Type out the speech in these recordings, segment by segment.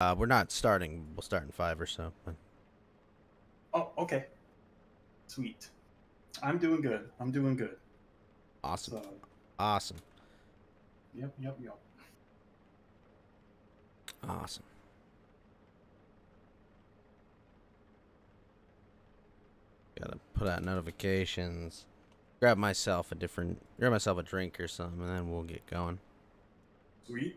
We're not starting. We'll start in 5 or so. Oh, okay. Sweet. I'm doing good. I'm doing good. Awesome. So, Awesome. yep. Awesome. Gotta put out notifications. Grab myself a drink or something, and then we'll get going. Sweet.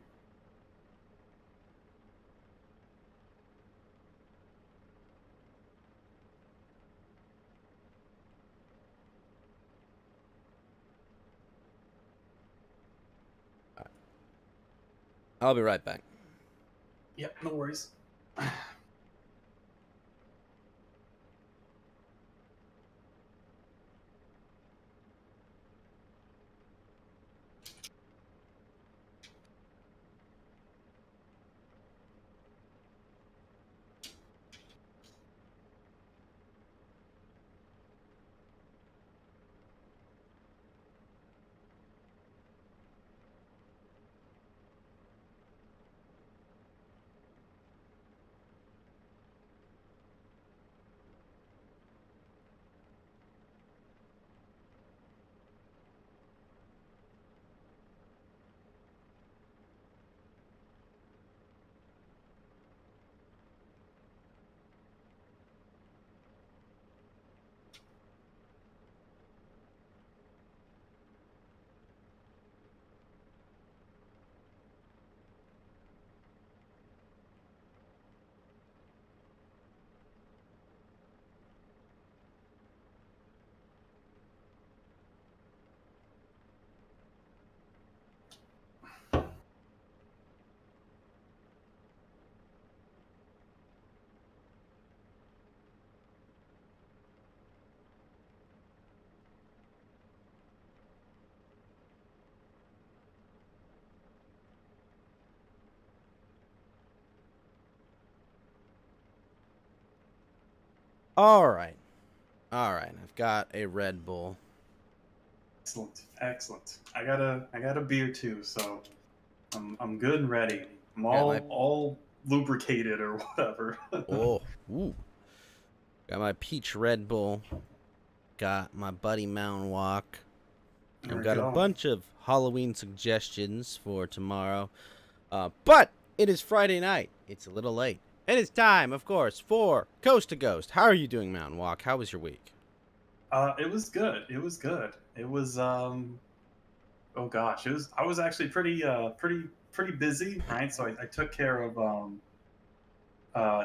I'll be right back. Yep, no worries. All right. All right. I've got a Red Bull. Excellent. I got a beer too, so I'm good and ready. I'm Got my all lubricated or whatever. oh, ooh. Got my peach Red Bull. Got my buddy Mountain Walk. There I've we got a go. bunch of Halloween suggestions for tomorrow. But it is Friday night. It's a little late. And it's time, of course, for Coast to Ghost. How are you doing, Mountain Walk? How was your week? It was good. It was good. It was oh gosh, it was I was actually pretty busy, right? So I took care of uh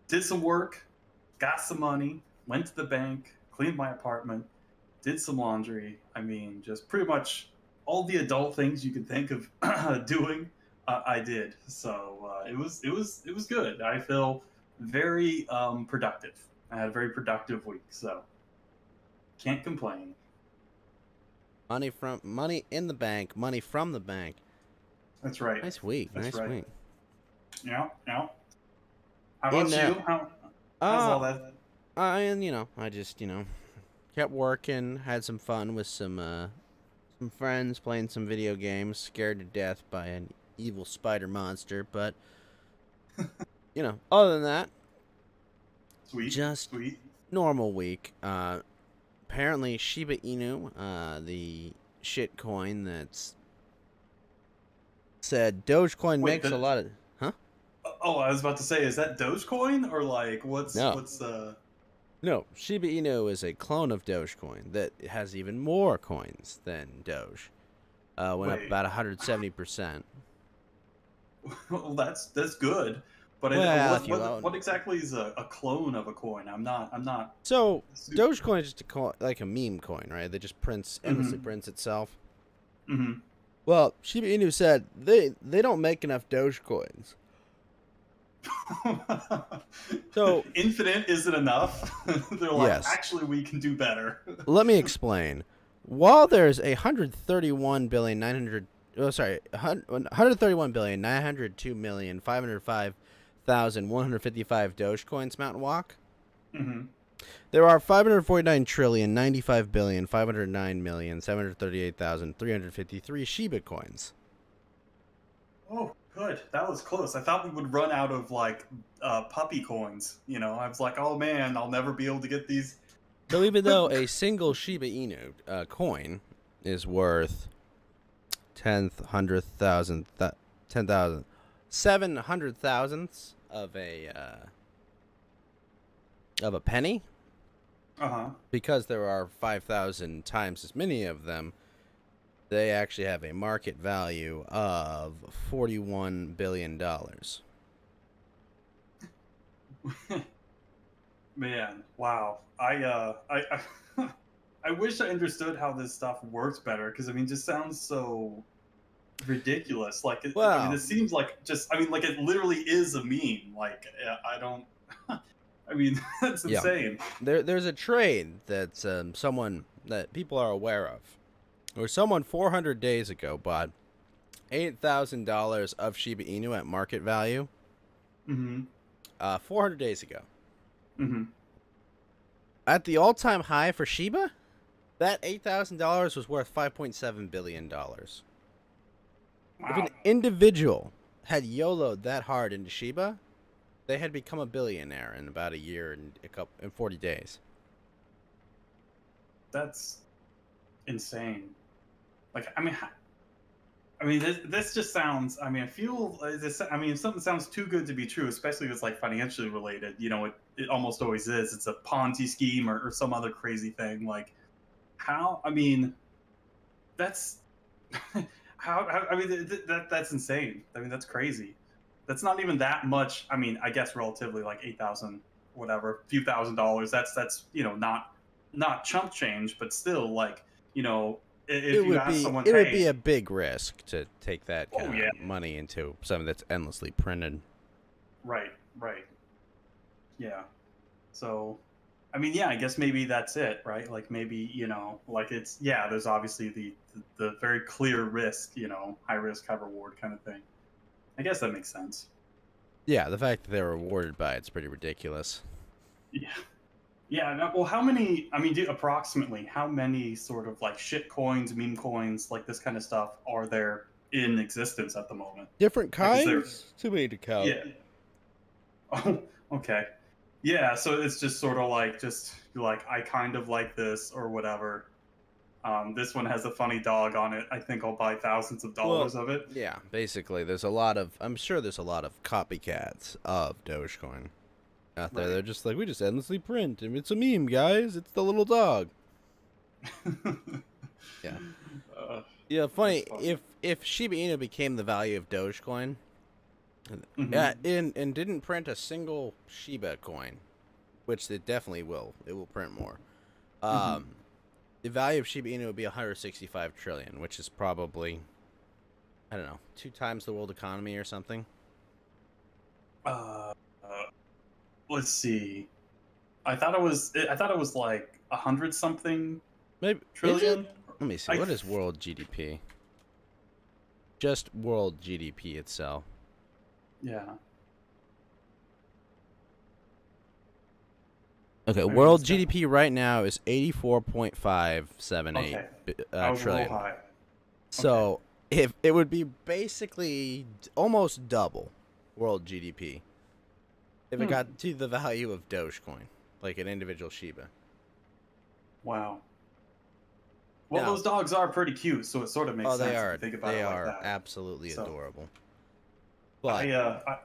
did some work, got some money, went to the bank, cleaned my apartment, did some laundry. I mean, just pretty much all the adult things you could think of doing, I did. So it was good. I feel very productive. I had a very productive week, so can't complain. Money in the bank, money from the bank. That's right. Nice week, That's nice right. week. Yeah, yeah. How In about you? How's uh, all that? I just kept working, had some fun with some friends, playing some video games, scared to death by an evil spider monster, but other than that, Sweet, just sweet. normal week. Apparently Shiba Inu, the shit coin that's said Dogecoin Wait, makes a lot of huh? oh, I was about to say, is that Dogecoin or like what's No. what's No, Shiba Inu is a clone of Dogecoin that has even more coins than Doge. Went up wait? about 170%. Well, that's good, but Well, if what you what own. what exactly is a clone of a coin? I'm not. So, Super, Dogecoin is just like a meme coin, right? That just endlessly mm-hmm, prints itself. mm-hmm. Well, Shiba Inu said they don't make enough Dogecoins. So, Infinite isn't enough. They're like, yes, actually, we can do better. let me explain. While there's 131 billion 900 oh sorry 131 billion 902,505,155 Dogecoins, Mountain Walk, Mm-hmm. there are 549,095,509,738,353 Shiba coins. Oh, Good. That was close. I thought we would run out of like puppy coins. You know, I was like, oh man, I'll never be able to get these. So even though a single Shiba Inu coin is worth 10,000, 700 thousandths of a penny, Uh-huh. because there are 5,000 times as many of them, they actually have a market value of $41 billion. Man, wow. I wish I understood how this stuff works better, because I mean, it just sounds so ridiculous. Like, I mean, Well, it seems like just, I mean, like it literally is a meme. Like, I don't. I mean, that's yeah, insane. there's a trade that someone that people are aware of, where someone 400 days ago bought $8,000 of Shiba Inu at market value. Mm-hmm. 400 days ago. Mm-hmm. At the all-time high for Shiba, that $8,000 was worth $5.7 billion. If Wow. an individual had YOLO'd that hard into Shiba, they had become a billionaire in about a year and in 40 days. That's insane. Like, I mean, this just sounds. I mean, I feel this. I mean, if something sounds too good to be true, especially if it's like financially related, you know, it almost always is. It's a Ponzi scheme or some other crazy thing. Like, how? I mean, that's how I mean, that's insane. I mean, that's crazy. That's not even that much. I mean, I guess relatively like 8,000, whatever, few $1,000s. That's you know not chump change, but still like you know if you ask someone, It would be hey, a big risk to take that oh kind yeah, of money into something that's endlessly printed. right, right, yeah. So, I mean, yeah, I guess maybe that's it, right? Like maybe you know, like it's yeah. There's obviously the very clear risk, you know, high risk, high reward kind of thing. I guess that makes sense. Yeah, the fact that they're rewarded by it's pretty ridiculous. Yeah. Yeah. Well, how many? I mean, approximately how many sort of like shit coins, meme coins, like this kind of stuff are there in existence at the moment? Different Like, is there? kinds? Too many to count. Yeah. Oh, okay. Yeah. So it's just sort of like like I kind of like this or whatever. This one has a funny dog on it. I think I'll buy thousands of Well, dollars of it. yeah, basically, I'm sure there's a lot of copycats of Dogecoin out there. Right. They're just like, we just endlessly print, and it's a meme, guys. It's the little dog. Yeah. uh, Yeah, that's funny. funny. If Shiba Inu became the value of Dogecoin, Hmm. and didn't print a single Shiba coin, which it definitely will. It will print more. Hmm. Um, the value of Shiba Inu would be 165 trillion, which is probably, I don't know, 2 times the world economy or something. Uh, let's see. I thought it was like 100 something Maybe is it? trillion. Let me see. I What is world GDP? Just world GDP itself. yeah. Okay, I mean, world it's got GDP right now is 84.578 okay. I was a little trillion. high. Okay. So if it would be basically almost double world GDP if it Hmm. got to the value of Dogecoin, like an individual Shiba. Wow. Well, Now, those dogs are pretty cute, so it sort of makes oh, sense if you think about they it like are that. absolutely So adorable. I But I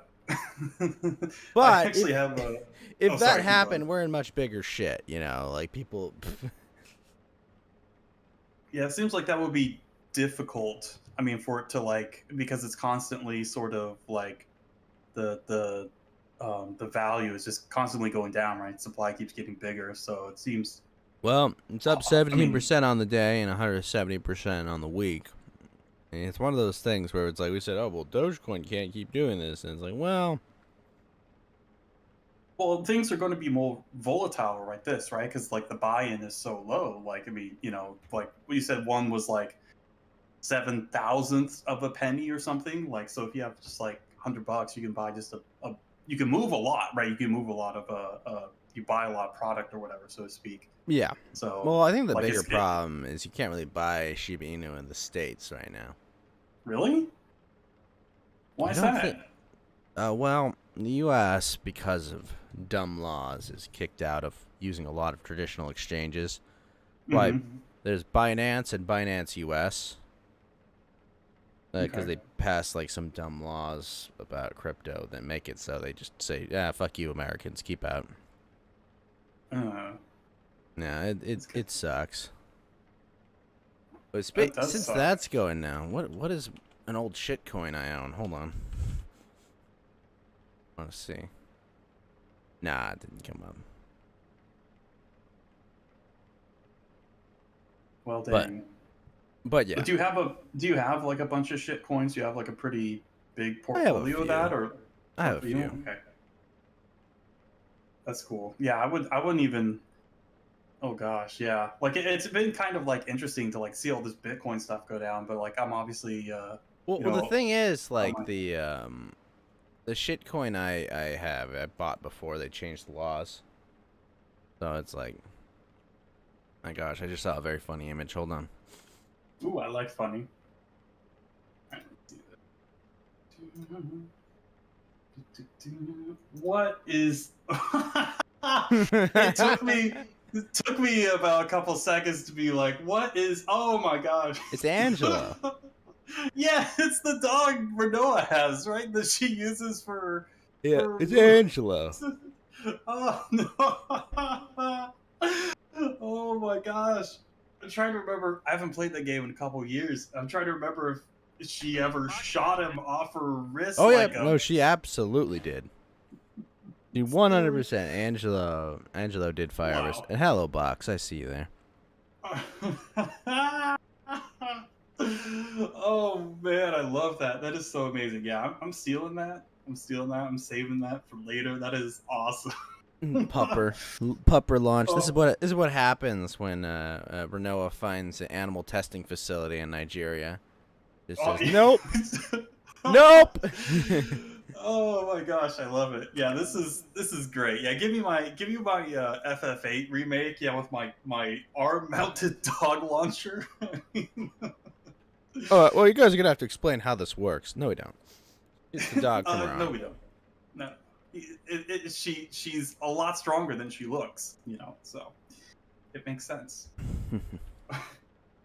but actually have a. Oh, if that sorry. Keep going. happened, we're in much bigger shit. You know, like people. Yeah, it seems like that would be difficult. I mean, for it to like because it's constantly sort of like the value is just constantly going down, right? Supply keeps getting bigger, so it seems. Well, it's up I mean, 17% on the day and 170% on the week. And it's one of those things where it's like we said, oh well, Dogecoin can't keep doing this, and it's like, well, well, things are going to be more volatile like this, right? Because like the buy-in is so low. Like, I mean, you know, like what you said, one was like 7 thousandths of a penny or something. Like, so if you have just like $100, you can buy just a you can move a lot, right? You can move a lot of you buy a lot of product or whatever, so to speak. yeah. So Well, I think the like bigger problem is you can't really buy Shiba Inu in the States right now. really? Why I is don't think. that? Well, the U.S. because of dumb laws is kicked out of using a lot of traditional exchanges. Why? Mm-hmm. There's Binance and Binance US because Okay. they pass like some dumb laws about crypto that make it so they just say, "Yeah, fuck you, Americans, keep out." Uh, Yeah, it's good. it sucks. But That does since suck. that's going now, what is an old shit coin I own? Hold on, I want to see. Nah, it didn't come up. Well, But dang. yeah, But do you have like a bunch of shit coins? Do you have like a pretty big I have a portfolio of few. that, or I have a you? few. Okay, that's cool. Yeah, I wouldn't even. Oh gosh, yeah. Like it's been kind of like interesting to like see all this Bitcoin stuff go down, but like I'm obviously Well, you the know thing is, on like my the shit coin I have I bought before they changed the laws, so it's like, my gosh, I just saw a very funny image. Hold on. ooh, I like funny. What is it took me about a couple seconds to be like, what is oh my gosh. It's Angela. Yeah, it's the dog Renoa has, right? That she uses Yeah, for it's Angela. oh no. Oh my gosh. I'm trying to remember. I haven't played that game in a couple years. I'm trying to remember if she ever shot him off her wrist Oh yeah, like no, a she absolutely did. She dude. 100%. Angelo did fire wrist. Wow. And hello, box. I see you there. Oh man, I love that. That is so amazing. Yeah, I'm stealing that. I'm stealing that. I'm saving that for later. That is awesome. Pupper launch. Oh, This is what happens when Renoa finds an animal testing facility in Nigeria. It oh, says nope, yeah. nope. Oh my gosh, I love it. Yeah, this is great. Yeah, give me my FF8 remake. Yeah, with my arm mounted dog launcher. Oh well, you guys are gonna have to explain how this works. No, we don't. It's the dog from No, Ron. we don't. No, she's a lot stronger than she looks. So it makes sense.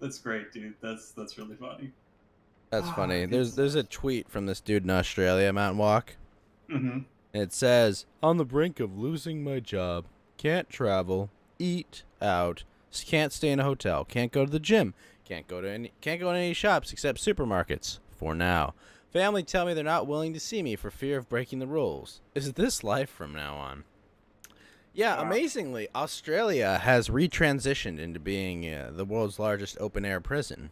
That's great, dude. That's really funny. That's Ah, funny. good There's a stuff. tweet from this dude in Australia, Mountain Walk. Mm-hmm. It says, "On the brink of losing my job. Can't travel. Eat out. Can't stay in a hotel. Can't go to the gym. Can't go to any shops except supermarkets. For now. Family tell me they're not willing to see me for fear of breaking the rules. Is this life from now on?" Yeah, Wow. amazingly, Australia has retransitioned into being the world's largest open air prison.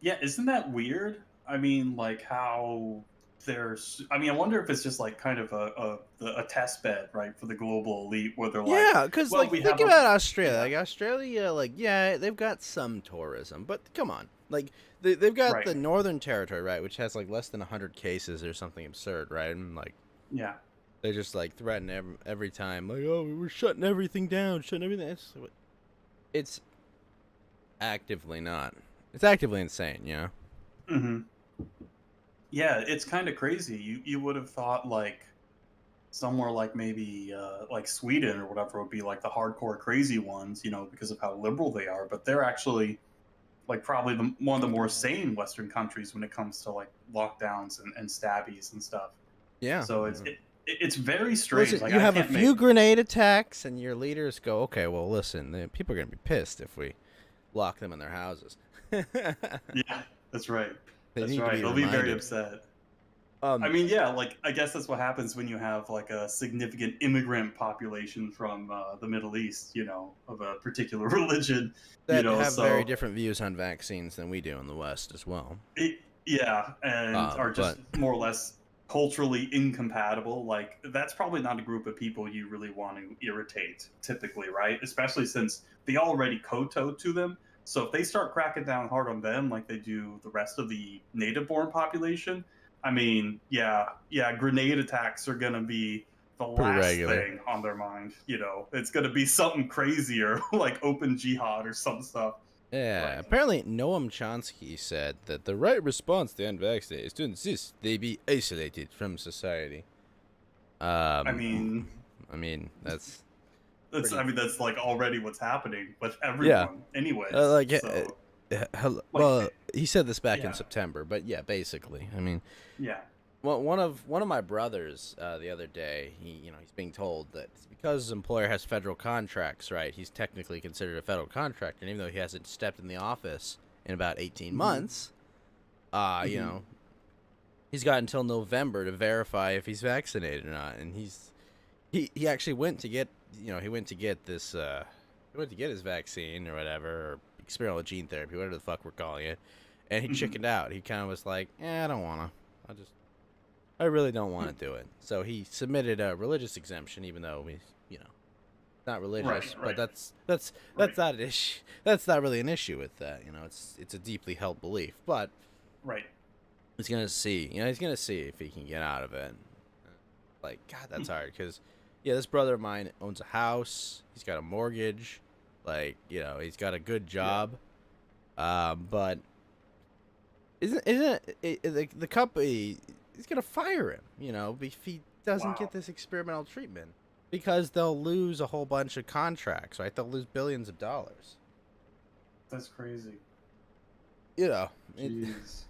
Yeah, isn't that weird? I mean, like how there's. I mean, I wonder if it's just like kind of a test bed, right, for the global elite, where they're like, Yeah, because, well, like, we think have a about Australia. yeah, Like, Australia, like, yeah, they've got some tourism, but come on. Like, they've got right, the Northern Territory, right, which has, like, less than 100 cases or something absurd, right? And, like, yeah. they just, like, threaten every time, like, oh, we're shutting everything down, shutting everything. It's actively not. It's actively insane, you know? Mm-hmm. Yeah, it's kind of crazy. You would have thought like somewhere like maybe like Sweden or whatever would be like the hardcore crazy ones, because of how liberal they are. But they're actually like probably one of the more sane Western countries when it comes to like lockdowns and stabbies and stuff. Yeah. So it's very strange. Listen, Like you I have a can't make. few grenade attacks, and your leaders go, okay, well, listen, the people are going to be pissed if we lock them in their houses. Yeah, that's right. They That's need to right. be They'll be very reminded. upset. I Um, mean, yeah, like I guess that's what happens when you have like a significant immigrant population from the Middle East, of a particular religion, that have very so different views on vaccines than we do in the West as well. yeah, and are But just more or less culturally incompatible. Like that's probably not a group of people you really want to irritate, typically, right? Especially since they already kowtow to them. So if they start cracking down hard on them, like they do the rest of the native-born population, I mean, yeah, grenade attacks are gonna be the pretty last regular. thing on their mind. It's gonna be something crazier, like open jihad or some stuff. Yeah, Right. apparently Noam Chomsky said that the right response to unvaccinated is to insist they be isolated from society. I Um, mean, I mean that's that's pretty. I mean that's like already what's happening with Yeah, everyone, anyways. like So like, well, he said this back in yeah, September, but yeah, basically, I mean, yeah. well, one of my brothers the other day, he's being told that it's because his employer has federal contracts, right? He's technically considered a federal contractor, and even though he hasn't stepped in the office in about 18 Hmm. months, you Hmm. know, he's got until November to verify if he's vaccinated or not, and he actually went to get he went to get this he went to get his vaccine or whatever, or experimental gene therapy, whatever the fuck we're calling it, and he Hmm. chickened out. He kind of was like, I don't wanna. I really don't want to do it. So he submitted a religious exemption, even though not Right, religious. But right, that's right, not an issue. That's not really an issue with that. It's a deeply held belief. But right. he's gonna see. He's gonna see if he can get out of it. Like, God, that's hard. Because yeah, this brother of mine owns a house. He's got a mortgage. Like, he's got a good Yeah. job. But isn't the company is gonna fire him? If he doesn't get Wow, this experimental treatment, because they'll lose a whole bunch of contracts, right? They'll lose billions of dollars. that's crazy. You know, it, Jeez.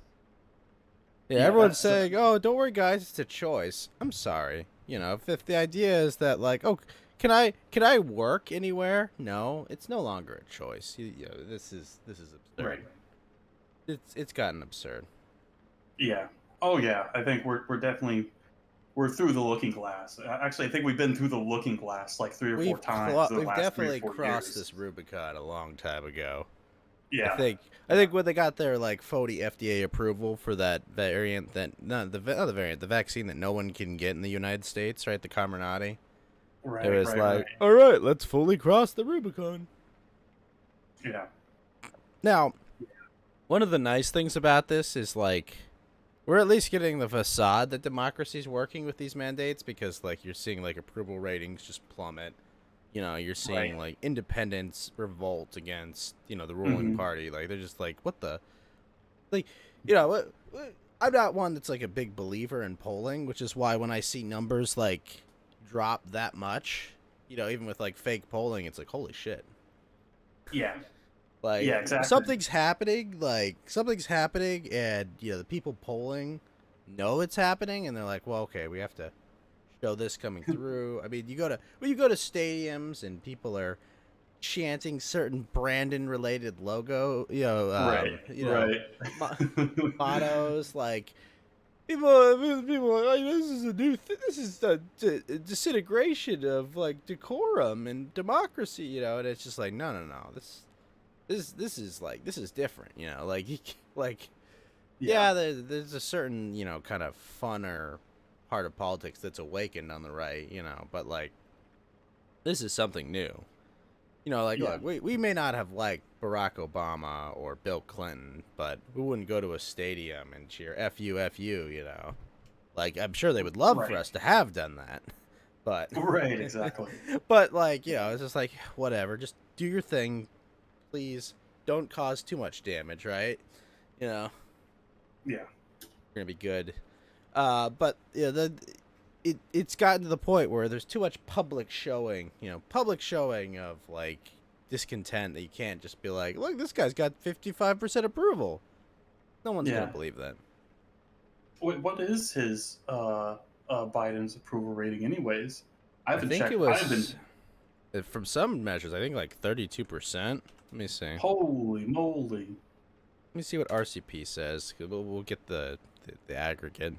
yeah. Yeah, Everyone's that's saying, "Oh, don't worry, guys, it's a choice." I'm sorry. If the idea is that like, oh, can I work anywhere? No, it's no longer a choice. This is absurd. right. It's gotten absurd. Yeah. Oh yeah. I think we're definitely we're through the looking glass. Actually, I think we've been through the looking glass like 3 or 4 times in the We've last three or definitely four crossed years. this Rubicon a long time ago. I Yeah. think I Yeah. think when they got their like phony FDA approval for that variant that not the variant, the vaccine that no one can get in the United States, right? The Comirnaty. It Right. was Right. Right. like, all right, let's fully cross the Rubicon. Yeah. Now, one of the nice things about this is like we're at least getting the facade that democracy's working with these mandates, because like you're seeing like approval ratings just plummet. You're Right. seeing like independents revolt against the ruling Hmm. party. Like they're just like, what the like, I'm not one that's like a big believer in polling, which is why when I see numbers like drop that much, even with like fake polling, it's like, holy shit. Yeah. Like Yeah. Exactly. something's happening, and the people polling know it's happening, and they're like, well, okay, we have to show this coming through. I mean, you go to stadiums and people are chanting certain Brandon related logo, Right. Right. mo- mottos like people are like, this is a this is a disintegration of like decorum and democracy, and it's just like, no, this is different, like like Yeah. yeah, there's a certain kind of funner part of politics that's awakened on the right, but like this is something new. Like, Yeah. look, we may not have liked Barack Obama or Bill Clinton, but we wouldn't go to a stadium and cheer "F you." Like, I'm sure they would love for Right. us to have done that, but Right. Exactly. but like, it's just like, whatever. Just do your thing, please. Don't cause too much damage, right? You know, Yeah. We're gonna be good. But yeah, it's gotten to the point where there's too much public showing of like discontent, that you can't just be like, look, this guy's got 55% approval. No one's gonna Yeah. believe that. Wait, what is his Biden's approval rating, anyways? I I haven't think it checked. I haven't. was from some measures. I think like 32%. Let me see. Holy moly! Let me see what RCP says. 'Cause we'll get the aggregate.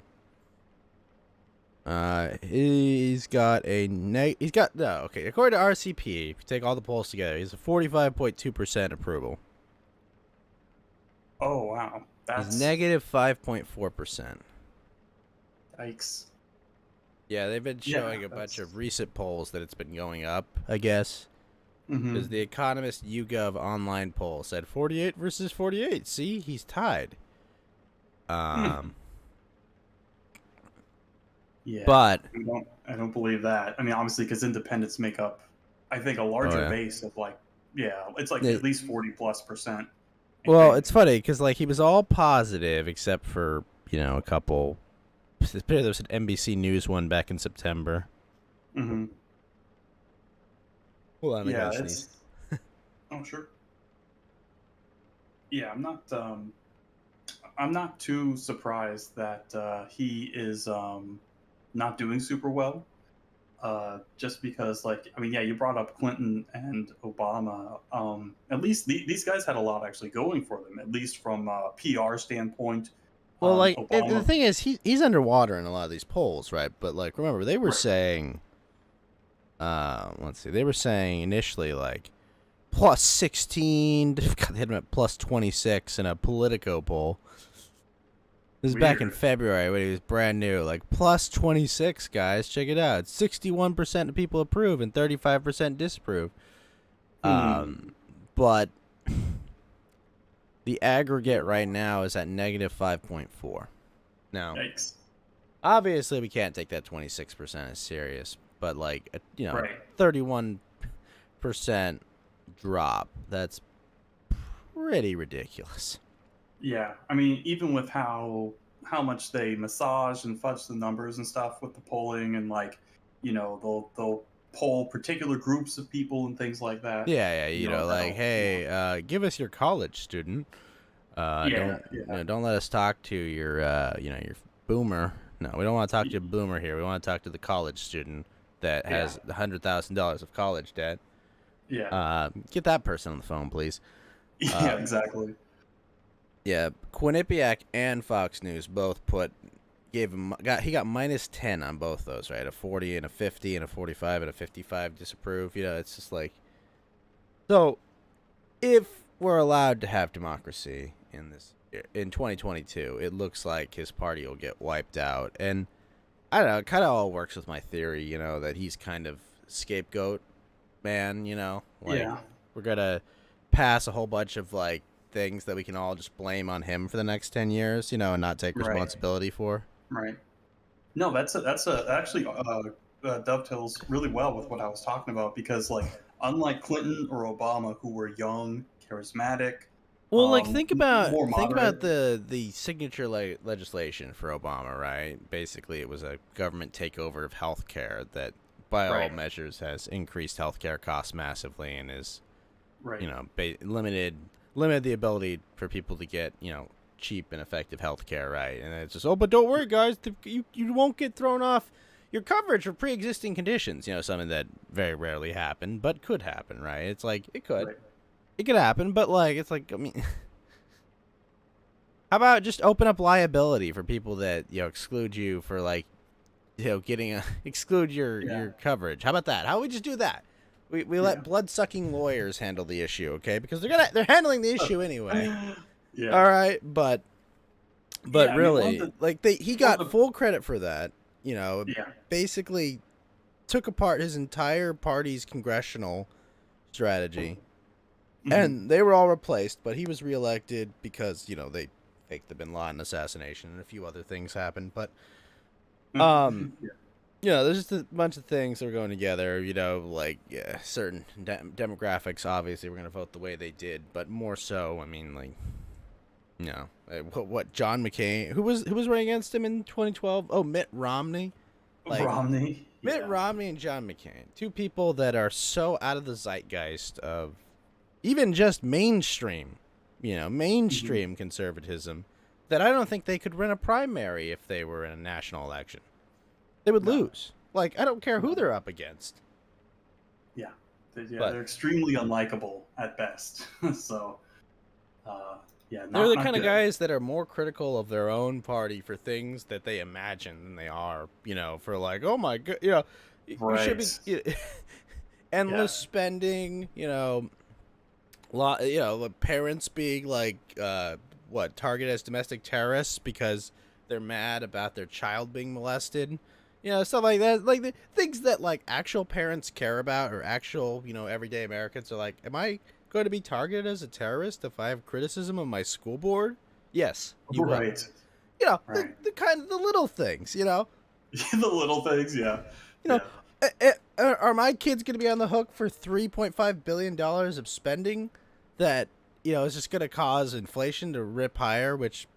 He's got he's got no, okay. According to RCP, if you take all the polls together, he's a 45.2% approval. Oh wow, He's that's negative 5.4%. yikes. Yeah, they've been Yeah, showing a bunch that's. of recent polls that it's been going up, I guess. Mm-hmm. Because the Economist YouGov online poll said 48 versus 48. See, he's tied. Um, Yeah, but I don't believe that. I mean, obviously, because independents make up, I think, a oh larger yeah, base of like Yeah, it's like Yeah. at least 40+%. I Well, think. it's funny because like he was all positive except for a couple. There was an NBC News one back in September. Hmm. Hold on, I Yeah, gotta sneeze. it's. Oh, sure. Yeah, I'm not too surprised that he is not doing super well. Just because, like, I mean, yeah, you brought up Clinton and Obama. At least these guys had a lot actually going for them, at least from a PR standpoint. Well, like the Obama, thing is, he's underwater in a lot of these polls, right? But like, remember they were right? saying, let's see, they were saying initially like plus 16. God, they had him at plus 26 in a Politico poll. This is back in Weird. February when he was brand new. Like plus 26, guys, check it out. 61% of people approve and 35% disapprove. Hmm. But the aggregate right now is at negative 5.4. Now, Yikes. obviously, we can't take that 26% as serious, but like, 31% drop. That's pretty ridiculous. Yeah, I mean, even with how much they massage and fudge the numbers and stuff with the polling, and like, they'll poll particular groups of people and things like that. Yeah, like, That'll hey, give us your college student. yeah, Don't yeah, don't let us talk to your your boomer. No, we don't want to talk to a boomer here. We want to talk to the college student that yeah, has $100,000 of college debt. yeah, Get that person on the phone, please. yeah, exactly. Yeah, Quinnipiac and Fox News both he got minus 10 on both those, right? A 40 and a 50 and a 45 and a 55 disapprove. It's just like, so if we're allowed to have democracy in 2022, it looks like his party will get wiped out. And I don't know, it kind of all works with my theory, that he's kind of scapegoat man, like Yeah, we're gonna pass a whole bunch of like things that we can all just blame on him for the next 10 years, and not take right, responsibility for. right. No, that's a actually dovetails really well with what I was talking about, because like, unlike Clinton or Obama, who were young, charismatic, Well, like think about more moderate. the signature legislation for Obama, right? Basically, it was a government takeover of healthcare that, by all Right, measures, has increased healthcare costs massively and is, right. limited the ability for people to get cheap and effective healthcare, right? And it's just, oh, but don't worry, guys, you won't get thrown off your coverage for pre-existing conditions. Something that very rarely happened, but could happen, right? It's like Right. it could happen, but like it's like, I mean, how about just open up liability for people that exclude you for like getting exclude Yeah. your coverage? How about that? How about we just do that? We Yeah. let blood sucking lawyers handle the issue, okay? Because they're handling the issue anyway. Yeah. All right, but Yeah. I mean, really, like he one of got the full credit for that. yeah. Basically took apart his entire party's congressional strategy, Hmm. and they were all replaced. But he was reelected because they faked the Bin Laden assassination and a few other things happened. But um, Yeah. there's just a bunch of things that were going together. Like certain demographics obviously were going to vote the way they did, but more so, I mean, like. No, what John McCain, who was running against him in 2012? Oh, Mitt Romney, like Romney. Mitt Yeah. Romney and John McCain, two people that are so out of the zeitgeist of even just mainstream, Hmm. mainstream conservatism, that I don't think they could win a primary if they were in a national election. They would No. lose. Like I don't care who No. they're up against, Yeah. Yeah. but They're extremely unlikable at best. So, uh, yeah, they're not the not kind of good. guys that are more critical of their own party for things that they imagine than they are, for like, oh my god, we should be Right. endless Yeah. spending, lot, parents being like, what, targeted as domestic terrorists because they're mad about their child being molested, stuff like that, like the things that like actual parents care about or actual, everyday Americans are like, am I going to be targeted as a terrorist if I have criticism of my school board? Yes, you will. Right. The Right. kind of the little things, The little things. Yeah. you know, Yeah. are my kids going to be on the hook for $3.5 billion of spending that, is just going to cause inflation to rip higher? Which,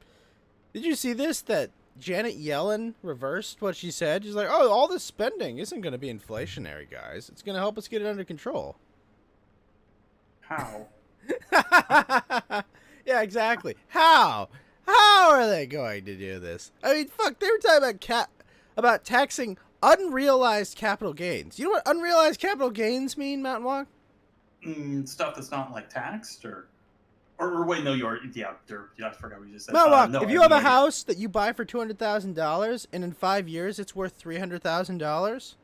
did you see this? That Janet Yellen reversed what she said. She's like, oh, all this spending isn't going to be inflationary, guys. It's going to help us get it under control. How? Yeah, exactly. How? How are they going to do this? I mean, fuck, they were talking about taxing unrealized capital gains. You know what unrealized capital gains mean, Mountain Walk? Stuff that's not like taxed, or wait, no, yeah, I forgot what you just said. Mountain Walk, No, if I you have have a no idea. house that you buy for $200,000 and in 5 years it's worth $300,000,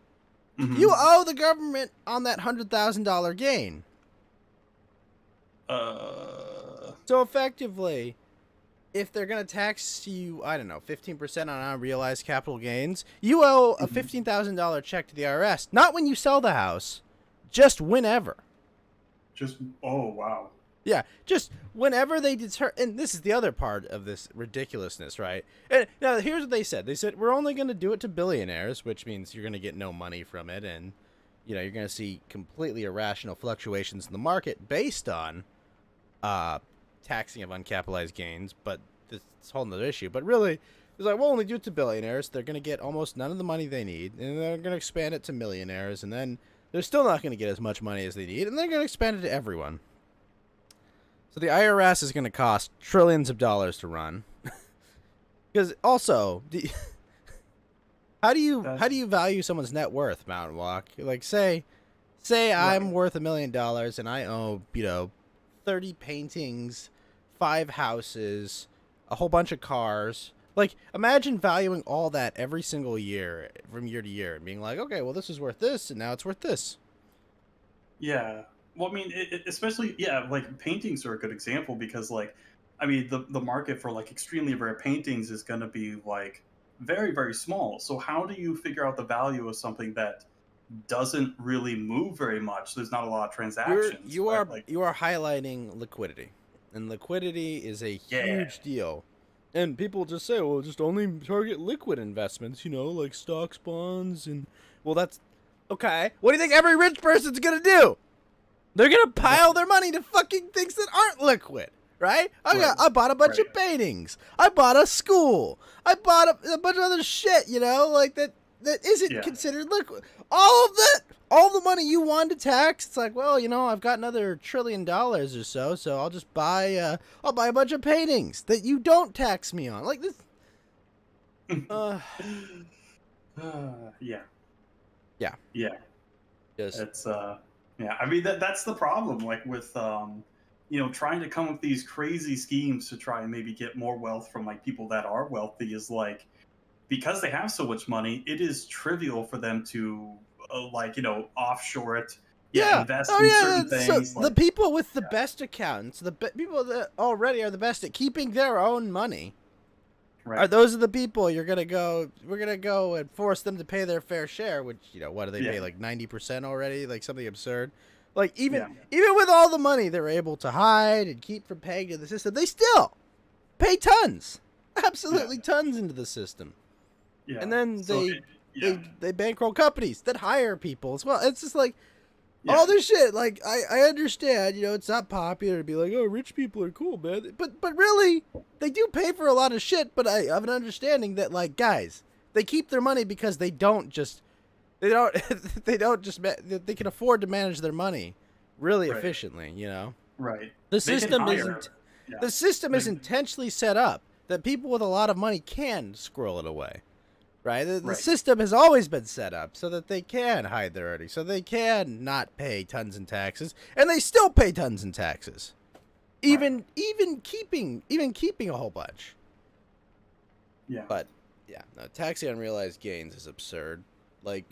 Mhm. you owe the government on that $100,000 gain. So effectively, if they're going to tax you, I don't know, 15% on unrealized capital gains, you owe a $15,000 check to the IRS. Not when you sell the house, just whenever. Oh, wow. Yeah, just whenever they deter. And this is the other part of this ridiculousness, right? And now here's what they said. They said, we're only going to do it to billionaires, which means you're going to get no money from it. And, you're going to see completely irrational fluctuations in the market based on taxing of uncapitalized gains. But this is a whole nother issue. But really, it's like, we'll only do it to billionaires. They're going to get almost none of the money they need. And they're going to expand it to millionaires. And then they're still not going to get as much money as they need. And they're going to expand it to everyone. So the IRS is going to cost trillions of dollars to run. Because also, how do you value someone's net worth, Mountain Walk? Like, say I'm worth $1 million and I own 30 paintings, 5 houses, a whole bunch of cars. Like, imagine valuing all that every single year, from year to year, and being like, okay, well, this is worth this, and now it's worth this. Yeah. Well, I mean, especially, yeah, like paintings are a good example because, like, I mean, the market for like extremely rare paintings is going to be like very, very small. So how do you figure out the value of something that doesn't really move very much? There's not a lot of transactions. You right? are Like, you are highlighting liquidity, and liquidity is a yeah, huge deal. And people just say, well, just only target liquid investments, like stocks, bonds, and well, that's okay. What do you think every rich person's gonna do? They're gonna pile their money to fucking things that aren't liquid, right? I bought a bunch of paintings. I bought a school. I bought a bunch of other shit, like that isn't considered liquid. All of that, all the money you want to tax, it's like, well, I've got another $1 trillion or so I'll just buy a bunch of paintings that you don't tax me on, like this. yeah, Yeah. Just it's yeah. I mean, that's the problem. Like with trying to come up with these crazy schemes to try and maybe get more wealth from like people that are wealthy is like, because they have so much money, it is trivial for them to offshore it. Invest in certain things. So the people with the best accountants, people that already are the best at keeping their own money, right. Those are the people we're gonna go and force them to pay their fair share, which, what do they pay, like 90% already, like something absurd. Like even with all the money they're able to hide and keep from paying to the system, they still pay tons, absolutely tons into the system. Yeah. And then they bankroll companies that hire people as well. It's just like all this shit. Like I understand, it's not popular to be like, oh, rich people are cool, man. But really, they do pay for a lot of shit. But I have an understanding that, like, guys, they keep their money because they can afford to manage their money really efficiently. Right. The system is intentionally set up that people with a lot of money can squirrel it away. Right? The system has always been set up so that they can hide their earnings, so they can not pay tons in taxes, and they still pay tons in taxes, even keeping a whole bunch. Yeah. But no, taxing unrealized gains is absurd. Like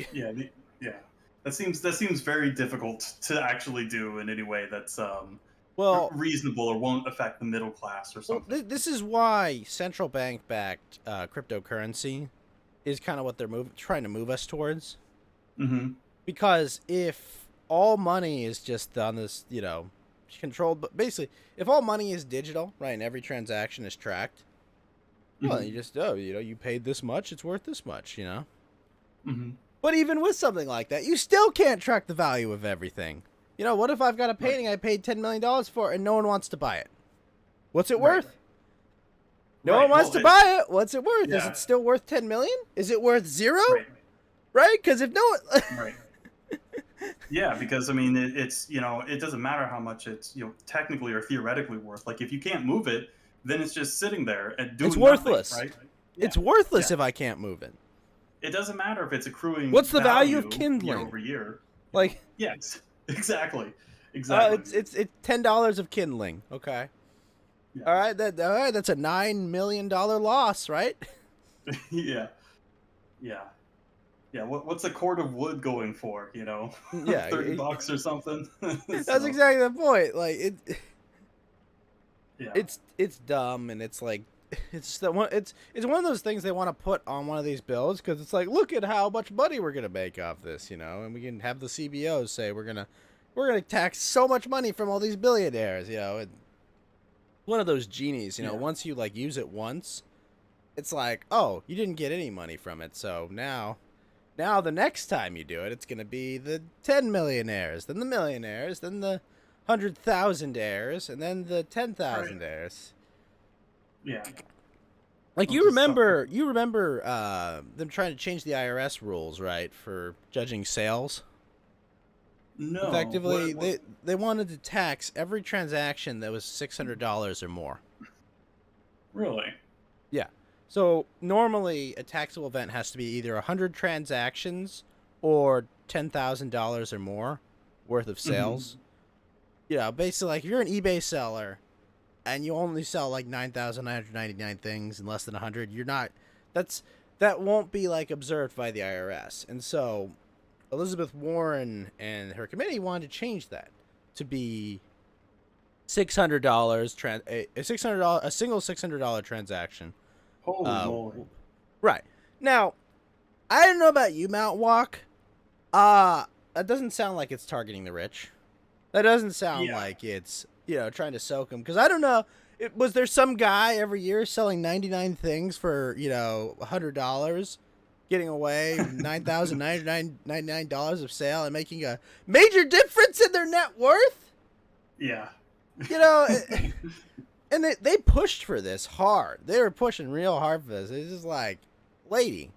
that seems very difficult to actually do in any way that's reasonable or won't affect the middle class or something. Well, this is why central bank backed cryptocurrency is kind of what they're trying to move us towards. Mm-hmm. Because if all money is just on this, controlled, but basically, if all money is digital, right, and every transaction is tracked, well, you just, you paid this much, it's worth this much, Mm-hmm. But even with something like that, you still can't track the value of everything. You know, what if I've got a painting I paid $10 million for and no one wants to buy it? What's it Right. worth? No one wants to buy it. What's it worth? Is Yeah. it still worth 10 million? Is it worth zero? Right. Right? Because if no one... Right. Yeah, because I mean, it's it doesn't matter how much it's technically or theoretically worth. Like if you can't move it, then it's just sitting there and doing It's worthless. nothing, right? It's Yeah. worthless Yeah. if I can't move it. It doesn't matter if it's accruing. What's the value of year kindling? over year? Like, Yes, exactly, exactly. it's $10 of kindling. Okay. Yeah. All right, that's a $9 million loss, right? Yeah, yeah, yeah. What's a cord of wood going for? Yeah, $30 or something. that's So, exactly the point. Like yeah, it's dumb, and it's like it's that one. It's one of those things they want to put on one of these bills because it's like, look at how much money we're gonna make off this, and we can have the CBOs say we're gonna tax so much money from all these billionaires, and one of those genies, Yeah. once you like use it once, it's like, oh, you didn't get any money from it, so now the next time you do it, it's gonna be the 10 millionaires, then the millionaires, then the 100,000 heirs, and then the 10,000 Right. heirs. yeah. Like Well, you just remember them trying to change the IRS rules, right, for judging sales. No. Effectively, What- they wanted to tax every transaction that was $600 or more. really? Yeah. So normally a taxable event has to be either 100 transactions or $10,000 or more worth of sales. Basically, like if you're an eBay seller and you only sell like 9,999 things in less than 100, that won't be like observed by the IRS. And so Elizabeth Warren and her committee wanted to change that to be $600 a single $600 transaction. Holy moly! Right. Now, I don't know about you, Mount Walk. That doesn't sound like it's targeting the rich. That doesn't sound Yeah. like it's, trying to soak them. Because I don't know, was there some guy every year selling 99 things for, $100, getting away with $9,999 of sale and making a major difference in their net worth? Yeah. And they pushed for this hard. They were pushing real hard for this. It's just like, lady,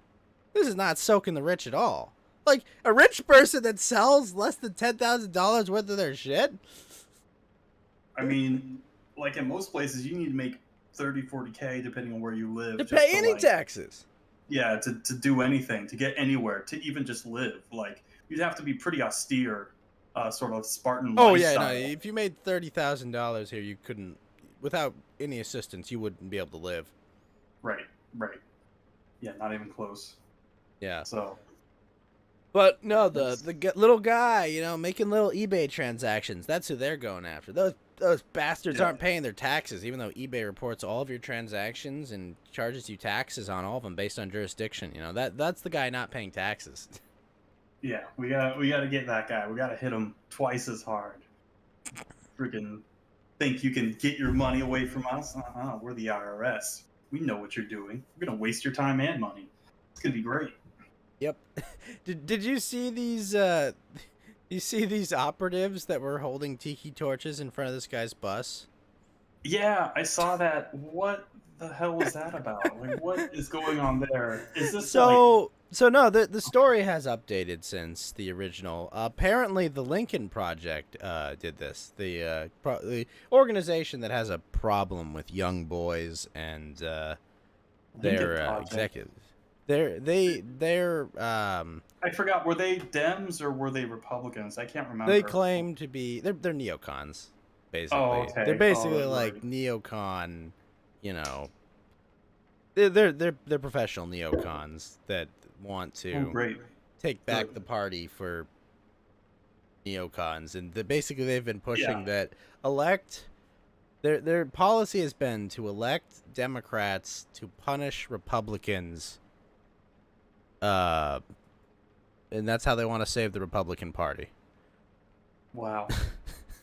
this is not soaking the rich at all. Like, a rich person that sells less than $10,000 worth of their shit? I mean, like in most places, you need to make 30, 40K depending on where you live. To just pay any like, taxes. Yeah, to do anything, to get anywhere, to even just live. Like, you'd have to be pretty austere, sort of Spartan Oh, yeah, lifestyle. no, if you made $30,000 here, you couldn't, without any assistance, you wouldn't be able to live. Right, right. Yeah, not even close. Yeah. So, But no, the little guy, making little eBay transactions, that's who they're going after. Those bastards Yeah. aren't paying their taxes, even though eBay reports all of your transactions and charges you taxes on all of them based on jurisdiction. That's the guy not paying taxes. yeah, we gotta get that guy. We gotta hit him twice as hard. Freaking think you can get your money away from us? We're the IRS. We know what you're doing. We're gonna waste your time and money. It's gonna be great. Yep. Did you see these operatives that were holding tiki torches in front of this guy's bus? Yeah, I saw that. What the hell was that about? Like, what is going on there? Is this So no, the story has updated since the original. Apparently, the Lincoln Project did this. The organization that has a problem with young boys and their Project. executives. They're I forgot. Were they Dems or were they Republicans? I can't remember. they claim to be they're neocons, basically. Oh, okay. They're basically Oh, like right. neocon, They're professional neocons that want Oh, to great. take back Good. the party for neocons, and basically they've been pushing that their policy has been to elect Democrats to punish Republicans, and that's how they want to save the Republican Party. Wow.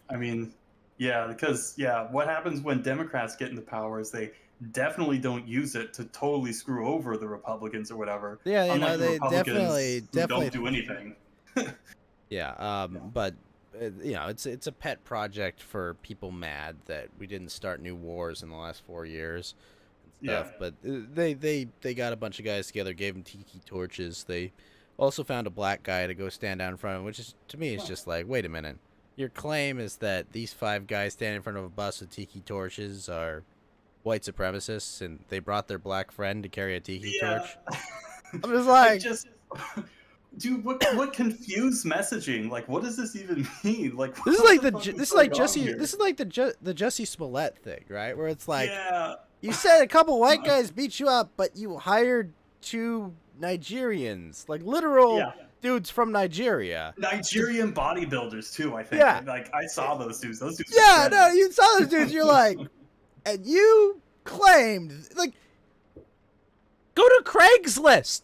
I mean, yeah, because what happens when Democrats get into power is they definitely don't use it to totally screw over the Republicans or whatever. Yeah, you know, Unlike the they Republicans who don't definitely. do anything. Yeah, Yeah. but you know, it's a pet project for people mad that we didn't start new wars in the last 4 years and Yeah. stuff. But they got a bunch of guys together, gave them tiki torches. They also found a black guy to go stand down in front of him, which is to me is just like, wait a minute, your claim is that these 5 guys standing in front of a bus with tiki torches are white supremacists, and they brought their black friend to carry a tiki Yeah. torch. I'm just I like, just, dude, what confused messaging? Like, what does this even mean? Like, this is what like the fuck is this is going like on Jesse here? this is like the Jesse Smollett thing, right? Where it's like, Yeah. you said a couple white guys beat you up, but you hired 2 Nigerians, like literal Yeah. dudes from Nigeria. Nigerian bodybuilders too, I think. Yeah. Like I saw those dudes. Those dudes. Yeah, were no, shredded. you saw those dudes. You're like, and you claimed like, go to Craigslist,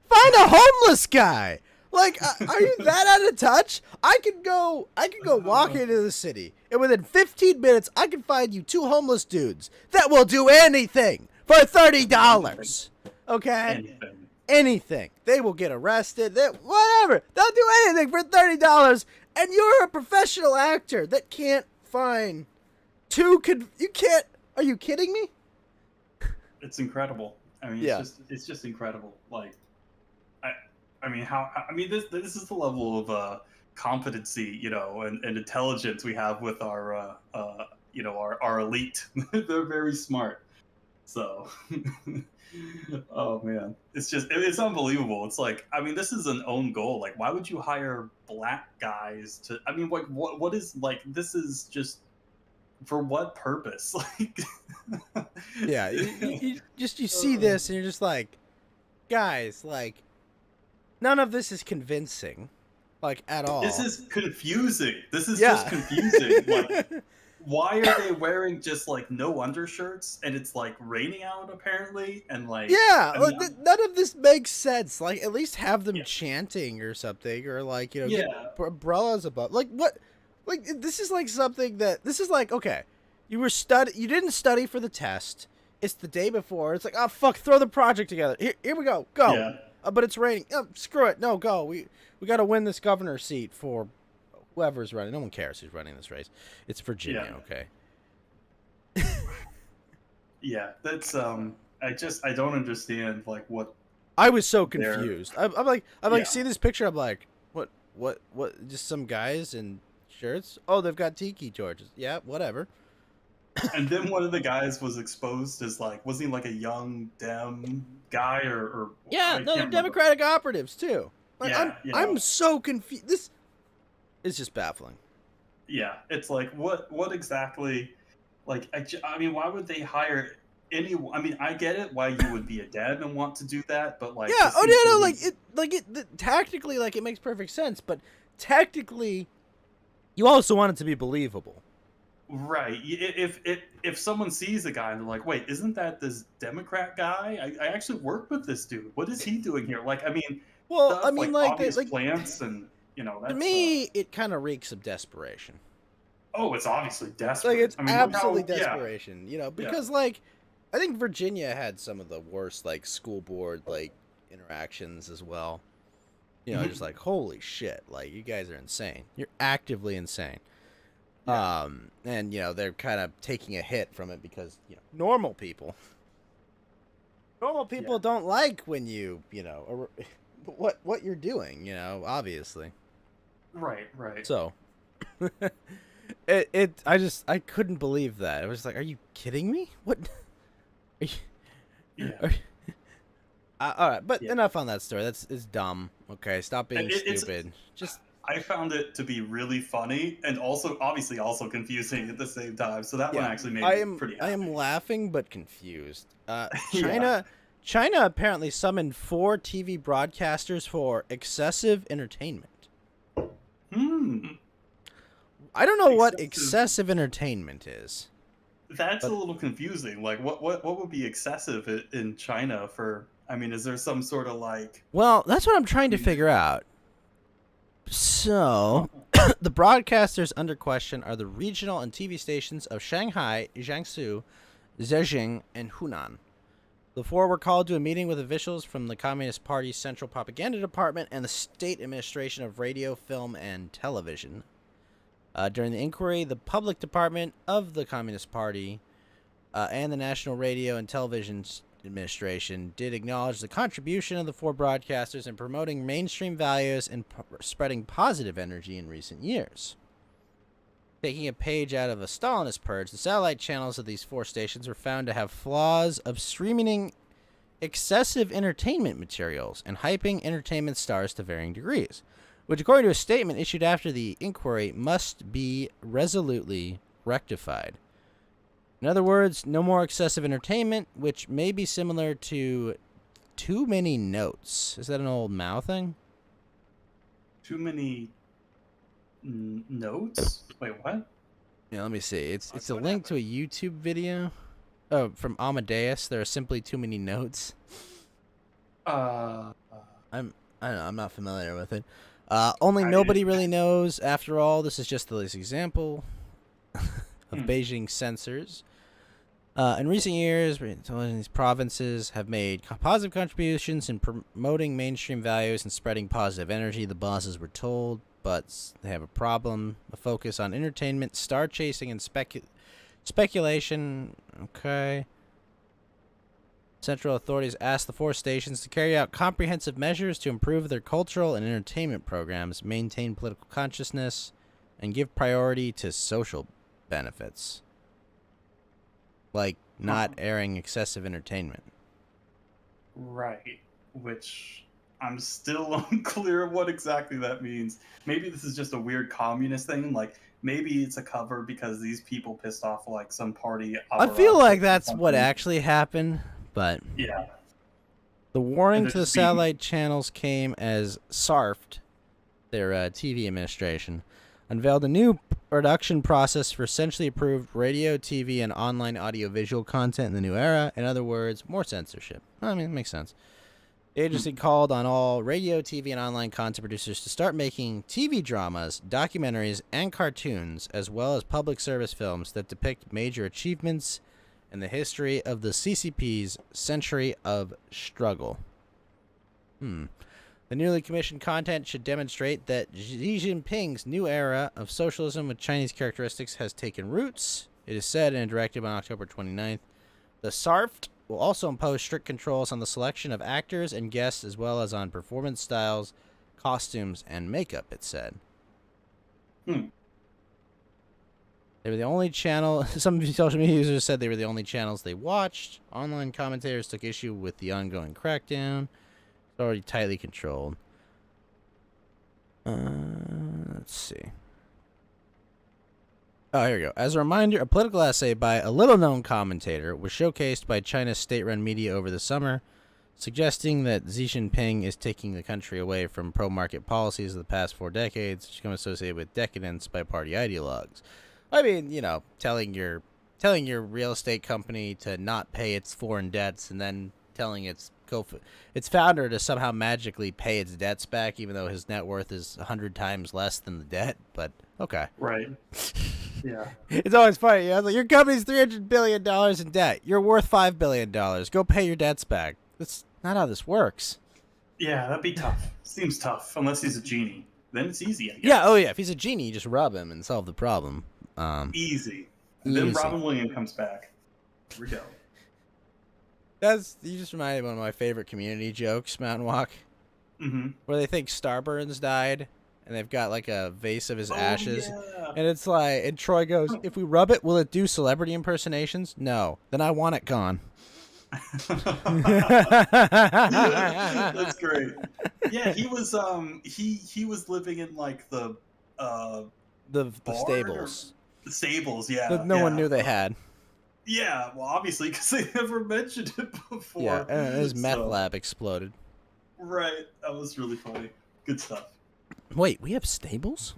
find a homeless guy. Like, are you that out of touch? I can go walk into the city, and within 15 minutes, I can find you 2 homeless dudes that will do anything for $30. Okay, anything. They will get arrested. Whatever. They'll do anything for $30, and you're a professional actor that can't find 2. You can't. Are you kidding me? It's incredible. I mean, Yeah. it's just incredible. Like, I mean, this is the level of competency, you know, and intelligence we have with our you know, our elite. They're very smart. So, oh man, it's unbelievable. It's like, I mean, this is an own goal. Like, why would you hire black guys to? I mean, like, what is like? This is just for what purpose? Like, Yeah, you see this and you're just like, guys, like, none of this is convincing, like, at all. this is confusing. This is Yeah. just confusing. Like, why are they wearing just like no undershirts and it's like raining out apparently? And like, Yeah, I like, mean, none of this makes sense. Like, at least have them Yeah. chanting or something, or like, you know, Yeah. get umbrellas above. Like, what? Like, this is like something that this is like, okay, you didn't study for the test. It's the day before. It's like, oh fuck, throw the project together. Here we go, go. Yeah. But it's raining. Oh, screw it, no, go. We got to win this governor seat for whoever's running. No one cares who's running this race. It's Virginia, okay. Yeah, that's I don't understand like what. I was so They're- confused. I'm like, Yeah. see this picture. I'm like, what? Just some guys in shirts. Oh, they've got tiki torches. Yeah, whatever. And then one of the guys was exposed as like, wasn't he like a young Dem guy or Yeah, I no, they're can't remember. Democratic operatives too. Like, Yeah, you I'm know. so confused. This is just baffling. Yeah, it's like what exactly? Like I mean, why would they hire anyone? I mean, I get it why you would be a dad and want to do that, but like Yeah. this Oh seems yeah, no, really- tactically, like, it makes perfect sense, but technically, you also want it to be believable. Right. If someone sees a guy and they're like, wait, isn't that this Democrat guy? I actually work with this dude. What is he doing here? Like, I mean, Well, stuff I mean, like like, obvious like plants and you know that's to me, it kind of reeks of desperation. oh, it's obviously desperate. Like, it's I mean, look absolutely how- yeah. desperation, you know, because like, I think Virginia had some of the worst like school board like interactions as well. You know, Mhm. just like, holy shit, like, you guys are insane. You're actively insane. Yeah. And you know, they're kind of taking a hit from it because, you know, normal people Yeah. don't like when you know, what you're doing, you know, obviously. Right. So I couldn't believe that. I was like, are you kidding me? What? Are you, Yeah. all right, but Yeah. enough on that story. It's dumb. Okay, stop being It's- stupid. Just I found it to be really funny and also obviously also confusing at the same time. So that one Yeah, actually made I me pretty happy. I am laughing but confused. Yeah. China apparently summoned 4 TV broadcasters for excessive entertainment. I don't know what excessive entertainment is. That's a little confusing. Like, what would be excessive in China for? I mean, is there some sort of like? Well, that's what I'm trying to figure out. So, the broadcasters under question are the regional and TV stations of Shanghai, Jiangsu, Zhejiang, and Hunan. The four were called to a meeting with officials from the Communist Party's Central Propaganda Department and the State Administration of Radio, Film, and Television. During the inquiry, the Public Department of the Communist Party and the National Radio and Television Administration did acknowledge the contribution of the four broadcasters in promoting mainstream values and spreading positive energy in recent years. Taking a page out of a Stalinist purge, the satellite channels of these four stations were found to have flaws of streaming excessive entertainment materials and hyping entertainment stars to varying degrees, which, according to a statement issued after the inquiry, must be resolutely rectified. In other words, no more excessive entertainment, which may be similar to too many notes. Is that an old Mao thing? Too many notes? Wait, what? Yeah, let me see. It's a link to a YouTube video. Oh, from Amadeus. There are simply too many notes. I don't know. I'm not familiar with it. Only nobody really knows. After all, this is just the latest example of Beijing censors. In recent years, these provinces have made positive contributions in promoting mainstream values and spreading positive energy, the bosses were told, but they have a problem, a focus on entertainment, star chasing, and speculation. Okay. Central authorities asked the four stations to carry out comprehensive measures to improve their cultural and entertainment programs, maintain political consciousness, and give priority to social benefits. Like not airing excessive entertainment. Right. Which I'm still unclear of what exactly that means. Maybe this is just a weird communist thing. Like, maybe it's a cover because these people pissed off, like, some party. I feel like that's what actually happened, but... Yeah. The warning to the satellite channels came as SARFT, their TV administration, unveiled a new production process for centrally approved radio, TV, and online audiovisual content in the new era. In other words, more censorship. I mean, it makes sense. The agency called on all radio, TV, and online content producers to start making TV dramas, documentaries, and cartoons, as well as public service films that depict major achievements in the history of the CCP's century of struggle. The newly commissioned content should demonstrate that Xi Jinping's new era of socialism with Chinese characteristics has taken roots. It is said in a directive on October 29th. The SARFT will also impose strict controls on the selection of actors and guests, as well as on performance styles, costumes, and makeup, it said. They were the only channel. Some social media users said they were the only channels they watched. Online commentators took issue with the ongoing crackdown. It's already tightly controlled. Let's see. Oh, here we go. As a reminder, a political essay by a little-known commentator was showcased by China's state-run media over the summer, suggesting that Xi Jinping is taking the country away from pro-market policies of the past 4 decades, which become associated with decadence by party ideologues. I mean, you know, telling your real estate company to not pay its foreign debts, and then telling its founder to somehow magically pay its debts back, even though his net worth is 100 times less than the debt. But okay, right. Yeah. It's always funny. You know? Like, your company's $300 billion in debt. You're worth $5 billion. Go pay your debts back. That's not how this works. Yeah, that'd be tough. Seems tough, unless he's a genie. Then it's easy, I guess. Yeah, oh yeah. If he's a genie, you just rub him and solve the problem. Easy. And then Robin Williams comes back. Here we go. You just reminded me of one of my favorite Community jokes, Mountain Walk. Where they think Starburns died, and they've got like a vase of his ashes. Yeah. And it's like, and Troy goes, if we rub it, will it do celebrity impersonations? No. Then I want it gone. That's great. Yeah, he was he was living in like the stables. The stables, yeah. That no one knew they had. Yeah, well, obviously, because they never mentioned it before. Yeah, and his meth lab exploded. Right, that was really funny. Good stuff. Wait, we have stables?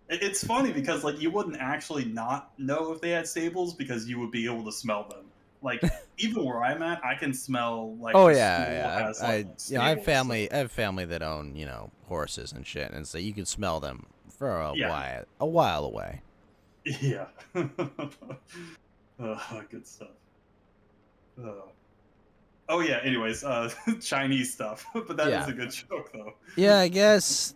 It's funny because like you wouldn't actually not know if they had stables because you would be able to smell them. Like even where I'm at, I can smell like. Oh yeah. I have family. So. I have family that own horses and shit, and so you can smell them for a while away. Yeah. Good stuff. Uh, oh yeah. Anyways, Chinese stuff, but that is Yeah. a good joke though. Yeah, I guess.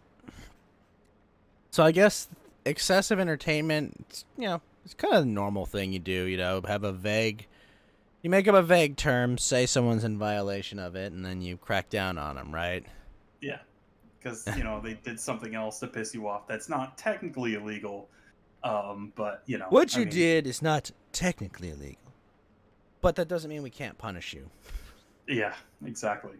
So I guess excessive entertainment, it's kind of a normal thing you do. Have a vague. You make up a vague term, say someone's in violation of it, and then you crack down on them, right? Yeah, because they did something else to piss you off that's not technically illegal. But What I you mean, did is not technically illegal, but that doesn't mean we can't punish you. yeah, exactly.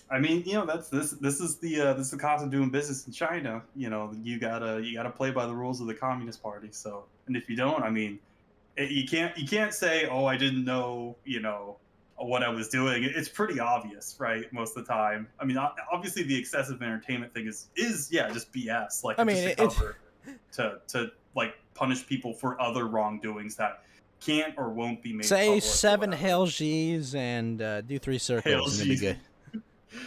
I mean, that's this is the cost of doing business in China. You gotta play by the rules of the Communist Party. So, and if you don't, I mean, you can't say, oh, I didn't know, what I was doing. It's pretty obvious, right? Most of the time. I mean, obviously, the excessive entertainment thing is yeah, just BS. Like I it's mean, just a it's cover to like punish people for other wrongdoings that can't or won't be made say public or 7 whatever. Hail G's and do 3 Hail circles, and you'll be G,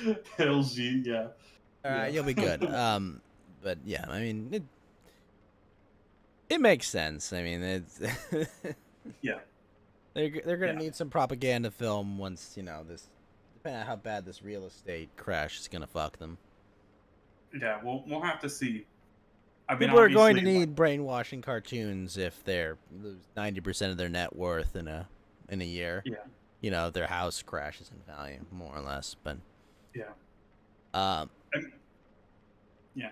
good. Hail G, yeah, All right, yeah, you'll be good. But yeah, I mean, it makes sense. I mean, it's yeah, they're gonna yeah, need some propaganda film once this, depending on how bad this real estate crash is gonna fuck them. yeah. We'll have to see. I mean, People are going to obviously, like, need brainwashing cartoons if they're lose 90% of their net worth in a year. yeah, Their house crashes in value, more or less. But yeah, um, I mean, yeah.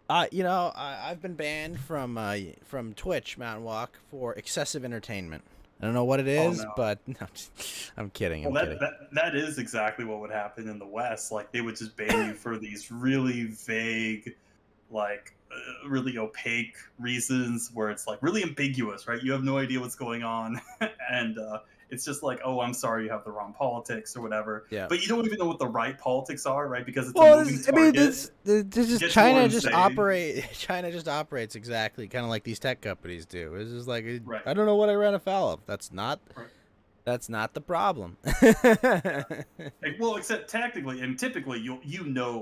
I've been banned from Twitch Mountain Walk for excessive entertainment. I don't know what it Oh is, no. but no, I'm kidding. Well, I'm kidding. that is exactly what would happen in the West. Like they would just ban you for these really vague, like really opaque reasons, where it's like really ambiguous, right? You have no idea what's going on, and it's just like, oh, I'm sorry, you have the wrong politics or whatever. Yeah. But you don't even know what the right politics are, right? Because it's a Well, moving I mean, target. this It is gets more China. Just insane. operate. China just operates exactly kind of like these tech companies do. It's just like Right. I don't know what I ran afoul of. That's not Right. the problem. Yeah. Like, well, except technically and typically, you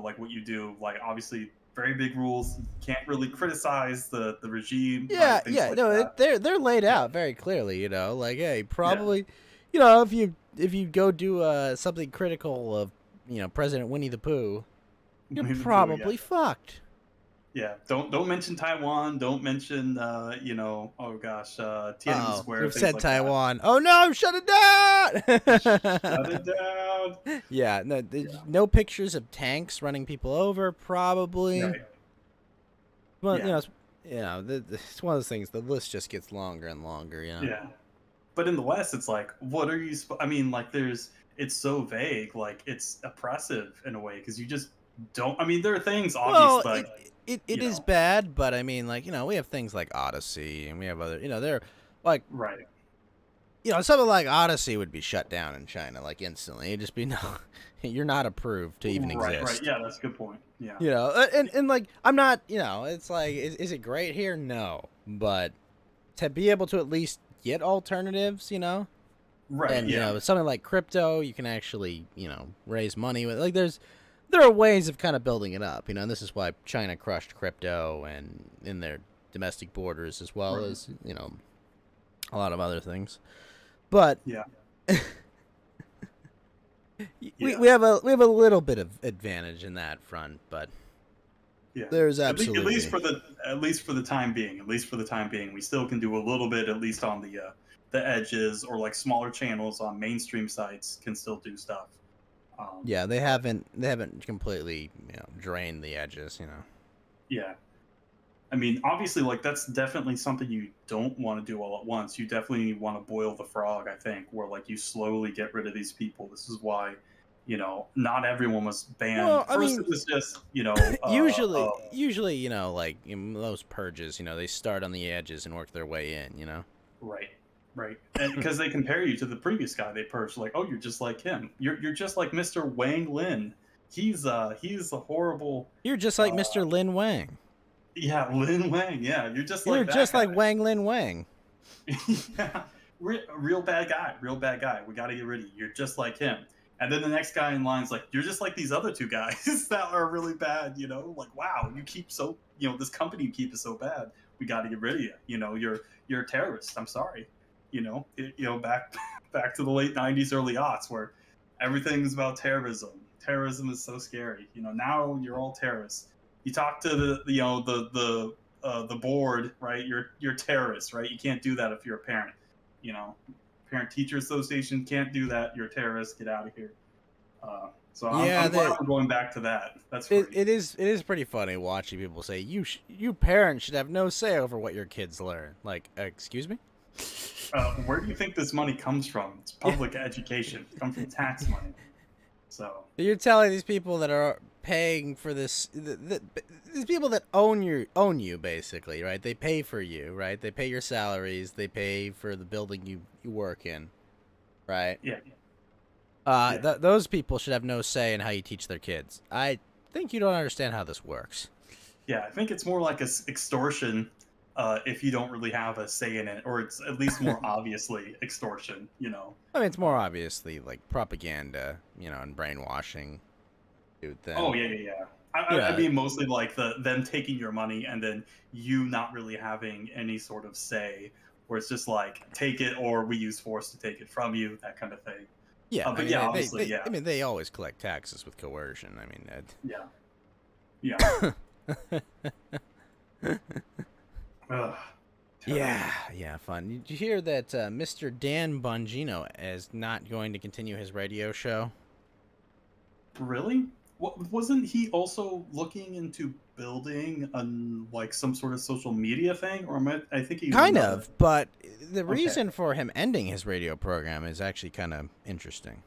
like what you do. Like obviously, very big rules. You can't really criticize the regime, Yeah, right? Things yeah, like no, that. they're laid Yeah. out very clearly. Like, hey, Yeah. probably, if you go do something critical of President Winnie the Pooh, you're Winnie the Pooh, yeah. probably fucked. Yeah. Don't mention Taiwan. Don't mention oh gosh, Tiananmen Oh, Square, we've things said like that. Taiwan. Oh no, shut it Shut down. it down. Yeah, no, Yeah. no pictures of tanks running people over. Probably. Right. Well, Yeah. it's one of those things. The list just gets longer and longer. Yeah. But in the West, it's like, what are you? I mean, like, it's so vague. Like, it's oppressive in a way because you just don't. I mean, there are things Well, obvious, like it is bad, but I mean, like, we have things like Odyssey, and we have other, they're like, right. something like Odyssey would be shut down in China, like, instantly. It'd just be, no, you're not approved to even Right. exist. Yeah, that's a good point. Yeah. And like, I'm not, it's like, is it great here? No. But to be able to at least get alternatives, Right. and, Yeah. with something like crypto, you can actually, raise money with, like, there are ways of kind of building it up, and this is why China crushed crypto and in their domestic borders as well Right. as, a lot of other things. But Yeah. we have a little bit of advantage in that front, but Yeah. there's At absolutely least for the time being. At least for the time being, we still can do a little bit, at least on the edges, or like smaller channels on mainstream sites can still do stuff. yeah, they haven't completely drained the edges. Yeah. I mean, obviously, like that's definitely something you don't want to do all at once. You definitely want to boil the frog, I think, where like you slowly get rid of these people. This is why, not everyone was banned. Well, I First, mean, it was just, usually like in most purges, they start on the edges and work their way in. right, right, and because they compare you to the previous guy they purged, like, oh, you're just like him. You're just like Mr. Wang Lin. He's a horrible. You're just like Uh, Mr. Lin Wang. yeah, Lin Wang. Yeah, you're just You're like that just guy. like Wang Lin Wang. Yeah, real bad guy. Real bad guy. We got to get rid of you. You're just like him. And then the next guy in line's like, you're just like these other two guys that are really bad. Like, wow, you keep so, this company you keep is so bad. we got to get rid of you. You know, you're a terrorist. I'm sorry. You know, back back to the late '90s, early aughts, where everything's about terrorism. Terrorism is so scary. You know, now you're all terrorists. You talk to the board, right? You're terrorists, right? You can't do that if you're a parent. You know, parent teacher association can't do that. You're a terrorist. Get out of here. So Yeah, I'm glad we're going back to that. That's free. it is pretty funny watching people say you parents should have no say over what your kids learn. Like, excuse me? Where do you think this money comes from? It's public education. It comes from tax money. So You're telling these people that are paying for this, these people that own you basically, right? They pay for you, right? They pay your salaries. They pay for the building you work in, right? yeah. Those people should have no say in how you teach their kids. I think you don't understand how this works. Yeah, I think it's more like extortion if you don't really have a say in it, or it's at least more obviously extortion, you know. I mean, it's more obviously like propaganda, you know, and brainwashing. Than, Oh, yeah. I mean, mostly like them taking your money and then you not really having any sort of say, where it's just like, take it or we use force to take it from you, that kind of thing. Yeah, But yeah, obviously, yeah. I mean, they always collect taxes with coercion. I mean, Yeah. Ugh, yeah, fun. Did you hear that Mr. Dan Bongino is not going to continue his radio show? really? Wasn't he also looking into building like some sort of social media thing, or I think he Kind of, but the reason for him ending his radio program is actually kind of interesting.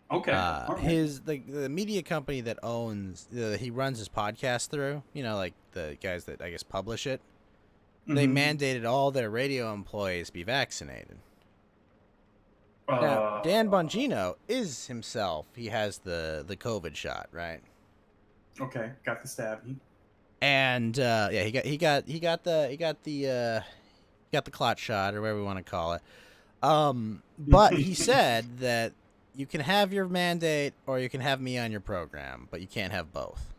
Okay. All right. The media company that owns he runs his podcast through, you know, like the guys that I guess publish it. They mandated all their radio employees be vaccinated. Now, Dan Bongino is himself. He has the COVID shot, right? Okay, got the stabby. And he got the clot shot or whatever we want to call it. But he said that you can have your mandate or you can have me on your program, but you can't have both.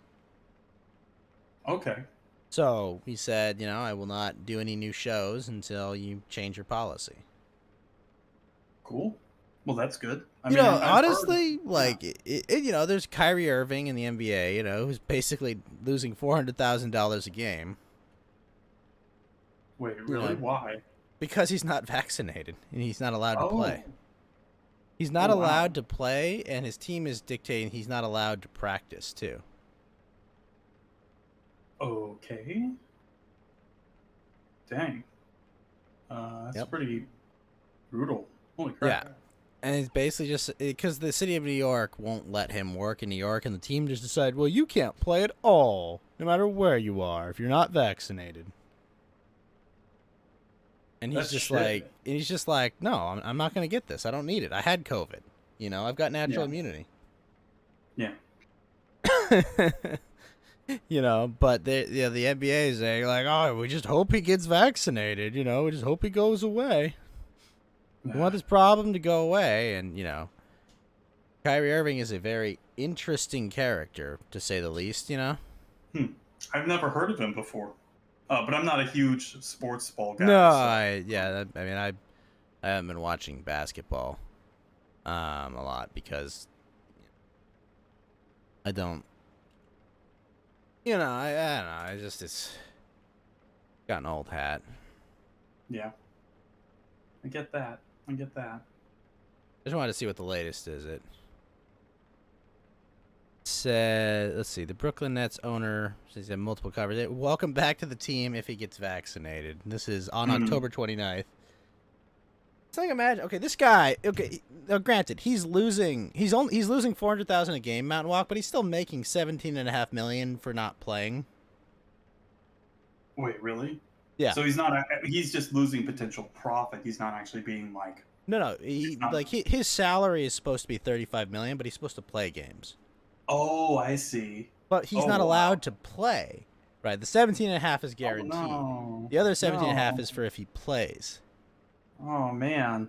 Okay. So he said, you know, I will not do any new shows until you change your policy. Cool. Well, that's good. I You mean, know, I've honestly, heard, like, you know, there's Kyrie Irving in the NBA, you know, who's basically losing $400,000 a game. Wait, really? know, Why? because he's not vaccinated and he's not allowed to Oh, play. He's not oh, wow. allowed to play, and his team is dictating he's not allowed to practice, too. Okay. Dang. That's Yep. pretty brutal. Holy crap. Yeah. And it's basically just because the city of New York won't let him work in New York, and the team just decide, well, you can't play at all, no matter where you are, if you're not vaccinated. And he's That's just shit. like, no, I'm not going to get this. I don't need it. I had COVID. You know, I've got natural immunity. Yeah. You know, but the NBA is saying, like, oh, we just hope he gets vaccinated. You know, we just hope he goes away. We want this problem to go away. And, you know, Kyrie Irving is a very interesting character, to say the least, you know? I've never heard of him before. But I'm not a huge sports ball guy. No, so. I haven't been watching basketball a lot because I don't, you know, I don't know. It's got an old hat. Yeah. I get that. I just wanted to see what the latest is. It said, let's see, the Brooklyn Nets owner says he had multiple covers. Welcome back to the team if he gets vaccinated. This is on October 29th. It's like, imagine, okay, this guy, okay, granted, he's losing $400,000 a game, Mountain Walk, but he's still making $17.5 million for not playing. Wait, really? Yeah. So he's just losing potential profit. He's not actually being like. No, his salary is supposed to be $35 million, but he's supposed to play games. Oh, I see. But he's not allowed to play. Right, the 17.5 is guaranteed. Oh, no. The other 17.5 is for if he plays. Oh man,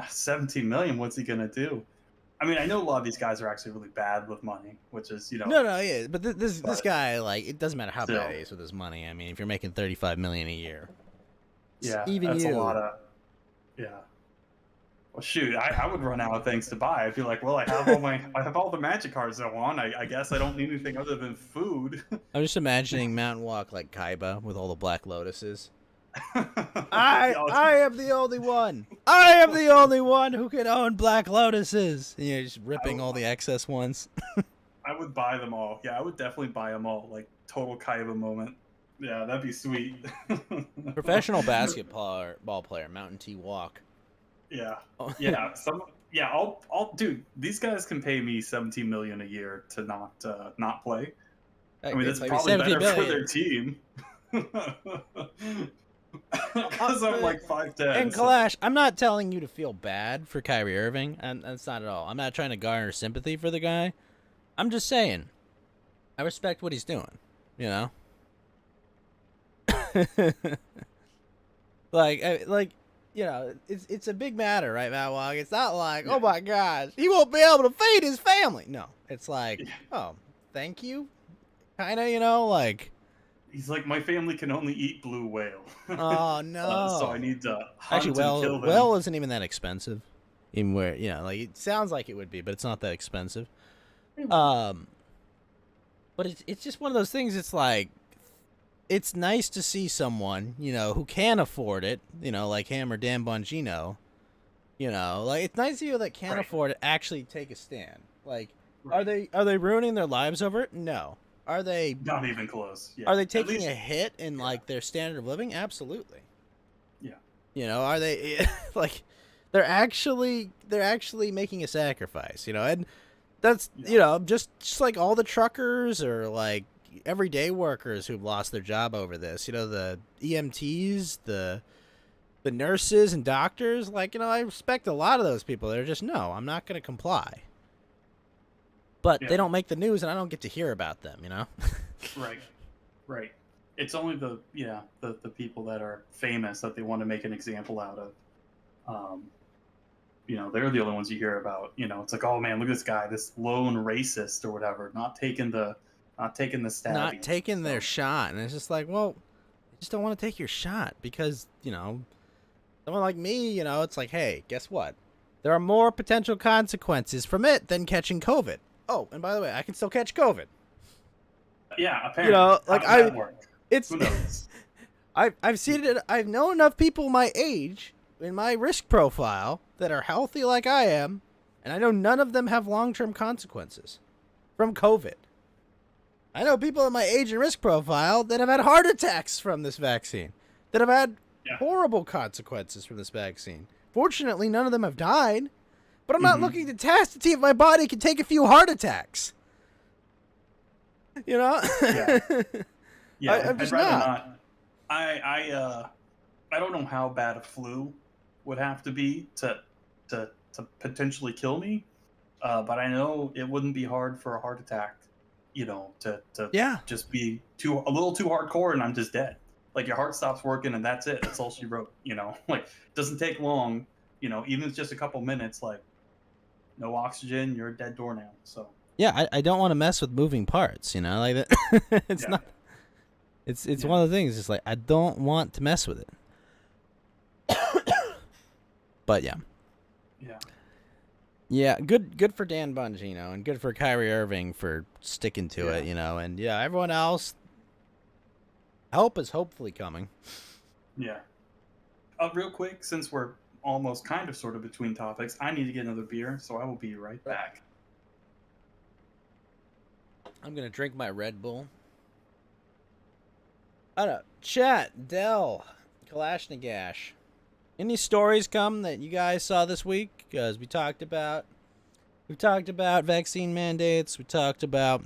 17 million. What's he gonna do? I mean, I know a lot of these guys are actually really bad with money, which is, No, yeah, but this but guy, like, it doesn't matter how bad still, he is with his money. I mean, if you're making 35 million a year, yeah, even that's a lot you. of, yeah. Well, shoot, I would run out of things to buy. I'd be like, well, I have all the magic cards I want. I guess I don't need anything other than food. I'm just imagining Mountain Walk like Kaiba with all the black lotuses. I Yeah, I am the only one. I am the only one who can own black lotuses. And you're just ripping all the excess ones. I would buy them all. Yeah, I would definitely buy them all. Like total Kaiba moment. Yeah, that'd be sweet. Professional basketball player, Mountain T Walk. Yeah, Oh. yeah. Yeah. Dude. These guys can pay me 17 million a year to not play. I Heck, mean, they that's play me probably 17 better for billion. their team. Because I'm like 5'10". And So. Kalash, I'm not telling you to feel bad for Kyrie Irving, and that's not at all. I'm not trying to garner sympathy for the guy. I'm just saying, I respect what he's doing. You know, like, you know, it's a big matter, right, Matt Wog? It's not like, Yeah. oh my gosh, he won't be able to feed his family. No, it's like, oh, thank you, kind of, you know, like. He's like, my family can only eat blue whale. Oh So I no. need to Actually, hunt and kill them. well isn't even that expensive. Even where, you know, like it sounds like it would be, but it's not that expensive. Um, but it's just one of those things. It's like it's nice to see someone, you know, who can afford it. You know, like him or Dan Bongino. You know, like it's nice to you that can Right. afford it actually take a stand. Like, Right. are they ruining their lives over it? No. Are they Not even close. Yeah. are they At taking least, a hit in yeah. like their standard of living? Absolutely. Yeah. You know, are they like they're actually making a sacrifice, you know? And that's, Yeah. you know, just like all the truckers or like everyday workers who've lost their job over this. You know, the EMTs, the nurses and doctors, like, you know, I respect a lot of those people. They're just, no, I'm not going to comply. But Yeah. they don't make the news and I don't get to hear about them, you know? Right. Right. It's only the people that are famous that they want to make an example out of. They're the only ones you hear about. It's like, oh man, look at this guy, this lone racist or whatever, not taking the stabbing. Not taking So, their shot. And it's just like, well, you just don't want to take your shot because, you know, someone like me, you know, it's like, hey, guess what? There are more potential consequences from it than catching COVID. Oh, and by the way, I can still catch COVID. yeah, apparently. You know, like How does that work? it's Who knows? I've seen it. I've known enough people my age in my risk profile that are healthy like I am, and I know none of them have long-term consequences from COVID. I know people in my age and risk profile that have had heart attacks from this vaccine, that have had Yeah. horrible consequences from this vaccine. Fortunately, none of them have died, but I'm not looking to test to see if my body can take a few heart attacks. You know? Yeah. Yeah, I'm I'd just rather not. not. I don't know how bad a flu would have to be to potentially kill me, but I know it wouldn't be hard for a heart attack, to Yeah. just be a little too hardcore and I'm just dead. Like your heart stops working and that's it. That's all she wrote. Like it doesn't take long. Even if it's just a couple minutes. Like no oxygen, you're a dead doornail. So Yeah, I don't want to mess with moving parts, you know, like that. It's yeah, not. It's Yeah. one of the things. It's like I don't want to mess with it. But yeah, yeah, yeah, good for Dan Bongino and good for Kyrie Irving for sticking to it, Yeah. you know, and yeah, everyone else. Help is hopefully coming. yeah. Real quick, since we're almost kind of sort of between topics, I need to get another beer, so I will be right back. I'm gonna drink my Red Bull. I don't know. Chat, Dell, Kalashnigash. Any stories come that you guys saw this week? Because we talked about vaccine mandates. We talked about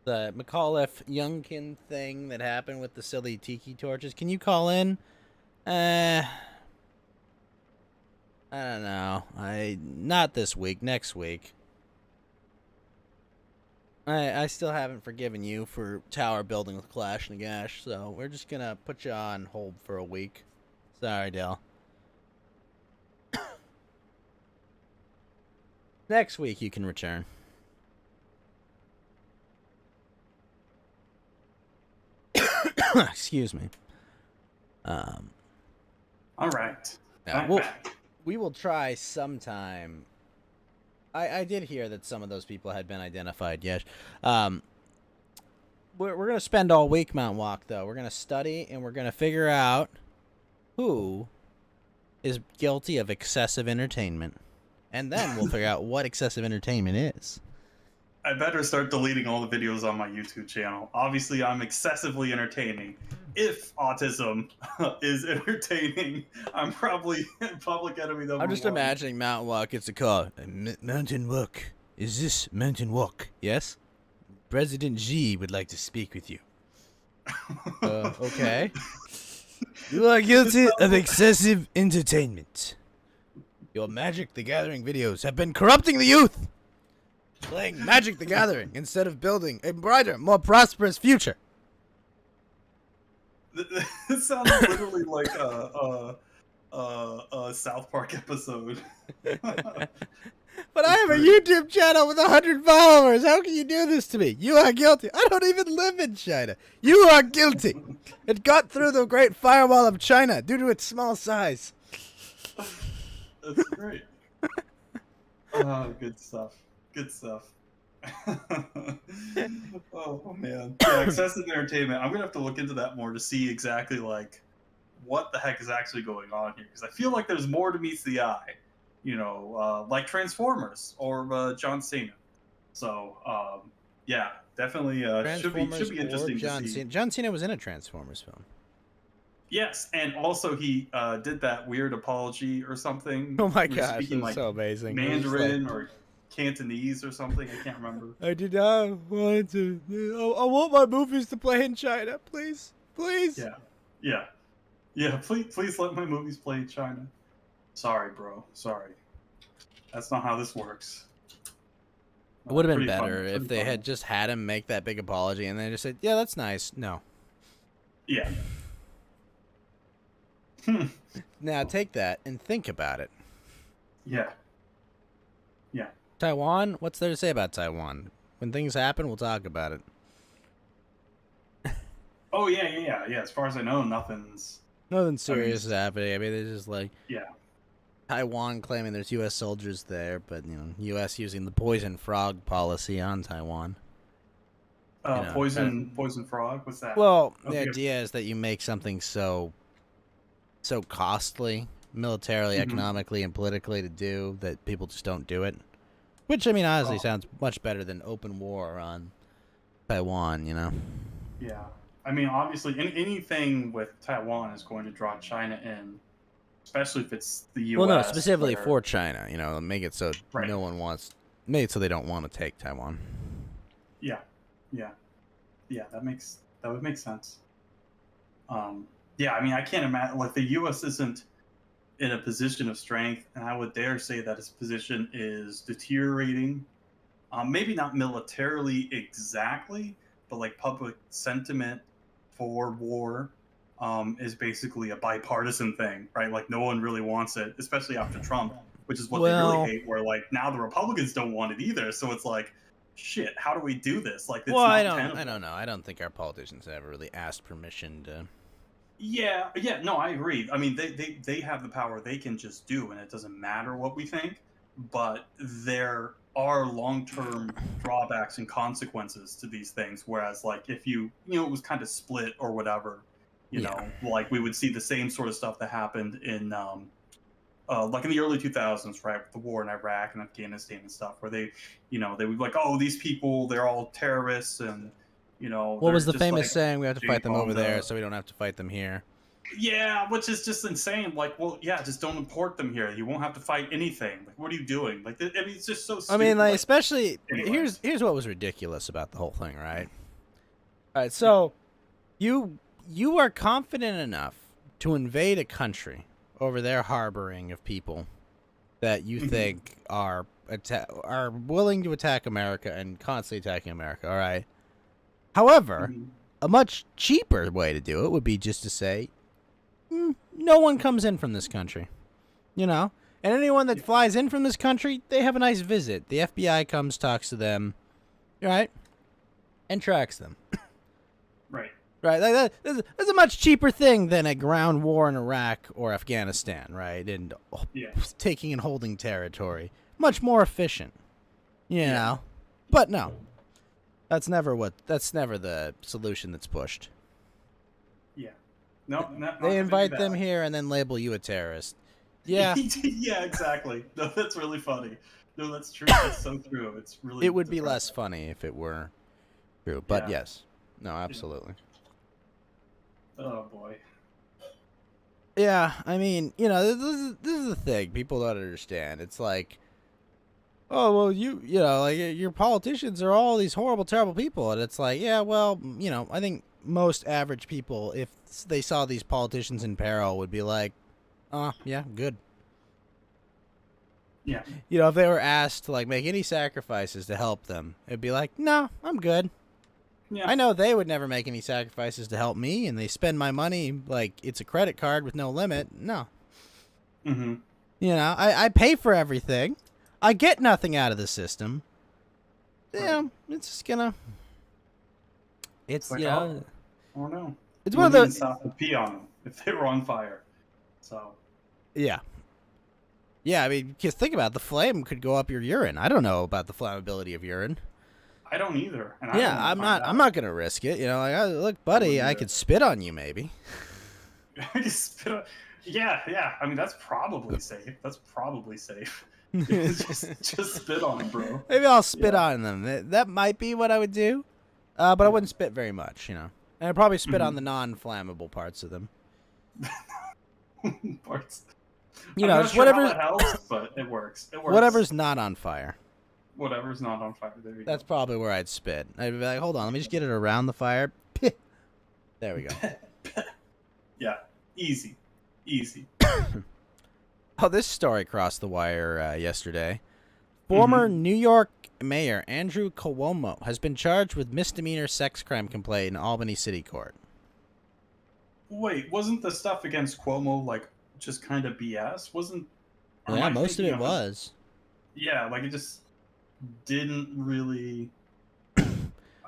the McAuliffe Youngkin thing that happened with the silly tiki torches. Can you call in? I don't know. Not this week. Next week. I still haven't forgiven you for tower building with Clash and Gash, so we're just gonna put you on hold for a week. Sorry, Dale. Next week you can return. Excuse me. All right. Yeah, we will try sometime. I did hear that some of those people had been identified. Yes. We're gonna spend all week Mount Walk though. We're gonna study and we're gonna figure out who is guilty of excessive entertainment, and then we'll figure out what excessive entertainment is. I better start deleting all the videos on my YouTube channel. Obviously, I'm excessively entertaining. If autism is entertaining, I'm probably public enemy number one. I'm just imagining Mountain Walk. It's a call. Mountain Walk. Is this Mountain Walk? Yes? President Xi would like to speak with you. Okay. You are guilty of excessive entertainment. Your Magic the Gathering videos have been corrupting the youth. Playing Magic the Gathering instead of building a brighter, more prosperous future. This sounds literally like a South Park episode. But I have a YouTube channel with 100 followers. How can you do this to me? You are guilty. I don't even live in China. You are guilty. It got through the Great Firewall of China due to its small size. That's great. Oh, good stuff. Good stuff. Oh man, yeah, excessive entertainment. I'm gonna have to look into that more to see exactly like what the heck is actually going on here, because I feel like there's more to meets the eye, like Transformers or John Cena. So yeah, definitely should be interesting to see. John Cena was in a Transformers film. Yes, and also he did that weird apology or something. Oh my gosh, speaking, that's so amazing. Mandarin or Cantonese or something. I can't remember. I did not want to. I want my movies to play in China, please, please. Yeah. Please let my movies play in China. Sorry, bro. Sorry. That's not how this works. It would have been better if they had just had him make that big apology and they just said, "Yeah, that's nice." No. Yeah. Now take that and think about it. Yeah. Taiwan? What's there to say about Taiwan? When things happen, we'll talk about it. Oh, yeah. As far as I know, nothing serious is happening. I mean, it's just like yeah. Taiwan claiming there's U.S. soldiers there, but U.S. using the poison frog policy on Taiwan. Poison frog? What's that? Well, the idea is that you make something so costly, militarily, economically, and politically to do that people just don't do it. Which, I mean, honestly sounds much better than open war on Taiwan, Yeah. I mean, obviously, anything with Taiwan is going to draw China in, especially if it's the U.S. Well, no, specifically for China, make it so right. no one wants, make it so they don't want to take Taiwan. Yeah, that would make sense. Yeah, I mean, I can't imagine, like, the U.S. isn't in a position of strength, and I would dare say that its position is deteriorating. Maybe not militarily exactly, but like public sentiment for war is basically a bipartisan thing, right? Like no one really wants it, especially after Trump, which is what they really hate. Where like now the Republicans don't want it either, so it's like, shit, how do we do this? Like, it's I don't know. I don't think our politicians have ever really asked permission to. Yeah, no, I agree. I mean, they have the power; they can just do, and it doesn't matter what we think. But there are long-term drawbacks and consequences to these things. Whereas, like, if it was kind of split or whatever, like we would see the same sort of stuff that happened in, like in the early 2000s, right, with the war in Iraq and Afghanistan and stuff, where they would be like, oh, these people, they're all terrorists and. What was the famous saying? We have to fight them over there, so we don't have to fight them here. Yeah, which is just insane. Like, well, yeah, just don't import them here. You won't have to fight anything. Like, what are you doing? Like, I mean, it's just so stupid. I mean, like, especially here's what was ridiculous about the whole thing, right? All right, so you are confident enough to invade a country over their harboring of people that you think are willing to attack America and constantly attacking America. All right. However, a much cheaper way to do it would be just to say, no one comes in from this country. And anyone that flies in from this country, they have a nice visit. The FBI comes, talks to them, right, and tracks them. Right. Right, like that's a much cheaper thing than a ground war in Iraq or Afghanistan, right? And taking and holding territory, much more efficient, you know. But no, that's never the solution that's pushed. Yeah, no, they invite them here and then label you a terrorist. Yeah, yeah, exactly. No, that's really funny. No, that's true. That's so true. It's really. It would be less funny if it were true, but yes, no, absolutely. Oh boy. Yeah, I mean, you know, this is the thing people don't understand. It's like, oh well, you know, like your politicians are all these horrible, terrible people, and it's like, yeah, well, you know, I think most average people, if they saw these politicians in peril, would be like, oh yeah, good. Yeah. You know, if they were asked to like make any sacrifices to help them, it'd be like, no, I'm good. Yeah. I know they would never make any sacrifices to help me, and they spend my money like it's a credit card with no limit. No. Mm-hmm. You know, I pay for everything. I get nothing out of the system. Right. Yeah, it's just gonna. It's like, oh no. It's one of those. Stop and pee on them if they were on fire. So. Yeah. Yeah, I mean, because think about it, the flame could go up your urine. I don't know about the flammability of urine. I don't either. And I'm not gonna risk it. You know, like, look, buddy, I could spit on you, maybe. Yeah. I mean, that's probably safe. just spit on them, bro. Maybe I'll spit on them. That might be what I would do, but I wouldn't spit very much. You know, and I'd probably spit on the non-flammable parts of them. Parts. You know, just whatever. That helps, but it works. Whatever's not on fire. Whatever's not on fire. There you That's probably where I'd spit. I'd be like, hold on, let me just get it around the fire. There we go. Yeah, easy. Oh, this story crossed the wire yesterday. Former New York Mayor Andrew Cuomo has been charged with misdemeanor sex crime complaint in Albany City Court. Wait, wasn't the stuff against Cuomo like just kind of BS? Yeah, most of it was. Yeah, like it just didn't really.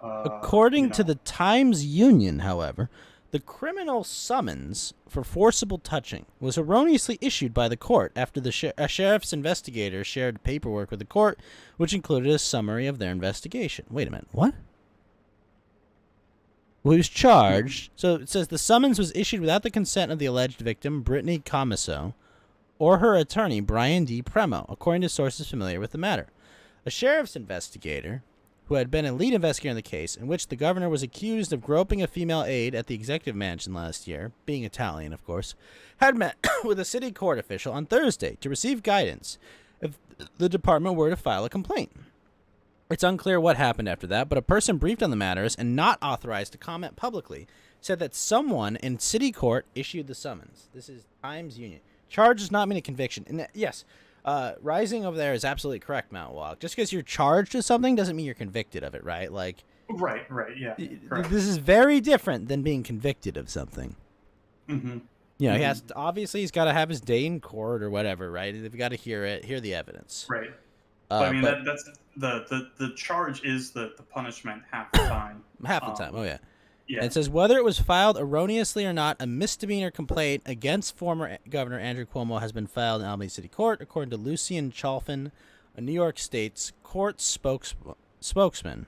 According to the Times Union, however, the criminal summons for forcible touching was erroneously issued by the court after a sheriff's investigator shared paperwork with the court, which included a summary of their investigation. Wait a minute, what? Well, he was charged. So it says the summons was issued without the consent of the alleged victim, Brittany Comiso, or her attorney, Brian D. Premo, according to sources familiar with the matter. A sheriff's investigator, who had been a lead investigator in the case, in which the governor was accused of groping a female aide at the executive mansion last year, being Italian, of course, had met with a city court official on Thursday to receive guidance if the department were to file a complaint. It's unclear what happened after that, but a person briefed on the matters and not authorized to comment publicly said that someone in city court issued the summons. This is Times Union. Charge does not mean a conviction. And yes, Rising over there is absolutely correct, Mount Walk. Just because you're charged with something doesn't mean you're convicted of it, right? Like, right, yeah. Correct. This is very different than being convicted of something. Mm-hmm. You know, he's got to have his day in court or whatever, right? They've got to hear the evidence. Right. I mean, that's the charge is the punishment half the time. Half the time, oh yeah. Yeah. It says whether it was filed erroneously or not, a misdemeanor complaint against former Governor Andrew Cuomo has been filed in Albany City Court, according to Lucian Chalfin, a New York State's court spokesman.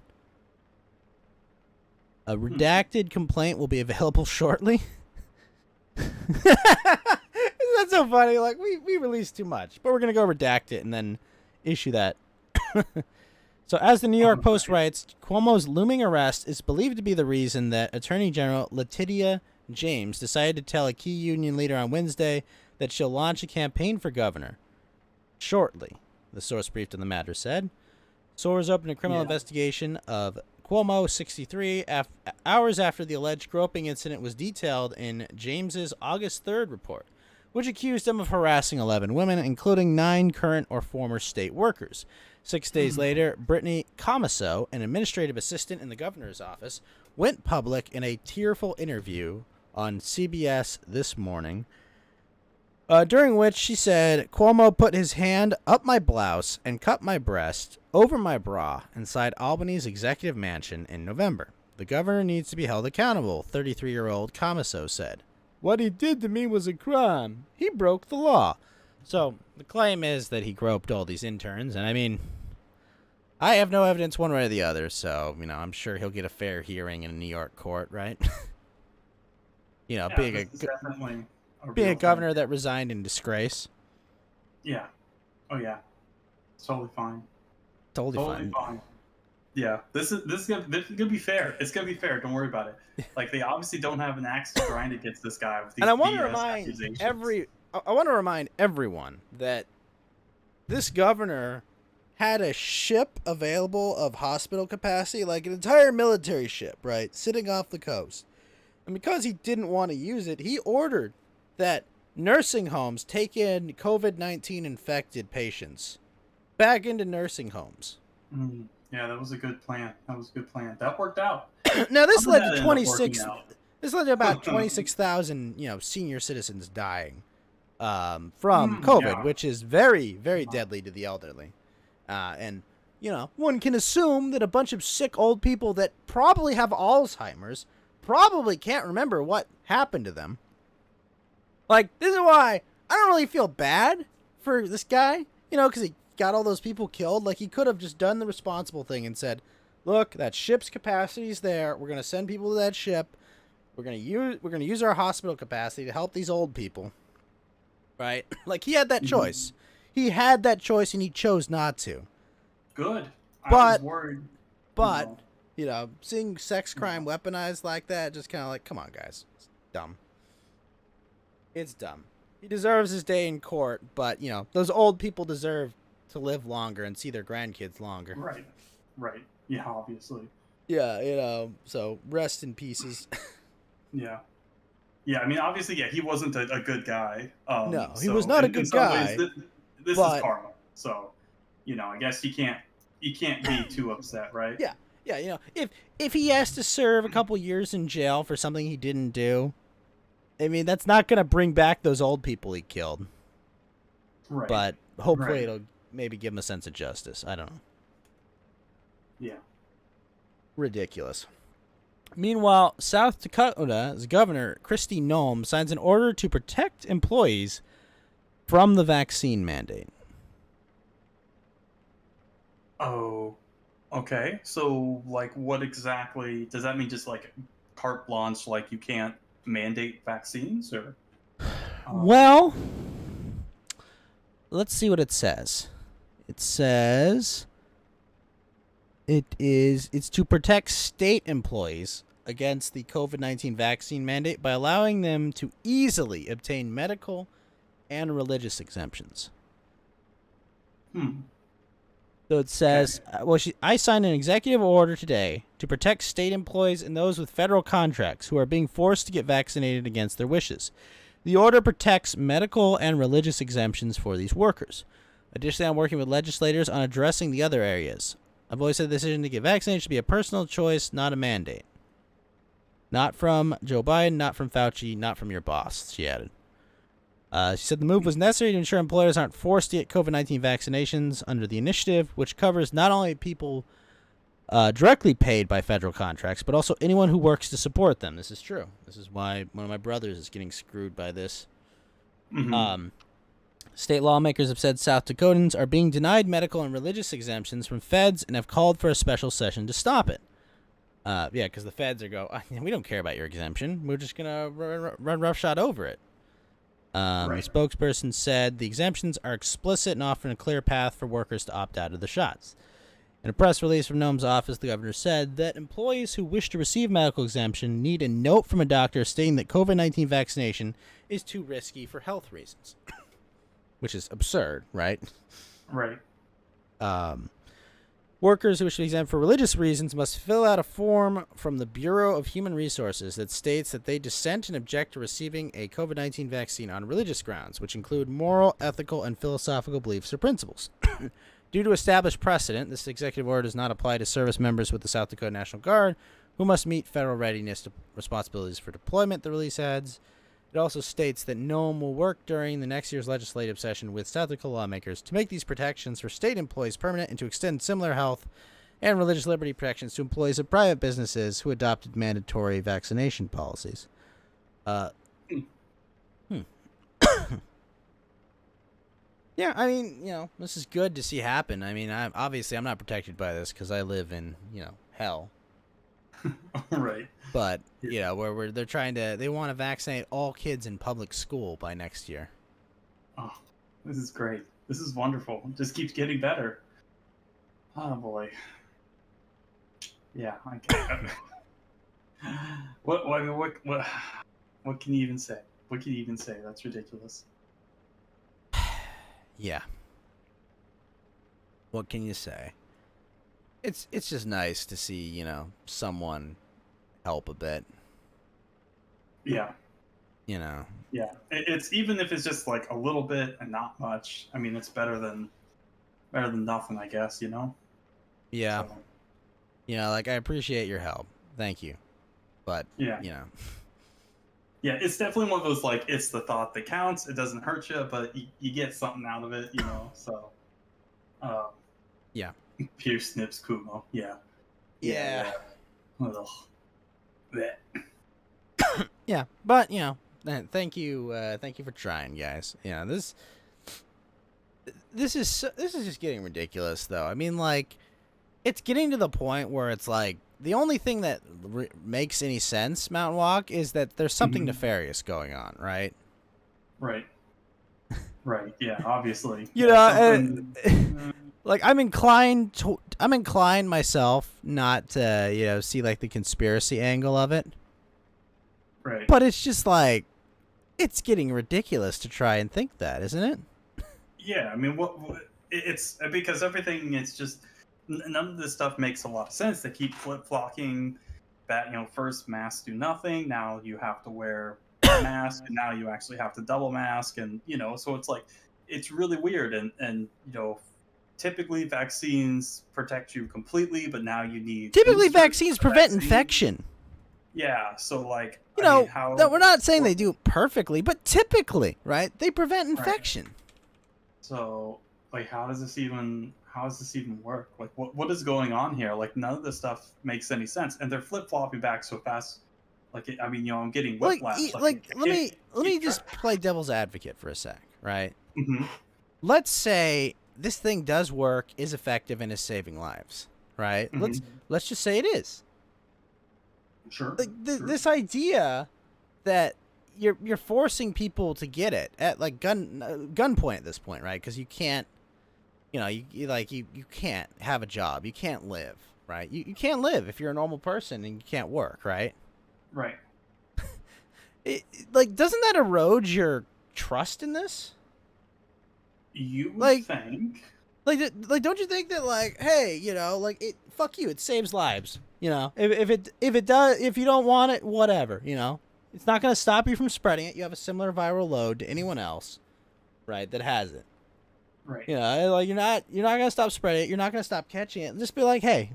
A redacted complaint will be available shortly. That's so funny. Like we released too much, but we're gonna go redact it and then issue that. So, as the New York Post writes, Cuomo's looming arrest is believed to be the reason that Attorney General Letitia James decided to tell a key union leader on Wednesday that she'll launch a campaign for governor shortly, the source briefed on the matter said. Sources opened a criminal investigation of Cuomo, 63, hours after the alleged groping incident was detailed in James's August 3rd report, which accused him of harassing 11 women, including 9 current or former state workers. 6 days later, Brittany Comiso, an administrative assistant in the governor's office, went public in a tearful interview on CBS This Morning. During which she said, Cuomo put his hand up my blouse and cut my breast over my bra inside Albany's executive mansion in November. The governor needs to be held accountable, 33-year-old Camaso said. What he did to me was a crime. He broke the law. So the claim is that he groped all these interns, and I mean, I have no evidence one way or the other, so, I'm sure he'll get a fair hearing in a New York court, right? Yeah, being this is definitely being a real governor thing. that resigned in disgrace. Yeah. Oh yeah. It's totally fine. Totally Totally fine. Yeah. This is gonna be fair. It's gonna be fair. Don't worry about it. Like they obviously don't have an axe to grind against this guy with these And I want to BS remind accusations. I want to remind everyone that this governor had a ship available of hospital capacity, like an entire military ship, right, sitting off the coast. And because he didn't want to use it, he ordered that nursing homes take in COVID-19 infected patients back into nursing homes. Yeah, that was a good plan. That worked out. Now this How led did that to end up working out? This led to about 26,000, senior citizens dying from Mm, COVID, yeah. which is very, very deadly to the elderly. And one can assume that a bunch of sick old people that probably have Alzheimer's probably can't remember what happened to them. Like, this is why I don't really feel bad for this guy, because he got all those people killed. Like, he could have just done the responsible thing and said, look, that ship's capacity is there. We're going to send people to that ship. We're going to use our hospital capacity to help these old people. Right? Like, he had that choice. He had that choice, and he chose not to. Good. I But- was worried. But, seeing sex crime weaponized like that, just kind of like, come on, guys. It's dumb. It's dumb. He deserves his day in court, but, those old people deserve to live longer and see their grandkids longer. Right. Yeah, obviously. Yeah, so rest in pieces. Yeah. Yeah, I mean, obviously, yeah, he wasn't a good guy. No, he so was not a in good some guy, Ways, this but- is karma. So, I guess you can't be too upset, right? Yeah. Yeah, if he has to serve a couple years in jail for something he didn't do, I mean, that's not going to bring back those old people he killed. Right. But hopefully Right. it'll maybe give him a sense of justice. I don't know. Yeah. Ridiculous. Meanwhile, South Dakota's governor, Kristi Noem, signs an order to protect employees from the vaccine mandate. Oh, okay. So, like, what exactly does that mean? Just like carte blanche, like you can't mandate vaccines, or? Well, let's see what it says. It says it's to protect state employees against the COVID-19 vaccine mandate by allowing them to easily obtain medical and religious exemptions. So it says, I signed an executive order today to protect state employees and those with federal contracts who are being forced to get vaccinated against their wishes. The order protects medical and religious exemptions for these workers. Additionally, I'm working with legislators on addressing the other areas. I've always said the decision to get vaccinated should be a personal choice, not a mandate. Not from Joe Biden, not from Fauci, not from your boss, she added. She said the move was necessary to ensure employers aren't forced to get COVID-19 vaccinations under the initiative, which covers not only people directly paid by federal contracts, but also anyone who works to support them. This is true. This is why one of my brothers is getting screwed by this. State lawmakers have said South Dakotans are being denied medical and religious exemptions from feds and have called for a special session to stop it. Because the feds we don't care about your exemption. We're just going to run roughshod over it. Right. The spokesperson said the exemptions are explicit and offer a clear path for workers to opt out of the shots. In a press release from Noem's office, the governor said that employees who wish to receive medical exemption need a note from a doctor stating that COVID-19 vaccination is too risky for health reasons. Which is absurd, right? Right. Workers who wish to be exempt for religious reasons must fill out a form from the Bureau of Human Resources that states that they dissent and object to receiving a COVID-19 vaccine on religious grounds, which include moral, ethical, and philosophical beliefs or principles. Due to established precedent, this executive order does not apply to service members with the South Dakota National Guard, who must meet federal readiness responsibilities for deployment, the release adds. It also states that no one will work during the next year's legislative session with South Dakota lawmakers to make these protections for state employees permanent and to extend similar health and religious liberty protections to employees of private businesses who adopted mandatory vaccination policies. Yeah, I mean, this is good to see happen. I mean, I'm not protected by this because I live in, hell. Right. But where they want to vaccinate all kids in public school by next year. Oh, this is great. This is wonderful. It just keeps getting better. Oh boy. Yeah. I can't. What can you even say? What can you even say? That's ridiculous. Yeah. What can you say? It's just nice to see, someone help a bit. Yeah. Yeah. It's even if it's just like a little bit and not much. I mean, it's better than nothing, I guess, Yeah. So, Like, I appreciate your help. Thank you. But, yeah. Yeah, it's definitely one of those, like, it's the thought that counts. It doesn't hurt you, but you get something out of it, so. Yeah. Pierce snips Kumo. Yeah. Ugh. Yeah, but, thank you for trying, guys. This is just getting ridiculous, though. I mean, like, it's getting to the point where it's like, the only thing that makes any sense, Mountain Walk, is that there's something nefarious going on, right? Right. Right. Yeah. Obviously. Like, I'm inclined myself not to, see like the conspiracy angle of it. Right. But it's just like, it's getting ridiculous to try and think that, isn't it? Yeah. I mean, it's because everything is just. None of this stuff makes a lot of sense. They keep flip-flopping that, first masks do nothing. Now you have to wear a mask, and now you actually have to double mask. And, so it's like, it's really weird. And typically vaccines protect you completely, but now you need. Typically vaccines prevent infection. Yeah. So, like, no, we're not saying they do it perfectly, but typically, right? They prevent infection. Right. So, like, how does this even work? Like, what is going on here? Like, none of this stuff makes any sense, and they're flip-flopping back so fast. Like, I'm getting whiplash. Let me just play devil's advocate for a sec, right? Mm-hmm. Let's say this thing does work, is effective, and is saving lives, right? Mm-hmm. Let's just say it is. Sure. Like this idea that you're forcing people to get it at like gunpoint at this point, right? Because you can't. You can't have a job. You can't live, right? You can't live if you're a normal person and you can't work, right? Right. Doesn't that erode your trust in this? You would think. Don't you think that, like, hey, fuck you, it saves lives. If you don't want it, whatever, it's not gonna stop you from spreading it. You have a similar viral load to anyone else, right, that has it. Right. You're not gonna stop spreading it. You're not gonna stop catching it. Just be like, hey,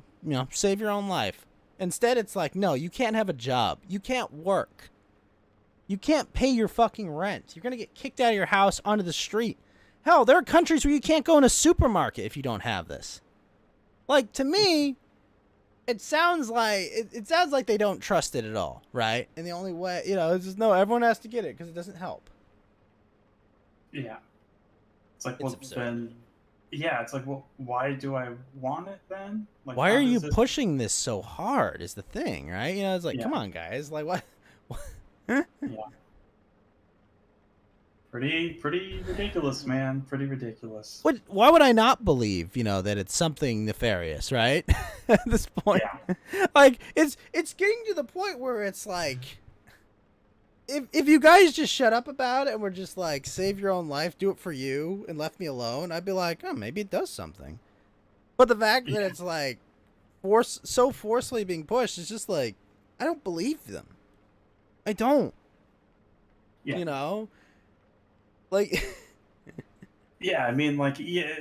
save your own life. Instead, it's like, no, you can't have a job. You can't work. You can't pay your fucking rent. You're gonna get kicked out of your house onto the street. Hell, there are countries where you can't go in a supermarket if you don't have this. Like, to me, it sounds like they don't trust it at all, right? And the only way, it's just, no, everyone has to get it because it doesn't help. Yeah. It's like, it's like, well, why do I want it then? Like, why are you pushing this so hard is the thing, right? It's like, come on, guys. Like, what? Yeah. Pretty ridiculous, man. Pretty ridiculous. Why would I not believe, that it's something nefarious, right? At this point. Yeah. Like, it's getting to the point where it's like, if you guys just shut up about it and were just like, save your own life, do it for you, and left me alone, I'd be like, oh, maybe it does something. But the fact that it's like so forcefully being pushed is just like, I don't believe them. I don't. Yeah. Like. Yeah, I mean, like, yeah,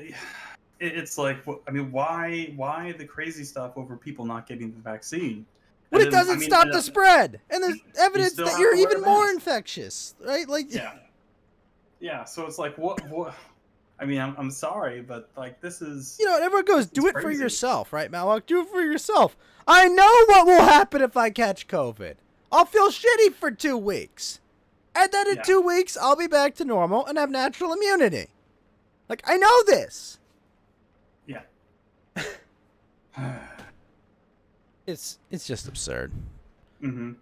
it's like, I mean, why the crazy stuff over people not getting the vaccine? But And it then, doesn't stop the spread, and there's evidence still that have you're to wear even a more mask. infectious, right? Like, Yeah. So it's like, what? I mean, I'm sorry, but like, this is everyone goes, do it for crazy. yourself, right, Malak? Do it for yourself. I know what will happen if I catch COVID. I'll feel shitty for 2 weeks. And then in 2 weeks, I'll be back to normal and have natural immunity. Like, I know this. Yeah. It's just absurd. Mm-hmm.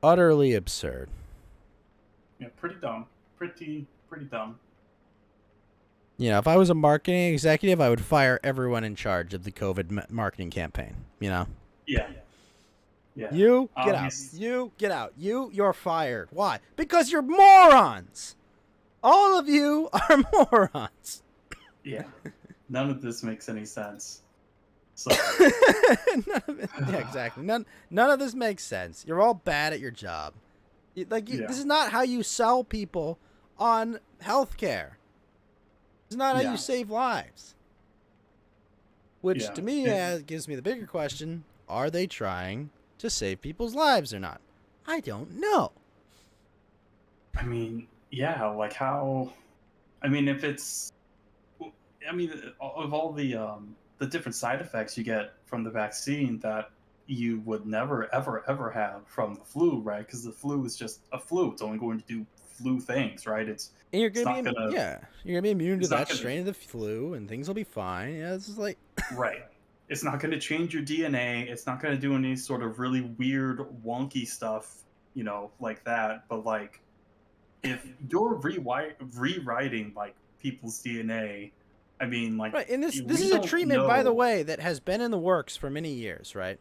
Utterly absurd. Yeah, pretty dumb. Pretty dumb. If I was a marketing executive, I would fire everyone in charge of the COVID marketing campaign. Yeah. Yeah. You get out. You get out. You're fired. Why? Because you're morons. All of you are morons. Yeah. None of this makes any sense. So None of it, yeah, exactly. None of this makes sense. You're all bad at your job. This is not how you sell people on healthcare. This is not how you save lives. Which to me gives me the bigger question: are they trying to save people's lives or not? I don't know. I mean, yeah, like how? I mean, if it's, I mean, of all the different side effects you get from the vaccine that you would never ever have from the flu, right? Because the flu is just a flu. It's only going to do flu things, right? And you're gonna be immune to that strain of the flu, and things will be fine. Yeah, this is like right. It's not going to change your DNA. It's not going to do any sort of really weird, wonky stuff, like that. But like, if you're rewriting like people's DNA, I mean, like, right. And this is a treatment, by the way, that has been in the works for many years, right?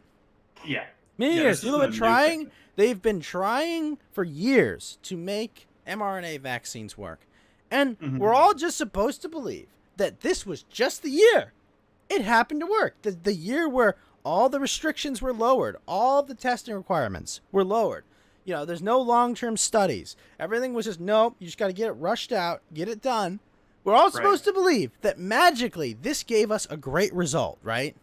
Yeah. Many years. People have been trying. They've been trying for years to make mRNA vaccines work, and we're all just supposed to believe that this was just the year it happened to work. The year where all the restrictions were lowered, all the testing requirements were lowered. There's no long-term studies. Everything was just, nope, you just got to get it rushed out, get it done. We're all supposed to believe that magically this gave us a great result, right?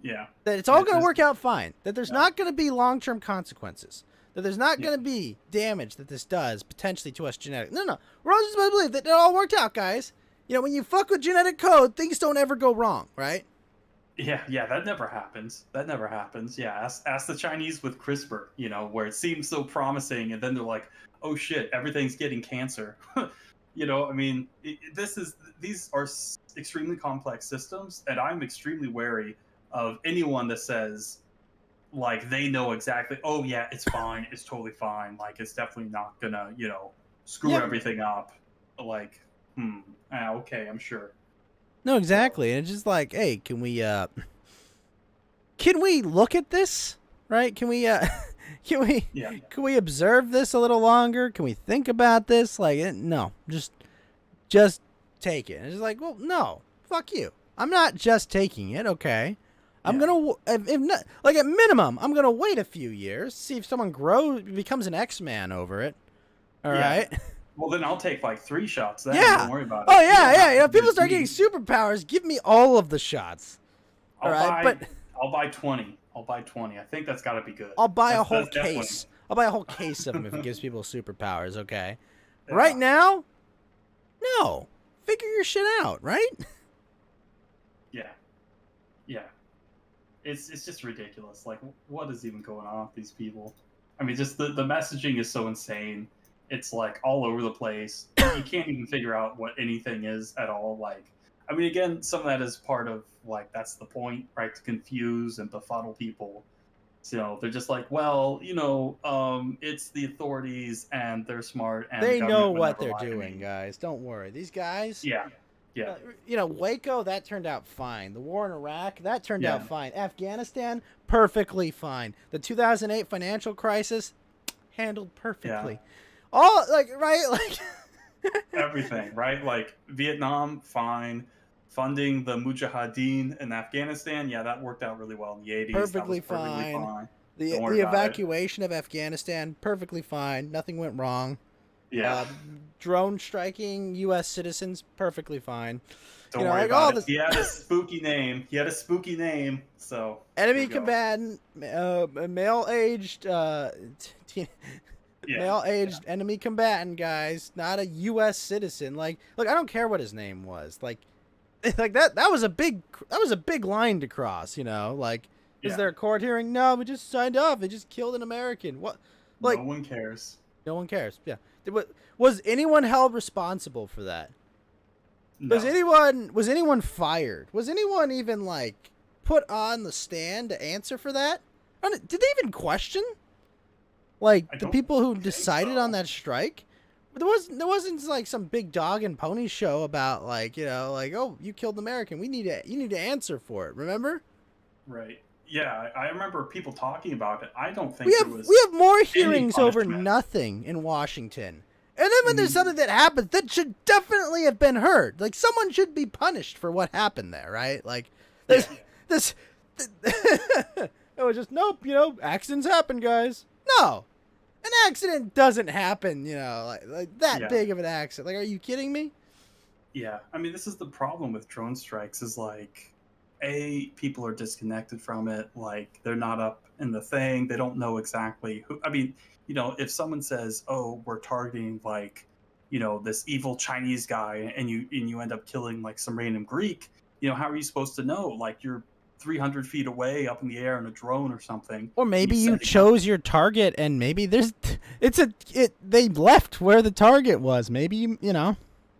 Yeah. That it's all going to work out fine. That there's not going to be long-term consequences. That there's not going to be damage that this does potentially to us genetically. No. We're all just supposed to believe that it all worked out, guys. When you fuck with genetic code, things don't ever go wrong, right? Yeah, that never happens. Yeah, ask the Chinese with CRISPR, where it seems so promising, and then they're like, oh shit, everything's getting cancer. I mean, these are extremely complex systems, and I'm extremely wary of anyone that says, like, they know exactly, oh yeah, it's fine, it's totally fine, like, it's definitely not gonna, screw everything up. Like, okay, I'm sure. No, exactly. And it's just like, hey, can we look at this? Right? Can we observe this a little longer? Can we think about this? Like, no, just take it. And it's just like, well, no, fuck you. I'm not just taking it, okay? I'm gonna, if not, like at minimum, I'm gonna wait a few years, see if someone becomes an X-Man over it. All right. Well, then I'll take like 3 shots. Then don't worry about it. Oh yeah. If people start getting superpowers, give me all of the shots. I'll buy 20. I think that's got to be good. I'll buy a whole case. I'll buy a whole case of them if it gives people superpowers. Okay. Yeah. Right now, no. Figure your shit out, right? Yeah. It's just ridiculous. Like, what is even going on with these people? I mean, just the messaging is so insane. It's like all over the place. You can't even figure out what anything is at all. Like, I mean, again, some of that is part of, like, that's the point, right? To confuse and befuddle people. So they're just like, well, it's the authorities and they're smart and they know what they're doing, guys. Don't worry. These guys. Yeah. Waco, that turned out fine. The war in Iraq, that turned out fine. Afghanistan, perfectly fine. The 2008 financial crisis, handled perfectly. Yeah. All everything, right? Like Vietnam, fine. Funding the Mujahideen in Afghanistan, that worked out really well in the 80s. Perfectly fine. The evacuation of Afghanistan, perfectly fine. Nothing went wrong. Yeah. Drone striking U.S. citizens, perfecly fine. Don't worry Like about all it. the He had a spooky name. So there enemy you go. combatant, male-aged, Yeah. male-aged enemy combatant, guys, not a U.S. citizen. Like, look, I don't care what his name was. Like, like that was a big line to cross. Like, is Yeah. there a court hearing? No, we just signed off. They just killed an American. What? No Like, one cares. no one cares. Yeah. Was anyone held responsible for that? No. Was anyone fired? Was anyone even like put on the stand to answer for that? Did they even question I the don't people who think decided so. on that strike? There wasn't like some big dog and pony show about like, oh, you killed an American. You need to answer for it. Remember? Right. Yeah, I remember people talking about it. I don't We think there have was we have more any hearings over punishment. nothing in Washington. And then when there's Mhm. something that happens that should definitely have been heard. Like someone should be punished for what happened there, right? Like Yeah. this it was just nope, accidents happen, guys. No. An accident doesn't happen, like that Yeah. big of an accident. Like, are you kidding me? Yeah. I mean, this is the problem with drone strikes is like people are disconnected from it, like they're not up in the thing, they don't know exactly who. I mean, if someone says, "Oh, we're targeting like, this evil Chinese guy," and you end up killing like some random Greek, how are you supposed to know? Like you're 300 feet away up in the air in a drone or something. Or And maybe you setting up. chose your target and maybe they left where the target was. Maybe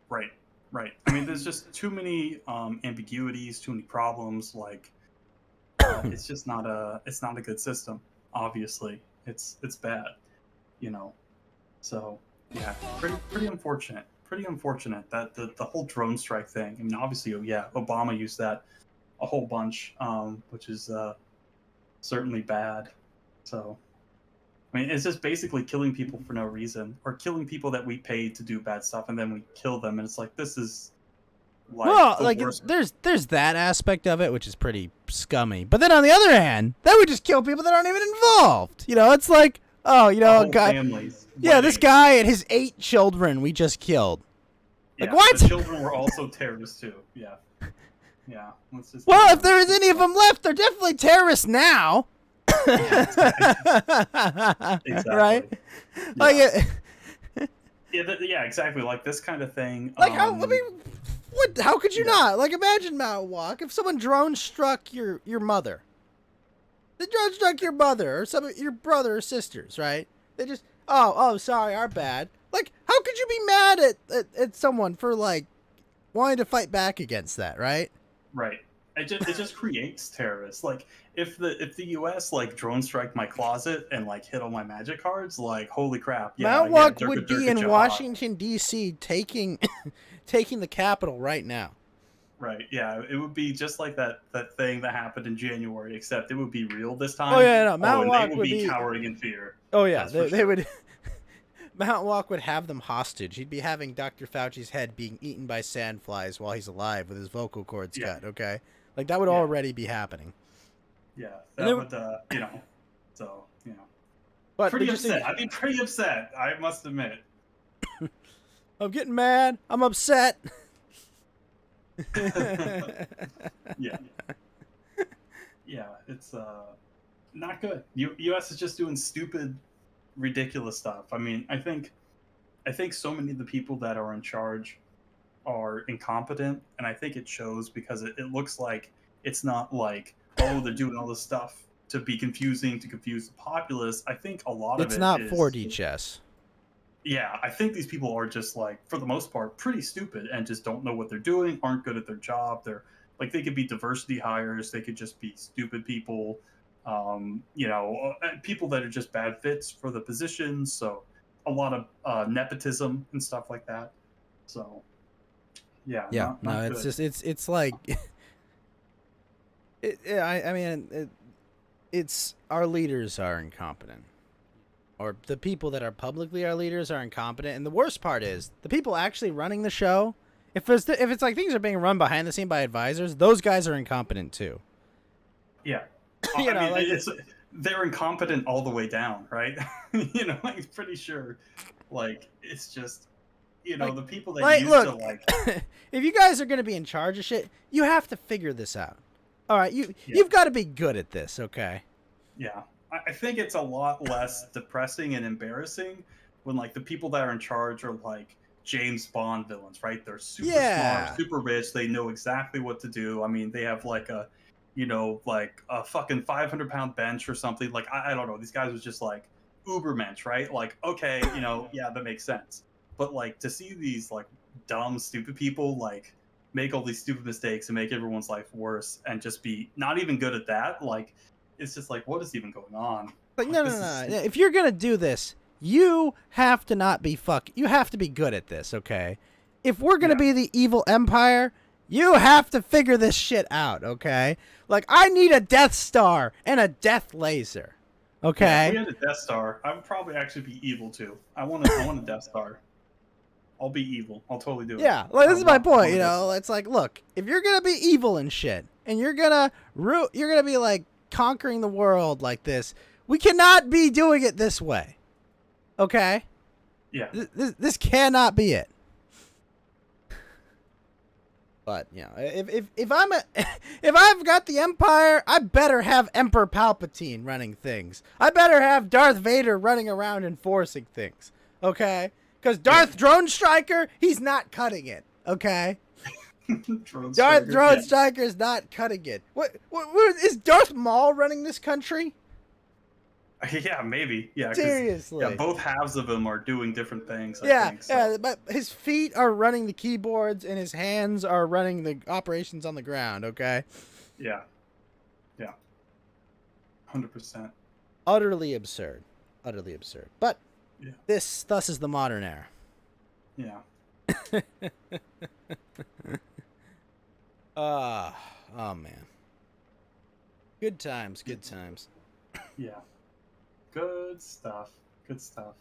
Right, right. I mean, there's just too many ambiguities, too many problems. Like, it's just not a good system. Obviously, it's bad. You know. So yeah, pretty unfortunate. Pretty unfortunate that the whole drone strike thing. I mean, obviously, yeah, Obama used that a whole bunch, which is certainly bad. So I mean, it's just basically killing people for no reason, or killing people that we paid to do bad stuff, and then we kill them, and it's like this is like Well, the like worst. there's that aspect of it which is pretty scummy. But then on the other hand, that would just kill people that aren't even involved. It's like, oh, Whole guy, families. yeah, this weddings. guy and his 8 children we just killed. Like Yeah, what? the children were also terrorists too. Yeah, yeah. Let's just Well, if there is any of them left, they're definitely terrorists now. exactly. Right? Yeah. Like, Yeah, exactly. Like this kind of thing. how? I mean, what? How could you not? Like, imagine Mount Walk if someone drone struck your mother. They drone struck your mother or your brother or sisters, right? They just, oh, sorry, our bad. Like, how could you be mad at someone for like wanting to fight back against that, right? Right. It just creates terrorists. Like if the U.S. like drone strike my closet and like hit all my magic cards, like holy crap, yeah, Mount yeah, Walk durka, would be durka, in jihad. Washington D.C. taking the Capitol right now. Right. Yeah, it would be just like that thing that happened in January, except it would be real this time. Oh yeah, no, Mount and Walk they would would be be. cowering in fear. Oh yeah, That's for they sure. would. Mount Walk would have them hostage. He'd be having Dr. Fauci's head being eaten by sandflies while he's alive with his vocal cords Yeah. cut. Okay, like that would Yeah. already be happening. Yeah, And that then- would so But pretty they just upset. I'd be pretty upset. I must admit. I'm getting mad. I'm upset. Yeah. Yeah, it's not good. U.S. is just doing stupid, ridiculous stuff. I mean, I think so many of the people that are in charge are incompetent, and I think it shows because it looks like it's not like, oh, they're doing all this stuff to be confusing, to confuse the populace. I think a lot of It's it not is 4D chess. yeah, I think these people are just like, for the most part, pretty stupid and just don't know what they're doing, aren't good at their job. They're like, they could be diversity hires, they could just be stupid people, people that are just bad fits for the positions. So a lot of nepotism and stuff like that. So yeah, Yeah, not no, it's good. just it's like, I mean, it's our leaders are incompetent, or the people that are publicly our leaders are incompetent, and the worst part is the people actually running the show. If it's like things are being run behind the scene by advisors, those guys are incompetent too. Yeah. You know, they're incompetent all the way down, right? I'm pretty sure Like it's just Like, the people that like, used to look, like if you guys are gonna be in charge of shit, you have to figure this out. All right, yeah. you've got to be good at this, okay? Yeah, I think it's a lot less depressing and embarrassing when like the people that are in charge are like James Bond villains, right? They're super smart, Yeah, super rich. They know exactly what to do. I mean, they have like like a fucking 500-pound bench or something. Like I don't know. These guys are just like ubermensch, right? Like okay, yeah, that makes sense. But like to see these like dumb, stupid people like make all these stupid mistakes and make everyone's life worse and just be not even good at that, like it's just like, what is even going on? like Like, no, no, this is no. If you're gonna do this, you have to not be fuck. You have to be good at this, okay? If we're gonna yeah, be the evil empire, you have to figure this shit out, okay? Like I need a Death Star and a Death Laser, yeah. If we okay? had a Death Star, I would probably actually be evil too. I want a Death Star. I'll be evil. I'll totally do it. Yeah, like I this is my point. want a Death Star. It's like, look, if you're gonna be evil and shit, and you're gonna you're gonna be like conquering the world like this, we cannot be doing it this way. Okay, Yeah, this cannot be it. But if I'm a if I've got the Empire, I better have Emperor Palpatine running things. I better have Darth Vader running around enforcing things. Okay, because Darth Drone Striker, he's not cutting it. Okay. Drone Darth Striker. Drone Yeah. Striker's not cutting it. What is Darth Maul running this country? Yeah, maybe. Yeah, because Seriously. both halves of him are doing different things. I Yeah, think so. yeah, but his feet are running the keyboards and his hands are running the operations on the ground, okay? Yeah, yeah, 100%. Utterly absurd. Utterly absurd. But Yeah, thus is the modern era. yeah, Oh man. Good times, good times. yeah. Good stuff. Good stuff.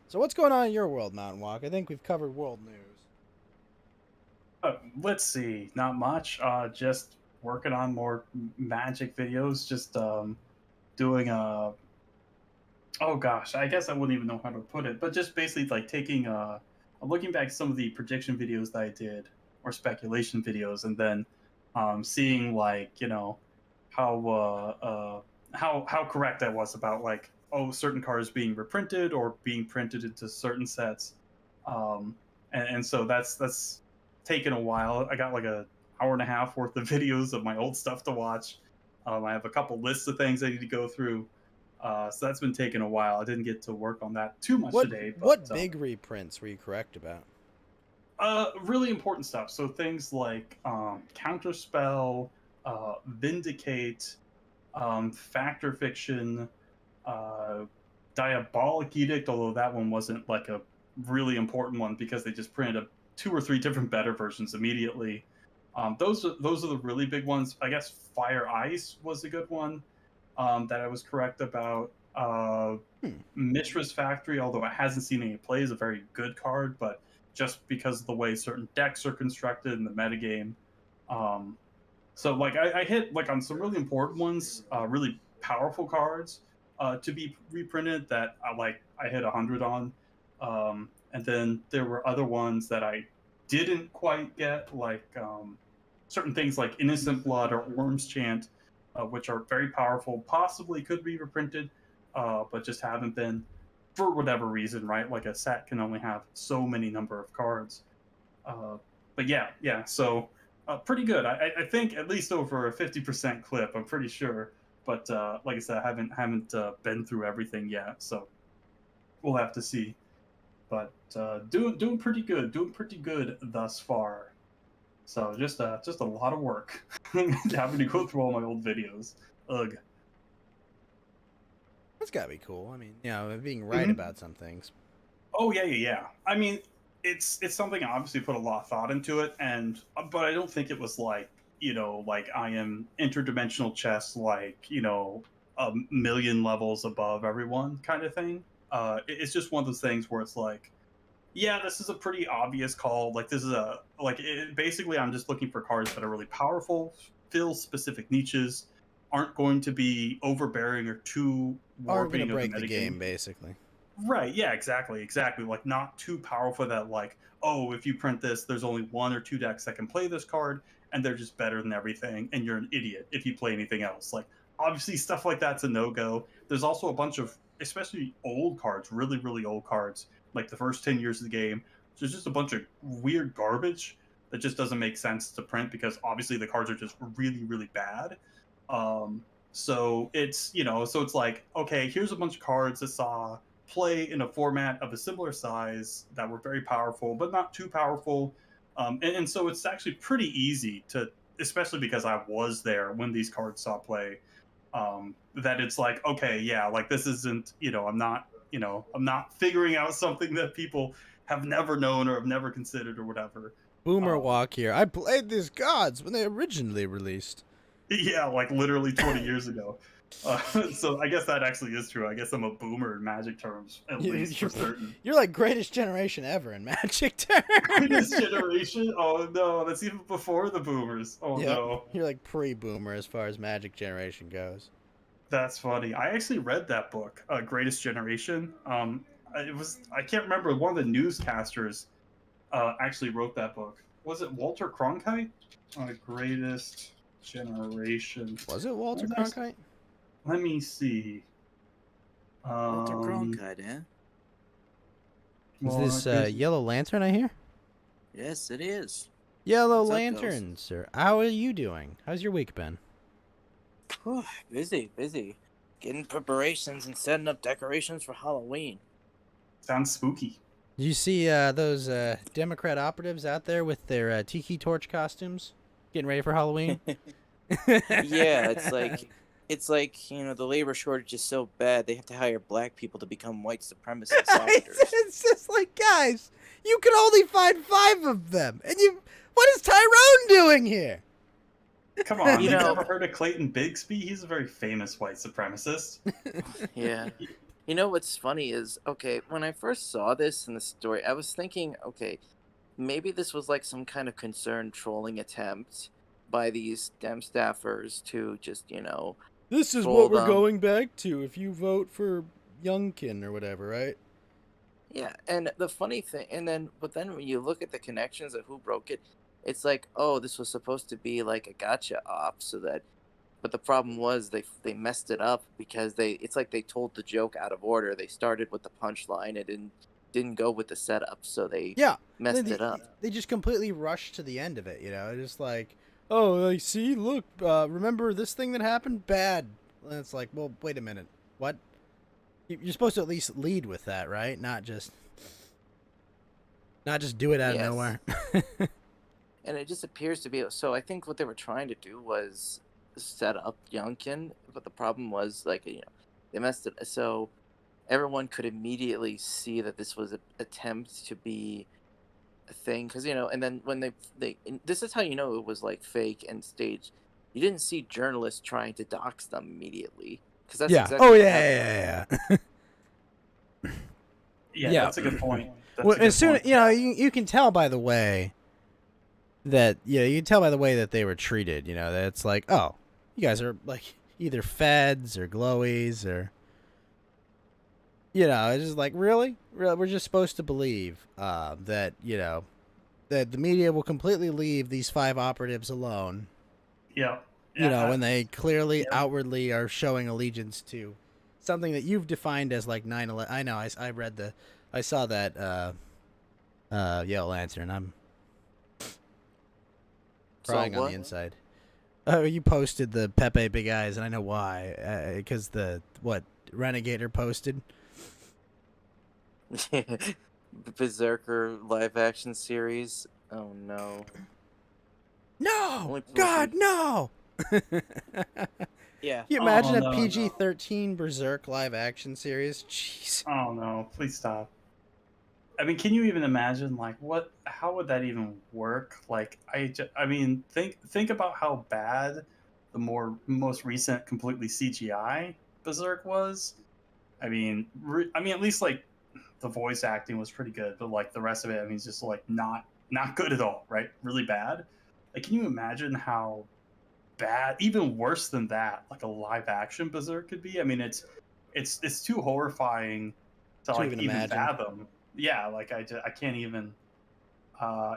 So what's going on in your world, Mountain Walk? I think we've covered world news. Let's see. Not much. Just working on more magic videos. Just doing oh gosh, I guess I wouldn't even know how to put it, but just basically like taking looking back at some of the prediction videos that I did or speculation videos, and then seeing like how how correct I was about like certain cards being reprinted or being printed into certain sets, and so that's taken a while. I got like a hour and a half worth of videos of my old stuff to watch. I have a couple lists of things I need to go through. So that's been taking a while. I didn't get to work on that too much today, but What big reprints were you correct about? really important stuff. So things like Counterspell, Vindicate, Factor Fiction, uh, Diabolic Edict, although that one wasn't like a really important one because they just printed two or three different better versions immediately. Those are the really big ones. I guess Fire Ice was a good one that I was correct about. Hmm. Mishra's Factory, although it hasn't seen any play, is a very good card, but just because of the way certain decks are constructed in the metagame. Um, so like I hit like on some really important ones, really powerful cards to be reprinted that I hit 100 on, and then there were other ones that I didn't quite get, like certain things like Innocent Blood or Worm's Chant, which are very powerful, possibly could be reprinted, but just haven't been for whatever reason, right? Like a set can only have so many number of cards. Uh, but yeah. So pretty good. I think at least over a 50% clip. I'm pretty sure. But like I said, I haven't been through everything yet, so we'll have to see. But doing pretty good. Doing pretty good thus far. So just a lot of work having to go through all my old videos. Ugh. That's gotta be cool. I mean, being right Mhm. about some things. Oh yeah. I mean, it's something I obviously put a lot of thought into it, and but I don't think it was like like I am interdimensional chess, like a million levels above everyone kind of thing. It's just one of those things where it's like, yeah, this is a pretty obvious call. Like this is basically I'm just looking for cards that are really powerful, fill specific niches, aren't going to be overbearing or too Aren't gonna warping of the break the metagame. game, basically. Right, yeah, exactly. Like, not too powerful that, like, oh, if you print this, there's only 1 or 2 decks that can play this card, and they're just better than everything, and you're an idiot if you play anything else. Like, obviously, stuff like that's a no-go. There's also a bunch of, especially old cards, really, really old cards, like the first 10 years of the game. There's just a bunch of weird garbage that just doesn't make sense to print because obviously the cards are just really, really bad. Um, so it's like, okay, here's a bunch of cards that saw play in a format of a similar size that were very powerful, but not too powerful. And so it's actually pretty easy to, especially because I was there when these cards saw play, that it's like, okay, yeah, like this isn't, I'm not figuring out something that people have never known or have never considered or whatever. Boomer Um, walk here. I played these gods when they originally released. yeah, like literally 20 years ago. So I guess that actually is true. I guess I'm a boomer in Magic terms, at least for certain. You're like greatest generation ever in Magic Greatest terms. generation? Oh no, that's even before the boomers. Oh Yep, no. you're like pre-boomer as far as Magic generation goes. That's funny. I actually read that book, Greatest Generation. I can't remember, one of the newscasters actually wrote that book. Was it Walter Cronkite? Greatest Generation. Was it Walter Was actually- Cronkite? Let me see. Walter Um, Cronkite, eh? Is well, this Greatest- Yellow Lantern I hear? Yes, it is. Yellow What's up, Lantern, sir. How are you doing? How's your week been? Whew, busy. Getting preparations and setting up decorations for Halloween. Sounds spooky. Did you see those Democrat operatives out there with their tiki torch costumes, getting ready for Halloween? Yeah, it's like, the labor shortage is so bad they have to hire black people to become white supremacist actors. It's just like, guys, you can only find 5 of them, and what is Tyrone doing here? Come on, You you know- never heard of Clayton Bigsby? He's a very famous white supremacist. Yeah. You know what's funny is, okay, when I first saw this in the story, I was thinking, okay, maybe this was like some kind of concerned trolling attempt by these Dem staffers to just, This is Troll what we're them. going back to if you vote for Youngkin or whatever, right? Yeah, and the funny thing, but then when you look at the connections of who broke it, it's like, oh, this was supposed to be like a gotcha op, but the problem was they messed it up because it's like they told the joke out of order. They started with the punchline, and didn't go with the setup, so they Yeah. messed it up. They just completely rushed to the end of it, Just like, oh, like, see, look, remember this thing that happened? Bad. And it's like, well, wait a minute. What? You're supposed to at least lead with that, right? Not just do it out of Yes. nowhere. And it just appears to be so. I think what they were trying to do was set up Youngkin, but the problem was they messed it so everyone could immediately see that this was an attempt to be a thing because and then when this is how you know it was like fake and staged. You didn't see journalists trying to dox them immediately because that's Yeah. exactly Oh, what yeah. happened. Yeah, Yeah. that's a good point. That's Well, a good as soon point. you can tell by the way that you can tell by the way that they were treated. That it's like, oh, you guys are like either feds or glowies or it's just like really we're just supposed to believe that that the media will completely leave these 5 operatives alone. Yeah. When they clearly Yeah. outwardly are showing allegiance to something that you've defined as like 9/11. I know. I saw that Yellow Lantern. I'm crying on what? the inside. Oh, you posted the Pepe Big Eyes, and I know why. Because what Renegator posted. Berserker live action series. Oh no. No, Only God, no. Yeah. Can you imagine Oh, a no, no. PG-13 Berserk live action series? Jeez. Oh no, please stop. I mean, can you even imagine how would that even work? Like I mean, think about how bad the most recent completely CGI Berserk was. I mean, at least like the voice acting was pretty good, but like the rest of it, I mean, it's just like not good at all, right? Really bad. Like, can you imagine how bad, even worse than that, like a live action Berserk could be? I mean, it's too horrifying to To like even even imagine. fathom. Yeah, like I can't even.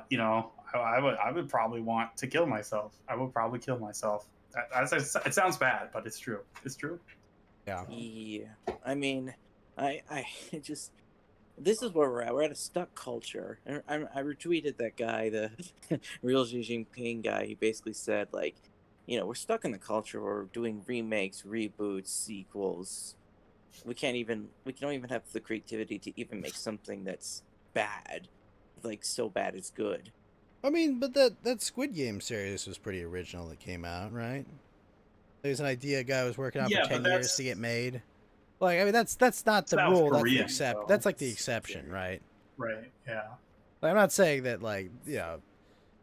You know, I would probably want to kill myself. I would probably kill myself. It sounds bad, but it's true. It's true. Yeah. So, Yeah, I mean, I just this is where we're at. We're at a stuck culture. I retweeted that guy, the real Xi Jinping guy. He basically said like, we're stuck in the culture where we're doing remakes, reboots, sequels. We don't even have the creativity to even make something that's bad, like so bad it's good. I mean, but that Squid Game series was pretty original that came out, right? There's an idea a guy was working on for yeah, but 10 years to get made. Like, I mean, that's not the that was rule. That's the Korean, except. though. That's like the exception, right? Right. Yeah. Like, I'm not saying that like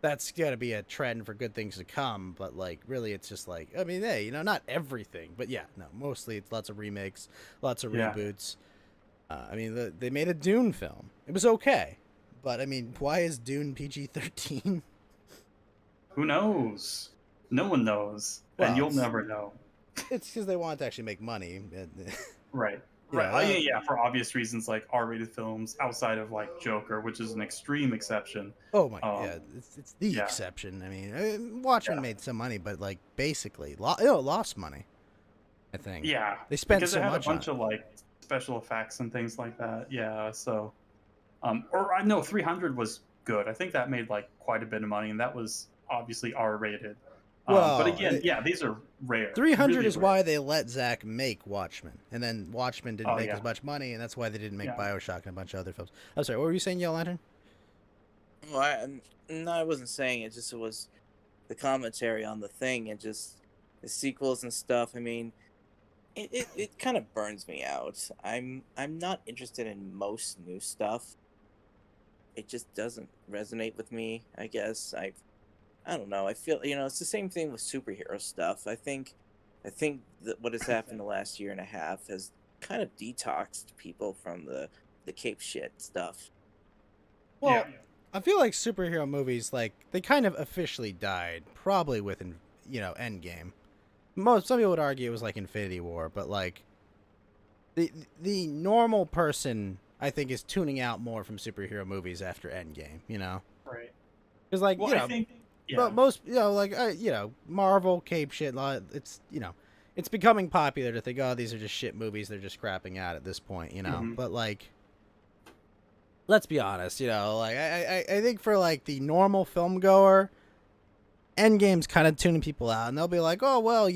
that's gonna be a trend for good things to come, but like really, it's just like I mean, hey, not everything, but yeah, no, mostly it's lots of remakes, lots of Yeah. reboots. I mean, they made a Dune film. It was okay, but I mean, why is Dune PG-13? Who knows? No one knows, Well, and you'll never know. it's because they want to actually make money. Right. You Right. know, Yeah, yeah, for obvious reasons, like R-rated films outside of like Joker, which is an extreme exception. oh my, Um, yeah, it's the yeah. exception. I mean, Watchmen Yeah. made some money, but like basically, lost money. I think. Yeah, They spent because so it had a much on bunch it. of like special effects and things like that. Yeah, so or I know 300 was good. I think that made like quite a bit of money, and that was obviously R-rated. But Well, again, yeah, these are rare, 300 really is rare. why they let Zach make Watchmen, and then Watchmen didn't Oh make yeah, as much money, and that's why they didn't make yeah. Bioshock and a bunch of other films. I'm sorry, what were you saying, Yellow Lantern? Well, no, I wasn't saying it. Just it was the commentary on the thing and just the sequels and stuff. I mean, it kind of burns me out. I'm not interested in most new stuff. It just doesn't resonate with me. I guess I don't know. I feel it's the same thing with superhero stuff. I think that what has happened the last year and a half has kind of detoxed people from the cape shit stuff. Well, Yeah. I feel like superhero movies, like, they kind of officially died, probably with, Endgame. Some people would argue it was like Infinity War, but like, the normal person, I think, is tuning out more from superhero movies after Endgame, Right. Because, like, Well, I think but yeah, most, Marvel, cape shit, it's, it's becoming popular to think, oh, these are just shit movies they're just crapping out at this point, Mhm. But, like, let's be honest, like, I think for, like, the normal film goer, Endgame's kind of tuning people out, and they'll be like, oh, well,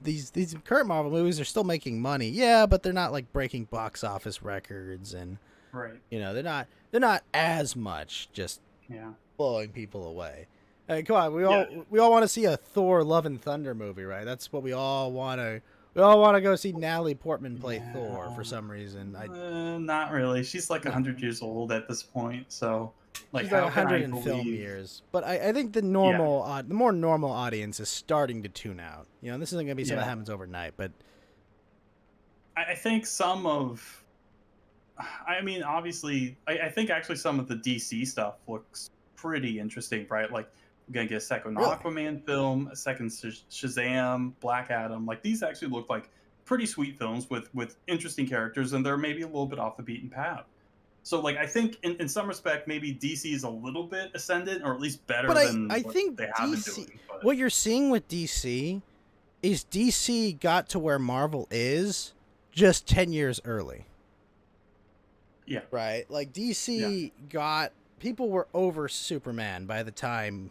these current Marvel movies are still making money. Yeah, but they're not, like, breaking box office records, and, right. they're not as much just Yeah. blowing people away. Hey, come on, Yeah. we all want to see a Thor: Love and Thunder movie, right? That's what we all want to. We all want to go see Natalie Portman play Thor for some reason. Not really. She's like No. 100 years old at this point, so like, She's like how can 100 I in film believe? years, but I think the the more normal audience is starting to tune out. This isn't gonna be something that Yeah. happens overnight, but I think some of, I mean, obviously, I think actually some of the DC stuff looks pretty interesting, right? Like, we're gonna get a second Really? Aquaman film, a second Shazam, Black Adam. Like, these actually look like pretty sweet films with interesting characters, and they're maybe a little bit off the beaten path. So, like, I think in some respect, maybe DC is a little bit ascendant, or at least better but than I what think they have been DC. doing. But What you're seeing with DC is DC got to where Marvel is just 10 years early. yeah, Right? Like DC got people were over Superman by the time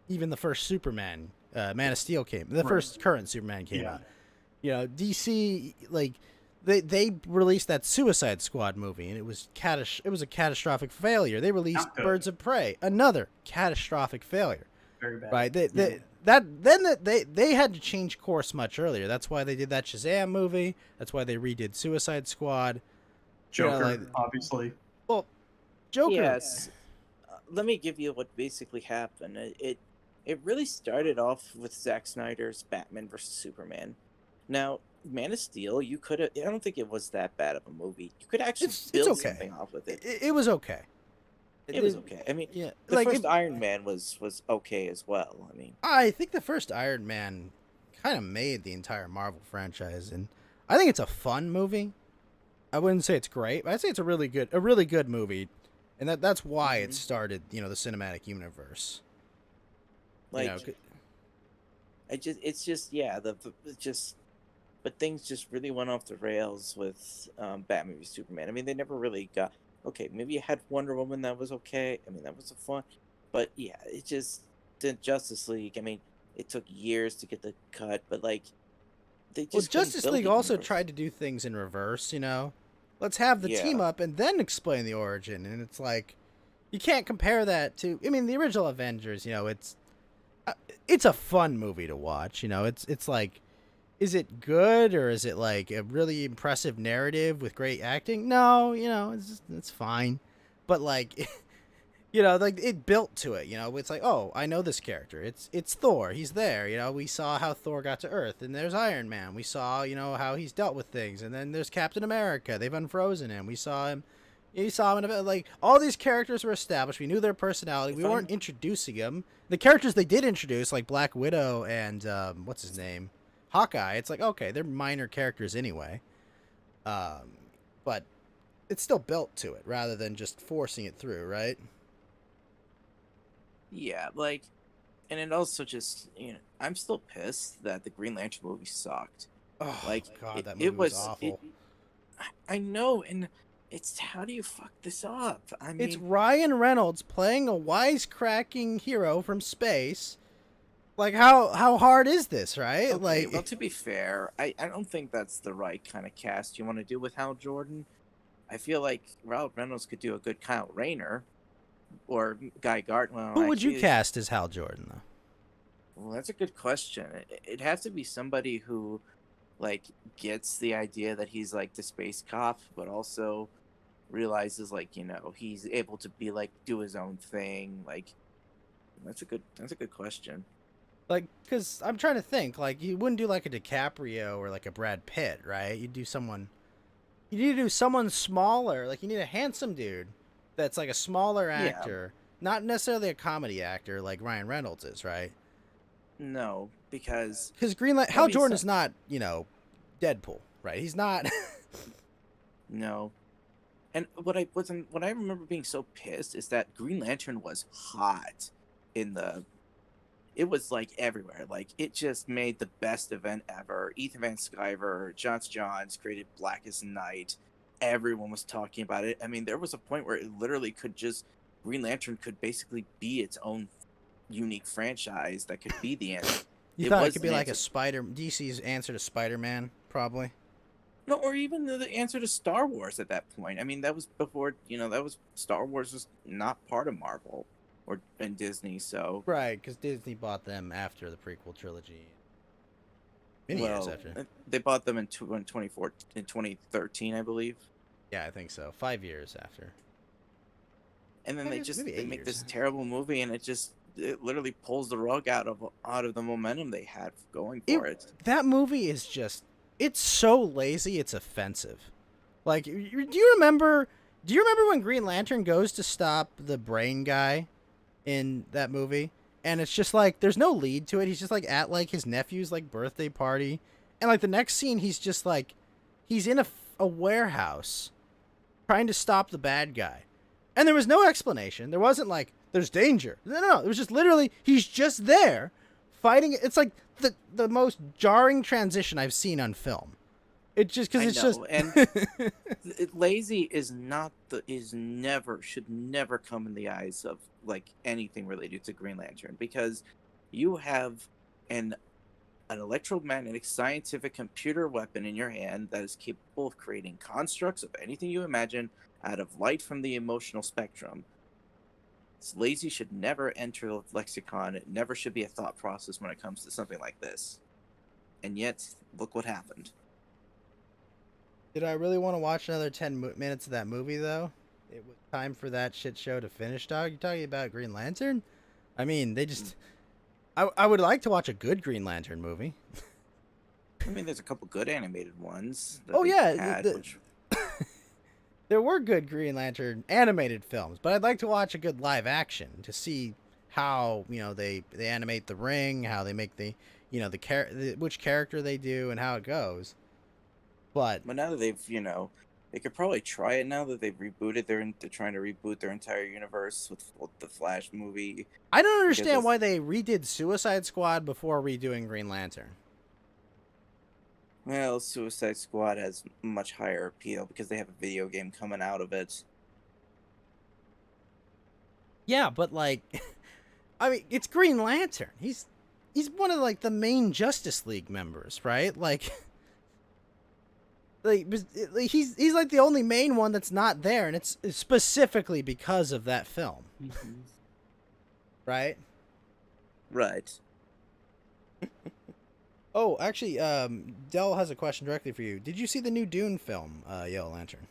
even the first Superman, Man of Steel came. The Right. first current Superman came Yeah. out. DC like they released that Suicide Squad movie and it was a catastrophic failure. They released Not good. Birds of Prey, another catastrophic failure. very bad. Right? Yeah. They had to change course much earlier. That's why they did that Shazam movie. That's why they redid Suicide Squad. Joker, like- obviously. Well, Joker. Yes. Let me give you what basically happened. It really started off with Zack Snyder's Batman vs Superman. Now, Man of Steel, you could have. I don't think it was that bad of a movie. You could actually It's build okay. something off with it. It was okay. It was okay. I mean, Yeah, the like first Iron Man was okay as well. I mean, I think the first Iron Man kind of made the entire Marvel franchise, and I think it's a fun movie. I wouldn't say it's great, but I'd say it's a really good movie, and that's why it started, the cinematic universe. You know, Like, it's just, yeah, but things just really went off the rails with Batman v Superman. I mean, they never really got okay. Maybe you had Wonder Woman that was okay. I mean, that was a fun, but yeah, it just the Justice League. I mean, it took years to get the cut, but like they well, just couldn't Justice build League the also universe. tried to do things in reverse. Let's have the team Yeah, up and then explain the origin, and it's like you can't compare that to. I mean, the original Avengers. It's a fun movie to watch. It's like, is it good or is it like a really impressive narrative with great acting? No, it's fine, but like, like it built to it. It's like, oh, I know this character. It's Thor. He's there. We saw how Thor got to Earth, and there's Iron Man. We saw how he's dealt with things, and then there's Captain America. They've unfrozen him. We saw him. You saw him in like all these characters were established. We knew their personality. We weren't introducing them. The characters they did introduce, like Black Widow and what's his name, Hawkeye. It's like, okay, they're minor characters anyway, but it's still built to it rather than just forcing it through, right? yeah, like, and it also just I'm still pissed that the Green Lantern movie sucked. Oh Like God, that movie it was was awful. I know, and it's how do you fuck this up? I It's mean, Ryan Reynolds playing a wisecracking hero from space. Like, how hard is this, right? okay, Like, well, to be fair, I don't think that's the right kind of cast you want to do with Hal Jordan. I feel like Ralph Reynolds could do a good Kyle Rayner or Guy Gardner. Well, who would you actually, cast as Hal Jordan though? well, that's a good question. It'd have to be somebody who, like, gets the idea that he's like the space cop, but also realizes, like, he's able to be like do his own thing. Like, that's a good question. Like, because I'm trying to think. Like, you wouldn't do like a DiCaprio or like a Brad Pitt, right? You'd do someone. You need to do someone smaller. Like, you need a handsome dude that's like a smaller Yeah, actor, not necessarily a comedy actor like Ryan Reynolds is, right? no, because Because I Hal mean, Jordan is not, Deadpool, right? He's not. no. And what I remember being so pissed is that Green Lantern was hot in the it was like everywhere. Like it just made the best event ever. Ethan Van Sciver, John's Johns created Blackest Night. Everyone was talking about it. I mean, there was a point where it literally could just Green Lantern could basically be its own unique franchise that could be the end. You It thought it was could an be like a answer. DC's answer to Spider-Man, probably. No, or even the answer to Star Wars at that point. I mean, that was before, that was Star Wars was not part of Marvel or and Disney, so Right, because Disney bought them after the prequel trilogy. Many years well, after. they bought them in 2014, in 2013, I believe. Yeah, I think so. 5 years after. And then Maybe they 8 make years. this terrible movie, and it literally pulls the rug out of the momentum they had going for it. That movie is just, it's so lazy, it's offensive. Like, do you remember when Green Lantern goes to stop the brain guy in that movie? And it's just like, there's no lead to it. He's just like at like his nephew's like birthday party. And like the next scene, he's just like, he's in a warehouse trying to stop the bad guy. And there was no explanation. There wasn't like, there's danger. No. It was just literally, he's just there fighting. It's like the most jarring transition I've seen on film. It just, because I it's know, just. and lazy should never come in the eyes of like anything related to Green Lantern, because you have an electromagnetic scientific computer weapon in your hand that is capable of creating constructs of anything you imagine out of light from the emotional spectrum. Lazy should never enter the lexicon. It never should be a thought process when it comes to something like this. And yet, look what happened. Did I really want to watch another 10 minutes of that movie, though? It was time for that shit show to finish, dog. You talking about Green Lantern? I mean, they just. I would like to watch a good Green Lantern movie. I mean, there's a couple good animated ones that Oh, they yeah. had, which There were good Green Lantern animated films, but I'd like to watch a good live action to see how, they animate the ring, how they make which character they do and how it goes. But now that they've They could probably try it now that they've rebooted they're trying to reboot their entire universe with the Flash movie. I don't Because understand it's, why they redid Suicide Squad before redoing Green Lantern. well, Suicide Squad has much higher appeal because they have a video game coming out of it. Yeah, but like, I mean, it's Green Lantern. He's one of like the main Justice League members, right? Like, he's like the only main one that's not there, and it's specifically because of that film, right? Right. Oh, actually, Dell has a question directly for you. Did you see the new Dune film, Yellow Lantern?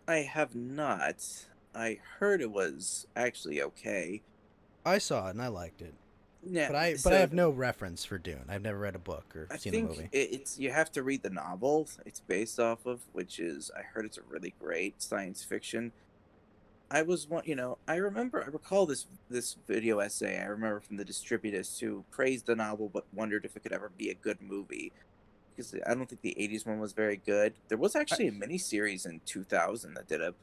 I have not. I heard it was actually okay. I saw it and I liked it, Yeah, but I so have no reference for Dune. I've never read a book or I seen the think movie. it's you have to read the novel it's based off of, which is I heard it's a really great science fiction. I was one, I recall this video essay. I remember from the distributist who praised the novel but wondered if it could ever be a good movie because I don't think the '80s one was very good. There was actually a miniseries in 2000 that did a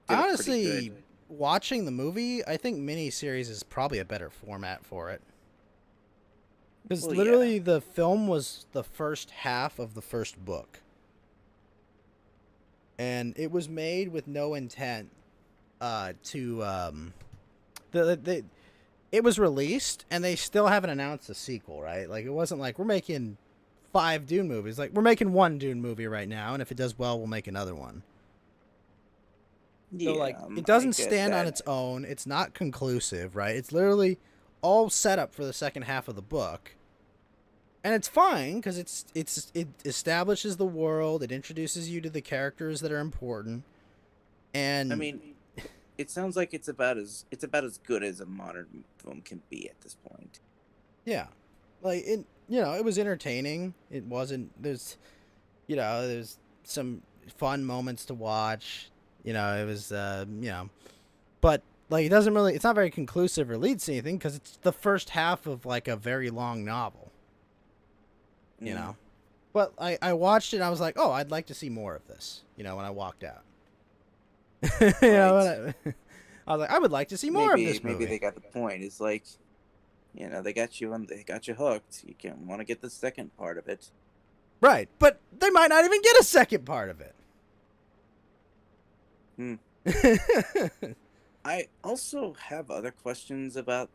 pretty Honestly, good. watching the movie, I think miniseries is probably a better format for it. Because Well, literally, yeah. the film was the first half of the first book, and it was made with no intent to it was released, and they still haven't announced a sequel, right? Like, it wasn't like we're making 5 Dune movies. Like, we're making 1 Dune movie right now, and if it does well, we'll make another one. So, Yeah, like, it I doesn't get stand on that. its own. It's not conclusive, right? It's literally all set up for the second half of the book. And it's fine because it establishes the world, it introduces you to the characters that are important, I and mean, it sounds like it's about as good as a modern film can be at this point. yeah, like it was entertaining. It wasn't there's some fun moments to watch. It was but like it's not very conclusive or leads to anything because it's the first half of like a very long novel. Mm. But I watched it and I was like, oh, I'd like to see more of this, when I walked out. Right. I was like, I would like to see more of Maybe this maybe movie. they got the point. It's like, they got you and they got you hooked. You can want to get the second part of it. Right, but they might not even get a second part of it. Hmm. I also have other questions about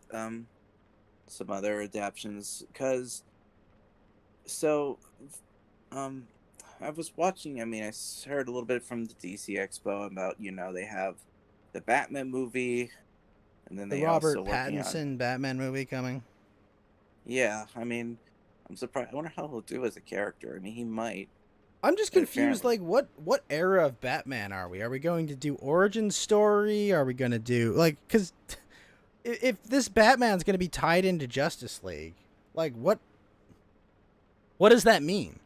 some other adaptions because so um I was watching. I mean, heard a little bit from the DC Expo about they have the Batman movie, and then The they also Robert working on. Pattinson Batman movie coming. Yeah, I mean, I'm surprised. I wonder how he'll do as a character. I mean, he might. I'm just But confused. apparently, Like, what era of Batman are we? Are we going to do origin story? Are we going to do because if this Batman's going to be tied into Justice League, like what does that mean?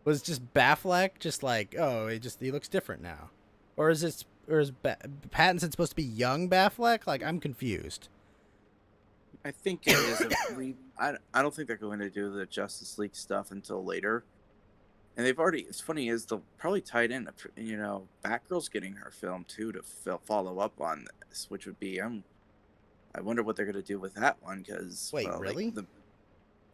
Was just Batfleck just like, oh, he looks different now, or is Pattinson supposed to be young Batfleck? Like, I'm confused. I think it is I don't think they're going to do the Justice League stuff until later. And they've already. It's funny is they'll probably tied in. Batgirl's getting her film too to follow up on this, which would be I wonder what they're gonna do with that one because Wait, really?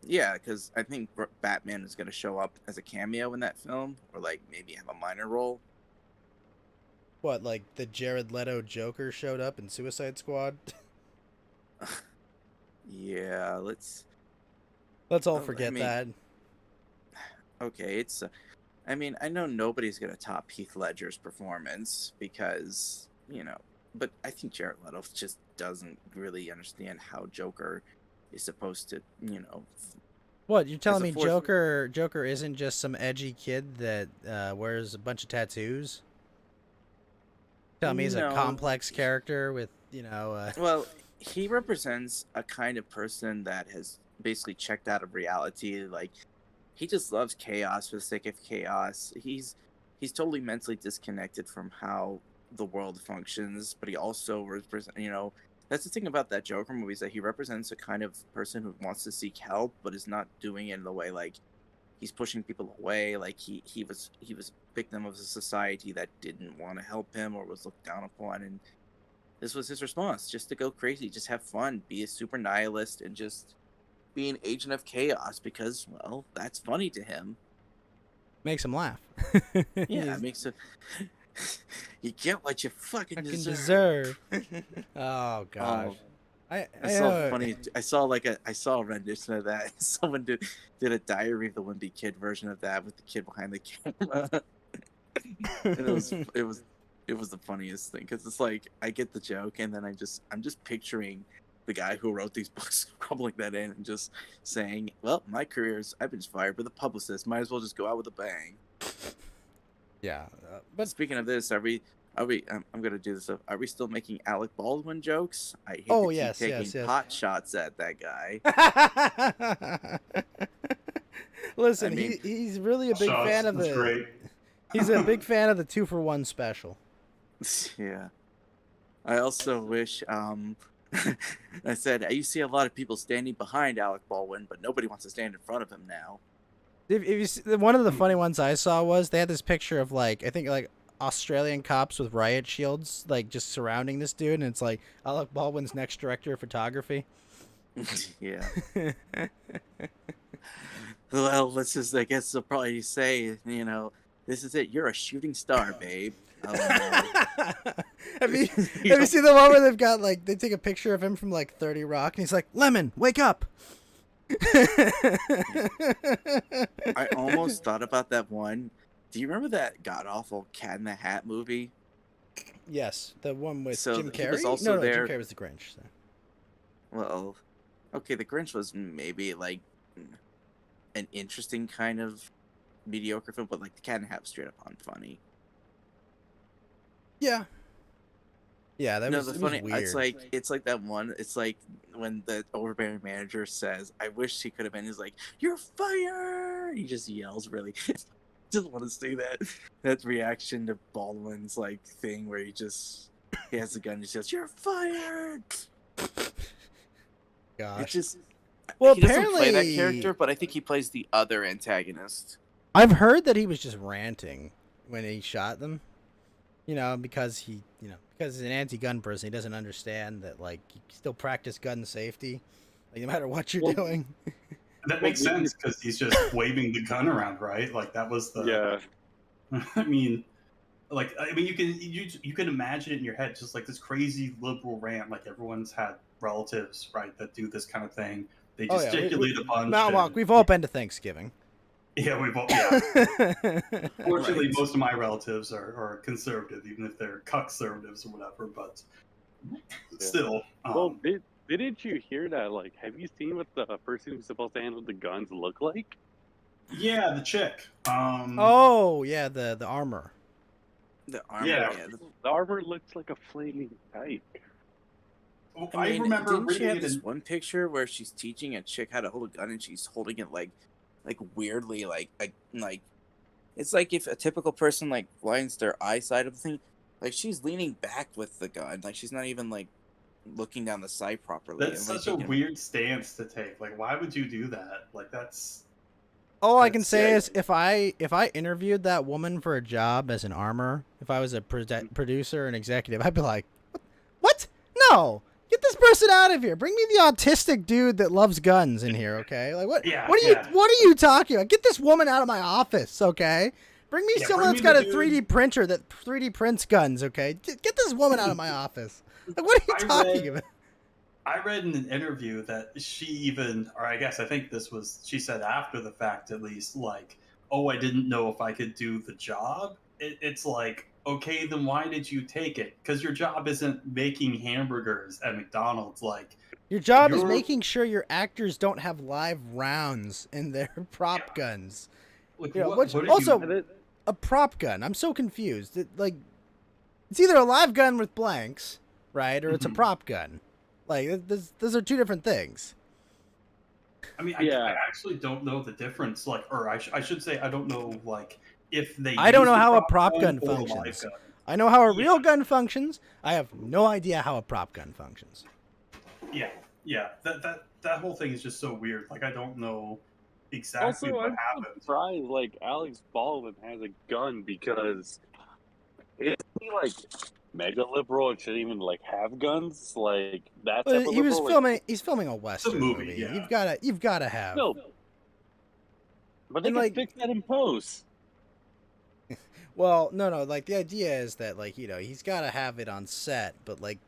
Yeah, because I think Batman is gonna show up as a cameo in that film, or like maybe have a minor role. What, like the Jared Leto Joker showed up in Suicide Squad? Yeah, let's. Let's all I forget mean, that. okay, it's. I mean, I know nobody's gonna top Heath Ledger's performance because but I think Jared Leto just doesn't really understand how Joker is supposed to, What, you're as telling a me fourth. Joker isn't just some edgy kid that wears a bunch of tattoos? Tell me he's a No, complex character with, well, he represents a kind of person that has basically checked out of reality. Like, he just loves chaos for the sake of chaos. He's totally mentally disconnected from how the world functions, but he also represents. That's the thing about that Joker movie is that he represents a kind of person who wants to seek help, but is not doing it in the way like he's pushing people away. Like he was a victim of a society that didn't want to help him or was looked down upon, and this was his response: just to go crazy, just have fun, be a super nihilist, and just be an agent of chaos because, well, that's funny to him. Makes him laugh. Yeah, it makes it. You get what you fucking deserve. Oh gosh. I saw funny. I saw a rendition of that. Someone did a Diary of the Wimpy Kid version of that with the kid behind the camera. And it was the funniest thing because it's like I get the joke and then I'm just picturing the guy who wrote these books crumbling that in and just saying, "Well, my career's I've been fired with a publicist. Might as well just go out with a bang." Yeah, But speaking of this, I'm gonna do this. Are we still making Alec Baldwin jokes? I hate to keep taking pot shots at that guy. Listen, he's really a big fan of the. Great. He's a big fan of the 2-for-1 special. Yeah. I also wish. I said you see a lot of people standing behind Alec Baldwin, but nobody wants to stand in front of him now. If you see, one of the funny ones I saw was they had this picture of I think Australian cops with riot shields just surrounding this dude, and it's like Alec Baldwin's next director of photography. Yeah. Well, I guess they'll probably say, this is it. You're a shooting star, babe. Have you seen the one where they've got they take a picture of him from 30 Rock, and he's like, "Lemon, wake up." I almost thought about that one. Do you remember that god awful Cat in the Hat movie? Yes, the one with So Jim he Carrey. was also no, there. Jim Carrey was the Grinch. So. Well, okay, the Grinch was maybe an interesting kind of mediocre film, but the Cat in the Hat was straight up unfunny. Yeah. Yeah, that was, the it funny. was weird. It's like that one. It's like when the overbearing manager says, "I wish he could have been." He's like, "You're fired!" He just yells really. Just want to say that reaction to Baldwin's thing where he has the gun and he says, "You're fired." Gosh. It's just. Well, he doesn't apparently play that character, but I think he plays the other antagonist. I've heard that he was just ranting when he shot them. Because because he's an anti-gun person, he doesn't understand that you still practice gun safety, no matter what you're doing. That makes sense because he's just waving the gun around, right? That was the. Yeah. I mean, you can imagine it in your head, just this crazy liberal rant. Everyone's had relatives, right, that do this kind of thing. They gesticulate a bunch. Mount Walk, we've all been to Thanksgiving. Yeah, we've all. Yeah. Fortunately, Right. most of my relatives are conservative, even if they're cuck-servatives or whatever. But still. Well, didn't you hear that? Have you seen what the person who's supposed to handle the guns look like? Yeah, the chick. Oh yeah, the armor. The armor. Yeah. The armor looks like a flaming knife. I remember didn't she reading have it this in. one picture where she's teaching a chick how to hold a gun and she's holding it weirdly it's like if a typical person blinds their eyesight of the thing, she's leaning back with the gun, she's not even looking down the sight properly. That's such a weird stance to take. Why would you do that? That's. All I can That's say it. is if I interviewed that woman for a job as an armor, if I was a producer and executive, I'd be like, what? No. Get this person out of here. Bring me the autistic dude that loves guns in here, okay? What? Yeah, what are you talking about? Get this woman out of my office, okay? Bring me someone that's got a 3D printer that 3D prints guns, okay? Get this woman out of my office. What are you talking about? I read in an interview that she think she said after the fact at least, oh, I didn't know if I could do the job. It's okay, then why did you take it? Because your job isn't making hamburgers at McDonald's. Your job is making sure your actors don't have live rounds in their prop guns. A prop gun. I'm so confused. It's either a live gun with blanks, right, or it's a prop gun. Those are two different things. I mean, I actually don't know the difference. I should say I don't know. If they. I don't know how a prop prop gun or a live functions. gun. I know how a real gun functions. I have no idea how a prop gun functions. Yeah. That whole thing is just so weird. I don't know exactly Also, what I'm happened. surprised like Alex Baldwin has a gun because isn't he like mega liberal and shouldn't even like have guns? Like that type of He was liberal? filming. He's filming a It's a Western movie, yeah. You've gotta have. No, but they And, can like- fix that in post. Well, no. Like the idea is that like he's gotta have it on set, but like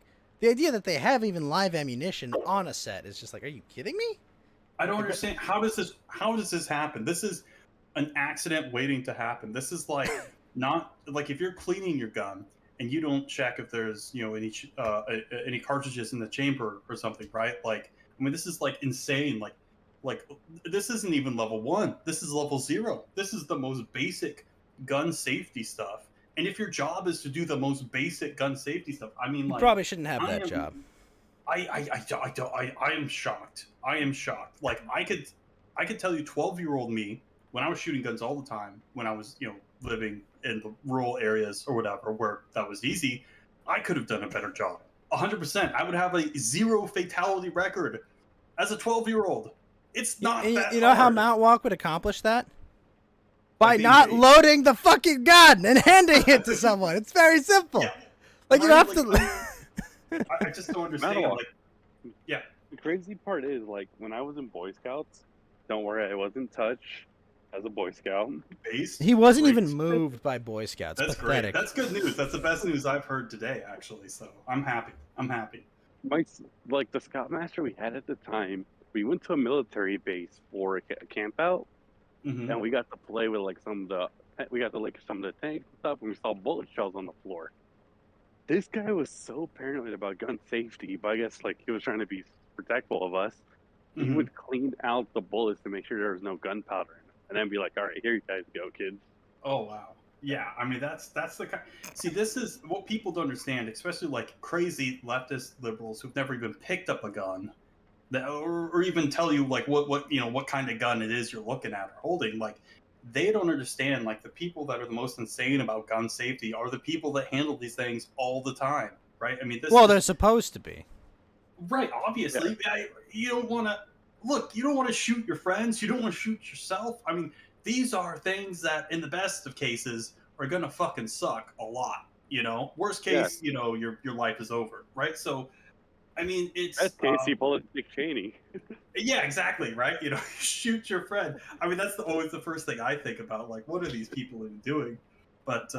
the idea that they have even live ammunition on a set is just like, are you kidding me? I don't understand how does this happen? This is an accident waiting to happen. This is like not like if you're cleaning your gun and you don't check if there's any cartridges in the chamber or something, right? Like I mean, this is like insane. Like this isn't even level 1. This is level 0. This is the most basic gun safety stuff. And if your job is to do the most basic gun safety stuff, I mean, You like probably shouldn't have I that am- job. I am shocked. I am shocked. Like I could tell you 12-year-old me when I was shooting guns all the time when I was, living in the rural areas or whatever where that was easy, I could have done a better job. 100%. I would have a 0 fatality record as a 12-year-old. It's not You that know how hard. Mount Walk would accomplish that? By being not bait. loading the fucking gun and handing it to someone. It's very simple. Yeah. Like you Right? have Like, to. I just don't understand. Metal. Like, yeah. The crazy part is like when I was in Boy Scouts. Don't worry, I wasn't touched as a Boy Scout. Based. He wasn't Great. even moved by Boy Scouts. That's Pathetic. great. That's good news. That's the best news I've heard today, actually. So I'm happy. I'm happy. Like the scoutmaster we had at the time, we went to a military base for a camp out, Mhm. and we got to play with like some of the tanks and stuff, and we saw bullet shells on the floor. This guy was so paranoid about gun safety, but I guess like he was trying to be protectful of us. He Mhm. would clean out the bullets to make sure there was no gunpowder in them, and then be like, "All right, here you guys go, kids." Oh wow. Yeah, I mean that's the kind. See, this is what people don't understand, especially like crazy leftist liberals who've never even picked up a gun, or even tell you like what kind of gun it is you're looking at or holding. Like they don't understand. Like the people that are the most insane about gun safety are the people that handle these things all the time, right? I mean, this Well, is, they're supposed to be. right. Obviously, you don't want to look. You don't want to shoot your friends. You don't want to shoot yourself. I mean, these are things that, in the best of cases, are gonna fucking suck a lot. Worst case, your life is over, right? So, I mean, it's Best case, he pulled Dick Cheney. yeah, exactly, right? Shoot your friend. I mean, that's always the first thing I think about. Like, what are these people even doing? But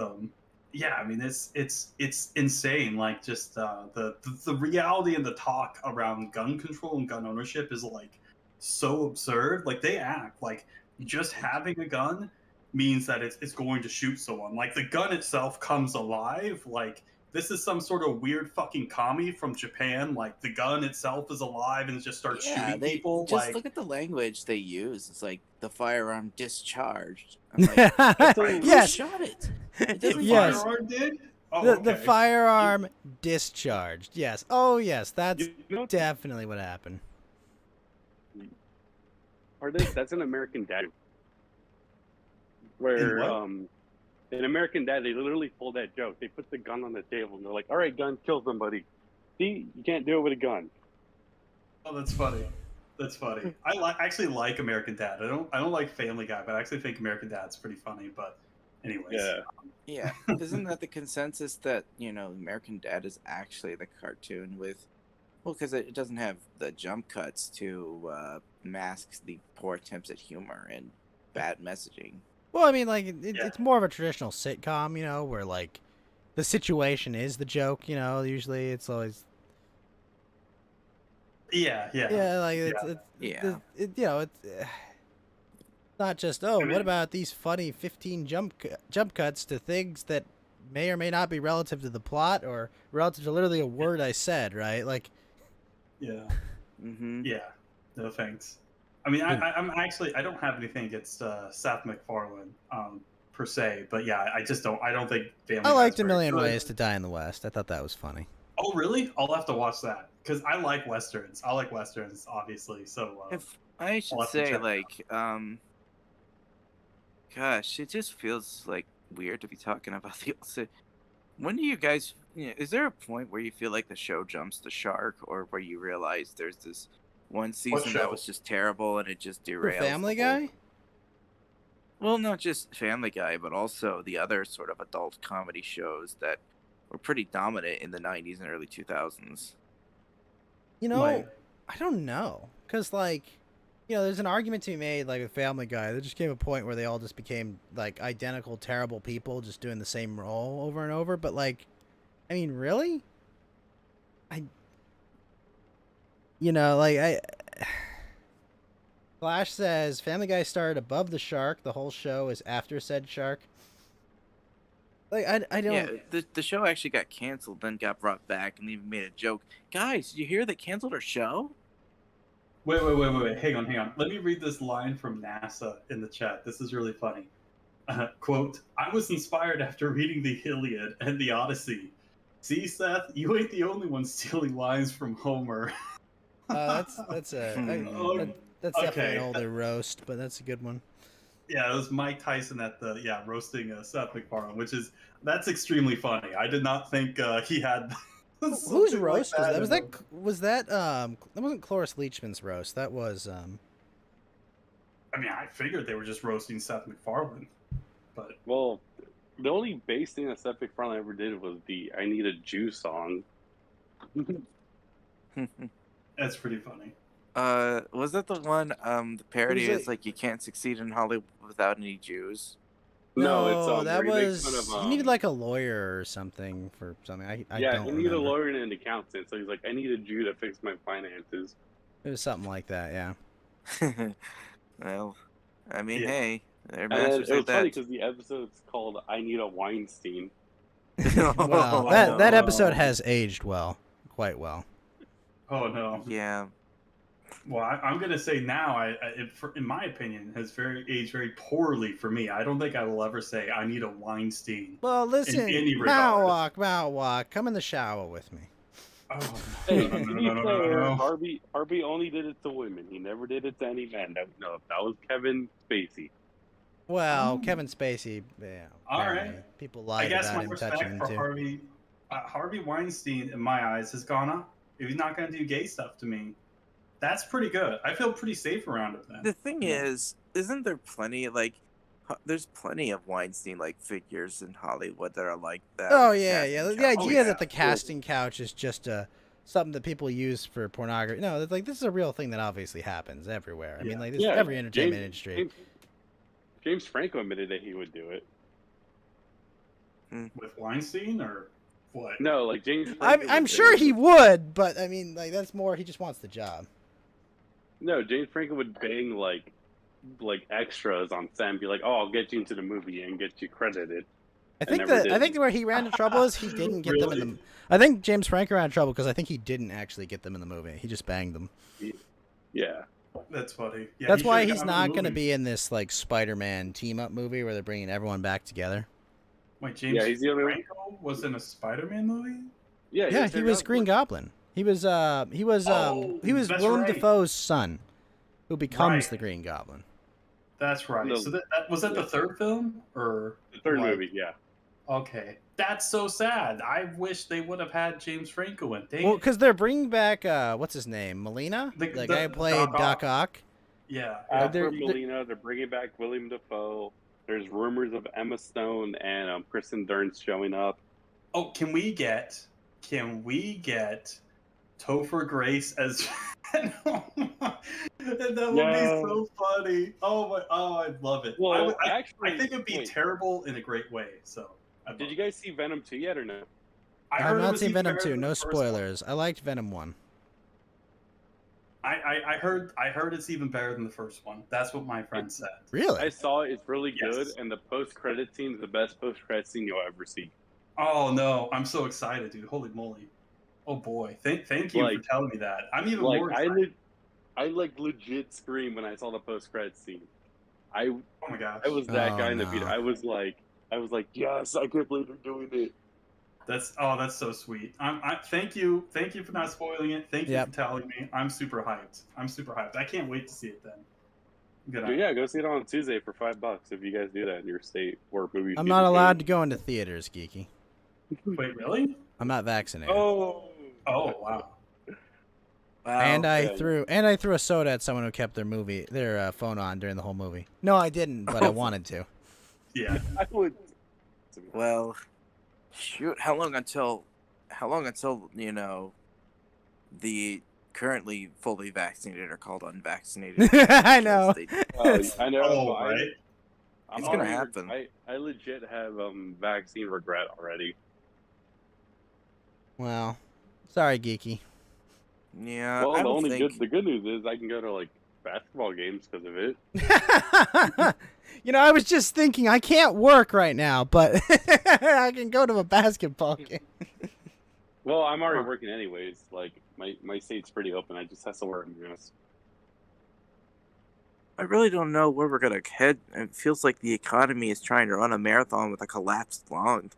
yeah, I mean, it's insane. Like, just the reality and the talk around gun control and gun ownership is like so absurd. Like, they act like just having a gun means that it's going to shoot someone. Like, the gun itself comes alive. Like, this is some sort of weird fucking commie from Japan. Like, the gun itself is alive and just starts shooting they people. just Like, look at the language they use. It's like the firearm discharged. I'm like, who Yes. shot it? It the doesn't Yes. firearm did? Oh, The okay. firearm discharged. Yes. Oh, yes. That's You know, definitely what happened. that's an American Dad. Where In what? in American Dad, they literally pull that joke. They put the gun on the table and they're like, "All right, gun, kill somebody." See, you can't do it with a gun. Oh, that's funny. That's funny. I actually like American Dad. I don't like Family Guy, but I actually think American Dad's pretty funny. But anyways, Yeah. Yeah, isn't that the consensus that American Dad is actually the cartoon with? Well, because it doesn't have the jump cuts to mask the poor attempts at humor and bad messaging. Well, I mean, like Yeah. it's more of a traditional sitcom, where like the situation is the joke. Usually it's always yeah. like it's Yeah. it's not just what mean- about these funny 15 jump cuts to things that may or may not be relative to the plot or relative to literally a word I said, right? Like, Yeah. Mm-hmm. Yeah. No thanks. I mean, I'm actually I don't have anything against Seth MacFarlane per se, but yeah, I don't think Family I Guy's liked A very Million good. Ways to Die in the West. I thought that was funny. Oh, really? I'll have to watch that because I like westerns. I like westerns, obviously. So If I should I'll have to say, check it like, gosh, it just feels like weird to be talking about the. When do you guys? Is there a point where you feel like the show jumps the shark, or where you realize there's this one season show? that was just terrible, and it just For derails. Family the whole- Guy? Well, not just Family Guy, but also the other sort of adult comedy shows that were pretty dominant in the 90s and early 2000s. You know, Like- I don't know. Because, like, you know, there's an argument to be made, like, with Family Guy. There just came a point where they all just became, like, identical, terrible people just doing the same role over and over. But, like, I mean, really? Flash says, Family Guy started above the shark. The whole show is after said shark. Like, I don't... Yeah, the show actually got canceled, then got brought back, and even made a joke. Guys, did you hear they canceled our show? Wait. Hang on. Let me read this line from NASA in the chat. This is really funny. Quote, I was inspired after reading the Iliad and the Odyssey. See, Seth, you ain't the only one stealing lines from Homer. that's Oh, that's definitely okay. an older roast, but that's a good one. Yeah, it was Mike Tyson at the roasting Seth MacFarlane, that's extremely funny. I did not think he had. Whose something roast like was that that? in him. That wasn't Cloris Leachman's roast. That was I mean, I figured they were just roasting Seth MacFarlane, but Well, the only bass thing that Seth MacFarlane ever did was the "I Need a Jew" song. that's pretty funny. Was that the one? The parody Was is it- like you can't succeed in Hollywood without any Jews. No, it's that where he makes was fun of, he needed like a lawyer or something for something. I yeah, don't he needed a remember. lawyer and an accountant, so he's like, I need a Jew to fix my finances. It was something like that, yeah. Well, I mean, Yeah. hey, they're And then masters it was at funny that. because the episode's called "I Need a Weinstein." Wow, Oh, that no. episode has aged well, quite well. Oh no. Yeah. Well, I'm gonna say now, in my opinion, has aged very poorly for me. I don't think I will ever say I need a Weinstein. Well, listen, any regard. Mount Walk, come in the shower with me. Oh, Hey, no, to no, be no, no, no, fair, no. Harvey only did it to women. He never did it to any men. That was Kevin Spacey. Well, Oh. Kevin Spacey, yeah. All apparently right. People I lied guess about my him respect touching him for too. Harvey Weinstein, in my eyes, has gone up. If he's not gonna do gay stuff to me, that's pretty good. I feel pretty safe around him then. The thing Yeah. is, isn't there plenty there's plenty of Weinstein like figures in Hollywood that are like that. Oh with yeah, casting yeah. The couch. idea yeah. that the casting couch is just something that people use for pornography. No, it's like this is a real thing that obviously happens everywhere. I mean, Yeah. like this Yeah, every entertainment industry. James Franco admitted that he would do it. With Weinstein or what? No, like James. Franco I'm would sure bang- he would, but I mean, like that's more. He just wants the job. No, James Franco would bang like extras on set and be like, "Oh, I'll get you into the movie and get you credited." I think never that did. I think where he ran into trouble is he didn't get them in Really? the. I think James Franco ran into trouble because I think he didn't actually get them in the movie. He just banged them. Yeah. That's funny. Yeah, That's he why should've he's gotten not the going to movie. be in this like Spider-Man team-up movie where they're bringing everyone back together. Wait, James Yeah, he's the only one- Franco was in a Spider-Man movie? Yeah, Yeah, he was Green Goblin. He was Oh, that's Willem right. Dafoe's son, who becomes Right. the Green Goblin. That's right. No. So that was that the Yeah. third film or The third what? movie. Yeah. Okay, that's so sad. I wish they would have had James Franco in. Well, because they're bringing back what's his name, Molina, the guy who played Doc Doc Ock. yeah. they're- After Molina, they're bringing back William Dafoe. There's rumors of Emma Stone and Kristen Dunst showing up. Oh, can we get Topher Grace as Venom? And that would be so funny. I'd love it. Well, I actually, think it'd be wait, terrible in a great way. So, did you guys see Venom 2 yet or no? I I've heard it not was seen even Venom better 2. than No the first one. spoilers. I liked Venom 1. I heard it's even better than the first one. That's what my friend said. Really? I saw it. It's really good, Yes. and the post-credit scene is the best post-credit scene you'll ever see. Oh no, I'm so excited, dude! Holy moly! Oh boy, thank you Like- for telling me that. I'm even Like more excited. I legit screamed when I saw the post-credit scene. I Oh my gosh, was that Oh, guy in the no. theater. I was like, yes, I can't believe they're doing it. that's so sweet. Thank you for not spoiling it. Thank you Yep. for telling me. I'm super hyped. I can't wait to see it then. Good Dude, yeah, go see it on Tuesday for $5 if you guys do that in your state or movie. I'm not allowed to go into theaters, Geeky. Wait, really? I'm not vaccinated. Oh, Oh wow. Wow. And I Yeah. threw a soda at someone who kept their phone on during the whole movie. No, I didn't, but I wanted to. Yeah. I would. Well, shoot. How long until the currently fully vaccinated are called unvaccinated? I Because know. I know. Oh, but right. I'm It's gonna already- happen. I legit have vaccine regret already. Well, sorry, Geeky. Yeah, Well, I the don't only think. the good news is I can go to like basketball games because of it. I was just thinking I can't work right now, but I can go to a basketball game. Well, I'm already Huh. working anyways. Like my state's pretty open. I just have to wear a mask. I really don't know where we're gonna head. It feels like the economy is trying to run a marathon with a collapsed lung.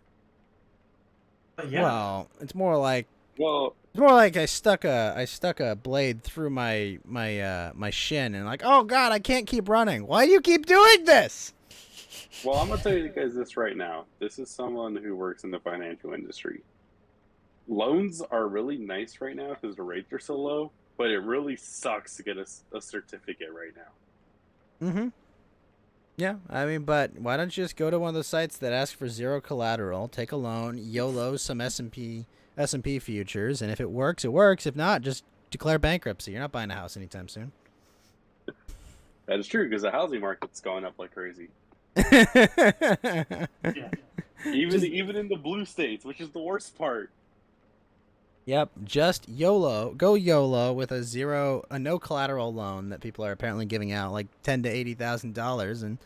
But yeah. Well, it's more like Well, I stuck a blade through my shin and like, oh god, I can't keep running. Why do you keep doing this? I'm gonna tell you guys this right now. This is someone who works in the financial industry. Loans are really nice right now because the rates are so low, but it really sucks to get a certificate right now. Mm-hmm. Yeah, I mean, but why don't you just go to one of those sites that ask for zero collateral, take a loan, YOLO some S&P futures, and if it works, it works. If not, just declare bankruptcy. You're not buying a house anytime soon. That is true because the housing market's going up like crazy. Yeah. Even in the blue states, which is the worst part. Yep, just YOLO. Go YOLO with a no collateral loan that people are apparently giving out, like $10,000 to $80,000, and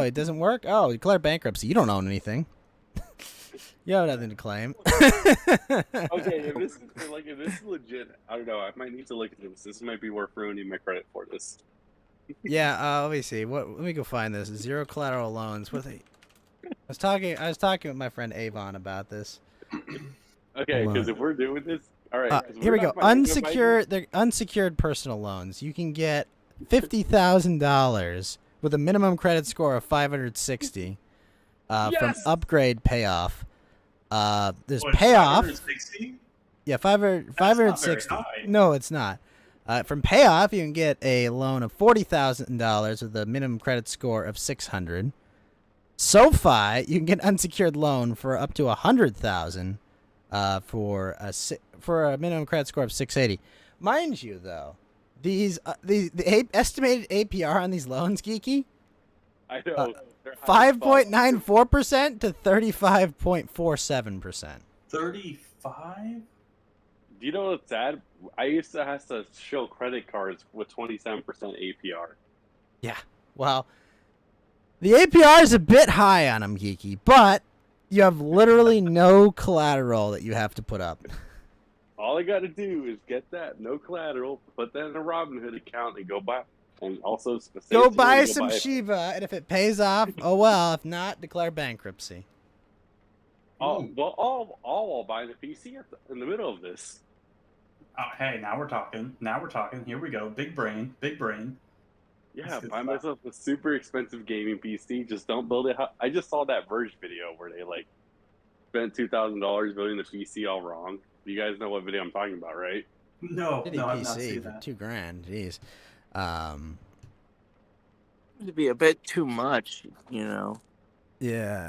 it doesn't work. Oh, declare bankruptcy. You don't own anything. You have nothing to claim. Okay, if this is legit, I don't know. I might need to look at this. This might be worth ruining my credit for this. Yeah, let me see. Let me go find this. Zero collateral loans. What are they? I was talking with my friend Avon about this. Okay, Hold because on. if we're doing this, all right. 'cause Here we we're go. not financial advisors. They're unsecured personal loans. You can get $50,000 with a minimum credit score of 560 from Yes! Upgrade Payoff. There's What, Payoff. 560? Yeah, That's not very 560. high. No, it's not. From Payoff, you can get a loan of $40,000 with a minimum credit score of 600. SoFi, you can get an unsecured loan for up to 100,000 for a minimum credit score of 680. Mind you, though, estimated APR on these loans, Geeky, I know. they're high as fuck. 5.94% to 35.47%. 35? Do you know what's sad? I used to have to show credit cards with 27% APR. Yeah. Well, the APR is a bit high on them, Geeky, but you have literally no collateral that you have to put up. All I got to do is get that no collateral, put that in a Robinhood account, and go buy. And also Go buy some Shiba, and if it pays off, oh well. If not, declare bankruptcy. I'll buy the PC in the middle of this. Oh, hey, now we're talking. Here we go. Big brain. Yeah, That's good buy stuff. myself a super expensive gaming PC. Just don't build it. I just saw that Verge video where they spent $2,000 building the PC all wrong. You guys know what video I'm talking about, right? No, Shitty I've not PC seen for that. $2,000. Jeez. It'd be a bit too much, Yeah.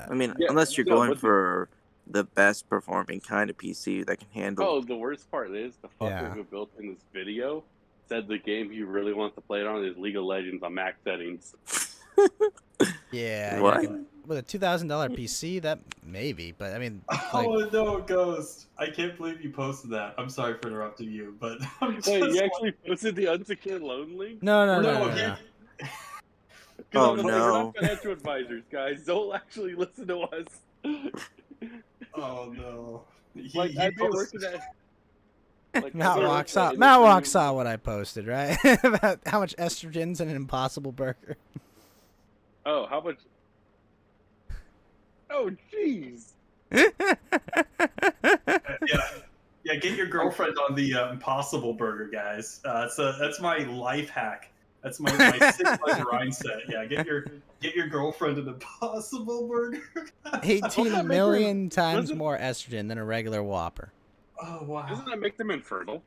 I mean, Yeah, unless you're no, going but for the best performing kind of PC that can handle. Oh, the worst part is the fucker Yeah. who built in this video said the game he really wants to play it on is League of Legends on max settings. Yeah. What? With a $2,000 PC, that maybe, but I mean, like, Oh no, Ghost! I can't believe you posted that. I'm sorry for interrupting you, but I'm just Wait, you actually posted the unsecured loan link? no. yeah. Oh, We're no. not financial advisors, guys. Don't actually listen to us. Oh no. Like, He I've been posted- working at. Matt Walk saw what I posted, right? About how much estrogen's in an Impossible Burger. Oh, how much? Oh, jeez. Yeah, get your girlfriend on the Impossible Burger, guys. That's my life hack. That's my 6-month grind set. Yeah, get your girlfriend an Impossible Burger. 18 million times more estrogen than a regular Whopper. Oh wow. Doesn't that make them infertile?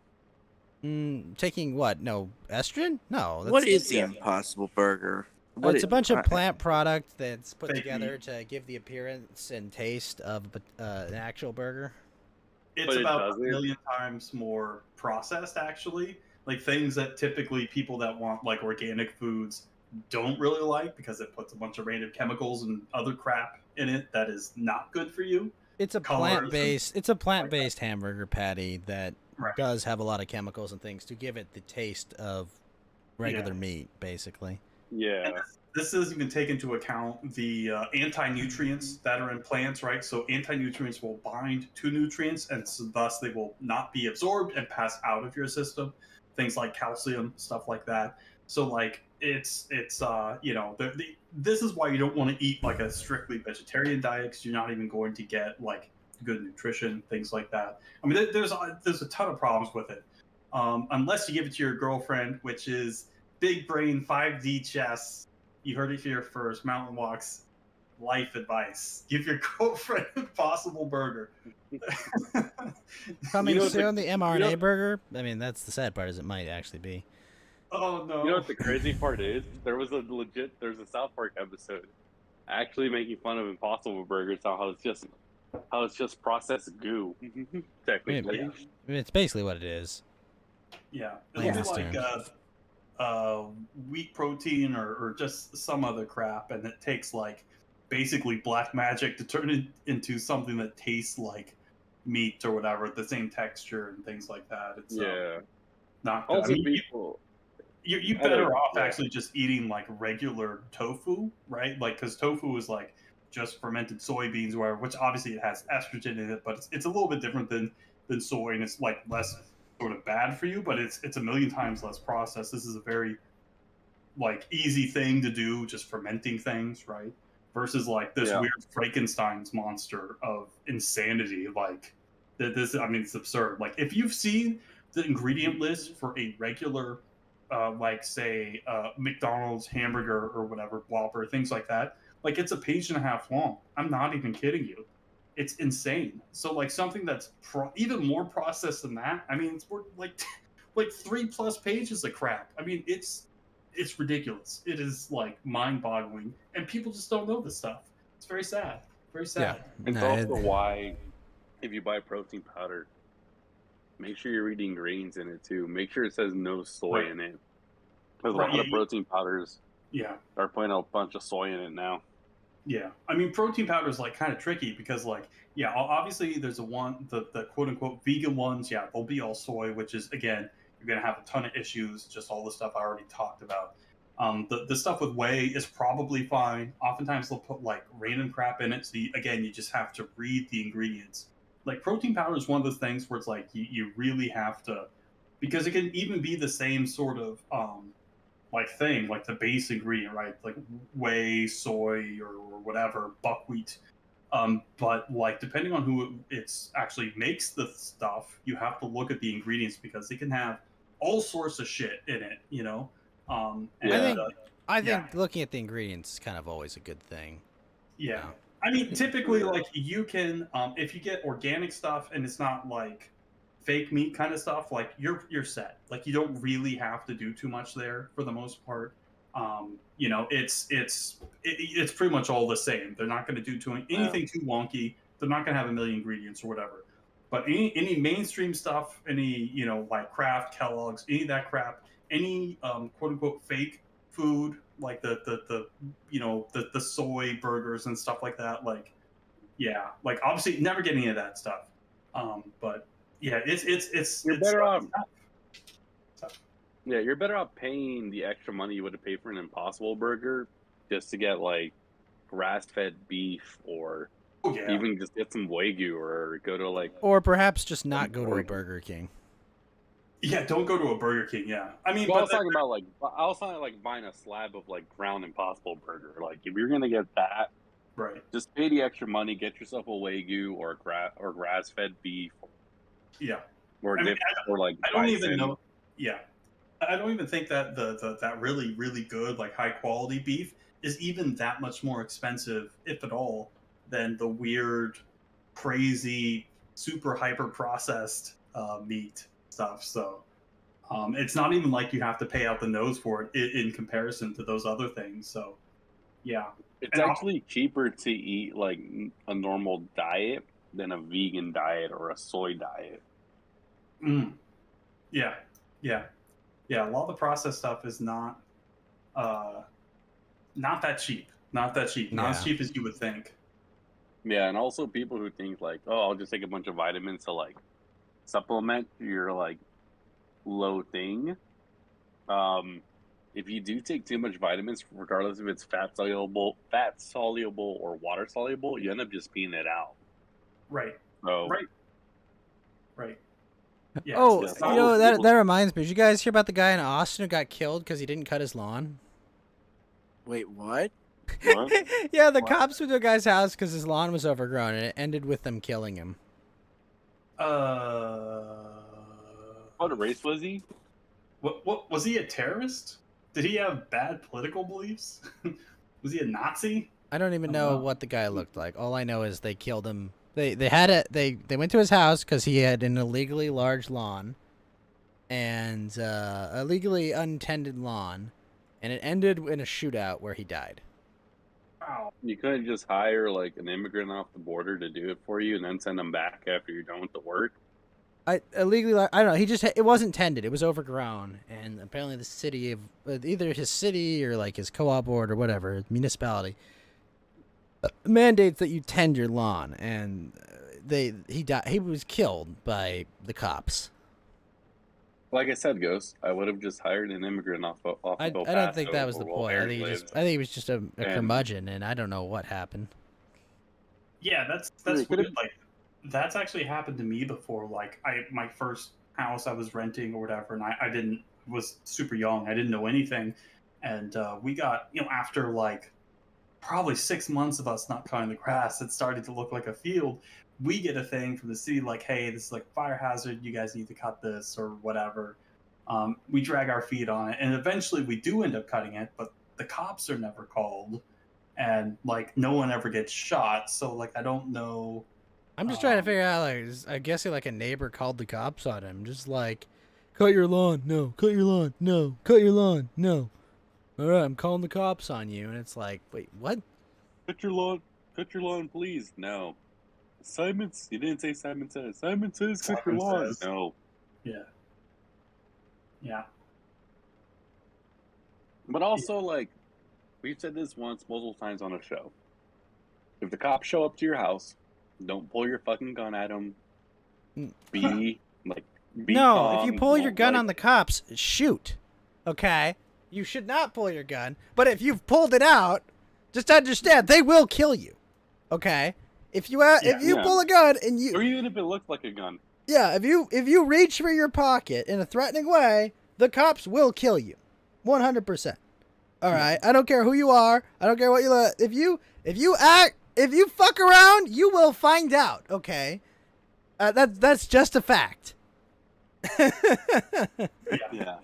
Taking what? No estrogen? No. What is the yeah. Impossible Burger? What It's a bunch of plant product that's put Fake together meat. to give the appearance and taste of an actual burger. It's But it about a doesn't. million times more processed, actually. Like things that typically people that want like organic foods don't really like because it puts a bunch of random chemicals and other crap in it that is not good for you. It's a Colors and plant-based hamburger patty that right. does have a lot of chemicals and things to give it the taste of regular Yeah. meat, basically. Yeah. And this doesn't even take into account the anti-nutrients that are in plants, right? So anti-nutrients will bind to nutrients, and so thus they will not be absorbed and pass out of your system. Things like calcium, stuff like that. So like it's this is why you don't want to eat like a strictly vegetarian diet because you're not even going to get like good nutrition, things like that. I mean, there's a ton of problems with it, unless you give it to your girlfriend, which is big brain 5D chess. You heard it here first. Mountain Walks life advice. Give your girlfriend Impossible Burger. Coming know, soon, the mRNA know- burger. I mean, that's the sad part, is it might actually be. Oh no. You know what the crazy part is? There's a South Park episode actually making fun of Impossible Burgers, how it's just processed goo. Technically. I mean, it's basically what it is. Yeah. Yeah. It'll be like wheat protein or just some other crap, and it takes like basically black magic to turn it into something that tastes like meat or whatever, the same texture and things like that. It's Yeah. not good. Also, I mean, people. you I don't- better off yeah. actually just eating like regular tofu, right? Like because tofu is like just fermented soybeans, or whatever, which obviously it has estrogen in it, but it's a little bit different than soy, and it's like less sort of bad for you, but it's a million times less processed. This is a very like easy thing to do, just fermenting things, right? Versus like this Yeah. weird Frankenstein's monster of insanity. Like this, I mean, it's absurd. Like if you've seen the ingredient list for a regular, like say McDonald's hamburger or whatever, Whopper, things like that, like it's a page and a half long. I'm not even kidding you. It's insane. So like something that's even more processed than that. I mean, it's more like like 3+ pages of crap. I mean, it's ridiculous. It is like mind-boggling, and people just don't know this stuff. It's very sad. Very sad. It's No, also why, if you buy protein powder, make sure you're reading grains in it too. Make sure it says no soy Right. in it, because a Right, lot yeah, of protein powders Yeah, are putting a bunch of soy in it now. yeah. I mean, protein powder is like kind of tricky because, like, yeah, obviously there's the quote unquote vegan ones. Yeah, they'll be all soy, which is again, you're gonna have a ton of issues. Just all the stuff I already talked about. The stuff with whey is probably fine. Oftentimes they'll put like random crap in it. So again, you just have to read the ingredients. Like protein powder is one of those things where it's like you really have to, because it can even be the same sort of like thing, like the base ingredient, right? Like whey, soy, or whatever, buckwheat. But like depending on who it's actually makes the stuff, you have to look at the ingredients because they can have all sorts of shit in it, you know. And I think looking at the ingredients is kind of always a good thing. yeah. No. I mean, typically, like you can, if you get organic stuff and it's not like fake meat kind of stuff, like you're set. Like you don't really have to do too much there for the most part. You know, it's pretty much all the same. They're not going to do anything too wonky. They're not going to have a million ingredients or whatever. But any mainstream stuff, any like Kraft, Kellogg's, any of that crap, any quote unquote fake food like the the soy burgers and stuff like that, like yeah, like obviously never get any of that stuff, but yeah, You're it's better off. tough. Yeah, you're better off paying the extra money you would have paid for an Impossible Burger just to get like grass-fed beef, or Oh, yeah. even just get some Wagyu, or go to like. Or perhaps just not go to a Burger King. Yeah, don't go to a Burger King. Yeah, I mean, Well, I but was talking about like buying a slab of like ground Impossible Burger. Like if you're gonna get that, right, just pay the extra money, get yourself a Wagyu or grass-fed beef, yeah. or I mean, or like I don't even bison. know. Yeah, I don't even think that that really really good like high quality beef is even that much more expensive, if at all, than the weird, crazy, super hyper processed meat stuff. So It's not even like you have to pay out the nose for it in comparison to those other things. So, yeah. It's And actually cheaper to eat like a normal diet than a vegan diet or a soy diet. Yeah, yeah, yeah. A lot of the processed stuff is not that cheap. Not that cheap. Not as Yeah. cheap as you would think. Yeah, and also people who think like, oh, I'll just take a bunch of vitamins to like supplement your like low thing. If you do take too much vitamins, regardless if it's fat soluble or water soluble, you end up just peeing it out. Right. So Right. Yeah. Oh, it's Yeah, you not- know, people- that reminds me. Did you guys hear about the guy in Austin who got killed because he didn't cut his lawn? Wait, what? What? Yeah, the What? cops went to a guy's house because his lawn was overgrown, and it ended with them killing him. What race was he? What was he a terrorist? Did he have bad political beliefs? Was he a Nazi? I don't even Oh, know wow. what the guy looked like. All I know is they killed him. They went to his house because he had an illegally large lawn, and a legally untended lawn, and it ended in a shootout where he died. Wow. You couldn't just hire like an immigrant off the border to do it for you and then send them back after you're done with the work. I don't know. It wasn't tended. It was overgrown, and apparently the city of either his city or like his co-op board or whatever municipality mandates that you tend your lawn, and he died. He was killed by the cops. Like I said, Ghost, I would have just hired an immigrant off of I El don't think Paso that was the or point. wherever he lives. I think he was just a And- curmudgeon, and I don't know what happened. Yeah, that's Really, weird. Like that's actually happened to me before. Like my first house I was renting or whatever, and I was super young. I didn't know anything, and we got after like probably 6 months of us not cutting the grass, it started to look like a field. We get a thing from the city like, hey, this is like a fire hazard. You guys need to cut this or whatever. We drag our feet on it, and eventually we do end up cutting it, but the cops are never called, and like no one ever gets shot. So like I don't know. I'm just trying to figure out, like, I guess like a neighbor called the cops on him, just like, cut your lawn, no, cut your lawn, no, cut your lawn, no. All right, I'm calling the cops on you, and it's like, wait, what? Cut your lawn, please. No. You didn't say Simon says. Simon says cut your Simon lawn. says. No. Yeah. But also, like, we've said this once, multiple times on a show. If the cops show up to your house, don't pull your fucking gun at them. Be No, calm, if you pull your don't, gun like- on the cops, shoot. Okay? You should not pull your gun, but if you've pulled it out, just understand they will kill you. Okay? If you Yeah. pull a gun and or even if it looks like a gun. if you reach for your pocket in a threatening way, the cops will kill you. 100%. All right? I don't care who you are. I don't care what you look. If you fuck around, you will find out, okay? That's just a fact. Yeah.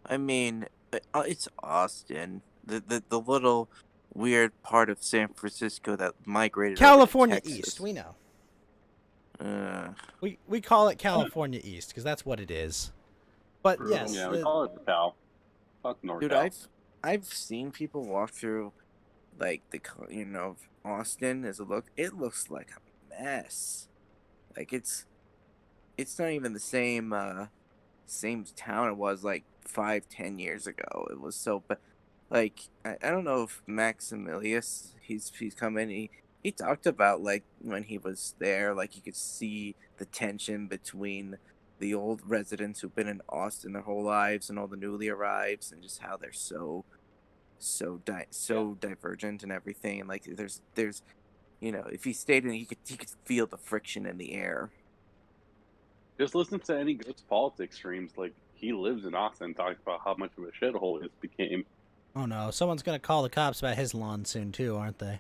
I mean, it's Austin, the little weird part of San Francisco that migrated over to California Texas. East, we know. We call it California East because that's what it is. But Brutal. yes, Yeah, we call it the Cal. Fuck NorCal. Dude, I've seen people walk through, like Austin as a look. It looks like a mess. Like it's not even the same town it was like 5-10 years ago. It was so, but like I don't know if Maximilius he's come in. He talked about like when he was there, like you could see the tension between the old residents who've been in Austin their whole lives and all the newly arrives, and just how they're so divergent and everything. And like there's if he stayed in, he could feel the friction in the air. Just listen to any Ghost politics streams. Like, he lives in Austin, talks about how much of a shithole it became. oh no, someone's gonna call the cops about his lawn soon too, aren't they?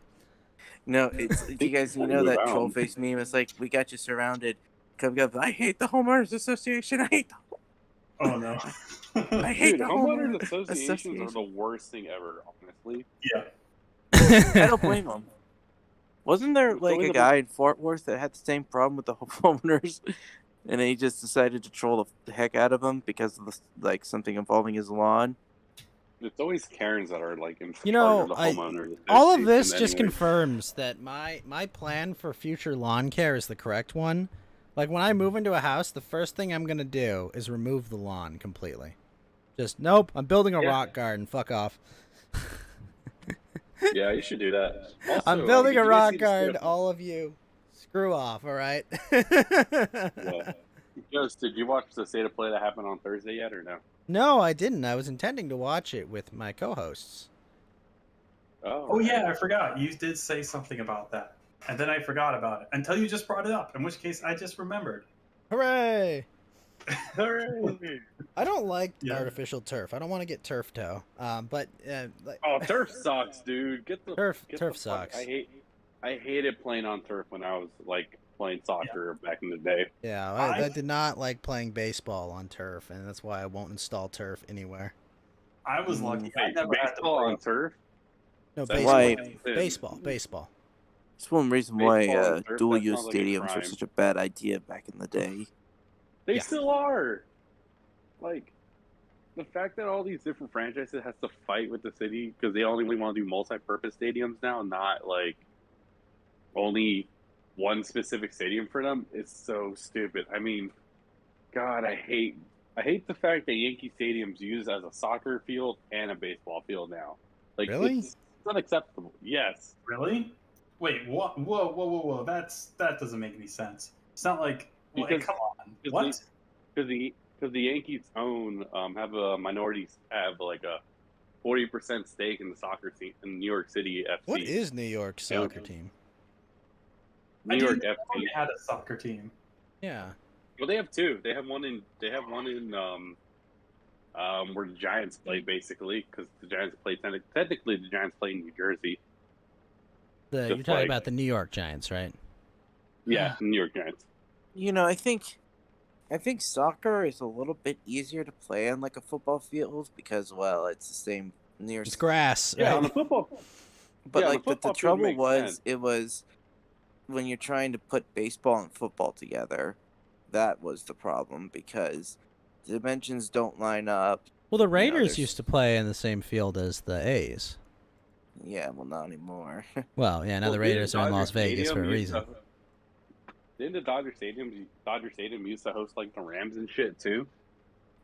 No, it's you guys. You know that troll face meme? It's like, we got you surrounded. Come, I hate the homeowners association. I hate. Oh no. I hate Dude, the homeowners homeowners associations are the worst thing ever, honestly. Yeah. I don't blame them. Wasn't there like a guy in Fort Worth that had the same problem with the homeowners? And then he just decided to troll the heck out of him because of something involving his lawn. It's always Karens that are like in You charge know, of the homeowners. all of this association just anyway. confirms that my plan for future lawn care is the correct one. Like, when I move into a house, the first thing I'm gonna do is remove the lawn completely. Just, nope, I'm building a rock garden. Fuck off. Yeah, you should do that. Also, I'm building did a you guys rock see the garden. state of- All of you, screw off. All right. Yeah. Just, did you watch the state of play that happened on Thursday yet, or no? No, I didn't. I was intending to watch it with my co-hosts. Oh yeah, I forgot. You did say something about that, and then I forgot about it until you just brought it up. In which case, I just remembered. Hooray! Hooray! I don't like Yeah. artificial turf. I don't want to get turf toe. But like, Oh, turf sucks, dude. Get the turf get turf the fuck- sucks. I hated playing on turf when I was like playing soccer back in the day. Yeah, I did not like playing baseball on turf, and that's why I won't install turf anywhere. I was lucky. I Wait, never had to baseball play. on turf? No, That's baseball. Why- Baseball. That's one reason Baseball why and turf, dual-use that sounds like a stadiums were crime. such a bad idea back in the day. They Yeah. still are. Like, the fact that all these different franchises has to fight with the city because they only want to do multi-purpose stadiums now, not like only one specific stadium for them, is so stupid. I mean, God, I hate the fact that Yankee Stadium's used as a soccer field and a baseball field now. Like, Really? it's unacceptable. Yes. Really? Wait, what? Whoa! That doesn't make any sense. It's not like. Wait, Because- come on. because What? Because the Yankees have a like a 40% stake in the soccer team in New York City FC. What is New York soccer team? New I York didn't know FC? they had a soccer team. Yeah. Well, they have two. They have one in where the Giants play, basically, because the Giants play technically the Giants play in New Jersey. You're Just talking like- about the New York Giants, right? Yeah, New York Giants. You know, I think soccer is a little bit easier to play on like a football field because, well, it's the same near. It's grass, Yeah, right? on the football. But yeah, on like, the but the football field trouble makes was, sense. it was when you're trying to put baseball and football together. That was the problem because the dimensions don't line up. Well, the Raiders there's- used to play in the same field as the A's. Yeah, well, not anymore. Well, yeah, now Well, the didn't Raiders are in Dodger Las Vegas for a Stadium reason. Didn't the Dodger Stadium used to host like the Rams and shit too?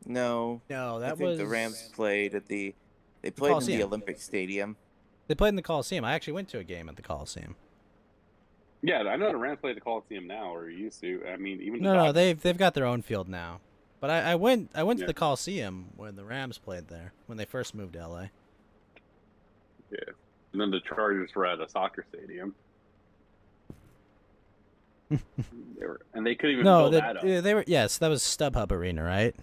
No, No, I that think was the Rams played at they played in the Coliseum. Olympic Stadium. They played in the Coliseum. I actually went to a game at the Coliseum. Yeah, I know the Rams play at the Coliseum now, or used to. I mean, even the No, Dodgers. they've got their own field now. But I went to Yeah. the Coliseum when the Rams played there when they first moved to LA. And then the Chargers were at a soccer stadium. They couldn't even No, fill that up. they were yes, that was StubHub Arena, right?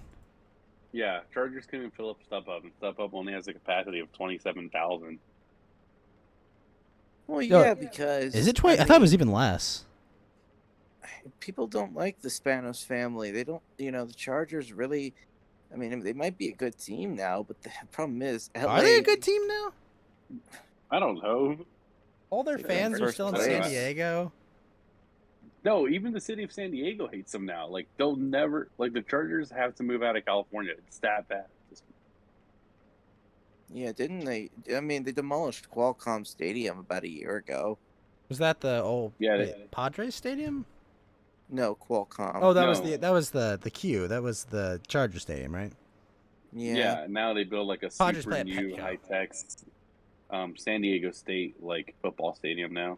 Yeah, Chargers couldn't even fill up StubHub, and StubHub only has a capacity of 27,000. Well, No, yeah, because Is it 20? I thought it was even less. people don't like the Spanos family. They don't, the Chargers really. I mean, they might be a good team now, but the problem is, LA, Are they a good team now? I don't know. All their They're in fans are first still in place. San Diego. No, even the city of San Diego hates them now. Like, they'll never... Like, the Chargers have to move out of California. It's that bad. Yeah, didn't they? I mean, they demolished Qualcomm Stadium about a year ago. Was that the old Yeah, Padres Stadium? No, Qualcomm. Oh, that was No. the Q. That was the Charger Stadium, right? yeah. Now they build, like, a Padres super play at new, Petco. high-tech San Diego State, like, football stadium now.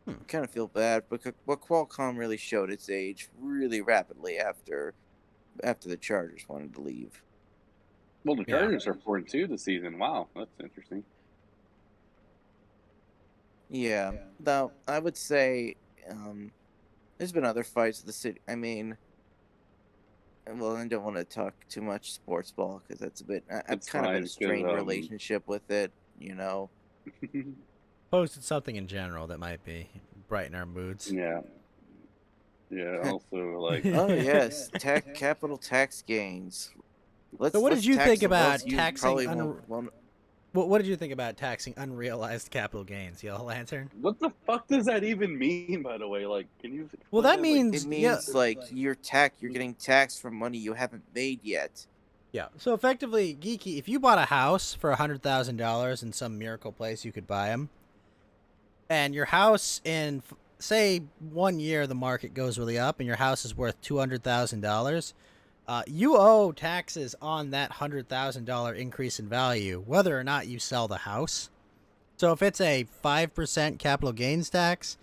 I kind of feel bad, but Qualcomm really showed its age really rapidly after the Chargers wanted to leave. Well, the Yeah. Chargers are 4-2 this season. Wow, that's interesting. Yeah. Though I would say, there's been other fights with the city. I mean, well, I don't want to talk too much sports ball because that's a bit. I've It's kind of fine, a strained 'cause, relationship with it. Posted something in general that might be brighten our moods. Yeah. Yeah, also, like... Oh yes, capital tax gains. So what did let's you tax think the about wealth you taxing probably un- won't- What did you think about taxing unrealized capital gains, Yellow Lantern? What the fuck does that even mean, by the way? Like, can you explain Well, that Like, means It means like you're getting taxed for money you haven't made yet. yeah. So effectively, Geeky, if you bought a house for $100,000 in some miracle place you could buy them, and your house in say 1 year the market goes really up and your house is worth $200,000, you owe taxes on that $100,000 increase in value, whether or not you sell the house. So if it's a 5% capital gains tax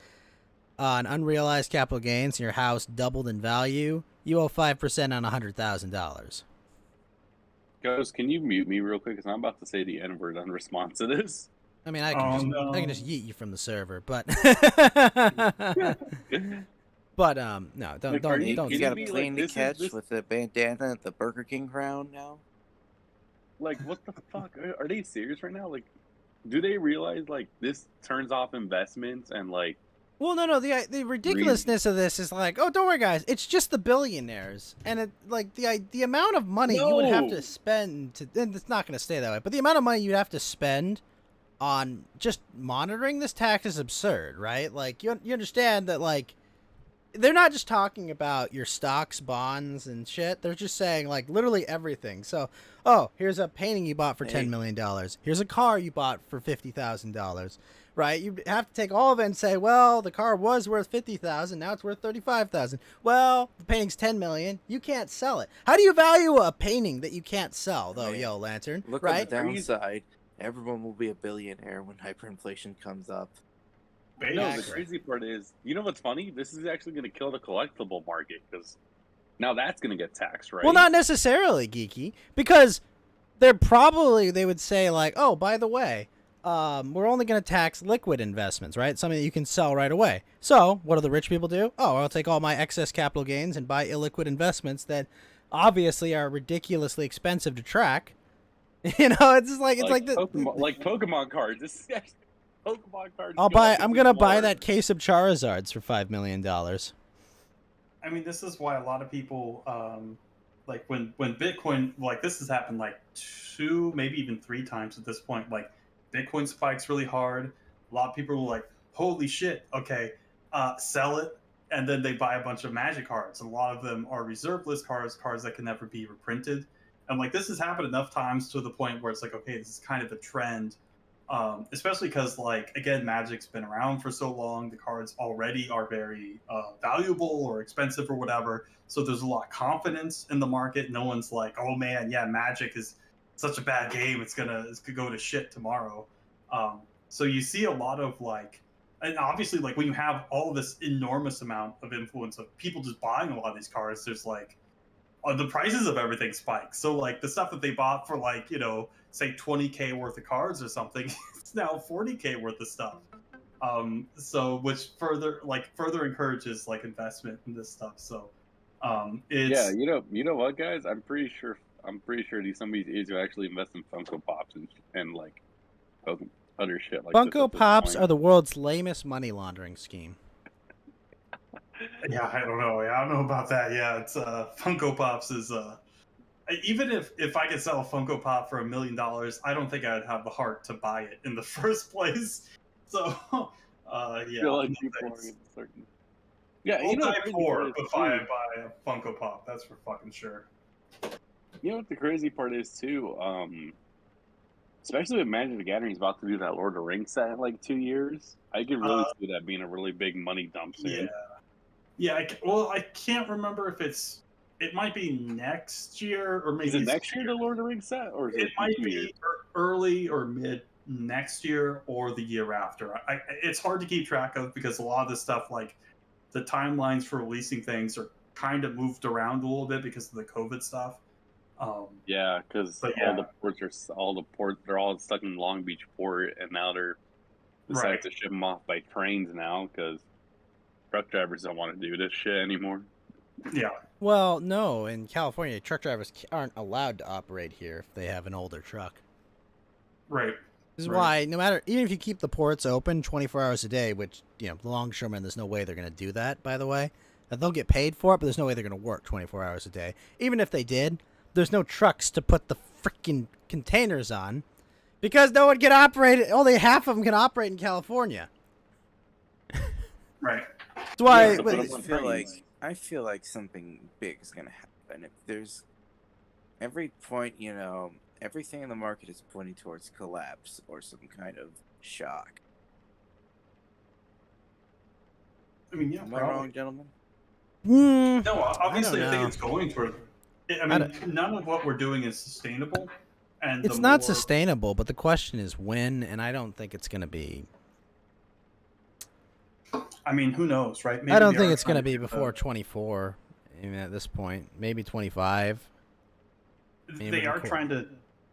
on unrealized capital gains and your house doubled in value, you owe 5% on $100,000. Ghost, can you mute me real quick? Because I'm about to say the N word in response to this. I mean, I can just yeet you from the server, but but no, don't Like, don't You, don't. you Can got a be like, plane to this is- catch this- with a bandana at the Burger King crown now. Like, what the fuck? Are they serious right now? Like, do they realize, like, this turns off investments and, like, Well, no. The ridiculousness of this is like, oh, don't worry, guys. It's just the billionaires, and it like the amount of money you would have No. to spend to, and it's not going to stay that way. But the amount of money you'd have to spend on just monitoring this tax is absurd, right? Like you understand that like they're not just talking about your stocks, bonds, and shit. They're just saying like literally everything. So, oh, here's a painting you bought for $10 million. Here's a car you bought for $50,000. Right? You have to take all of it and say, well, the car was worth $50,000. Now it's worth $35,000. Well, the painting's $10 million. You can't sell it. How do you value a painting that you can't sell, though, Right. Yellow Lantern? Look right? at the downside. Everyone will be a billionaire when hyperinflation comes up. no, the Exactly. crazy part is, you know what's funny? This is actually going to kill the collectible market because now that's going to get taxed, right? Well, not necessarily, Geeky, because they would say like, oh, by the way, we're only going to tax liquid investments, right? Something that you can sell right away. So what do the rich people do? Oh, I'll take all my excess capital gains and buy illiquid investments that obviously are ridiculously expensive to track. You know, it's just like Pokemon cards. This is actually Pokemon cards. I'm gonna buy that case of Charizards for $5 million. I mean, this is why a lot of people, like when Bitcoin, like this has happened like 2, maybe even 3 times at this point. Like Bitcoin spikes really hard. A lot of people were like, "Holy shit! Okay, sell it," and then they buy a bunch of Magic cards. A lot of them are reserve list cards that can never be reprinted. And like this has happened enough times to the point where it's like, okay, this is kind of a trend. Especially because, like, again, Magic's been around for so long. The cards already are very valuable or expensive or whatever. So there's a lot of confidence in the market. No one's like, oh man, yeah, Magic is such a bad game. It's gonna go to shit tomorrow. So you see a lot of like, and obviously, like when you have all this enormous amount of influence of people just buying a lot of these cards, there's like the prices of everything spike. So like the stuff that they bought for like, you know, say 20K worth of cards or something, it's now 40K worth of stuff. So which further encourages like investment in this stuff. So it's Yeah, you know what, guys? I'm pretty sure some of these idiots who actually invest in Funko Pops and like other shit like this Funko at this Pops point. are the world's lamest money laundering scheme. yeah, I don't know. Yeah, I don't know about that. Yeah, it's Funko Pops is even if I could sell a Funko Pop for $1 million, I don't think I'd have the heart to buy it in the first place. So I yeah, feel like no people are thanks. getting certain. Yeah, I'll you know, die the crazy poor part is, if I too, buy a Funko Pop. That's for fucking sure. you know what the crazy part is too. Especially with Magic the Gathering is about to do that Lord of the Rings set in like 2 years. I could really see that being a really big money dump soon. Yeah. I can't remember if it might be next year or maybe Is it it's next year the Lord of the Rings set, or is It might 2 years? be early or mid next year or the year after. It's hard to keep track of because a lot of this stuff, like the timelines for releasing things, are kind of moved around a little bit because of the COVID stuff. Yeah, because But all the ports they're all stuck in Long Beach port, and now they're deciding Right. to ship them off by trains now because truck drivers don't want to do this shit anymore. Yeah. Well, no, in California, truck drivers aren't allowed to operate here if they have an older truck. Right. This is Right. why, no matter, even if you keep the ports open 24 hours a day, which, you know, the longshoremen, there's no way they're going to do that, by the way. They'll get paid for it, but there's no way they're going to work 24 hours a day. Even if they did, there's no trucks to put the freaking containers on Because no one can operate. Only half of them can operate in California. Right. That's why. Yeah, so put I up on feel like something big is gonna happen. If there's every point, everything in the market is pointing towards collapse or some kind of shock. I mean, yeah, Am I probably. wrong, gentlemen? No, obviously, I think know. it's going toward. I I mean, none of what we're doing is sustainable, and It's the not more, sustainable, but the question is when, and I don't think it's going to be. I mean, who knows, right? Maybe I don't they think are it's going to trying be get before 24. I mean, at this point, maybe 25. They are trying to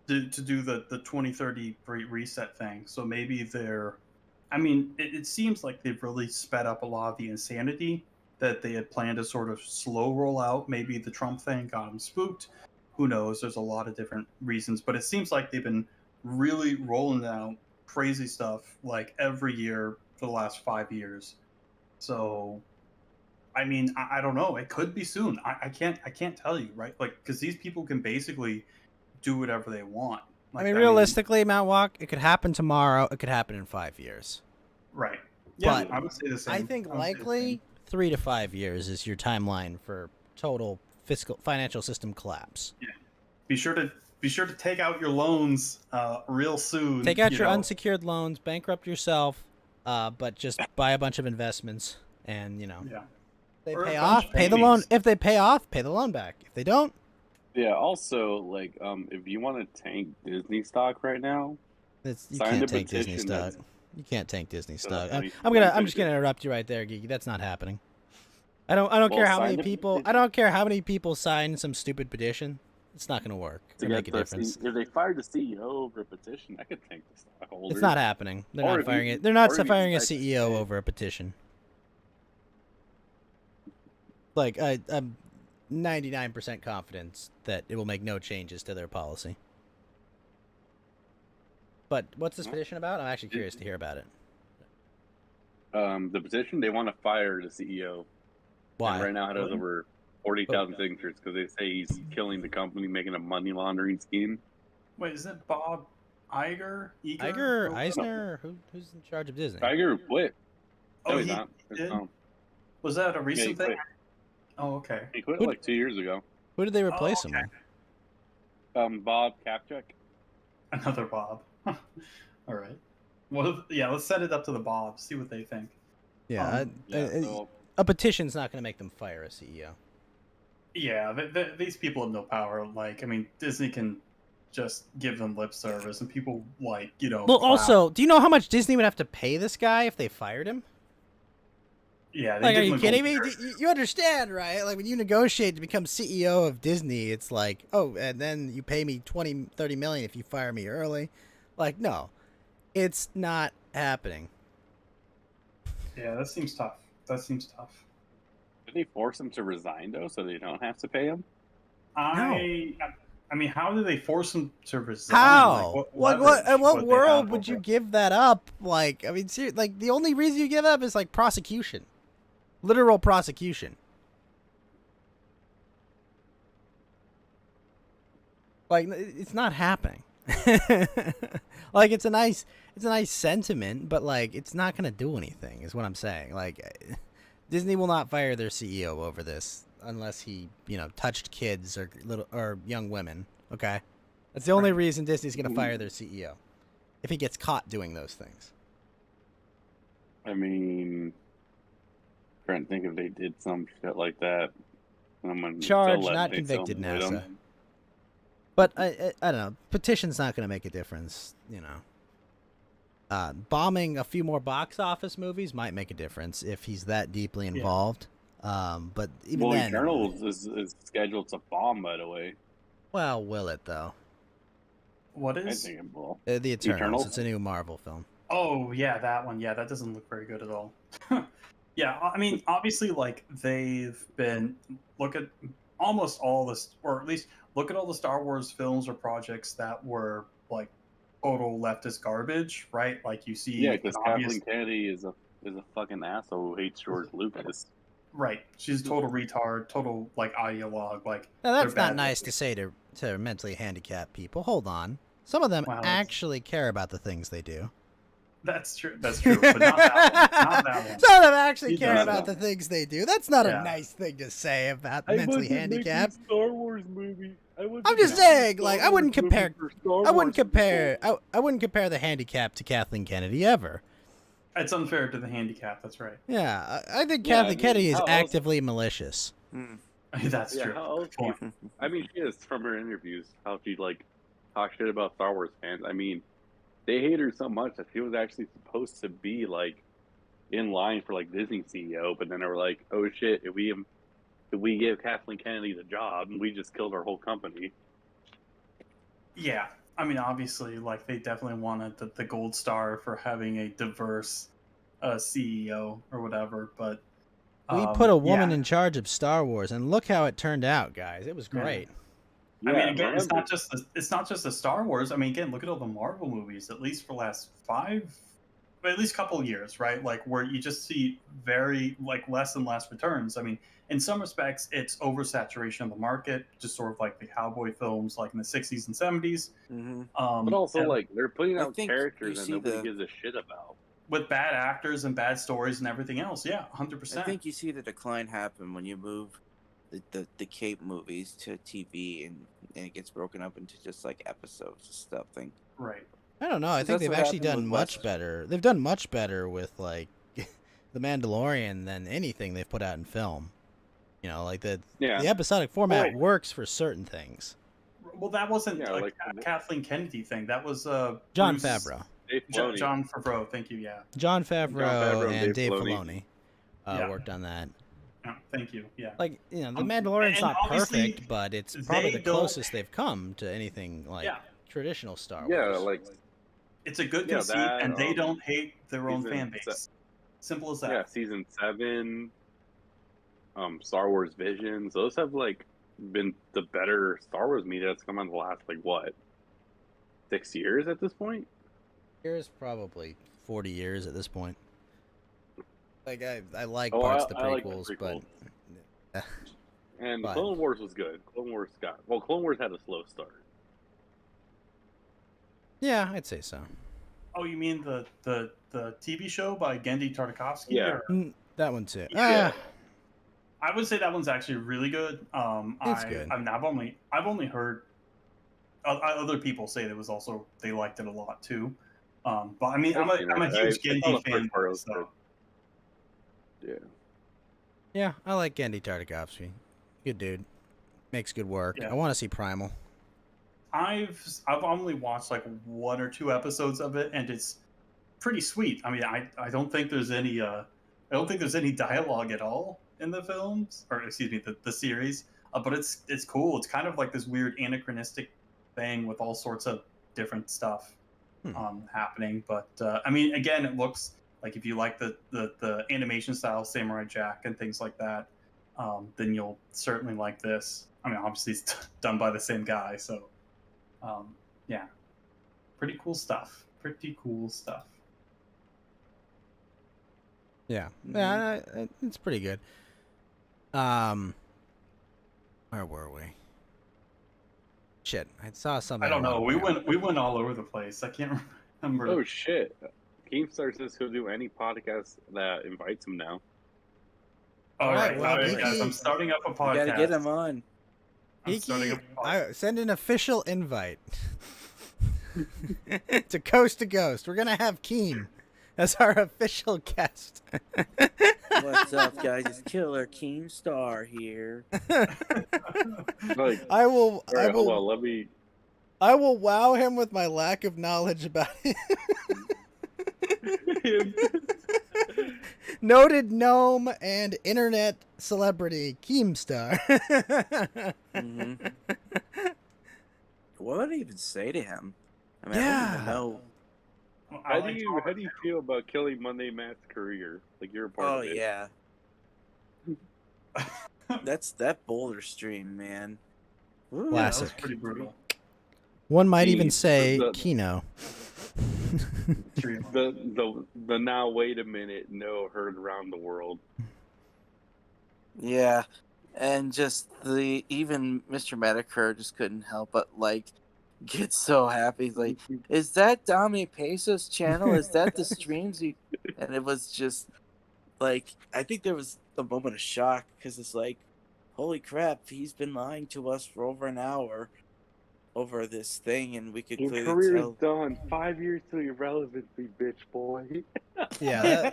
do the 2030 reset thing. So maybe they're. I mean, it seems like they've really sped up a lot of the insanity that they had planned to sort of slow roll out. Maybe the Trump thing got them spooked. Who knows? There's a lot of different reasons, but it seems like they've been really rolling out crazy stuff like every year for the last 5 years. So, I mean, I don't know. It could be soon. I can't tell you, right? Like, because these people can basically do whatever they want. I mean, realistically, Mount Walk, it could happen tomorrow. It could happen in 5 years. right? Yeah, But I would say the same. I think I would say the likely same. 3 to 5 years is your timeline for total financial system collapse. Be sure to take out your loans real soon. Take out you your know. unsecured loans, bankrupt yourself, but just buy a bunch of investments, and Yeah. they Or a pay bunch off, of pay the loan. paintings. If they pay off, pay the loan back. If they don't, Yeah. Also, like, if you want to tank Disney stock right now, you sign can't the tank Disney petition stock. that's- You can't tank Disney So stock. that's I'm just gonna interrupt you right there, Geeky. That's not happening. I don't Well, care how sign many the people. I petition. don't care how many people sign some stupid petition. It's not gonna work to or make get a the difference. if they fired the CEO over a petition, I could tank the stockholders. It's not happening. They're Or not if you- firing it. They're not or if you firing a decide to CEO stay. over a petition. Like I'm 99% confident that it will make no changes to their policy. But what's this petition about? I'm actually curious to hear about it. The petition, they want to fire the CEO. Why? And right now it has Really? over 40,000 signatures because they say he's killing the company, making a money laundering scheme. Wait, is it Bob Iger? Iger, Eisner, who's in charge of Disney? Tiger quit. Oh, No, he's he not. did? No. Was that a Yeah, recent he thing? quit. Oh, okay. He quit Who- like 2 years ago. Who did they replace okay. him with? Bob Kapchuk. Another Bob. All right. Well, yeah. Let's set it up to the Bobs. See what they think. Yeah, Yeah, so a petition's not going to make them fire a CEO. Yeah, these people have no power. Like, I mean, Disney can just give them lip service, and people Well, clap. also, do you know how much Disney would have to pay this guy if they fired him? Yeah, they Like, are give you them a kidding me? gold shirt. You understand, right? Like, when you negotiate to become CEO of Disney, it's like, oh, and then you pay me 20, 30 million if you fire me early. Like, no, it's not happening. Yeah, that seems tough. did they force him to resign though, so they don't have to pay him? I mean, how do they force him to resign? How? Like, What? In what leverage would they world have would you over it? give that up? Like, I mean, like the only reason you give up is like prosecution, literal prosecution. Like, it's not happening. Like, it's a nice sentiment, but like, it's not gonna do anything. Is what I'm saying. Like, Disney will not fire their CEO over this unless he, touched kids or young women. Okay, that's the only Right. reason Disney's gonna fire their CEO, if he gets caught doing those things. I mean, trying to think if they did some shit like that. Charged, not convicted, NASA. But I don't know. Petition's not going to make a difference, Bombing a few more box office movies might make a difference if he's that deeply involved. But even Well, then, Eternals is scheduled to bomb, by the way. well, will it though? What I is? think it will. The Eternals. Eternals? It's a new Marvel film. Oh yeah, that one. Yeah, that doesn't look very good at all. Yeah, I mean, obviously, like they've been look at almost all this, or at least look at all the Star Wars films or projects that were like total leftist garbage, right? Like you see, Yeah, because an obvious, Kathleen Kennedy is a fucking asshole who hates George Lucas. right? She's a total retard, total like ideologue. Like Now that's they're not bad nice with to say to mentally handicapped people. Hold on. Some of them Wow, actually care about the things they do. That's true. That's true. But not that one. Not that one. Some of them actually He care does about that. the things they do. That's not a Yeah. nice thing to say about I mentally wasn't making handicapped. Star Wars movie. I'm just saying, like, I wouldn't compare I wouldn't compare the handicap to Kathleen Kennedy ever. It's unfair to the handicap. That's right. Yeah, I think Yeah, I Kathleen mean, Kennedy is how else- actively malicious. Mm. That's Yeah, true. how else? Good point. I mean, she is from her interviews. How she like talk shit about Star Wars fans. I mean, they hate her so much that she was actually supposed to be like in line for like Disney CEO, but then they were like, "Oh shit, if we give Kathleen Kennedy the job, we just killed our whole company." Yeah. I mean, obviously, like they definitely wanted the gold star for having a diverse CEO or whatever. But We put a woman yeah. in charge of Star Wars, and look how it turned out, guys. It was Yeah. great. I mean, Yeah, again, it's remember- not just the Star Wars. I mean, again, look at all the Marvel movies. At least for the last at least couple of years, right? Like where you just see very like less and less returns. I mean, in some respects, it's oversaturation of the market, just sort of like the cowboy films, like in the '60s and '70s. Hmm. But also, and like they're putting I out think characters you that see nobody the- gives a shit about. with bad actors and bad stories and everything else. Yeah, I 100%. think you see the decline happen when you move the Cape movies to TV and it gets broken up into just like episodes and stuff. Right. I don't know. I So think that's they've what actually happened done with much West. better. They've done much better with like the Mandalorian than anything they've put out in film. You know, like the Yeah, episodic format Right. works for certain things. Well, that wasn't Yeah, a like- Kathleen Kennedy thing. That was John Bruce- Favreau, Dave Filoni. John Favreau. Thank you. Yeah. John Favreau, and and Dave Dave Filoni. Filoni Yeah. worked on that. Yeah, thank you. Yeah. Like, you know, The Um, Mandalorian's and not obviously, perfect, but it's probably they the don't- closest they've come to anything like Yeah. traditional Star Yeah, Wars. like It's a good Yeah, conceit, that, and they don't hate their own season fan base. se- Simple as that. yeah, season 7, Star Wars Visions. Those have like been the better Star Wars media that's come out in the last like what 6 years at this point. Here's probably 40 years at this point. Like, I like Oh, parts of the I like the prequels, prequels. but And Fine. Clone Wars was good. Clone Wars had a slow start. yeah, I'd say so. Oh, you mean the TV show by Gendy Tartakovsky? Yeah. Or- That one too. Yeah. Ah, I would say that one's actually really good. It's good. I've only heard other people say that was also they liked it a lot too. But I mean, I'm a huge I saw the Gendy fan. first part, it was So. Yeah. yeah, I like Gendy Tartakovsky. Good dude. Makes good work. Yeah. I want to see Primal. I've only watched like 1 or 2 episodes of it, and it's pretty sweet. I mean, I don't think there's any dialogue at all in the films, or excuse me, the series. But it's cool. It's kind of like this weird anachronistic thing with all sorts of different stuff happening. But I mean, again, it looks like if you like the animation style, Samurai Jack, and things like that, then you'll certainly like this. I mean, obviously it's done by the same guy, so yeah, pretty cool stuff. Pretty cool stuff. Yeah, Mhm. yeah, it's pretty good. Where were we? Shit, I saw something. I don't know. We went. went all over the place. I can't remember. Oh shit! Keemstar says he'll do any podcast that invites him now. All right, well, guys, Geeky- I'm starting up a You podcast. gotta get him on. I'm starting Geeky, up a podcast. send an official invite to Coast to Ghost. We're gonna have Keem as our official guest. What's up, guys? It's Killer Keemstar here. Like, I will. all right, hold on, let me. I will wow him with my lack of knowledge about it. Noted gnome and internet celebrity Keemstar. Hmm. What would I even say to him? I mean, I Yeah. don't even know. I How like do you feel about killing Monday Matt's career? Like you're a part Oh of it. yeah, that Boulder stream, man. Woo. Yeah, that was Classic. pretty brutal. One might even Jeez, say the- Kino. The now wait a minute no heard around the world. Yeah, and just even Mr. Medicare just couldn't help but like gets so happy. He's like, "Is that Dami Peso's channel? Is that the streams?" And it was just like, I think there was a moment of shock because it's like, holy crap, he's been lying to us for over an hour over this thing, and we could Your clearly career is tell. done. 5 years to irrelevancy, bitch boy. Yeah,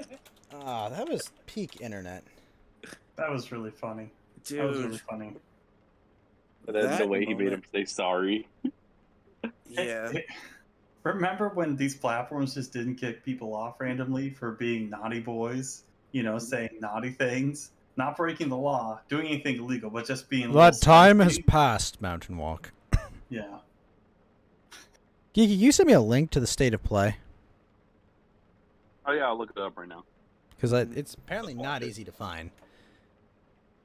that was peak internet. That was really funny. Dude, That was really funny. And then the that way he made him moment- say sorry. Yeah. Remember when these platforms just didn't kick people off randomly for being naughty boys? You know, saying naughty things, not breaking the law, doing anything illegal, but just being. a little That time has spicy. passed, Mountain Walk. Yeah. Geeky, you send me a link to the State of Play Oh yeah, I'll look it up right now. because it's apparently not easy to find.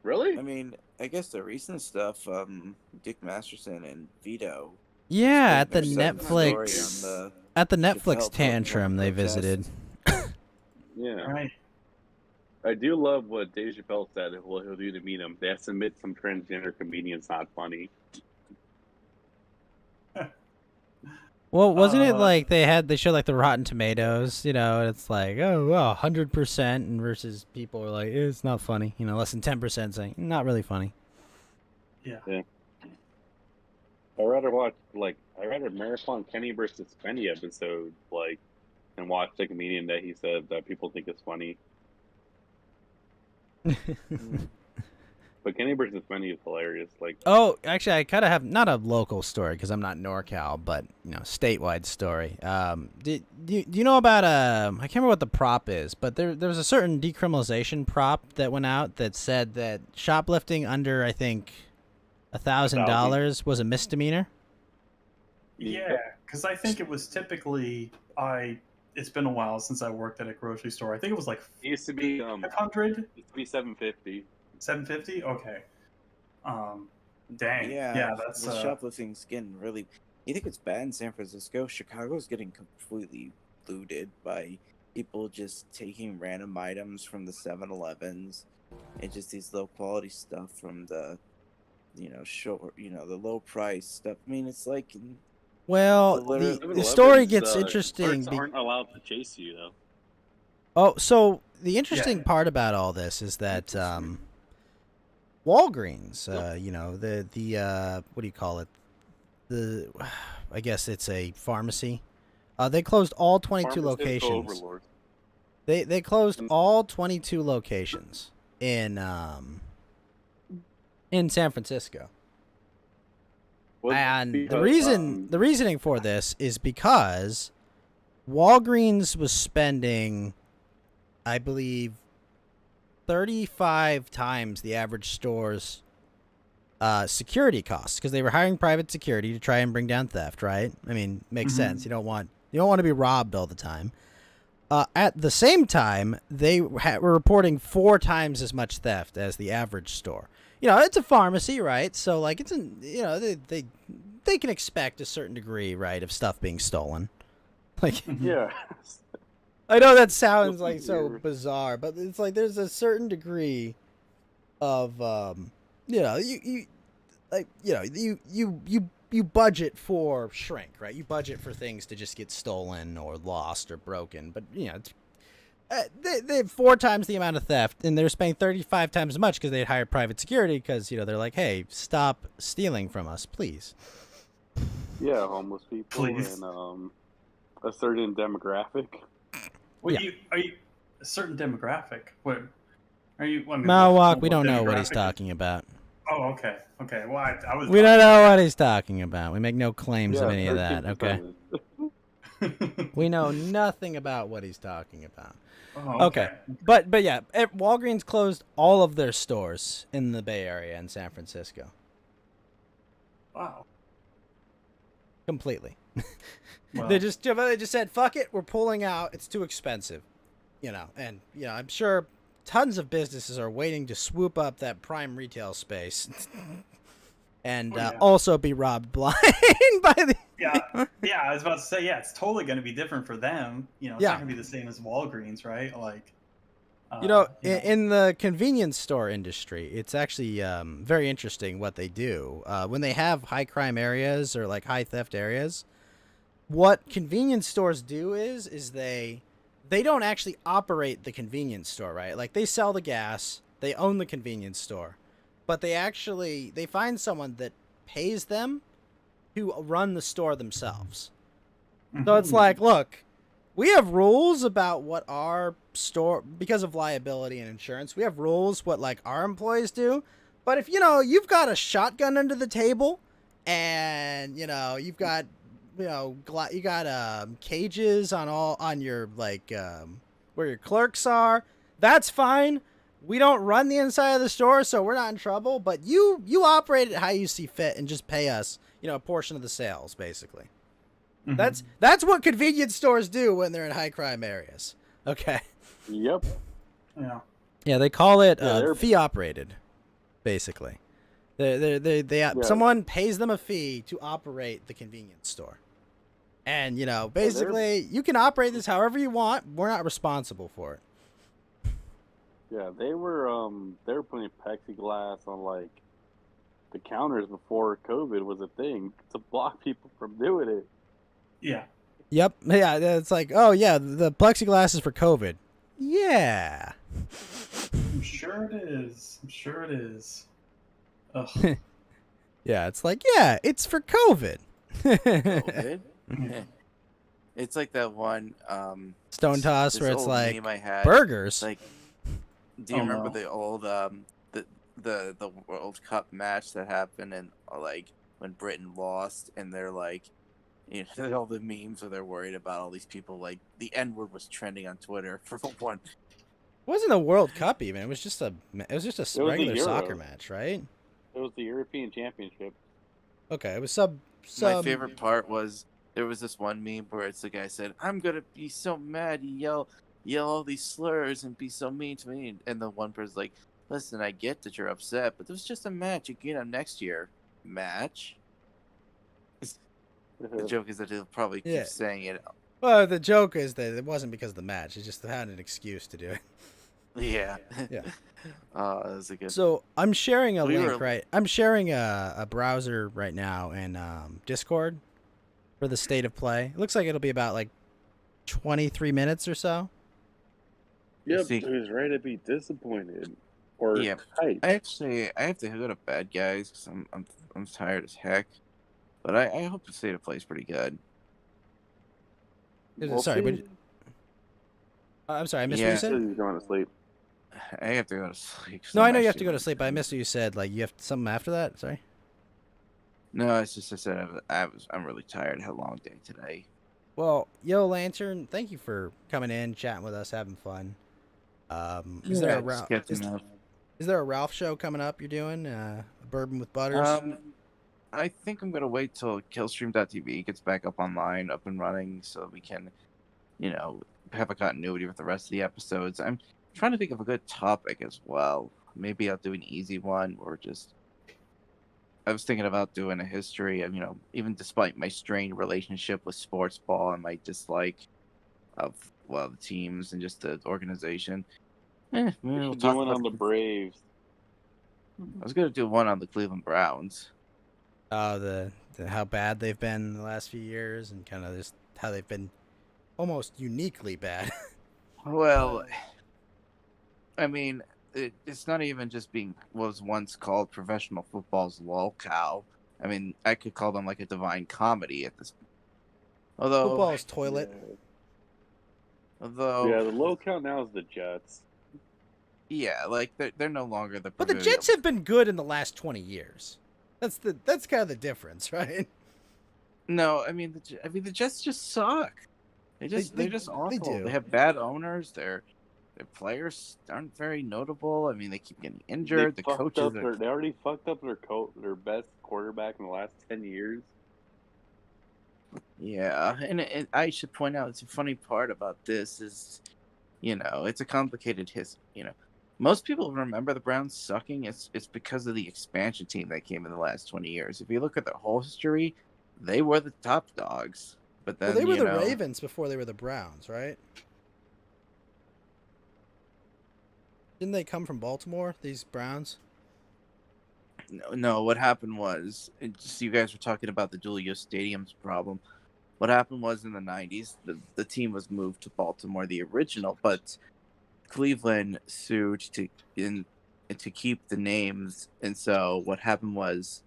Really? I mean, I guess the recent stuff, Dick Masterson and Vito. Yeah, at the their second story Netflix on Netflix Chappelle tantrum they protest. visited. Yeah. Right. I do love what Dave Chappelle said. What he'll do to meet him. They have to admit some transgender comedian's not funny. Well, wasn't it like they showed like the Rotten Tomatoes, you know, and it's like, oh, well, 100%, and versus people are like, it's not funny, you know, less than 10% saying not really funny. Yeah. I'd rather marathon Kenny versus Spenny episode, and watch the comedian that he said that people think is funny. But Kenny versus Spenny is hilarious. Oh, actually, I kind of have not a local story because I'm not NorCal, but you know, statewide story. Do you know about I can't remember what the prop is, but there was a certain decriminalization prop that went out that said that shoplifting under I think $1,000 was a misdemeanor. Yeah, because I think it was typically it's been a while since I worked at a grocery store. I think it was like It used to be 500, it used to be $750. 750. Okay. Dang. Yeah, that's the shoplifting's getting really. You think it's bad in San Francisco? Chicago's getting completely looted by people just taking random items from the 7-Elevens and just these low quality stuff from the, the low price stuff. I mean, it's like. Well, the story gets interesting. Clerks aren't allowed to chase you though. Oh, so the interesting part about all this is that Walgreens, you know, the what do you call it? I guess it's a pharmacy. They closed all 22 locations. Overlord. They closed all 22 locations in San Francisco. And the reasoning for this is because Walgreens was spending, I believe, 35 times the average store's security costs because they were hiring private security to try and bring down theft. Right? I mean, makes sense. You don't want to be robbed all the time. At the same time, they were reporting 4 times as much theft as the average store. You know, it's a pharmacy, right? So, like, they can expect a certain degree, right, of stuff being stolen. Like, Yeah. I know that sounds like so bizarre, but it's like there's a certain degree of, you budget for shrink, right? You budget for things to just get stolen or lost or broken, but you know, they have 4 times the amount of theft, and they're spending 35 times as much because they hired private security because you know they're like, hey, stop stealing from us, please. Yeah, homeless people Please. and a certain demographic. Are you a certain demographic? What are you? I mean, Mawak, we don't know what demographic he's is- talking about. Oh, okay. Well, I was. We don't know what he's talking about. We make no claims of Yeah, any of that, okay? 13%. We know nothing about what he's talking about. Oh, Okay. But yeah, Walgreens closed all of their stores in the Bay Area in San Francisco. Wow. Completely. Well, They just said, fuck it, we're pulling out. It's too expensive. You know, and you know, I'm sure tons of businesses are waiting to swoop up that prime retail space and yeah. also be robbed blind by the yeah. I was about to say, yeah, it's totally going to be different for them. You know, it's Yeah. not going to be the same as Walgreens, right? Like, You know, you know. in the convenience store industry, it's actually very interesting what they do. When they have high crime areas or like high theft areas, what convenience stores do is they don't actually operate the convenience store, right? Like they sell the gas, they own the convenience store, but they find someone that pays them to run the store themselves. So it's Mhm. like, look, we have rules about what our store, because of liability and insurance, we have rules what like our employees do. But if you've got a shotgun under the table, and you've got you got cages on your like where your clerks are, that's fine. We don't run the inside of the store, so we're not in trouble. But you operate it how you see fit and just pay us a portion of the sales, basically. Mhm. That's what convenience stores do when they're in high crime areas. Okay. Yep. Yeah. Yeah, they call it Yeah, they're- fee operated, basically. Someone pays them a fee to operate the convenience store, and basically you can operate this however you want. We're not responsible for it. Yeah, they were putting plexiglass on like the counters before COVID was a thing to block people from doing it. Yeah. Yep. Yeah, it's like, oh yeah, the plexiglass is for COVID. Yeah. I'm sure it is. I'm sure it is. Ugh. Yeah, it's like, yeah, it's for COVID. COVID? Yeah. It's like that one Stone toss this where it's old like meme I had. burgers. Like, do you Oh, remember no. the old the World Cup match that happened and like when Britain lost and they're like, all the memes where they're worried about all these people, like the N word was trending on Twitter for one. It wasn't a World Cup even. It was just a the regular Euro. soccer match, right? It was the European Championship. Okay, it was My favorite part was there was this one meme where it's the guy said, "I'm gonna be so mad, you yell all these slurs and be so mean to me," and the one person's like, "Listen, I get that you're upset, but it was just a match. You get them next year. Match." The joke is that he'll probably keep Yeah. saying it. Well, the joke is that it wasn't because of the match. It just had an excuse to do it. Yeah. Yeah. That was a good. So I'm sharing a We link, were- right? I'm sharing a browser right now in Discord for the state of play. It looks like it'll be about like 23 minutes or so. Yep, See- he was ready to be disappointed or Yeah. hyped. I have to go to bed, guys, because I'm tired as heck. But I hope the state of play is pretty good. Sorry, see. but I'm sorry, I missed Yeah. what you He said said. he was going to sleep. I have to go to sleep. 'cause No, I I'm know you have to actually go to really sleep, but I missed what you said. Like you have something after that. Sorry. No, it's just I said I'm really tired. I had a long day today. Well, yo, Lantern, thank you for coming in, chatting with us, having fun. Is there a just Ralph? catching up. Is there a Ralph show coming up? You're doing bourbon with butters. I think I'm gonna wait till Killstream.tv gets back up online, up and running, so we can, have a continuity with the rest of the episodes. I'm trying to think of a good topic as well. Maybe I'll do an easy one, or just. I was thinking about doing a history of, even despite my strained relationship with sports ball and my dislike of the teams and just the organization. Maybe You we'll should talk do one about on the Braves. I was gonna do one on the Cleveland Browns. The how bad they've been in the last few years, and kind of just how they've been almost uniquely bad. Well, I mean, it's not even just being what was once called professional football's lolcow. I mean, I could call them like a divine comedy at this. Although, Football's toilet. although, Yeah, the low count now is the Jets. yeah, like they're no longer the. But the Jets have been good in the last 20 years. That's kind of the difference, right? No, I mean the Jets just suck. They're just awful. do. They have bad owners. Their players aren't very notable. I mean, they keep getting injured. The coaches are. They already fucked up their best quarterback in the last 10 years. Yeah, and I should point out, it's a funny part about this is, it's a complicated history. Most people remember the Browns sucking. It's because of the expansion team that came in the last 20 years. If you look at their whole history, they were the top dogs. But then Well, they were the you know, Ravens before they were the Browns, right? Didn't they come from Baltimore? These Browns. No, what happened was, just you guys were talking about the dual use stadiums problem. What happened was in the 90s, the team was moved to Baltimore, the original, but Cleveland sued to keep the names. And so what happened was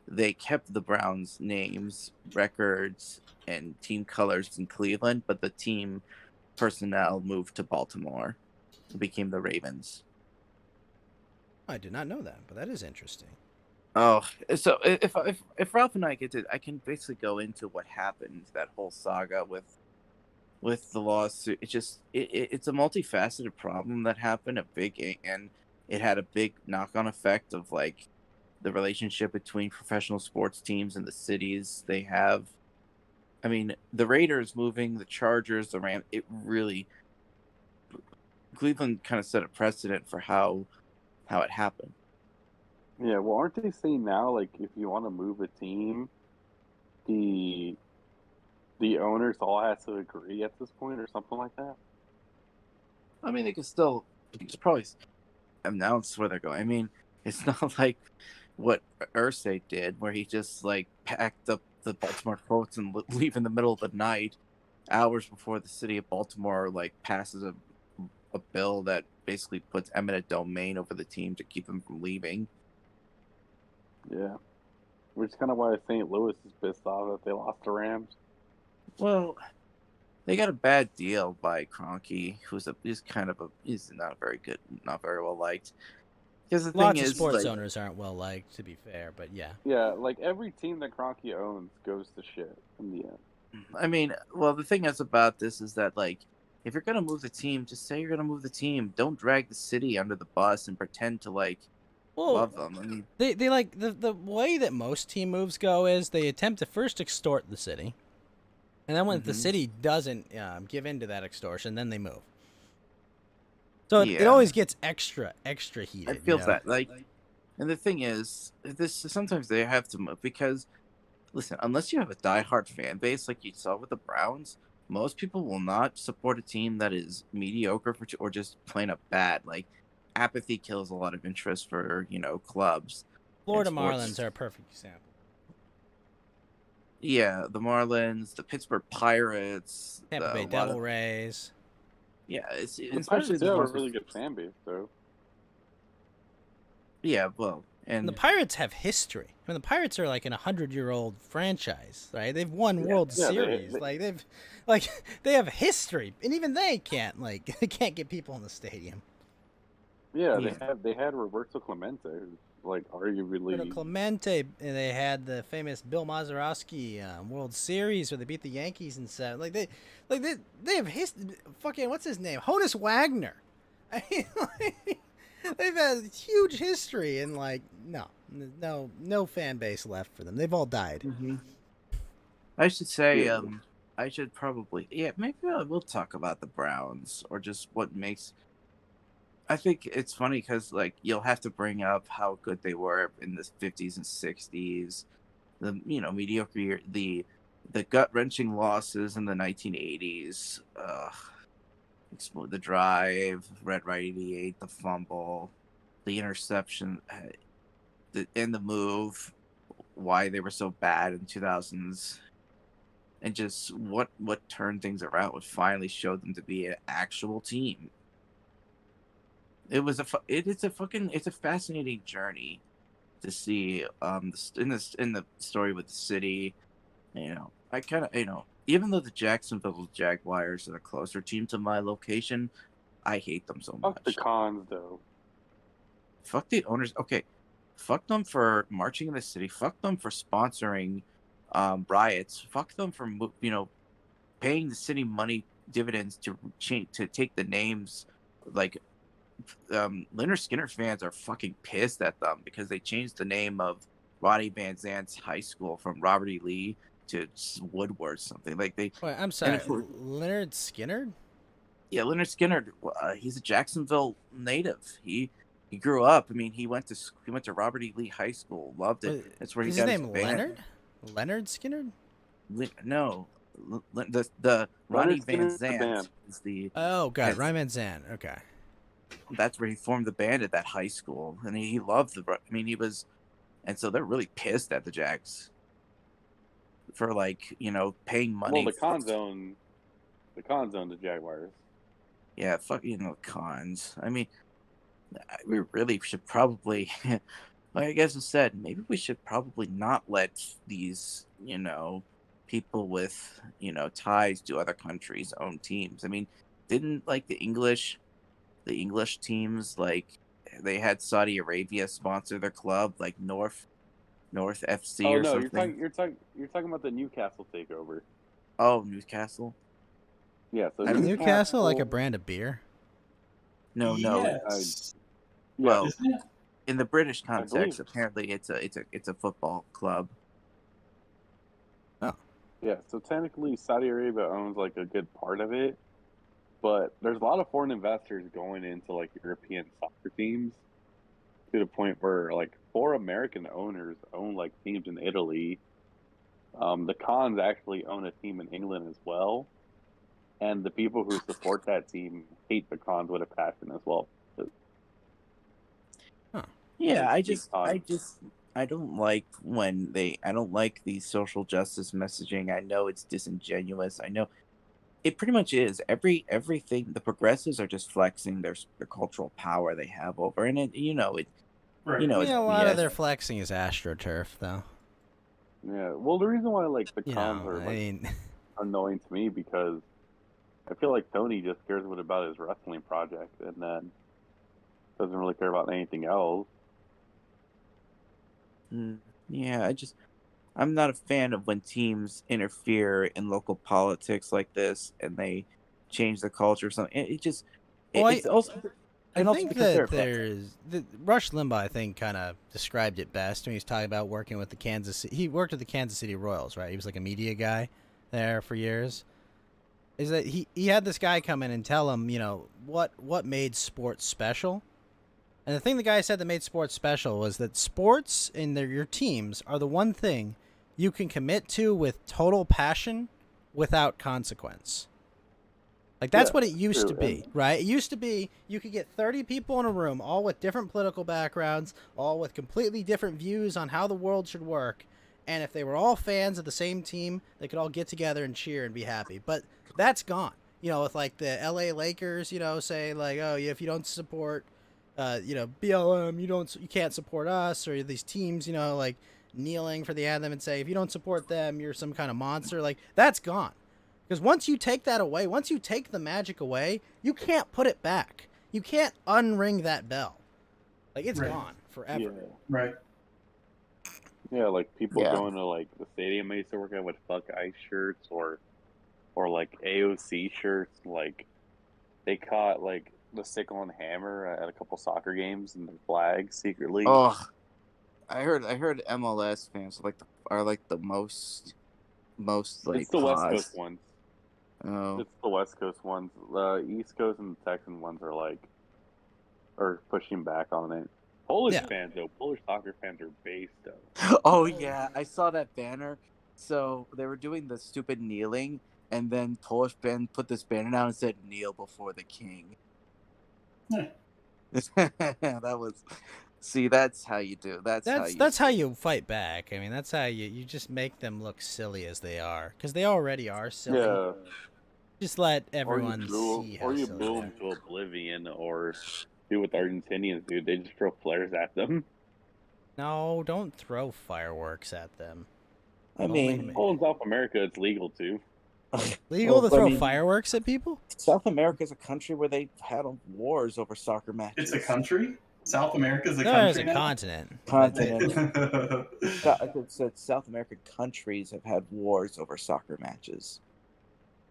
they kept the Browns names, records, and team colors in Cleveland, but the team personnel moved to Baltimore. It became the Ravens. I did not know that, but that is interesting. Oh, so if Ralph and I get to, I can basically go into what happened, that whole saga with the lawsuit. It's a multifaceted problem that happened, and it had a big knock-on effect of like the relationship between professional sports teams and the cities they have. I mean, the Raiders moving, the Chargers, the Rams. It really, Cleveland kind of set a precedent for how it happened. Yeah, well, aren't they saying now, like, if you want to move a team, the owners all have to agree at this point, or something like that? I mean, they can still probably announce where they're going. I mean, it's not like what Irsay did, where he just like packed up the Baltimore Colts and leave in the middle of the night, hours before the city of Baltimore like passes a bill that basically puts eminent domain over the team to keep them from leaving. Yeah. Which is kind of why St. Louis is pissed off that they lost to Rams. Well, they got a bad deal by Kroenke, he's not very good, not very well liked. Because the thing Lots of is, sports like, owners aren't well liked, to be fair, but yeah. Yeah, like every team that Kroenke owns goes to shit in the end. I mean, well, the thing is about this is that, like, if you're gonna move the team, just say you're gonna move the team. Don't drag the city under the bus and pretend to like love them. I mean, they like the way that most team moves go is they attempt to first extort the city, and then when the city doesn't give in to that extortion, then they move. So it always gets extra heated. I feel that, like, and the thing is, this sometimes they have to move because, listen, unless you have a diehard fan base like you saw with the Browns, most people will not support a team that is mediocre or just plain up bad. Like, apathy kills a lot of interest for clubs. Florida Marlins are a perfect example. Yeah, the Marlins, the Pittsburgh Pirates, Tampa Bay Devil Rays. Yeah, it's The especially Pirates have a really good fan base, though. Yeah, well, and the Pirates have history. I mean, the Pirates are like an 100-year-old franchise, right? They've won World Series. They have history, and even they can't get people in the stadium. Yeah, they had Roberto Clemente, who's like arguably. Roberto Clemente, and they had the famous Bill Mazeroski World Series where they beat the Yankees and stuff. They have history. Fucking what's his name? Honus Wagner. I mean, they've had huge history, and no fan base left for them. They've all died. Mm-hmm. I should say, I should probably, maybe I will talk about the Browns or just what makes. I think it's funny because you'll have to bring up how good they were in the 50s and 60s, the mediocre year, the gut wrenching losses in the 1980s, the drive, Red Right 88, the fumble, the interception, and the move, why they were so bad in 2000s, and just what turned things around, what finally showed them to be an actual team. It's a fascinating journey to see in the story with the city. I kind of even though the Jacksonville Jaguars are a closer team to my location, I hate them so much. Fuck the cons, though. Fuck the owners. Okay, fuck them for marching in the city. Fuck them for sponsoring riots. Fuck them for paying the city money dividends to take the names. Leonard Skinner fans are fucking pissed at them because they changed the name of Ronnie Van Zant's high school from Robert E. Lee to Woodward something. Wait, I'm sorry, Leonard Skinner? Yeah, Leonard Skinner. He's a Jacksonville native. He grew up. I mean, he went to Robert E. Lee High School. Loved it. That's where he got his name. Leonard? Leonard Skinner? No, the Ronnie Van Zant is the. Oh god, Ronnie Van Zant. Okay. that's where he formed the band at that high school, and he loved the. I mean, he was, and so they're really pissed at the Jags for like paying money. Well, the cons own the Jaguars. Yeah, fuck cons. I mean, we really should probably, like I guess I said, maybe we should probably not let these people with ties to other countries own teams. I mean, didn't like the English teams, like they had Saudi Arabia sponsor their club, like North FC Oh or no, something. you're talking about the Newcastle takeover. Oh, Newcastle. Yeah, so Isn't Newcastle like a brand of beer? No. Yes. Well, Isn't it? in the British believe- context, apparently it's a football club. Yeah, so technically Saudi Arabia owns like a good part of it, but there's a lot of foreign investors going into like European soccer teams to the point where like 4 American owners own like teams in Italy. The Cons actually own a team in England as well, and the people who support that team hate the Cons with a passion as well. Yeah, Like, big Cons. I don't like I don't like the social justice messaging. I know it's disingenuous. I know it pretty much is. Everything the progressives are just flexing their cultural power they have over, and it. Right. You know, Yeah, a it's lot of BS. their flexing is AstroTurf, though. Yeah, well, the reason why like the You Cons know, are I like mean, annoying to me because I feel like Tony just cares about his wrestling project and then doesn't really care about anything else. Yeah, I'm not a fan of when teams interfere in local politics like this and they change the culture or something. Well, It's also I and also think because they're that Rush Limbaugh, I think, kind of described it best when he was talking about working with he worked with the Kansas City Royals, right? He was like a media guy there for years. Is that he had this guy come in and tell him, what made sports special? And the thing the guy said that made sports special was that sports and your teams are the one thing you can commit to with total passion without consequence. Like, that's what it used to be, right? It used to be you could get 30 people in a room, all with different political backgrounds, all with completely different views on how the world should work. And if they were all fans of the same team, they could all get together and cheer and be happy. But that's gone. With like the LA Lakers, say like, oh, if you don't support, BLM, you can't support us, or these teams, like kneeling for the anthem and say, if you don't support them, you're some kind of monster. Like, that's gone. Because once you take that away, once you take the magic away, you can't put it back. You can't unring that bell. Like, it's gone forever. Yeah. Right. Yeah, like people Yeah. going to like the stadium I used to work at with Fuck Ice shirts or like AOC shirts. Like they caught like the sickle and hammer at a couple soccer games and the flag secretly. Oh, I heard MLS fans are the most like it's the West paused. Coast ones. Oh, It's the West Coast ones. The East Coast and the Texan ones are pushing back on it. Polish fans though, Polish soccer fans are based though. oh yeah, I saw that banner. So they were doing the stupid kneeling, and then Polish band put this banner down and said, "Kneel before the king." That was. See, that's how you do. That's how you fight back. I mean, that's how you just make them look silly as they are, because they already are silly. Yeah. Just let everyone see how or you silly boo they them are. to oblivion, or do what the Argentinians do. They just throw flares at them. No, don't throw fireworks at them. I mean, Oh, in South America, it's legal too. Legal to Well, I throw mean- fireworks at people? South America is a country where they had wars over soccer matches. It's a country. South America's a No, country it's a now? continent. Continent. South American countries have had wars over soccer matches.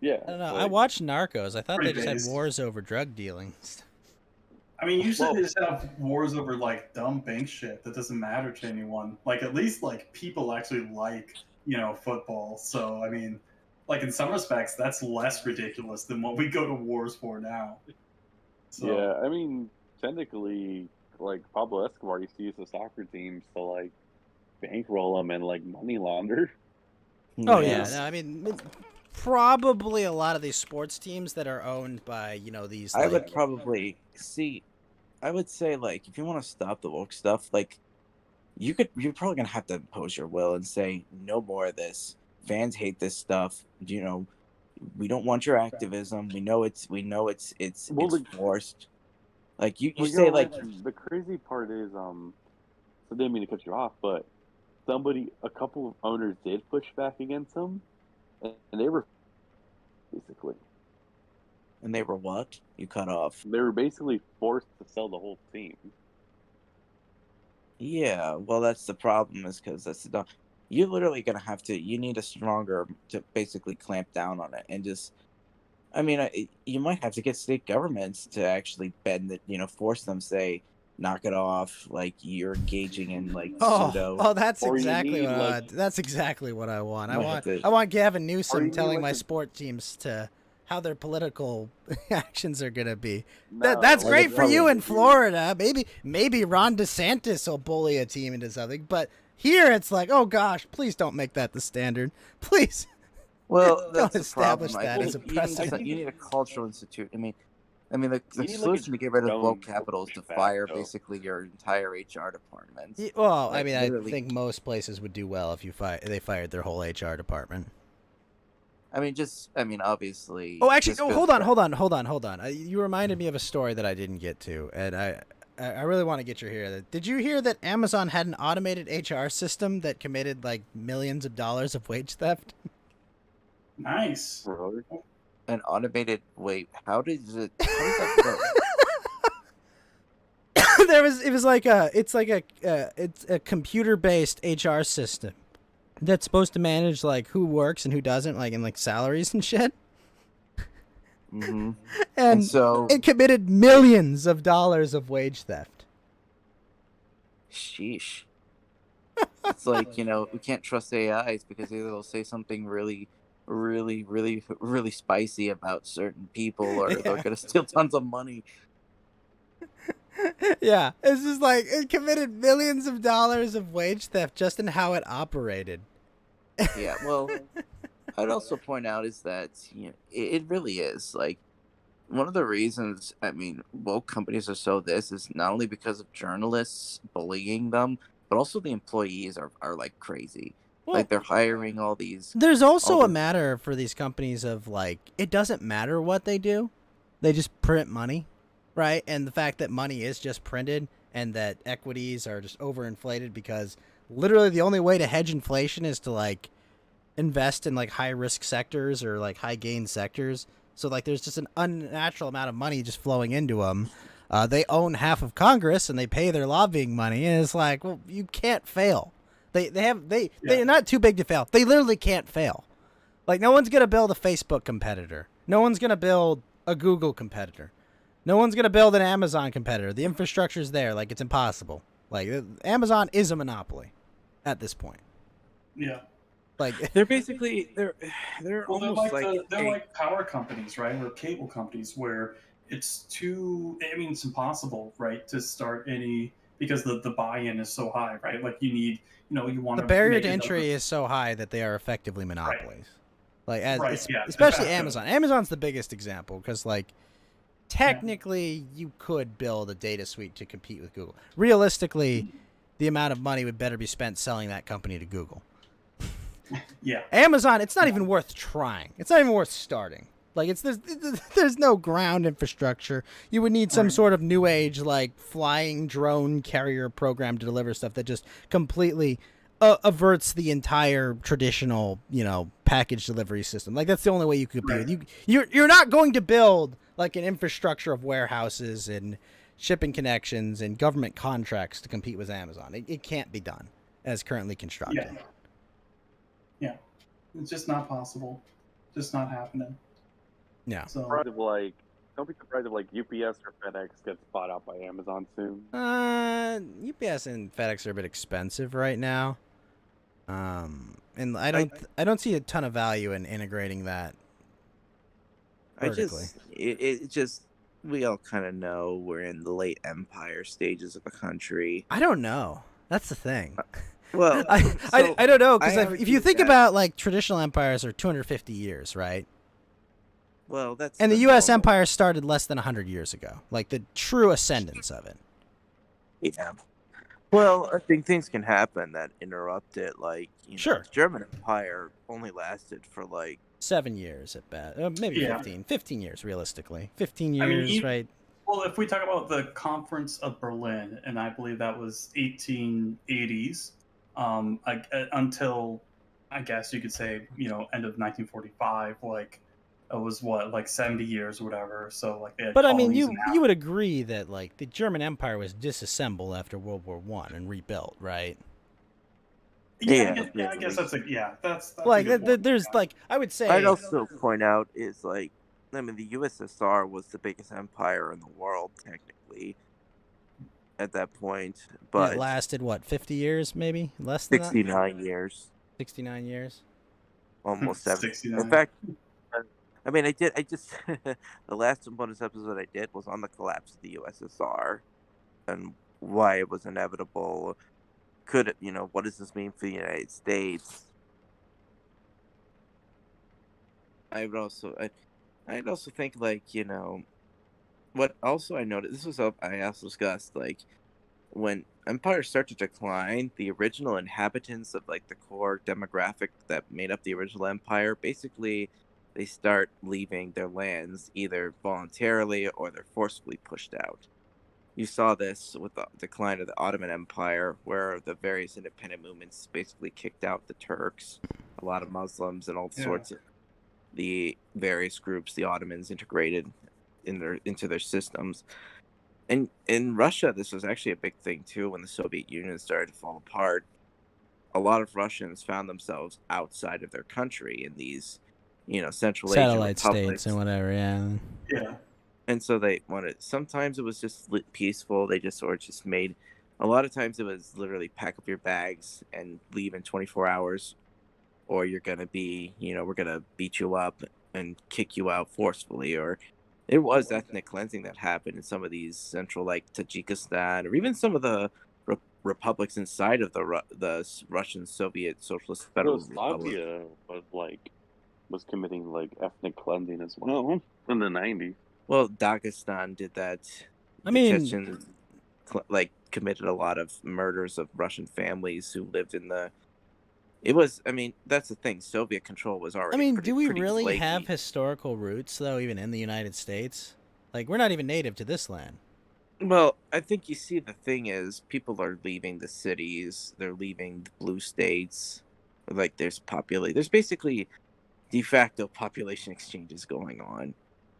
Yeah. I don't know. like- I watched Narcos. I thought they Pretty just had based. wars over drug dealing. I mean, usually Well- they just have wars over like dumb bank shit that doesn't matter to anyone. Like at least like people actually like football. So I mean, like in some respects, that's less ridiculous than what we go to wars for now. So Yeah, I mean, technically, like Pablo Escobar used to use the soccer teams to like bankroll them and like money launder. Oh yeah, no, I mean, probably a lot of these sports teams that are owned by these. I Like, would probably see. I would say, like, if you want to stop the woke stuff, like, you're probably gonna have to impose your will and say no more of this. Fans hate this stuff. We don't want your activism. We know it's Well, forced. Like you well, say, like, the crazy part is, so I didn't mean to cut you off, but a couple of owners did push back against them, and they were basically, and they were what? You cut off. they were basically forced to sell the whole team. Yeah, well, that's the problem, is because you're literally gonna have to. You need a stronger to basically clamp down on it, and just. I mean, you might have to get state governments to actually bend it. Force them, say, knock it off. Like, you're engaging in like pseudo. Oh, that's Or you exactly need, what like- that's exactly what I want. I Might want have to- I want Gavin Or you Newsom need, telling like, my a- sport teams to how their political actions are gonna be. No, That's like great a for you public- in Florida. Maybe Ron DeSantis will bully a team into something, but here it's like, oh gosh, please don't make that the standard. Please. Well, Don't that's the establish problem. that as a precedent. You need a cultural institute. I mean, the You need, like, solution a to get rid of drone woke to capital is to push back, fire though. basically your entire HR department. Well, I Like, mean, I literally- think most places would do well if they fired their whole HR department. Obviously. Oh, actually, just oh, goes hold on, back- hold on. You reminded me of a story that I didn't get to, and I really want to get your ear. Did you hear that Amazon had an automated HR system that committed like millions of dollars of wage theft? Nice. Really? An automated. Wait, how does that work? It's a computer based HR system that's supposed to manage like who works and who doesn't, like, in like salaries and shit. hmm And so, it committed millions of dollars of wage theft. sheesh. It's like, we can't trust AIs because either they'll say something really, really, really, really spicy about certain people, or they're Yeah. gonna steal tons of money. Yeah, it's just like it committed millions of dollars of wage theft just in how it operated. Yeah, well, I'd also point out is that it really is like one of the reasons. I mean, woke companies are so this is not only because of journalists bullying them, but also the employees are like crazy. Well, Like, they're hiring all these. there's also all a the- matter for these companies of like it doesn't matter what they do, they just print money, right? And the fact that money is just printed and that equities are just overinflated because literally the only way to hedge inflation is to like invest in like high risk sectors or like high gain sectors. So like there's just an unnatural amount of money just flowing into them. They own half of Congress and they pay their lobbying money, and it's like, well, you can't fail. They're not too big to fail. They literally can't fail. Like, no one's gonna build a Facebook competitor. No one's gonna build a Google competitor. No one's gonna build an Amazon competitor. The infrastructure's there. Like, it's impossible. Like, Amazon is a monopoly at this point. Yeah. Like, They're basically they're Well, they're almost like, like they're like power companies, right? Or cable companies where it's it's impossible, right, to start any because the buy-in is so high, right? Like you need, you want the barrier to entry is so high that they are effectively monopolies. Like, especially exactly. Amazon. Amazon's the biggest example because, like, technically you could build a data suite to compete with Google. Realistically, the amount of money would better be spent selling that company to Google. Yeah. Amazon, it's not even worth trying. It's not even worth starting. Like, there's no ground infrastructure. You would need some sort of new age, like, flying drone carrier program to deliver stuff that just completely averts the entire traditional, package delivery system. Like, that's the only way you could compete. Right. You're not going to build like an infrastructure of warehouses and shipping connections and government contracts to compete with Amazon. It can't be done as currently constructed. Yeah. It's just not possible. Just not happening. Yeah. So Surprised if, like, don't be surprised if like UPS or FedEx gets bought out by Amazon soon. UPS and FedEx are a bit expensive right now. And I don't see a ton of value in integrating that vertically. it just we all kind of know we're in the late empire stages of a country. I don't know. That's the thing. Well, I don't know, I because have if you viewed think that. about like traditional empires are 250 years, right? Well, that's And the U.S. normal. Empire started less than 100 years ago. Like, the true ascendance of it. Yeah. Well, I think things can happen that interrupt it. Like, Sure. the German Empire only lasted for like 7 years at best. Maybe Yeah. 15. 15 years, realistically. 15 I mean, years, right? Well, if we talk about the Conference of Berlin, and I believe that was 1880s, until I guess you could say, end of 1945, like it was what, like 70 years or whatever. So like they had But I mean, colonies in you would agree that like the German Empire was disassembled after World War One and rebuilt, right? I guess that's that's a Like, good point. there's Yeah. like I would say. I'd also point out is like, I mean, the USSR was the biggest empire in the world technically at that point, And but it lasted what, 50 years, maybe less than that. 69 years, 69 years. almost 70. 69. In fact, I mean, I just the last bonus episode I did was on the collapse of the USSR and why it was inevitable. Could it, what does this mean for the United States? I'd also think like, what also I noticed, this was up I also discussed, like when empires start to decline, the original inhabitants of like the core demographic that made up the original empire, basically they start leaving their lands either voluntarily or they're forcibly pushed out. You saw this with the decline of the Ottoman Empire, where the various independent movements basically kicked out the Turks, a lot of Muslims, and all sorts of the various groups the Ottomans integrated into their systems. And in Russia, this was actually a big thing too. When the Soviet Union started to fall apart, a lot of Russians found themselves outside of their country in these, Central Asian Satellite republics. states and whatever. Yeah. Yeah. And so they wanted. Sometimes it was just peaceful. They just made. A lot of times it was literally pack up your bags and leave in 24 hours, or you're gonna be, we're gonna beat you up and kick you out forcefully, or there was ethnic cleansing that happened in some of these central, like Tajikistan, or even some of the republics inside of the Russian Soviet Socialist Federal Republic. Yugoslavia was committing like ethnic cleansing as well in the 90s. Well, Dagestan did that. I The mean, Chechens, committed a lot of murders of Russian families who lived in the. It was, I mean, that's the thing. Soviet control was already. do we pretty really flaky. have historical roots though, even in the United States? Like, we're not even native to this land. Well, I think you see the thing is people are leaving the cities. They're leaving the blue states. Like there's basically de facto population exchanges going on.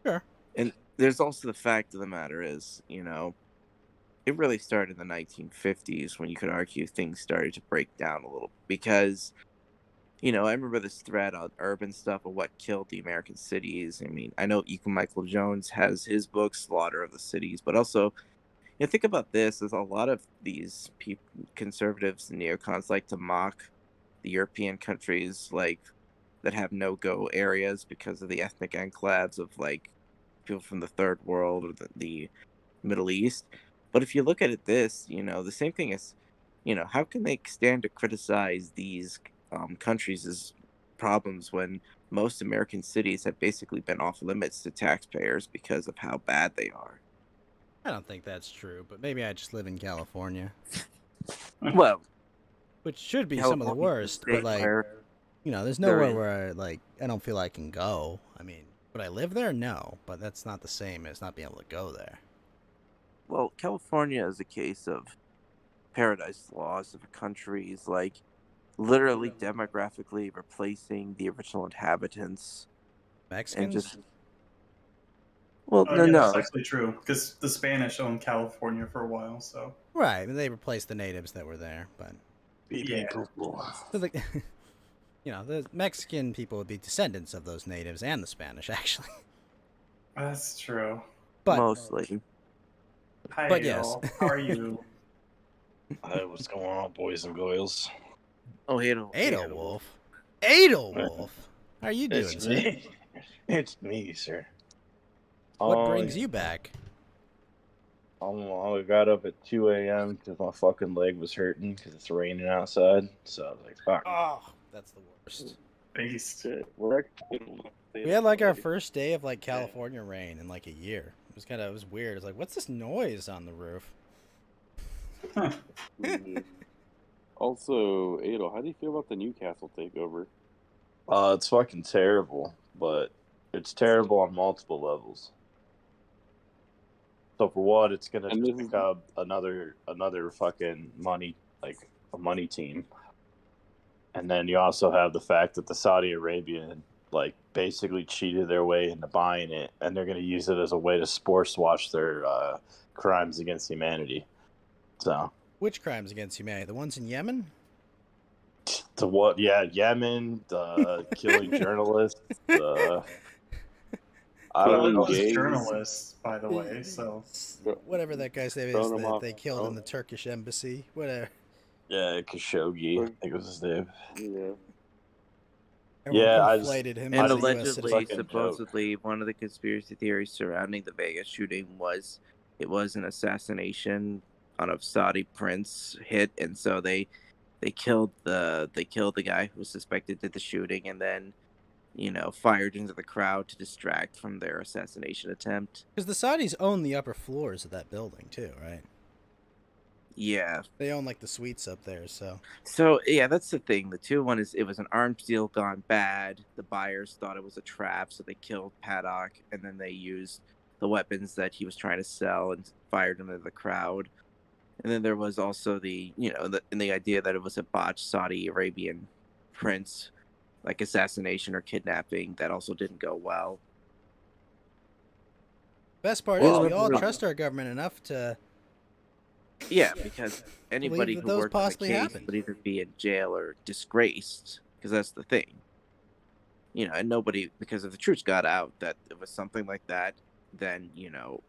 Sure. And there's also the fact of the matter is, it really started in the 1950s when you could argue things started to break down a little because, I remember this thread on urban stuff of what killed the American cities. I mean, I know Michael Jones has his book, Slaughter of the Cities, but also, think about this, there's a lot of these conservatives and neocons like to mock the European countries, like, that have no-go areas because of the ethnic enclaves of, like, people from the third world or the Middle East. But if you look at it the same thing is, how can they stand to criticize these countries' problems when most American cities have basically been off limits to taxpayers because of how bad they are? I don't think that's true, but maybe I just live in California, Well, which should be some of the worst. But like, there's nowhere where I don't feel I can go. I mean, would I live there? No, but that's not the same as not being able to go there. Well, California is a case of paradise lost of a country is like literally demographically replacing the original inhabitants Mexicans? and just. Well, Oh, no, yeah, no. that's actually true because the Spanish owned California for a while. So Right, they replaced the natives that were there, but yeah, so the, the Mexican people would be descendants of those natives and the Spanish, actually. that's true. But Mostly. Hi, But yes. y'all. How are you? Hey, what's going on, boys and girls? Oh, Adolwolf, Adolwolf, how are you doing, It's sir? me. It's me, sir. What brings you back? I got up at 2 a.m. because my fucking leg was hurting because it's raining outside. So I was like, fuck. Oh, that's the worst. Based. Shit, we're actually We had like our first day of like California rain in like a year. It was weird. It was like, what's this noise on the roof? Mhm. Also, Adel, how do you feel about the Newcastle takeover? It's fucking terrible, but it's terrible on multiple levels. So for what, it's gonna And just this is- become another fucking money, like a money team. And then you also have the fact that the Saudi Arabian like basically cheated their way into buying it, and they're gonna use it as a way to sports watch their crimes against humanity. So Which crimes against humanity? The ones in Yemen? to what? Yeah, Yemen, killing journalists. I Well, don't know. those gays. journalists, by the way. So Whatever that guy's name is Throwing 'em that off- they killed in oh. the Turkish embassy. Whatever. Yeah, Khashoggi, I think was his name. Yeah. Everyone Yeah, I just- conflated him And as a US allegedly, citizen. fucking supposedly, one of the conspiracy theories surrounding the Vegas shooting was it was an assassination on a Saudi prince hit, and so they killed the guy who was suspected did the shooting, and then fired into the crowd to distract from their assassination attempt. Because the Saudis own the upper floors of that building too, right? Yeah. They own like the suites up there, so So yeah, that's the thing. The 2-1 is it was an arms deal gone bad. The buyers thought it was a trap, so they killed Paddock, and then they used the weapons that he was trying to sell and fired them into the crowd. And then there was also the idea that it was a botched Saudi Arabian prince, like assassination or kidnapping, that also didn't go well. best part Well, is we all no. trust our government enough to Yeah, because anybody that who those worked on the possibly case happened. would either be in jail or disgraced, because that's the thing. And nobody, because if the truth got out that it was something like that, then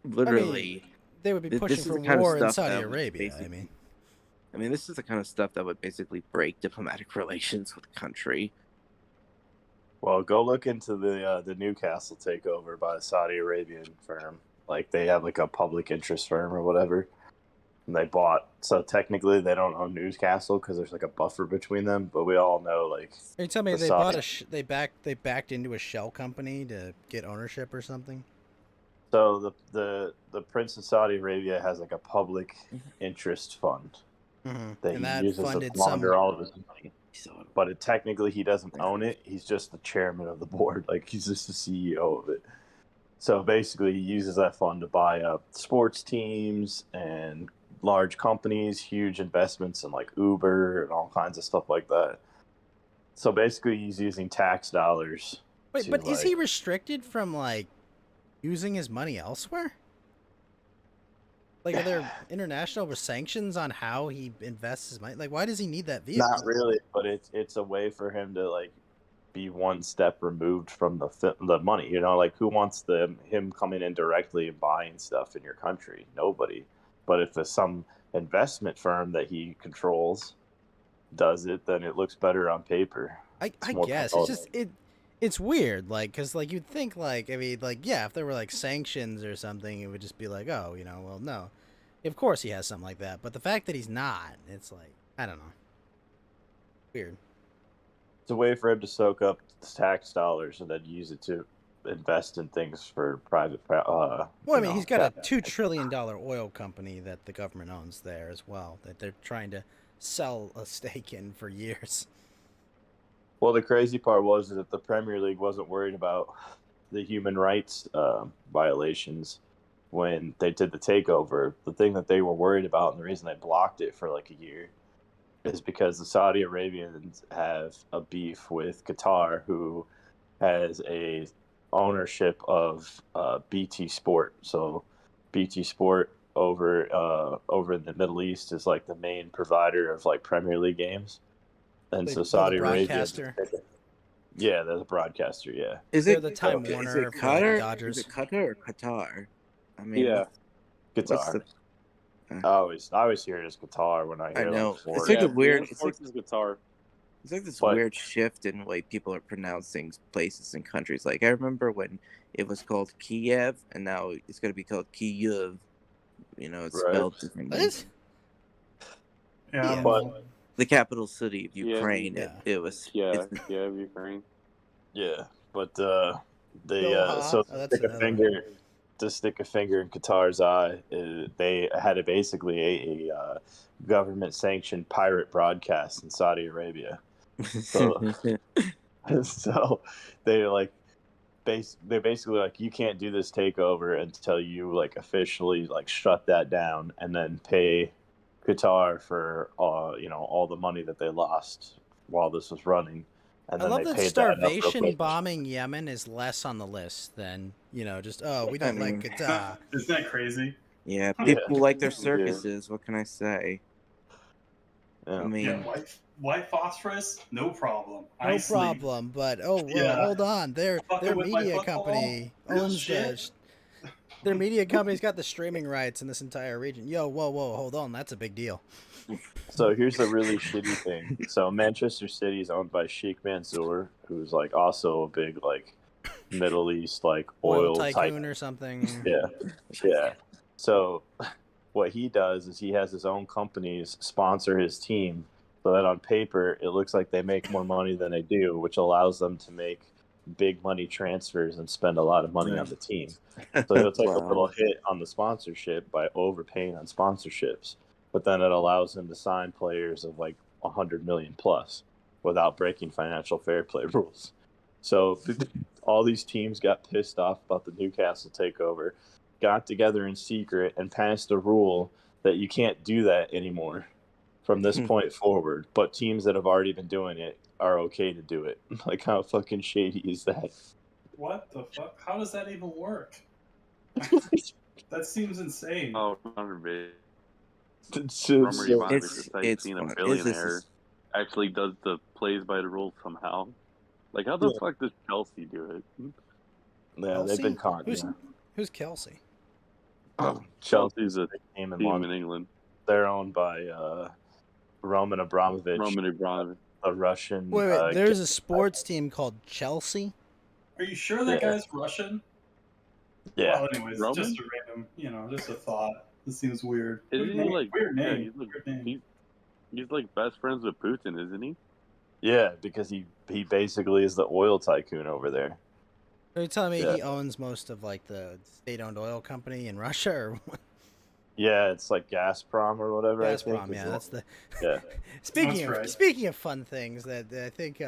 literally, they would be This pushing is for the kind of war in stuff Saudi that would Arabia. basically- this is the kind of stuff that would basically break diplomatic relations with the country. Well, go look into the Newcastle takeover by a Saudi Arabian firm. Like they have like a public interest firm or whatever, and they bought. So technically, they don't own Newcastle because there's like a buffer between them. But we all know like Are you telling me the they Saudi- bought they backed into a shell company to get ownership or something? So the Prince of Saudi Arabia has like a public interest fund Mm-hmm. that And he that uses to funded launder some. all of his money. But technically, he doesn't own it. He's just the chairman of the board. Like he's just the CEO of it. So basically, he uses that fund to buy up sports teams and large companies, huge investments in like Uber and all kinds of stuff like that. So basically, he's using tax dollars. Wait, to, but is like- he restricted from like using his money elsewhere? Like, are there international sanctions on how he invests his money? Like, why does he need that vehicle? Not really, but it's a way for him to like be one step removed from the money. Like who wants him coming in directly and buying stuff in your country? Nobody. But if there's some investment firm that he controls does it, then it looks better on paper. I more guess compelling. it's weird, like, because like you'd think, like, I mean, like, yeah, if there were like sanctions or something, it would just be like, oh, well, no, of course he has something like that. But the fact that he's not, it's like, I don't know, weird. It's a way for him to soak up tax dollars and then use it to invest in things for private. Well, I mean, he's got a $2 trillion oil company that the government owns there as well, that they're trying to sell a stake in for years. Well, the crazy part was that the Premier League wasn't worried about the human rights violations when they did the takeover. The thing that they were worried about, and the reason they blocked it for like a year, is because the Saudi Arabians have a beef with Qatar, who has a ownership of BT Sport. So BT Sport over in the Middle East is like the main provider of like Premier League games. And so Saudi Arabia, broadcaster. yeah, they're the broadcaster. Yeah, They're the Time is Warner it for, like, Qatar? Dodgers. Is it Qatar or Qatar? I mean, Yeah. what's Qatar. I always hear it as Qatar when I hear. I know. Like, It's Florida. like a weird- it's like this guitar. It's like this But- weird shift in the way people are pronouncing places and countries. Like I remember when it was called Kiev, and now it's going to be called Kyiv. It's Right. spelled differently. What? Yeah, Yeah. But The capital city of Yeah, Ukraine. yeah. It was. Yeah, It's, yeah, Ukraine. Yeah, but they Doha. so Oh, that's stick a another finger to stick a finger in Qatar's eye. They had basically a government sanctioned pirate broadcast in Saudi Arabia. So so they like they're basically like, you can't do this takeover until you like officially like shut that down and then pay Qatar for all the money that they lost while this was running. And I then love they that paid that up real starvation quick. bombing Yemen is less on the list than, just, oh, we don't like mean- Qatar. Isn't that crazy? Yeah, Yeah. people like their Yeah. circuses. What can I say? Yeah. I mean, Yeah, white phosphorus, no problem. I No sleep. problem, but well, Yeah. hold on. Their Fucking with my media football? company Real owns shit? their media company's got the streaming rights in this entire region. Yo, whoa, hold on, that's a big deal. So here's the really shitty thing. So Manchester City is owned by Sheikh Mansour, who's like also a big like Middle East like Oil oil tycoon or something. Yeah. So what he does is he has his own companies sponsor his team, so that on paper it looks like they make more money than they do, which allows them to make big money transfers and spend a lot of money on the team. So he'll take a Wow. little hit on the sponsorship by overpaying on sponsorships, but then it allows him to sign players of like 100 million plus without breaking financial fair play rules. So all these teams got pissed off about the Newcastle takeover, got together in secret and passed a rule that you can't do that anymore from this point forward. But teams that have already been doing it are okay to do it. Like, how fucking shady is that? What the fuck? How does that even work? That seems insane. Oh, 100 bit. So- Roman so- Ivanovich It's- is like it's being fun. a It's- billionaire it's- actually does the plays by the rules somehow. Like, how the Yeah. fuck does Chelsea do it? yeah, they've been caught. Who's, Yeah. who's Kelsey? Chelsea's a big team in team London. in England. They're owned by Roman Abramovich, Roman Ivanovich. a Russian. Wait, there's a sports team called Chelsea. Are you sure that Yeah. guy's Russian? Yeah. Well, anyways, Roman? just a random, just a thought. This seems weird. Isn't Weird he name. like? Weird Yeah, name. he's like, Weird name. he's like best friends with Putin, isn't he? Yeah, because he basically is the oil tycoon over there. Are you telling me Yeah. he owns most of like the state-owned oil company in Russia, or what? Yeah, it's like Gazprom or whatever. I think, Gazprom? is Yeah, the- that's the. yeah. That's Speaking of fun things, that I think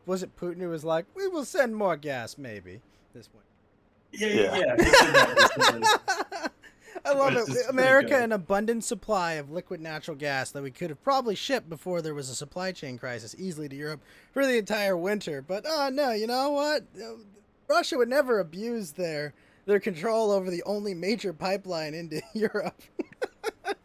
was it Putin who was like, we will send more gas, maybe this way. Yeah. He said that. I love It's it. just America, pretty good. an abundant supply of liquid natural gas that we could have probably shipped before there was a supply chain crisis easily to Europe for the entire winter. But no, you know what? Russia would never abuse their control over the only major pipeline into Europe.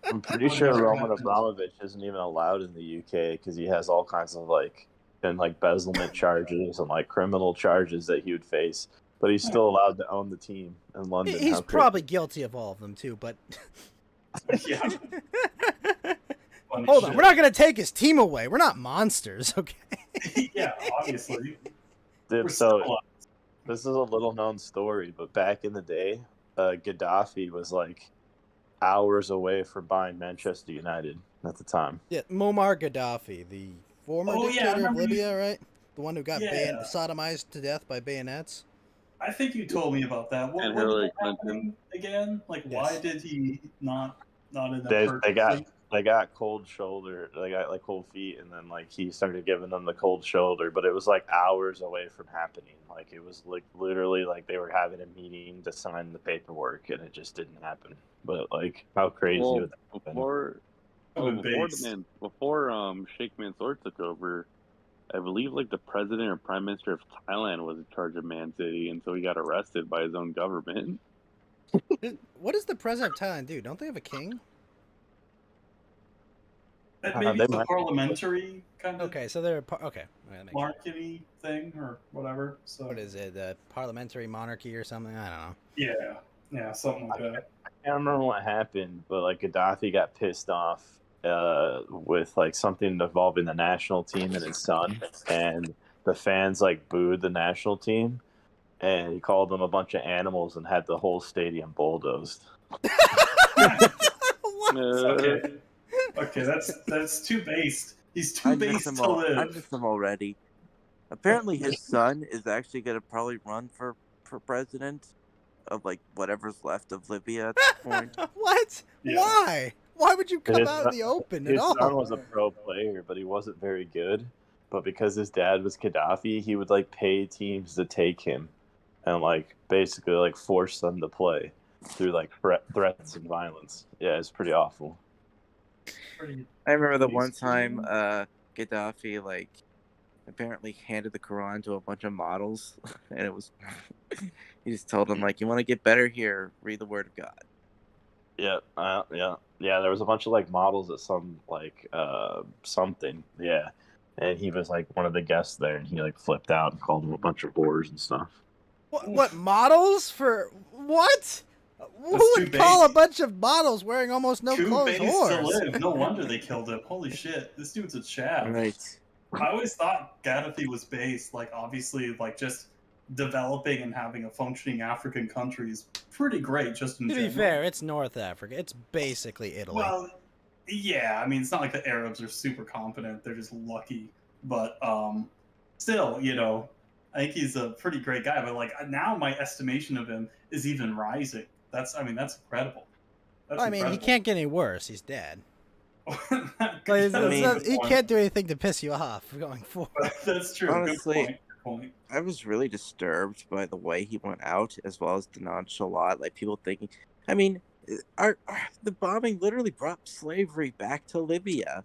I'm pretty sure Roman Abramovich isn't even allowed in the UK because he has all kinds of like embezzlement charges and like criminal charges that he would face. But he's still allowed to own the team in London. He's How crazy. probably guilty of all of them too, but Yeah. Funny hold on, shit. we're not gonna take his team away. We're not monsters, okay? Yeah, obviously. Dude, We're so still this is a little known story, but back in the day, Gaddafi was like hours away from buying Manchester United at the time. Yeah, Muammar Gaddafi, the former Oh, yeah, I dictator of remember you- Libya, right? The one who got Yeah. sodomized to death by bayonets. I think you told me about that. What, And what Hillary was happening again? Like, why Yes. did he not in the They got cold shoulder. They got like cold feet, and then like he started giving them the cold shoulder. But it was like hours away from happening. Like it was like literally like they were having a meeting to sign the paperwork, and it just didn't happen. But like, how crazy Well, would that have been? before Sheikh Mansour took over, I believe like the president or prime minister of Thailand was in charge of Man City, and so he got arrested by his own government. What does the president of Thailand do? Don't they have a king? Maybe they it's a might- parliamentary kind of Okay, so they're okay. All right, that makes sense. monarchy thing or whatever. So What is it? The parliamentary monarchy or something? I don't know. yeah, something like that. I can't remember what happened, but like Gaddafi got pissed off with like something involving the national team and his son, and the fans like booed the national team, and he called them a bunch of animals and had the whole stadium bulldozed. Okay, that's too based. He's too I miss based him to I live. miss him already. Apparently, his son is actually going to probably run for president of like whatever's left of Libya at this point. What? Yeah. Why? Why would you come His out in son- the open at His son all? was a pro player, but he wasn't very good. But because his dad was Gaddafi, he would like pay teams to take him and like basically like force them to play through like threats and violence. Yeah, it's pretty awful. Pretty, I remember the pretty one time extreme. Gaddafi like apparently handed the Quran to a bunch of models, and it was he just told them like, "You want to get better here? Read the Word of God." Yeah, yeah. There was a bunch of like models at some like something. Yeah, and he was like one of the guests there, and he like flipped out and called them a bunch of whores and stuff. What models for what? Who That's would too call a big. bunch of models wearing almost no Too clothes base to whores? live. No wonder they killed him. Holy shit, this dude's a chav. Right. I always thought Gaddafi was based, like obviously, like just developing and having a functioning African country is pretty great. Just in To general. be fair, it's North Africa. It's basically Italy. Well, yeah, I mean, it's not like the Arabs are super competent; they're just lucky. But still, I think he's a pretty great guy. But like now, my estimation of him is even rising. That's incredible. That's I mean, he incredible. can't get any worse. He's dead. That- Like, that's a good he point. can't do anything to piss you off going forward. That's true. Honestly, Good point. I was really disturbed by the way he went out, as well as the nonchalant, like people thinking. I mean, the bombing literally brought slavery back to Libya.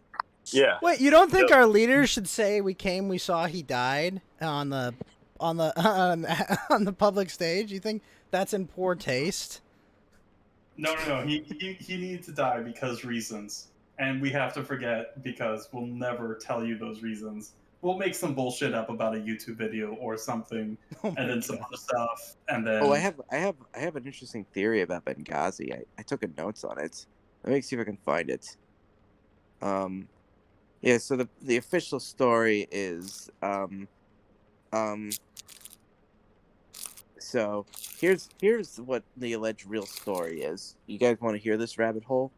Yeah, Wait, you don't think our leaders should say we came, we saw, he died on the on the public stage? You think that's in poor taste? No. He needs to die because reasons, and we have to forget because we'll never tell you those reasons. We'll make some bullshit up about a YouTube video or something, Oh my and then some God. other stuff, and then. Oh, I have an interesting theory about Benghazi. I took a notes on it. Let me see if I can find it. Yeah. So the official story is So here's what the alleged real story is. You guys want to hear this rabbit hole?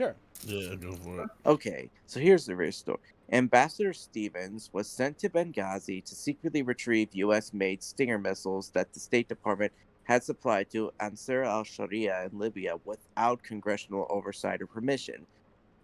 Sure. Yeah, go for it. Okay, so here's the real story. Ambassador Stevens was sent to Benghazi to secretly retrieve U.S.-made Stinger missiles that the State Department had supplied to Ansar al-Sharia in Libya without congressional oversight or permission.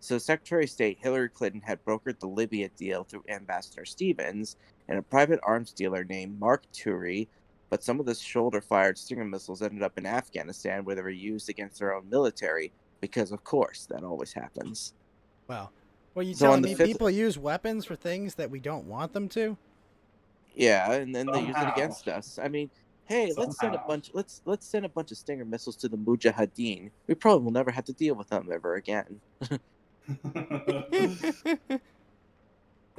So Secretary of State Hillary Clinton had brokered the Libya deal through Ambassador Stevens and a private arms dealer named Mark Turi, but some of the shoulder-fired Stinger missiles ended up in Afghanistan where they were used against their own military, because of course that always happens. Wow. Well, you So telling on the me 5th people use weapons for things that we don't want them to? Yeah, and then they use it Somehow. against us. I mean, hey, let's send a bunch of Stinger missiles to the Mujahideen. We probably will never have to deal with them ever again.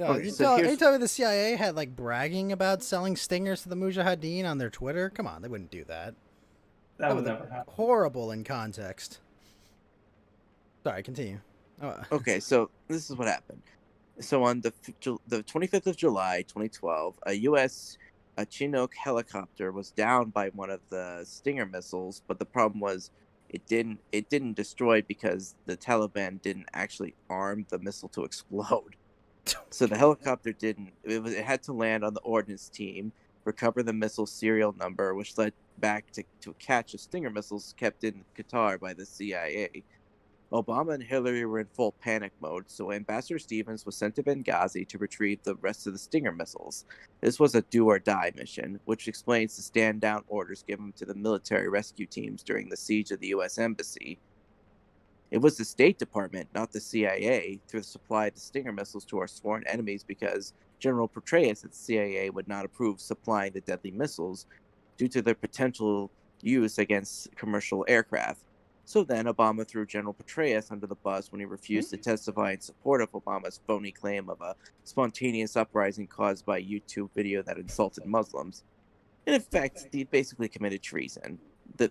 No, Okay, you so tell here's- you tell me the CIA had like bragging about selling stingers to the Mujahideen on their Twitter? Come on, they wouldn't do that. That would be never happen. horrible in context. Sorry, continue. Oh, Okay, so this is what happened. So on the 25th of July, 2012, a U.S. Chinook helicopter was downed by one of the Stinger missiles, but the problem was it didn't destroy because the Taliban didn't actually arm the missile to explode. So the helicopter didn't. It had to land on the ordnance team, recover the missile serial number, which led back to a catch of Stinger missiles kept in Qatar by the CIA. Obama and Hillary were in full panic mode, so Ambassador Stevens was sent to Benghazi to retrieve the rest of the Stinger missiles. This was a do-or-die mission, which explains the stand-down orders given to the military rescue teams during the siege of the U.S. Embassy. It was the State Department, not the CIA, who supplied the Stinger missiles to our sworn enemies because General Petraeus at the CIA would not approve supplying the deadly missiles due to their potential use against commercial aircraft. So then Obama threw General Petraeus under the bus when he refused to testify in support of Obama's phony claim of a spontaneous uprising caused by a YouTube video that insulted Muslims. And in fact, he basically committed treason. The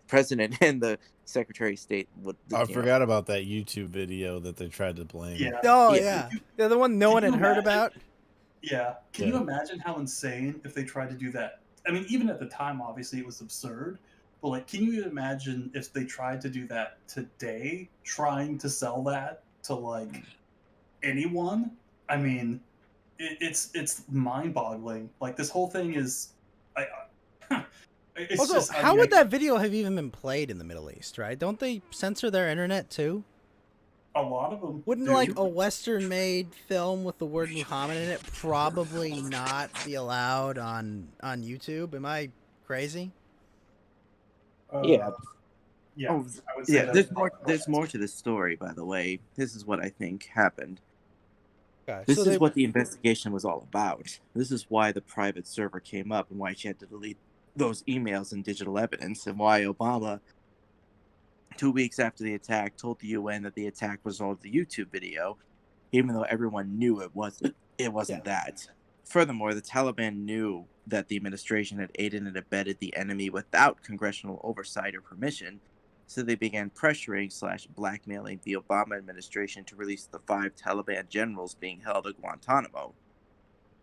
president and the Secretary of State would. I forgot about that YouTube video that they tried to blame. Yeah. oh Yeah. yeah, they're the one no Can one you had heard imagine? about. Yeah. Can Yeah. you imagine how insane if they tried to do that? I mean, even at the time, obviously, it was absurd. But like, can you imagine if they tried to do that today, trying to sell that to like anyone? I mean, it's mind-boggling. Like this whole thing is, I, it's Also, just. I how mean, would that video have even been played in the Middle East, right? Don't they censor their internet too? a lot of them Wouldn't do. like a Western-made film with the word Muhammad in it probably not be allowed on YouTube? Am I crazy? Yeah. Yeah, Oh, I would say yeah. that's There's more. probably There's more to this story, by the way. This is what I think happened. Okay, This so is they what the investigation was all about. This is why the private server came up and why she had to delete those emails and digital evidence, and why Obama, 2 weeks after the attack, told the UN that the attack was all the YouTube video, even though everyone knew it wasn't. It wasn't that. Furthermore, the Taliban knew that the administration had aided and abetted the enemy without congressional oversight or permission, so they began pressuring / blackmailing the Obama administration to release the 5 Taliban generals being held at Guantanamo.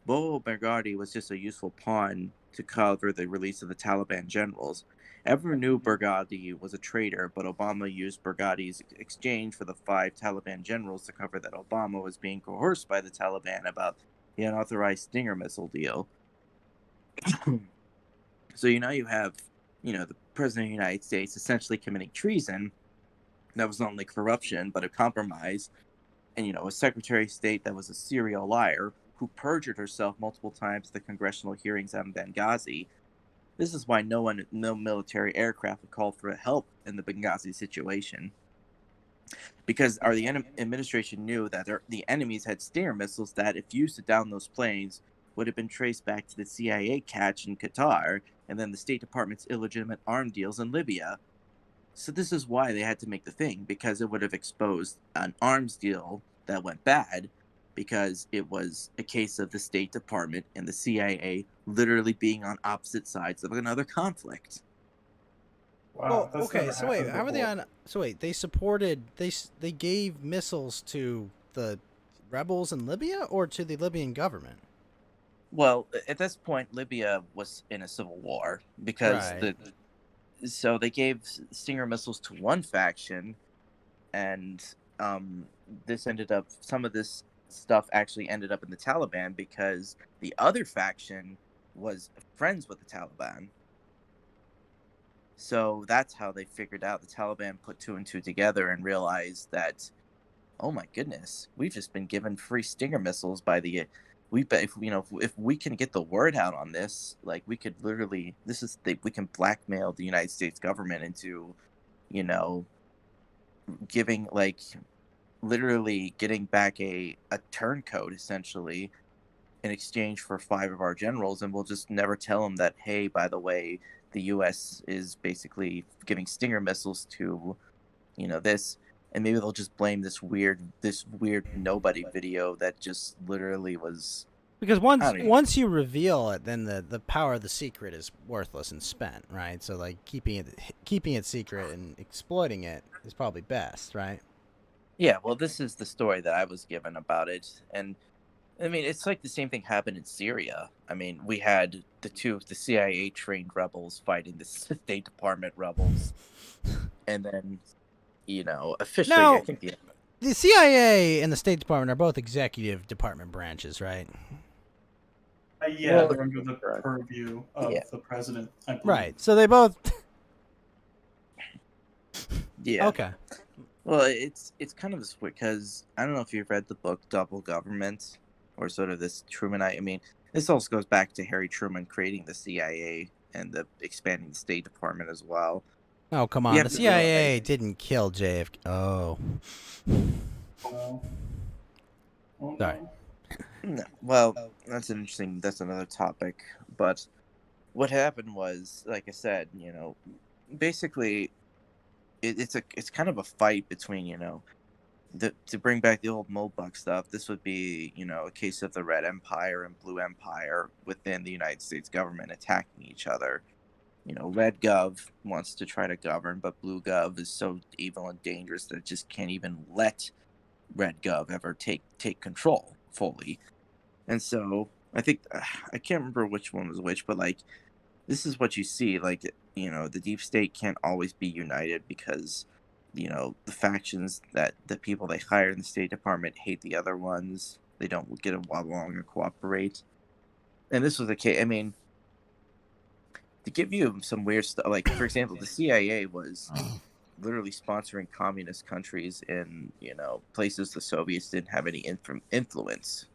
Bo Berghardi was just a useful pawn to cover the release of the Taliban generals. Everyone knew Berghardi was a traitor, but Obama used Berghardi's exchange for the 5 Taliban generals to cover that Obama was being coerced by the Taliban about the unauthorized Stinger missile deal. So now you have, the President of the United States essentially committing treason. That was not only corruption, but a compromise. And, a Secretary of State that was a serial liar who perjured herself multiple times at the congressional hearings on Benghazi. This is why no military aircraft would call for help in the Benghazi situation. Because the administration knew that the enemies had Stinger missiles that, if used to down those planes, would have been traced back to the CIA catch in Qatar and then the State Department's illegitimate arm deals in Libya. So this is why they had to make the thing, because it would have exposed an arms deal that went bad, because it was a case of the State Department and the CIA literally being on opposite sides of another conflict. Wow. Oh, okay. So wait, how are they on? So wait, they supported they gave missiles to the rebels in Libya or to the Libyan government? Well, at this point, Libya was in a civil war because Right. so they gave Stinger missiles to one faction, and some of this stuff actually ended up in the Taliban because the other faction was friends with the Taliban. So that's how they figured out. The Taliban put 2 and 2 together and realized that, oh my goodness, we've just been given free Stinger missiles by the. If we can get the word out on this, like we could literally, we can blackmail the United States government into, giving literally getting back a turncoat essentially in exchange for 5 of our generals, and we'll just never tell them that, hey, by the way, the U.S. is basically giving Stinger missiles to, this, and maybe they'll just blame this weird nobody video that just literally was. Because once you reveal it, then the power of the secret is worthless and spent, right? So like keeping it secret and exploiting it is probably best, right? Yeah, well, this is the story that I was given about it, and I mean, it's like the same thing happened in Syria. I mean, we had the CIA trained rebels fighting the State Department rebels, and then, officially, Now, I think the CIA and the State Department are both executive department branches, right? Yeah, Well, they're under the purview of the president, I believe. Right. So they both. Yeah. Okay. Well, it's kind of this because I don't know if you've read the book Double Government, or sort of this Trumanite. I mean, this also goes back to Harry Truman creating the CIA and the expanding the State Department as well. Oh, come on. The CIA didn't kill JFK. Oh. Sorry. No. Well, that's interesting. That's another topic. But what happened was, like I said, basically, it's kind of a fight between, to bring back the old Moldbug stuff. This would be, a case of the Red Empire and Blue Empire within the United States government attacking each other. Red Gov wants to try to govern, but Blue Gov is so evil and dangerous that it just can't even let Red Gov ever take control fully. And so I think I can't remember which one was which, but this is what you see. The deep state can't always be united because the factions that the people they hire in the State Department hate the other ones, they don't get along or cooperate. And this was the case. I mean, to give you some weird stuff, like for example, the CIA was literally sponsoring communist countries in places the Soviets didn't have any influence,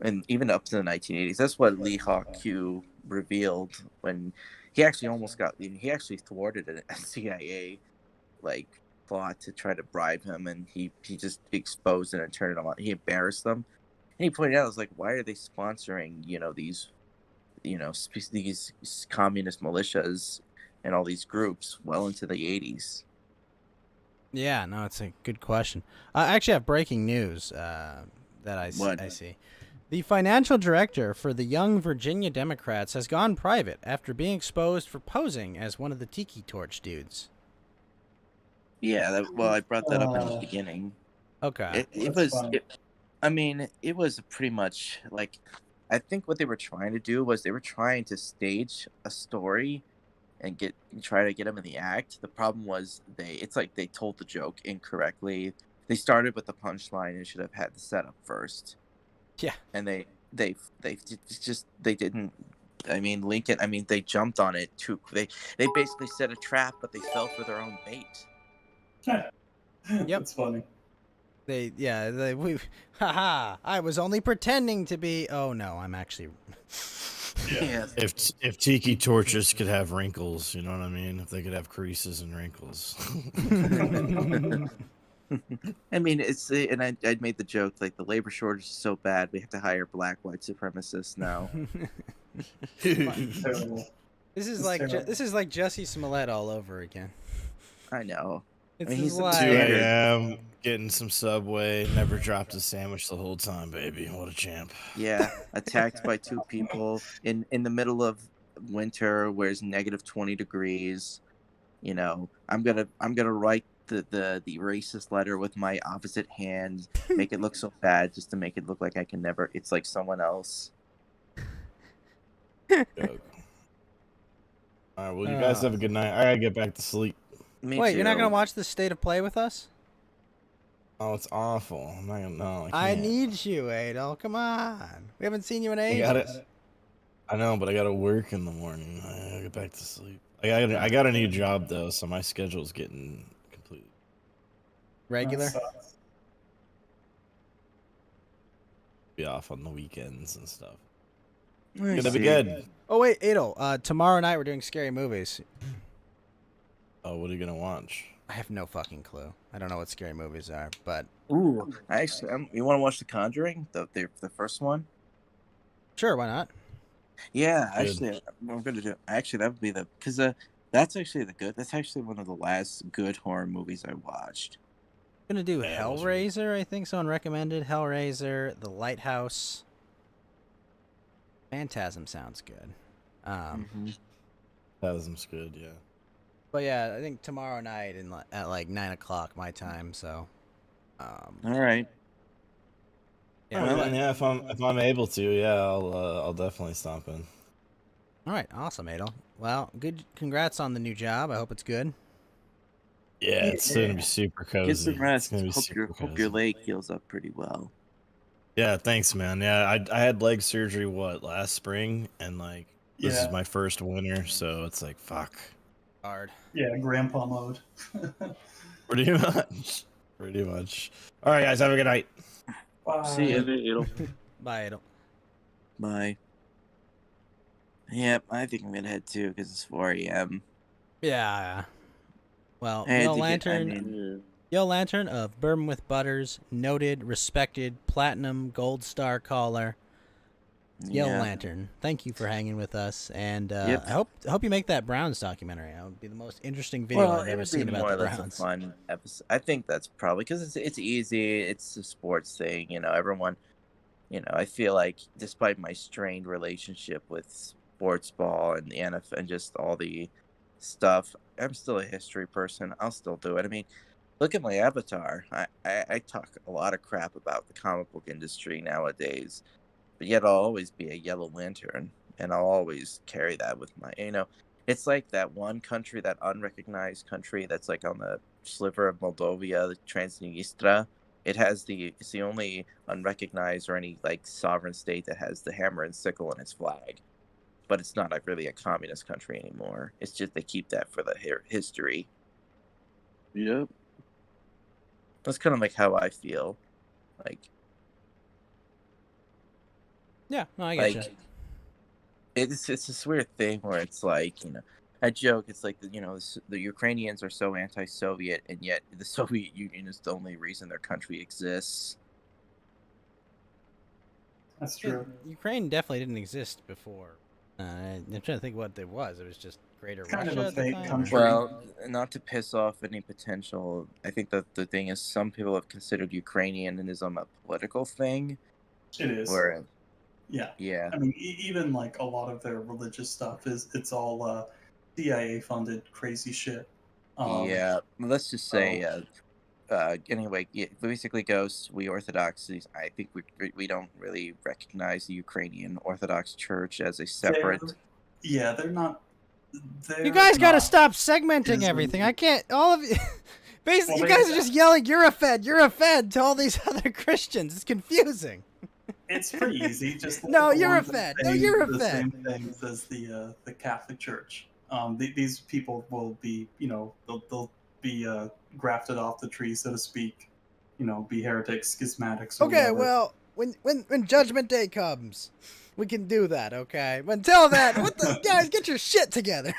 and even up to the 1980s. That's what Lee Ha-Q revealed when he actually thwarted a CIA like plot to try to bribe him, and he just exposed it and turned it on. He embarrassed them, and he pointed out, I was like, why are they sponsoring these communist militias and all these groups well into the 80s? Yeah, no, it's a good question. I actually have breaking news that I What? see. The financial director for the Young Virginia Democrats has gone private after being exposed for posing as one of the Tiki Torch dudes. Yeah, I brought that up in the beginning. Okay. It That's was, fine. it was pretty much like, I think what they were trying to do was they were trying to stage a story and try to get him in the act. The problem was it's like they told the joke incorrectly. They started with the punchline and should have had the setup first. Yeah. And they didn't. I mean, Lincoln. I mean, they jumped on it too. They basically set a trap, but they fell for their own bait. Yep. That's funny. Haha, I was only pretending to be. Oh no, I'm actually. Yeah. If tiki torches could have wrinkles, you know what I mean? If they could have creases and wrinkles. I mean, and I made the joke like the labor shortage is so bad we have to hire black white supremacists now. Terrible. This is It's like terrible. this is like Jussie Smollett all over again. I know. It's mean, just he's a 2 Later. a.m. getting some Subway. Never dropped a sandwich the whole time, baby. What a champ. Yeah, attacked by two people in the middle of winter where it's negative 20 degrees. I'm gonna write the racist letter with my opposite hand, make it look so bad just to make it look like I can never. It's like someone else. Joke. All right, well, you guys have a good night. I gotta get back to sleep. Me Wait, too. you're not gonna watch the State of Play with us? Oh, it's awful. I'm not gonna. No, I can't. need you, Adel. Come on. We haven't seen you in I ages. got it. I know, but I gotta work in the morning. I gotta get back to sleep. I got a new job though, so my schedule's getting completely. Regular. That sucks. Be off on the weekends and stuff. I Gonna be see. good. Oh wait, Adel. Tomorrow night we're doing scary movies. Oh, what are you gonna watch? I have no fucking clue. I don't know what scary movies are, but Ooh, you want to watch The Conjuring, the first one? sure, why not? Yeah, Good. actually, I'm gonna do. Actually, that would be because that's actually one of the last good horror movies I watched. Gonna do Yeah, those are good. Hellraiser. I think someone recommended Hellraiser, The Lighthouse. Phantasm sounds good. Phantasm's good, yeah. But yeah, I think tomorrow night at like 9 o'clock my time. So, All right. yeah. Well, Well, and yeah, if I'm able to, yeah, I'll definitely stop in. All right, awesome, Adel. Well, good. Congrats on the new job. I hope it's good. Yeah, it's gonna be super cozy. Get some rest. It's gonna be Hope super your cozy. leg heals up pretty well. Yeah, thanks, man. Yeah, I had leg surgery last spring, and like this Yeah. is my first winter, so it's like fuck. Hard. Yeah, grandpa mode. Pretty much. Pretty much. All right, guys, have a good night. Bye. See ya. Bye, Adel. Bye. Yep, I think I'm gonna head too because it's 4 a.m. Yeah. Well, I had Yellow to get- I Lantern. mean- Yellow Lantern of Bourbon with Butters, noted, respected, platinum, gold star caller. Yellow Yeah. Lantern, thank you for hanging with us, and Yep. I hope you make that Browns documentary. That would be the most interesting video I've ever seen about the Browns. A fun episode. I think that's probably because it's easy. It's a sports thing, everyone. I feel like despite my strained relationship with sports ball and the NFL and just all the stuff, I'm still a history person. I'll still do it. I mean, look at my avatar. I talk a lot of crap about the comic book industry nowadays, but yet I'll always be a Yellow Lantern, and I'll always carry that with my. It's like that one country, that unrecognized country that's like on the sliver of Moldova, the Transnistria. It's the only unrecognized or any like sovereign state that has the hammer and sickle in its flag. But it's not like really a communist country anymore. It's just they keep that for the history. Yep. That's kind of like how I feel. Like, Yeah, no, I get like you. it's this weird thing where it's like, I joke. It's like the Ukrainians are so anti-Soviet, and yet the Soviet Union is the only reason their country exists. That's true. Ukraine definitely didn't exist before. I'm trying to think what it was. It was just Greater It's kind Russia of a at the fake time? country. Well, not to piss off any potential. I think that the thing is, some people have considered Ukrainianism a political thing. It is. Where, Yeah. yeah, I mean, even like a lot of their religious stuff it's all CIA funded crazy shit. yeah. Let's just say, so- anyway, basically, Ghosts, we Orthodoxies, I think we don't really recognize the Ukrainian Orthodox Church as a separate. they're not. They're You guys got to not stop segmenting ism. everything. I can't. All of you. Basically, Well, you guys are just yelling, "You're a Fed, you're a Fed" to all these other Christians. It's confusing. It's pretty easy. Just look No, at the you're a ones that Fed. say No, you're a the Fed. same things as the Catholic Church. These people will be, they'll be grafted off the tree, so to speak. Be heretics, schismatics. Or Okay, whatever. well, when Judgment Day comes, we can do that. Okay, but until then, what the guys, get your shit together.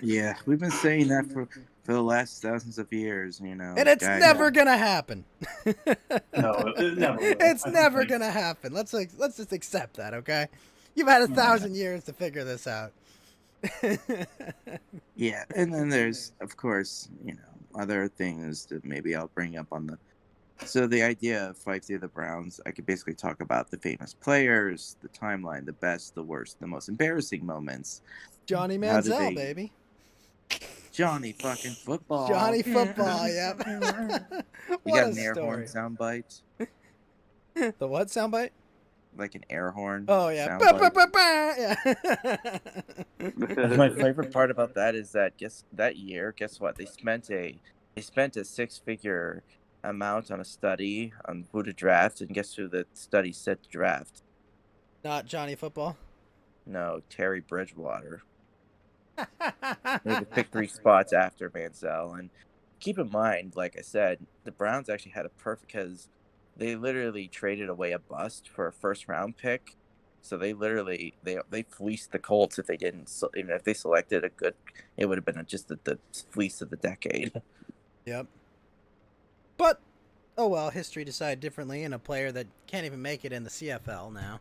Yeah, we've been saying that for the last thousands of years, And it's guys. never gonna happen. No, it never will. It's I never think. gonna happen. Let's just accept that, okay? You've had 1,000 years to figure this out. Yeah, and then there's, of course, other things that maybe I'll bring up on the. So the idea of Fight Through the Browns, I could basically talk about the famous players, the timeline, the best, the worst, the most embarrassing moments. Johnny How did Manziel, they- baby. Johnny fucking football. Johnny football, yep. You What got a an air horn story. soundbite, The what soundbite? like an air horn. Oh yeah. soundbite. Yeah. My favorite part about that is that guess what? They spent a six-figure amount on a study on who to draft, and guess who the study said to draft? Not Johnny football. No, Terry Bridgewater. They could pick 3 spots after Manziel, and keep in mind, like I said, the Browns actually had a perfect because they literally traded away a bust for a first-round pick. So they literally they fleeced the Colts if they didn't. Even if they selected a good, it would have been just the fleece of the decade. Yep. But oh well, history decided differently, and a player that can't even make it in the CFL now.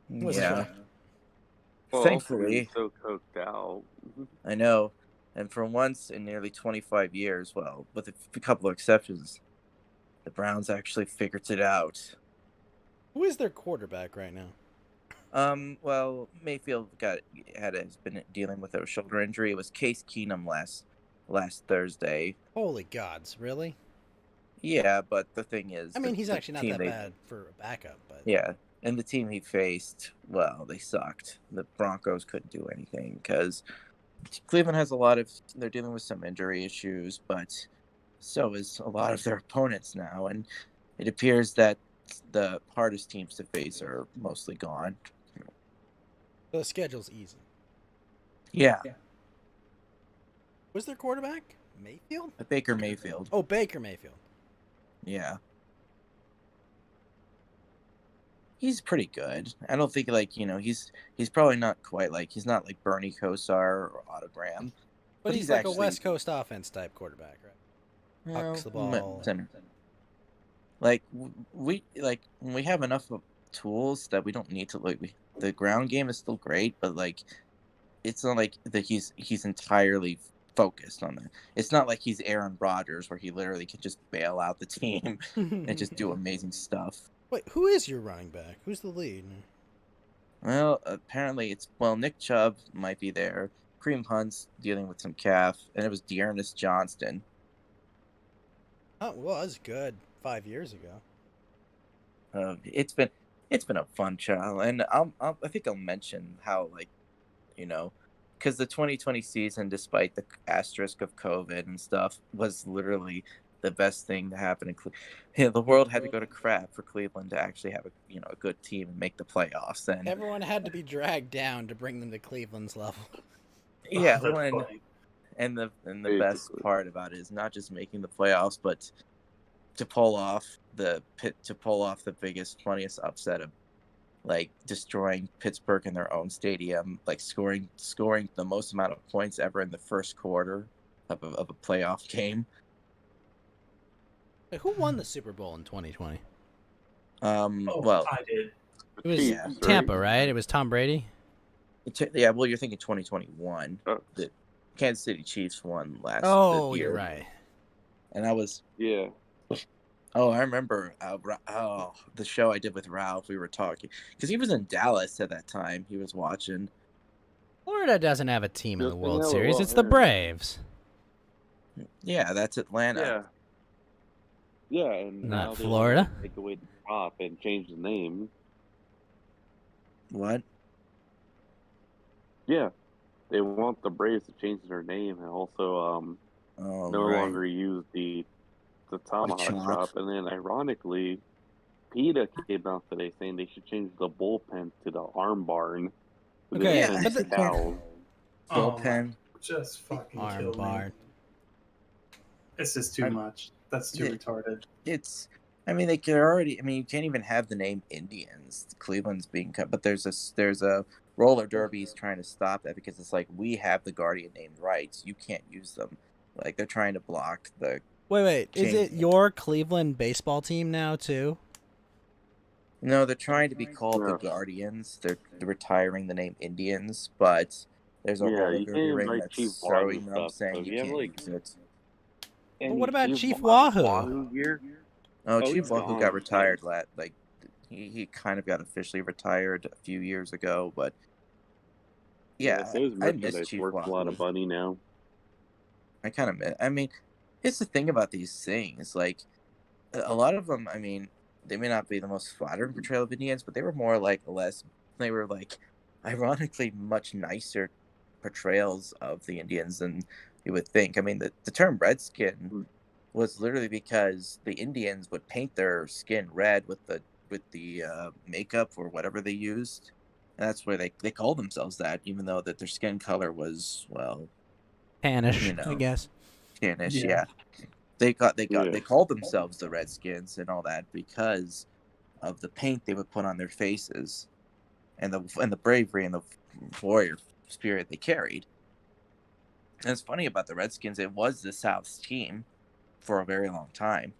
Was Yeah, it? Well, thankfully, so coked out. I know. And for once in nearly 25 years, well, with a couple of exceptions, the Browns actually figured it out. Who is their quarterback right now? Well, Mayfield has been dealing with a shoulder injury. It was Case Keenum last Thursday. Holy gods, really? Yeah, but the thing is, I mean, the he's actually not team that they- bad for a backup, but Yeah, and the team he faced, well, they sucked. The Broncos couldn't do anything because Cleveland has they're dealing with some injury issues, but so is a lot of their opponents now, and it appears that the hardest teams to face are mostly gone. the schedule's easy. Yeah, Was their quarterback Mayfield? Baker Mayfield. Oh, Baker Mayfield. Yeah. He's pretty good. I don't think he's probably not quite he's not like Bernie Kosar or Autogram. But he's he's like actually- a West Coast offense type quarterback, right? Hucks the ball. Center. We have enough of tools that we don't need to the ground game is still great, but it's not like that he's entirely focused on that. It's not like he's Aaron Rodgers where he literally can just bail out the team and just do amazing stuff. Wait, who is your running back? Who's the lead? Well, apparently Nick Chubb might be there. Kareem Hunt's dealing with some calf, and it was Dearness Johnston. Oh, it was good 5 years ago. It's been a fun trial, and I think I'll mention how because the 2020 season, despite the asterisk of COVID and stuff, was literally the best thing to happen in Cleveland. The world had to go to crap for Cleveland to actually have a good team and make the playoffs. And Everyone had to be dragged down to bring them to Cleveland's level. yeah, That's when funny. and the best Basically. part about it is not just making the playoffs, but to pull off the biggest, funniest upset of like destroying Pittsburgh in their own stadium, like scoring the most amount of points ever in the first quarter of a playoff game. Wait, who won the Super Bowl in 2020? Oh, Well, I did. It was Yeah. Tampa, right? It was Tom Brady. yeah. Well, you're thinking 2021. Oh. The Kansas City Chiefs won last Oh, year, you're right. and I was. Yeah. Oh, I remember. The show I did with Ralph. We were talking because he was in Dallas at that time. He was watching. Florida doesn't have a team in the Just World hella Series. well It's the here. Braves. Yeah, that's Atlanta. Yeah. Yeah, and Not now they Florida. want to take away the top and change the name. What? Yeah, they want the Braves to change their name and also Oh, no right. longer use the tomahawk chop. chop. And then ironically, PETA came out today saying they should change the bullpen to the arm barn. Okay, Yeah, but the cows. Oh, my, Bullpen. just fucking Arm kill me. barn. It's just too I'm- much. That's too Yeah. retarded. It's. I mean, they could already. I mean, you can't even have the name Indians. Cleveland's being cut, but there's a roller derby's trying to stop that because it's like we have the Guardian named rights. You can't use them. Like they're trying to block the. Wait. Is Change it it. your Cleveland baseball team now too? No, they're trying to be called the Yeah. Guardians. They're retiring the name Indians, but there's a Yeah, roller you derby can't ring invite that's Chief showing Wahoo them stuff. So saying if you you have can't like use it. what about any Chief Wahoo? Wahoo gear? Oh, Oh, Chief he's Wahoo gone. got retired. He kind of got officially retired a few years ago, but yeah, so his I miss merchandise Chief worth a lot Wahoo. of money now. I kind of miss. I mean, it's the thing about these things. Like a lot of them. I mean, they may not be the most flattering portrayal of Indians, but they were more like less. They were like, ironically, much nicer portrayals of the Indians than you would think. I mean, the term redskin was literally because the Indians would paint their skin red with the makeup or whatever they used, and that's where they called themselves that, even though that their skin color was Tannish, you know, I guess. tannish. Yeah. Yeah, they Yeah. called themselves the Redskins and all that because of the paint they would put on their faces, and the bravery and the warrior spirit they carried. And it's funny about the Redskins; it was the South's team for a very long time,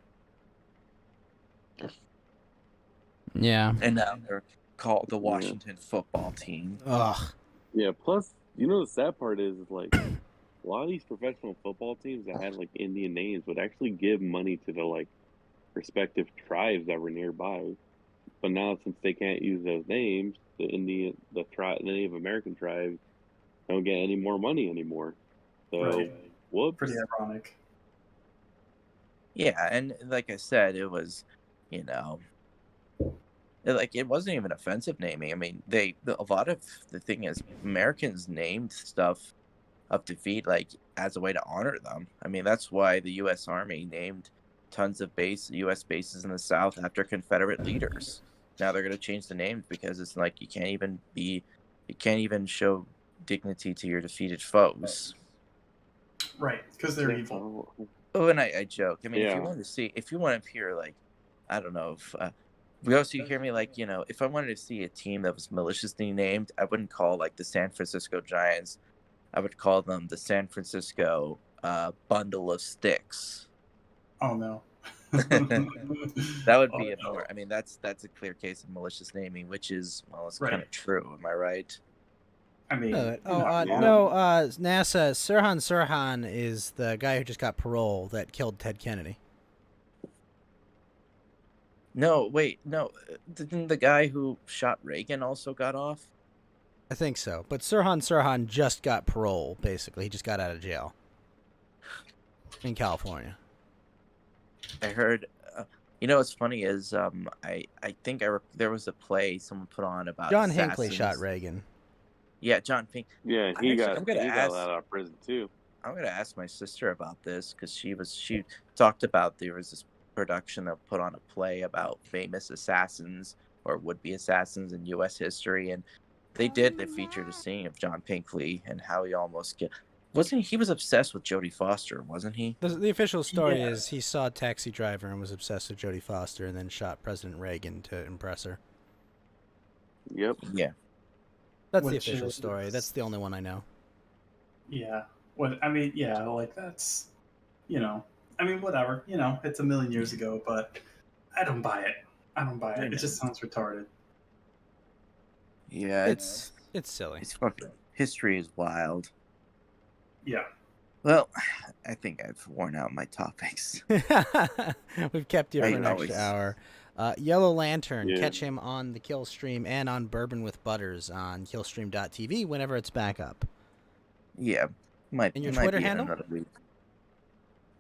Yeah. and now they're called the Washington Football Team. Ugh. Yeah, plus, the sad part is like a lot of these professional football teams that had like Indian names would actually give money to the like respective tribes that were nearby. But now since they can't use those names, the Native American tribes don't get any more money anymore. So Right. whoops. Pretty ironic. Yeah, and like I said, it was, it wasn't even offensive naming. I mean, a lot of the thing is Americans named stuff of defeat like as a way to honor them. I mean, that's why the U.S. Army named tons of U.S. bases in the South after Confederate leaders. Now they're gonna change the names because it's like you can't even show dignity to your defeated foes. Right, because they're evil. Oh, and I joke. I mean, if Yeah. you want to hear like, I don't know, if we also hear me like, if I wanted to see a team that was maliciously named, I wouldn't call like the San Francisco Giants. I would call them the San Francisco Bundle of Sticks. Oh no. That would be Oh, no. I mean, that's a clear case of malicious naming, which is it's Right. kind of true. Am I right? I mean, No, you're not no, wrong. NASA, Sirhan is the guy who just got parole that killed Ted Kennedy. No, wait, no. Didn't the guy who shot Reagan also got off? I think so. But Sirhan just got parole, basically. He just got out of jail. In California. I heard. What's funny is I think there was a play someone put on about John Hinckley assassins. shot Reagan. Yeah, John Pink. Yeah, I'm he actually, got I'm gonna he got ask. let out of prison too. I'm gonna ask my sister about this because she talked about there was this production that put on a play about famous assassins or would-be assassins in U.S. history, and they featured a scene of John Pinkley and how he almost wasn't he was obsessed with Jodie Foster, wasn't he? The official story Yeah. is he saw Taxi Driver and was obsessed with Jodie Foster, and then shot President Reagan to impress her. Yep. Yeah. That's the Which official story. is- That's the only one I know. Yeah. What I mean, yeah, like that's, I mean, whatever. It's a million years ago, but I don't buy it. I don't buy I it. It know. just sounds retarded. Yeah, It's silly. it's fucking history is wild. Yeah. Well, I think I've worn out my topics. We've kept you for I an extra always- hour. Yellow Lantern. Yeah. Catch him on the Kill Stream and on Bourbon with Butters on killstream.tv whenever it's back up. Yeah, And your it might Twitter be in handle? another week.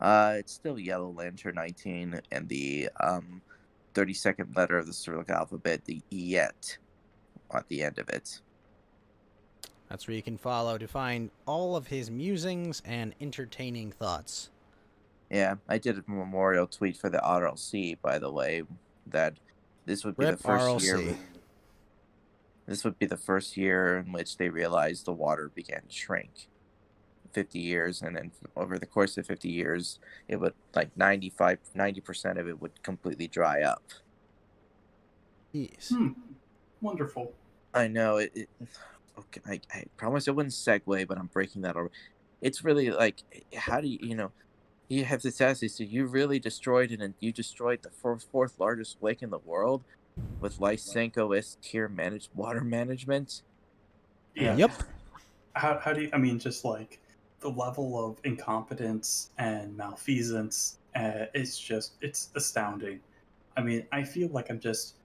It's still Yellow Lantern 19 and the 32nd letter of the Cyrillic alphabet, the yet at the end of it. That's where you can follow to find all of his musings and entertaining thoughts. Yeah, I did a memorial tweet for the RLC, by the way, that this would be Rip the first year. RLC. This would be the first year in which they realized the water began to shrink. 50 years, and then over the course of 50 years, it would like 90% of it would completely dry up. Jeez. Wonderful. I know it okay, I promise I wouldn't segue, but I'm breaking that over. It's really like, how do you have this essay, so you really destroyed it, and you destroyed the fourth largest lake in the world with Lysenko S-tier managed water management. Yeah. Yep. How do you, I mean, just like the level of incompetence and malfeasance, it's astounding. I mean, I feel like I'm just,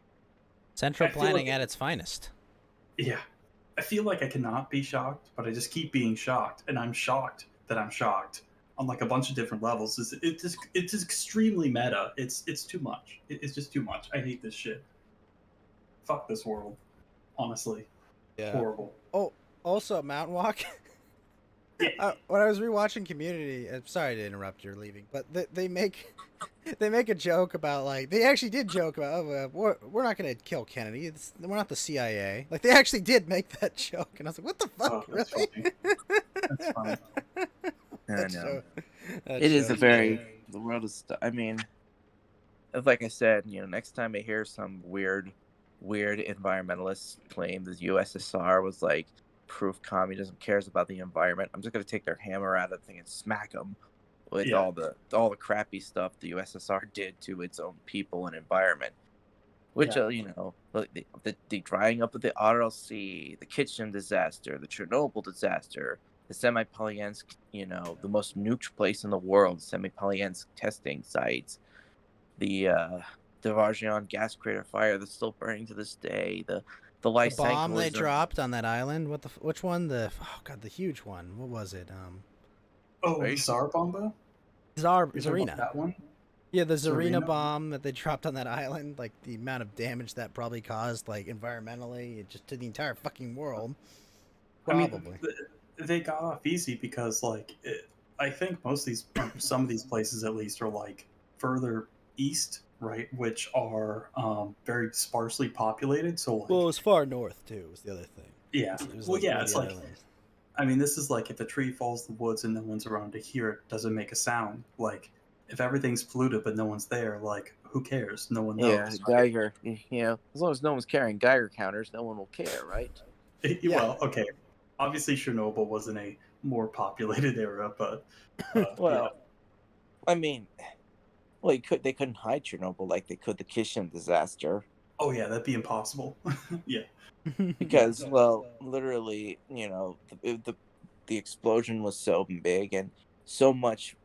Central I feel planning like- at its finest. yeah. I feel like I cannot be shocked, but I just keep being shocked, and I'm shocked that I'm shocked on like a bunch of different levels. It's just extremely meta. It's too much. It's just too much. I hate this shit. Fuck this world. Honestly, horrible. Oh, also Mountain Walk. Yeah. When I was rewatching Community, I'm sorry to interrupt your leaving, but they make a joke about, like, they actually did joke about, we're not gonna kill Kennedy. We're not the CIA. Like, they actually did make that joke, and I was like, what the fuck, Oh, that's really? funny. That's funny. I That know. show- that It is show a very the world is. I mean, like I said, next time I hear some weird environmentalist claim the USSR was like proof communism cares about the environment, I'm just gonna take their hammer out of the thing and smack them with Yeah. all the crappy stuff the USSR did to its own people and environment. Which look, the drying up of the RLC, the kitchen disaster, the Chernobyl disaster, the Semipalatinsk, the most nuked place in the world, Semipalatinsk testing sites, the Dvarjian gas crater fire that's still burning to this day, the The Lysenko bomb they dropped on that island. Which one? The the huge one. What was it? Oh, Right. Tsar Bomba? You're talking about Zarina. that one? Yeah, the Zarina Zarina? bomb that they dropped on that island. Like, the amount of damage that probably caused, like, environmentally, just to the entire fucking world. Probably. I mean, they got off easy because, like, I think most of these, or some of these places at least, are like further east, right? Which are very sparsely populated. So, like, Well, it was far north too. Was the other thing. yeah. It was, Well, like, yeah, near it's the like, island. I mean, this is like if a tree falls in the woods and no one's around to hear it, doesn't make a sound. Like, if everything's polluted but no one's there, like, who cares? No one knows. Yeah, right? Geiger. As long as no one's carrying Geiger counters, no one will care, right? Yeah. Well, okay. Obviously, Chernobyl was in a more populated era, but Well, I mean, they couldn't hide Chernobyl like they could the Kishin disaster. oh yeah, that'd be impossible. Yeah, Because literally the explosion was so big and so much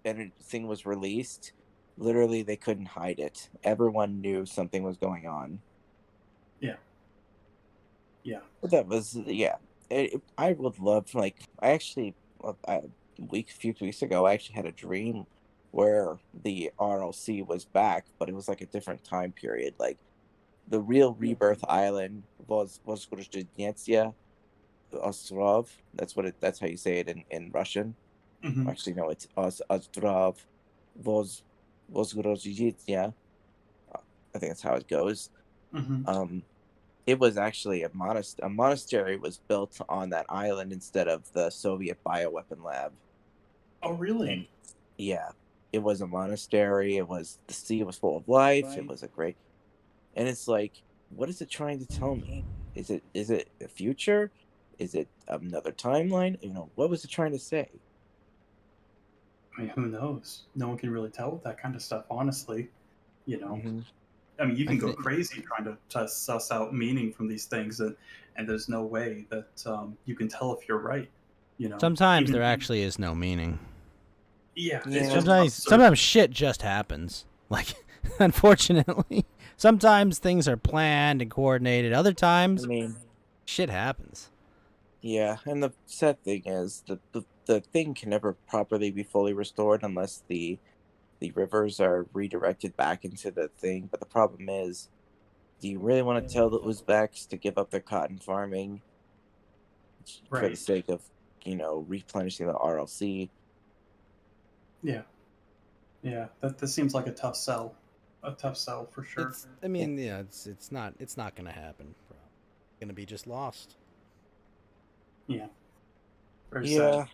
thing was released, literally they couldn't hide it. Everyone knew something was going on. yeah. But that was I would love, like, I actually a few weeks ago I actually had a dream where the RLC was back, but it was like a different time period. Like, the real rebirth island was Voskreshenetsia, Ostrov. That's how you say it in Russian. Hmm. Actually, no, it's Ostrov Vozgrozhitya. I think that's how it goes. Hmm. It was actually a monastery was built on that island instead of the Soviet bioweapon lab. Oh, really? And yeah, it was a monastery. The sea was full of life. It was a great, and it's like, what is it trying to tell me? Is it the future? Is it another timeline? What was it trying to say? I mean, who knows? No one can really tell with that kind of stuff, honestly. You know, Hmm I mean, you I can go think- crazy trying to suss out meaning from these things, and there's no way that you can tell if you're right. Sometimes Even- there actually is no meaning. Yeah, Yeah. it's just Sometimes absurd. shit just happens. Like, unfortunately, sometimes things are planned and coordinated. Other I times, mean, shit happens. yeah, and the sad thing is the thing can never properly be fully restored unless the rivers are redirected back into the thing. But the problem is, do you really want to tell the Uzbeks to give up their cotton farming for the Right. sake of, replenishing the RLC? Yeah, yeah. That seems like a tough sell. A tough sell for sure. I mean, yeah, it's not gonna happen, bro. It's gonna be just lost. Yeah. Very Yeah. sad.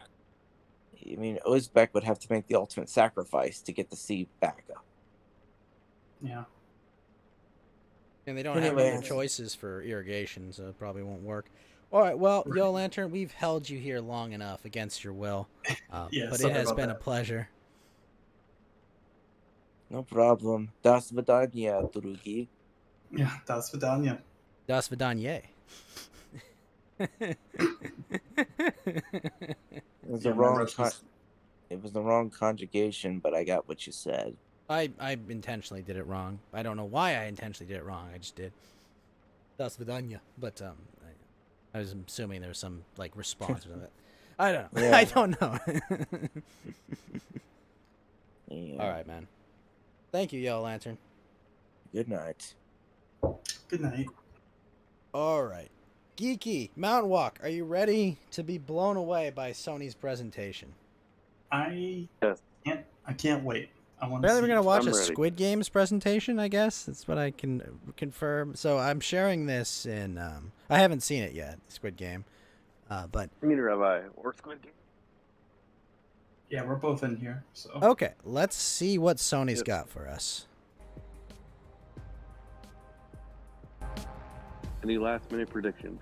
I mean, Uzbek would have to make the ultimate sacrifice to get the sea back up. Yeah. And they don't have Anyway. other choices for irrigation, so it probably won't work. All right, well, Right. Yo Lantern, we've held you here long enough against your will, Yeah, but it sorry has about been a that. pleasure. No problem. Das Vidanya, Drugi. Yeah, das Vidanya. Das Vidanye. It was Yeah, the my wrong Russia's- it was the wrong conjugation, but I got what you said. I intentionally did it wrong. I don't know why I intentionally did it wrong. I just did. Das Vidanya. But I was assuming there was some like response to it. I don't know. Yeah. I don't know. Yeah. All right, man. Thank you, Yellow Lantern. Good night. Good night. All right. Geeky, Mountain Walk, are you ready to be blown away by Sony's presentation? I Yes. can't wait. I want to Apparently, see. we're going to watch I'm a ready. Squid Games presentation, I guess. That's what I can confirm. So I'm sharing this in. I haven't seen it yet, Squid Game. But Neither have I. Or Squid Game. Yeah, we're both in here. So okay, let's see what Sony's Yes. got for us. Any last minute predictions?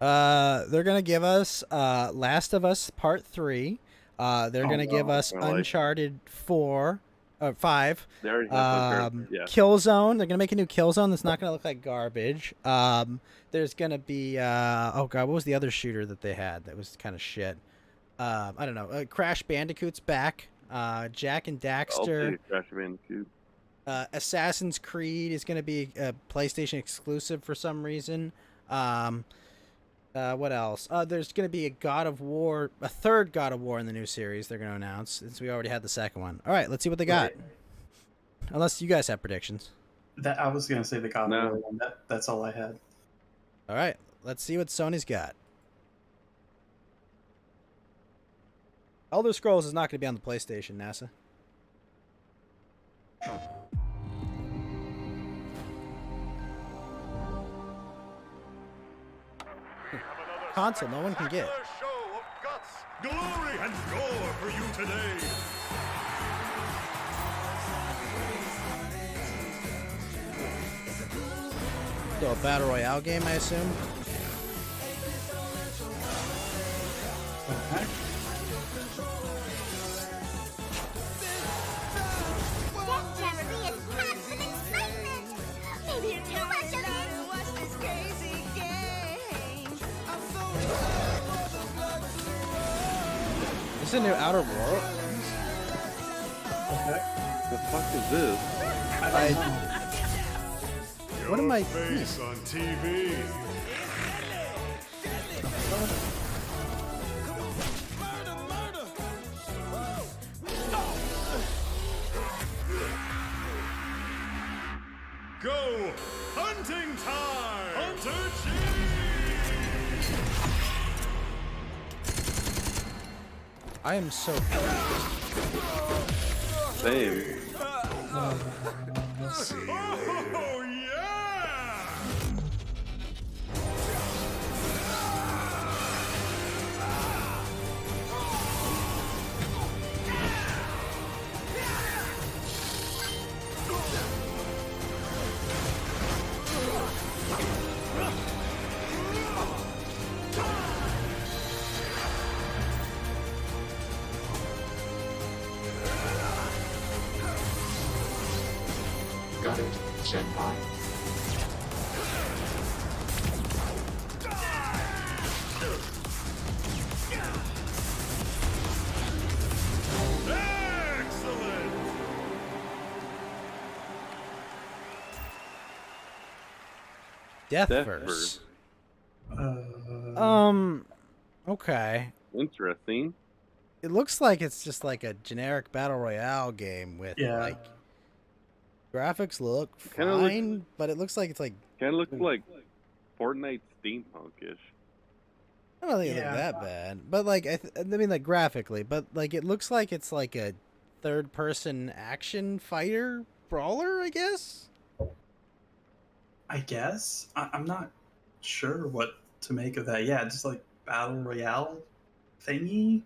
They're going to give us Last of Us Part 3. They're going to give no. us I like- Uncharted 5. They already have some yeah. Killzone. They're gonna make a new Killzone that's not gonna look like garbage. There's gonna be oh god, what was the other shooter that they had that was kind of shit? I don't know. Crash Bandicoot's back. Jack and I'll Daxter. take Crash Bandicoot. Assassin's Creed is gonna be a PlayStation exclusive for some reason. What else? There's gonna be a third God of War in the new series they're gonna announce since we already had the second one. All right, let's see what they got. Right. Unless you guys have predictions. that I was gonna say the God of No. War one. That's all I had. All right, let's see what Sony's got. Elder Scrolls is not going to be on the PlayStation, NASA. Console, no one can get. Another show of guts, glory, and gore for you today. So a battle royale game, I assume. Okay. That Jamboree is packed with excitement! Maybe too much of it! Is this a new Outer World? Okay. The fuck is this? I don't know. What am I- face on TV. Go hunting time! Hunter Chief! I am so. Same. Oh, yeah! Got it. Senpai. Excellent! Deathverse. Uh, Okay. Interesting. It looks like it's just like a generic battle royale game with Yeah. like graphics look Kinda looks- fine, but it looks like it's like Kind of looks like Fortnite steampunkish. I don't think it Yeah. looks that bad, but like I mean like graphically, but like it looks like it's like a third-person action fighter brawler, I guess. I guess I'm not sure what to make of that. Yeah, just like battle royale thingy.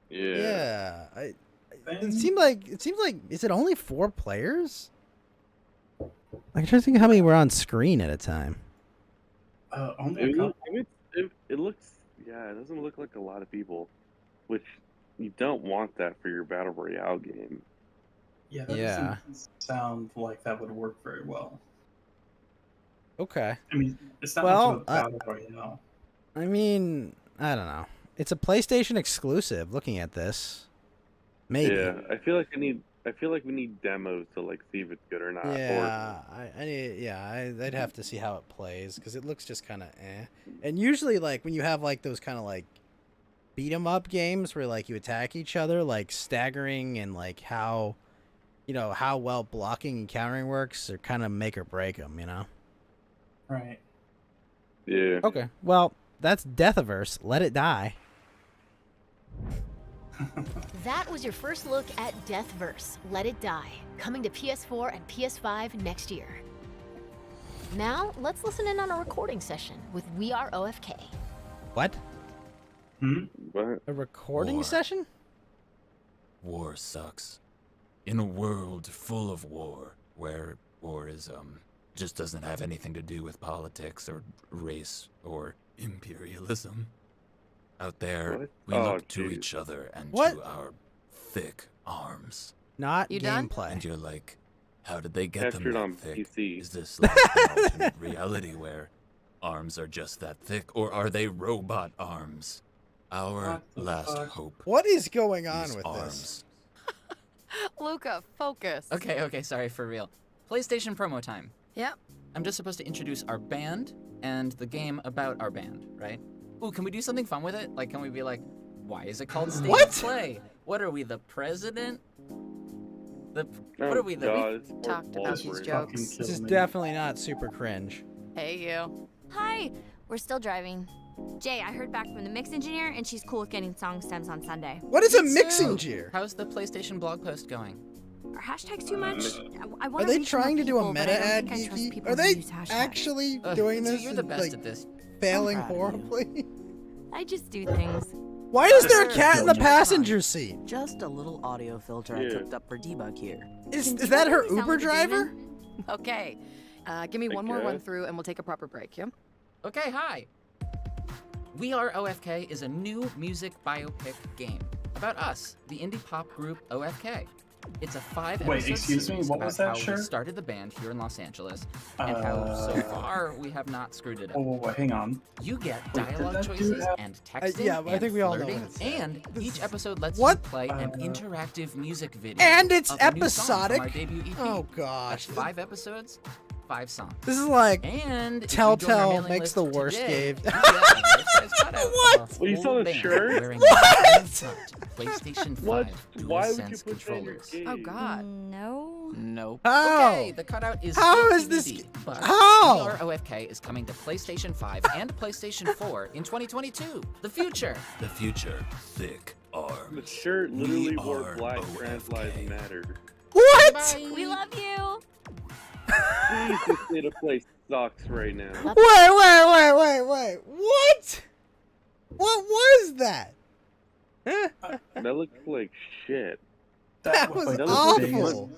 Yeah. Yeah, Thing. it seemed like is it only 4 players? I'm trying to think how many were on screen at a time. Only a It, couple. it looks, yeah, it doesn't look like a lot of people, which you don't want that for your battle royale game. Yeah, that Yeah. doesn't sound like that would work very well. Okay. I mean, it's not Well, much of a battle royale. I mean, I don't know. It's a PlayStation exclusive. Looking at this, maybe. Yeah, I feel like we need demos to like see if it's good or not. Yeah, I'd have to see how it plays because it looks just kind of eh. And usually, like when you have like those kind of like beat 'em up games where like you attack each other, like staggering and like how, how well blocking and countering works, or kind of make or break them. Right. Yeah. Okay, well that's Deathiverse. Let it die. That was your first look at Deathverse, Let It Die, coming to PS4 and PS5 next year. Now, let's listen in on a recording session with We Are OFK. What? But A recording War. session? War sucks. In a world full of war, where war is just doesn't have anything to do with politics or race or imperialism. Out there, What? we Oh, look to jeez. each other and What? to our thick arms. Not You done? gameplay. And you're like, how did they get Captured them on that thick? PC. Is this like an alternate reality where arms are just that thick, or are they robot arms? Our What the last fuck? hope What is going on is with arms. this? Luca, focus. Okay, sorry, for real. PlayStation promo time. Yep. I'm just supposed to introduce our band and the game about our band, right? Ooh, can we do something fun with it? Like, can we be like, why is it called State What? of Play? What are we, the president? What Oh, are we, the... God, it's talked more about This these is bullshit. jokes. fucking This is killing me. definitely not super cringe. Hey, you. Hi, we're still driving. Jay, I heard back from the mix engineer, and she's cool with getting song stems on Sunday. What is a Me mixing too. gear? How's the PlayStation blog post going? Are hashtags too much? I Are wanna they reach more trying to do a people, but meta I don't ad, think I trust Geeky? people Are who they use hashtags. actually doing so this? you're the and, best like, at this. failing I'm proud of you. horribly? I just do things. Why is there a cat in the Just passenger seat? Just a little audio filter I Yeah. cooked up for debug here. Is Can that her debug sound Uber like a driver? demon? Okay. Give me I one more run guess. through and we'll take a proper break, yeah? Okay, hi. We Are OFK is a new music biopic game about us, the indie pop group OFK. It's a 5-episode Wait, excuse me, series what about was that how shirt? we started the band here in Los Angeles and how so far we have not screwed it up. Oh, hang on. You get Wait, did dialogue that dude choices have- and texting yeah, I and think we all know flirting, what it said. and each episode lets What? you play an interactive music video. And it's of a new song from our episodic? debut EP. Oh That's gosh. 5 episodes, 5 songs. This is like And if you join our Telltale mailing makes list the worst today, game. you get a life-size cutout of What? a Well, you full saw the band shirt? wearing What? PlayStation 5 What? Why would you DualSense put that in your controllers. game? Oh, God. No. Nope. How? Okay, the cutout is How still is this TBD, g- but how? VR OFK is coming to PlayStation 5 and PlayStation 4 in 2022. The future. The future, thick The shirt literally wore black trans lives matter. What? We love you. Jesus, state of play sucks right now. Wait. What? What was that? That looks like shit. That was like awful.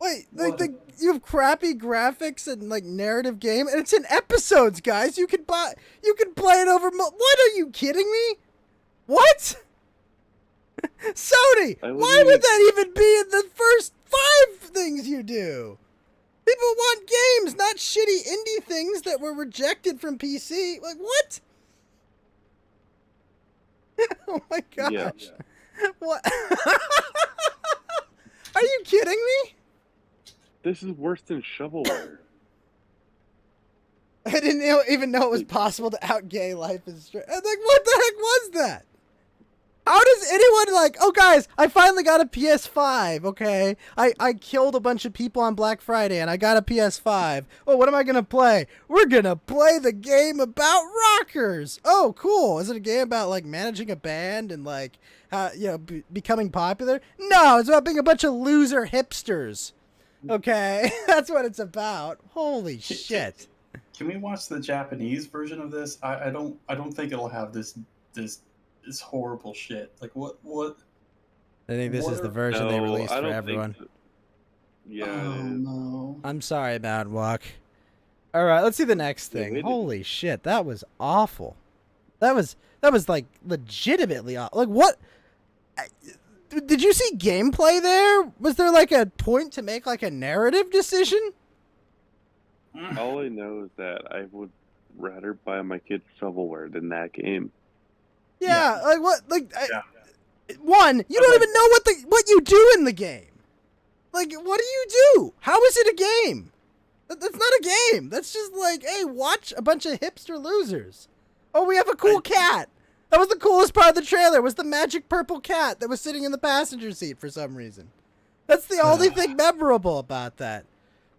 Wait, like you have crappy graphics and like narrative game, and it's in episodes, guys. You can play it over. What are you kidding me? What? Sony, why would that even be in the first 5 things you do? People want games, not shitty indie things that were rejected from PC. Like what? Oh my gosh. Yeah. What? Are you kidding me? This is worse than shovelware. I didn't even know it was possible to out-gay Life is Strange. Like, what the heck was that? How does anyone like, oh guys, I finally got a PS5, okay? I killed a bunch of people on Black Friday and I got a PS5. Oh, what am I gonna play? We're gonna play the game about rockers. Oh, cool. Is it a game about like managing a band and like, becoming popular? No, it's about being a bunch of loser hipsters. Okay, that's what it's about. Holy shit. Can we watch the Japanese version of this? I don't think it'll have this horrible shit. Like what? I think this is the version they released for everyone. Yeah. Oh no. I'm sorry, Madwalk. All right, let's see the next thing. Yeah, Holy shit, that was awful. That was like legitimately awful. Like what? Did you see gameplay there? Was there like a point to make like a narrative decision? All I know is that I would rather buy my kid shovelware than that game. Yeah, like what? Like one, you don't even know what you do in the game. Like, what do you do? How is it a game? That's not a game. That's just like, hey, watch a bunch of hipster losers. Oh, we have a cool cat. That was the coolest part of the trailer. Was the magic purple cat that was sitting in the passenger seat for some reason. That's the only thing memorable about that.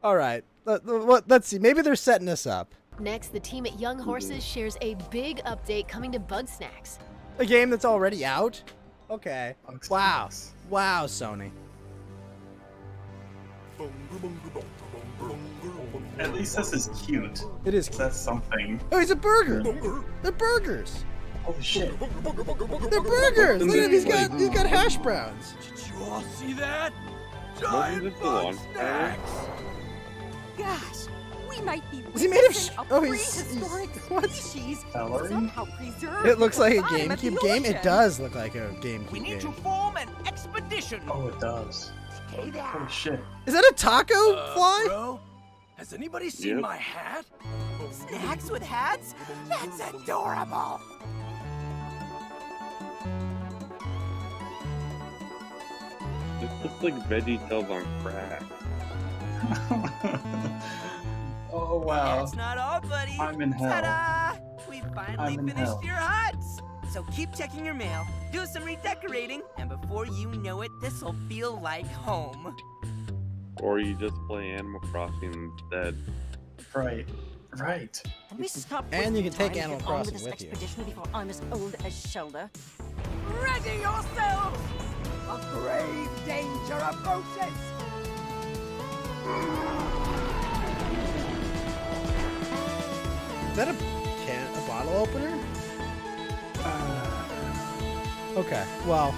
All right, let's see. Maybe they're setting us up. Next, the team at Young Horses shares a big update coming to Bug Snacks. A game that's already out? Okay. Wow. Wow, Sony. At least this is cute. It is cute. That's something. Oh, he's a burger. They're burgers. Holy shit. They're burgers. Look at him. He's got hash browns. Did you all see that? Wasn't this the long trailer? Gosh, we might be Is he made of witnessing a prehistoric what? Species Celery? somehow preserved It looks like a at the bottom of GameCube the game. It ocean. does look like a GameCube We need to game. form an expedition. Oh, it does. Holy shit. Is that a taco fly? Bro, has anybody seen Yep. my hat? Snacks with hats? That's adorable. This looks like VeggieTales on crack. Oh wow. That's not all, buddy. I'm in hell. Ta-da! We finally I'm in finished hell. your huts. So keep checking your mail, do some redecorating, and before you know it, this'll feel like home. Or you just play Animal Crossing instead. Right. Right. Can we stop And you can wasting take time Animal and get on Crossing this with you. expedition before I'm as old as Shelda? Ready yourselves! A grave danger approaches! Is that a bottle opener? Okay. Well,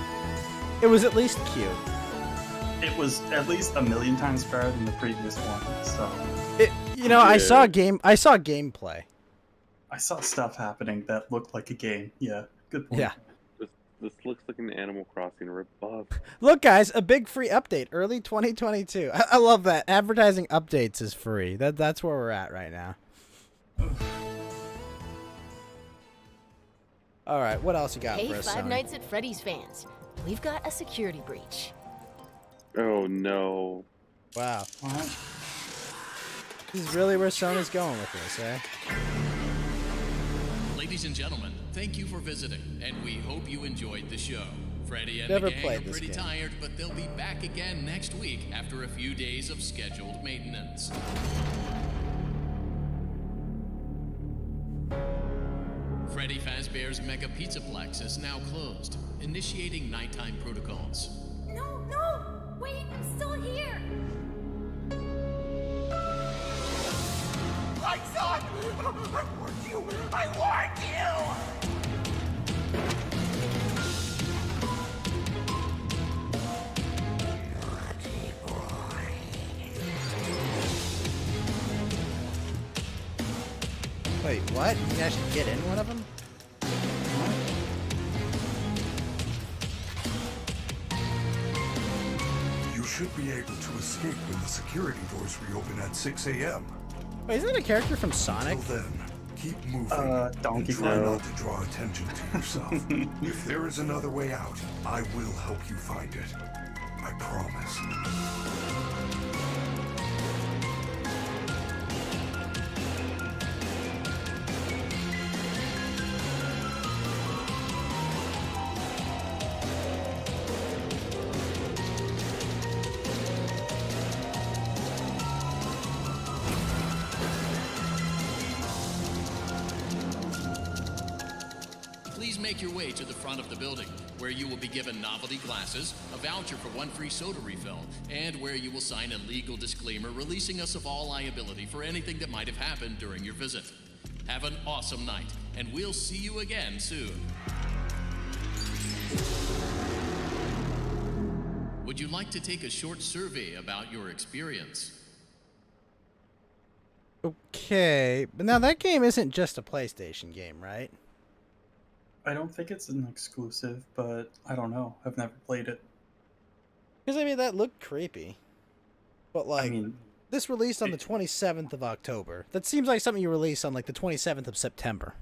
it was at least cute. It was at least a million times better than the previous one. So I saw gameplay. I saw stuff happening that looked like a game. Yeah. Good point. Yeah. This looks like an Animal Crossing rip-off. Look, guys, a big free update, early 2022. I love that. Advertising updates is free. That's where we're at right now. All right, what else you got Hey, for us, Five Sony? Nights at Freddy's fans. We've got a security breach. Oh no. Wow. What? This is really where Sony's going with this, eh? Ladies and gentlemen, thank you for visiting, and we hope you enjoyed the show. Freddy and Never the gang played are this pretty game. tired, but they'll be back again next week after a few days of scheduled maintenance. Freddy Fazbear's Mega Pizzaplex is now closed. Initiating nighttime protocols. No, no! Wait, I'm still here! Lights on! I warned you! I warned you! Wait, what? You can actually get in one of them? You should be able to escape when the security doors reopen at 6 a.m. Wait, isn't that a character from Sonic? Till then, keep moving. Donkey and try Kong. not to draw attention to yourself. If there is another way out, I will help you find it. I promise. Please make your way to the front of the building, where you will be given novelty glasses, a voucher for 1 free soda refill, and where you will sign a legal disclaimer releasing us of all liability for anything that might have happened during your visit. Have an awesome night, and we'll see you again soon. Would you like to take a short survey about your experience? Okay, but now that game isn't just a PlayStation game, right? I don't think it's an exclusive, but I don't know. I've never played it. Because, I mean, that looked creepy. But, like, this released on the 27th of October. That seems like something you release on, like, the 27th of September.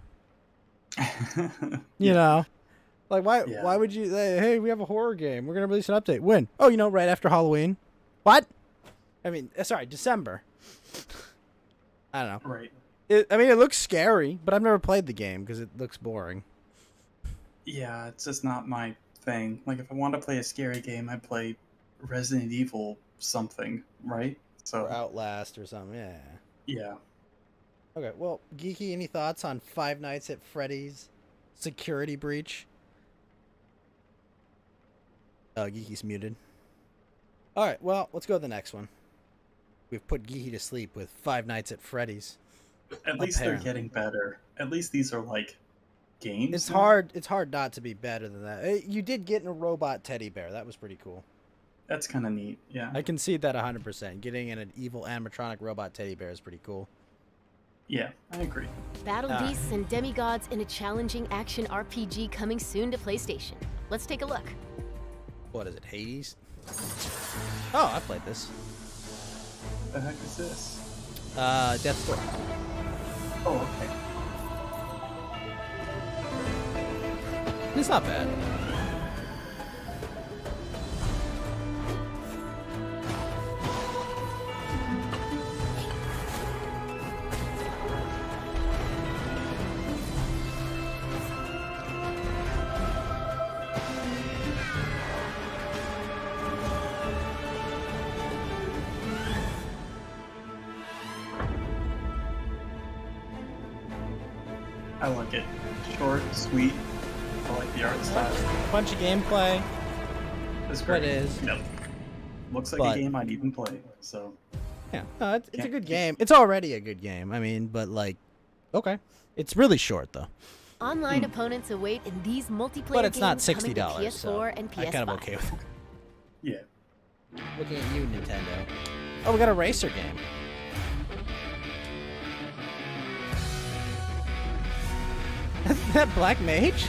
You know? Like, why would you... Hey, we have a horror game. We're going to release an update. When? Oh, you know, right after Halloween. What? I mean, sorry, December. I don't know. Right. I mean, it looks scary, but I've never played the game because it looks boring. Yeah, it's just not my thing. Like, if I want to play a scary game, I'd play Resident Evil something, right? So Or Outlast or something, yeah. Yeah. Okay, well, Geeky, any thoughts on Five Nights at Freddy's Security Breach? Oh, Geeky's muted. Alright, well, let's go to the next one. We've put Geeky to sleep with Five Nights at Freddy's. At least they're getting better. At least these are like games. It's now. hard. It's hard not to be better than that. You did get in a robot teddy bear. That was pretty cool. That's kind of neat. Yeah. I concede that 100%. Getting in an evil animatronic robot teddy bear is pretty cool. Yeah, I agree. Battle beasts and demigods in a challenging action RPG coming soon to PlayStation. Let's take a look. What is it, Hades? Oh, I played this. The heck is this? Death's Door. Oh, okay. It's not bad. I like it. Short, sweet. I like the art style. Bunch of gameplay. It's great. It is. Yep. Looks like But- a game I'd even play. So Yeah, no, it's a good game. It's already a good game. I mean, but like, okay, it's really short though. Online opponents await in these multiplayer But it's not games coming to $60, so PS4 and PS5. I'm kind of okay with it. yeah. Looking at you, Nintendo. Oh, we got a racer game. Isn't that Black Mage?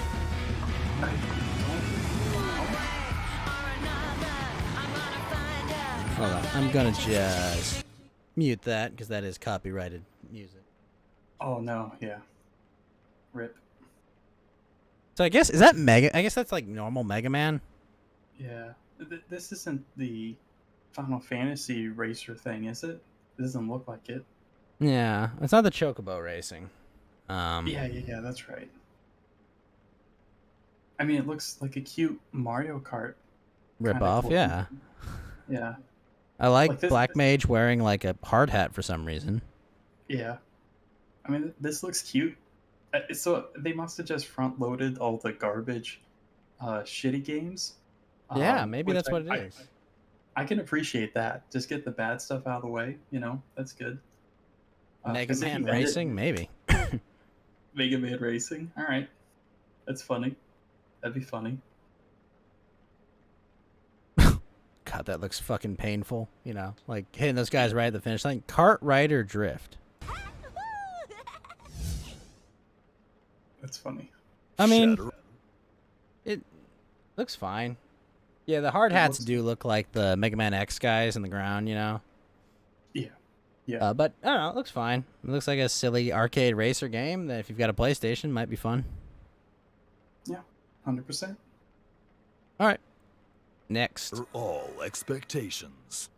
Hold on, I'm gonna just mute that because that is copyrighted music. Oh no, yeah. Rip. So I guess is that Mega? I guess that's like normal Mega Man. Yeah. This isn't the Final Fantasy racer thing, is it? It doesn't look like it. Yeah, it's not the Chocobo racing. Yeah, that's right. I mean, it looks like a cute Mario Kart Rip kinda off, cool. yeah. Yeah. I like Like this- Black Mage wearing like a hard hat for some reason. Yeah. I mean, this looks cute. So they must have just front loaded all the garbage, shitty games. Yeah, maybe Which that's what it is. I can appreciate that. Just get the bad stuff out of the way. That's good. Mega 'Cause if Man you edit- Racing, maybe. Mega Man Racing. All right, that's funny. That'd be funny. God, that looks fucking painful. Like hitting those guys right at the finish line. Kart Rider Drift. That's funny. I mean, it looks fine. Yeah, the hard hats looks- do look like the Mega Man X guys in the ground, Yeah. But I don't know, it looks fine. It looks like a silly arcade racer game that if you've got a PlayStation might be fun. Yeah. 100%. All right. Next. For all expectations.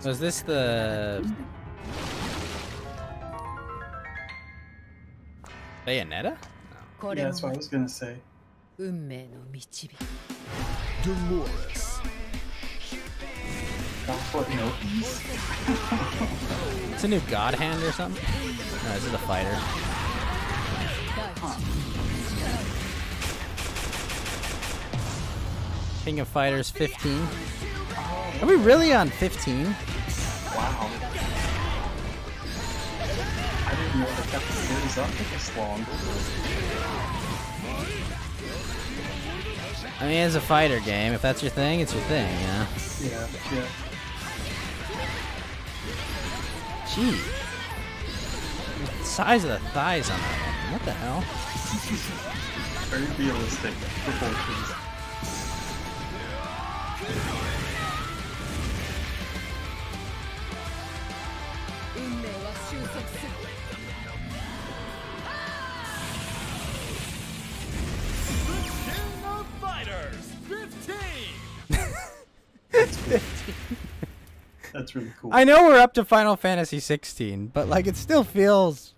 Was this the Bayonetta? Yeah, that's what I was gonna say. Dolores. What Milkies? It's a new God Hand or something? No, this is a fighter. King of Fighters 15. Are we really on 15? Wow. I didn't know they kept the series up this long. I mean, it's a fighter game. If that's your thing, it's your thing, Yeah. Gee. The size of the thighs on that one. What the hell? Very realistic proportions. King of Fighters 15. That's really cool. I know we're up to Final Fantasy 16, but like it still feels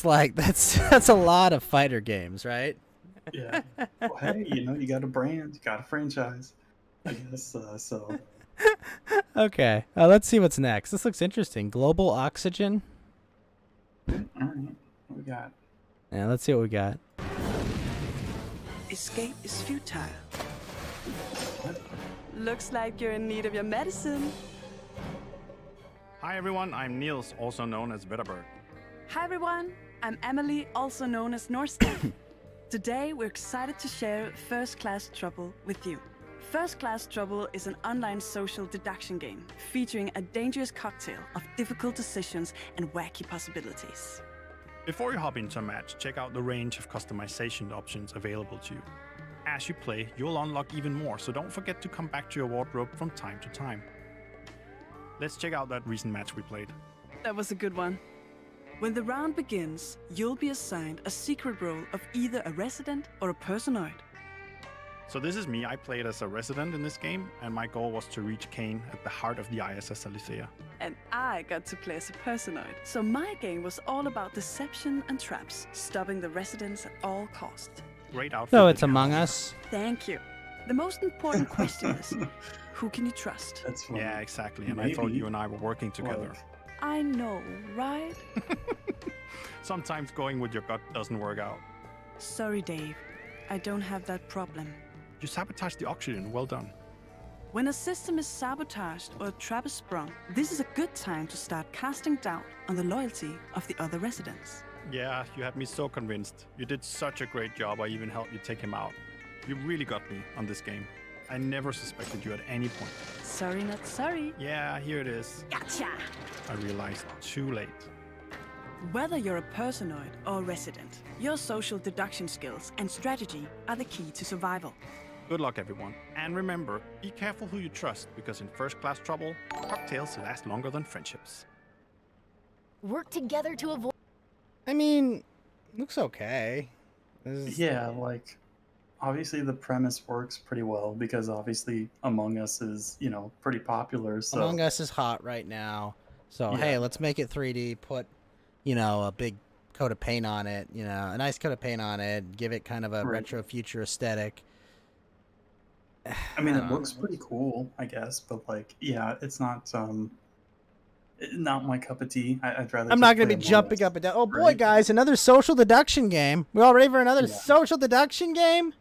like that's a lot of fighter games, right? Yeah. Well, hey, you got a brand, you got a franchise. I guess so. Okay, let's see what's next. This looks interesting. Global Oxygen. All right. What we got? Yeah, let's see what we got. Escape is futile. Looks like you're in need of your medicine. Hi everyone, I'm Niels, also known as Vtuber. Hi everyone, I'm Emily, also known as Norstead. Today we're excited to share First Class Trouble with you. First Class Trouble is an online social deduction game featuring a dangerous cocktail of difficult decisions and wacky possibilities. Before you hop into a match, check out the range of customization options available to you. As you play, you'll unlock even more, so don't forget to come back to your wardrobe from time to time. Let's check out that recent match we played. That was a good one. When the round begins, you'll be assigned a secret role of either a resident or a personoid. So this is me, I played as a resident in this game, and my goal was to reach Kane at the heart of the ISS Alicea. And I got to play as a personoid. So my game was all about deception and traps, stopping the residents at all costs. Great outfit. So it's Among Us. Thank you. The most important question is, who can you trust? That's funny. Yeah, exactly, and I thought you and I were working together. I know, right? Sometimes going with your gut doesn't work out. Sorry, Dave. I don't have that problem. You sabotaged the oxygen, well done. When a system is sabotaged or a trap is sprung, this is a good time to start casting doubt on the loyalty of the other residents. Yeah, you had me so convinced. You did such a great job, I even helped you take him out. You really got me on this game. I never suspected you at any point. Sorry, not sorry. Yeah, here it is. Gotcha! I realized too late. Whether you're a personoid or a resident, your social deduction skills and strategy are the key to survival. Good luck, everyone. And remember, be careful who you trust, because in First Class Trouble, cocktails last longer than friendships. Work together to avoid. I mean, looks okay. Yeah, like obviously the premise works pretty well because obviously Among Us is, pretty popular. So Among Us is hot right now. So Yeah. hey, let's make it 3D. Put, a big coat of paint on it. A nice coat of paint on it. Give it kind of a Right. retro future aesthetic. I mean, it looks pretty cool, I guess, but like, yeah, it's not my cup of tea. I'd rather. I'm just not going play to be Among jumping Us. up and down. Oh boy, Right. guys, another social deduction game. We all ready for another social deduction game?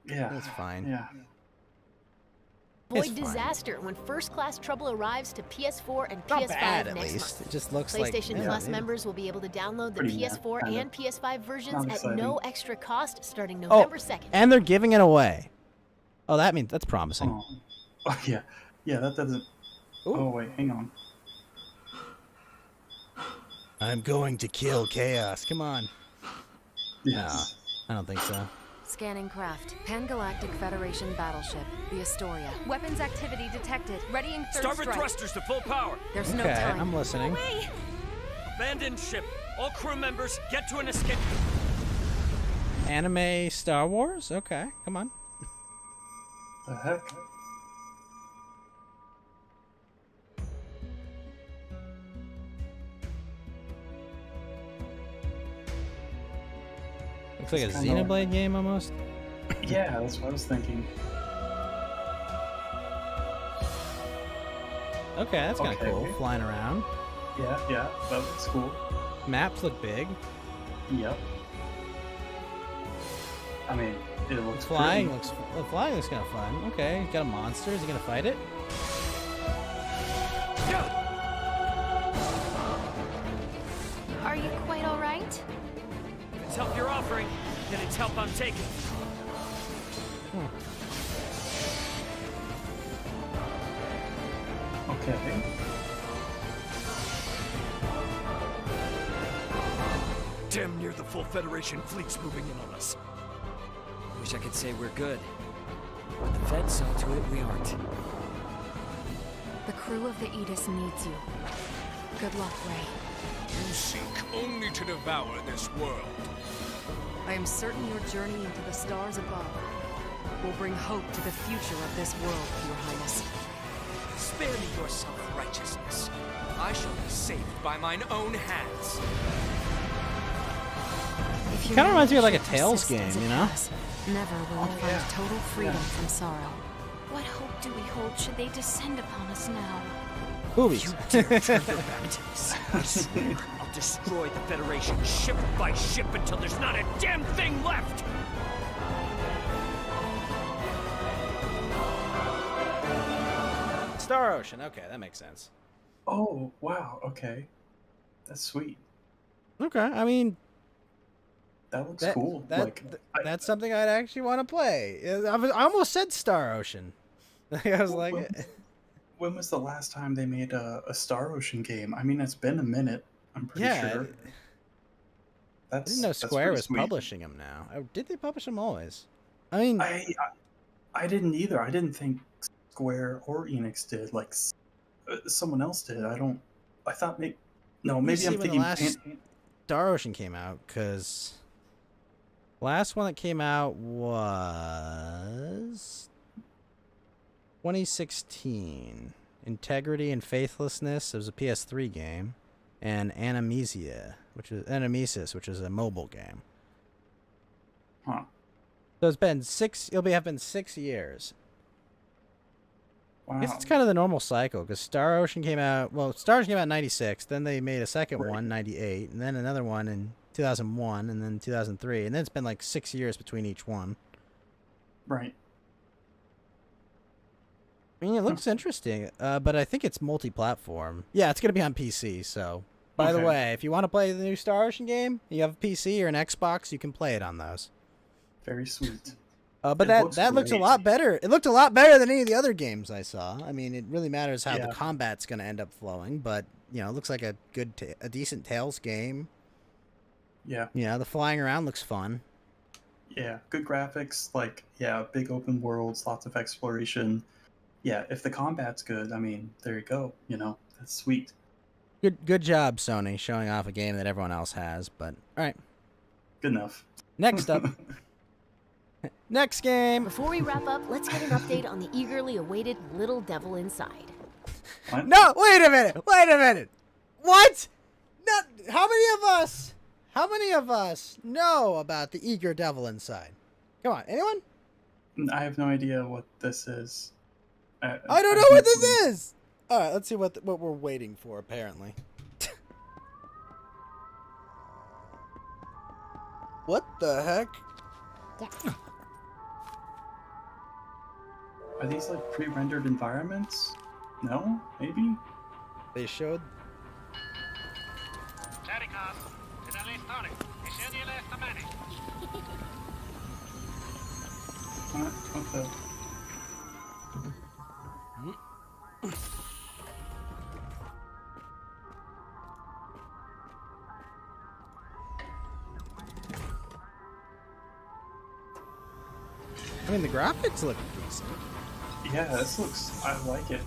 Yeah. That's fine. Yeah. Avoid It's fine. disaster when First Class Trouble arrives to PS4 and Not PS5 bad, at next least. month. It just looks like- PlayStation yeah, Plus maybe. members will be able to download the Pretty PS4 kinda. and PS5 versions Not at exciting. no extra cost starting Oh, November 2nd. and they're giving it away. Oh, that's promising. Oh yeah. Yeah, that doesn't. Oh wait, hang on. I'm going to kill chaos. Come on. Yes. No, I don't think so. Scanning craft. Pan-Galactic Federation battleship, the Astoria. Weapons activity detected. Readying third Starboard strike. thrusters to full power. There's no Okay, time. I'm listening. Abandoned ship. All crew members get to an escape. Anime Star Wars? Okay, come on. The heck? Looks like a It's kinda- Xenoblade game almost. Yeah, that's what I was thinking. Okay, that's kind of Okay. cool. Flying around. Yeah, that looks cool. Maps look big. Yep. I mean, it looks Flying pretty. flying looks kind of fun. Okay, you got a monster. Is he gonna fight it? Are you quite all right? If it's help you're offering, then it's help I'm taking. Okay. Damn near the full Federation fleet's moving in on us. Wish I could say we're good. But the Fed saw to it we aren't. The crew of the Aegis needs you. Good luck, Ray. You seek only to devour this world. I am certain your journey into the stars above will bring hope to the future of this world, Your Highness. Spare me your self-righteousness. I shall be saved by mine own hands. If your Kind of reminds me of like a leadership Tales persists game, as it you know? has, never will it find total freedom from sorrow. What hope do we hold should they descend upon us now? Boobies. You dare turn your back to this, I swear I'll destroy the Federation ship by ship until there's not a damn thing left! Star Ocean. Okay, that makes sense. Oh wow. Okay. That's sweet. Okay, I mean, That looks cool. That's something I'd actually want to play. I almost said Star Ocean. I was like, When was the last time they made a Star Ocean game? I mean, it's been a minute. I'm pretty yeah. sure. I didn't know Square pretty was sweet. publishing them now. Oh, did they publish them always? I mean, I didn't either. I didn't think Square or Enix did. Like someone else did. I thought maybe. No, let me maybe see I'm when thinking. the last Star Ocean came out, because last one that came out was 2016. Integrity and Faithlessness. It was a PS3 game, and Animesis, which is a mobile game. Huh. So it's been have been 6 years. Wow. I guess it's kind of the normal cycle, because Star Ocean came out. Well, Star Ocean came out in '96. Then they made a second one, '98, and then another one in 2001, and then 2003, and then it's been like 6 years between each one. Right. I mean, it looks interesting, but I think it's multi-platform. Yeah, it's gonna be on PC. So, by the Okay. way, if you want to play the new Star Ocean game, you have a PC or an Xbox, you can play it on those. Very sweet. But It that looks a great. lot better. It looked a lot better than any of the other games I saw. I mean, it really matters how Yeah. the combat's going to end up flowing, but it looks like a decent Tales game. Yeah. Yeah, the flying around looks fun. Yeah. Good graphics. Like, yeah, big open worlds, lots of exploration. Yeah. If the combat's good, I mean, there you go. That's sweet. Good job, Sony, showing off a game that everyone else has. But all right, Good enough. next up. Next game. Before we wrap up, let's get an update on the eagerly awaited Little Devil Inside. No, wait a minute. What? No, how many of us know about the Eager Devil Inside? Come on, anyone? I have no idea what this is. I don't know what this is. All right, let's see what we're waiting for. Apparently. What the heck? Are these like pre-rendered environments? No, maybe. They showed. What the? I mean, the graphics look decent. Yeah, this looks. I like it.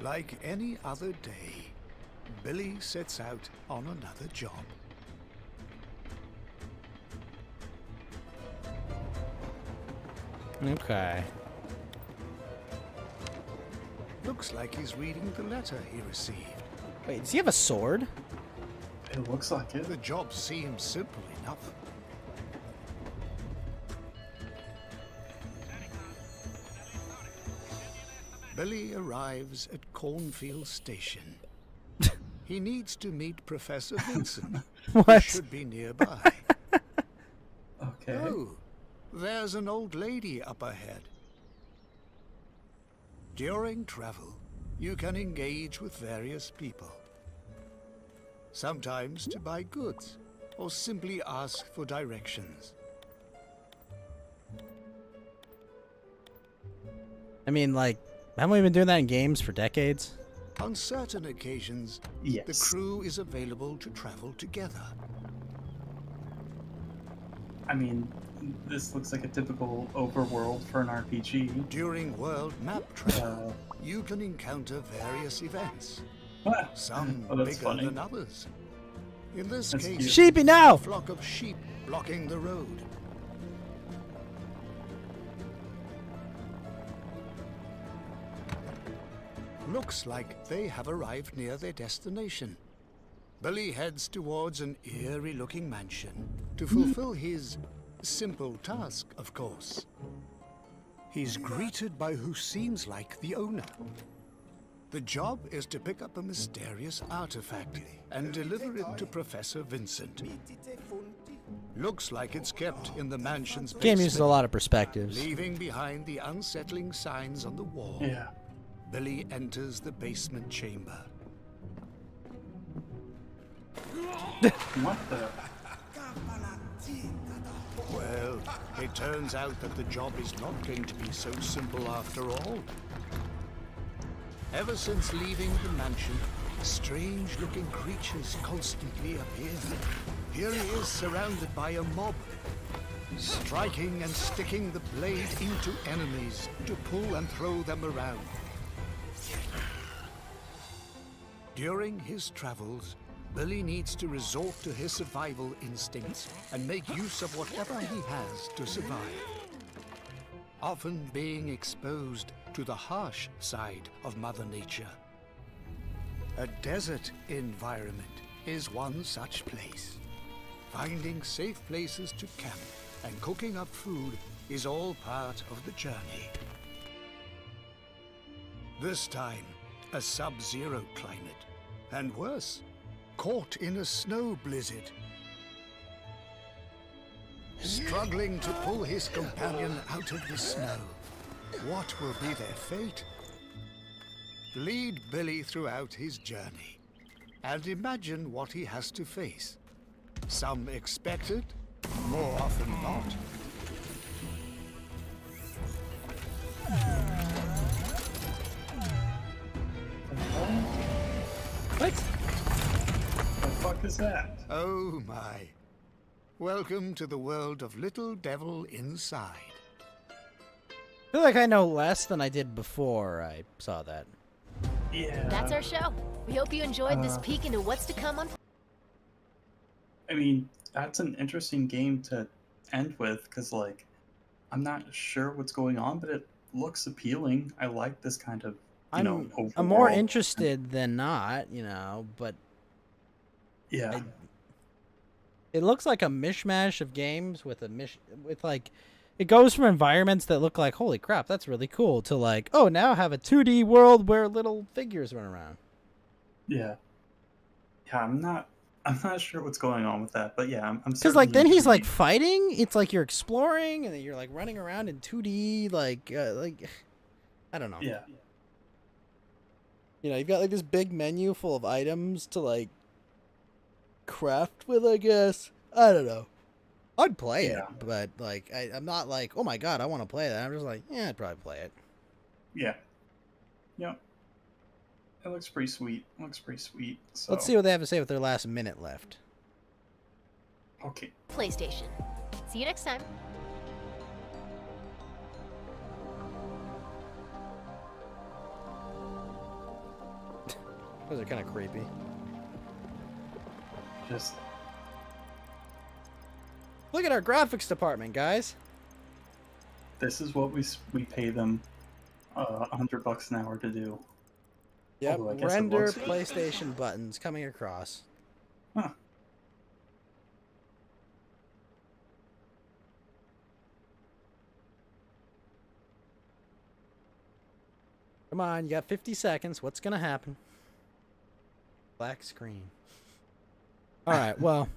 Like any other day, Billy sets out on another job. Okay. Looks like he's reading the letter he received. Wait, does he have a sword? It looks like it. The job seems simple enough. Billy arrives at Cornfield Station. He needs to meet Professor Vincent, who What? should be nearby. Okay. Oh, there's an old lady up ahead. During travel, you can engage with various people. Sometimes to buy goods, or simply ask for directions. I mean, like, haven't we been doing that in games for decades? On certain occasions, Yes. the crew is available to travel together. I mean, this looks like a typical overworld for an RPG. During world map travel, you can encounter various events. Some Oh, that's bigger funny. than others. In this That's case, cute. Sheepy now! a flock of sheep blocking the road. Looks like they have arrived near their destination. Billy heads towards an eerie-looking mansion to fulfill his simple task, of course. He's greeted by who seems like the owner. The job is to pick up a mysterious artifact and deliver it to Professor Vincent. Looks like it's kept in the mansion's Game uses a basement, lot of perspectives. leaving behind the unsettling signs on the wall. Yeah. Billy enters the basement chamber. What the? Well, it turns out that the job is not going to be so simple after all. Ever since leaving the mansion, strange-looking creatures constantly appear. Here he is surrounded by a mob, striking and sticking the blade into enemies to pull and throw them around. During his travels, Billy needs to resort to his survival instincts and make use of whatever he has to survive, often being exposed to the harsh side of Mother Nature. A desert environment is one such place. Finding safe places to camp and cooking up food is all part of the journey. This time, a sub-zero climate, and worse, caught in a snow blizzard. Struggling to pull his companion out of the snow. What will be their fate? Lead Billy throughout his journey, and imagine what he has to face. Some expected, more often not. What? The fuck is that? Oh my. Welcome to the world of Little Devil Inside. I feel like I know less than I did before I saw that. Yeah. That's our show. We hope you enjoyed this peek into what's to come on. I mean, that's an interesting game to end with, because, like, I'm not sure what's going on, but it looks appealing. I like this kind of, I'm more overworld. interested than not, you know, but Yeah. It looks like a mishmash of games with like, it goes from environments that look like, holy crap, that's really cool, to like, oh, now have a 2D world where little figures run around. Yeah. Yeah, I'm not sure what's going on with that, but yeah, I'm Because like then certainly he's like intrigued. fighting. It's like you're exploring, and then you're like running around in 2D. Like I don't know. Yeah. You know, you've got like this big menu full of items to like craft with. I guess I don't know. I'd play it, Yeah. but like I'm not like, oh my god, I want to play that. I'm just like, yeah, I'd probably play it. Yeah. Yep. It looks pretty sweet. Looks pretty sweet. So Let's see what they have to say with their last minute left. Okay. PlayStation. See you next time. Those are kind of creepy. Just look at our graphics department, guys. this is what we pay them $100 an hour to do. Yep, Although I guess it render looks- PlayStation buttons coming across. Huh. Come on, you got 50 seconds. What's gonna happen? Black screen. All right, well.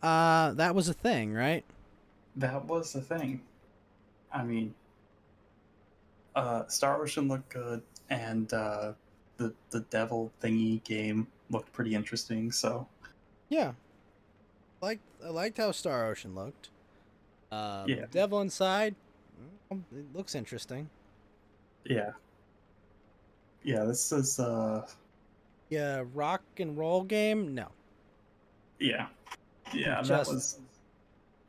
That was a thing, right? That was the thing. I mean, Star Ocean looked good, and the devil thingy game looked pretty interesting. So Yeah. I liked how Star Ocean looked. Yeah. Devil Inside, it looks interesting. yeah, this is Yeah, rock and roll game? No. yeah, that Just-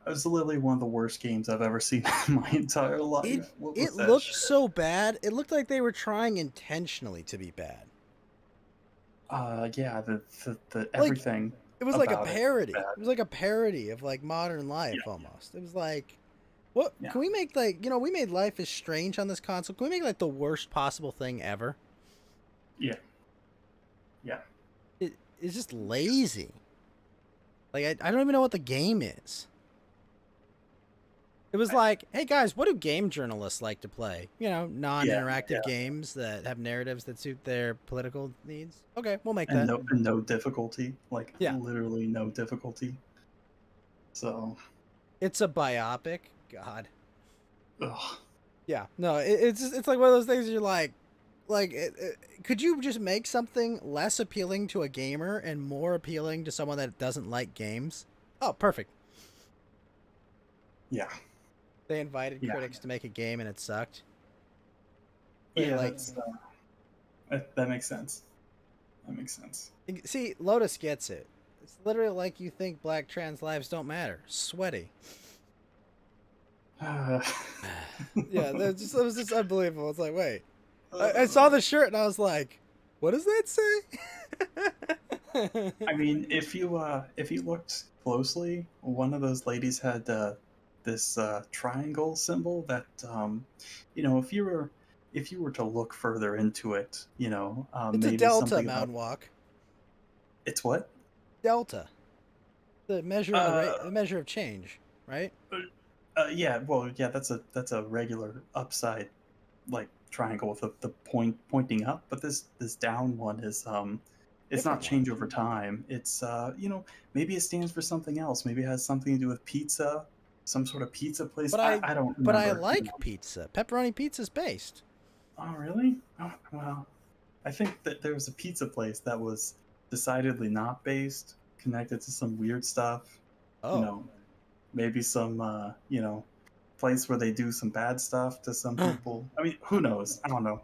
was literally one of the worst games I've ever seen in my entire life. What was It that looked shit? so bad. It looked like they were trying intentionally to be bad. Yeah, the everything. It was like a about it parody. bad. It was like a parody of like modern life almost. It was like, what Yeah. can we make like, we made Life is Strange on this console. Can we make like the worst possible thing ever? Yeah. Yeah. It's just lazy. Like I don't even know what the game is. It was like, hey guys, what do game journalists like to play? Non-interactive games that have narratives that suit their political needs. Okay, we'll make And that. no difficulty, like Yeah. literally no difficulty. So, It's a biopic. God. ugh. Yeah. No, it's like one of those things you're like, could you just make something less appealing to a gamer and more appealing to someone that doesn't like games? Oh, perfect. Yeah. They invited Yeah. critics to make a game and it sucked. Yeah, like, that makes sense. That makes sense. see, Lotus gets it. It's literally like you think black trans lives don't matter. Sweaty. Yeah, it was just unbelievable. It's like, wait. I saw the shirt and I was like, what does that say? I mean, if you looked closely, one of those ladies had this triangle symbol that if you were to look further into it, It's maybe a delta, something Mountain about, Walk. it's what? Delta. The measure of the measure of change, right? Yeah, well, yeah, that's a regular upside like triangle with the pointing up, but this down one is it's not Different change over time. It's maybe it stands for something else. Maybe it has something to do with pizza, some sort of pizza place. But I don't remember. But I like pizza. Pepperoni pizza's based. Oh, really? Oh, well, I think that there was a pizza place that was decidedly not based, connected to some weird stuff. Oh. Maybe some place where they do some bad stuff to some people. I mean, who knows? I don't know.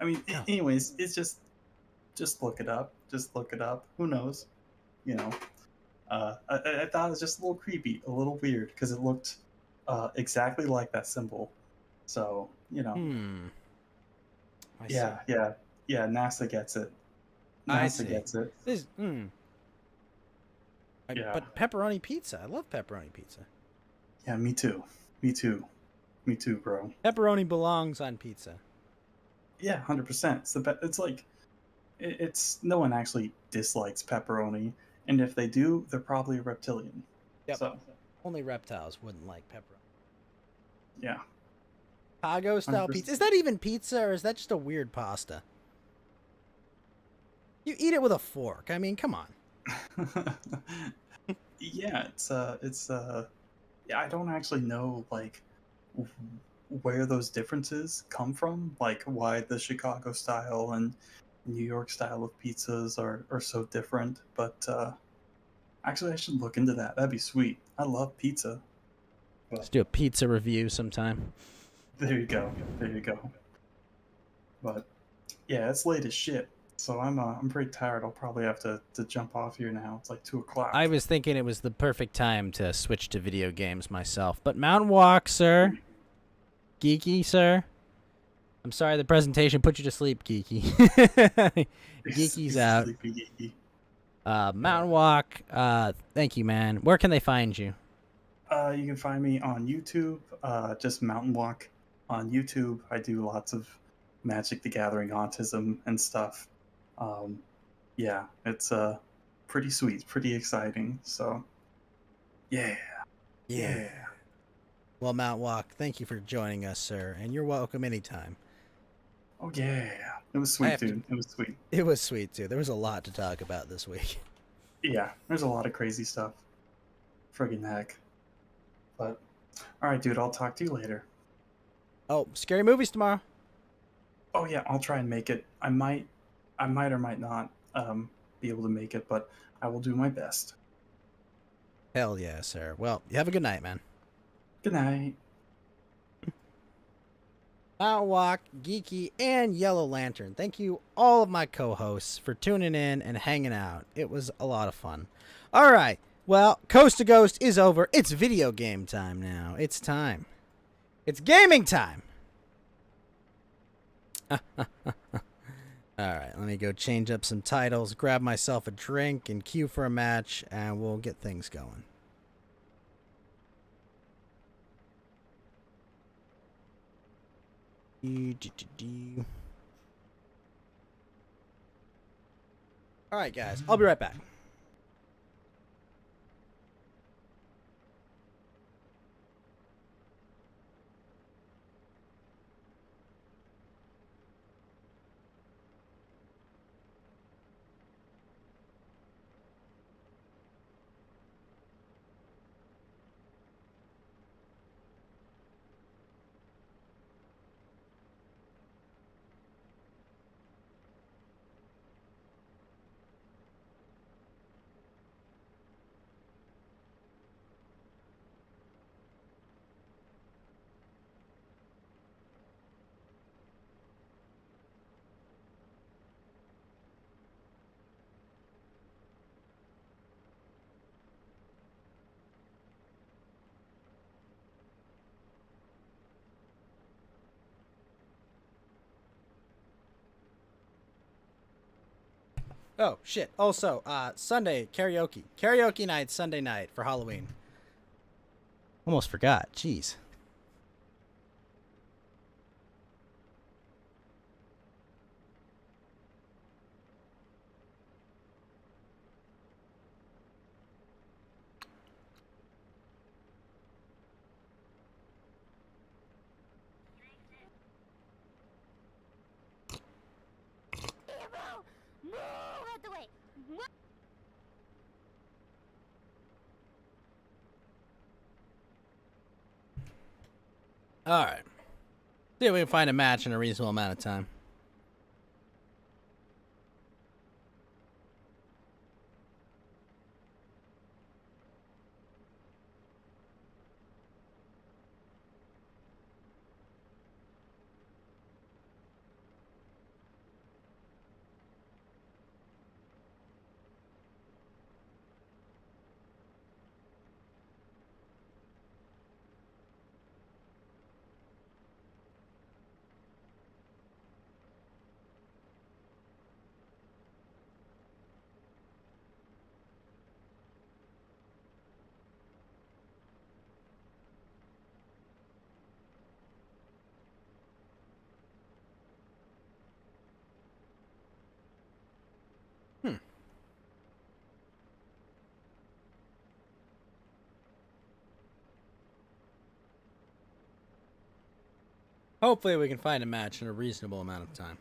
I mean, anyways, it's just look it up. Just look it up. Who knows? I thought it was just a little creepy, a little weird, because it looked exactly like that symbol. So, yeah. NASA gets it. I NASA see. gets it. Yeah. But pepperoni pizza. I love pepperoni pizza. Yeah, me too. Me too, bro. Pepperoni belongs on pizza. Yeah, 100%. It's like it's no one actually dislikes pepperoni, and if they do, they're probably a reptilian. Yep. So Only reptiles wouldn't like pepperoni. yeah. Chicago style 100%. pizza. Is that even pizza or is that just a weird pasta? You eat it with a fork. I mean, come on. Yeah, yeah, I don't actually know like where those differences come from, like why the Chicago style and New York style of pizzas are so different. But actually, I should look into that. That'd be sweet. I love pizza. Let's do a pizza review sometime. There you go. There you go. But yeah, it's late as shit. So I'm pretty tired. I'll probably have to jump off here now. It's like 2 o'clock. I was thinking it was the perfect time to switch to video games myself. But Mountain Walk, sir. Geeky, sir. I'm sorry the presentation put you to sleep, Geeky. Geeky's out. Sleepy Geeky. Mountain Walk, thank you, man. Where can they find you? You can find me on YouTube, just Mountain Walk on YouTube. I do lots of Magic the Gathering autism and stuff. Yeah, it's pretty sweet, pretty exciting. So, yeah. Well, Mount Walk, thank you for joining us, sir, and you're welcome anytime. Oh yeah, it was sweet, dude. It was sweet. It was sweet too. There was a lot to talk about this week. Yeah, there's a lot of crazy stuff. Friggin' heck. But all right, dude. I'll talk to you later. Oh, scary movies tomorrow. Oh yeah, I'll try and make it. I might or might not be able to make it, but I will do my best. Hell yeah, sir. Well, you have a good night, man. Good night. Mountain Walk, Geeky, and Yellow Lantern. Thank you, all of my co-hosts, for tuning in and hanging out. It was a lot of fun. All right. Well, Coast to Ghost is over. It's video game time now. It's time. It's gaming time. All right. Let me go change up some titles, grab myself a drink, and queue for a match, and we'll get things going. All right, guys. I'll be right back. Oh, shit. Also, Sunday, karaoke. Karaoke night, Sunday night for Halloween. Almost forgot. Jeez. Move out the way. All right. See if we can find a match in a reasonable amount of time. Hopefully we can find a match in a reasonable amount of time.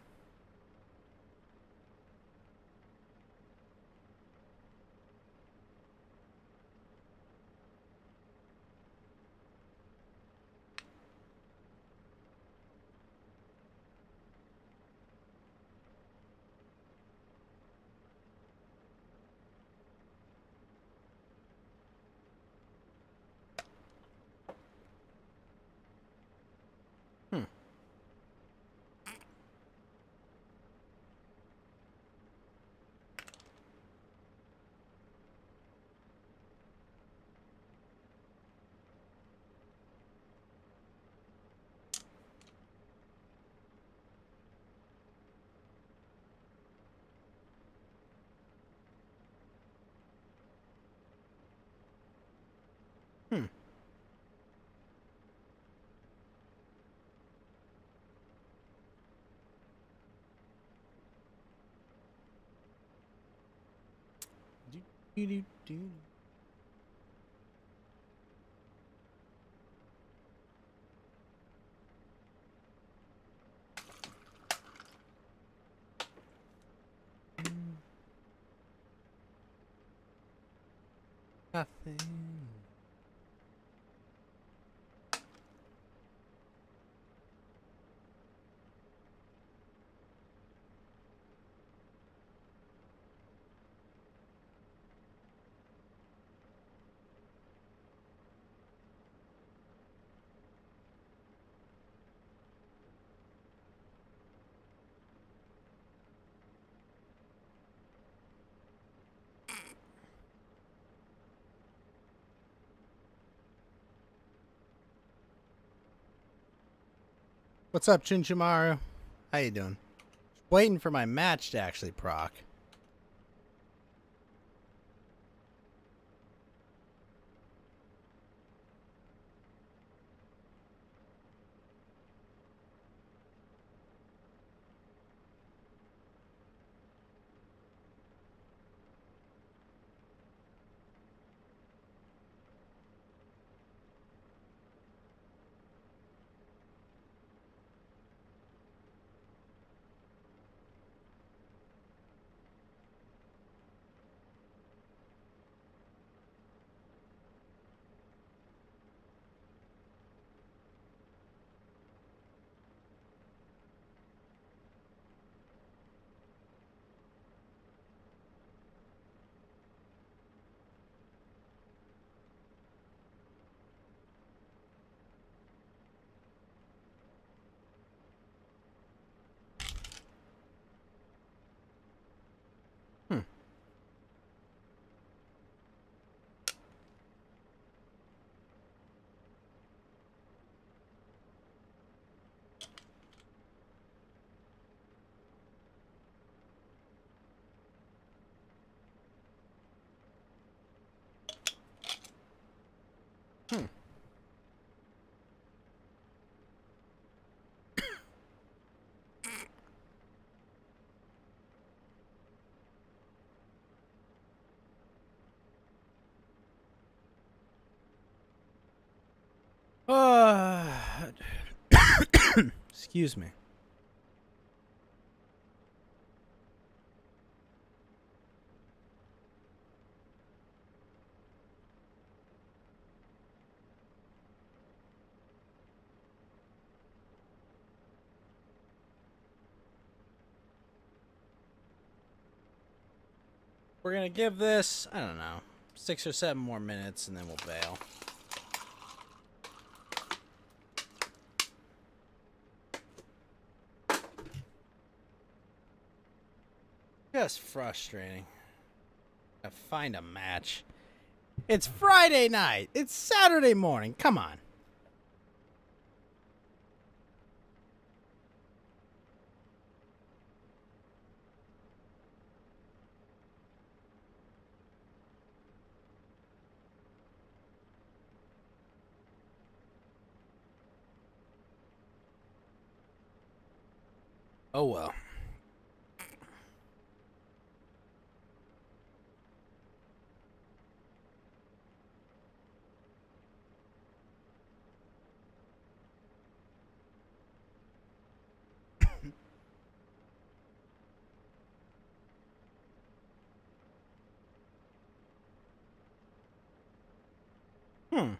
Do. Nothing. What's up, Chinchamaru? How you doing? Waiting for my match to actually proc. Excuse me. We're gonna give this, I don't know, 6 or 7 more minutes and then we'll bail. Just frustrating. Gotta find a match. It's Friday night. It's Saturday morning. Come on. Oh well. Hmm.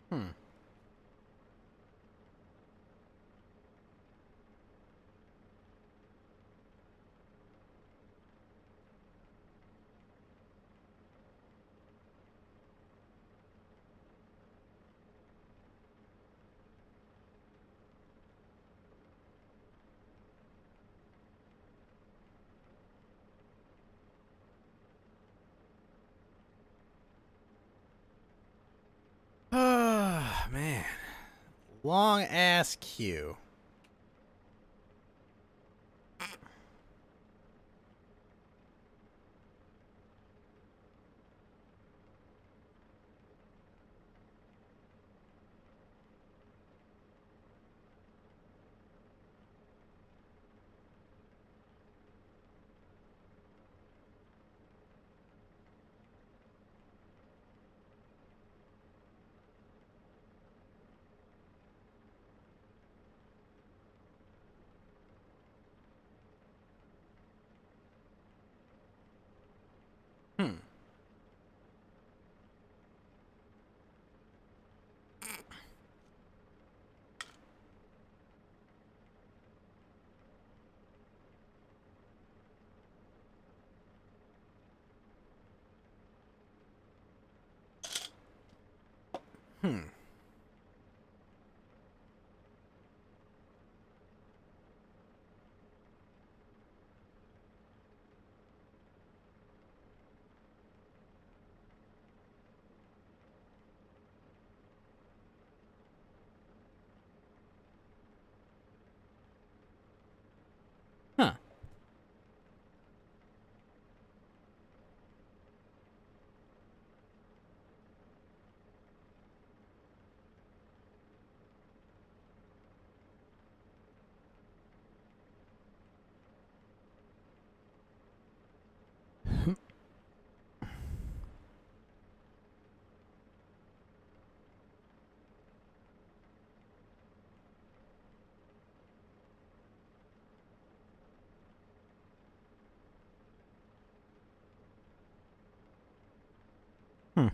Hmm. Ah, man. Long ass queue. Hmm. Hmm. Huh. Hmm.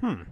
Hmm.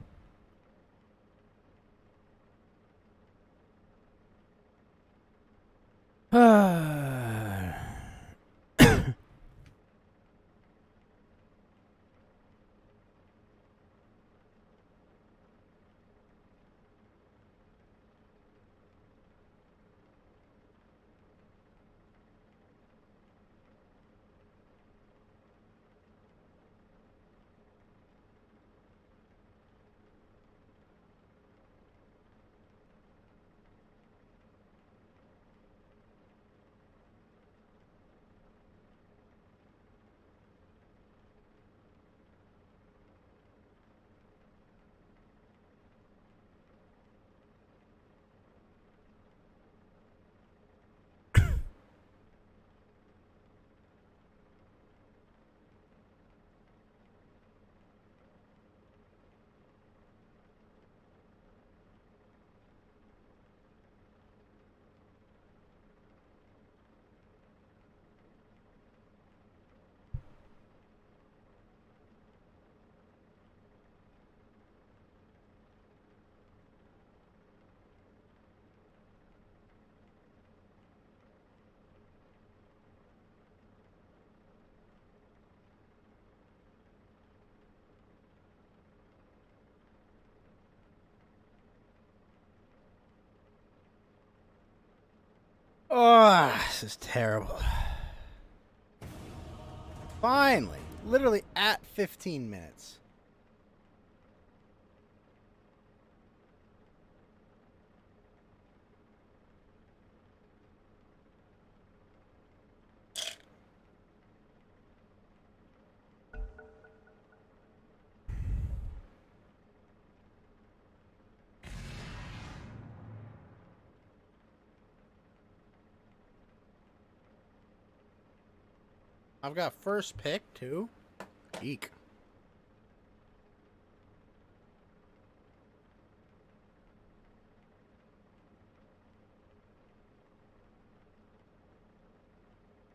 Oh, this is terrible. Finally, literally at 15 minutes. I've got first pick too. Eek.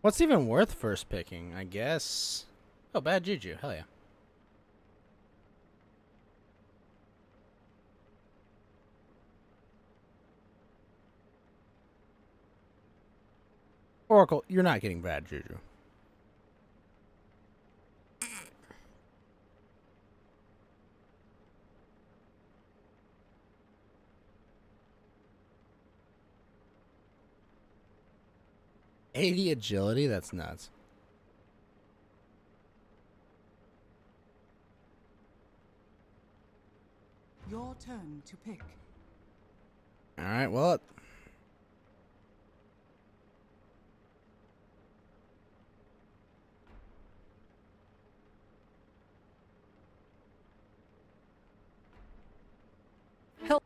What's even worth first picking? I guess. Oh, bad juju. Hell yeah. Oracle, you're not getting bad juju. $80 agility? That's nuts. Your turn to pick. Alright, well. Help.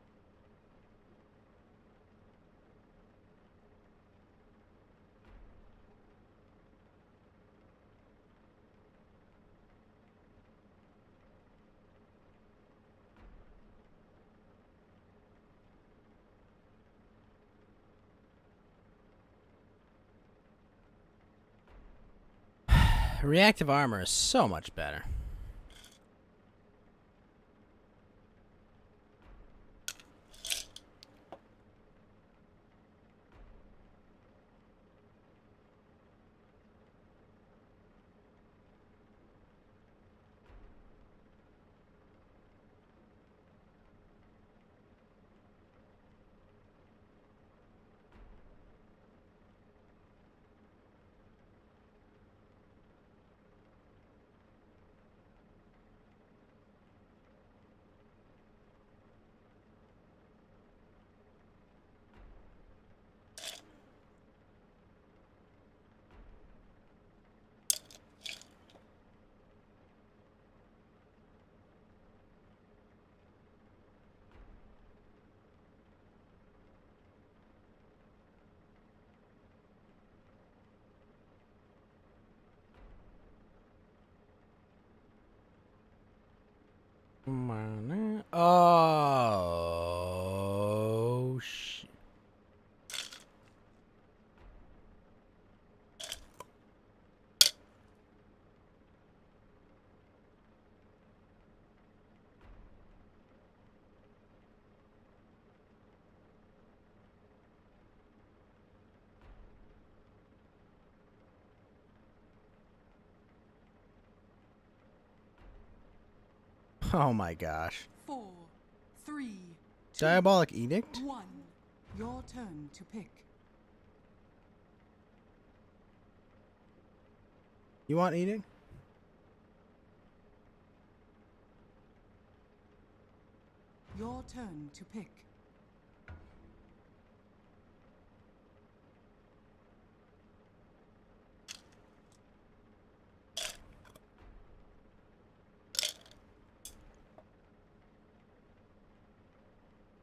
Reactive armor is so much better. Come on. Oh, shit. Oh my gosh. 4, 3, 2, Diabolic Edict? 1. Your turn to pick. You want Edict? Your turn to pick.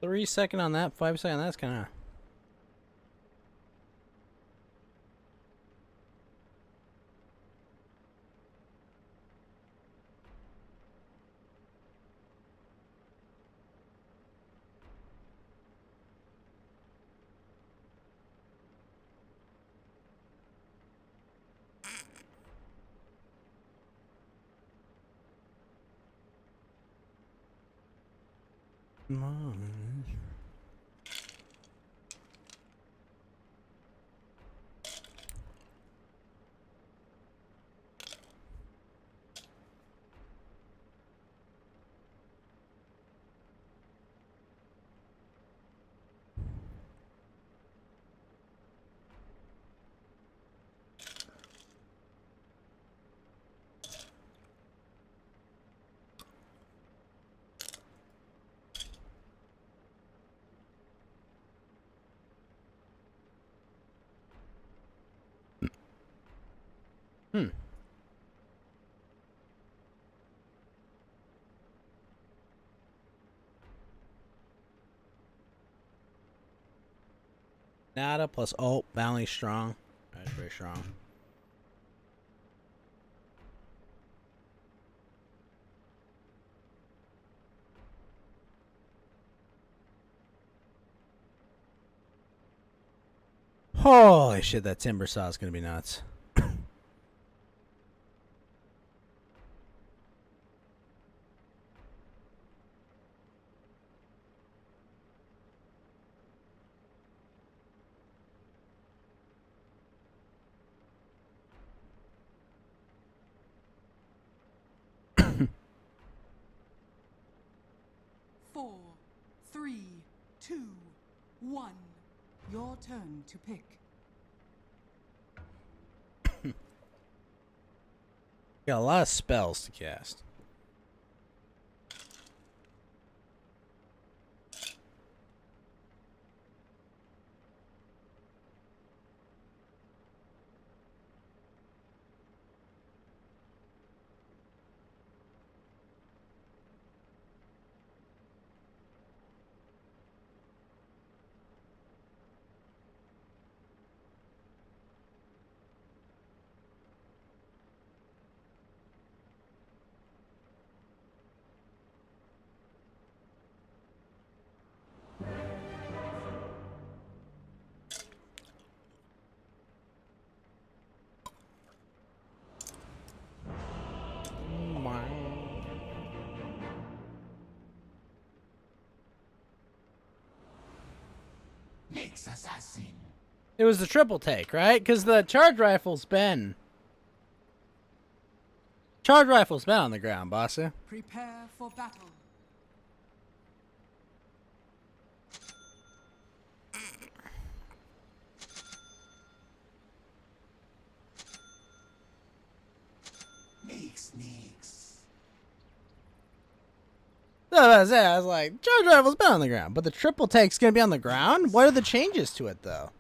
$3 on that, $5 on that's kind of. Come on. Nada plus ult, bounty strong. That's very strong. Holy shit, that timber saw is gonna be nuts. Four, three, two, one. Your turn to pick. Got a lot of spells to cast. Mix assassin. It was the triple take, right? Because the charge rifle's been... Charge rifle's been on the ground, bossy. Prepare for battle. I was like, charge rifle's been on the ground, but the triple take's gonna be on the ground? What are the changes to it, though?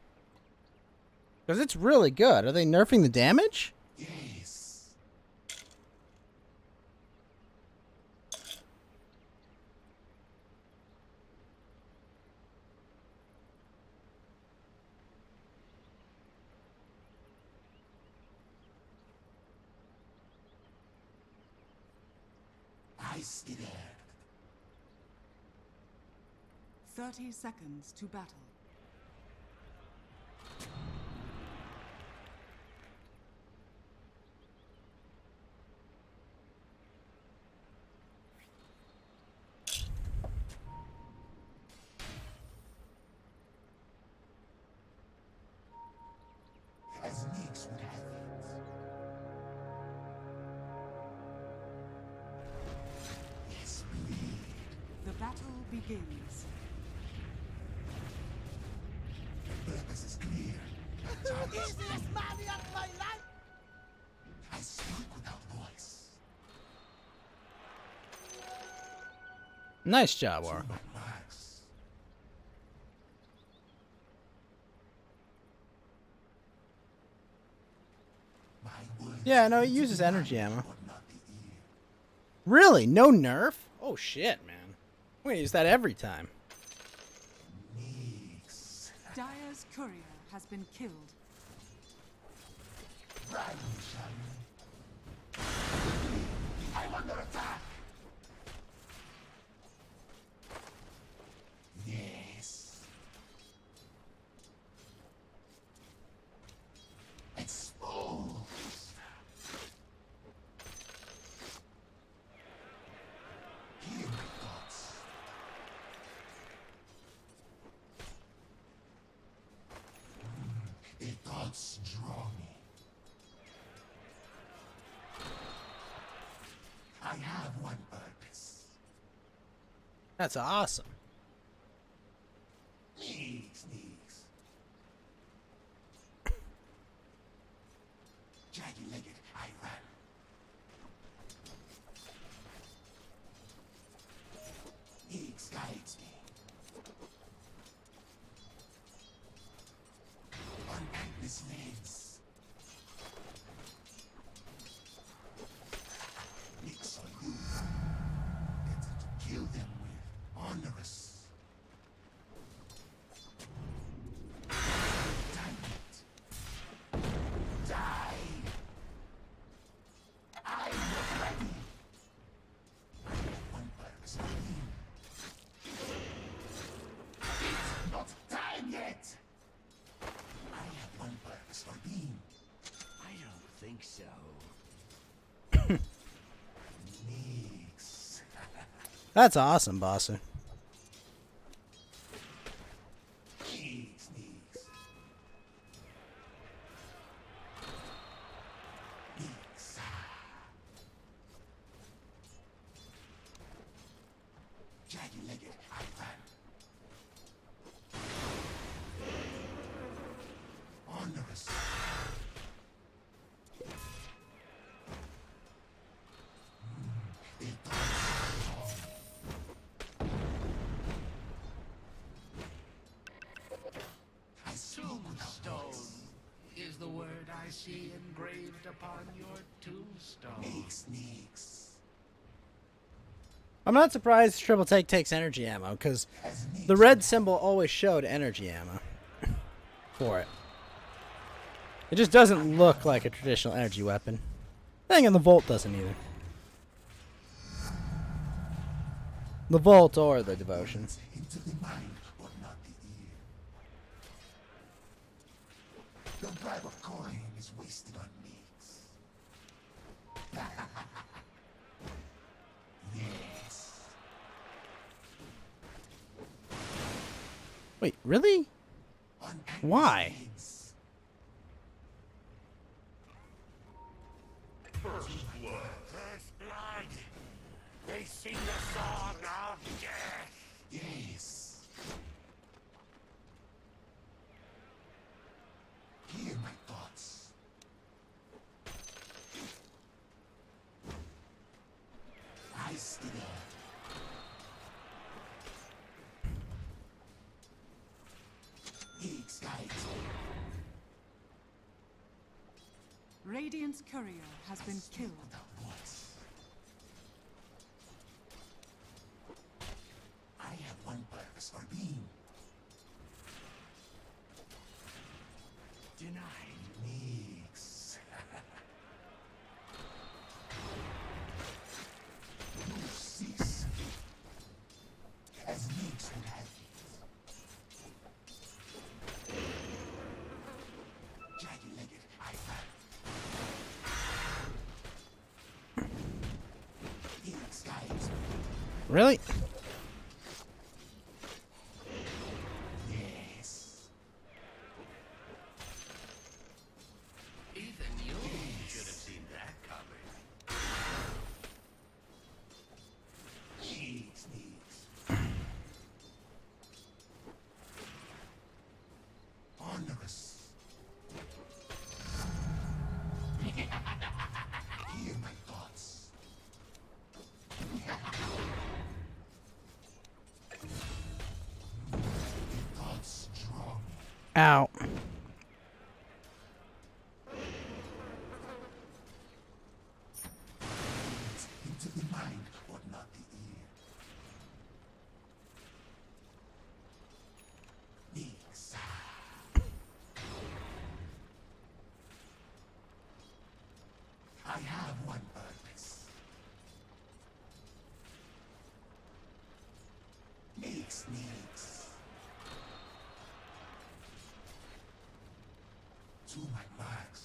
Because it's really good. Are they nerfing the damage? Yes. I scared. 30 seconds to battle. As Nix would have it. Yes, please. The battle begins. Purpose is clear. Easiest money of my life! I speak without voice. Nice job, Oracle. Yeah, no, it uses energy ammo. Really? No nerf? Oh shit, man. I'm gonna use that every time. Dire's courier has been killed. I'm under attack. Yes. Exposed. Hear my thoughts. The thoughts draw me. I have one purpose. That's awesome. Sneaks. Jagged-legged, I ran. Higgs guides me. On endless lanes. Nix on you. Better to kill them with onerous. so. Nix. That's awesome, Bosser. Nix, Nix. Nix. Jagged-legged Ivan. Onerous. Tombstone is the word I see engraved upon your tombstone. Nix, Nix. I'm not surprised Triple Take takes energy ammo, because the red symbol always showed energy ammo for it. It just doesn't look like a traditional energy weapon. I think the Volt doesn't either. The Volt or the Devotion. Into the mind, but not the ear. The bribe of coin is wasted on Nix. Yes. Wait, really? Why? First blood. First blood. They sing the song of death. Yes. Hear my thoughts. I still. Nix guides. Radiant's courier has been killed. I have one purpose for being. Denied. Nix. You cease. As Nix would have it. Jagged-legged Ivan. Nix guides. Really? Yes. Even you should have seen that coming. Nix, Nix. Onerous. Hear my thoughts. Thoughts strong. Ow. Into the mind, but not the ear. Nix. I have one purpose. Nix, Nix. To my marks.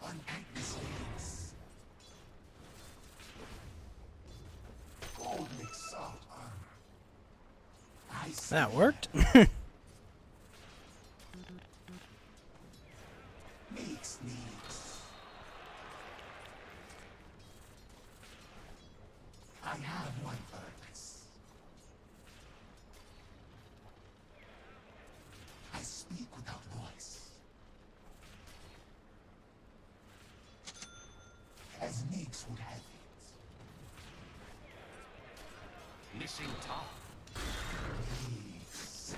On Agnes Lanes. Gold makes soft armor. I That worked? Nix, Nix. I have one purpose. I speak without voice. As Nix would have it. Missing top. Nix.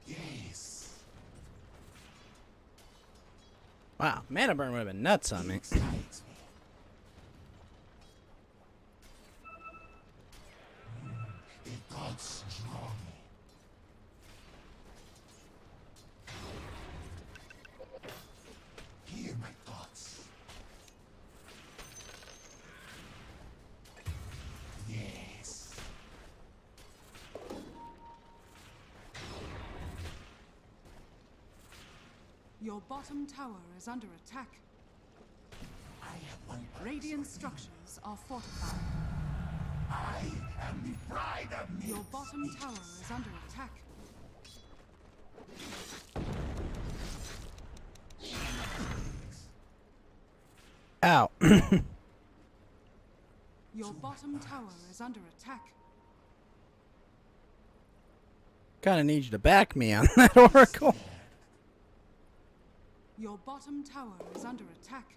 Yes. Wow, Mana Burn would have been nuts on me. Nix guides me. The thoughts draw me. Hear my thoughts. Yes. Your bottom tower is under attack. Radiant structures are fortified. I am the pride of me. Your bottom tower is under attack. Ow. Your bottom tower is under attack. Kind of need you to back me on that, Oracle. Your bottom tower is under attack.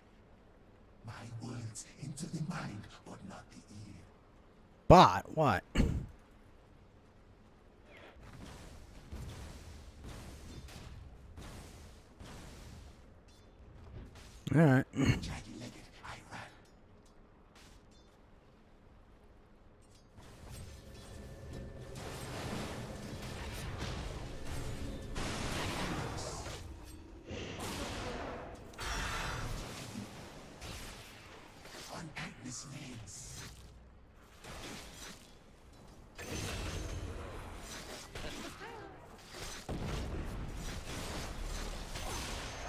My words into the mind, but not the ear. Bot? What? All right. On Agnes' legs.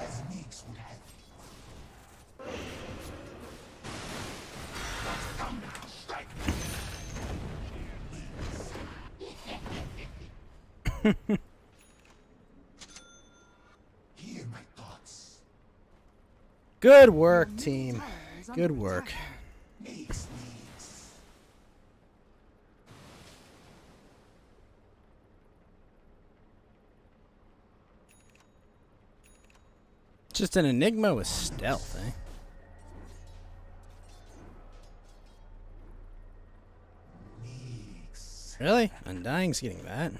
As Meeks would have it. Come now, strike me. Hear my thoughts. Good work, team. Good work. Meeks. Just an Enigma with stealth, eh? Really? Undying's getting that.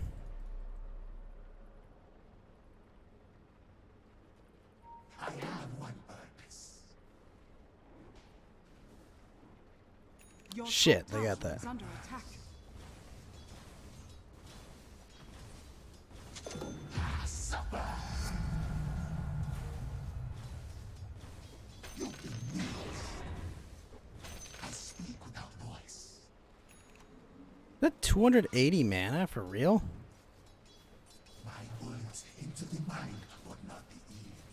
I have one purpose. Shit, they got that. Under attack. Supper. I speak without voice. That 280 mana for real? My words into the mind, but not the ear.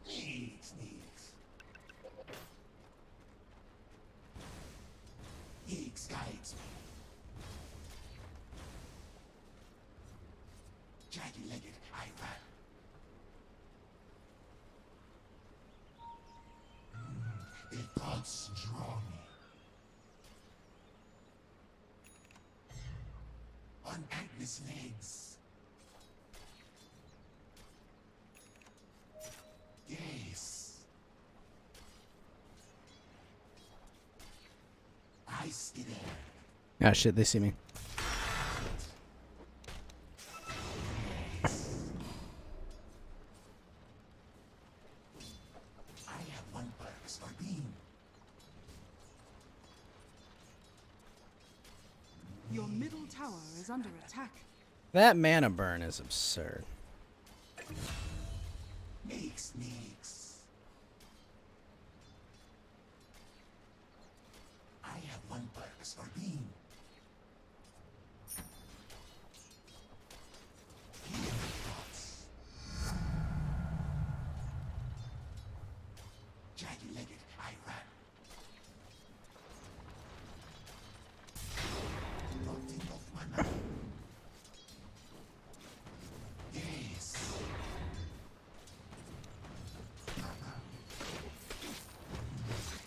Needs. Needs guides me. Jagged-legged, I run. The thoughts draw me. On Agnes' legs. Yes. I skitter. Ah, shit, they see me. I have one purpose for being. Your middle tower is under attack. That mana burn is absurd. Makes. I have one purpose for being. Hear my thoughts. Jagged-legged, I run. Not enough mana. Yes.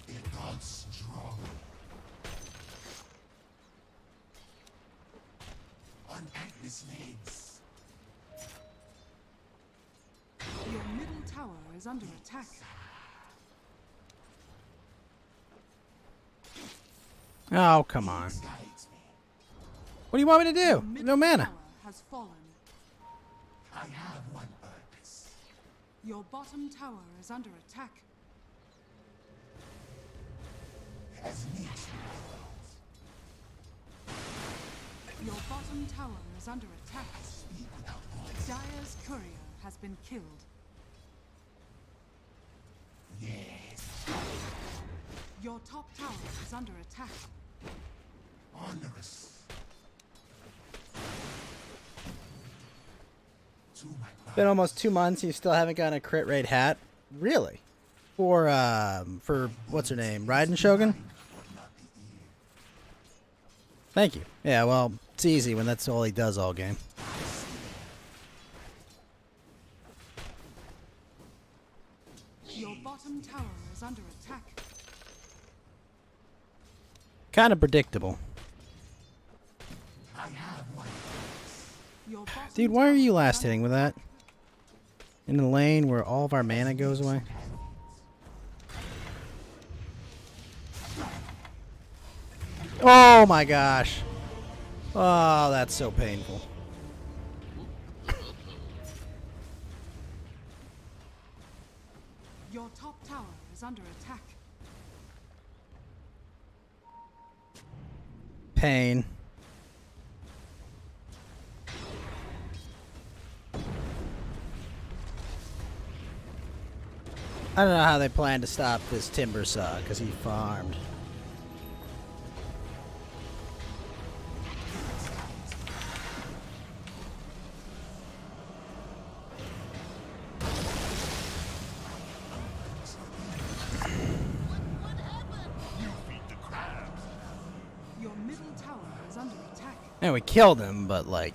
The gods draw me. On Agnes' legs. Your middle tower is under attack. Oh, come on. What do you want me to do? No mana. Tower has fallen. I have one purpose. Your bottom tower is under attack. As Meeks Your bottom tower is under attack. speak without voice. Dire's courier has been killed. Yes. Your top tower is under attack. Onerous. Been almost 2 months. You still haven't gotten a crit rate hat. Really? For what's her name? Raiden Shogun? Thank you. Yeah, well, it's easy when that's all he does all game. Your bottom tower is under attack. Kind of predictable. Dude, why are you last hitting with that? In the lane where all of our mana goes away? Oh my gosh. Oh, that's so painful. Your top tower is under attack. Pain. I don't know how they plan to stop this Timber Saw, because he farmed. Your middle tower is under attack. And we killed him, but like...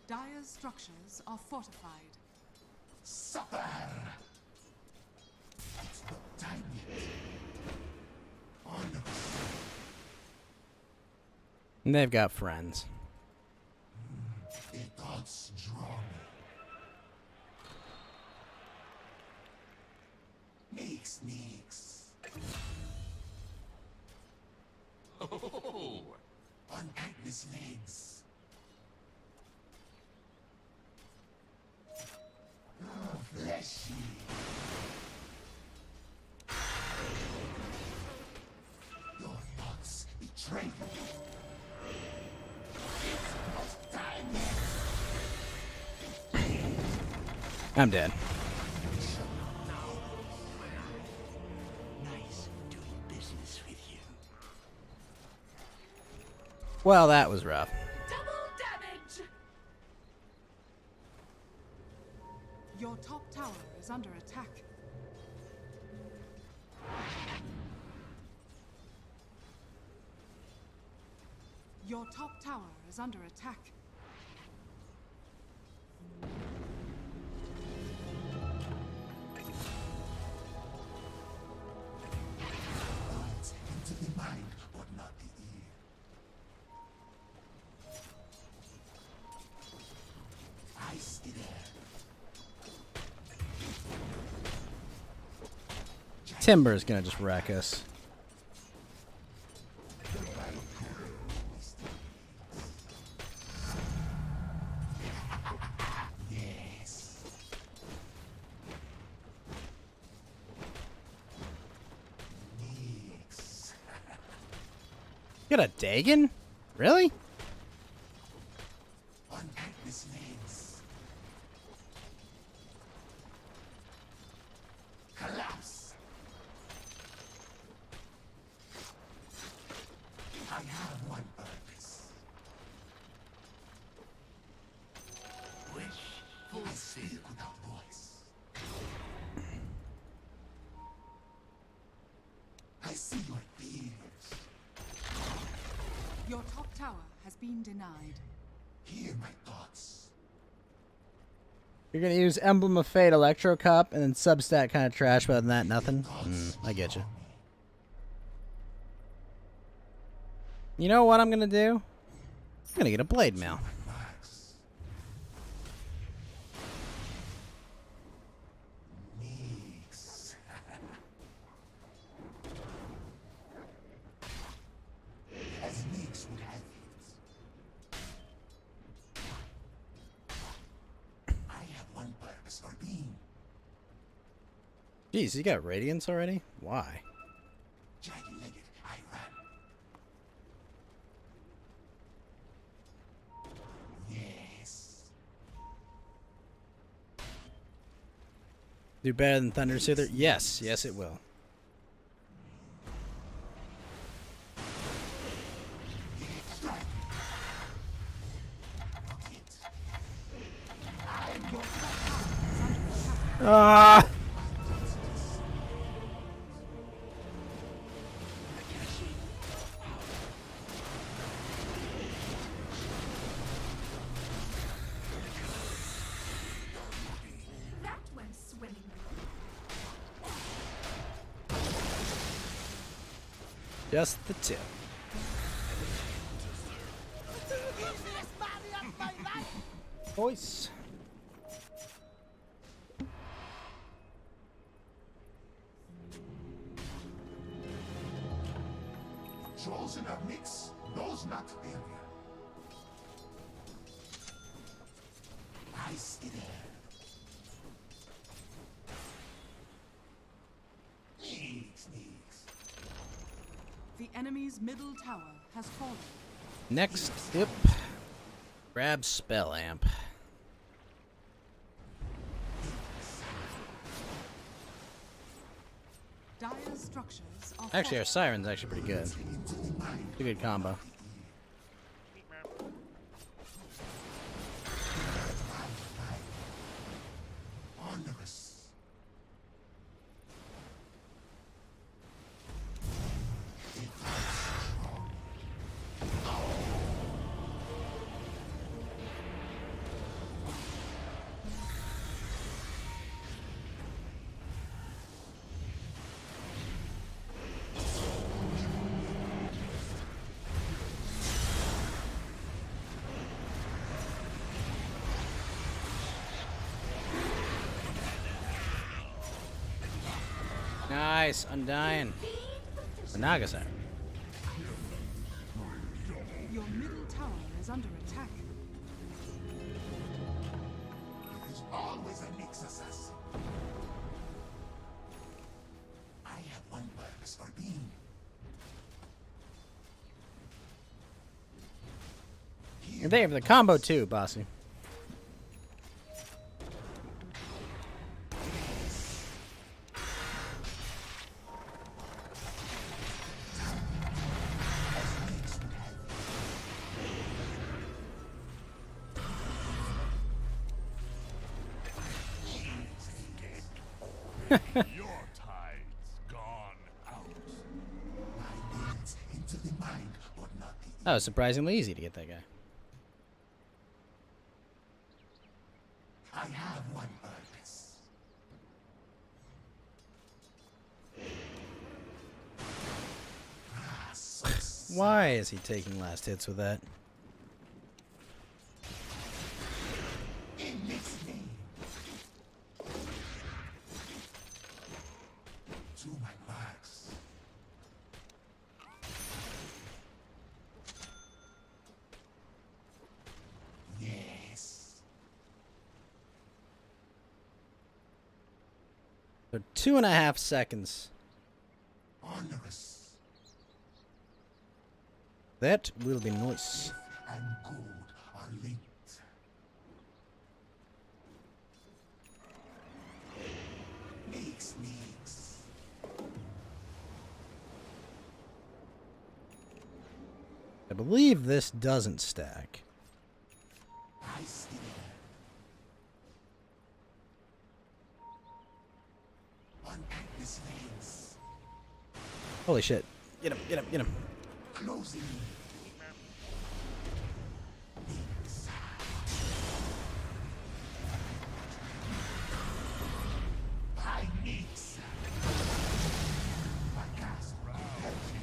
Dire's structures are fortified. Supper! It's not time yet. Honor. And they've got friends. Their thoughts draw me. Makes sneaks. Oh! On Agnes' legs. Oh, fleshy. Your thoughts betray you. It's not time yet. I'm dead. Nice doing business with you. Well, that was rough. Your top tower is under attack. Your top tower is under attack. Thoughts into the mind, but not the ear. Ice in air. Timber's gonna just wreck us. Yes. Nix. You got a Dagon? Really? On Agnes' legs. Collapse. I have one purpose. Wish fulfilled without voice. I see your fears. Your top tower has been denied. Hear my thoughts. You're gonna use Emblem of Fate, Electro Cup, and then Substat kind of trash, but other than that, nothing? I get you. You know what I'm gonna do? I'm gonna get a Blade Mail. Nix. As Nix would have it. I have one purpose for being. Jeez, you got radiance already? Why? Jagged-legged, I ran. Yes. Do better than Thunder Soother? Yes, yes it will. Ah! That went swimmingly. Just the tip. Voice. Chosen of mix knows not failure. I skid The enemy's middle tower has fallen. Next, yep. Grab Spell Amp. Dire structures are Actually, our Siren's actually pretty good. It's a good combo. onerous. Nice, Undying. Nagasar. Your middle tower is under attack. There's always a mix assassin. I have one purpose for being. And they have the combo too, Bossy. Your tide's gone out. My words into the mind, but not the That was surprisingly easy to get that guy. I have one purpose. Why is he taking last hits with that? In its name. To my marks. Yes. So 2.5 seconds. Onerous That will be nice. and gold are linked. Mix. I believe this doesn't stack. I see on Agnes veins. Holy shit. Get him, get him, get him. Closing. I mix. My cast guides me.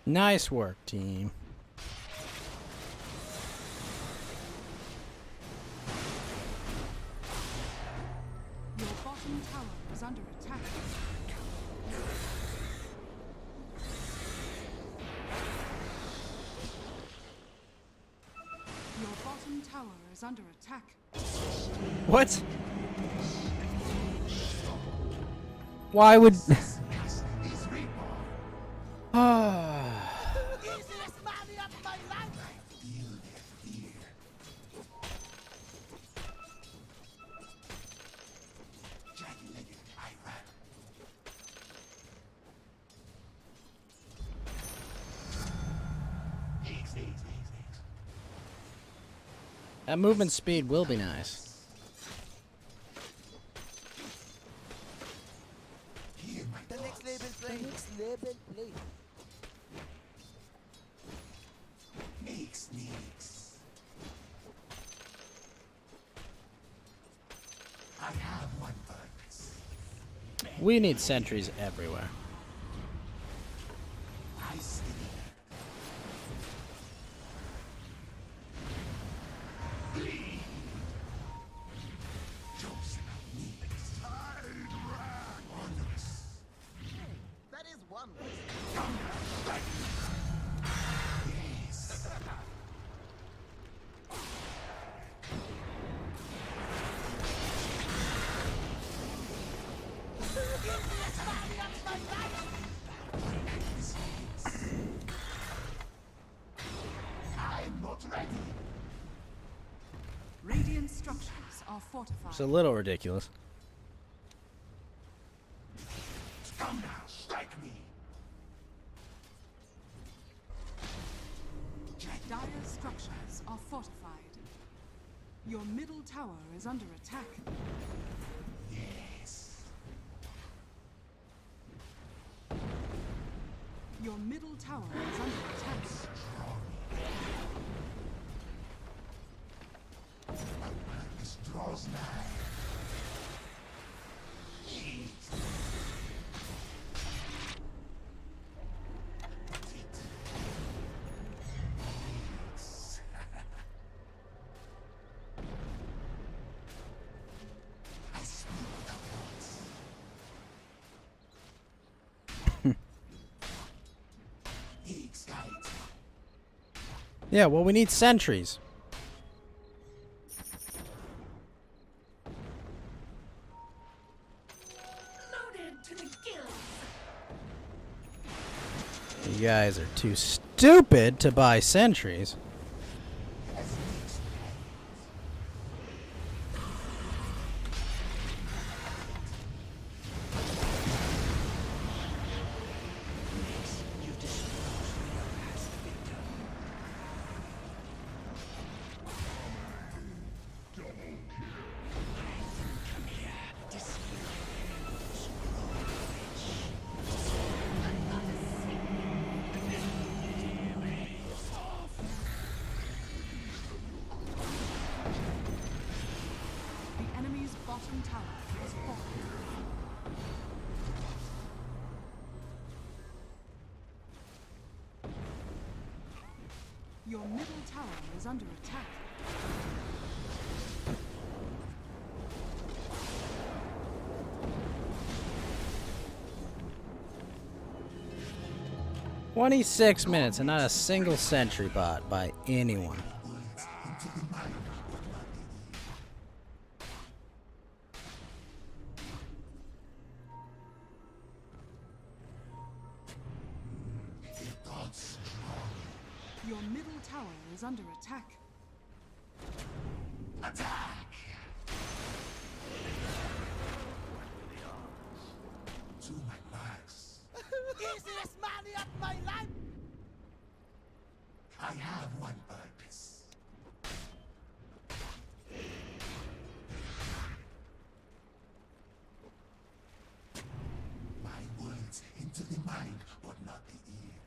Nice work, team. Your bottom tower is under attack. Your bottom tower is under attack. What? Why would... That movement speed will be nice. The next label play. The next label play. Sneaks. I have one purpose. We need sentries everywhere. I see. Bleed. Chosen of me. Wondrous. That is one. Yes. I'm not ready. Radiant structures are fortified. It's a little ridiculous. Come now, strike me. Dire structures are fortified. Your middle tower is under attack. Yes. Your middle tower is under attack. This draws nigh. Eat. I speak the words. Eats guides. Yeah, well, we need sentries. Loaded to the gills. You guys are too stupid to buy sentries. The enemy's bottom tower is fortified. Your middle tower is under attack. "26 minutes and not a single sentry bot by anyone." Your middle tower is under attack. Attack! To my max. Easiest money of my life. I have one purpose. My words into the mind, but not the ear.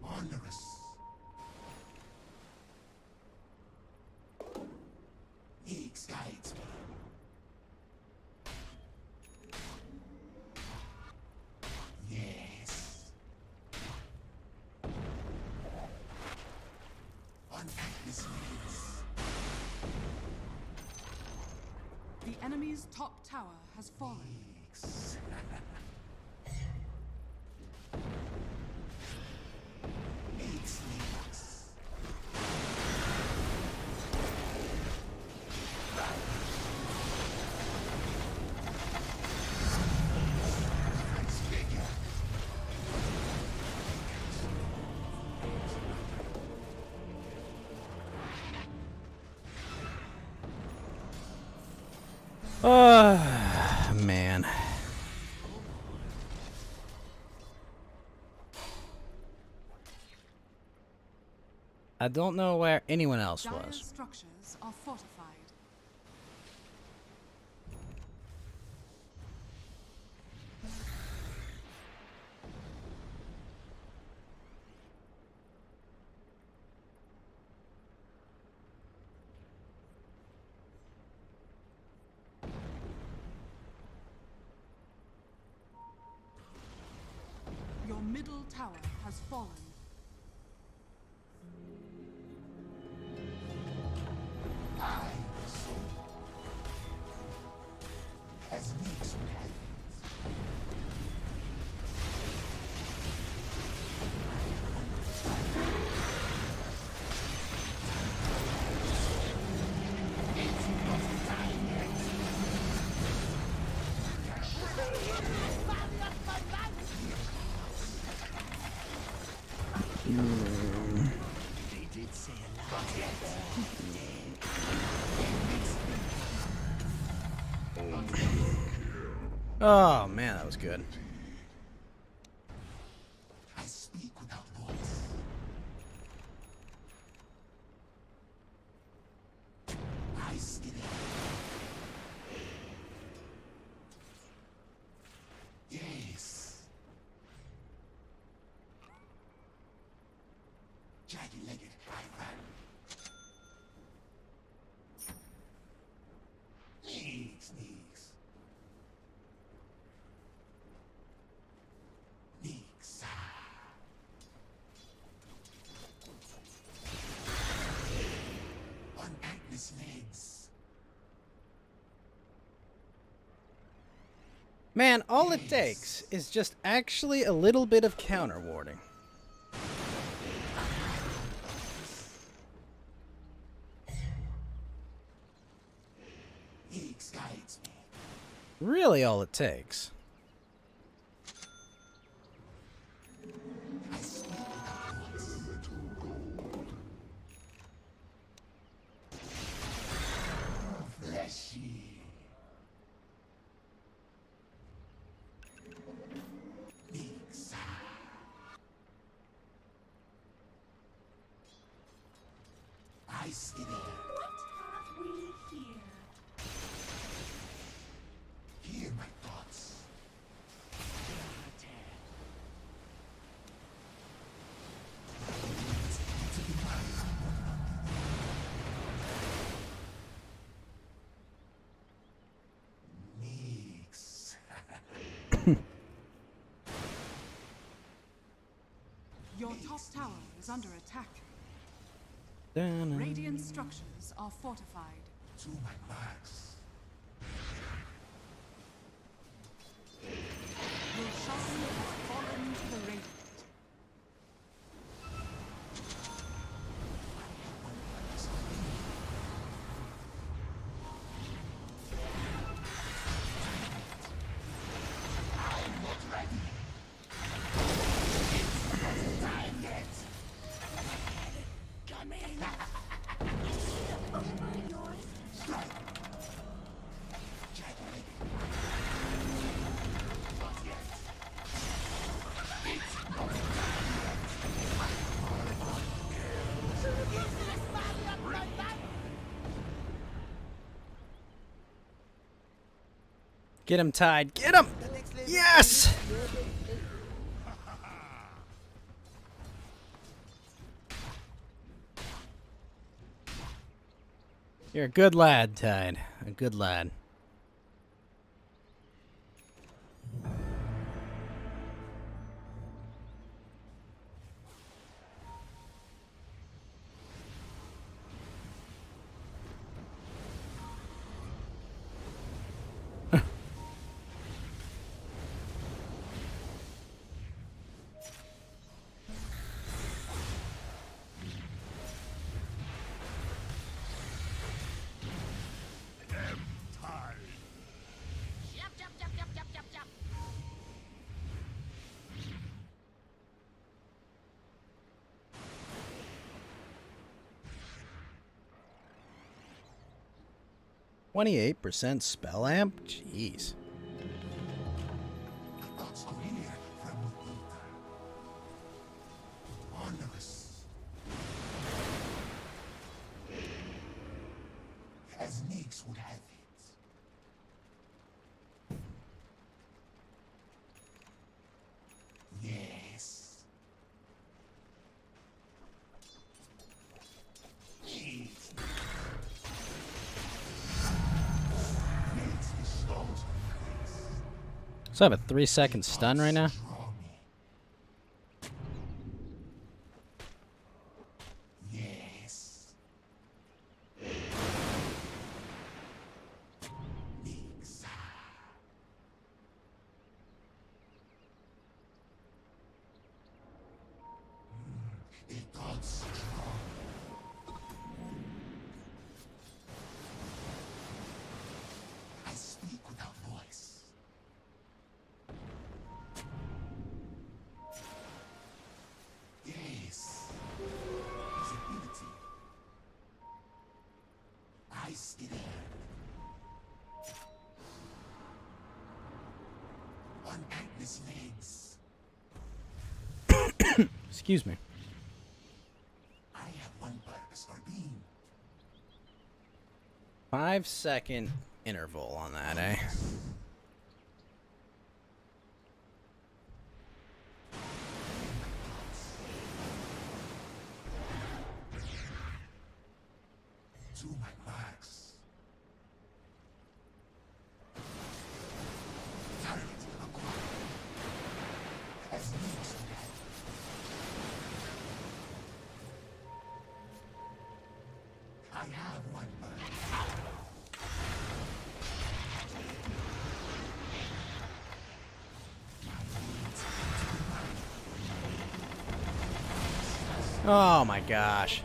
Onerous. Higgs guides me. The enemy's top tower has fallen. Man. I don't know where anyone else Dire was. structures are fortified. Your middle tower has fallen. Oh man, that was good. I speak without voice. I skin it. Yes. Jagged-legged, I ran. Sneaks. Legs. Man, all it takes is just actually a little bit of counter warding. Higgs guides me. Really all it takes. I speak without voice. Fleshy. I skin it. What have we here? Hear my thoughts. Mix. Your top tower is under attack. Dun-dun. Radiant structures are fortified. To my marks. Your shaman has fallen to the radiant. I'm not ready. It's not time yet. Come in. Strike. Jagged-legged. Not yet. It's not time Get him tied. Get him! Yes! You're a good lad, Tide. A good lad. 28% spell amp? Jeez. That's clear from the ether. Onerous. As Nix would have it. Yes. Yes. So I have a 3-second stun right now. Yes. It got strong. I speak without voice. Yes. Visibility. I scared. On Agnes' legs. Excuse me. I have one purpose for being. 5-second interval on that, eh? To my marks. Target acquired. As needs would have. I have one bird. Oh my gosh.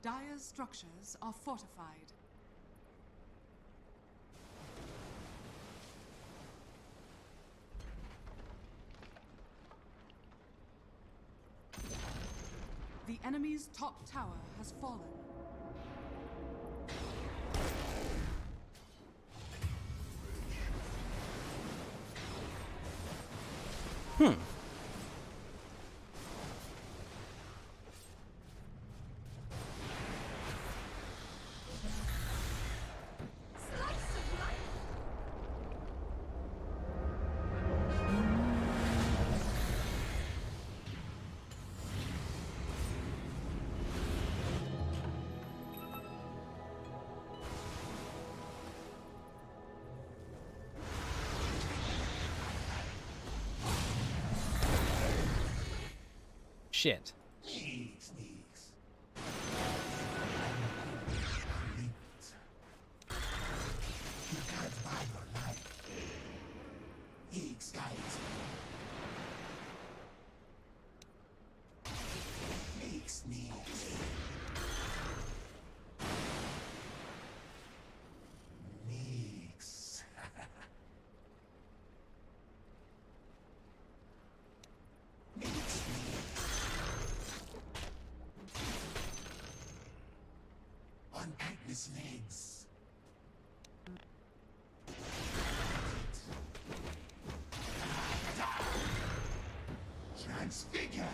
Dire's structures are fortified. The enemy's top tower has fallen. Hmm. Shit. On Agnes' legs. Transfigured.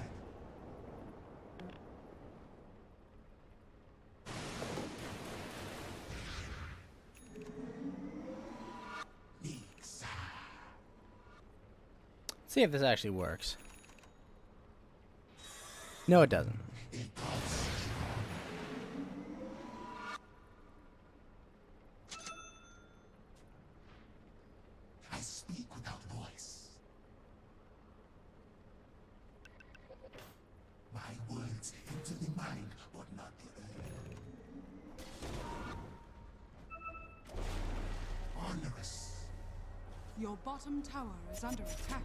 See if this actually works. No, it doesn't. I speak without voice. My words enter the mind, but not the earth. Onerous. Your bottom tower is under attack.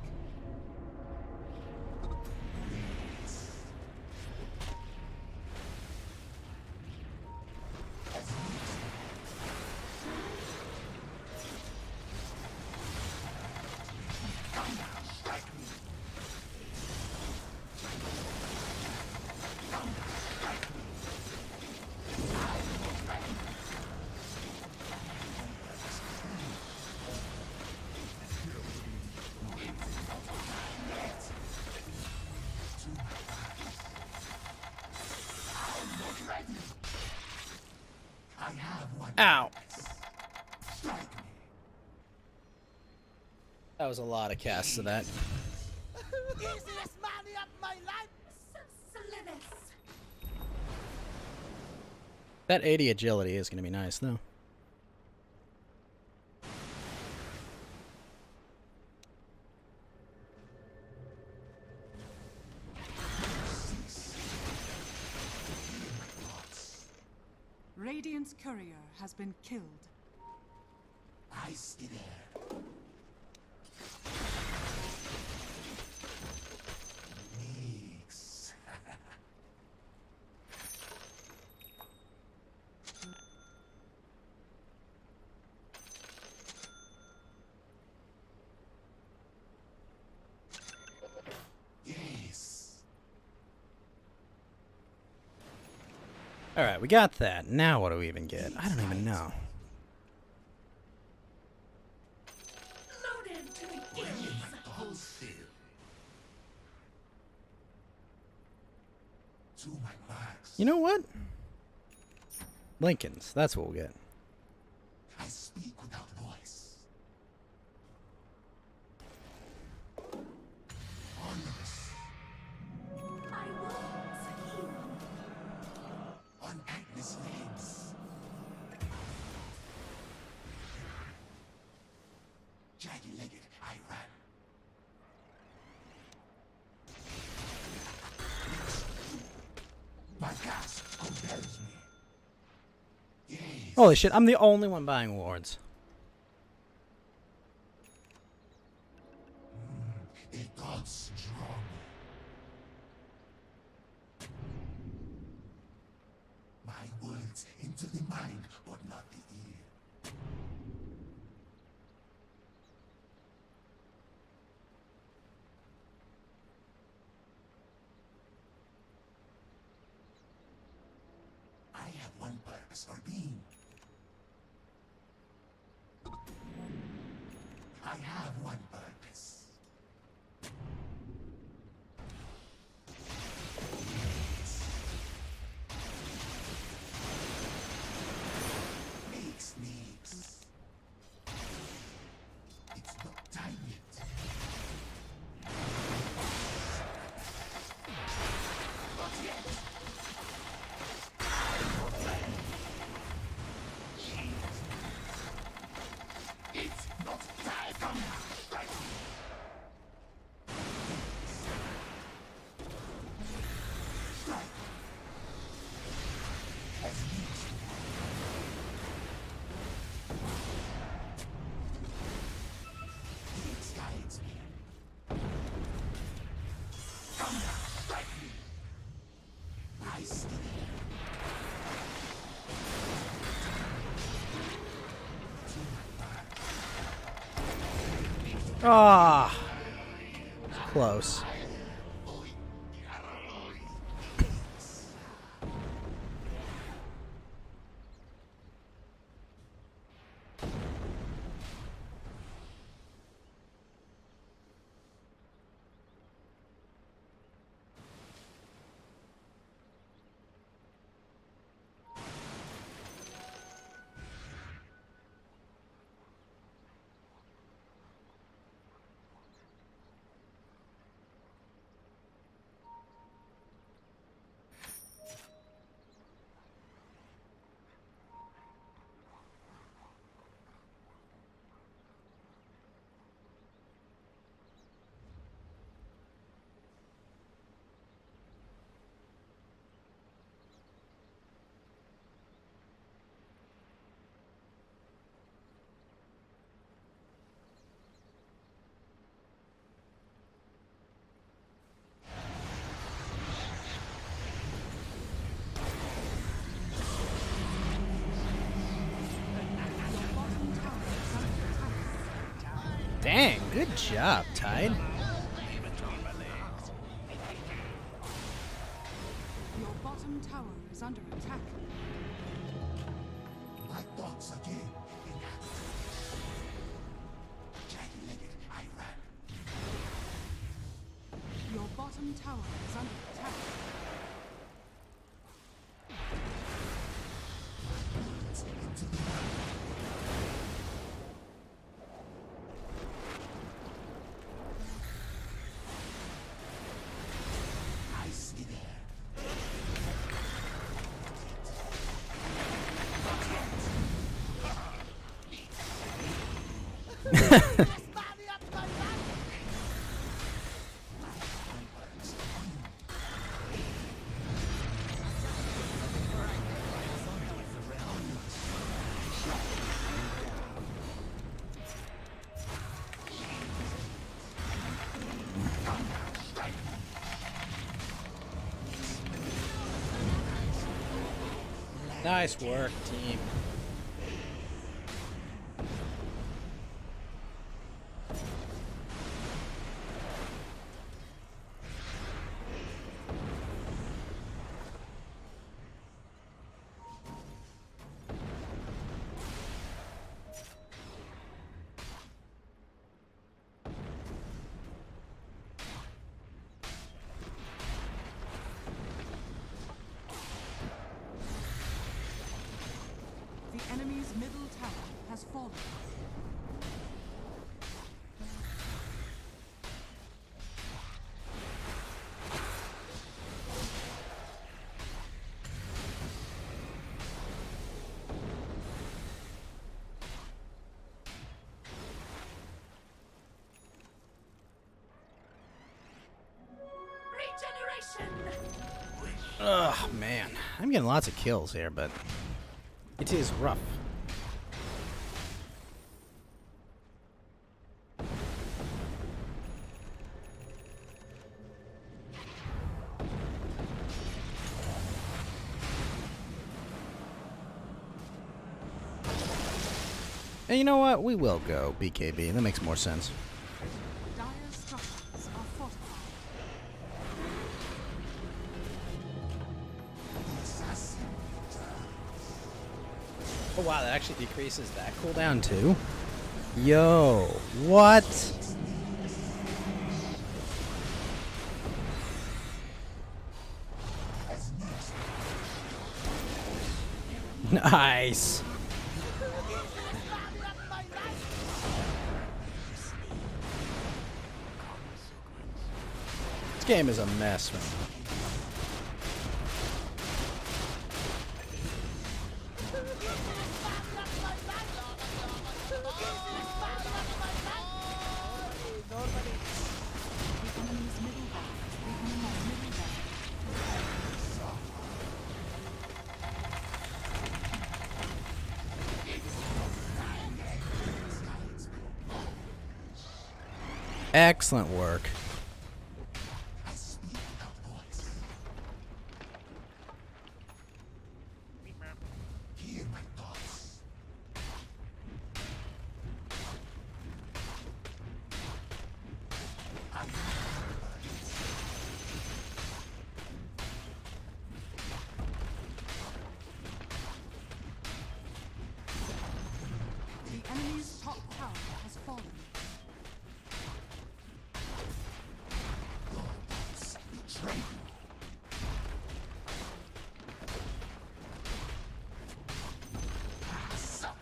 Ow. That was a lot of casts of that. Easiest money of my life. That 80 agility is going to be nice, though. Radiant's courier has been killed. I scared. Mix. Yes. Alright, we got that. Now what do we even get? I don't even know. You know what? Lincolns. That's what we'll get. I speak without voice. Honest. My words heal. On Agnes' names. Jagged-legged, I ran. My gas compels me. Holy shit, I'm the only one buying awards. A god's strong. My words into the mind, but not the ear. I have one purpose for being. I have one purpose. Sneaks. It's not time yet. Not yet. It's not time. Come now, strike me. Strike. As needs. It guides me. Come now, strike me. I see. Ah, close. Dang, good job, Tide. Your bottom tower is under attack. My thoughts again. Jagged-legged, I ran. Your bottom tower is under attack. I see there. Nice work, team. The enemy's middle tower has fallen. Ugh, man. I'm getting lots of kills here, but it is rough. And you know what? We will go BKB. That makes more sense. Dire structures are fortified. Oh wow, that actually decreases that cooldown too? Yo, what? Nice. This game is a mess, man. Excellent work. Hear my thoughts. The enemy's top tower has fallen.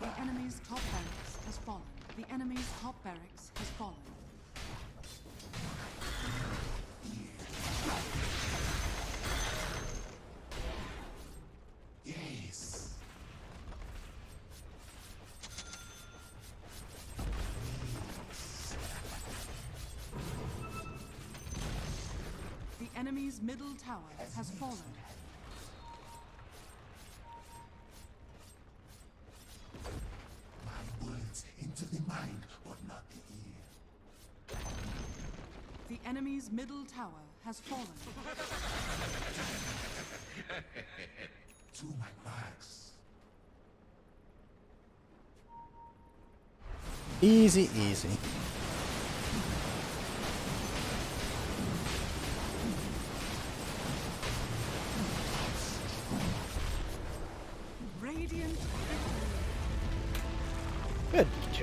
The enemy's top barracks has fallen. The enemy's top barracks has fallen. Yes. The enemy's middle tower has fallen. My words into the mind, but not the ear. The enemy's middle tower has fallen. To my marks. Easy, easy.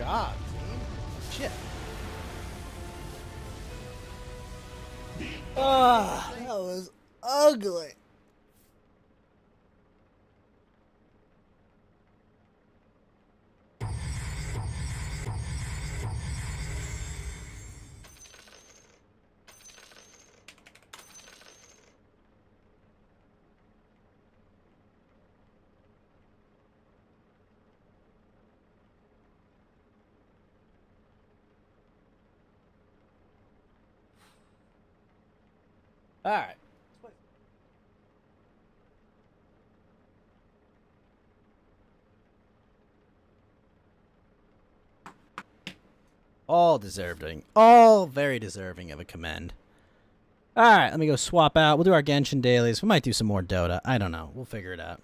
job, team. Shit. Ah, that was ugly. All right. All very deserving of a commend. All right, let me go swap out. We'll do our Genshin dailies. We might do some more Dota. I don't know. We'll figure it out.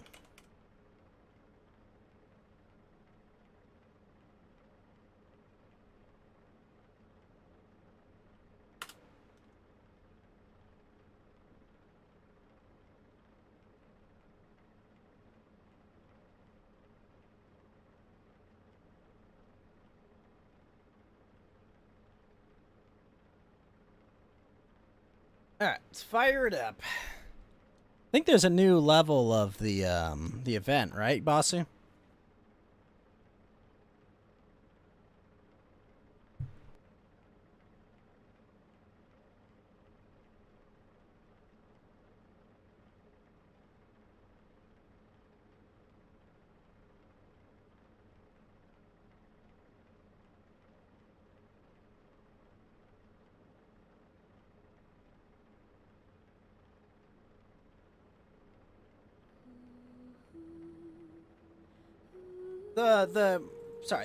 All right, let's fire it up. I think there's a new level of the event, right, Basu?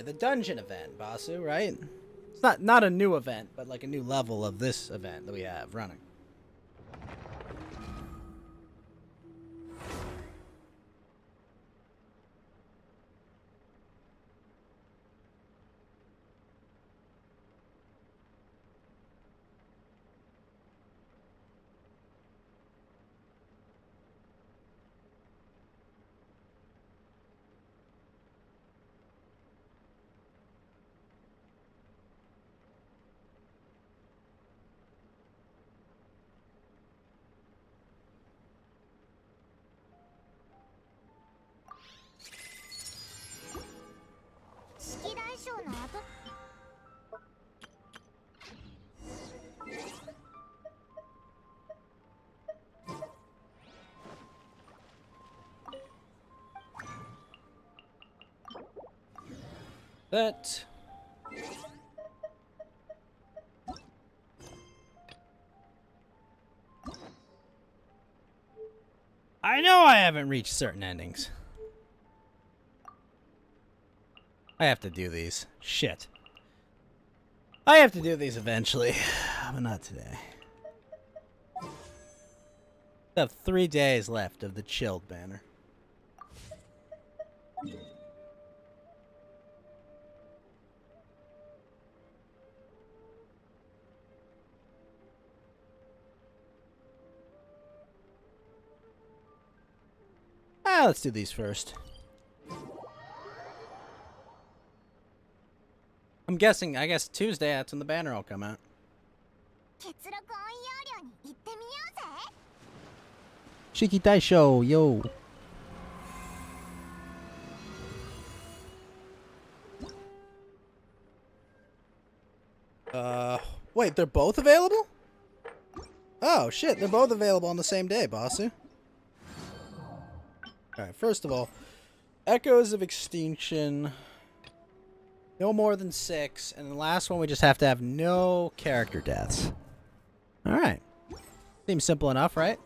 The dungeon event, Basu, right? It's not a new event, but like a new level of this event that we have running. That. I know I haven't reached certain endings. I have to do these. Shit. I have to do these eventually, but not today. I have 3 days left of the chilled banner. Let's do these first. I'm guessing, I guess Tuesday, that's when the banner will come out. Shiki Daisho, yo. Wait, they're both available? Oh, shit, they're both available on the same day, Basu. Alright, first of all, Echoes of Extinction, no more than 6, and the last one we just have to have no character deaths. Alright. Seems simple enough, right?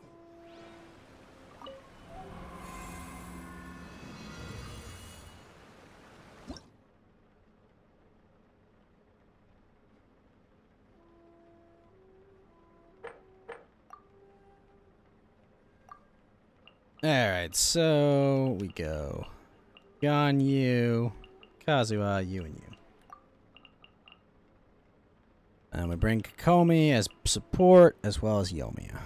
Alright, so we go Ganyu, Kazuha, you and you. And we bring Kokomi as support as well as Yomiya.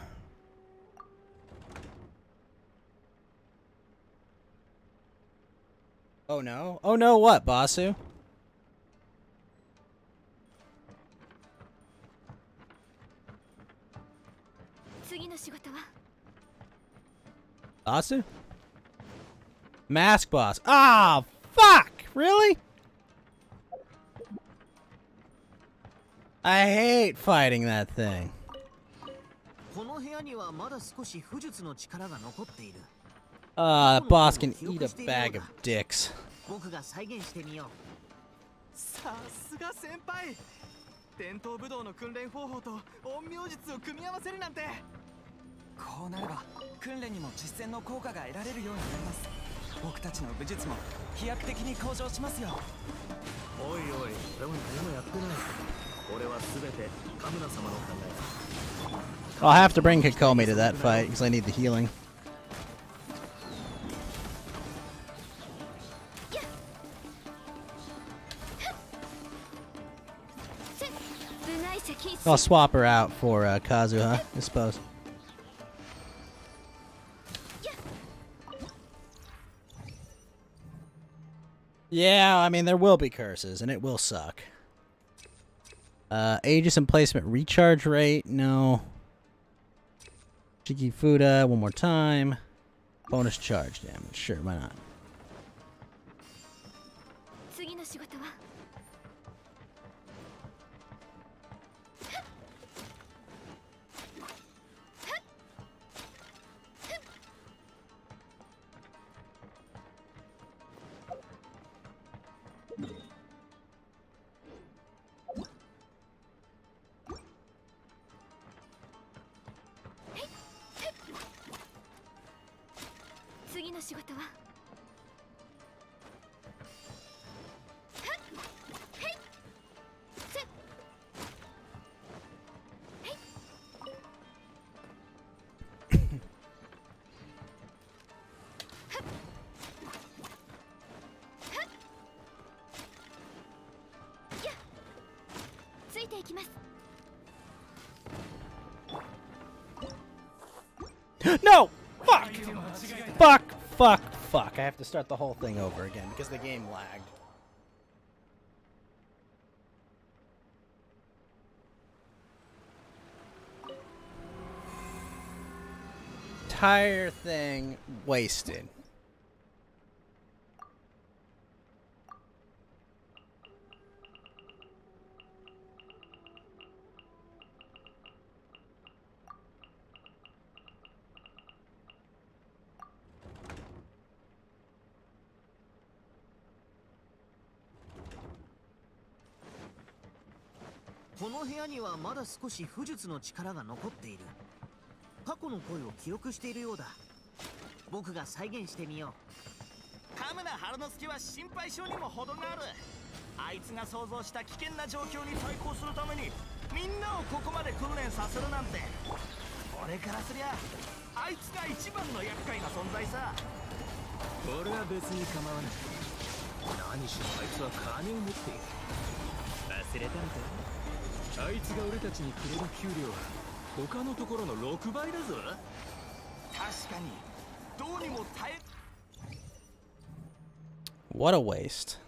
Oh no? Oh no, what, Basu? Asu? Mask boss. Ah, fuck! Really? I hate fighting that thing. That boss can eat a bag of dicks. さすが先輩。伝統武道の訓練方法と陰陽術を組み合わせるなんて。こうなれば訓練にも実践の効果が得られるようになります。僕たちの武術も飛躍的に向上しますよ。おいおい、俺は何もやってない。俺はすべてカムナ様の考え。 I'll have to bring Kikomi to that fight because I need the healing. I'll swap her out for Kazuha, I suppose. Yeah, I mean, there will be curses, and it will suck. Aegis and placement recharge rate, no. Shiki Fuda, one more time. Bonus charge damage, sure, why not? No! Fuck! Fuck! Fuck! Fuck! I have to start the whole thing over again because the game lagged. Entire thing wasted. What a waste.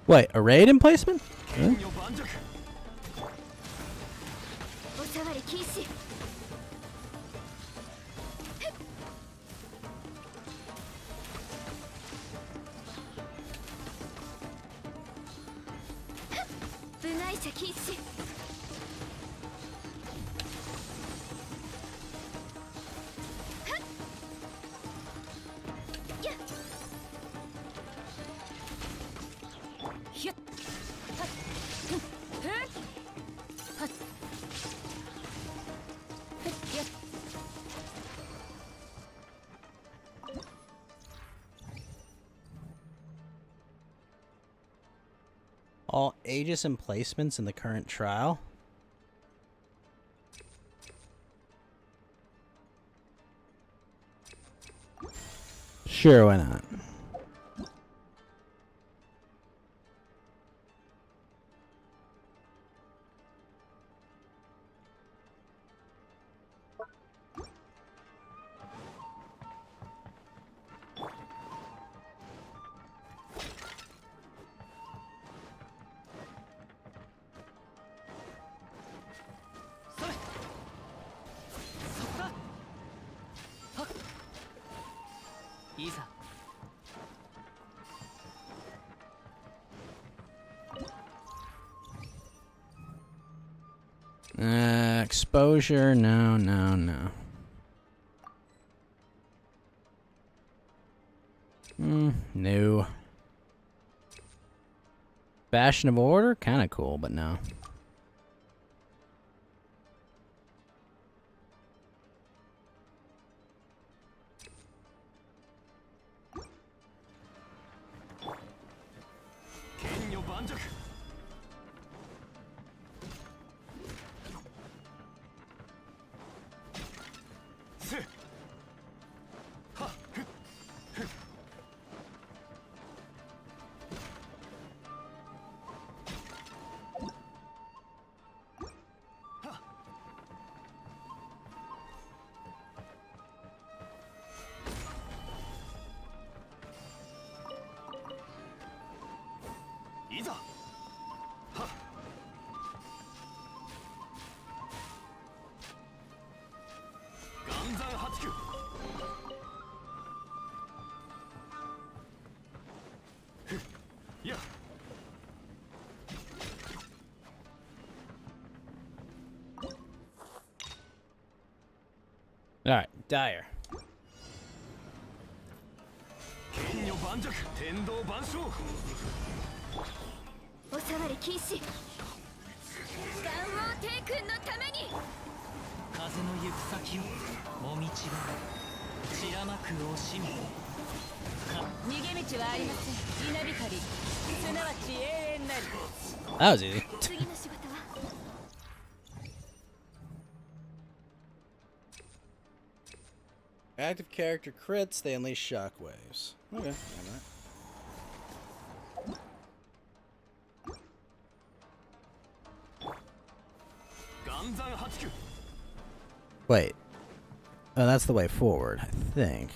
Wait, a raid emplacement? Really? All ages and placements in the current trial. Sure, why not? Exposure, no, no, no. No. Bastion of Order? Kinda cool, but no. Alright, Dire. おさわり禁止。ガンウォー帝君のために。風の行く先をもみちば散らまく惜しみ。逃げ道はありません。稲光、すなわち永遠なり。 That was easy. 次の仕事は。 Active character crits, they unleash shockwaves. Okay, damn that. Wait. Oh, that's the way forward, I think.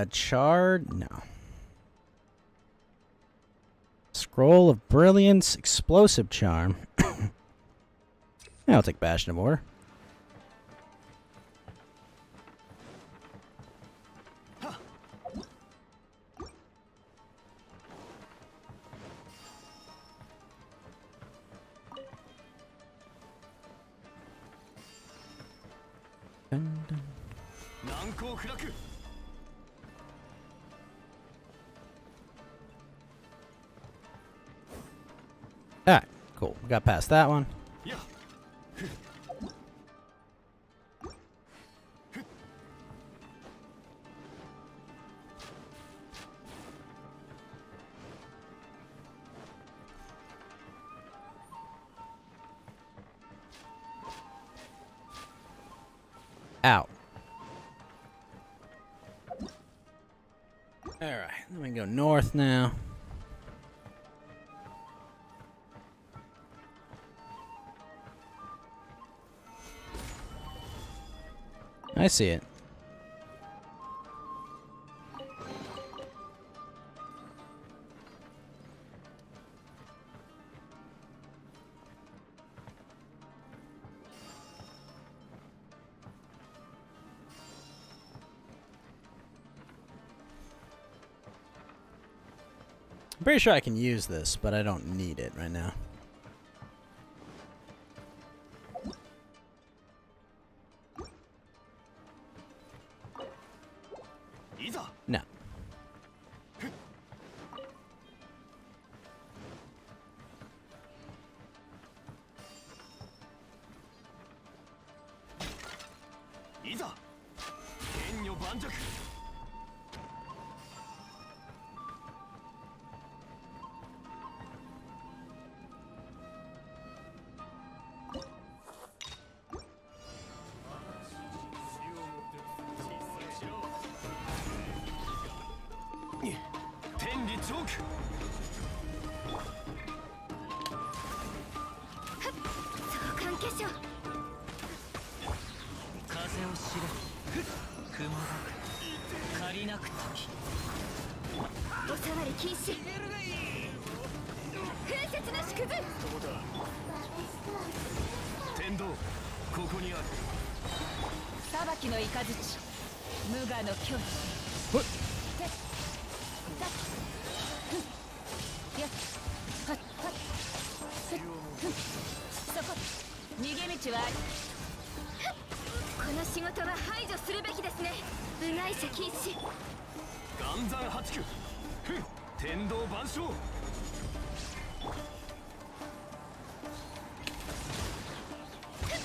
Charred? No. Scroll of Brilliance, Explosive Charm. I'll take Bastion of Order. Dun, dun. Alright, cool. We got past that one. Out. Alright, let me go north now. I see it. I'm pretty sure I can use this, but I don't need it right now. No.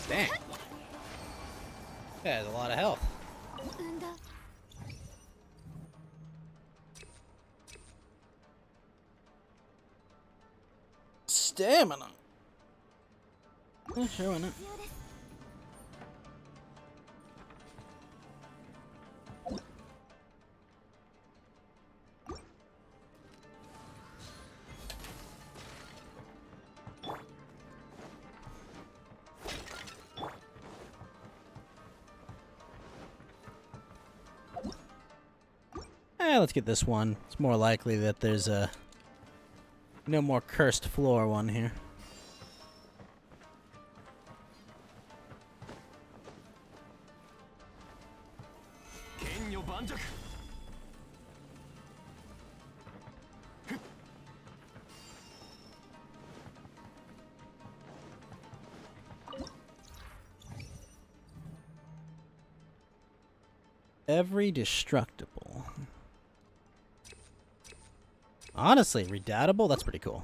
Dang. That has a lot of health. Stamina. Yeah, sure, why not? Let's get this one. It's more likely that there's a no more cursed floor one here. Every destructible. Honestly, redoubtable? That's pretty cool.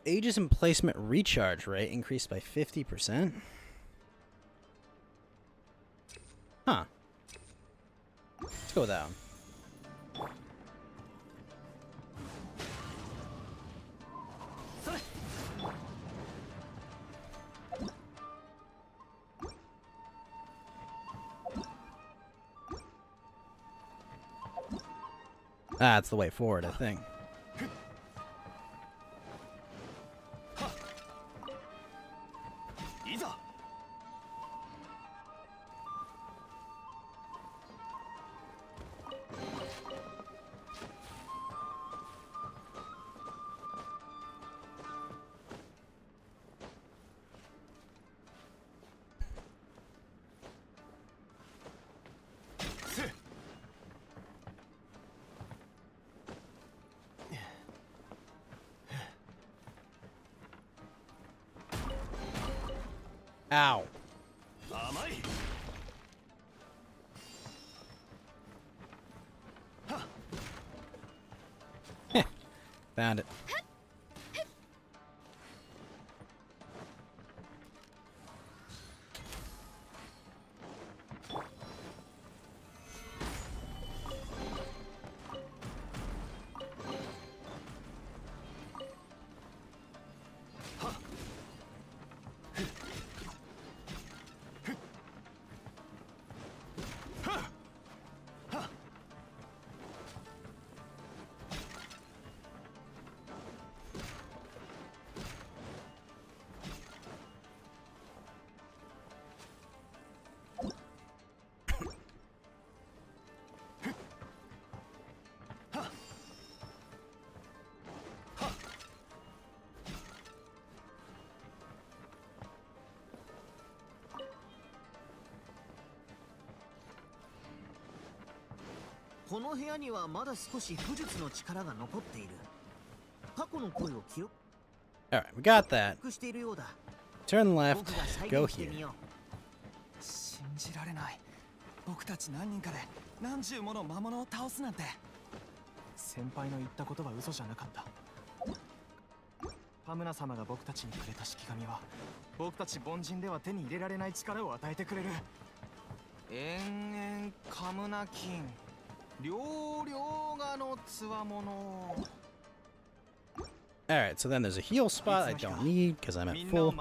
Aegis emplacement recharge rate increased by 50%. Huh. Let's go with that one. That's the way forward, I think. Ow. Found it. Alright, we got that. Turn left, go here. 信じられない。僕たち何人かで何十もの魔物を倒すなんて。先輩の言ったことは嘘じゃなかった。パムナ様が僕たちにくれた式紙は、僕たち凡人では手に入れられない力を与えてくれる。延々カムナ金、両がのつわもの。 Alright, so then there's a heal spot I don't need because I'm at full.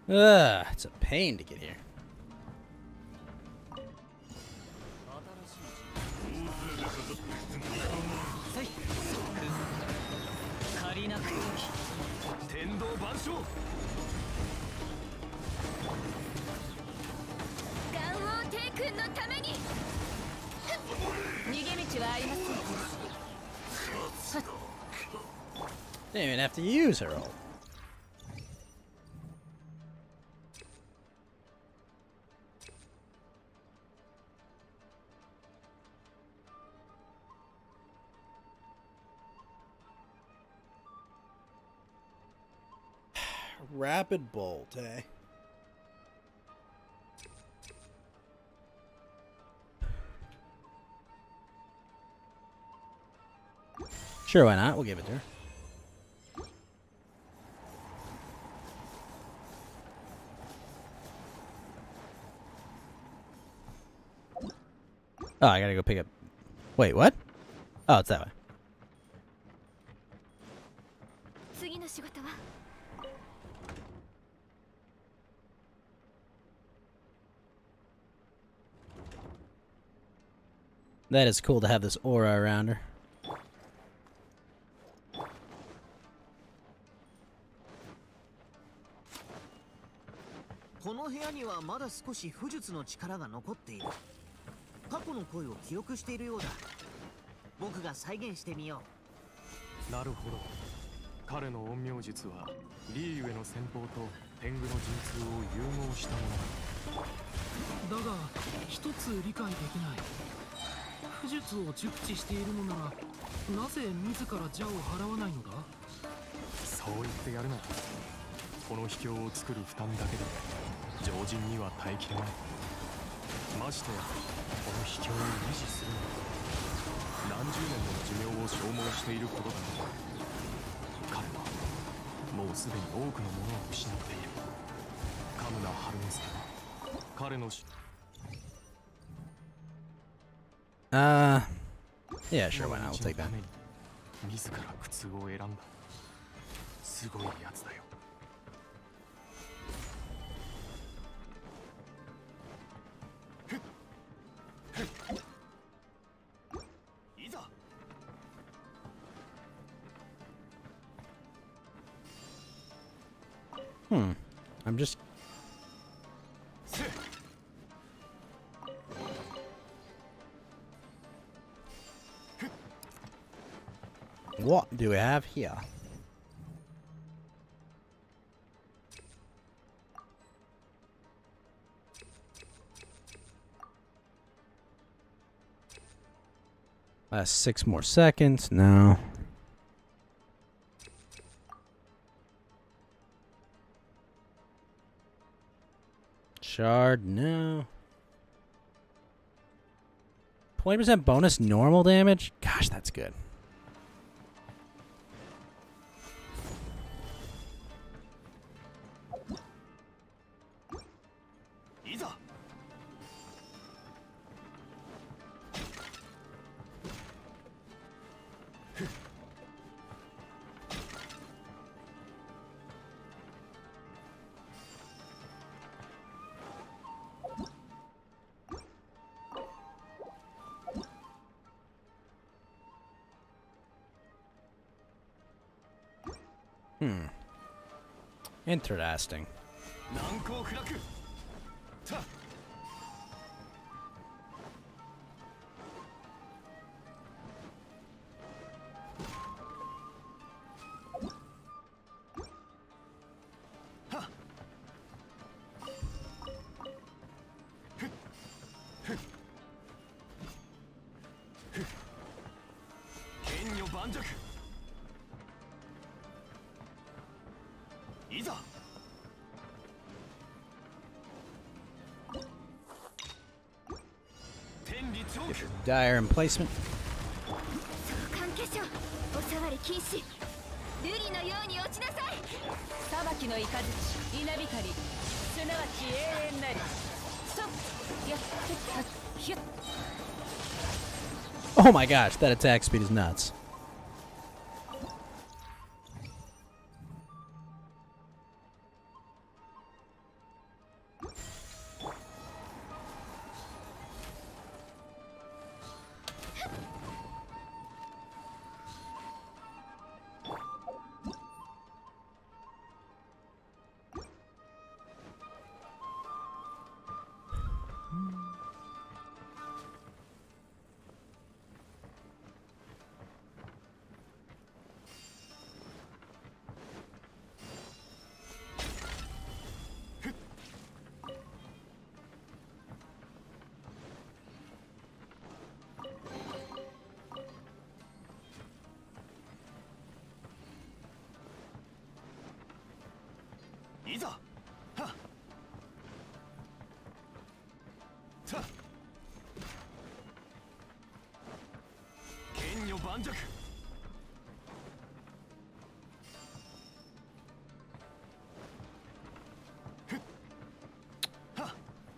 Ugh, it's a pain to get here. Didn't even have to use her ult. Rapid bolt, eh? Sure, why not? We'll give it to her. Oh, I gotta go pick up. Wait, what? Oh, it's that way. That is cool to have this aura around her. Yeah, sure, why not? We'll take that. 自ら苦痛を選んだすごいやつだよ。いざ。 I'm just... What do we have here? Last 6 more seconds. No. Shard, no. 20% bonus normal damage? Gosh, that's good. Interesting. Dire emplacement. 関係者お触り禁止瑠璃のように落ちなさい裁きの雷稲光すなわち永遠なりストップやっヒュッ Oh my gosh, that attack speed is nuts.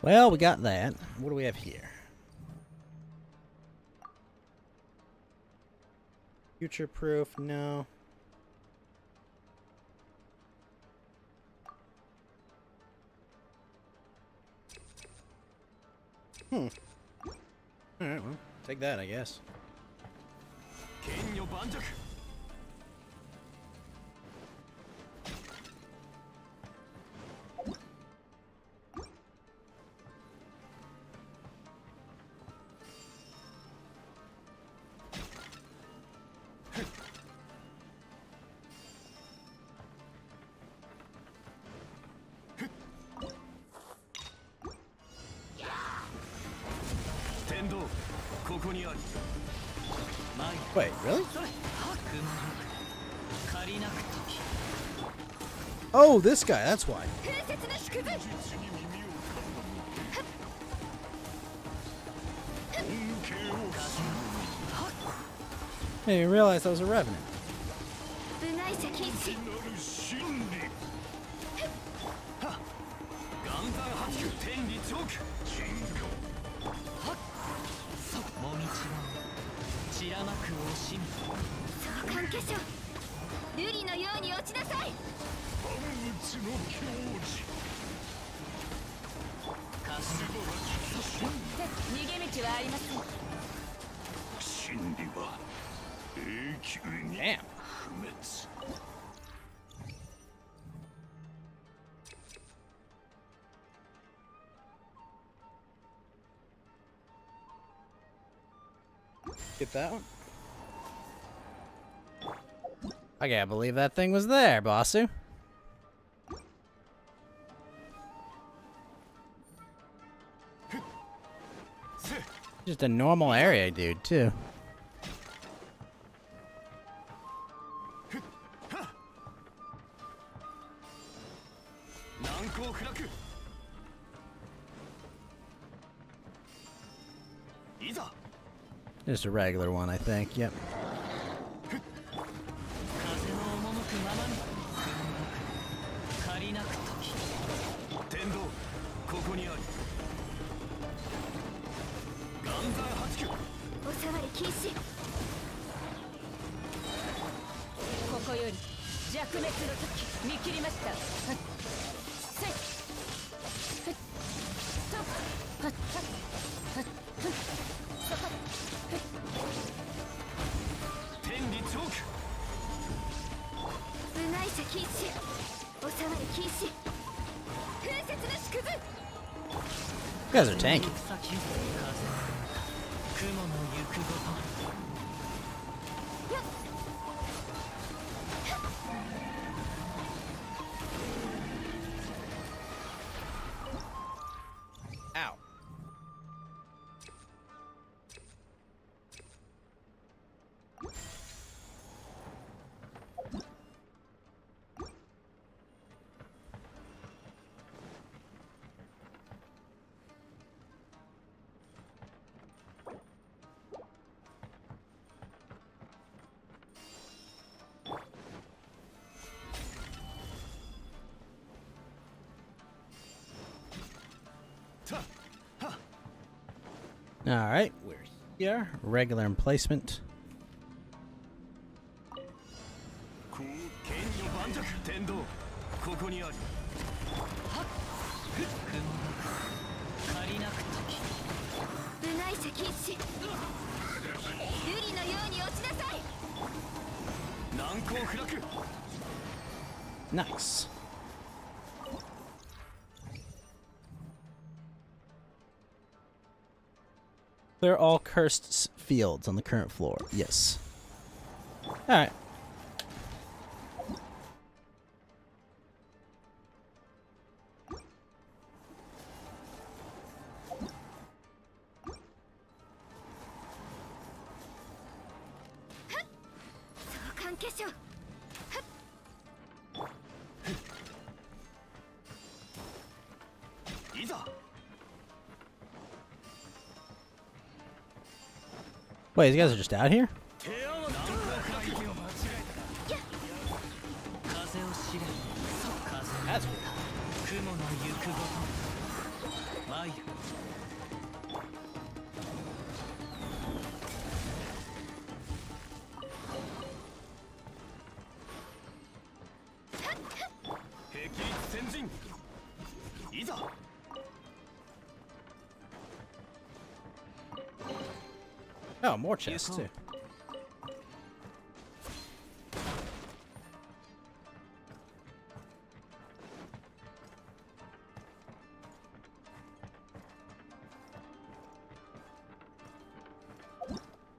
Well, we got that. What do we have here? Future proof? No. Alright, well, take that, I guess. Wait, really? Oh, this guy, that's why. I didn't realize I was a revenant. 白幕惜しみ召喚化粧瑠璃のように落ちなさい万物の矜持逃げ道はありません真理は永久に不滅 Get that one. I can't believe that thing was there, Bossu. Just a normal area, dude, too. Just a regular one, I think. Yep. 風の赴くままに借りなく時天道ここにあり岩山八九お触り禁止ここより弱滅の時見切りましたせっふっとはっはっはっふっそこ天理チョーク部外者禁止お触り禁止風雪の縮図 You guys are tanky. 先風雲の行くごとよっ Ow. All right, we're here. Regular emplacement. 剣の盤石天道ここにありはっふっ雲の借りなく時部外者禁止瑠璃のように落ちなさい難攻不落 Nice. Clear all cursed fields on the current floor. Yes. All right. Wait, these guys are just out here? 風を知れ風雲の行くごと参る 壁立先陣いざ Oh, more chests too.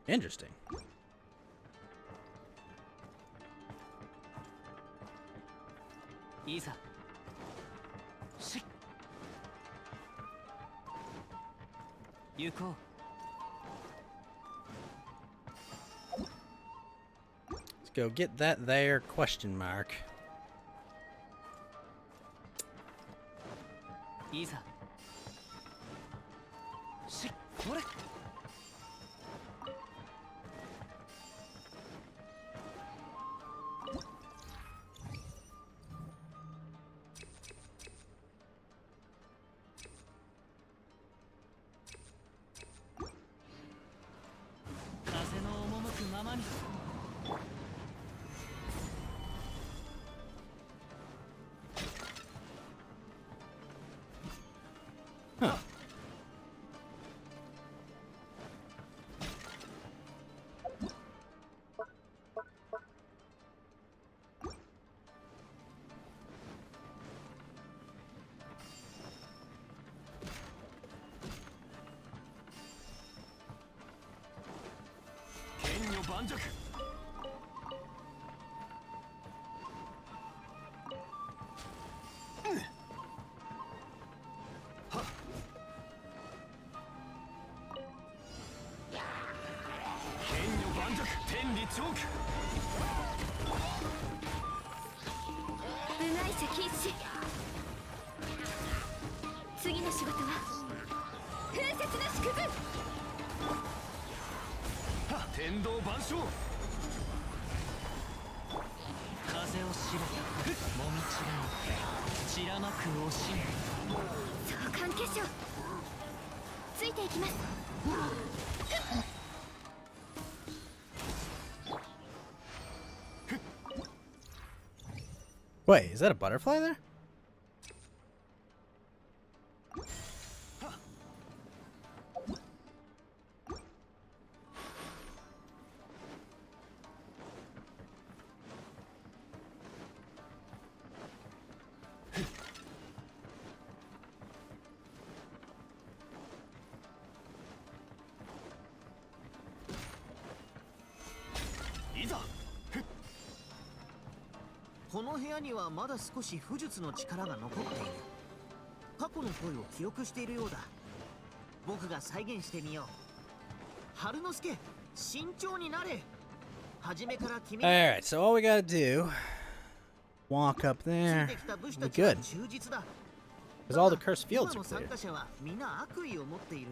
Interesting. Isa. Shi. Yuko. Let's go get that there question mark. Isa. Shi. What? まに。 Huh. Wait, is that a butterfly there? Iza! この部屋にはまだ少し武術の力が残っている。過去の声を記憶しているようだ。僕が再現してみよう。春之助、慎重になれ。初めから君。Alright, so all we gotta do, walk up there, be good. Because all the cursed fields are clear. 参加者はみんな悪意を持っている。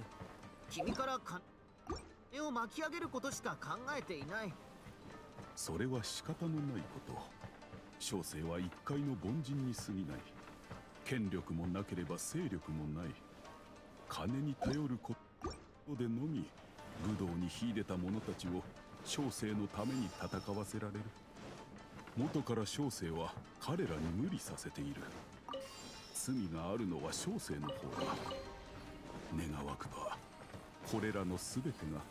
君から金を巻き上げることしか考えていない。それは仕方のないこと。小生は一介の凡人に過ぎない。権力もなければ勢力もない。金に頼ることでのみ武道に秀でた者たちを小生のために戦わせられる。元から小生は彼らに無理させている。罪があるのは小生の方だ。願わくばこれらの全てが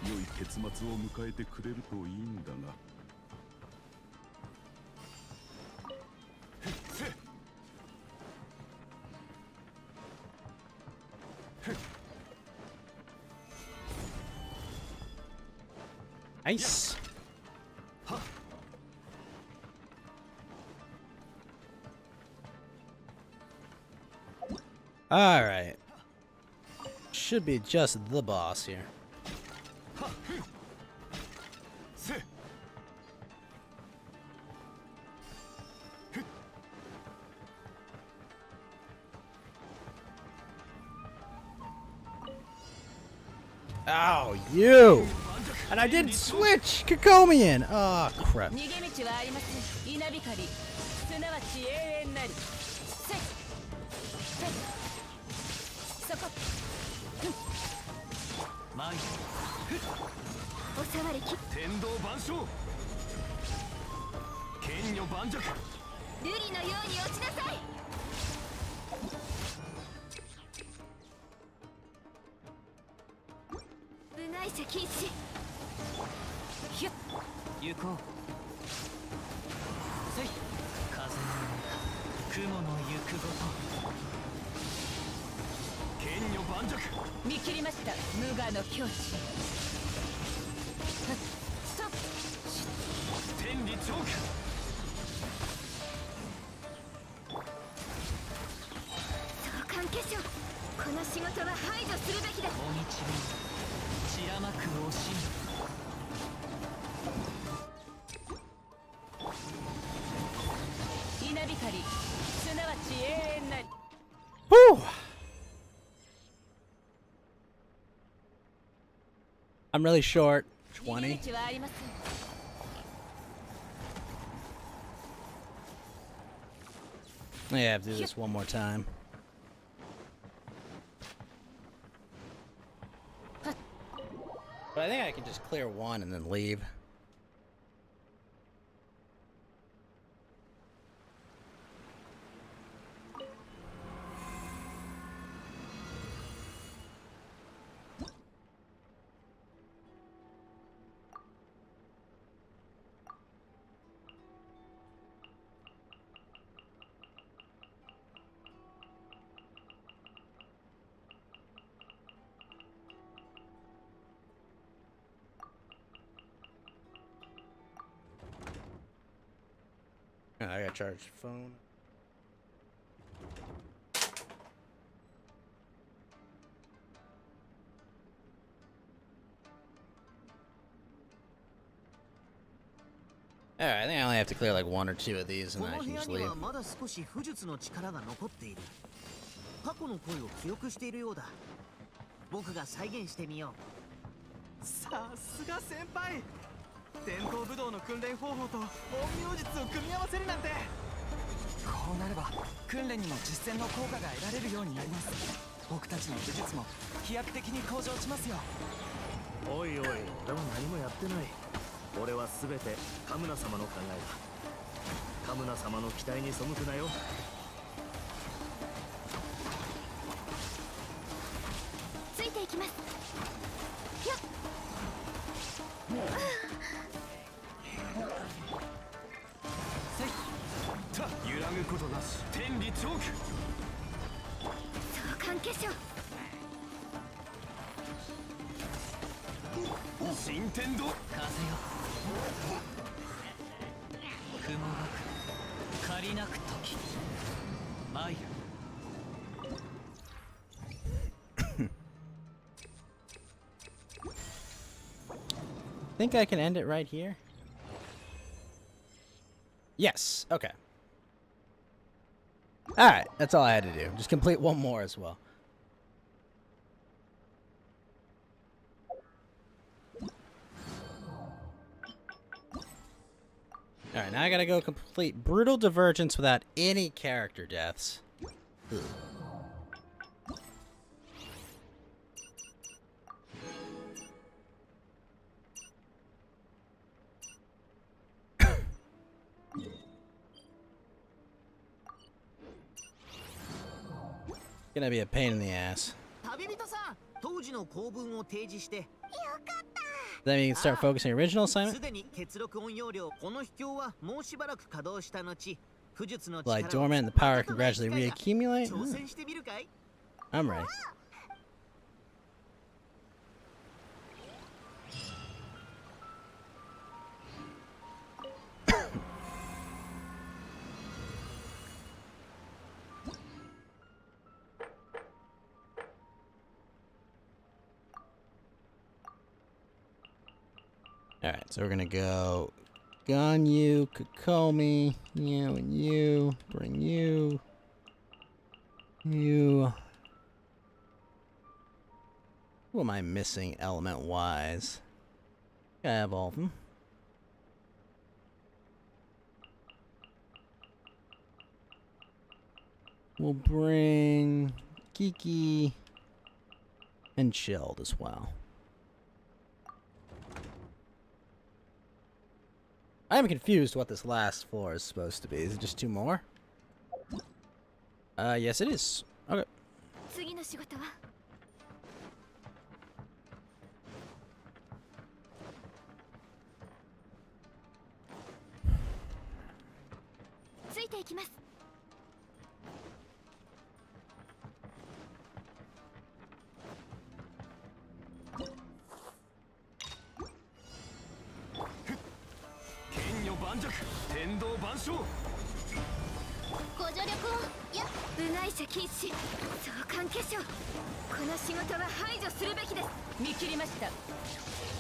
良い結末を迎えてくれるといいんだが。Nice. All right. Should be just the boss here. Oh, you! And I didn't switch! Kakomian! Oh, crap. Whew. I'm really short. 20. Yeah, I have to do this one more time. But I think I can just clear one and then leave. Oh, I gotta charge the phone. Alright, I think I only have to clear like 1 or 2 of these and then I can just leave. まだ少し武術の力が残っている。過去の声を記憶しているようだ。僕が再現してみよう。さすが先輩。伝統武道の訓練方法と陰陽術を組み合わせるなんて。こうなれば訓練にも実践の効果が得られるようになります。僕たちの武術も飛躍的に向上しますよ。おいおい、俺は何もやってない。俺は全てカムナ様の考えだ。カムナ様の期待に背くなよ。ついていきます。よっ。揺らぐことなし。天理チョーク。相関化粧。新天道。風よ。雲がく借りなく時。参る。Think I can end it right here? Yes. Okay. Alright, that's all I had to do. Just complete one more as well. Alright, now I gotta go complete Brutal Divergence without any character deaths. Ugh. Gonna be a pain in the ass. 旅人さん、当時の構文を提示して。よかった。 Then you can start focusing on your original assignment. すでに結録音容量。この秘境はもうしばらく稼働した後、武術の Like 力を dormant, the power can gradually reaccumulate. 挑戦してみるかい? I'm ready. Alright, so we're gonna go Ganyu, Kokomi, you and you, bring you, you. Who am I missing element-wise? I have all of them. We'll bring Kiki and Chilled as well. I am confused what this last floor is supposed to be. Is it just 2 more? Yes it is. Okay. 次の仕事はついていきます。剣女盤石。天道万象。ご助力を。や部外者禁止。相関化粧。この仕事は排除するべきです。見切りました。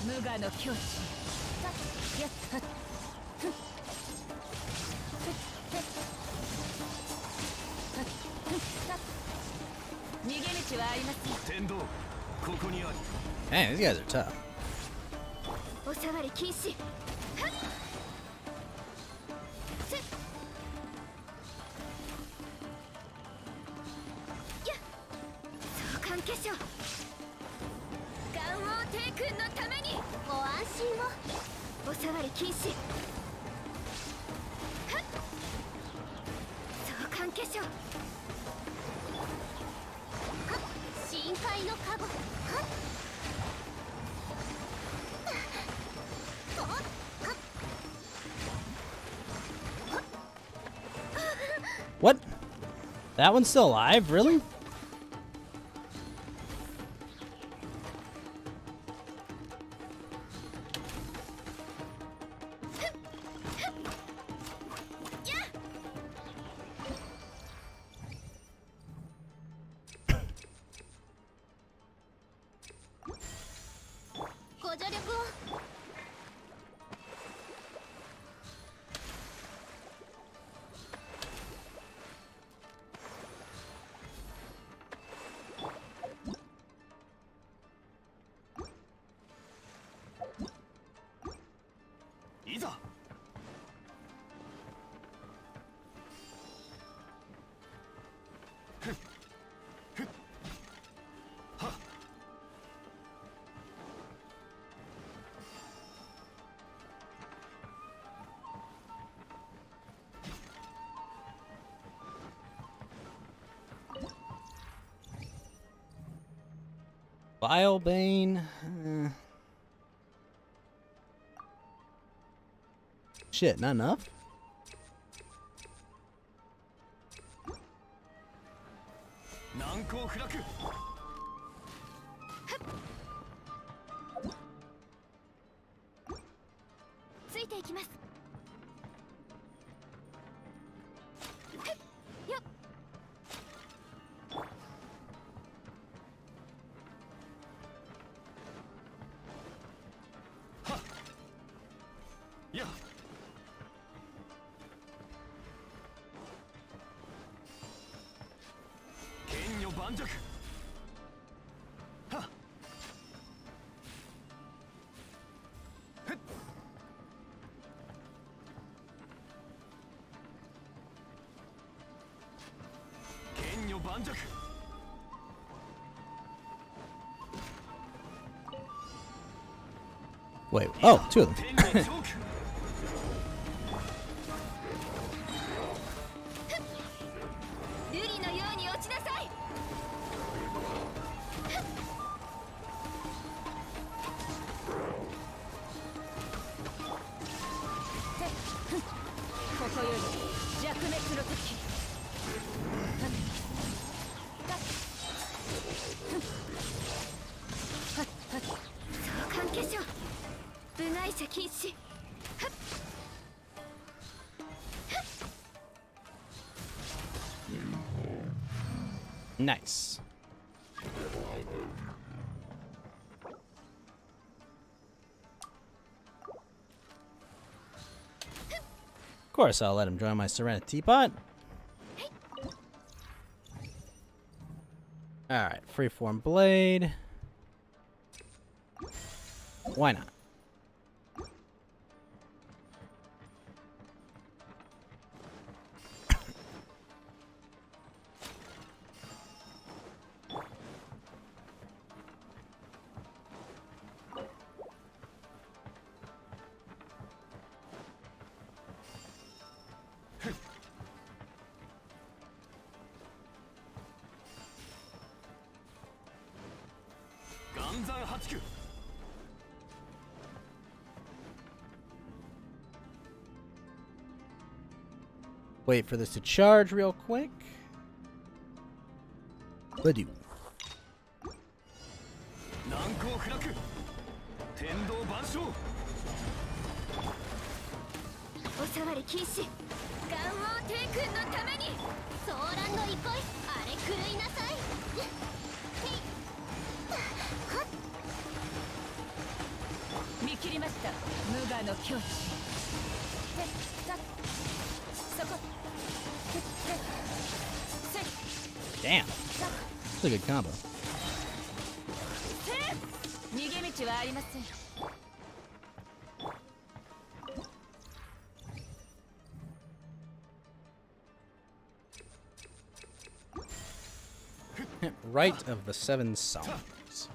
無我の境地。やっはっ。逃げ道はありません。天道、ここにあり。 Man, these guys are tough. お触り禁止。はっ。つっ。やっ。相関化粧。元王帝君のために。ご安心を。お触り禁止。はっ。相関化粧。深海のカゴ。はっ。What? That one's still alive? Really? Vilebane. Shit, not enough? Wait, oh, two of them. Nice. Of course, I'll let him join my Serenity Teapot. Alright, Freeform Blade. Why not? Wait for this to charge real quick. Badoo. Damn. That's a good combo. Right of the Seven Songs.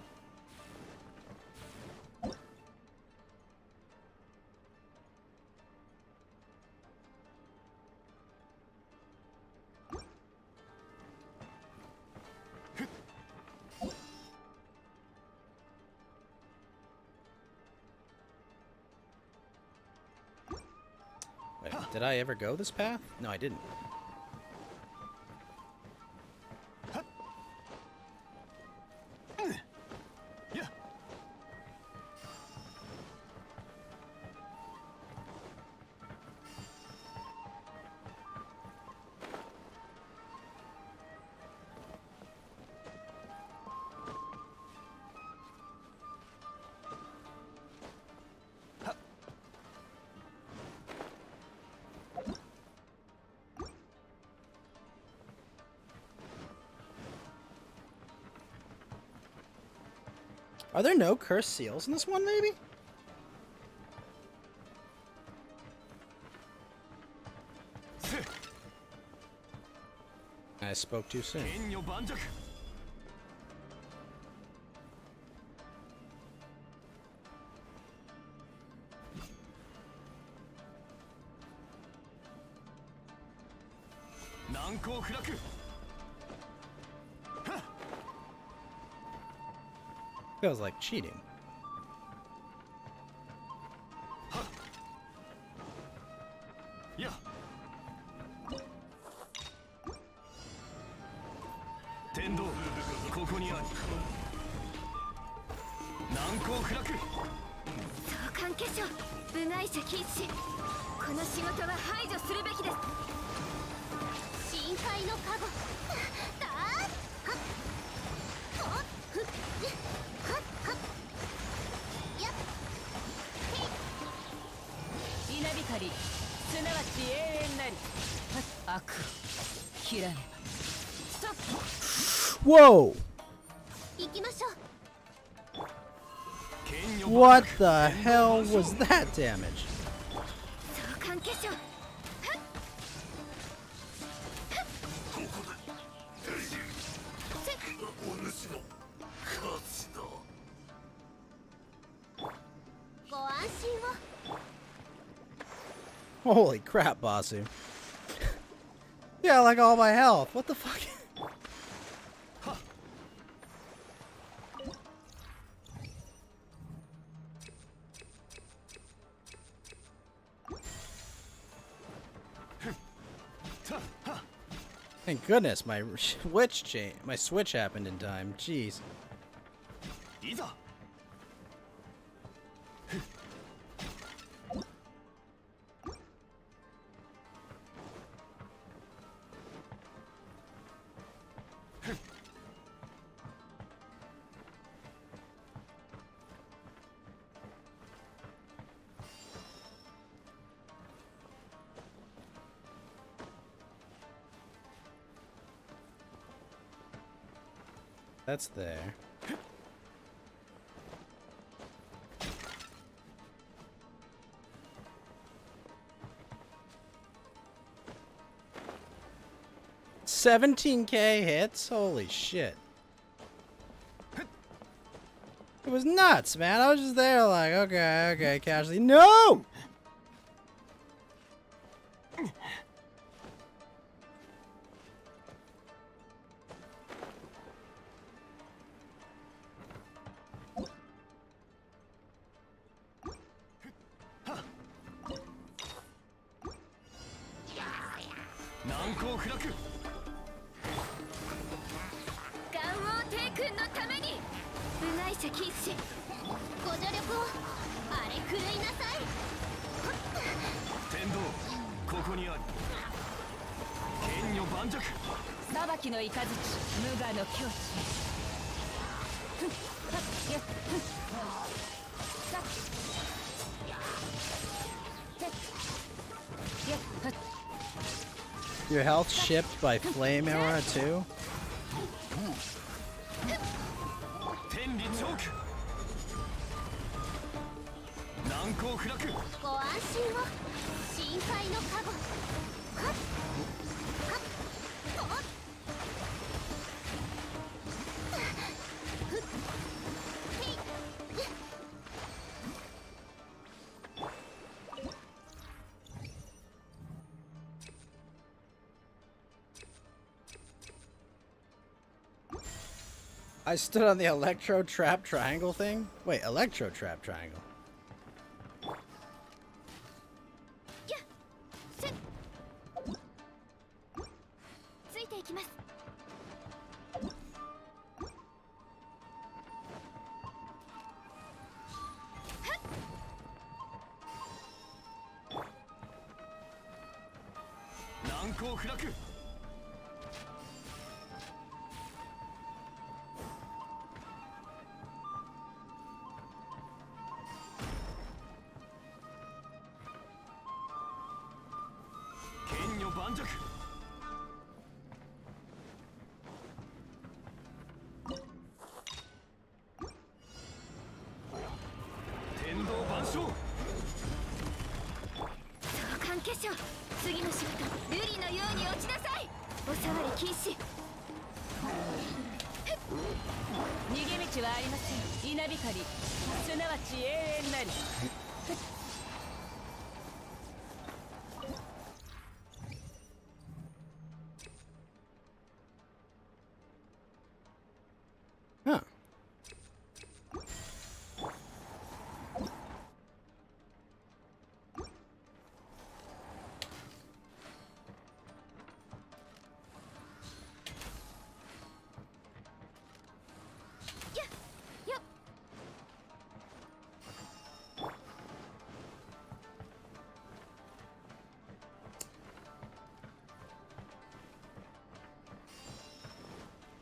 Wait, did I ever go this path? No, I didn't. Are there no cursed seals in this one, maybe? I spoke too soon. Feels like cheating. Yeah. 天道ここにあり難攻不落相関化粧部外者禁止この仕事は排除するべきです深海の加護だーはっはっふっはっはっやっへい稲光すなわち永遠なり悪切らねばストップ Whoa! 行きましょう What the hell was that damage? 相関化粧ご安心を Holy crap, Basu. Yeah, like all my health. What the fuck? Thank goodness my switch happened in time. Jeez. いざ That's there. $17K hits? Holy shit. It was nuts, man. I was just there like, okay, casually. No! Your health shipped by Flame Aura too? 天理チョーク難攻不落ご安心を深海の加護はっはっとっ I stood on the electro trap triangle thing? Wait, electro trap triangle.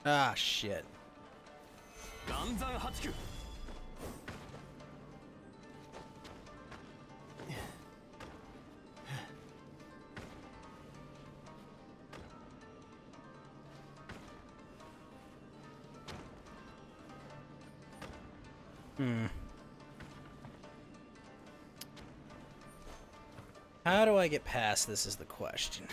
Ah, shit. How do I get past this is the question.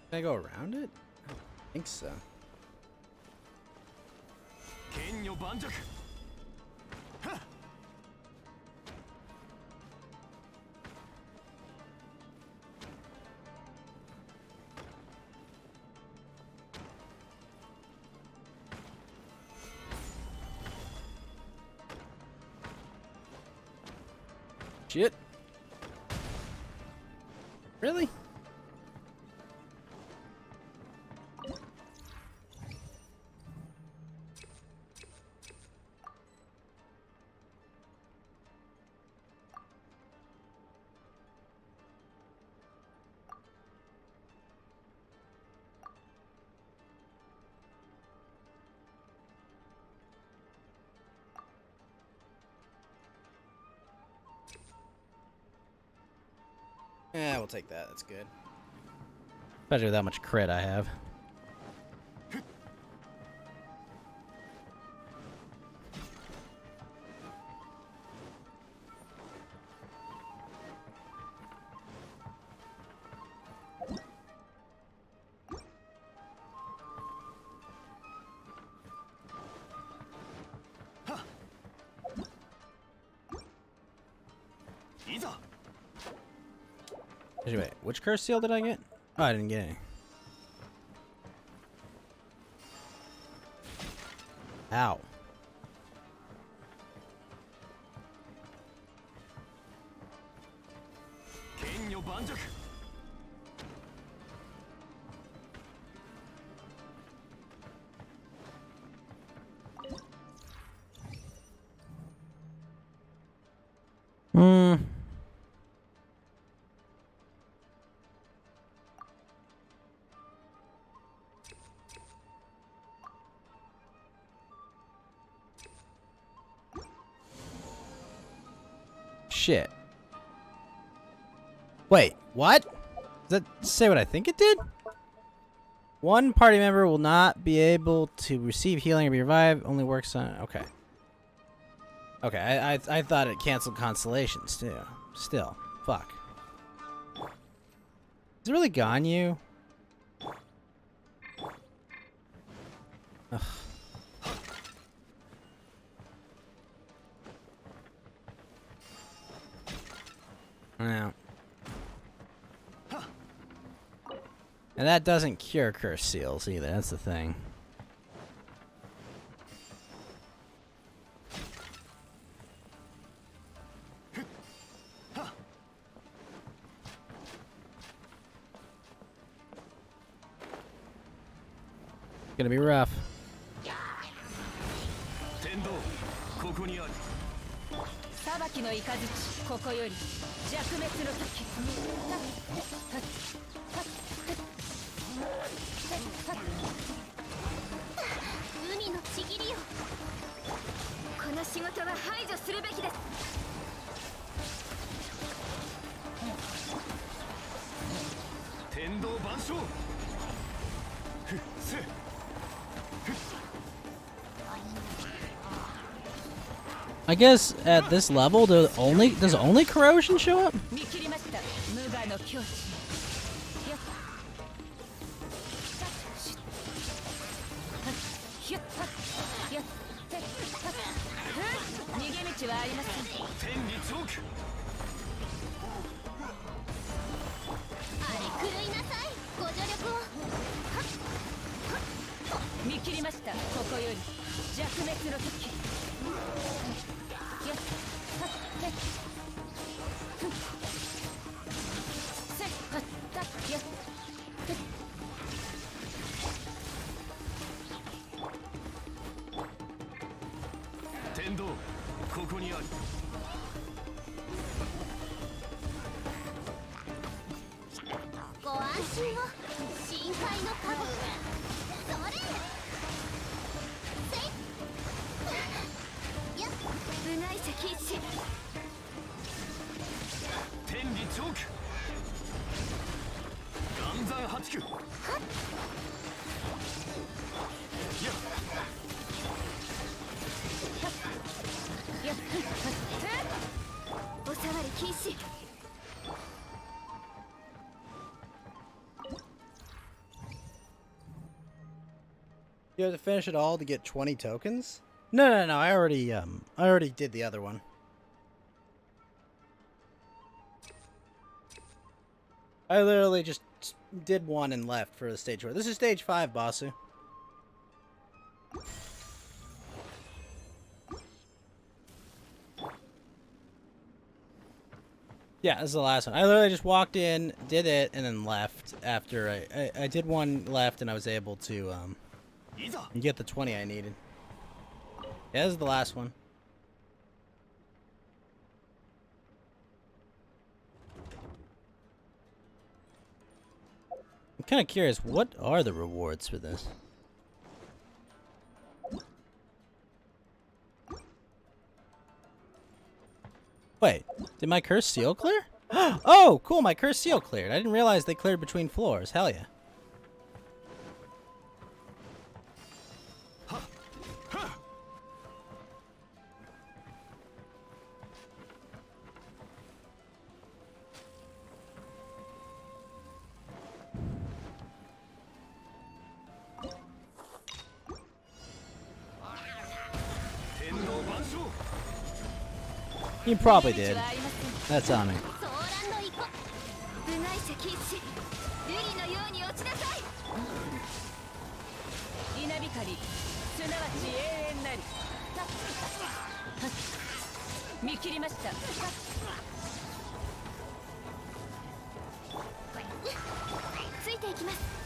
Can I go around it? I don't think so. Shit. Really? Yeah, we'll take that. That's good. Especially with how much crit I have. Wait, which curse seal did I get? Oh, I didn't get any. Ow. Shit. Wait, what? Does that say what I think it did? One party member will not be able to receive healing or be revived. Only works on... Okay. Okay, I thought it canceled constellations, too. Still. Fuck. Is it really Ganyu? Ugh. Now. And that doesn't cure curse seals either, that's the thing. Gonna be rough. 裁きの雷ここより弱滅の時海のちぎりよこの仕事は排除するべきです 天道万象 I guess at this level, does only corrosion show up? 心を深海の花木それせいやっ部外者禁止天理チョーク岩山八九おさわり禁止 You have to finish it all to get 20 tokens? No. I already did the other one. I literally just did one and left for the stage 4. This is stage 5, Basu. Yeah, this is the last one. I literally just walked in, did it, and then left after I did one left and I was able to get the 20 I needed. Yeah, this is the last one. I'm kind of curious, what are the rewards for this? Wait, did my cursed seal clear? Oh, cool, my cursed seal cleared. I didn't realize they cleared between floors. Hell yeah. You probably did. That's on me. 部外者禁止瑠璃のように落ちなさい稲光すなわち永遠なり見切りましたついていきます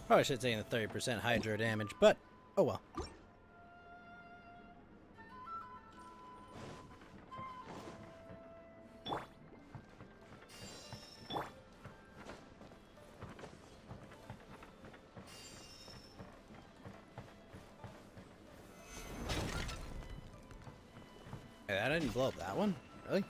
Probably should have taken the 30% hydro damage, but oh well. Hey, I didn't blow up that one? Really?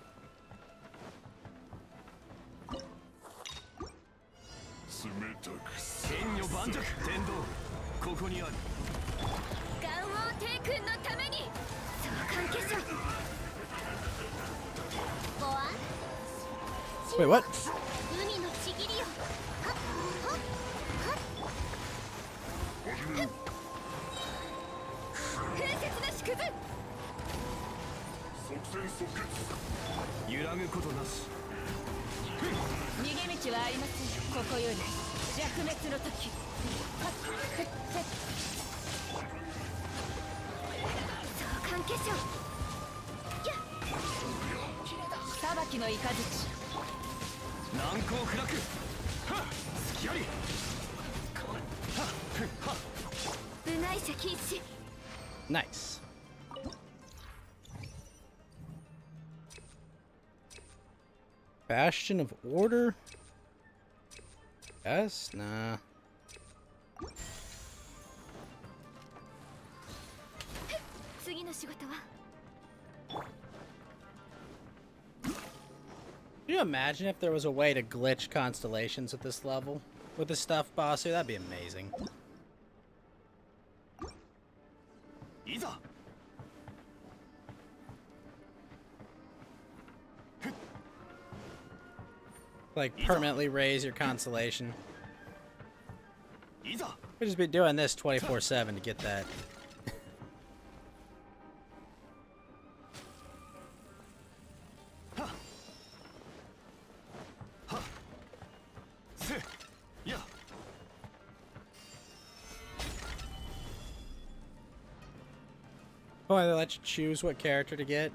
Wait, what? Nice. Bastion of Order? Yes? Nah. Can you imagine if there was a way to glitch constellations at this level? With this stuff, Basu? That'd be amazing. Like, permanently raise your constellation. We'll just be doing this 24/7 to get that. Oh, they let you choose what character to get.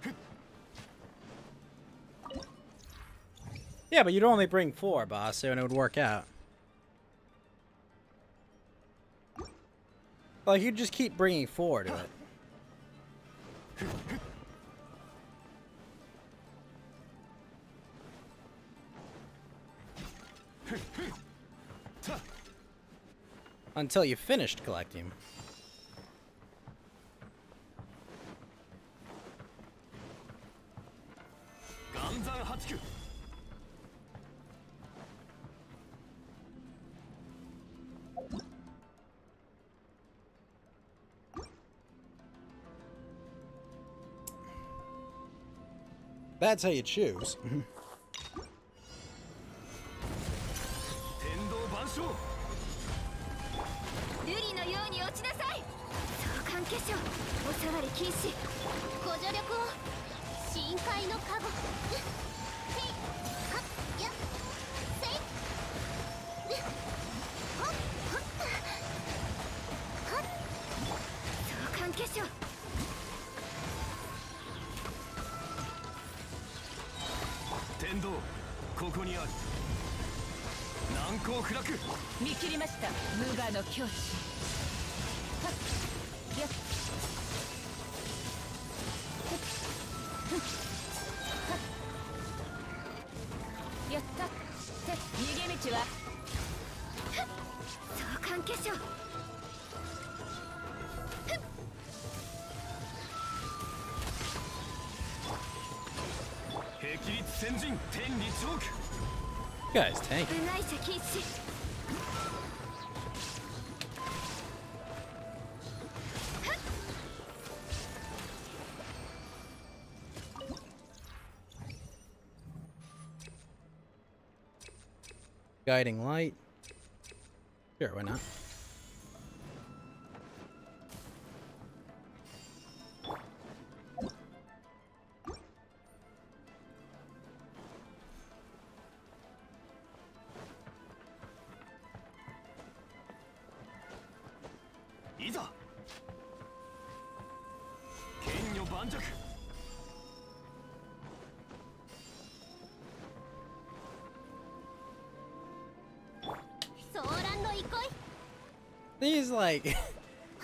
Yeah, but you'd only bring 4, boss, so and it would work out. Like, you just keep bringing 4 to it. Until you finished collecting. That's how you choose. 瑠璃のように落ちなさい。相関化粧お触り禁止。ご助力を。深海のカゴ。せいはっやせいほっほっはっ相関化粧。天道ここにある。難攻不落。見切りました。無我の境地。はっやっやったって逃げ道は相関化粧。霹靂先陣天理チョーク。 Guys, tank. 部外者禁止。Guiding light. Sure, why not? Iza! 剣女盤石。ソーランド行こい。 These, like,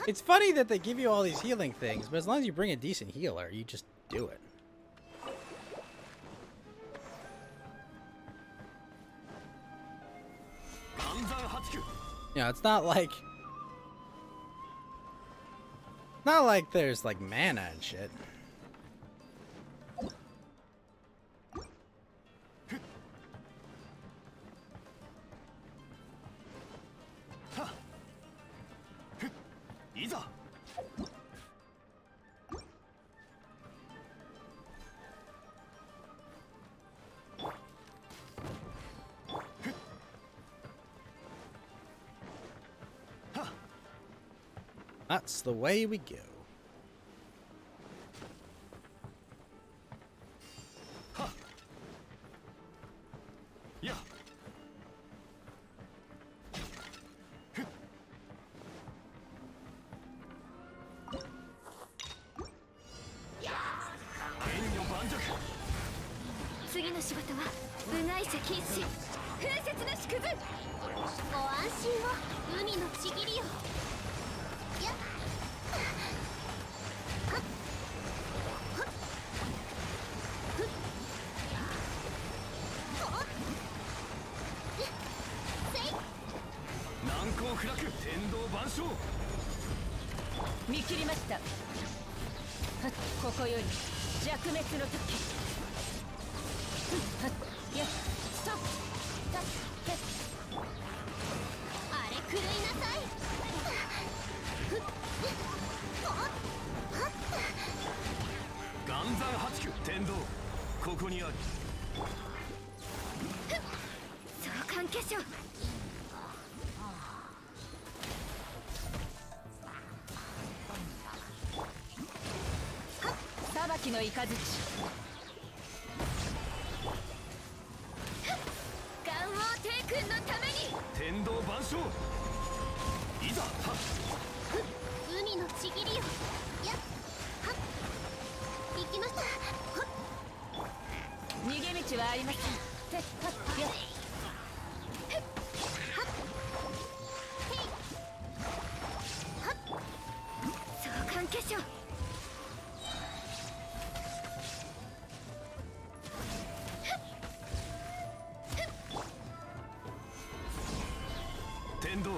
it's funny that they give you all these healing things, but as long as you bring a decent healer, you just do it. You know, it's not like there's like mana and shit. That's the way we go. Yeah.次の仕事は部外者禁止。風雪の縮図。ご安心を。海のちぎりよ。やっはっはっふっほっせい。難攻不落天道万象。見切りました。ここより弱滅の時。やっとたってあれ狂いなさい。岩山八九天道ここにある。相関化粧。裁きの雷。願王帝君のために。天道万象。いざ。海のちぎりよ。やっはっ行きました。逃げ道はありません。てはっやっはっへいはっ化粧天道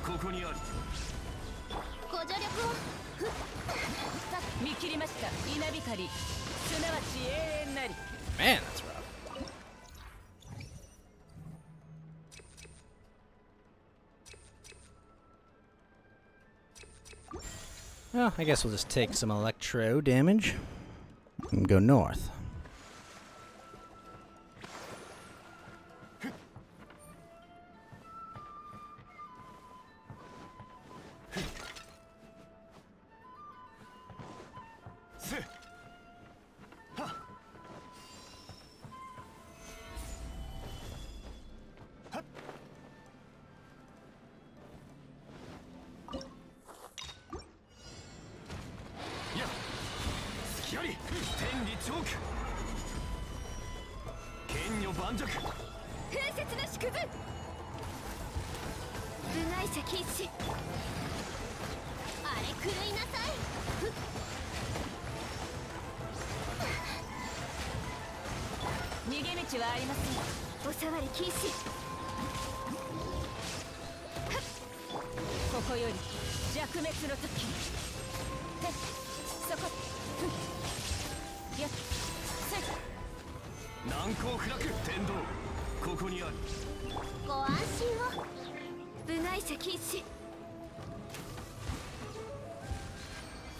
ここにありご助力をさ見切りました稲光すなわち永遠なり Man, that's rough. Well, I guess we'll just take some electro damage and go north.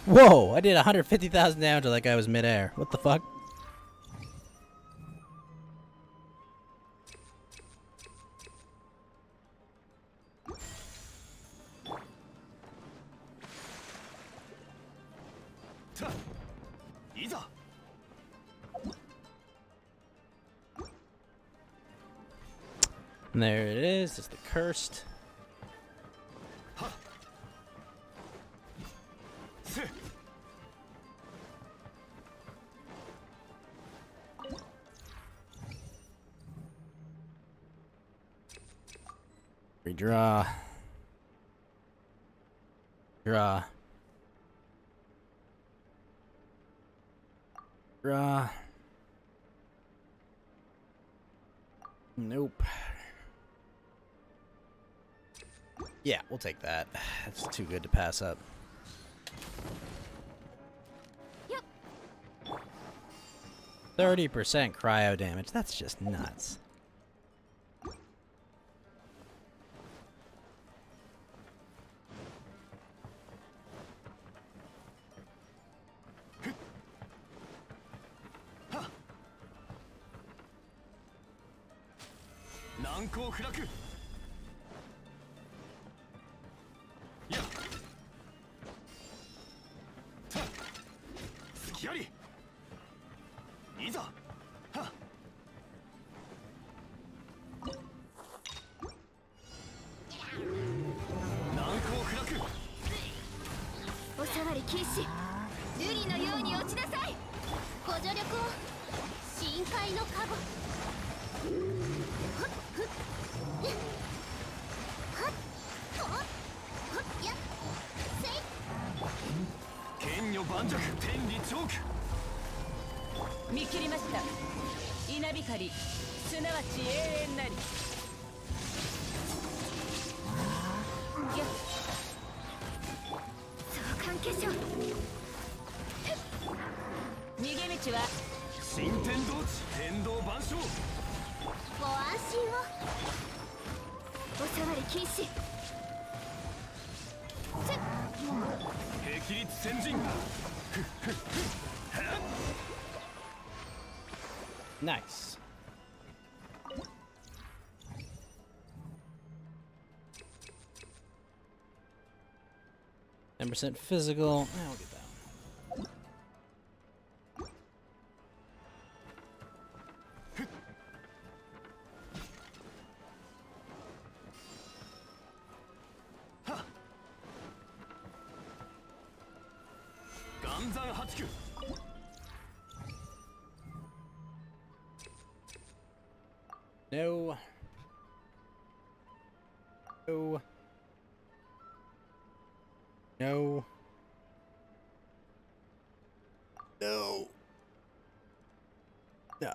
Whoa, I did 150,000 damage to that guy was midair. What the fuck? And there it is, it's the cursed. Redraw. Draw. Draw. Nope. Yeah, we'll take that. That's too good to pass up. Yep. 30% cryo damage. That's just nuts. Nice. %10 physical. I'll get that one. No. No. No. No. Yeah.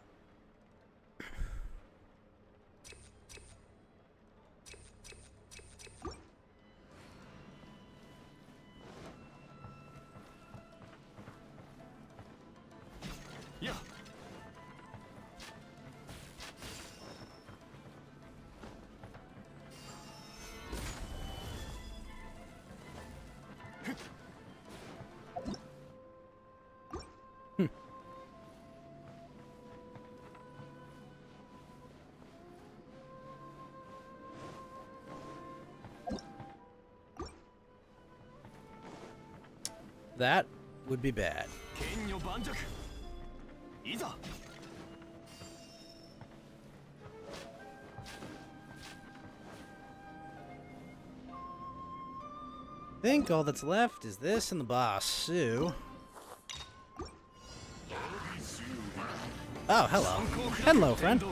Yeah. That would be bad. I think all that's left is this and the boss, Sue. Oh, hello. Hello, friend.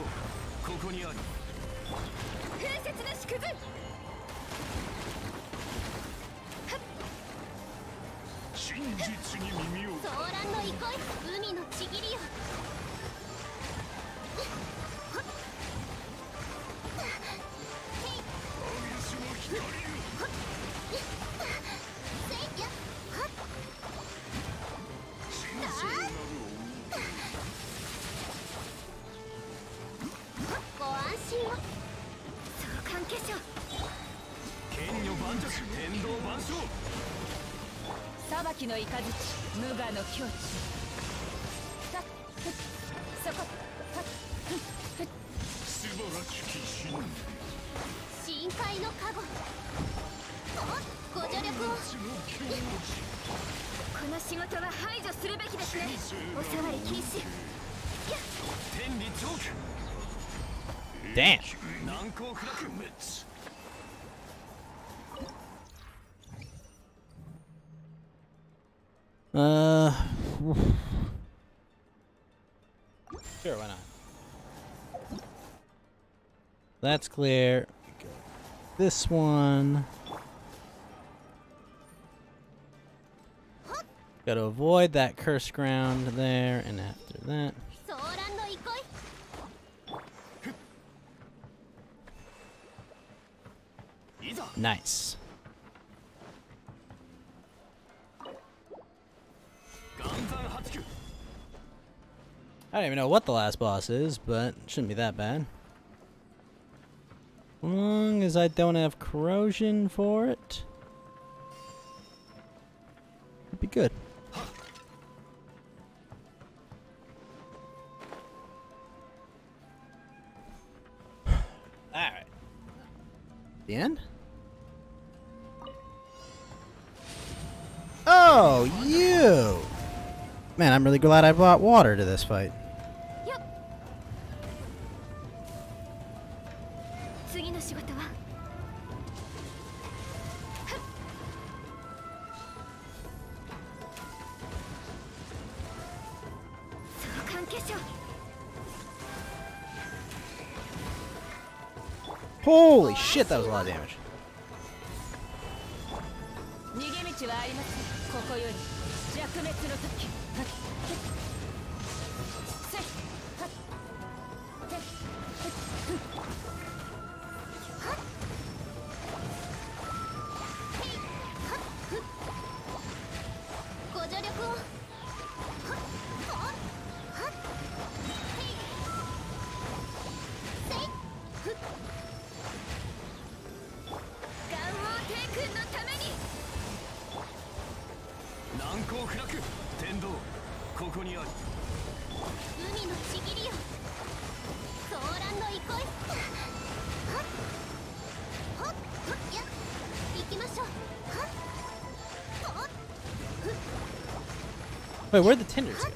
Damn. Sure, why not? That's clear. This one. Got to avoid that cursed ground there, and after that. Nice. I don't even know what the last boss is, but it shouldn't be that bad. As long as I don't have corrosion for it, it'd be good. Alright. The end? Oh, you! Man, I'm really glad I brought water to this fight. Holy shit, that was a lot of damage. Wait, where'd the tenders go?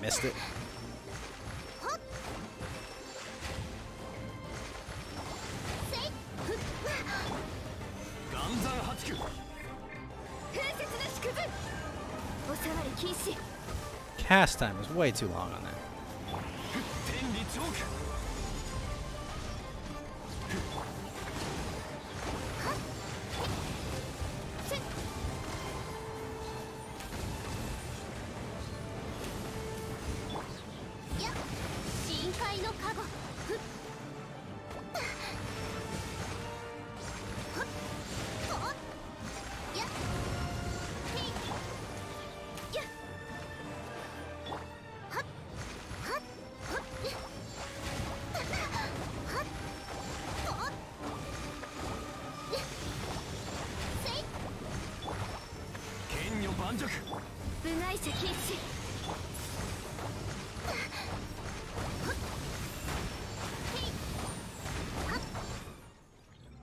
Missed it. Cast time was way too long on that.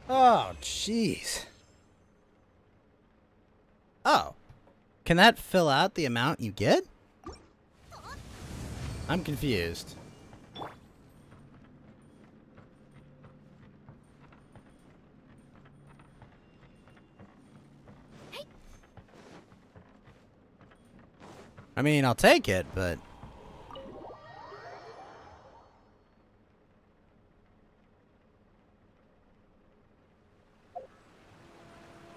Oh, jeez. Oh. Can that fill out the amount you get? I'm confused. I mean, I'll take it, but...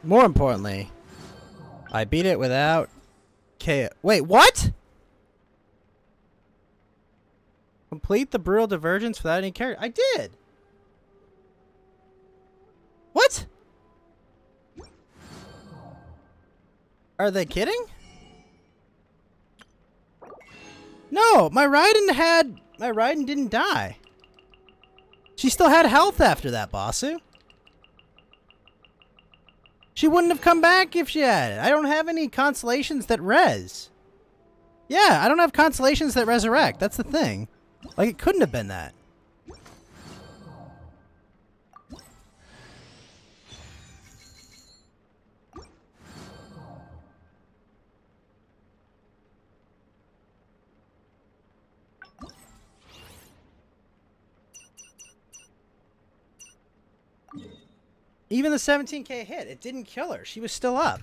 More importantly, I beat it without KO. Wait, what? Complete the brutal divergence without any character. I did. What? Are they kidding? No, my Raiden didn't die. She still had health after that, Basu. She wouldn't have come back if she had it. I don't have any constellations that res. Yeah, I don't have constellations that resurrect. That's the thing. Like, it couldn't have been that. Even the 17k hit, it didn't kill her. She was still up.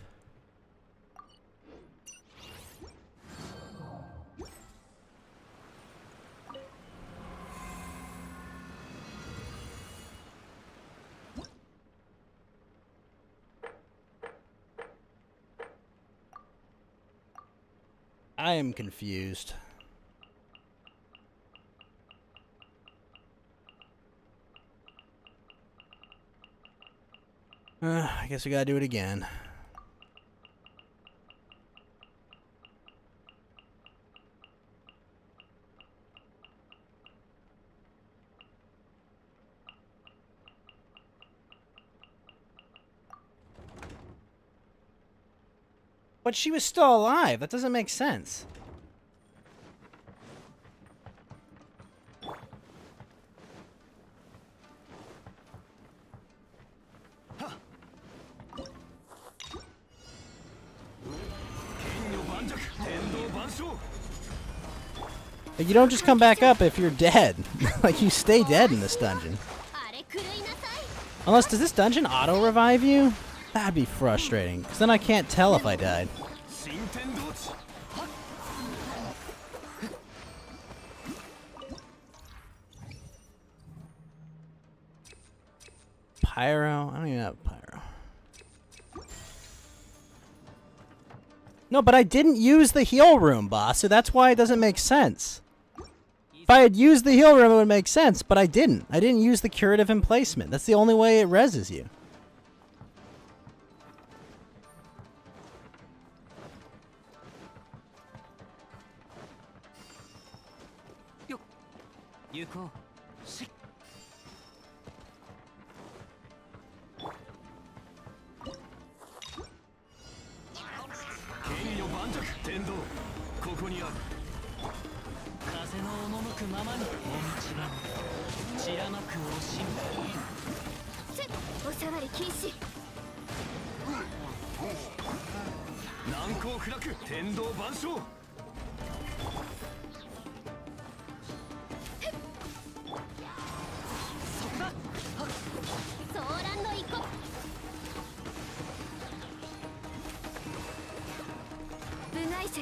I am confused. I guess we gotta do it again. But she was still alive. That doesn't make sense. You don't just come back up if you're dead. Like, you stay dead in this dungeon. Unless, does this dungeon auto-revive you? That'd be frustrating, because then I can't tell if I died. Pyro? I don't even have pyro. No, but I didn't use the heal room, boss, so that's why it doesn't make sense. If I had used the heal room, it would make sense, but I didn't. I didn't use the curative emplacement. That's the only way it reses you. Yuko.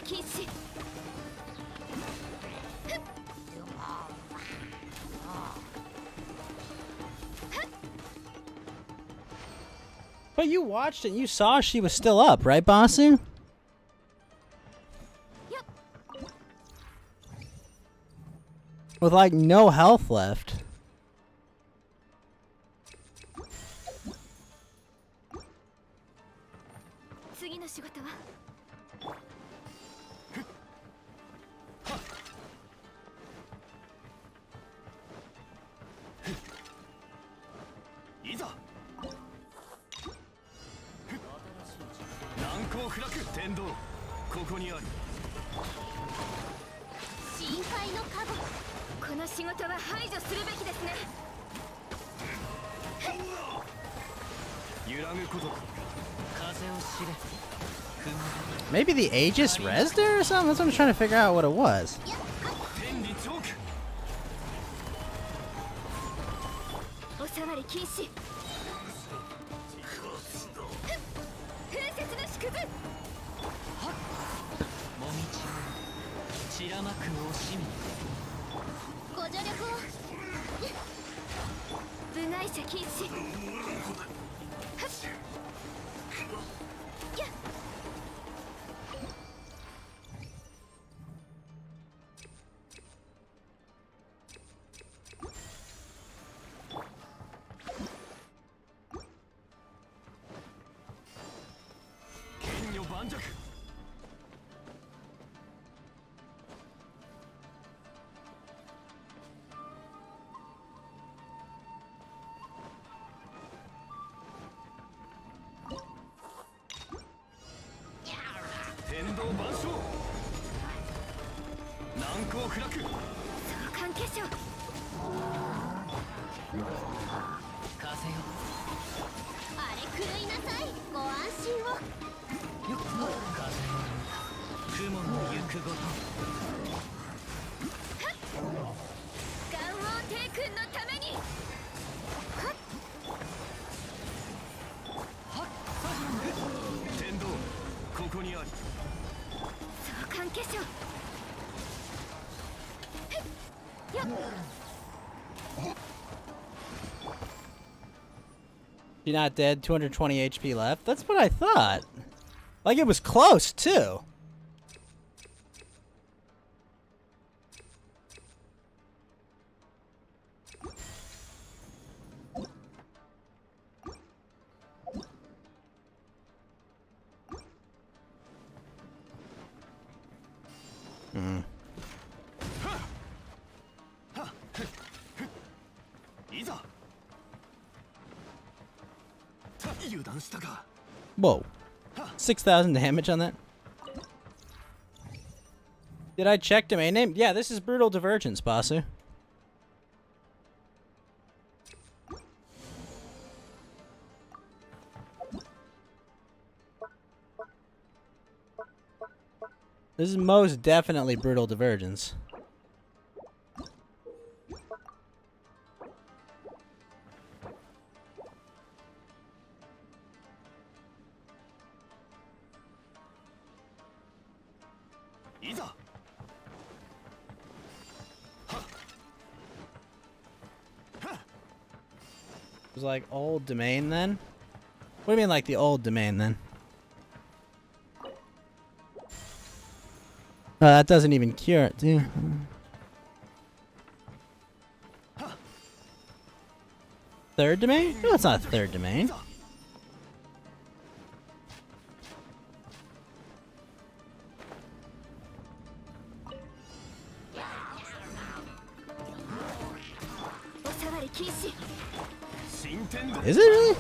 禁止。 But you watched it and you saw she was still up, right, Basu? Yep. With like no health left. Maybe the Aegis rezzed her or something? That's what I'm trying to figure out what it was. You're not dead, 220 HP left. That's what I thought. Like it was close too. Whoa. 6,000 damage on that? Did I check domain name? Yeah, this is Brutal Divergence, Basu. This is most definitely Brutal Divergence. It was like old domain then? What do you mean like the old domain then? That doesn't even cure it, too. Third domain? No, it's not third domain. Is it really?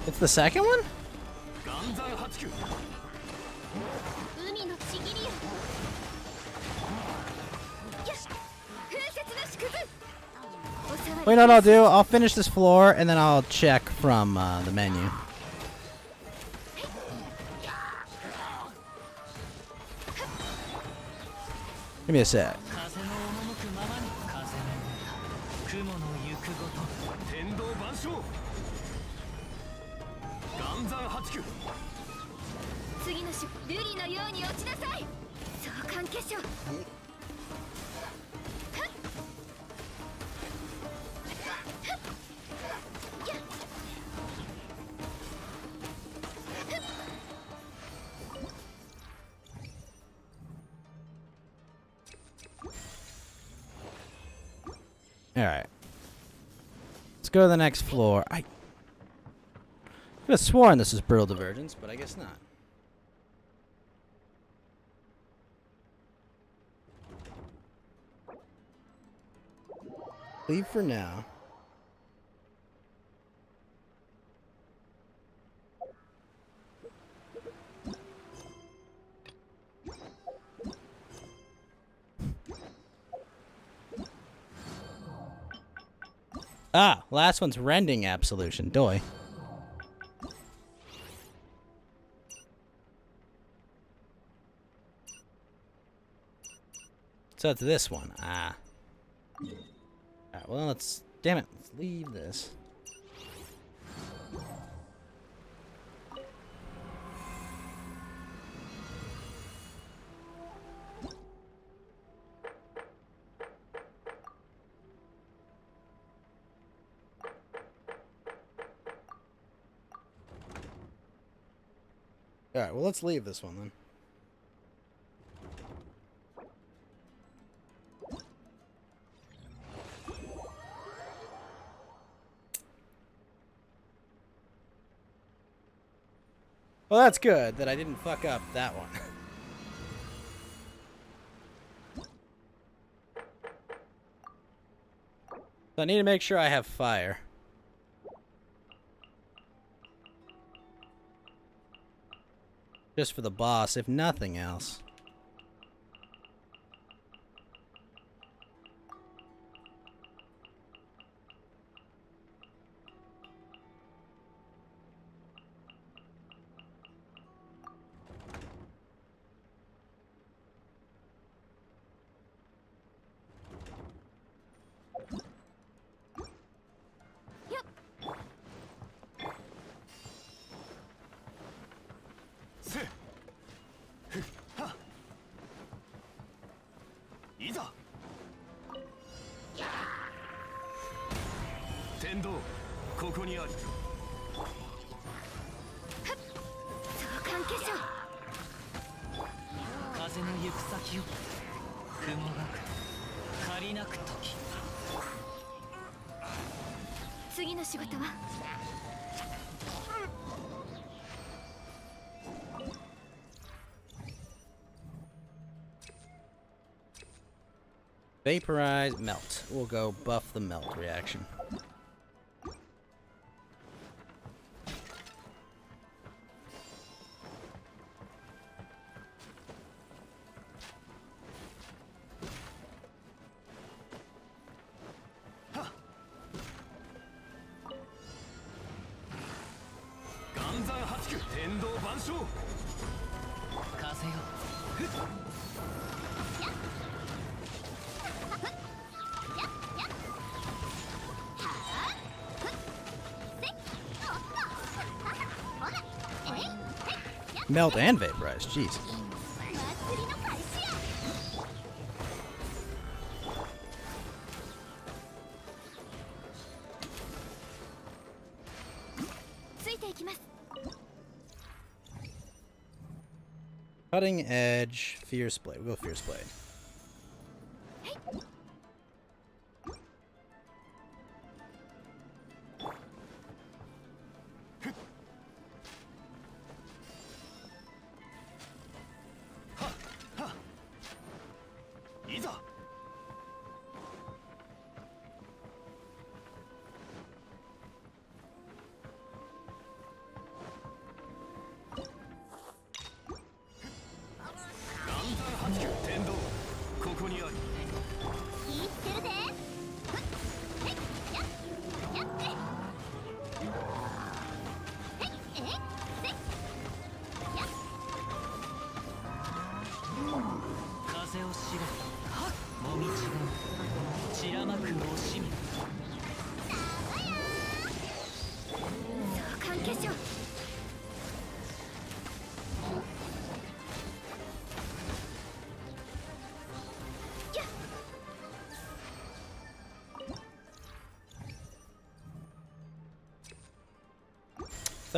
It's the second one? Wait, no, I'll do. I'll finish this floor and then I'll check from the menu. Give me a sec. しょ瑠璃のように落ちなさい。相関化粧。All right. Let's go to the next floor. I could have sworn this is Brutal Divergence, but I guess not. Leave for now. Ah, last one's Rending Absolution. Doy. So it's this one. Ah. Alright, well, let's... Damn it. Let's leave this. Alright, well, let's leave this one then. Well, that's good that I didn't fuck up that one. So I need to make sure I have fire. Just for the boss, if nothing else. Vaporize, melt. We'll go buff the melt reaction. Melt and vaporize, jeez. Cutting edge, fierce blade. We'll go fierce blade.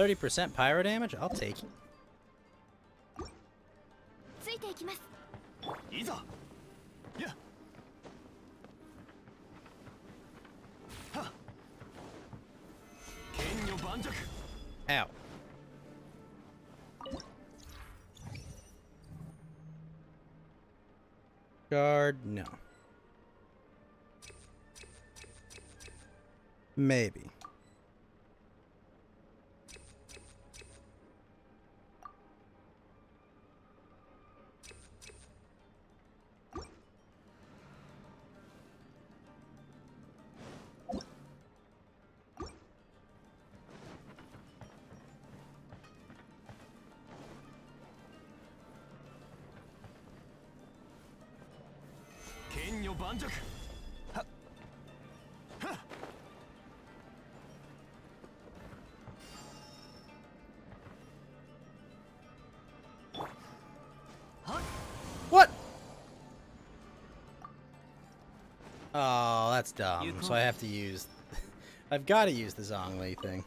30% pyro damage? I'll take it. ついていきます。いざ。や。は。剣女盤石。 Ow. Guard, no. Maybe. What? Oh, that's dumb. So I have to use... I've got to use the Zhongli thing.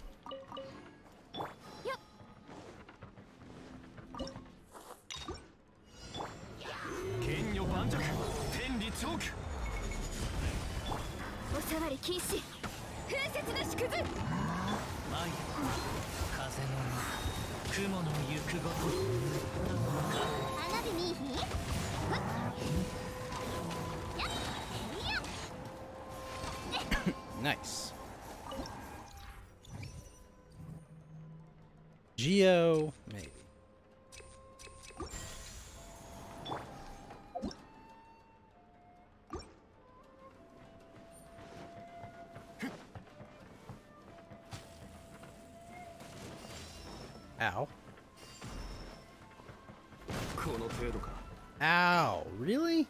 Nice. Geo, maybe. Ow. Ow, really?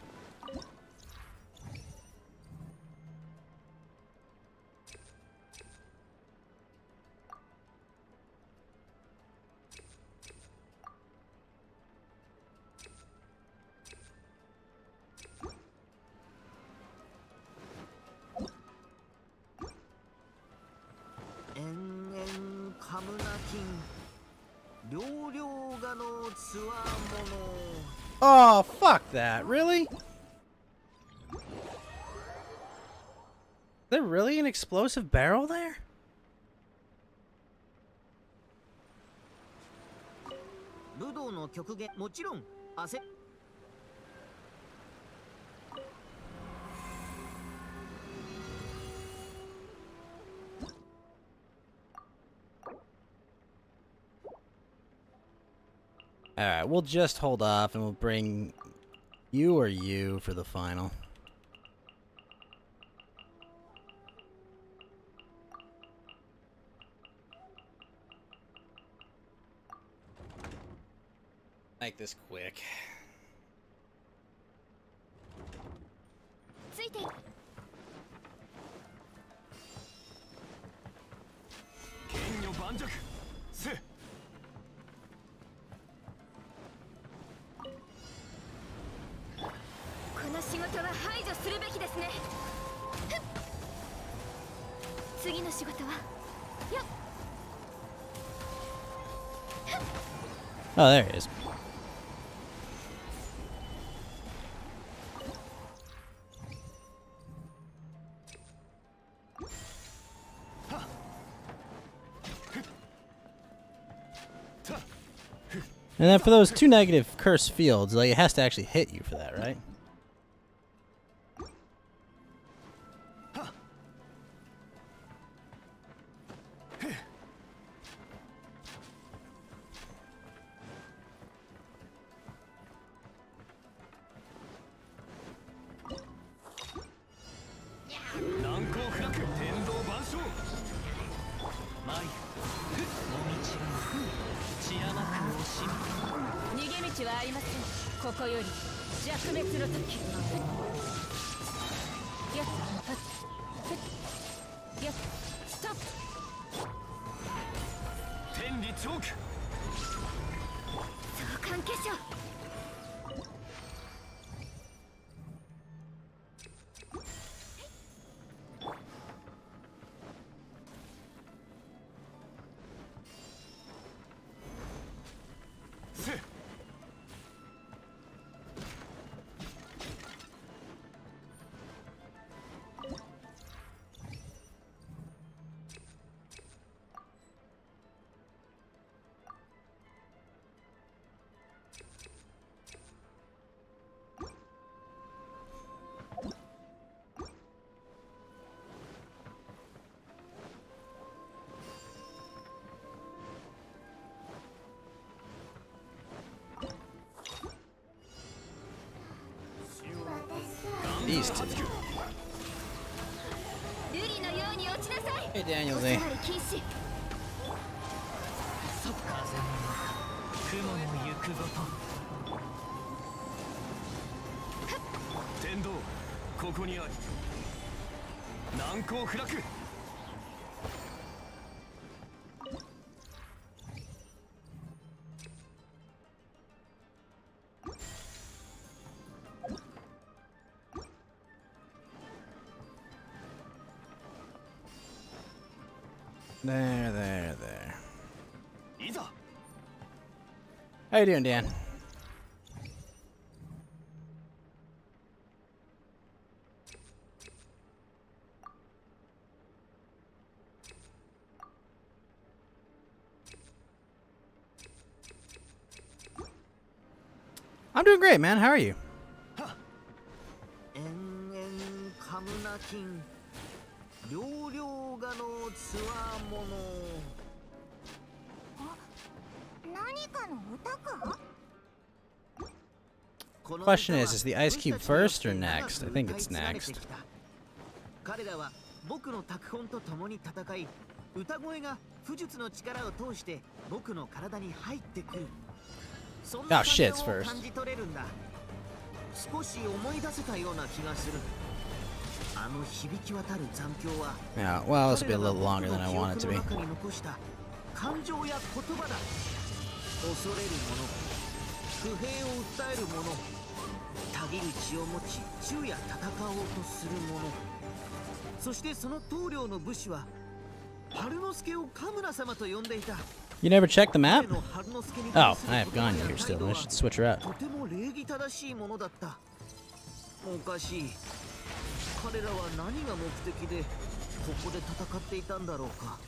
Oh, fuck that. Really? Is there really an explosive barrel there? Alright, we'll just hold off and we'll bring you or you for the final. Make this quick. Oh, there it is. And then for those 2 negative curse fields, like, it has to actually hit you for that, right? These two. Hey, Daniel Z. 天道ここにあり難攻不落 There. How you doing, Dan? I'm doing great, man. How are you? 両両画のつわもの。何かの歌か? Question is the ice cube first or next? I think it's next. 彼らは僕の拓本と共に戦い、歌声が武術の力を通して僕の体に入ってくる。そんな感情を感じ取れるんだ。少し思い出せたような気がする。 Yeah, well, this will be a little longer than I want it to be. 感情や言葉だ。恐れる者、不平を訴える者、たぎる血を持ち昼夜戦おうとする者。そしてその棟梁の武士は春之助を神村様と呼んでいた。 You never checked the map? Oh, I have gone here still. I should switch her out. とても礼儀正しいものだった。おかしい。 彼らは何が目的でここで戦っていたんだろうか。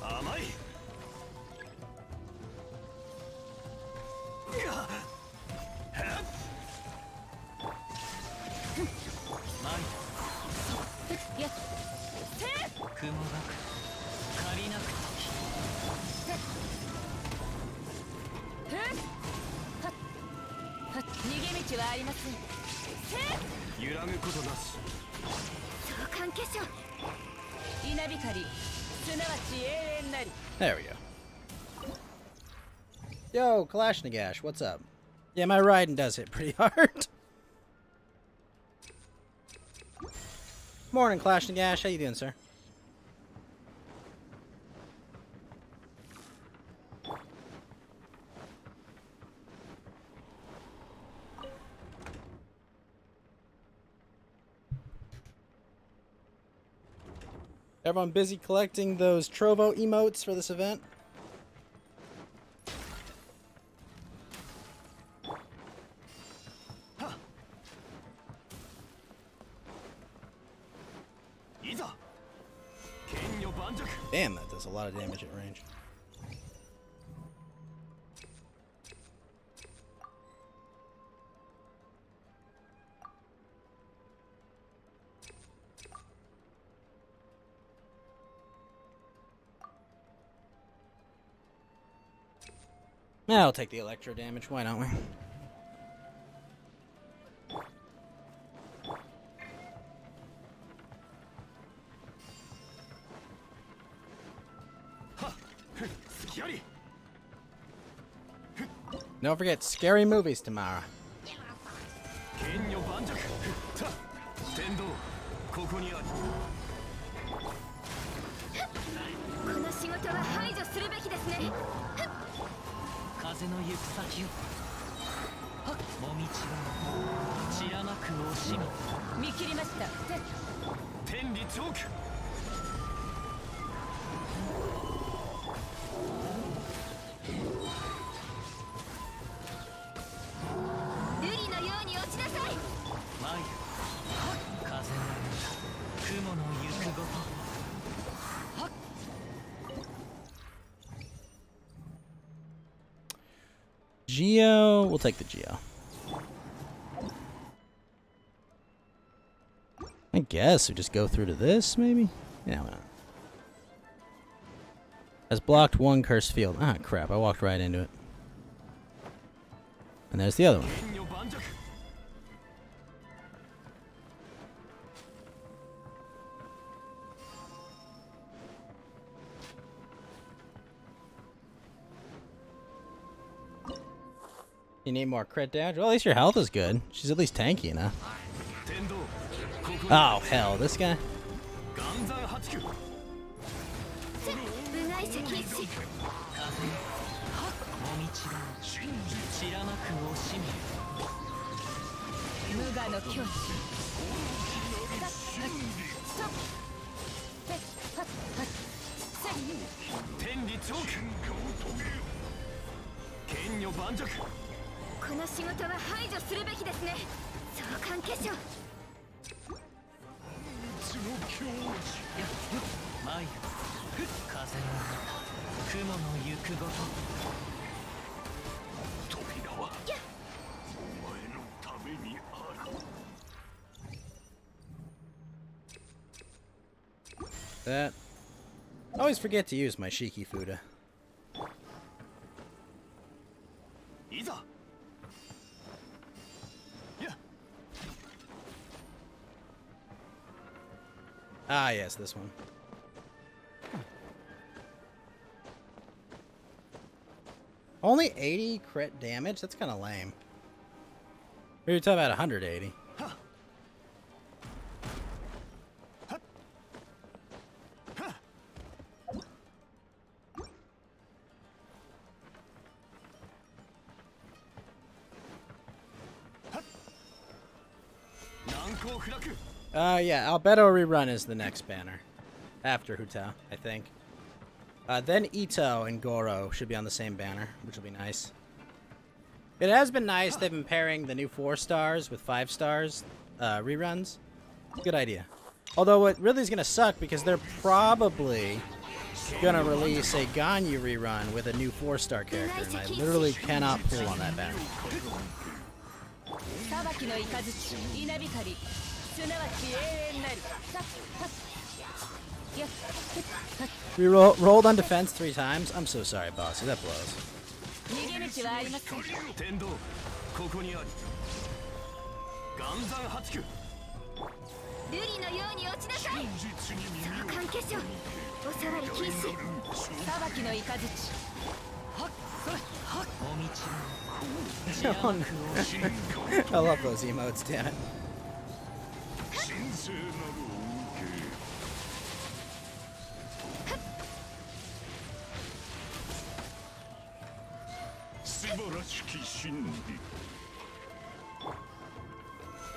甘い。雲が借りなく時逃げ道はありません。揺らぐことなし。召喚結晶。稲光すなわち永遠なり。 There we go. Yo, Kalashnigash, what's up? Yeah, my riding does hit pretty hard. Morning, Kalashnigash. How you doing, sir? Everyone busy collecting those Trovo emotes for this event? Damn, that does a lot of damage at range. Yeah, I'll take the electro damage, why don't we? Don't forget, scary movies tomorrow. この仕事は排除するべきですね。風の行く先をしみ見切りました天理チョーク瑠璃のように落ちなさいマイ風の雲の行くごと Geo, we'll take the Geo. I guess we just go through to this, maybe? Yeah, why not? Has blocked one cursed field. Ah, crap, I walked right into it. And there's the other one. You need more crit damage? Well, at least your health is good. She's at least tanky enough. Oh, hell, this guy? 部外者禁止散らまく惜しみ無我の境地天理チョーク剣女盤石この仕事は排除するべきですね召喚化粧マイ風の雲の行くごと扉はお前のためにある That. I always forget to use my Shiki Fuda. いざ Ah, yes, this one. Only 80 crit damage? That's kind of lame. We were talking about 180. Yeah, Albedo Rerun is the next banner. After Huta, I think. Then Ito and Goro should be on the same banner, which will be nice. It has been nice they've been pairing the new 4 stars with 5 stars reruns. Good idea. Although it really is going to suck because they're probably going to release a Ganyu rerun with a new 4-star character, and I literally cannot pull on that banner. We rolled on defense 3 times? I'm so sorry, boss. That blows. 逃げ道はありません天道ここにあり岩山八九瑠璃のように落ちなさい召喚化粧お触り禁止裁きの雷はっそれはっお道 I love those emotes, damn it. 神聖なる素晴らしき真理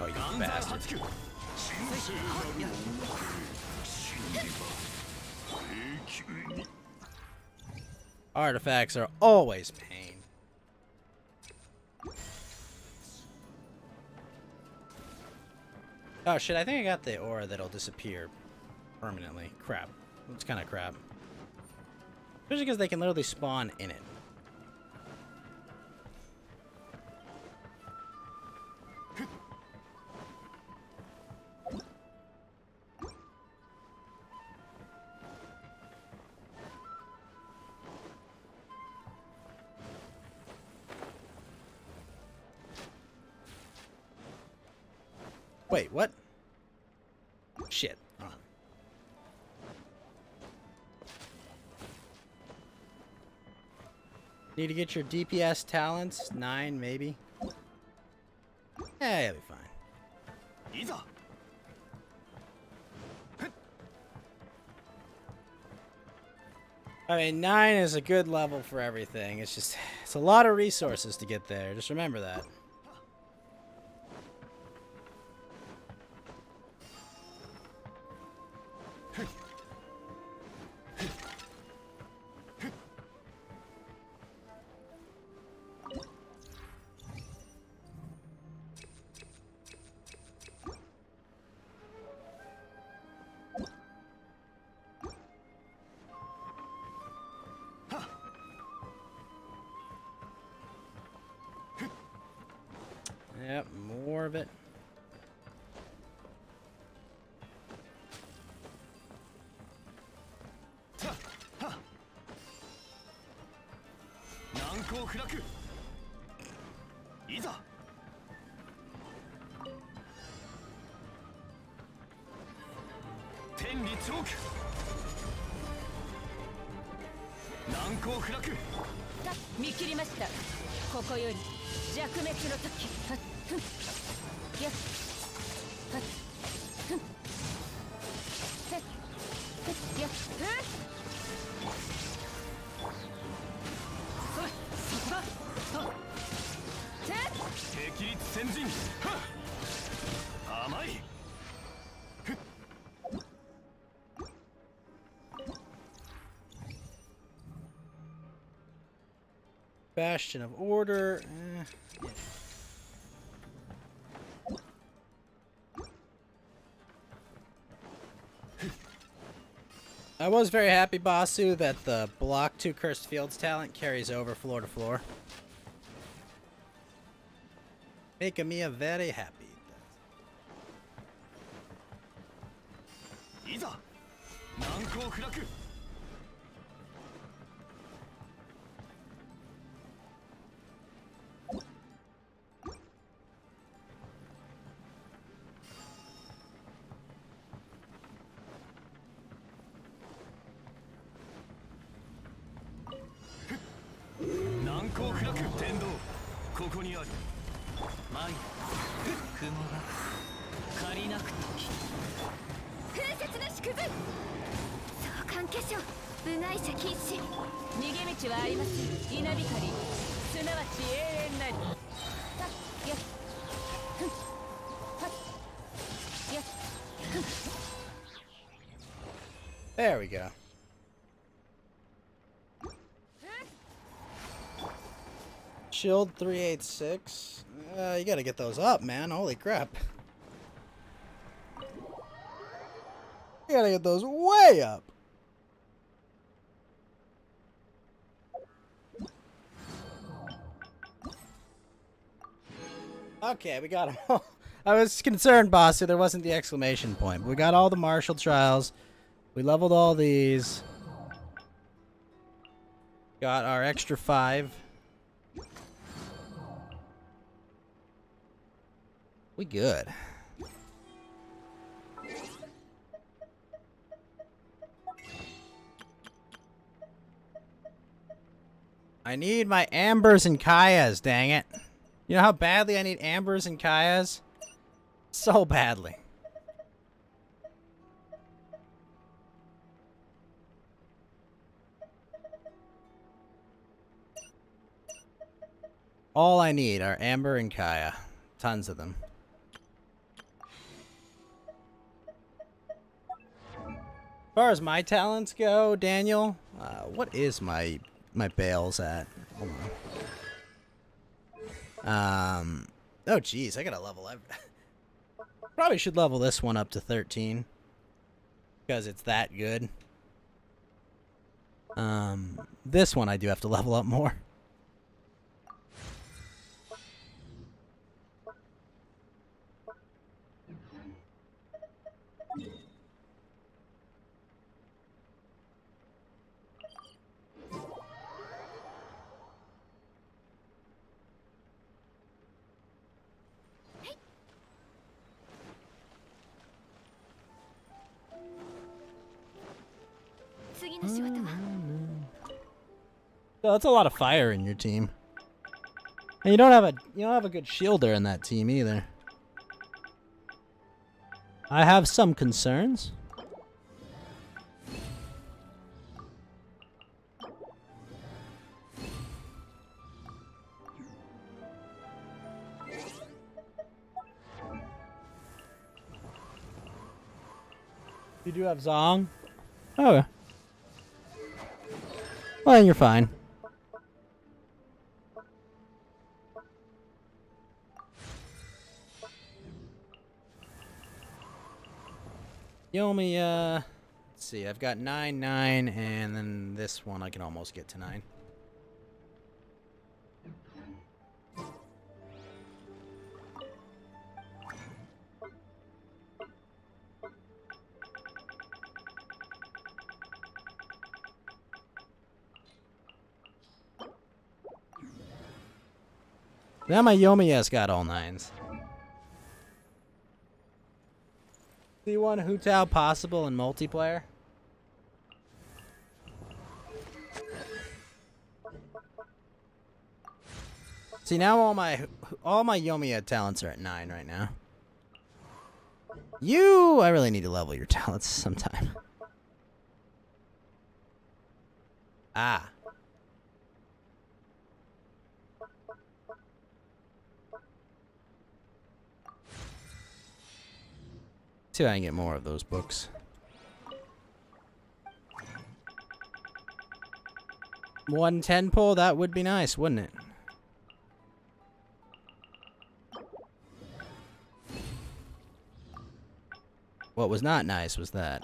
Oh, you bastard. Artifacts are always pain. Oh shit, I think I got the aura that'll disappear permanently. Crap. It's kind of crap. Especially because they can literally spawn in it. Wait, what? Shit. Hold on. Need to get your DPS talents. 9, maybe. Yeah, you'll be fine. I mean, 9 is a good level for everything. It's just, it's a lot of resources to get there. Just remember that. Yep, more of it. Bastion of Order. Yeah. I was very happy, Basu, that the block 2 Cursed Fields talent carries over floor to floor. Making me very happy. There we go. Shield 386. You gotta get those up, man. Holy crap. You gotta get those way up. Okay, we got them all. I was concerned, Bossy, there wasn't the exclamation point. But we got all the martial trials. We leveled all these. Got our extra 5. We good. I need my Ambers and Kayas, dang it. You know how badly I need Ambers and Kayas? So badly. All I need are Amber and Kaya. Tons of them. As far as my talents go, Daniel, what is my bales at? Hold on. Oh geez, I gotta level up. Probably should level this one up to 13 because it's that good. This one I do have to level up more. So that's a lot of fire in your team. And you don't have a good shielder in that team either. I have some concerns. You do have Zong? Oh. Well, you're fine. Yomi, let's see, I've got 9, 9, and then this one I can almost get to 9. Now my Yomi has got all 9s. C1 Hutao possible in multiplayer? See, now all my Yomiya talents are at 9 right now. I really need to level your talents sometime. Ah. See if I can get more of those books. 110 pull, that would be nice, wouldn't it? What was not nice was that.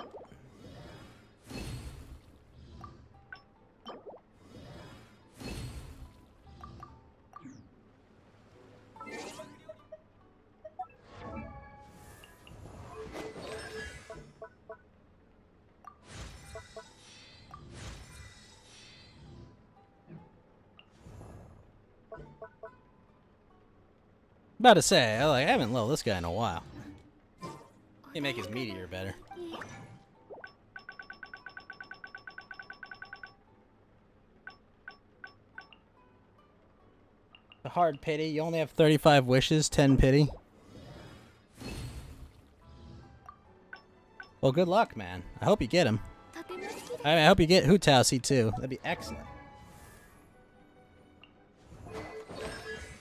About to say, I haven't leveled this guy in a while. He make his meteor better. A hard pity. You only have 35 wishes, 10 pity. Well, good luck, man. I hope you get him. I hope you get Hutao C2. That'd be excellent.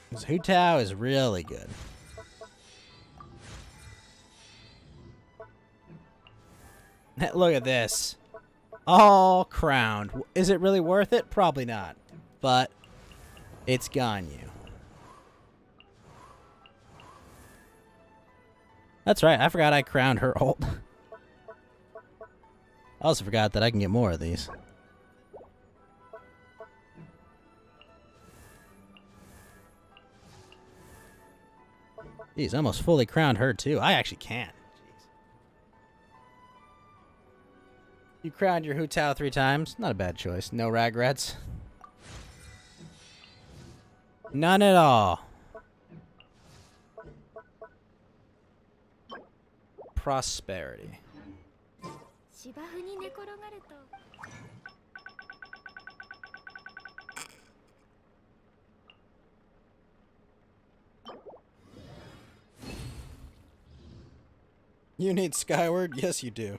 Because Hutao is really good. Look at this. All crowned. Is it really worth it? Probably not. But it's Ganyu. That's right. I forgot I crowned her ult. I also forgot that I can get more of these. Jeez, I almost fully crowned her too. I actually can. Jeez. You crowned your Hutao 3 times. Not a bad choice. No regrets. None at all. Prosperity. You need Skyward? Yes, you do.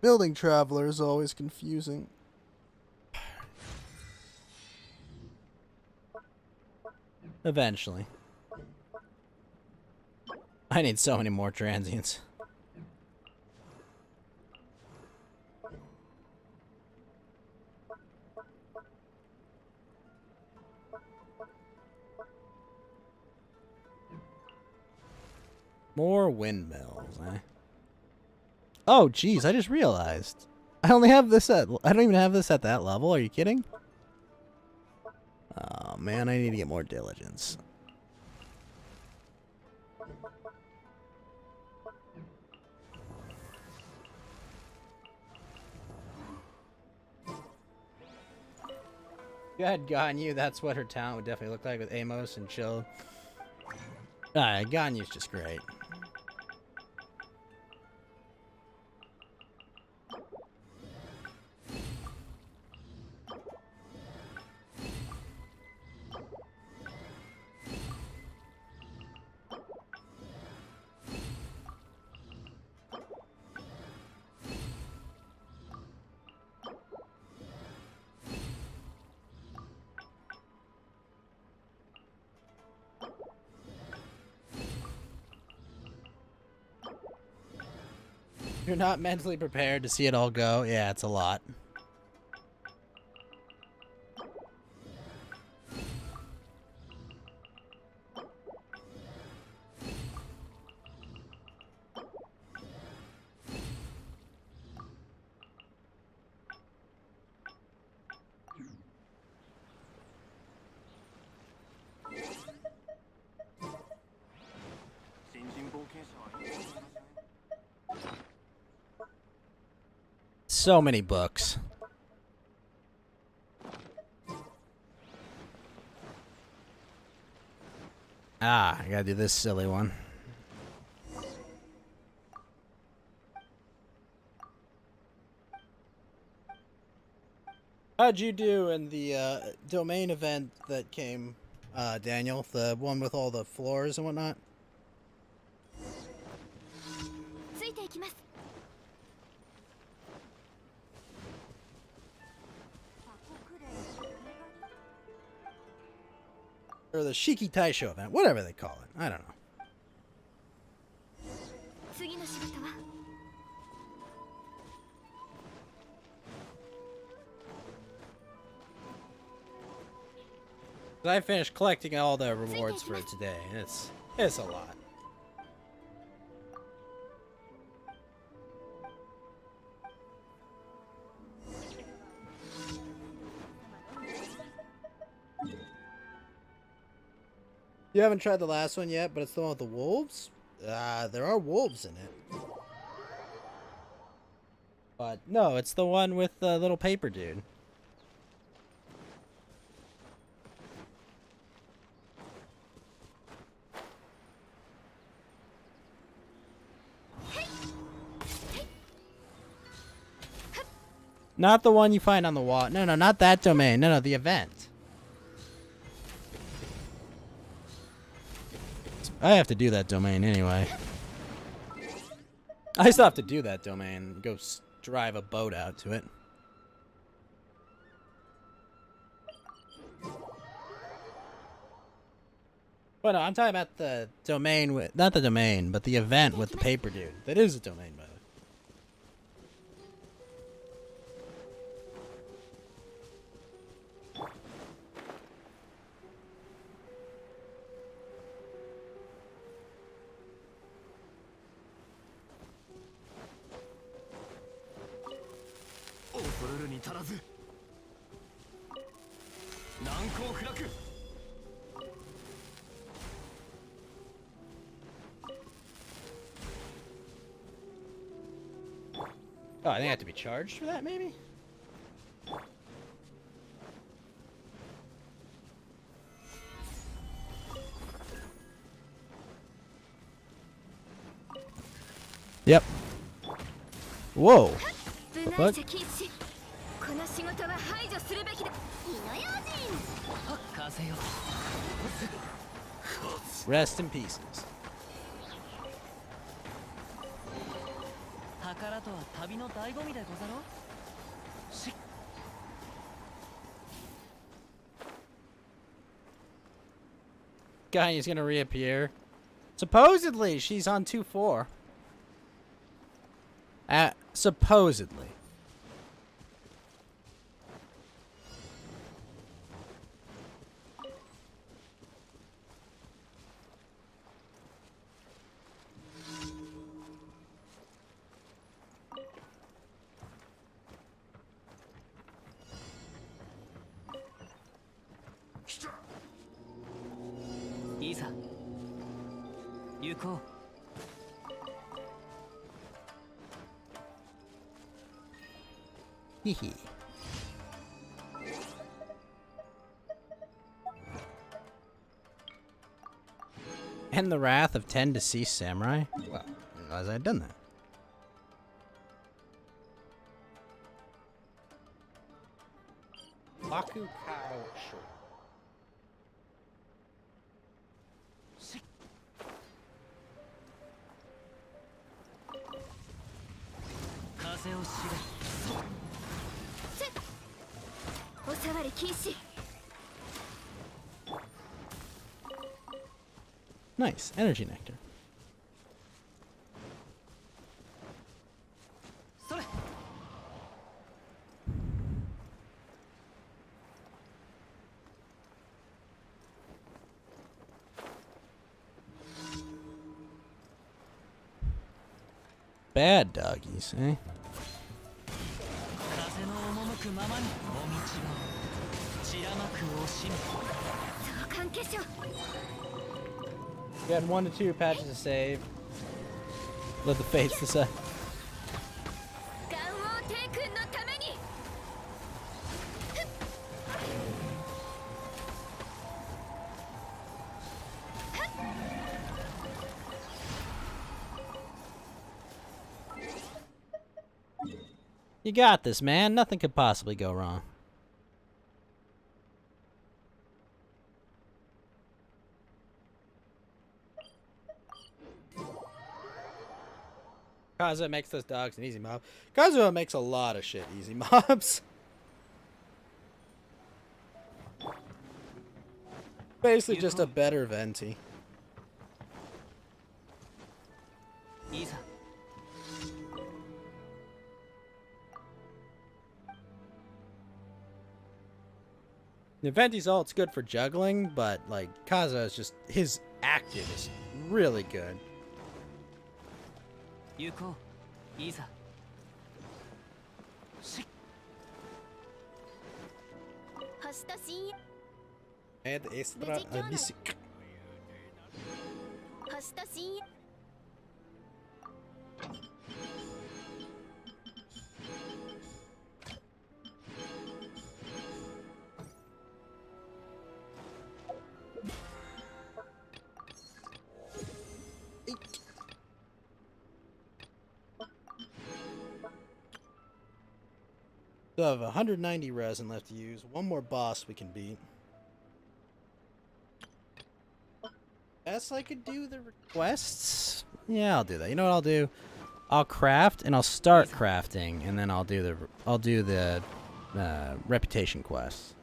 Building Traveler is always confusing. Eventually. I need so many more transients. More windmills, eh? Oh, jeez, I just realized. I only have this at... I don't even have this at that level. Are you kidding? Oh, man, I need to get more diligence. If I had Ganyu, that's what her talent would definitely look like with Amos and Chill. Ganyu's just great. You're not mentally prepared to see it all go. Yeah, it's a lot. So many books. Ah, I gotta do this silly one. How'd you do in the domain event that came, Daniel? The one with all the floors and whatnot? Or the Shiki Taisho event, whatever they call it. I don't know. I finished collecting all the rewards for today. It's a lot. You haven't tried the last one yet, but it's the one with the wolves? There are wolves in it. But no, it's the one with the little paper dude. Not the one you find on the wall. No, not that domain. No, the event. I have to do that domain anyway. I still have to do that domain. Go drive a boat out to it. Well, no, I'm talking about the domain with... Not the domain, but the event with the paper dude. That is a domain, by the way. Oh, I think I have to be charged for that, maybe? Yep. Whoa. What? Rest in pieces. Gaia's gonna reappear. Supposedly, she's on 2-4. Supposedly. Isa. Yuko. Hehe. And the wrath of 10 deceased samurai? Well, I didn't realize I'd done that. Baku Kao Short. Nice. Energy nectar. bad doggies, eh? 風の赴くままにお道を散らまく惜しみ相関化粧 You had 1 to 2 patches to save. Let the fates decide. ガンオーテイ君のために You got this, man. Nothing could possibly go wrong. Kazuha makes those dogs an easy mob. Kazuha makes a lot of shit easy mobs. Basically just a better Venti. いざ The Venti's ult's good for juggling, but like Kazuha is just his active is really good. 行こういざ 星と深夜 And extra Anisik. 星と深夜 So I have 190 resin left to use. One more boss we can beat. Guess I could do the requests? Yeah, I'll do that. You know what I'll do? I'll craft and I'll start crafting, and then I'll do the reputation quests.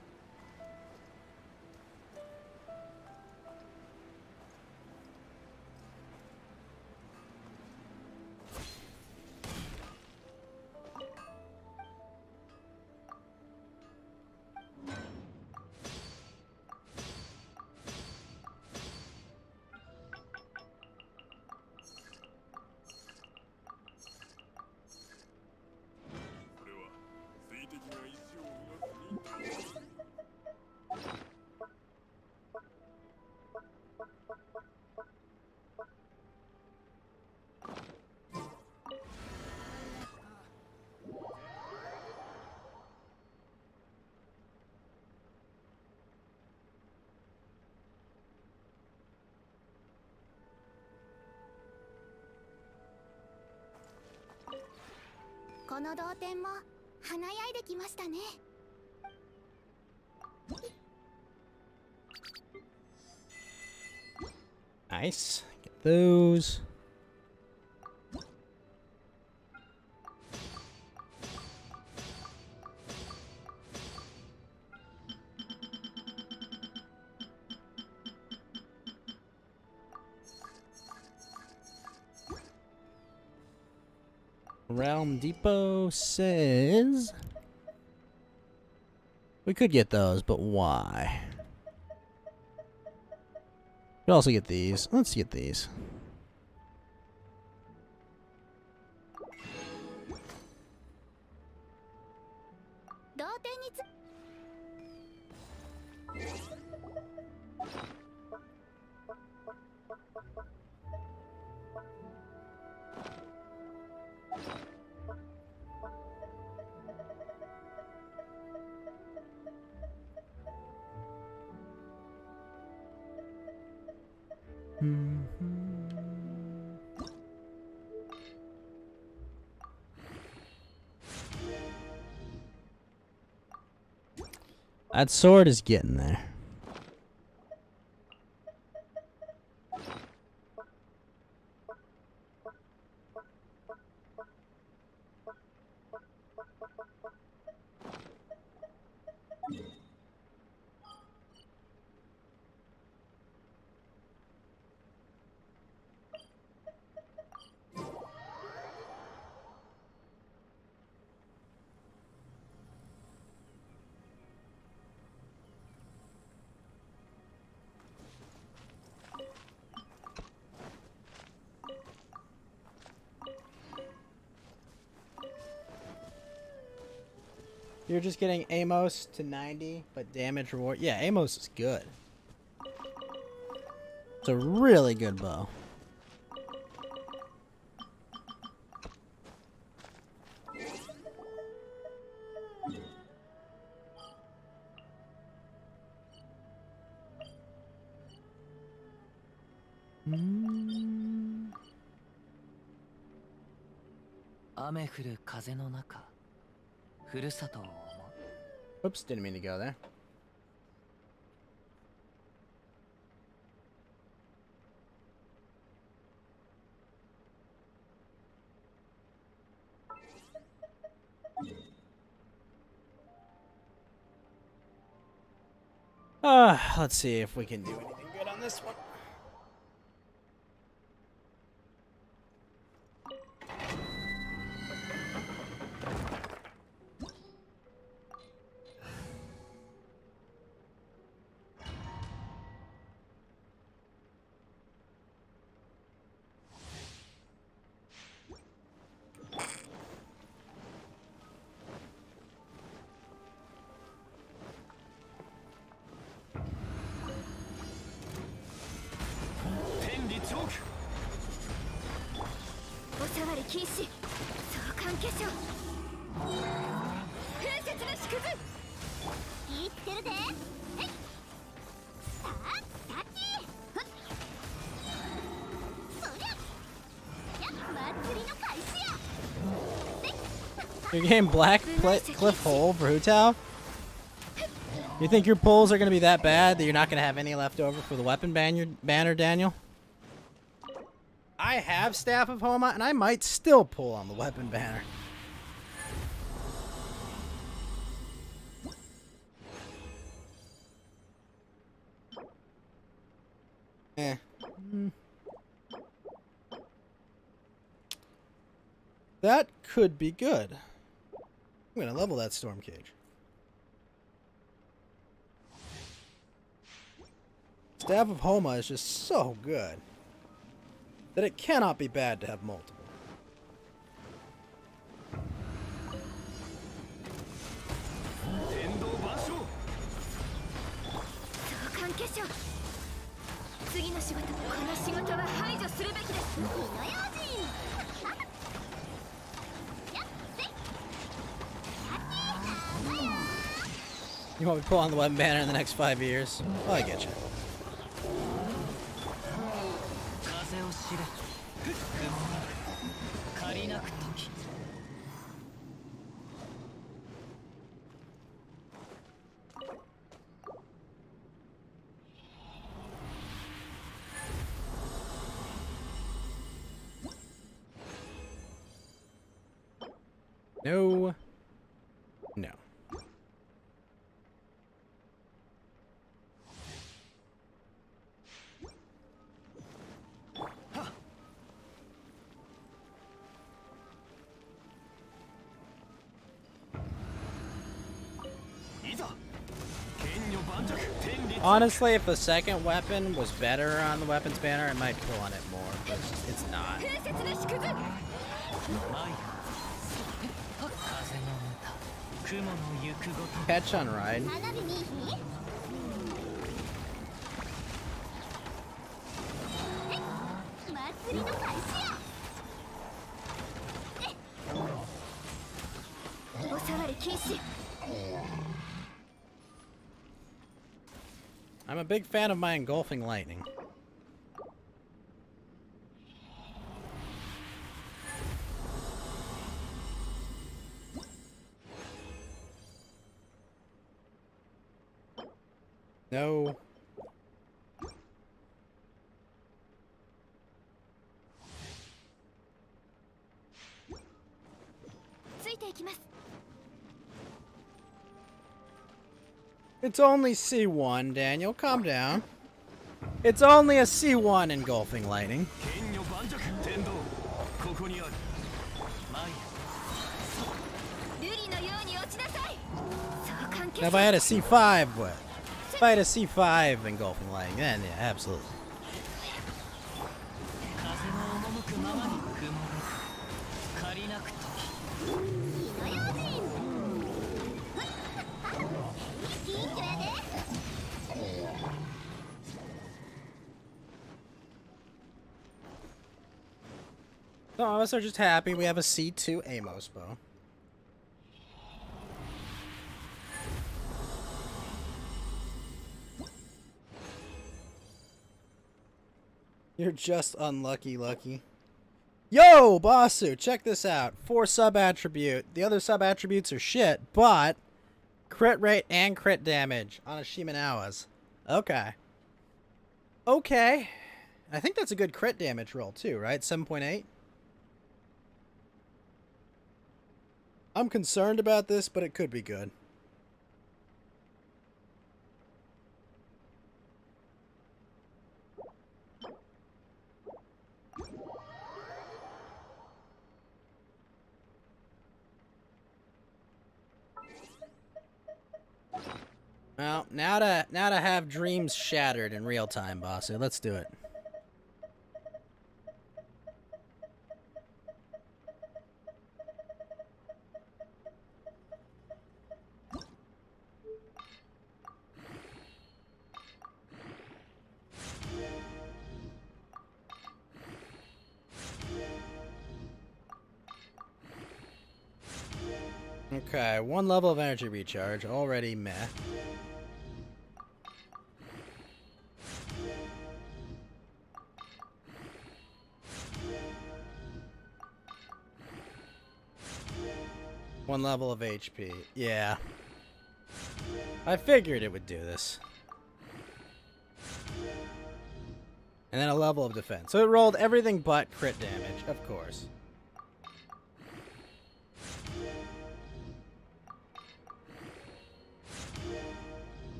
Nice. Get those. Realm Depot says we could get those, but why? We could also get these. Let's get these. That sword is getting there. You're just getting Amos to 90, but damage reward. Yeah, Amos is good. It's a really good bow. Oops, didn't mean to go there. Let's see if we can do anything good on this one. You're getting Black Cliff Hole for Hutao? You think your pulls are going to be that bad that you're not going to have any left over for the weapon banner, Daniel? I have Staff of Homa, and I might still pull on the weapon banner. That could be good. I'm going to level that Storm Cage. Staff of Homa is just so good that it cannot be bad to have multiple. You want me to pull on the weapon banner in the next 5 years? Oh, I get you. No. No. Honestly, if the second weapon was better on the weapons banner, I might pull on it more, but it's not. Catch on ride. I'm a big fan of my engulfing lightning. No. It's only C1, Daniel. Calm down. It's only a C1 engulfing lightning. Now, if I had a C5, what? If I had a C5 engulfing lightning, then yeah, absolutely. Some of us are just happy we have a C2 Amos bow. You're just unlucky, Lucky. Yo, Basu, check this out. 4 sub-attribute. The other sub-attributes are shit, but crit rate and crit damage on Ashiminawa's. Okay. Okay. I think that's a good crit damage roll, too, right? 7.8? I'm concerned about this, but it could be good. Well, now to have dreams shattered in real time, Basu. Let's do it. Okay, 1 level of energy recharge, already meh. One level of HP. Yeah. I figured it would do this. And then a level of defense. So it rolled everything but crit damage, of course.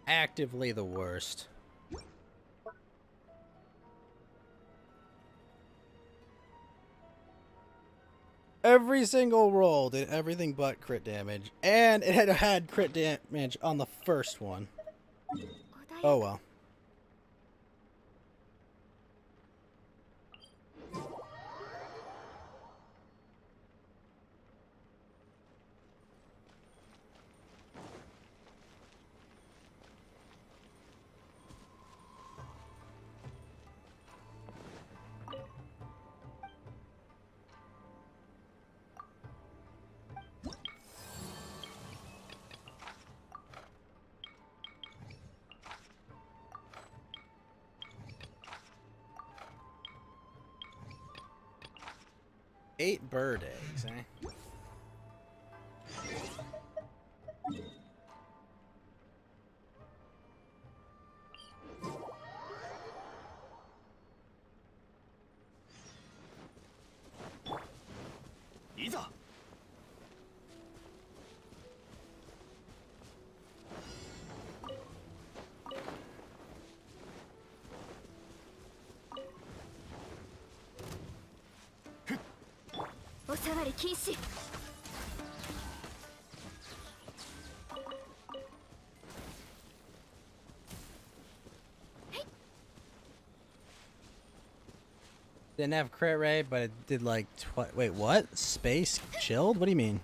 Actively the worst. Every single roll did everything but crit damage, and it had crit damage on the first one. Oh well. Eight bird eggs, eh? Didn't have crit rate, but it did like wait, what? Space chilled? What do you mean?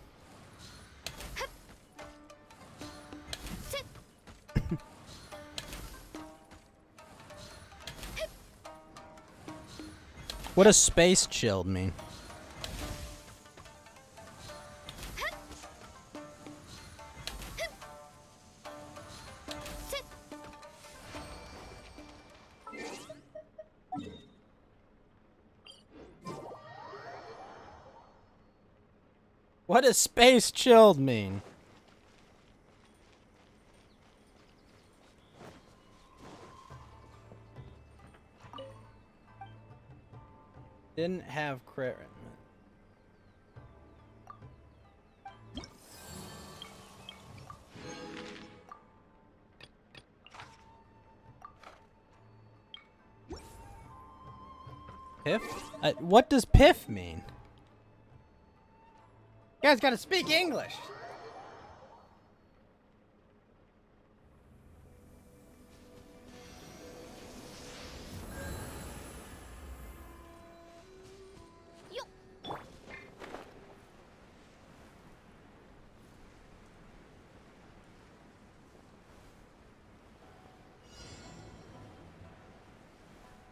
What does space chilled mean? What does space chilled mean? Didn't have crit. Piff? What does piff mean? You guys gotta speak English.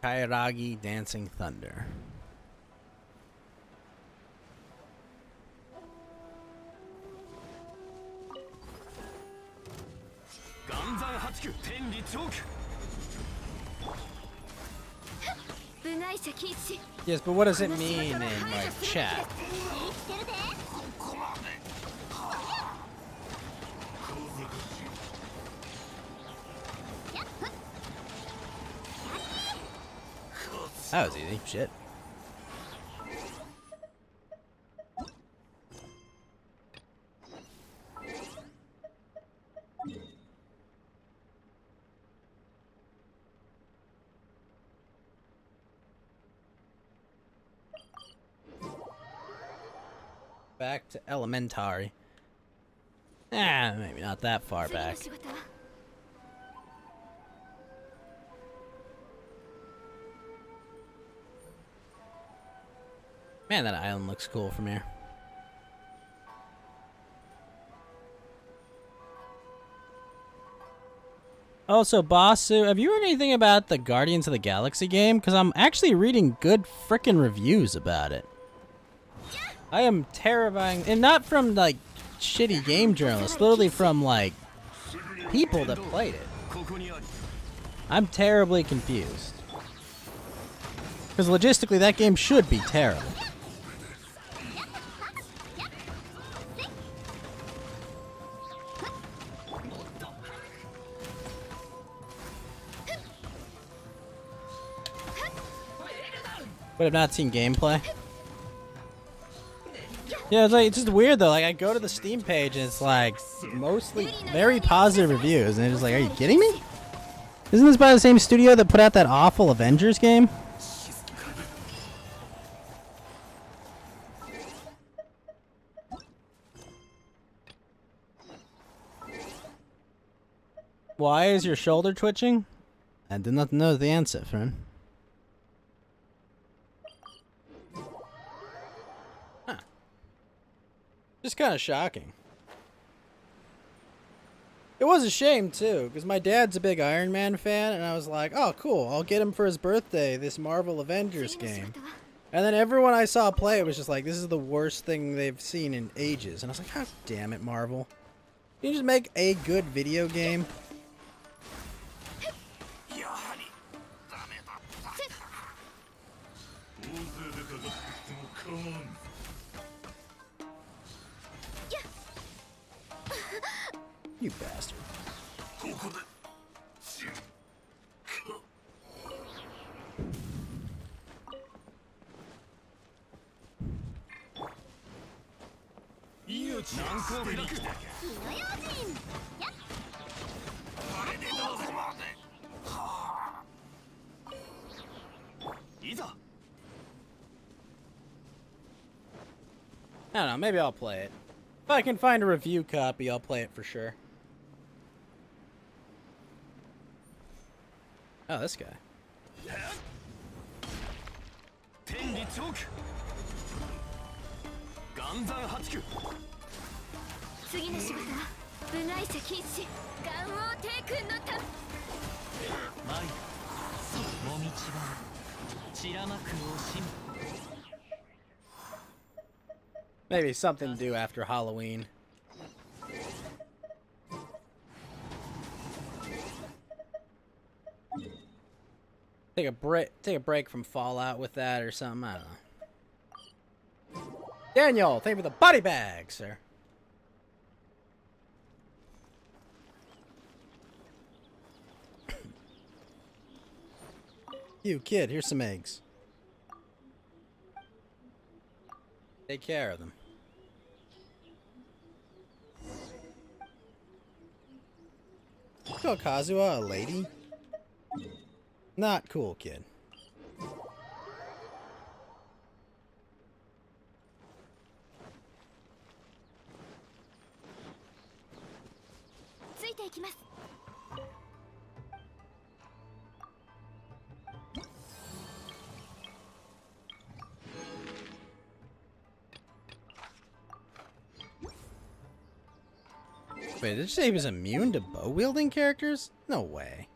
Kairagi Dancing Thunder. Yes, but what does it mean in like chat? That was easy. Shit. Back to Elementary. Maybe not that far back. Man, that island looks cool from here. Also, Basu, have you heard anything about the Guardians of the Galaxy game? Because I'm actually reading good frickin' reviews about it. I am terrifying, and not from like shitty game journalists, literally from like people that played it. I'm terribly confused. Because logistically, that game should be terrible. But I've not seen gameplay. Yeah, it's just weird though. Like I go to the Steam page and it's like mostly very positive reviews, and it's just like, are you kidding me? Isn't this by the same studio that put out that awful Avengers game? Why is your shoulder twitching? I did not know the answer, friend. Huh. Just kind of shocking. It was a shame, too, because my dad's a big Iron Man fan, and I was like, oh, cool, I'll get him for his birthday, this Marvel Avengers game. And then everyone I saw play it was just like, this is the worst thing they've seen in ages. And I was like, oh, damn it, Marvel. Can you just make a good video game? You bastard. I don't know, maybe I'll play it. If I can find a review copy, I'll play it for sure. Oh, this guy. Maybe something to do after Halloween. Take a break from Fallout with that or something. I don't know. Daniel, thank you for the body bag, sir. You kid, here's some eggs. Take care of them. You call Kazuha a lady? Not cool, kid. Wait, did you say he was immune to bow-wielding characters? No way.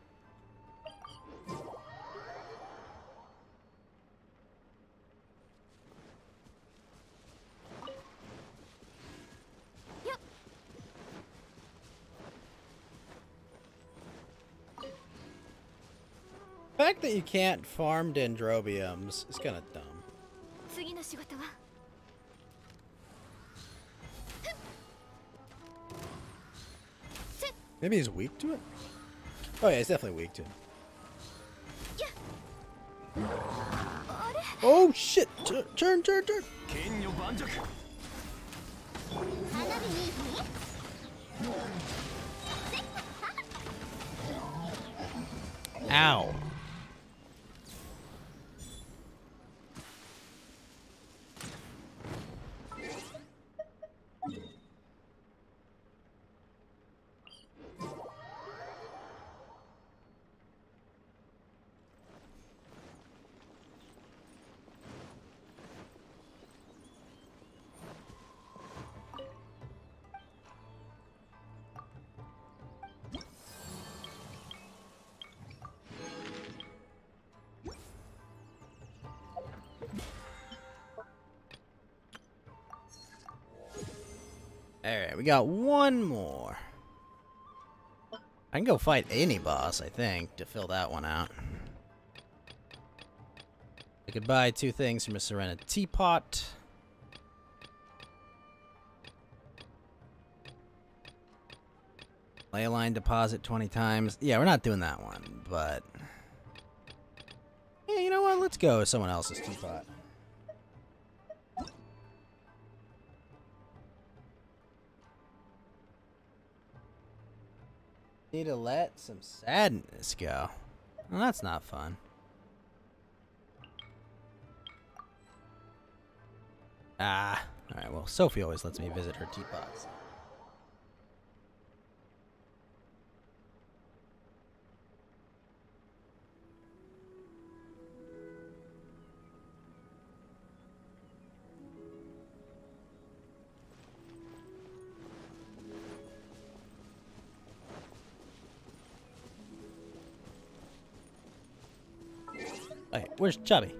fact that you can't farm dendrobiums is kind of dumb. 次の仕事は Maybe he's weak to it? Oh yeah, he's definitely weak to it. Oh shit! Turn! Ow. Alright, we got one more. I can go fight any boss, I think, to fill that one out. I could buy 2 things from a Serena teapot. Leyline deposit 20 times. Yeah, we're not doing that one, but... Yeah, you know what? Let's go with someone else's teapot. Need to let some sadness go. Well, that's not fun. Ah, alright, well, Sophie always lets me visit her teapots. Wait, where's Chubby?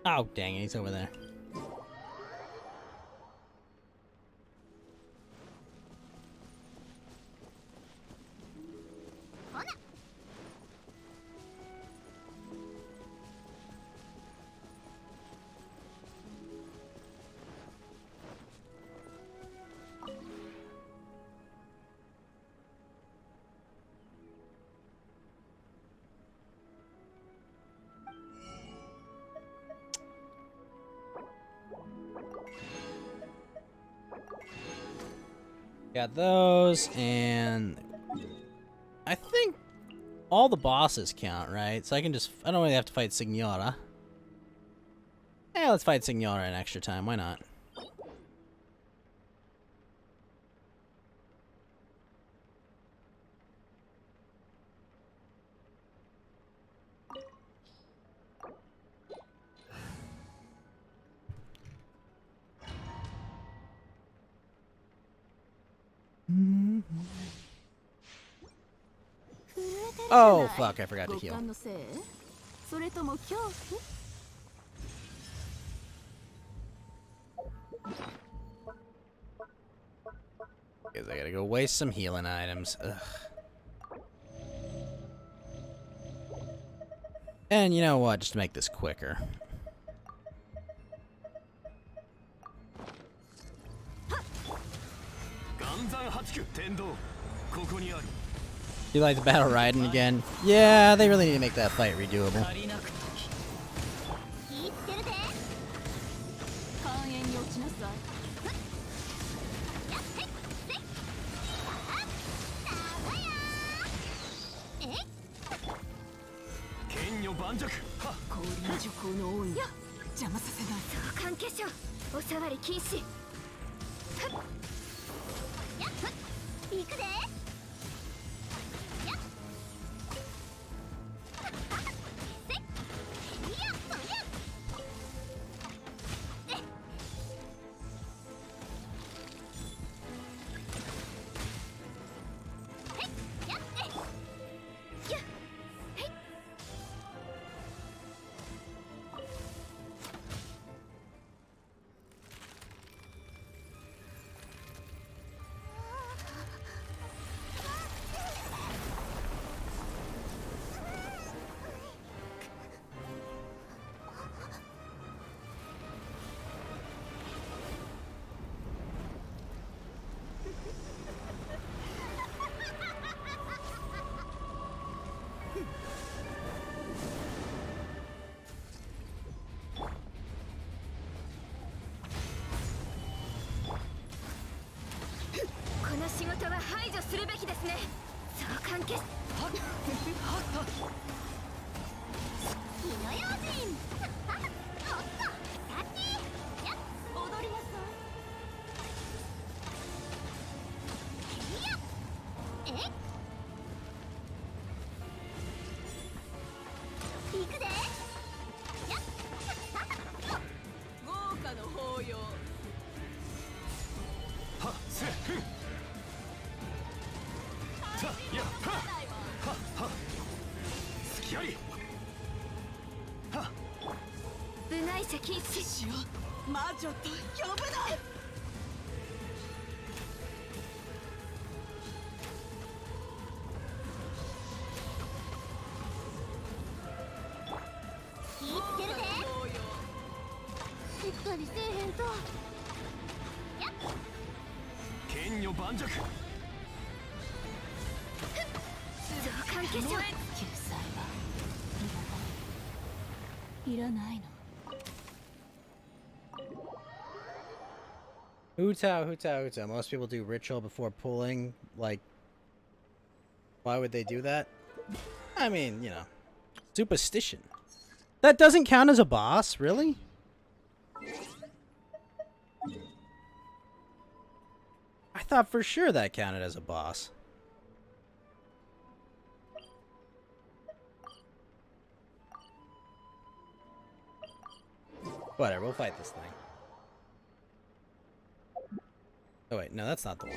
Oh, dang it, he's over there. Got those, and I think all the bosses count, right? So I can just, I don't really have to fight Signora. Yeah, let's fight Signora an extra time, why not? Oh, fuck, I forgot to heal. Guess I gotta go waste some healing items. Ugh. And you know what, just to make this quicker. You like the battle riding again? Yeah, they really need to make that fight redoable. 関係火の用心おっとさっきやっ踊りなさいいやえ行くでやっ豪華の法要はっせふんさやははは隙ありは部外者禁止しよう魔女と呼ぶな気ぃつけるでしっかりせえへんとやっ剣女盤石上関係者救済はいらないの Hutao, hutao, hutao. Most people do ritual before pulling. Like, why would they do that? I mean, you know, superstition. That doesn't count as a boss, really? I thought for sure that counted as a boss. Whatever, we'll fight this thing. Oh wait, no, that's not the one.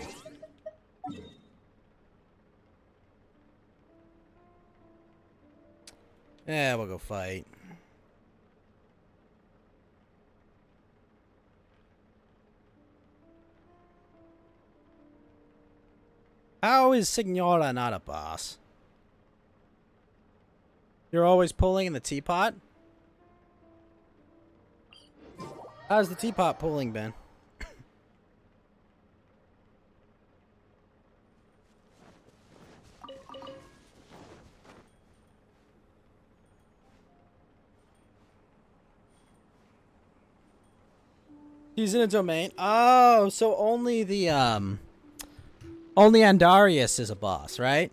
Yeah, we'll go fight. How is Signora not a boss? You're always pulling in the teapot? How's the teapot pulling been? He's in a domain. Oh, so only the only Andarius is a boss, right?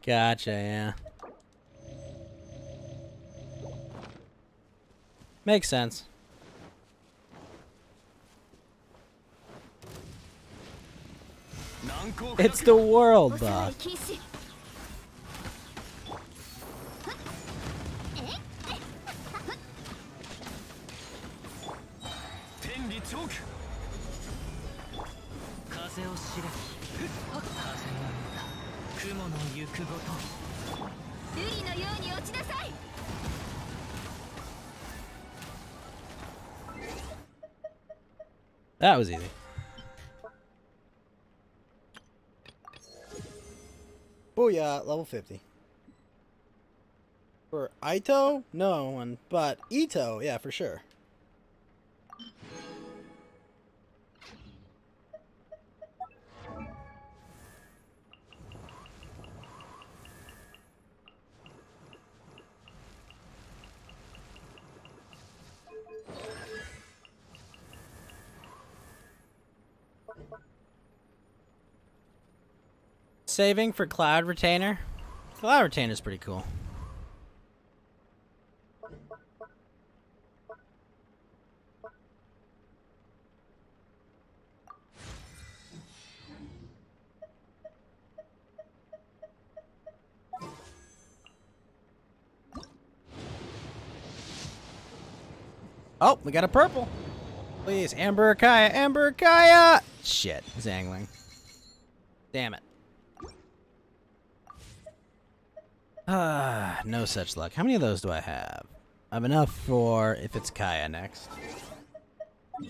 Gotcha, yeah. Makes sense. It's the world boss. That was easy. Oh yeah, level 50. For Ito? No one, but Ito, yeah, for sure. Saving for Cloud Retainer. Cloud Retainer is pretty cool. Oh, we got a purple. Please, Amber Kaya, Amber Kaya! Shit, he's angling. Damn it. Ah, no such luck. How many of those do I have? I have enough for if it's Kaya next. I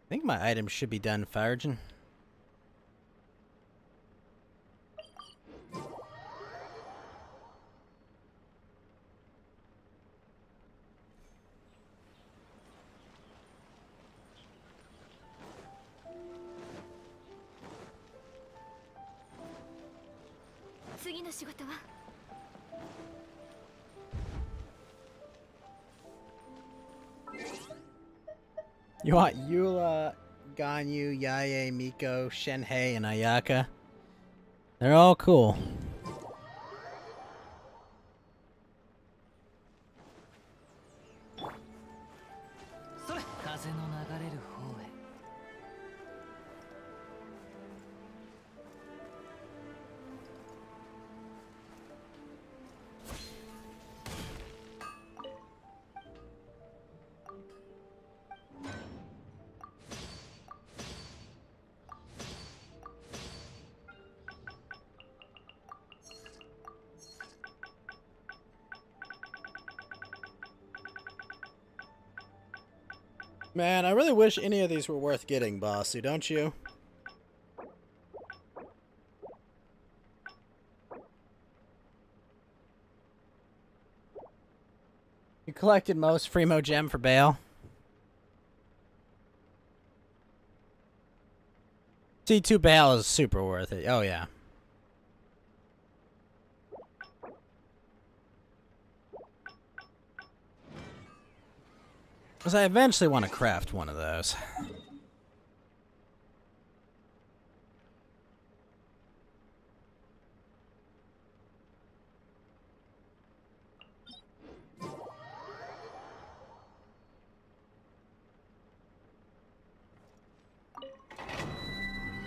think my items should be done, Firegen. 次の仕事は You want Eula, Ganyu, Yae, Miko, Shenhei, and Ayaka? They're all cool. それ風の流れる方へ Man, I really wish any of these were worth getting, Bossu, don't you? You collected most Fremo Gem for Bale. C2 Bale is super worth it. Oh, yeah. Because I eventually want to craft one of those.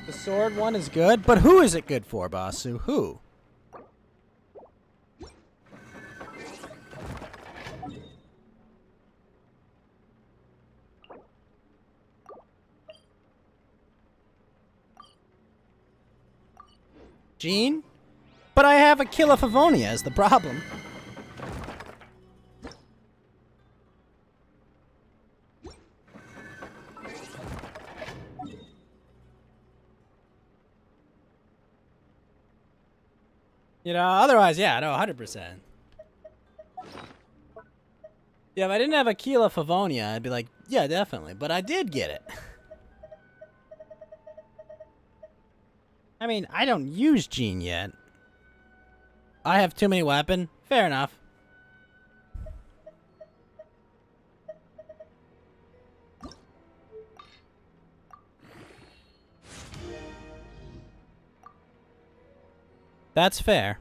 The sword one is good, but who is it good for, Bossu? Who? Jean? But I have a Killa Favonia is the problem. You know, otherwise, yeah, no, 100%. Yeah, if I didn't have a Killa Favonia, I'd be like, yeah, definitely. But I did get it. I mean, I don't use Jean yet. I have too many weapon. Fair enough. That's fair.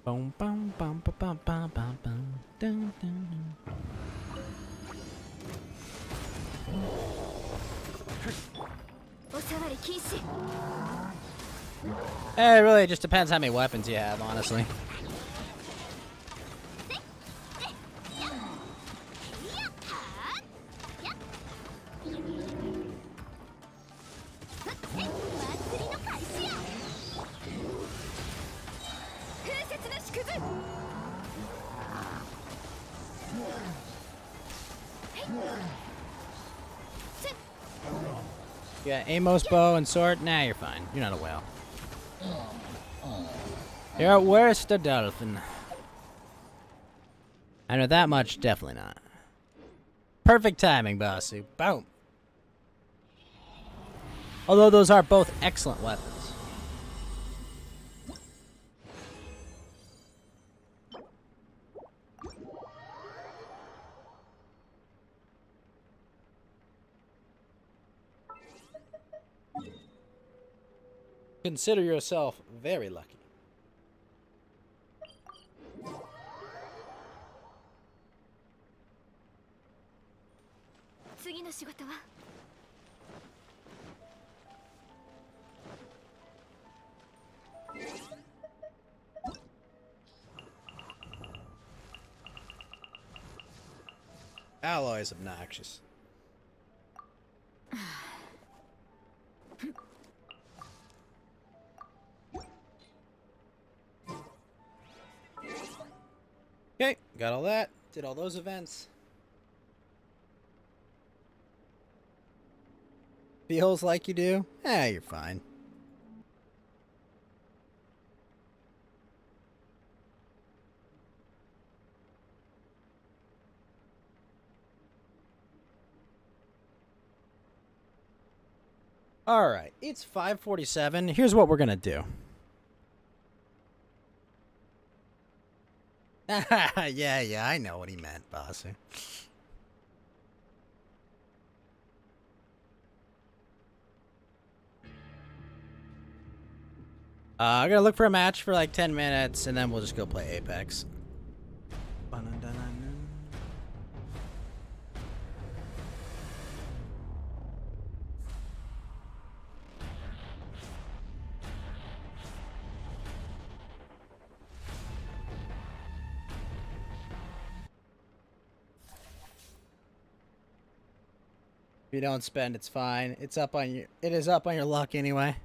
Boom, boom, bum, ba, bum, bum, bum, bum, dun, dun, dun. It really just depends how many weapons you have, honestly. You got Amos, bow, and sword? Nah, you're fine. You're not a whale. You're at worst a dolphin. I know that much, definitely not. Perfect timing, Bossu. Boom. Although those are both excellent weapons. Consider yourself very lucky. Alloy is obnoxious. Okay, got all that. Did all those events. Feels like you do? You're fine. All right, it's 5:47. Here's what we're gonna do. yeah, I know what he meant, Basu. I'm gonna look for a match for like 10 minutes, and then we'll just go play Apex. If you don't spend, it's fine. It's up on your. It is up on your luck anyway.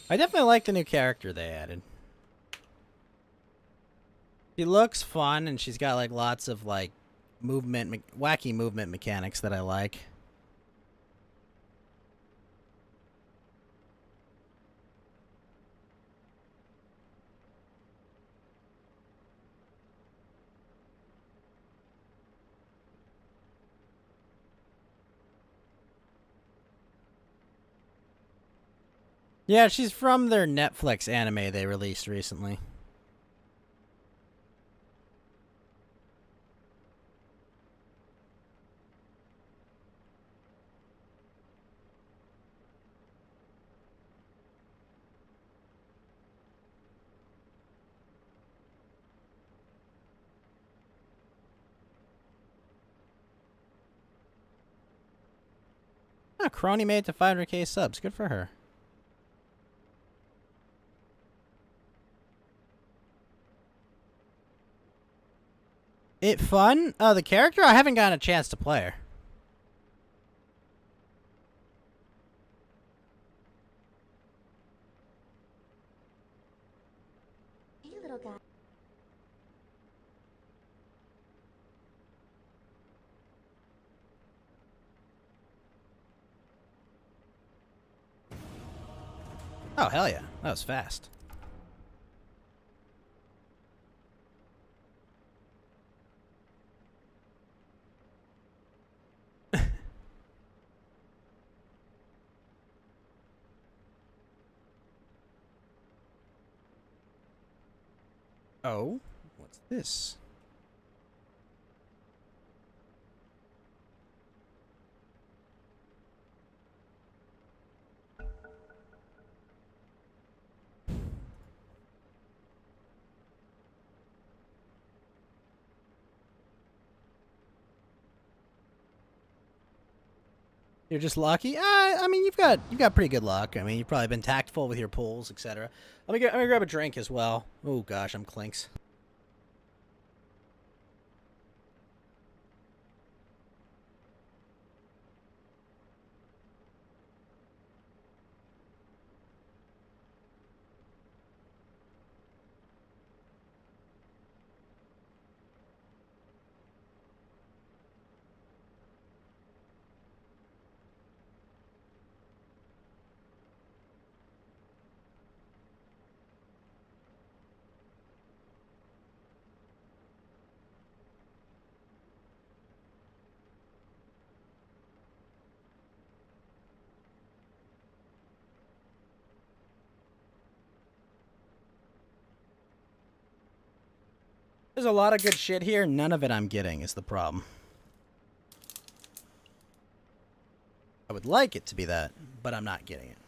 I definitely like the new character they added. She looks fun, and she's got like lots of like wacky movement mechanics that I like. Yeah, she's from their Netflix anime they released recently. Oh, Crony made it to 500k subs. Good for her. It fun? The character? I haven't gotten a chance to play her. Hey, little guy. Oh, hell yeah. That was fast. Oh, what's this? You're just lucky? I mean, you've got pretty good luck. I mean, you've probably been tactful with your pulls, etc. Let me grab a drink as well. Oh gosh, I'm clinks. There's a lot of good shit here. None of it I'm getting is the problem. I would like it to be that, but I'm not getting it.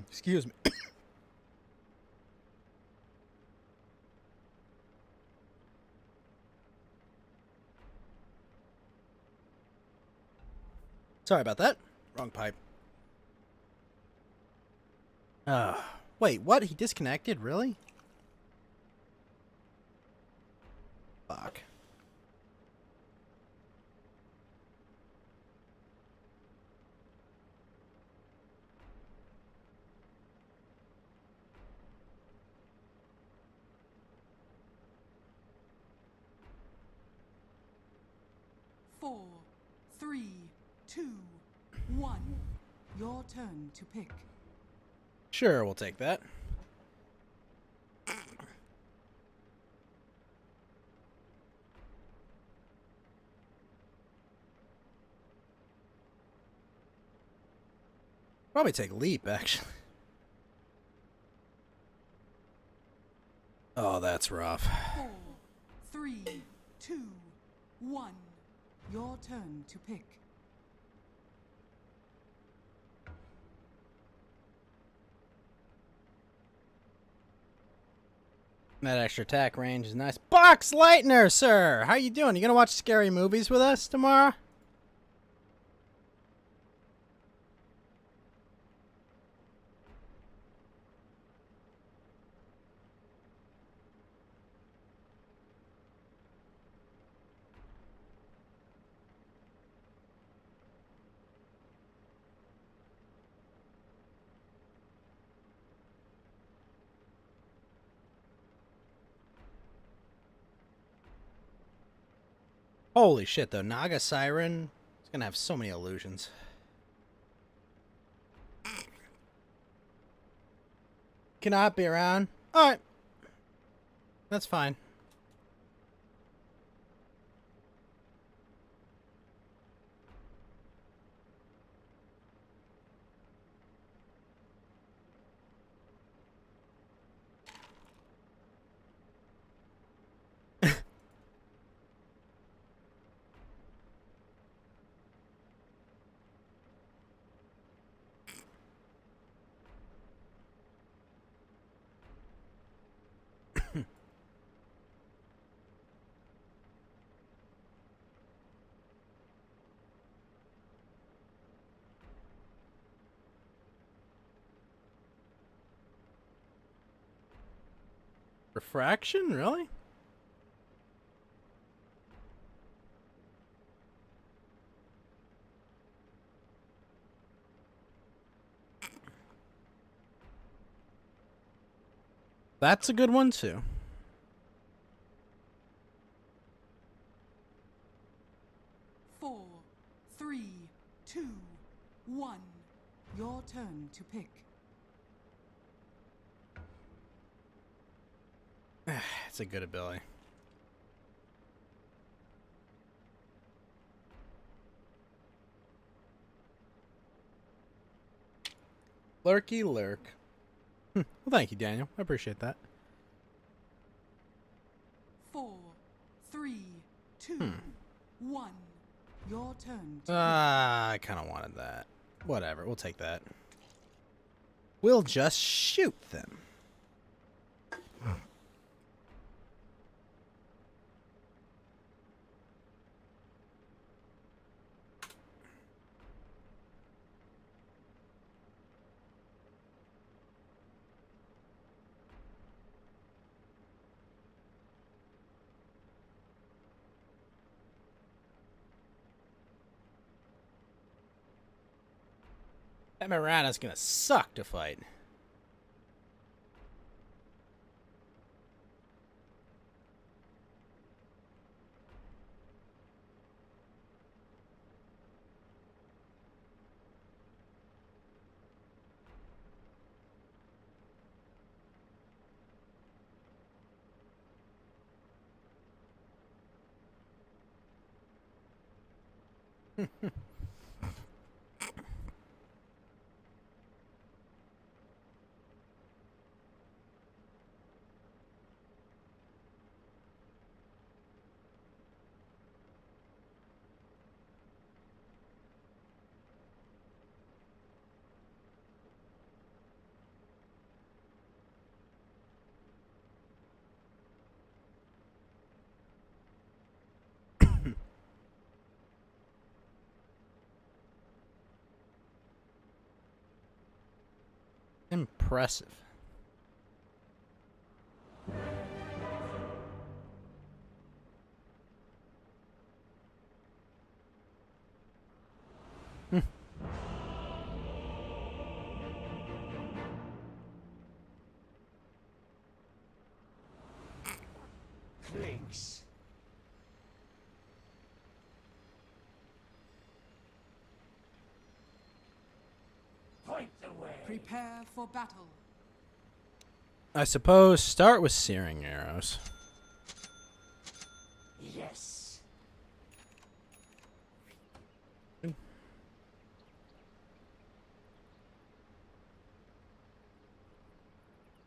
Excuse me. Sorry about that. Wrong pipe. Wait, what? He disconnected? Really? Fuck. 3, 2, 1. Your turn to pick. Sure, we'll take that. Probably take leap, actually. Oh, that's rough. 4, 3, 2, 1. Your turn to pick. That extra attack range is nice. Box Lightner, sir! How you doing? You gonna watch scary movies with us tomorrow? Holy shit, though. Naga Siren is gonna have so many illusions. Cannot be around. Alright. That's fine. Refraction? Really? That's a good one, too. Four, 3, 2, 1. Your turn to pick. It's a good ability. Lurky lurk. Well, thank you, Daniel. I appreciate that. 4, 3, 2, 1. Your turn to I kind of wanted that. Whatever, we'll take that. We'll just shoot them. That Mirana's gonna suck to fight. Impressive. Thanks. Prepare for battle. I suppose start with searing arrows. Yes.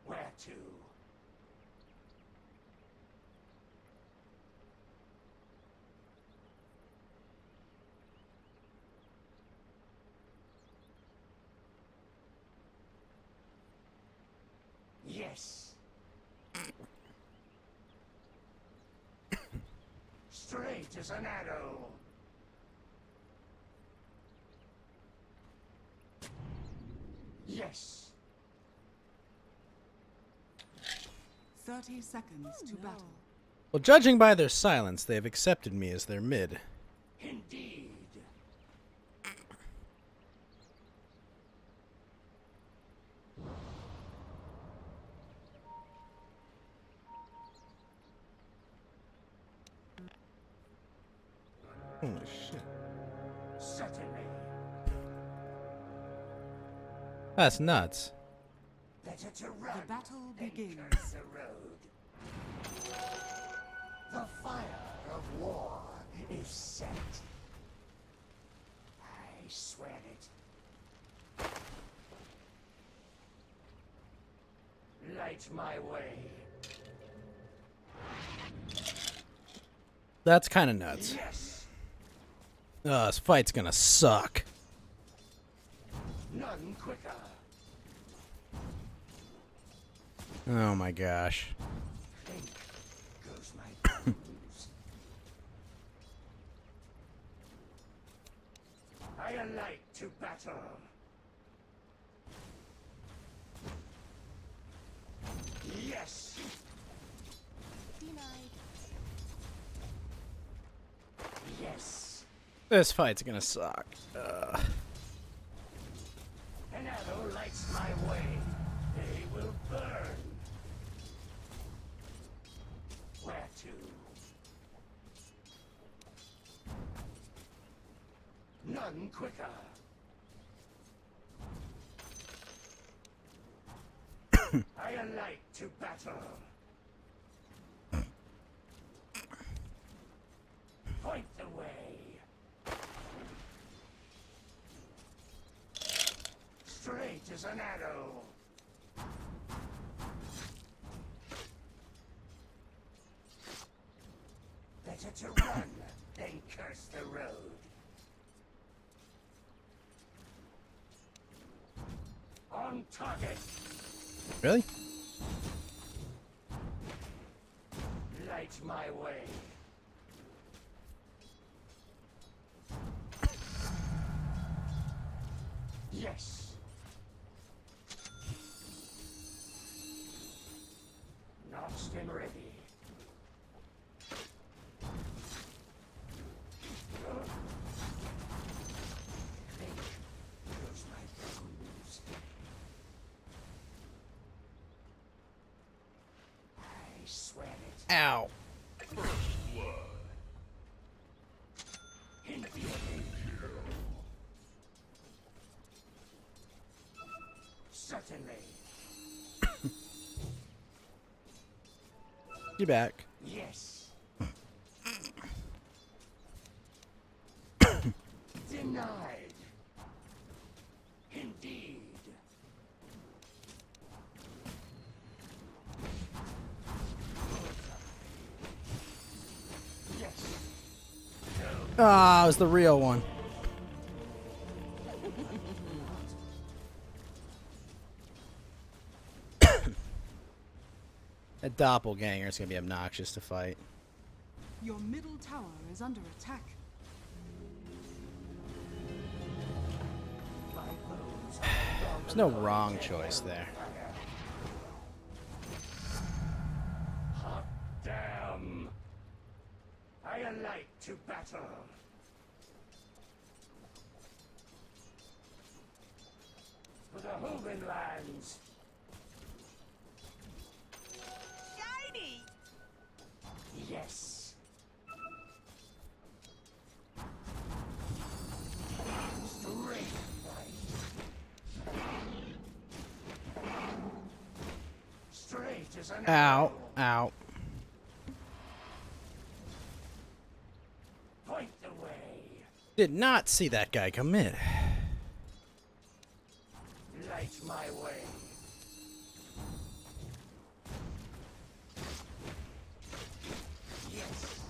Where to? Yes. Straight as an arrow. Yes. 30 seconds to battle. Well, judging by their silence, they have accepted me as their mid. Indeed. Holy shit. Certainly. That's nuts. Better to run. The battle begins. Curse the road. The fire of war is set. I swear it. Light my way. That's kind of nuts. Yes. This fight's gonna suck. None quicker. Oh my gosh. Goes my bones. I alight to battle. Yes. Denied. Yes. This fight's gonna suck. An arrow lights my way. They will burn. Where to? None quicker. I alight to battle. Point the way. Straight as an arrow. Better to run than curse the road. On target. Really? Light my way. Yes. Notched and ready. Goes my bones. I swear it. Ow. Certainly. You back. Yes. Denied. Indeed. Yes. Ah, it was the real one. That doppelganger is gonna be obnoxious to fight. Your middle tower is under attack. There's no wrong choice there. Hot damn. I alight to battle. For the Hogan lands. Shiny! Yes. Straight fight. Ow. Ow. Point the way. Did not see that guy come in. Light my way. Yes.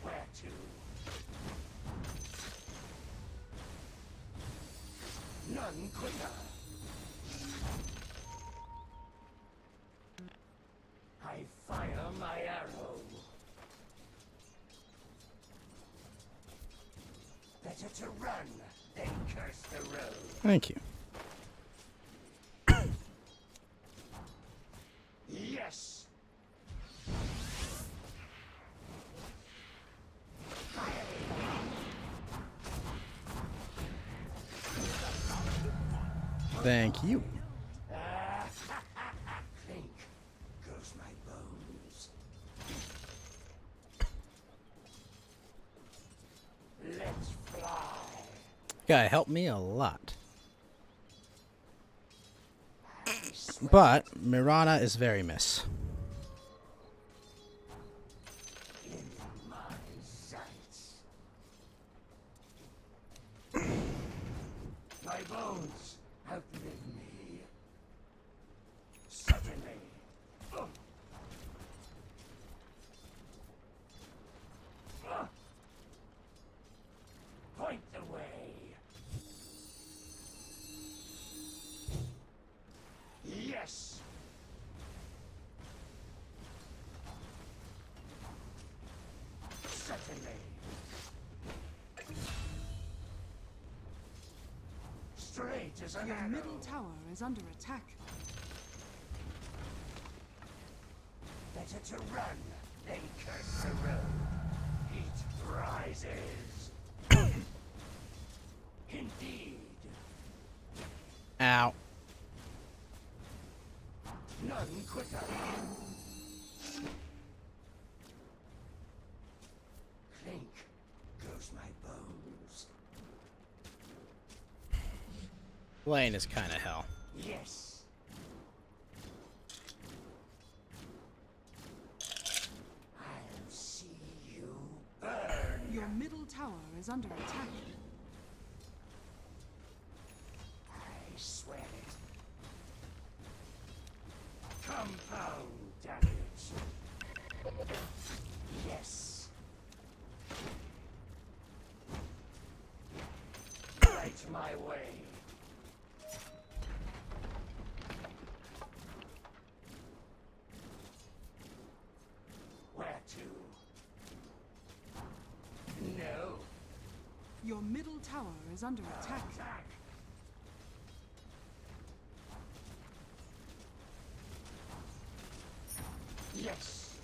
Where to? None quicker. I fire my arrow. Better to run than curse the road. Thank you. Yes. Thank you. Clink goes my bones. Let's fly. Guy helped me a lot. But Mirana is very miss. In my sights. My bones outlive me. Suddenly. Point the way. Yes. Certainly. Straight as an Your arrow. middle tower is under attack. Better to run than curse the road. Heat rises. Indeed. Ow. None quicker. Clink goes my bones. Lane is kind of hell. Yes. I'll see you burn. Your middle tower is under attack. I swear it. Compound damage. Yes. Right my way. Where to? No. Your middle tower is under attack. Yes.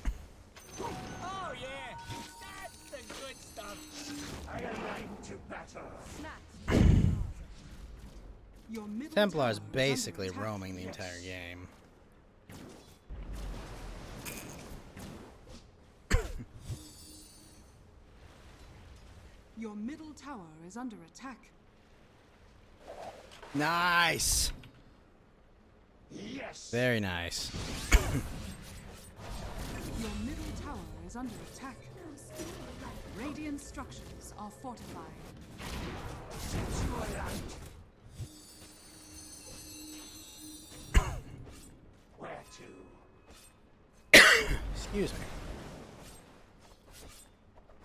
Oh yeah, that's the good stuff. I align to battle. Your middle Templar is tower basically under attack. roaming the entire game. Your middle tower is under attack. Nice. Yes. Very nice. Your middle tower is under attack. Radiant structures are fortified. Where to? Excuse me.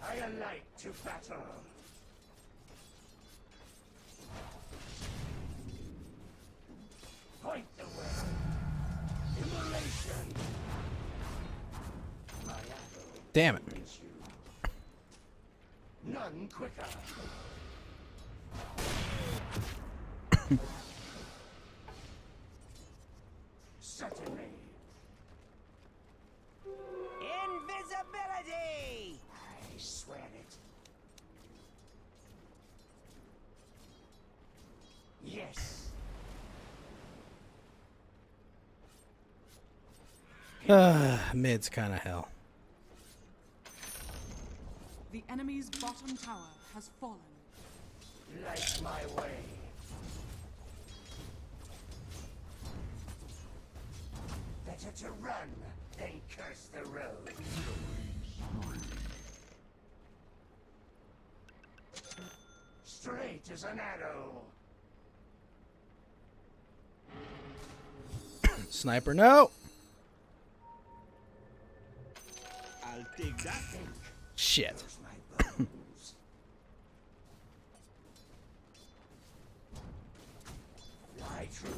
I alight to battle. Point the way. Immolation. My arrow. Damn it. reach you. None quicker. Certainly. Invisibility! I swear it. Yes. Mid's kind of hell. The enemy's bottom tower has fallen. Light my way. as an arrow. Sniper, no! I'll take that. Shit. Fly true.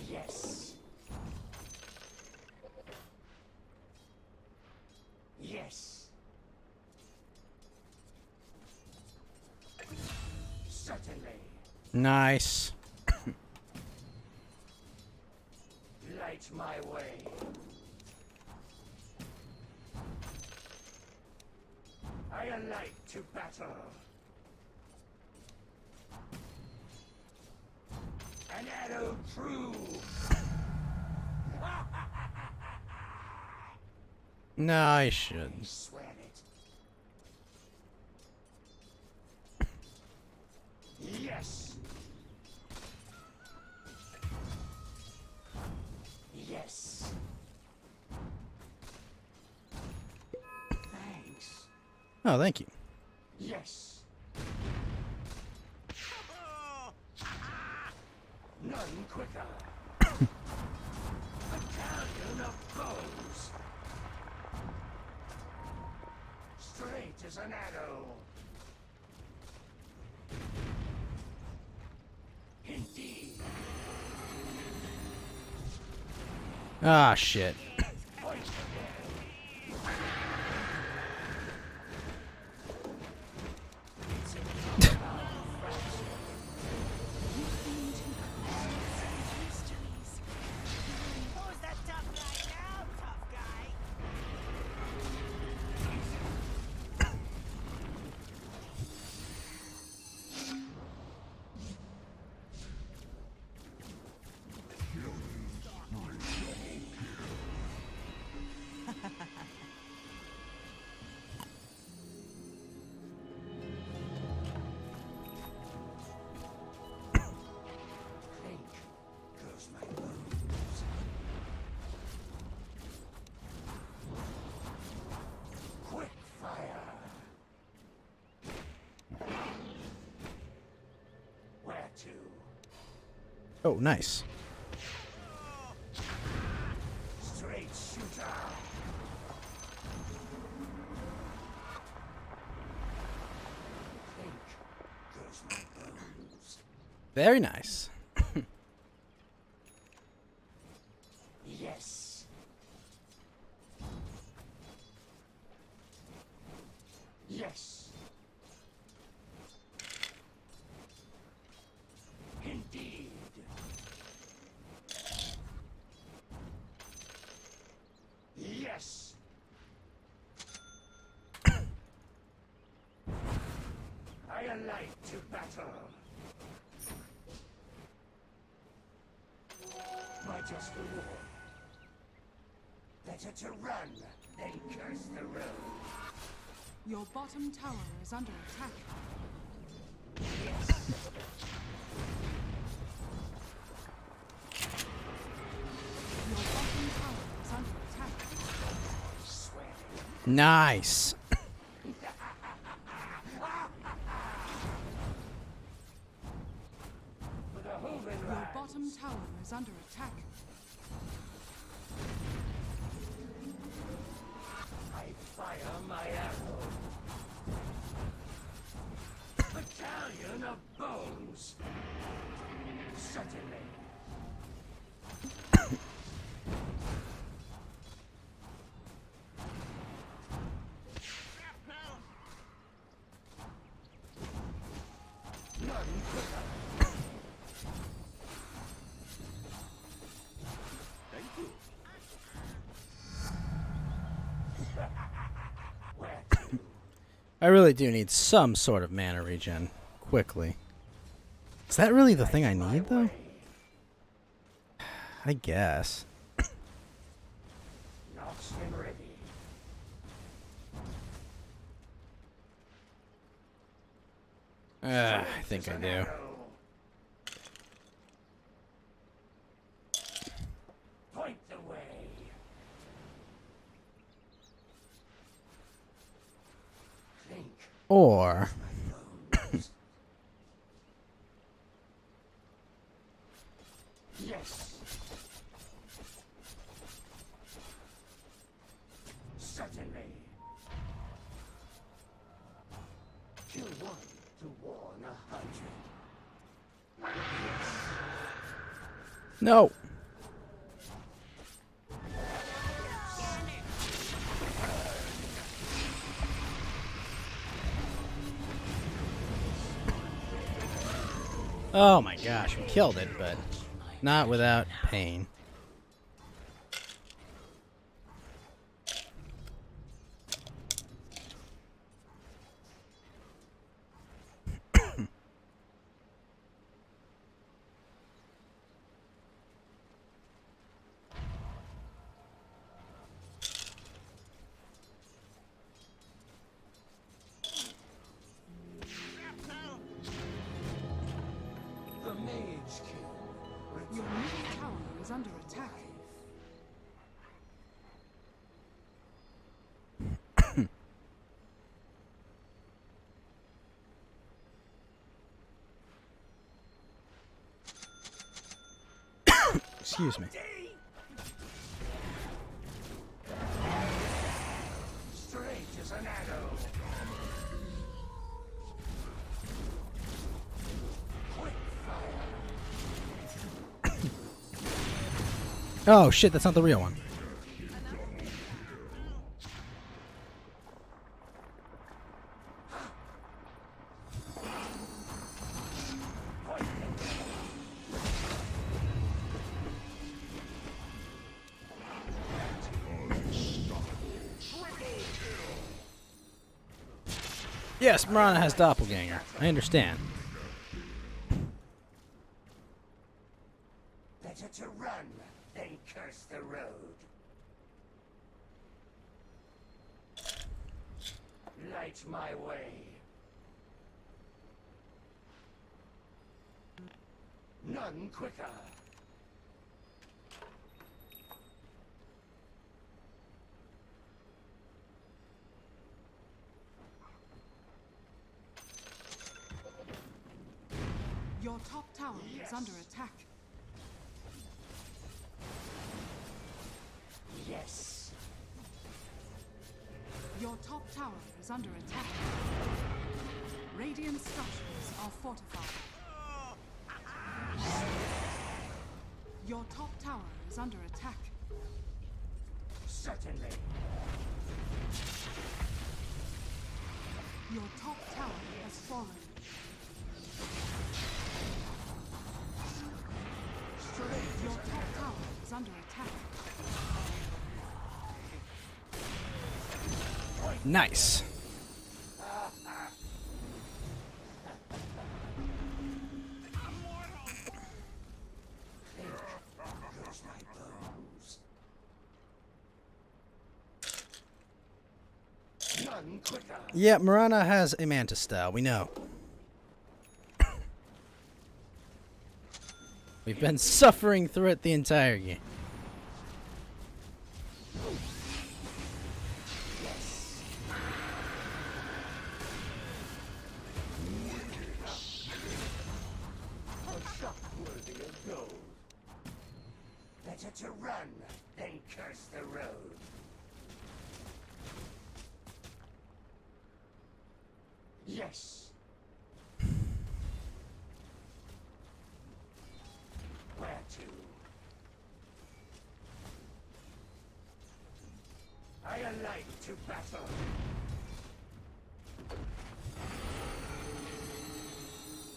Yes. Yes. Certainly. Nice. Light my way. I alight to battle. An arrow true. No, I should. I swear it. Yes. Yes. Thanks. Oh, thank you. Yes. None quicker. Battalion of foes. Straight as an arrow. Indeed. Ah, shit. Quick fire. Where to? Oh, nice. Straight shooter. Think goes my bones. Very nice. Yes. Yes. Indeed. Yes. I alight to battle. My just reward. Better to run than curse the road. Your bottom tower is under attack. Yes. Your bottom tower is under attack. Swear. Nice. With a hoven Your rise. bottom tower is under attack. I fire my arrow. Battalion of bones. Certainly. None quicker. Thank you. Where to? I really do need some sort of mana regen quickly. Is that really the thing I need, though? I guess. Knocks him ready. I think I do. Point the way. Or Yes. Certainly. Kill one to warn 100. no. Oh my gosh, we killed it, but not without pain. The Mage King. Your middle tower is under attack. Excuse me. Straight as an arrow. Quick fire. Oh shit, that's not the real one. Yes, Marana has doppelganger. I understand. Better to run than curse the road. Light my way. None quicker. Your top tower is under attack. Yes. Your top tower is under attack. Radiant structures are fortified. Your top tower is under attack. Certainly. Your top tower has fallen. Your top tower is under attack. Nice. None quicker. Yeah, Marana has a mantis style, we know. We've been suffering through it the entire game. A shot worthy of gold. Better to run than curse the road. Yes. Where to? I alight to battle.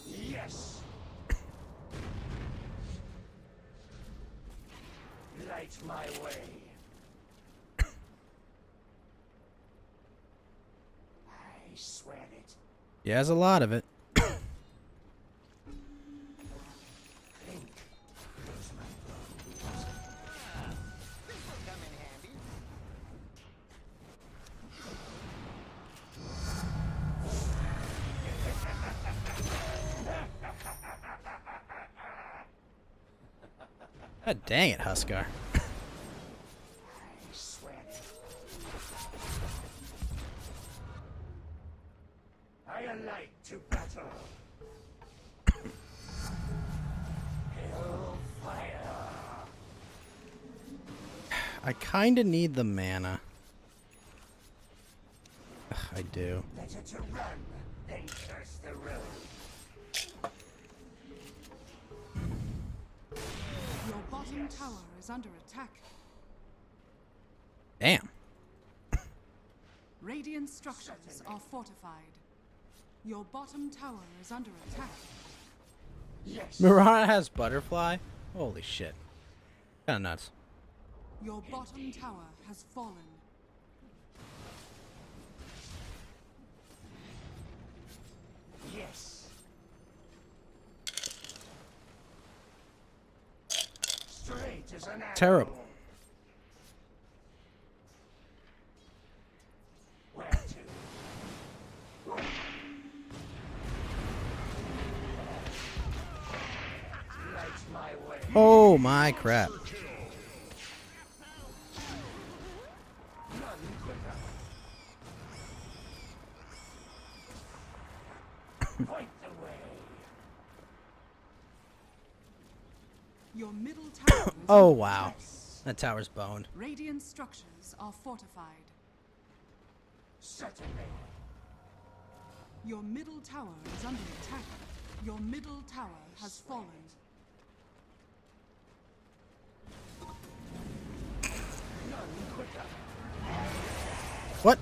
Yes. Light my way. I swear it. He has a lot of it. God dang it, Huskar. I swear it. 「 Your top tower is under attack. Yes. Light my way. I swear it. 「 Your top tower is under attack. Yes. Light my way. I swear it. 「 Your top tower is under attack. 」 Yes. 「 Your top tower is under attack. 」I alight to battle. Hellfire. I kind of need the mana. Ugh, I do. Better to run than curse the road. Your bottom tower is under attack. Damn. Radiant structures are fortified. Your bottom tower is under attack. Yes. Mirana has butterfly? Holy shit. Kinda nuts. Your bottom tower has fallen. Yes. Straight as an arrow. Terrible. Where to? Light my way. Oh my crap. None quicker. Point the way. Your middle tower is Oh under wow. attack. That tower's boned. Radiant structures are fortified. Certainly. Your middle tower is under attack. Your middle tower has fallen. None quicker. What?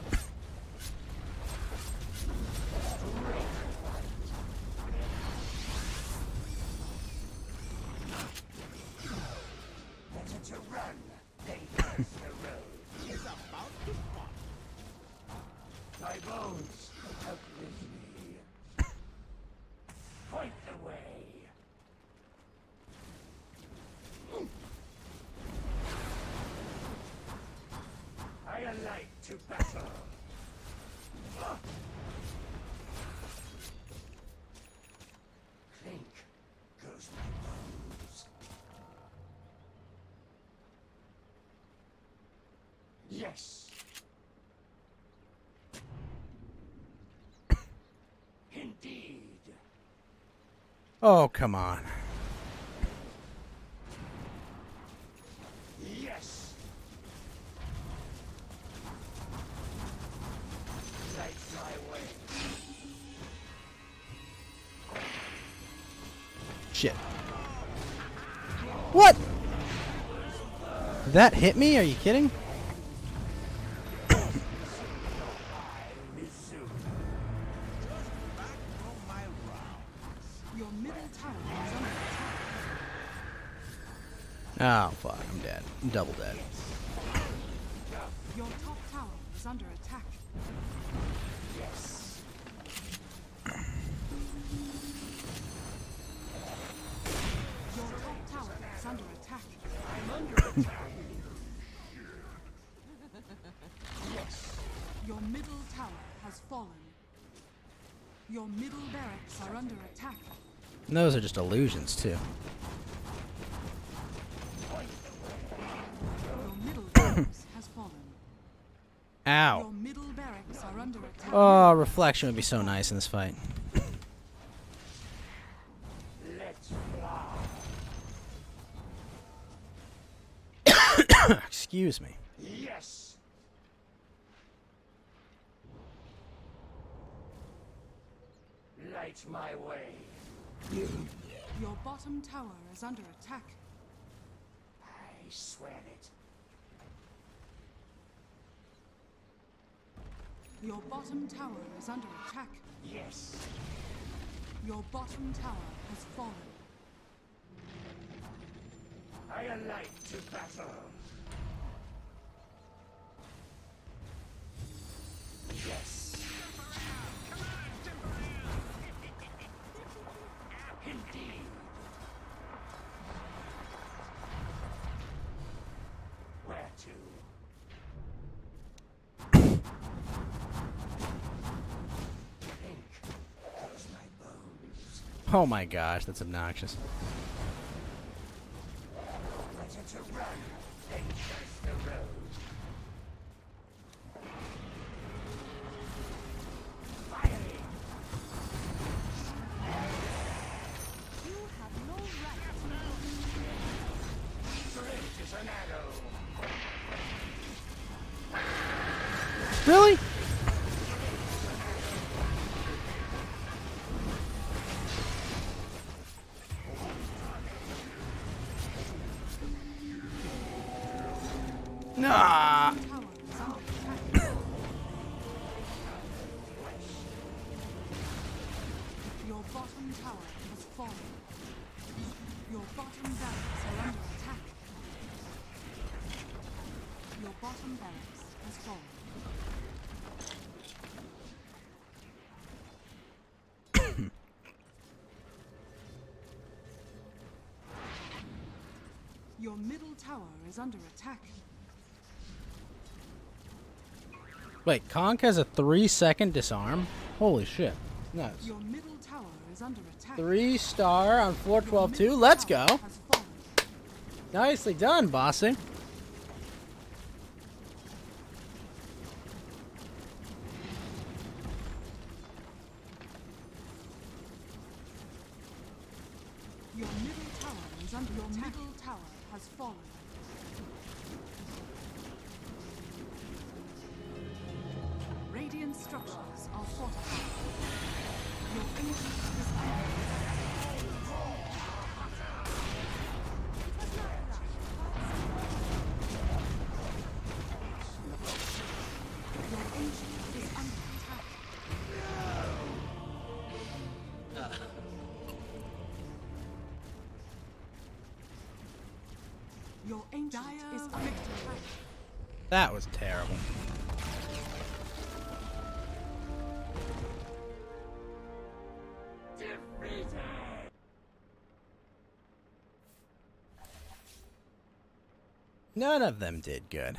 Better to run than curse the road. Is about to pop. My bones outlive me. Point the way. I alight to battle. Clink goes my bones. Yes. Indeed. Oh, come on. Yes. Light my way. Shit. What? That hit me? Are you kidding? Your middle tower is under attack. Oh, fuck. I'm dead. I'm double dead. Your top tower is under attack. Yes. Your top tower is under attack. I'm under attack. Yes. Your middle tower has fallen. Your middle barracks are under attack. And those are just illusions, too. Your middle barracks has fallen. Ow. Your middle barracks are under attack. Oh, reflection would be so nice in this fight. Let's fly. Excuse me. Yes. Light my way. Your bottom tower is under attack. I swear it. Your bottom tower is under attack. Yes. Your bottom tower has fallen. I alight to battle. Yes. Indeed. Where to? Pink goes my bones. Oh my gosh, that's obnoxious. Better to run than curse the road. Fiery. Really? Nah. Your bottom tower has fallen. Your bottom barracks are under attack. Your bottom barracks has fallen. Your middle tower is under attack. Wait, Conk has a 3-second disarm? Holy shit. Nice. Your middle tower is under attack. 3-star on 412-2. Let's go. Nicely done, bossy. Your middle tower is under attack. Your middle tower has fallen. Radiant structures are fortified. Your ancient is under Your ancient is under attack. Your ancient is under attack. That was terrible. None of them did good.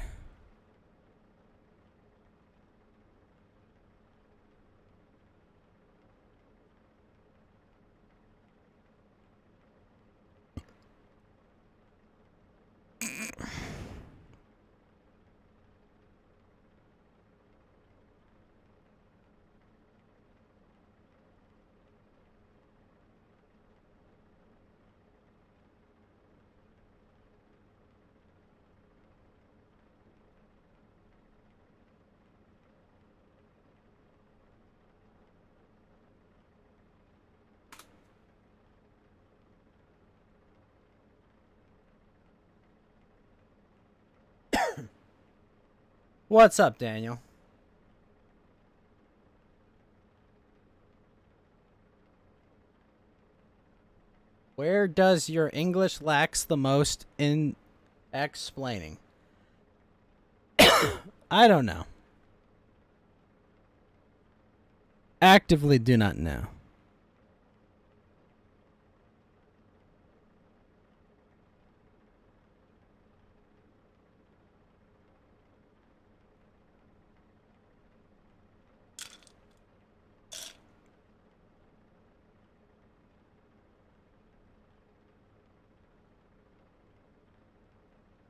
What's up, Daniel? Where does your English lacks the most in explaining? I don't know. Actively do not know.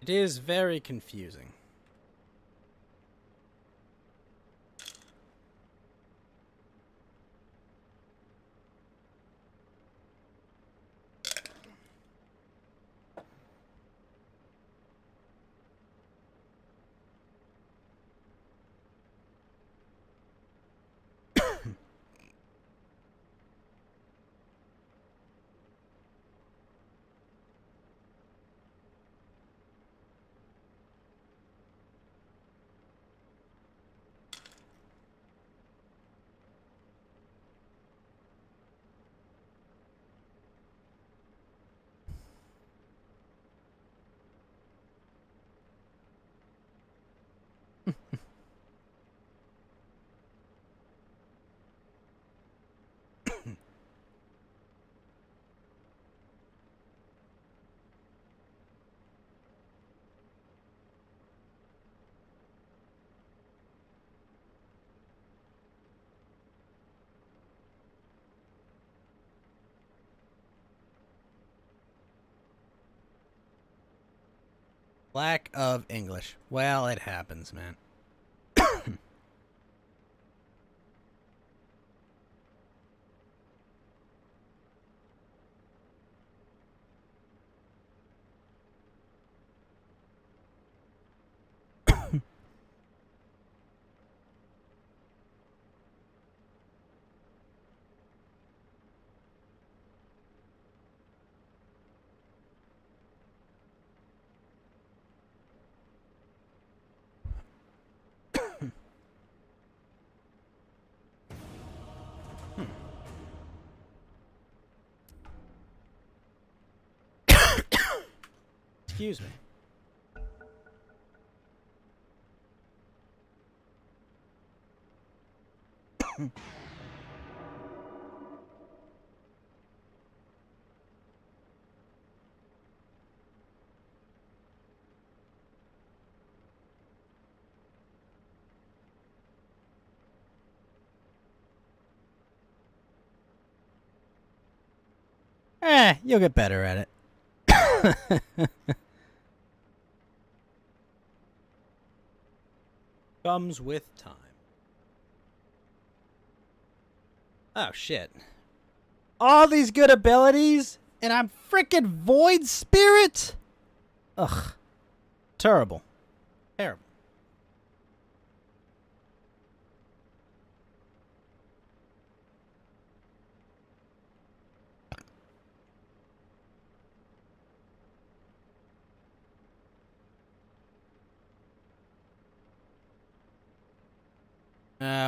It is very confusing. Lack of English. Well, it happens, man. Excuse me. You'll get better at it. Comes with time. Oh, shit. All these good abilities, and I'm frickin' Void Spirit? Ugh. Terrible. Terrible.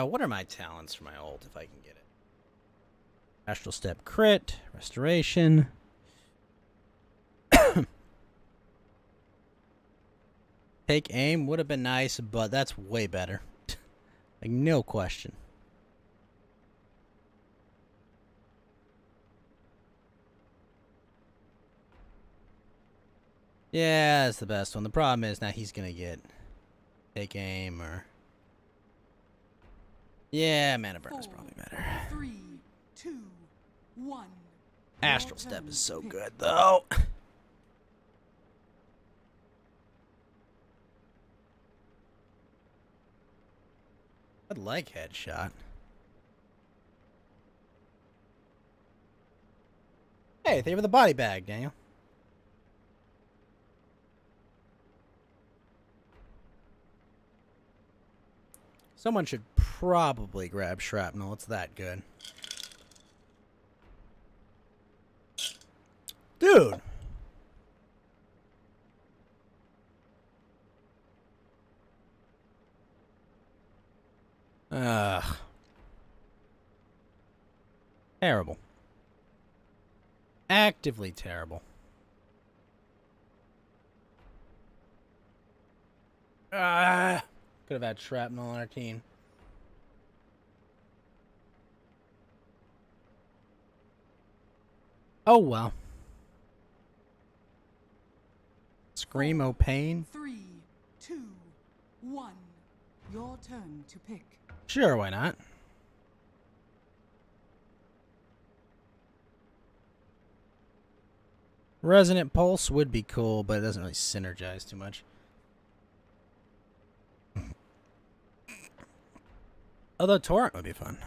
What are my talents for my ult, if I can get it? Astral Step crit, Restoration. Take aim would have been nice, but that's way better. Like, no question. Yeah, that's the best one. The problem is now he's gonna get take aim or... Yeah, Mana Burn is probably better. 3, 2, 1. Astral Step is so good, though. I'd like Headshot. Hey, thank you for the body bag, Daniel. Someone should probably grab Shrapnel. It's that good. Dude! Ugh. Terrible. Actively terrible. Ah! Could have had Shrapnel on our team. Oh well. Screamo Pain? 3, 2, 1. Your turn to pick. Sure, why not? Resonant Pulse would be cool, but it doesn't really synergize too much. Although Torrent would be fun.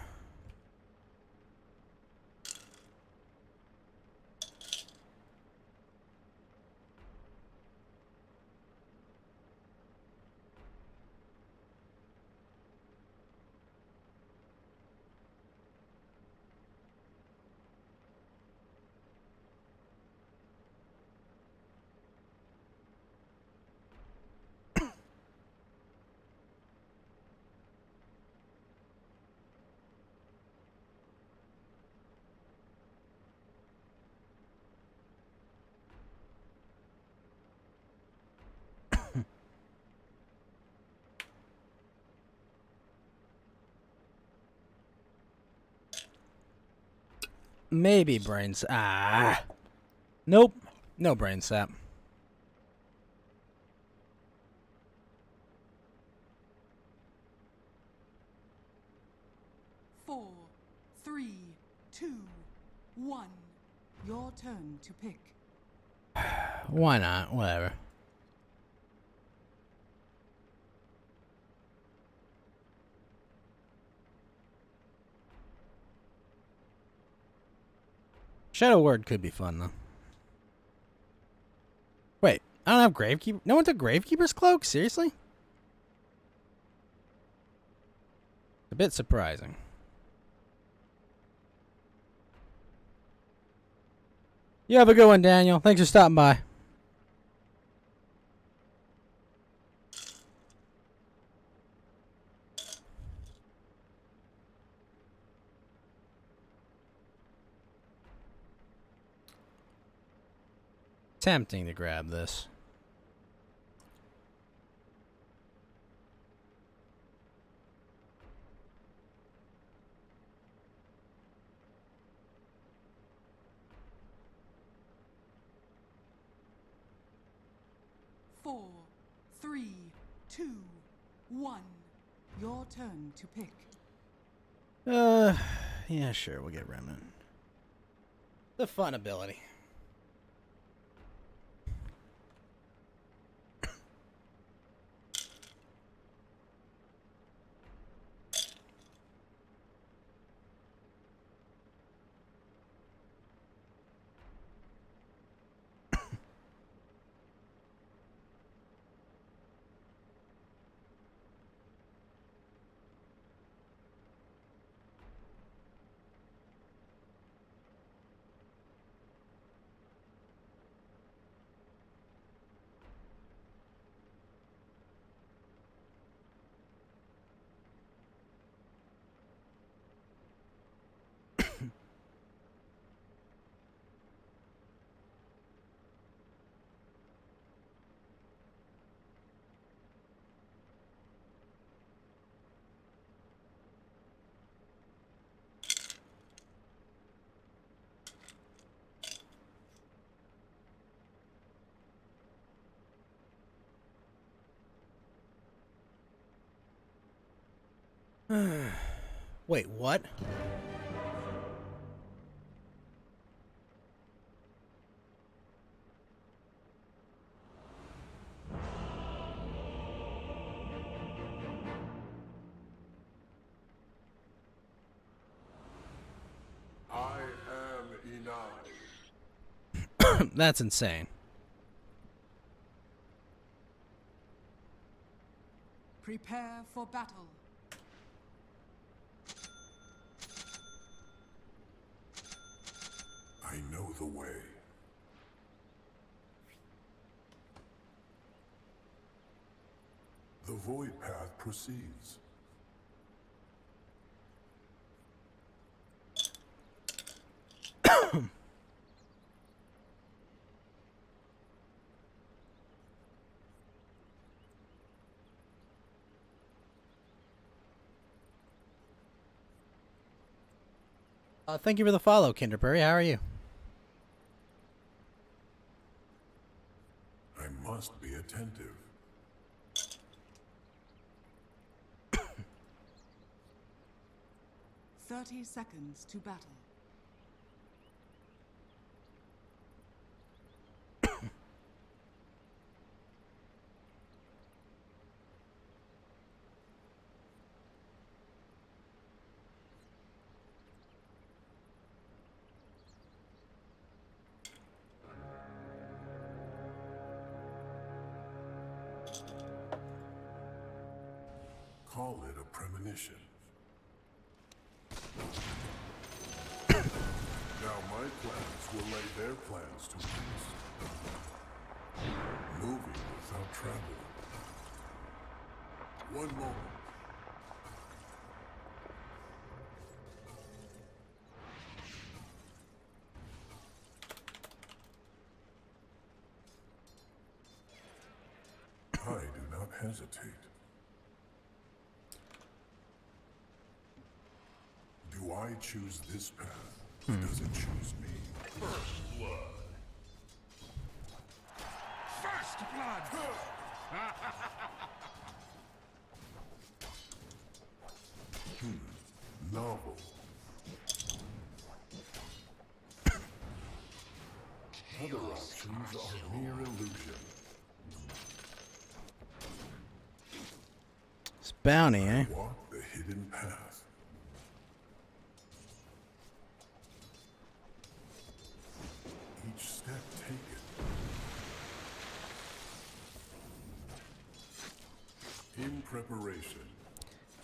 Maybe brains. Ah. Nope. No brain sap. Four, 3, 2, 1. Your turn to pick. Why not? Whatever. Shadow Word could be fun, though. Wait, I don't have Gravekeeper? No one took Gravekeeper's Cloak? Seriously? A bit surprising. You have a good one, Daniel. Thanks for stopping by. Tempting to grab this. 4, 3, 2, 1. Your turn to pick. Yeah, sure, we'll get Remnant. The fun ability. Wait, what? I am Inai. That's insane. Prepare for battle. I know the way. The void path proceeds. Thank you for the follow, Kinderberry. How are you? I must be attentive. "30 seconds to battle." Call it a premonition. Now my plans will lay their plans to rest. Moving without travel. One moment. I do not hesitate. Do I choose this path? Or does it choose me? First blood. First blood! Novel. Other options are mere illusion. It's bounty, eh? Walk the hidden path. Each step taken. In preparation.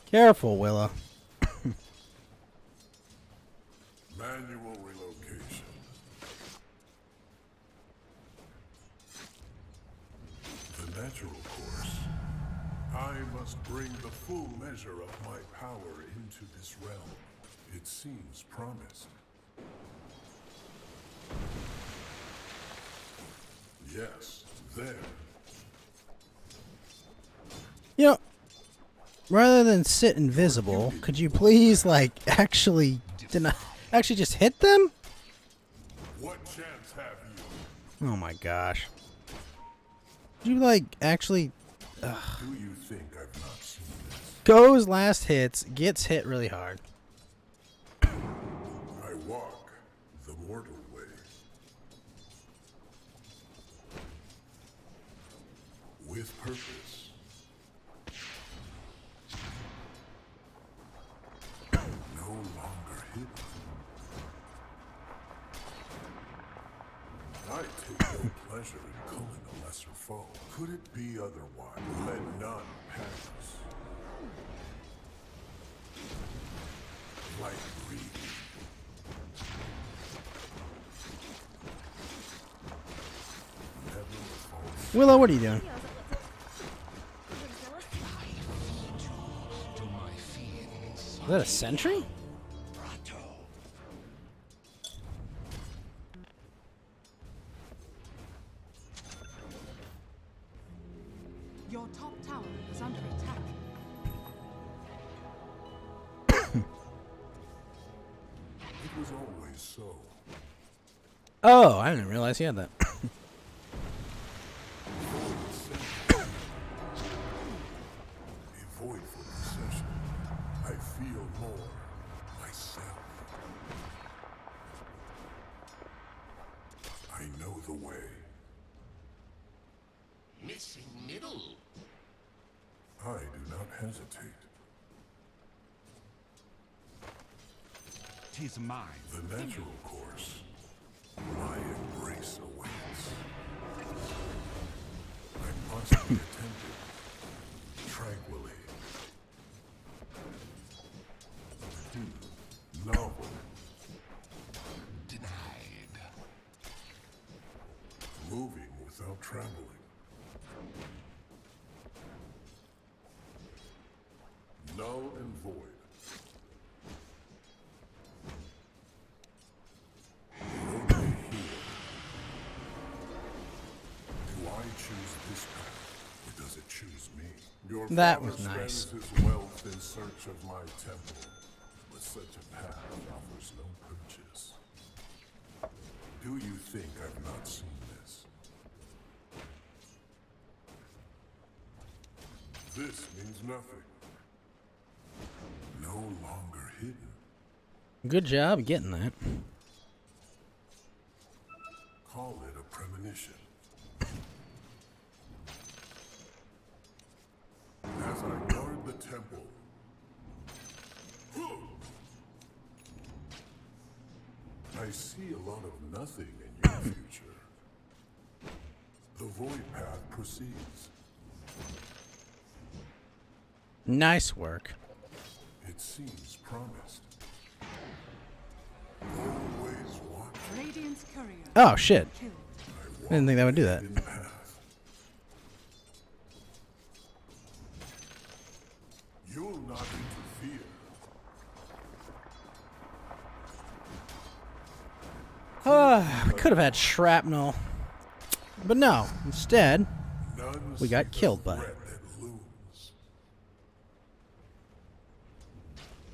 Careful, Willa. Manual relocation. The natural course. I must bring the full measure of my power into this realm. It seems promised. Yes, there. You know, rather than sit invisible, could you please, like, actually just hit them? What chance have you? Oh my gosh. You like actually. Do you think I've not seen this? Goes last hits, gets hit really hard. I walk the mortal way. With purpose. No longer hidden. I take no pleasure in killing a lesser foe. Could it be otherwise? Let none pass. Like greed. Willow, what are you doing? Is that a sentry? Your top tower is under attack. It was always so. Oh, I didn't realize he had that. A voidful possession. I feel more myself. I know the way. Missing middle. I do not hesitate. 'Tis mine. The natural course. My embrace awaits. I must be attended tranquilly. Novel. Denied. Moving without trembling. Null and void. Okay, here. Do I choose this path, or does it choose me? Your That father was nice. spends his wealth in search of my temple, but such a path offers no purchase. Do you think I've not seen this? This means nothing. No longer hidden. Good job getting that. Call it a premonition. As I guard the temple, I see a lot of nothing in your future. The void path proceeds. Nice work. It seems promised. Always watch. Radiant's courier. Oh shit. Killed. I didn't think that would do that. You'll not interfere. We could have had shrapnel. But no, instead, we got killed by it.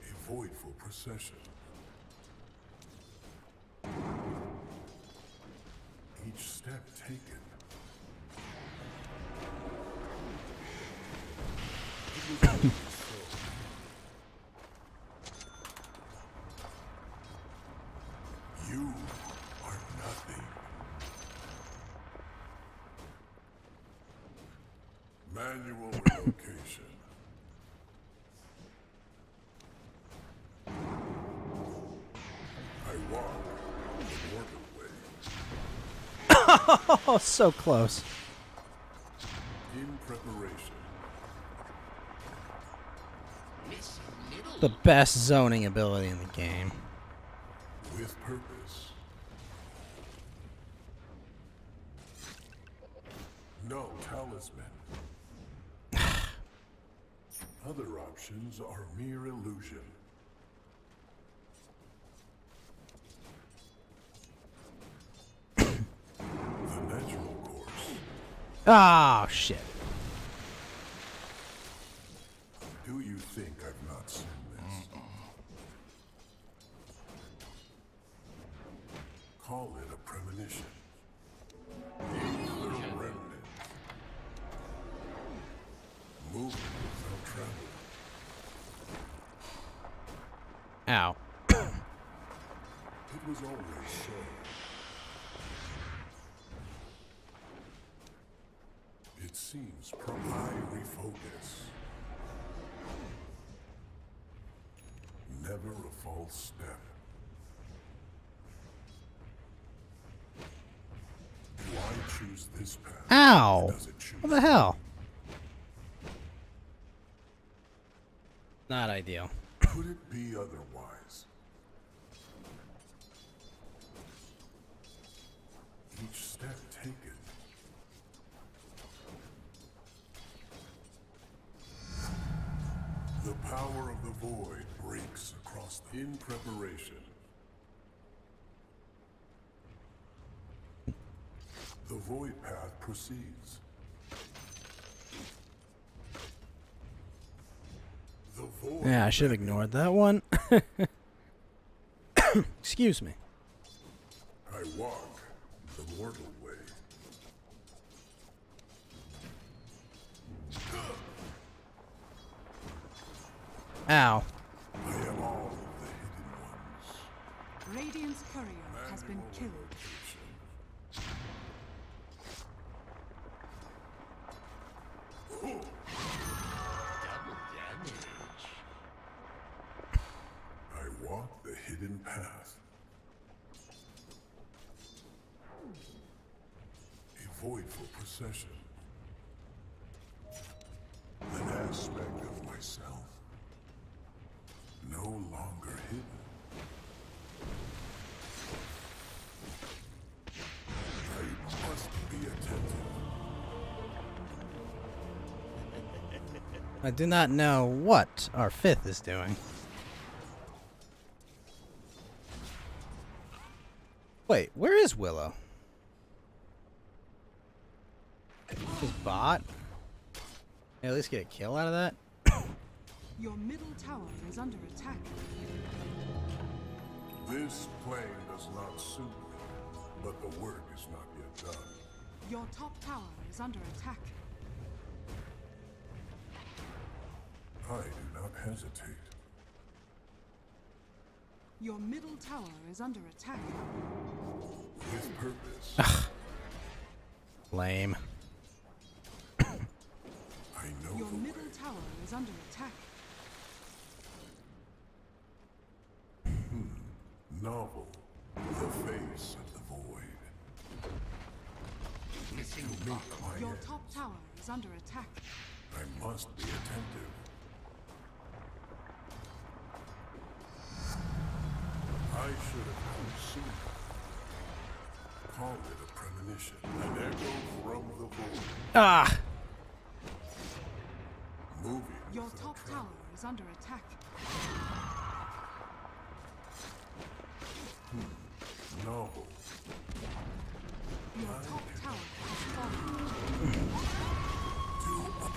A voidful procession. Each step taken. It was always so. You are nothing. Manual relocation. I walk the mortal way. Oh, so close. In preparation. The best zoning ability in the game. With purpose. No talisman. Other options are mere illusion. The natural course. Oh, shit. Do you think I've not seen this? Call it a premonition. The remnant. Moving without travel. Ow. It was always so. It seems I refocus. Never a false step. Do I choose this path? Ow! Or does it choose What the hell? Not ideal. Could it be otherwise? Each step taken. The power of the void breaks across the in preparation. The void path proceeds. The void. Yeah, I should have ignored that one. Excuse me. I walk the mortal way. Ow. I am all of the hidden ones. Radiant's courier has been killed. I walk the hidden path. A voidful procession. An aspect of myself. No longer hidden. I must be attentive. I do not know what our fifth is doing. Wait, where is Willow? His bot? At least get a kill out of that? Your middle tower is under attack. This plane does not suit me, but the work is not yet done. Your top tower is under attack. I do not hesitate. Your middle tower is under attack. With purpose. Lame. I know Your the middle way. tower is under attack. Novel. The face of the void. To meet my Your end, top tower is under attack. I must be attentive. I should have come sooner. Call it a premonition. An echo from the void. Ah! Moving. Your without top travel. tower is under attack. Novel. Your top tower has fallen.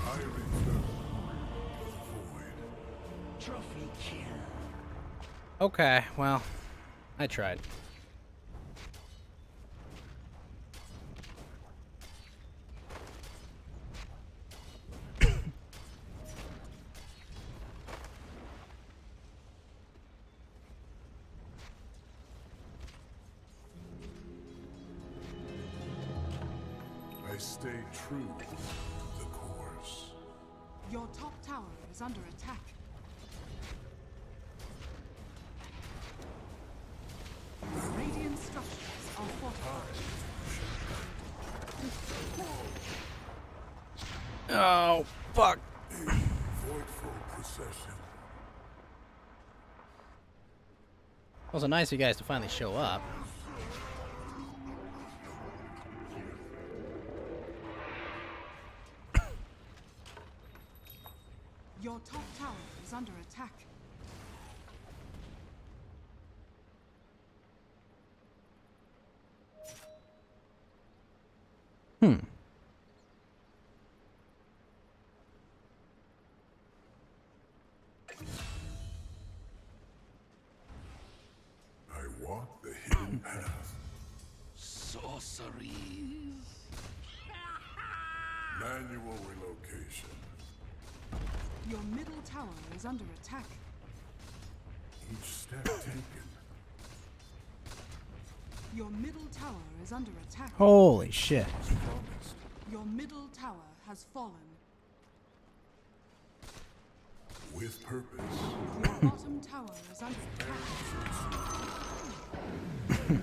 I return to the void. Trophy kill. Okay, well, I tried. I stay true to the course. Your top tower is under attack. Radiant structures are fortified. Oh, fuck. Voidful procession. Also nice of you guys to finally show up. Your top tower is under attack. I walk the hidden path. Sorceries. Manual relocation. Your middle tower is under attack. Each step taken. Your middle tower is under attack. Holy shit. Your middle tower has fallen. With purpose. Your bottom tower is under attack. In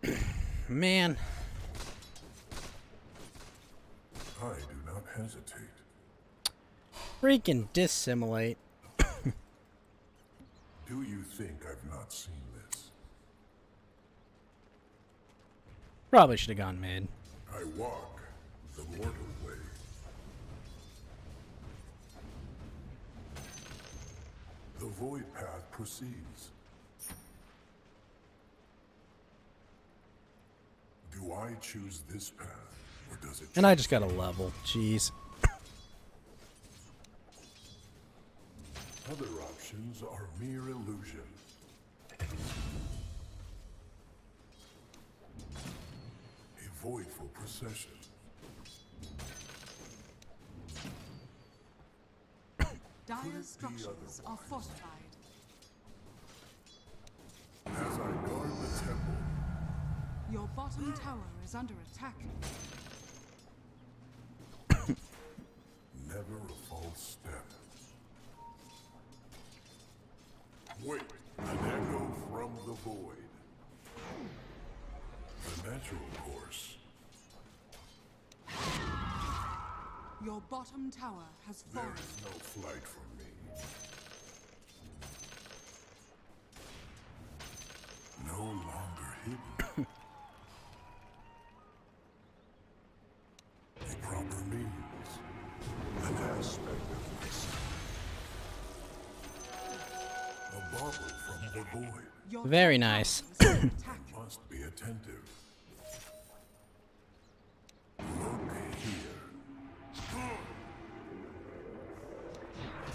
preparation. Man. I do not hesitate. Freaking dissimulate. Do you think I've not seen this? Probably should have gone mid. I walk the mortal way. The void path proceeds. Do I choose this path, or does it? And I just got a level. Jeez. Other options are mere illusion. A voidful procession. Dire structures are fortified. As I guard the temple, Your bottom tower is under attack. never a false step. Wait, an echo from the void. The natural course. Your bottom tower has There fallen. is no flight from me. No longer hidden. A proper means. An aspect of myself. A bubble from the void. Very nice. Must be attentive. Look here.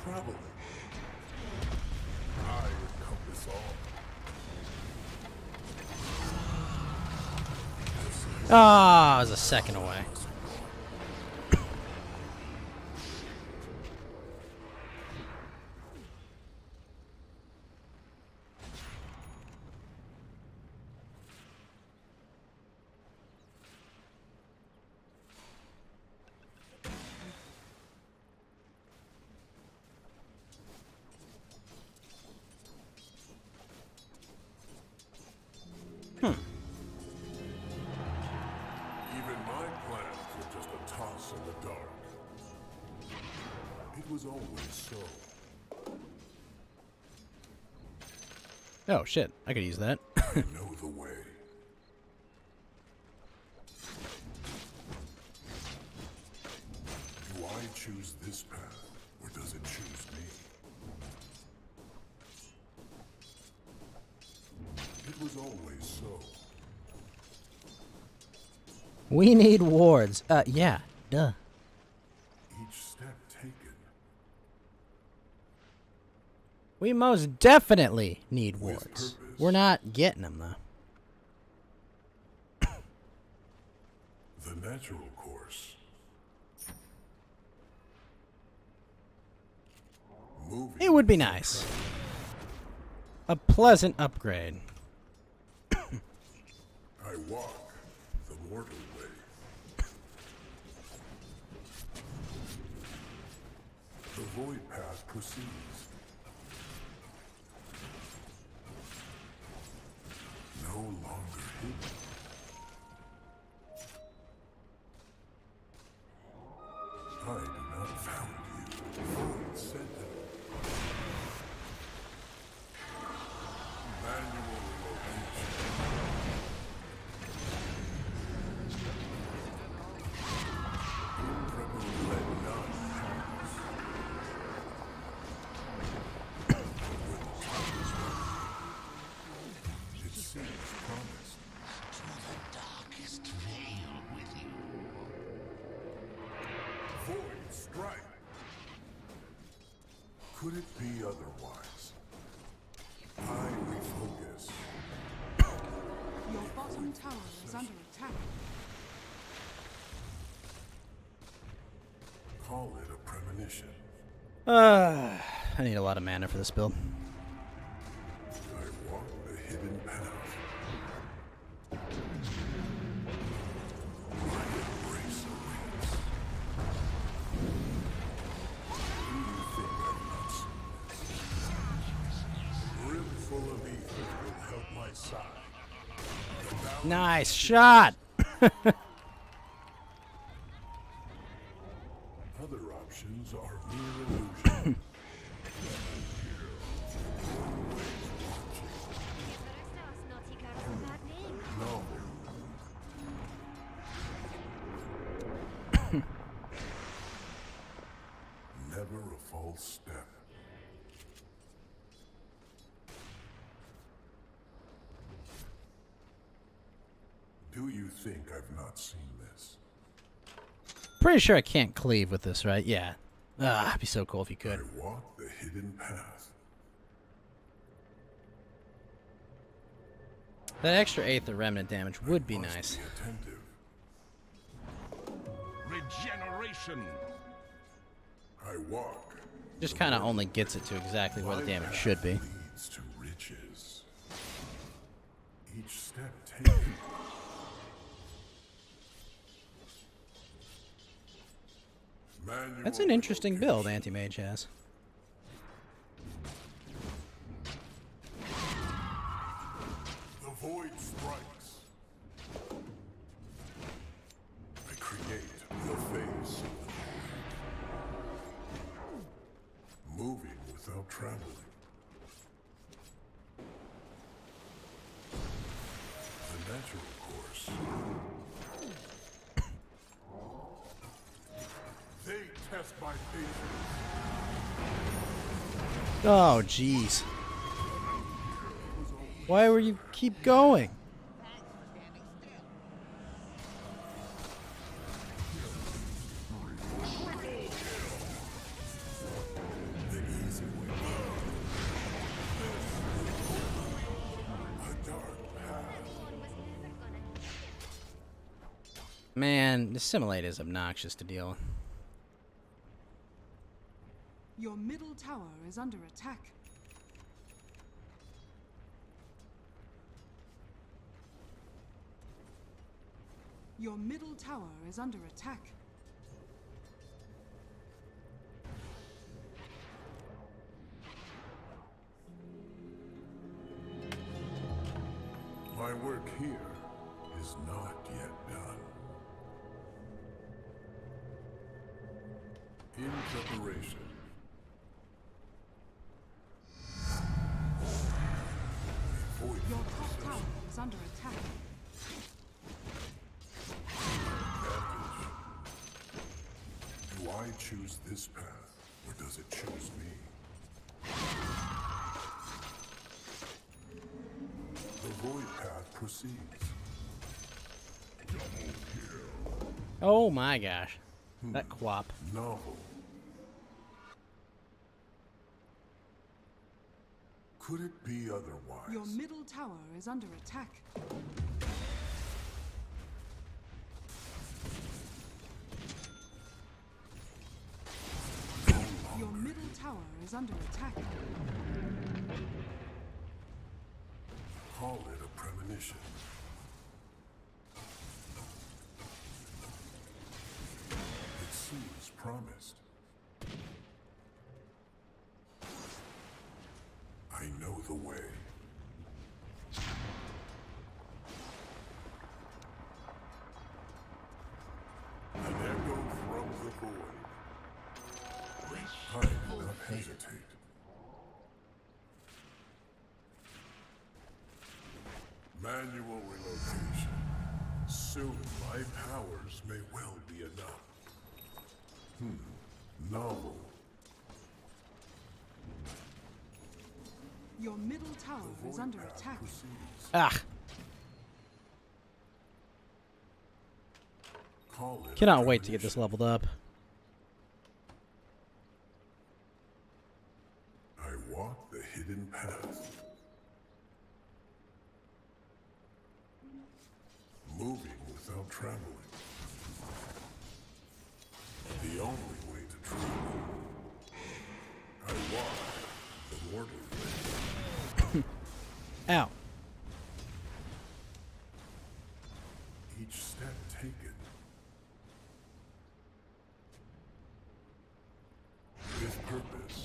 Traveling. I encompass all. Ah, I was a second away. Even my plans were just a toss in the dark. It was always so. Oh shit, I could use that. I know the way. Do I choose this path, or does it choose me? It was always so. We need wards. Yeah, duh. Each step taken. We most definitely need wards. We're not getting them though. The natural course. Moving. It would be nice. A pleasant upgrade. I walk the mortal way. The void path proceeds. No longer hidden. I do not found you. Void sent them. Manual location. Impreparable let none pass. When the time is ready, it seems promised. To the darkest veil with you. Void strike. Could it be otherwise? I refocus. Your bottom tower is under attack. Call it a premonition. I need a lot of mana for this build. I walk the hidden path. My embrace awaits. Do you think I've not seen this? Brimful of ether will help my side. Nice shot. Other options are mere illusion. No. Never a false step. Do you think I've not seen this? Pretty sure I can't cleave with this, right? Yeah. It'd be so cool if you could. I walk the hidden path. That extra eighth of remnant damage would be nice. Be attentive. Regeneration. I walk. Just kind of only gets it to exactly where the damage should be. Leads to riches. Each step taken. That's an interesting build Anti-Mage has. The void strikes. I create the face of the void. Moving without traveling. The natural course. They test my patience. Oh, jeez. Why were you keep going? The easy way. A dark path. Man, the Simulate is obnoxious to deal with. Your middle tower is under attack. Your middle tower is under attack. My work here is not yet done. In preparation. Your top tower is under attack. Do I choose this path, or does it choose me? The void path proceeds. Oh my gosh. That quap. Novel. Could it be otherwise? Your middle tower is under attack. Your middle tower is under attack. Call it a premonition. It seems promised. I know the way. An echo from the void. I do not hesitate. Manual relocation. Soon my powers may well be enough. Novel. Your middle tower is under attack. Ah. Call it Cannot wait to get this leveled up. I walk the hidden path. Moving without traveling. The only way I walk the mortal way. Ow. Each step taken with purpose.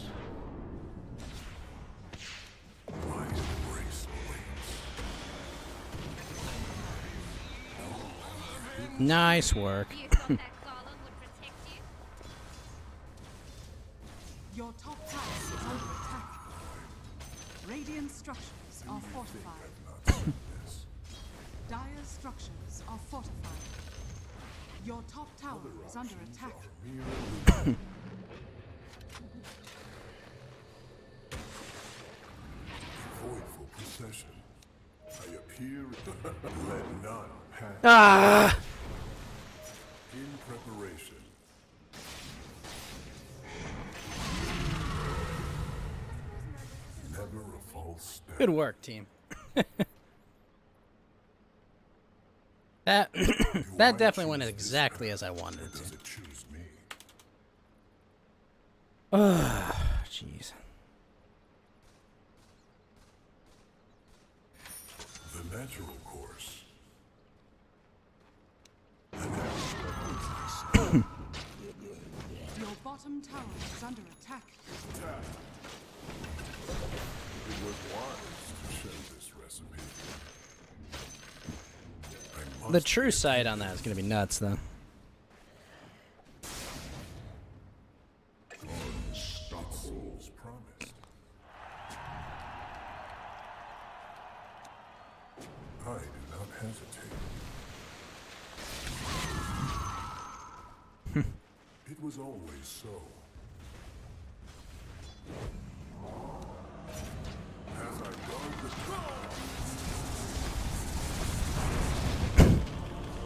My embrace awaits. Nice work. Your top tower is under attack. Radiant structures are fortified. Dire structures are fortified. Your top tower is under attack. Voidful procession. I appear. Let none pass. Ah! In preparation. Never a false step. Good work, team. That that definitely went exactly as I wanted it to. Does it choose me? Jeez. The natural course. Your bottom tower is under attack. It was wise to share this recipe. The true sight on that is going to be nuts, though. Unstoppable promised. I do not hesitate. It was always so. As I guard the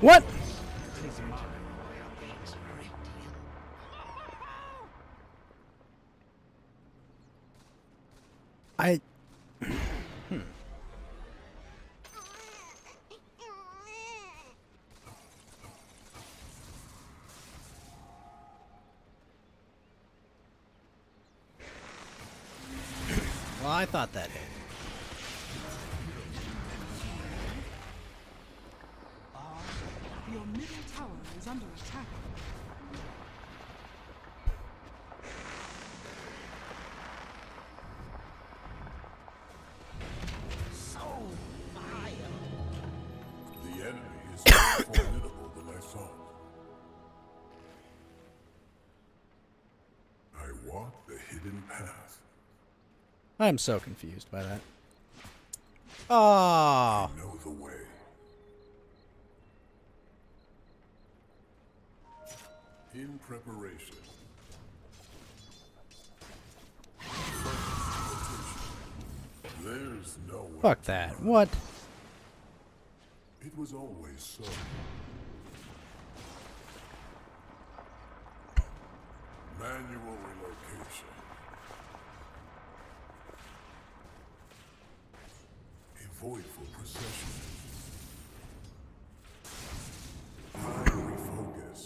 What? I. Well, I thought that hit. Your middle tower is under attack. The enemy is more formidable than I thought. I walk the hidden path. I'm so confused by that. Oh. Know the way. In preparation. There's no way. Fuck that. What? It was always so. Manual relocation. A voidful procession. Primary focus.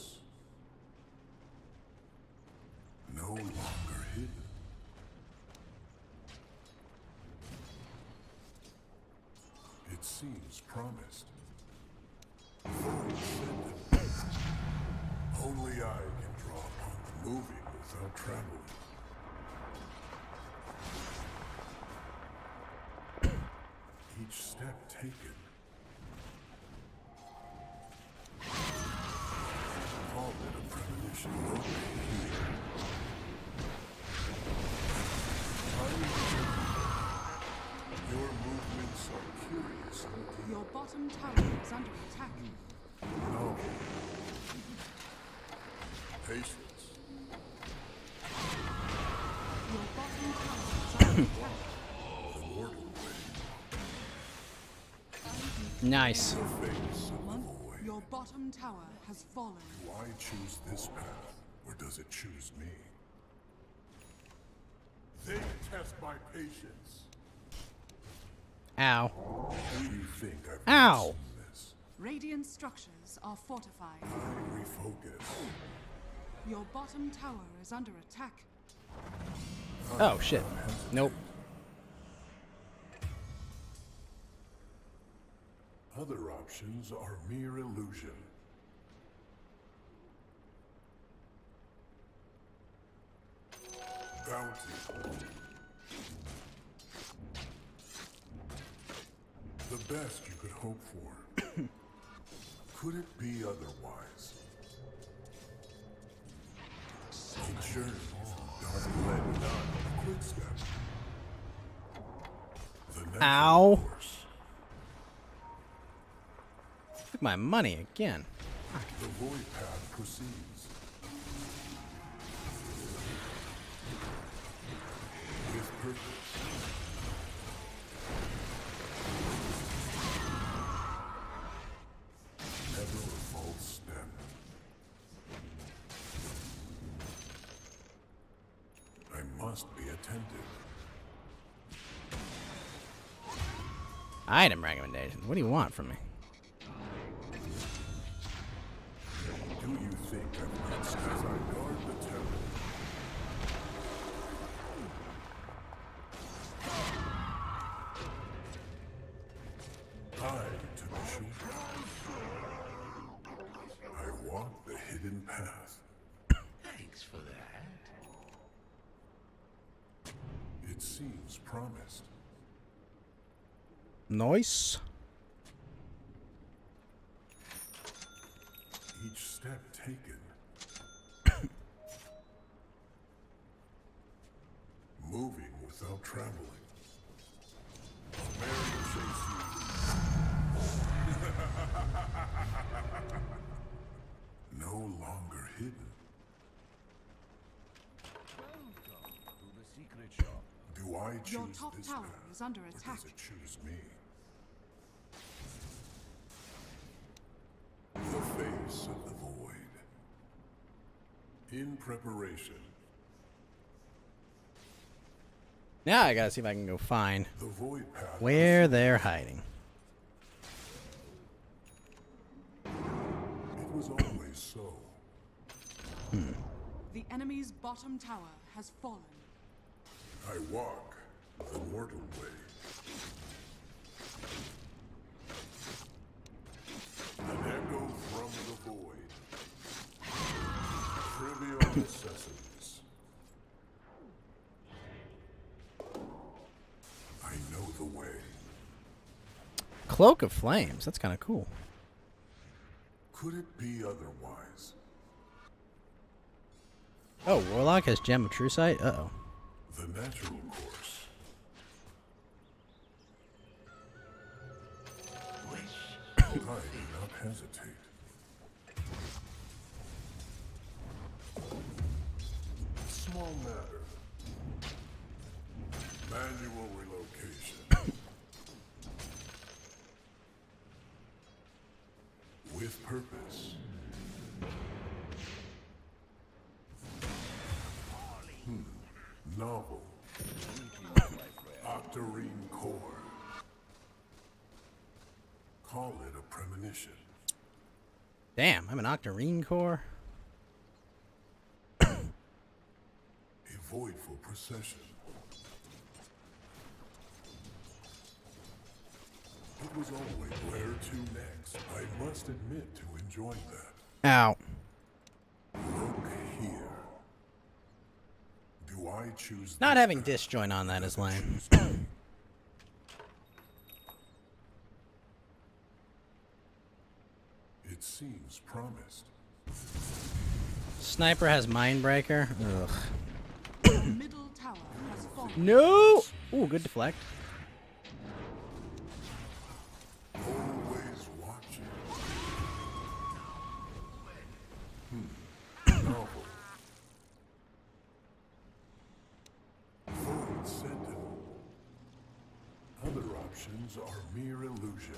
No longer hidden. It seems promised. Only I can draw upon the moving without traveling. Each step taken. Call it a premonition located here. Your movements are curious indeed. Your bottom tower is under attack. No. Patience. Your bottom tower is under attack. The mortal way. Nice. The face of the void. Your bottom tower has fallen. Do I choose this path, or does it choose me? They test my patience. Ow. Do you think I've Ow. seen this? Radiant structures are fortified. I refocus. Your bottom tower is under attack. Oh shit. Nope. Other options are mere illusion. Bounty. The best you could hope for. Could it be otherwise? A journey dark led not a quick step. The next Ow. course. Took my money again. The void path proceeds. With purpose. Never a false step. I must be attentive. Item recommendation. What do you want from me? Do you think I've reached as I guard the temple? I took a shortcut. I walked the hidden path. Thanks for that. It seems promised. Nice. Each step taken. Moving without traveling. A merry chase you. No longer hidden. Welcome to the secret shop. Do I choose Your top this tower path, is under or attack. does it choose me? The face of the void. In preparation. Now I gotta see if I can go find The void path where they're hiding. It was always so. The enemy's bottom tower has fallen. I walk the mortal way. An echo from the void. Trivial necessities. I know the way. Cloak of Flames. That's kind of cool. Could it be otherwise? Oh, Warlock has Gem of True Sight. Uh-oh. The natural course. I do not hesitate. Small matter. Manual relocation. With purpose. Novel. Octarine core. Call it a premonition. Damn, I'm an Octarine core. A voidful procession. It was always where to next. I must admit to enjoying that. Ow. Look here. Do I choose Not this having path? disjoint on that is lame. It seems promised. Sniper has Mindbreaker. Ugh. The middle tower has fallen. No! Ooh, good deflect. Always watching. Novel. Void Sentinel. Other options are mere illusion.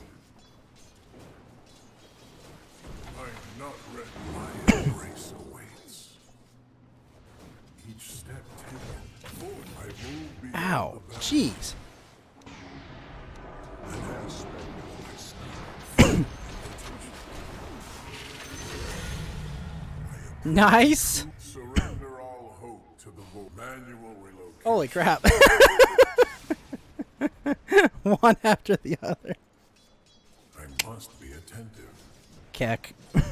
I'm not ready. My embrace awaits. Each step taken. Forward, I move beyond Ow. the bounds. Jeez. An aspect of my style. I Nice. Surrender all hope to the manual relocation. Holy crap. One after the other. I must be attentive. Keck. Your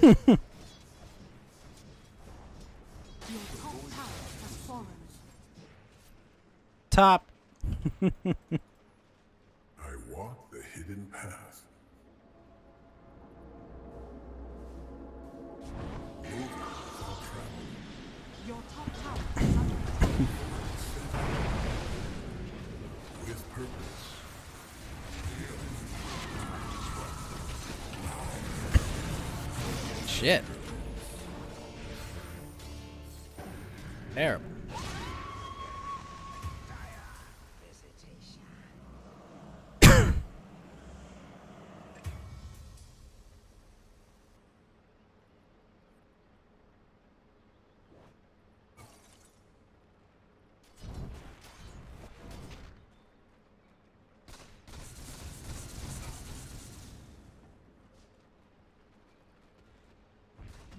top tower has fallen. Top. I walk the hidden path. Moving without travel. Your top tower is under attack. With purpose. Shit. Terrible.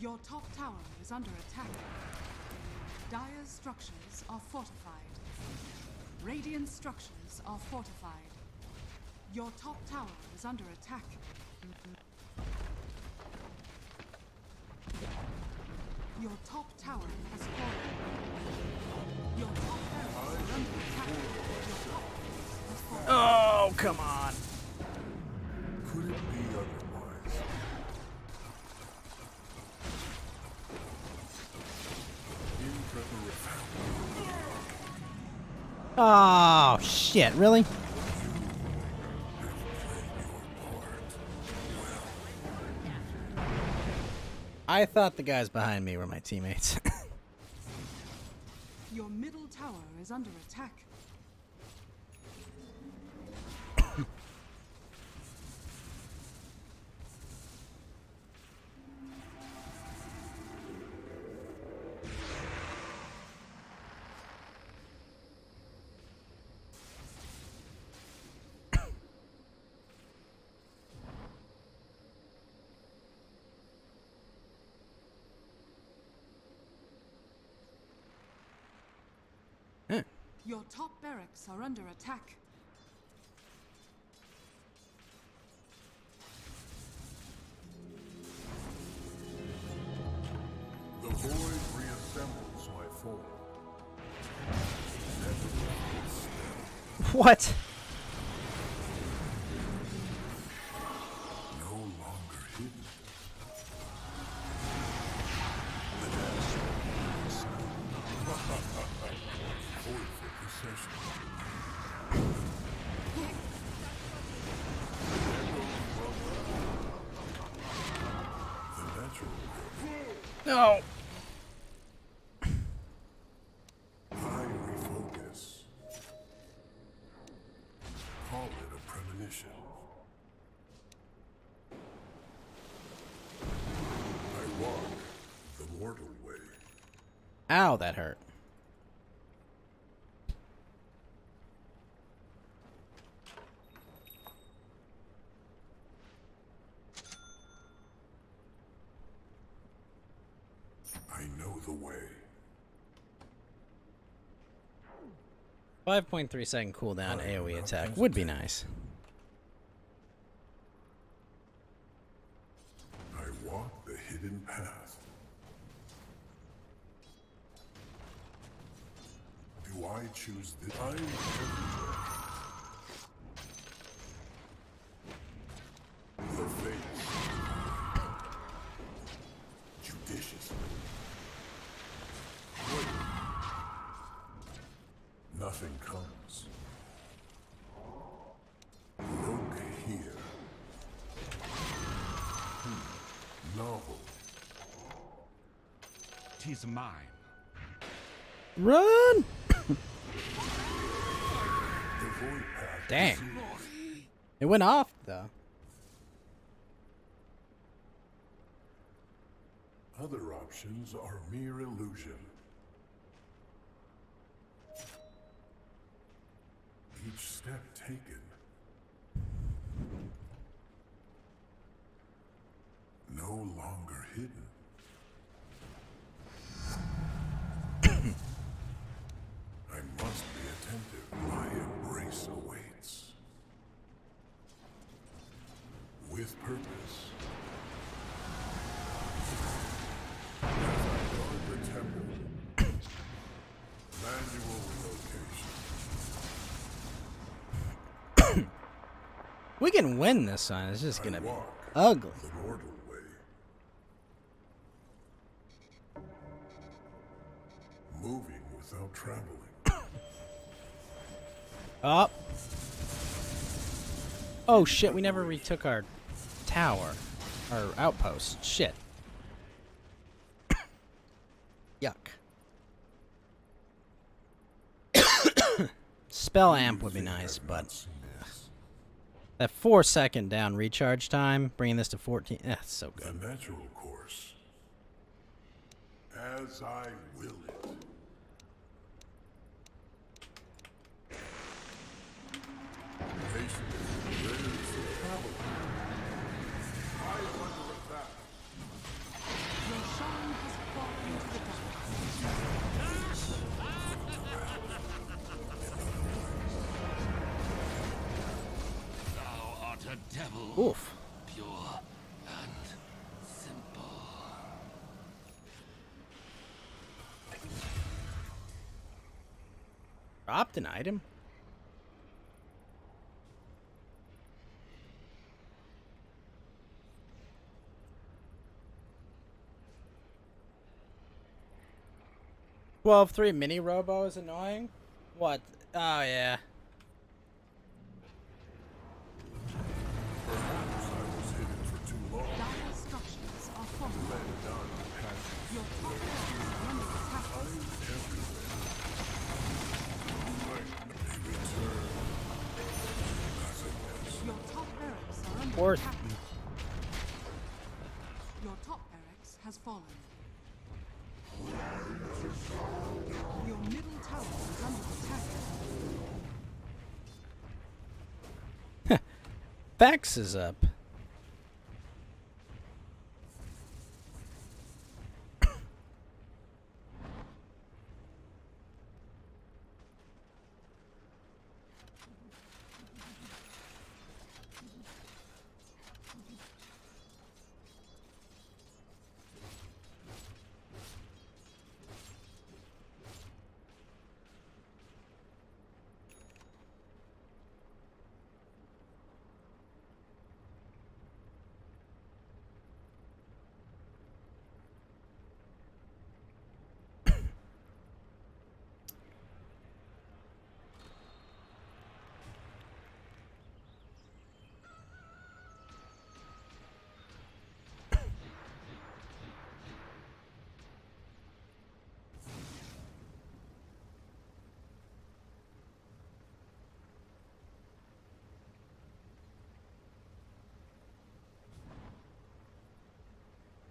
Your top tower is under attack. Dire's structures are fortified. Radiant structures are fortified. Your top tower is under attack. Your top tower has fallen. Your top tower is under attack. Your top tower has fallen. Oh, come on. Could it be otherwise? In preparation. Oh, shit. Really? I thought the guys behind me were my teammates. Your middle tower is under attack. Your top barracks are under attack. The void reassembles my form. What? No longer hidden. Void for possession. The natural. No. I refocus. Call it a premonition. I walk the mortal way. Ow, that hurt. I know the way. 5.3 second cooldown AoE attack would be nice. I walk the hidden path. Do I choose this? I'm everywhere. The face. Judiciously. Wait. Nothing comes. Look here. Novel. 'Tis mine. Run! The void path. Dang. It went off, though. Other options are mere illusion. Each step taken. No longer hidden. with purpose. As I guard the temple, manual relocation. We can win this one. It's just gonna be ugly. The mortal way. Moving without traveling. Up. Oh shit, we never retook our tower. Our outpost. Shit. Yuck. Spell amp would be nice, but that 4-second down recharge time, bringing this to 14, that's so good. The natural course. As I will it. Thou art a devil. Oof. Pure and simple. Dropped an item? Well, 3 mini robo is annoying. What? Oh yeah. Perhaps I was hidden for too long. Dire structures are fortified. Your top barracks are under attack. Your top barracks are under Worth. attack. Your top barracks has fallen. Your middle tower is under attack. Fax is up.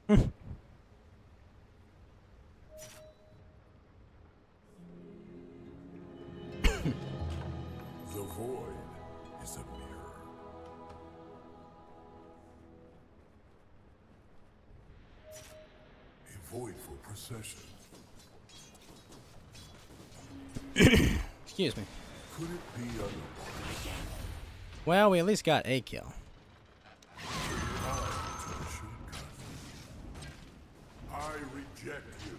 The void is a mirror. A void for procession. Excuse me. Could it be otherwise? Well, we at least got a kill. I reject you.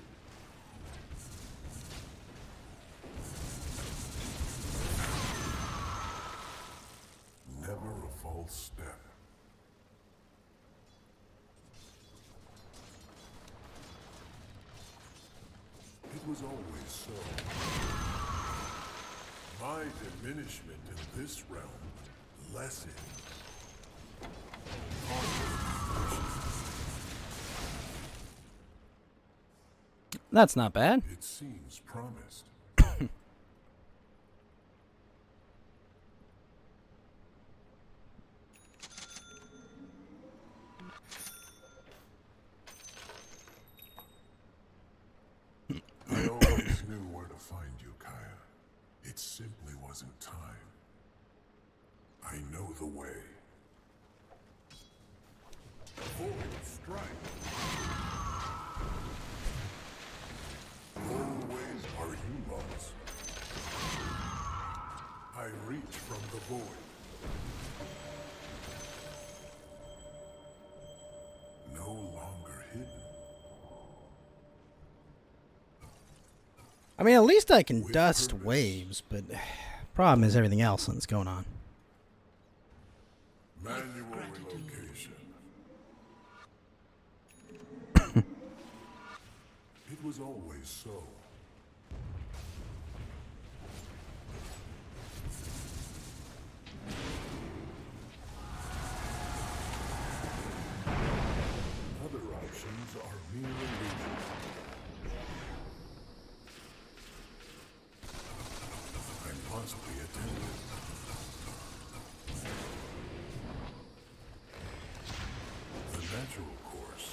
Never a false step. It was always so. My diminishment in this realm lessens. That's not bad. It seems promised. I always knew where to find you, Kaya. It simply wasn't time. I know the way. Full strike. Always are you lost. I reach from the void. I mean, at least I can dust waves, but problem is everything else that's going on. Manual relocation. It was always so. Other options are mere illusions. I must be attentive. The natural course.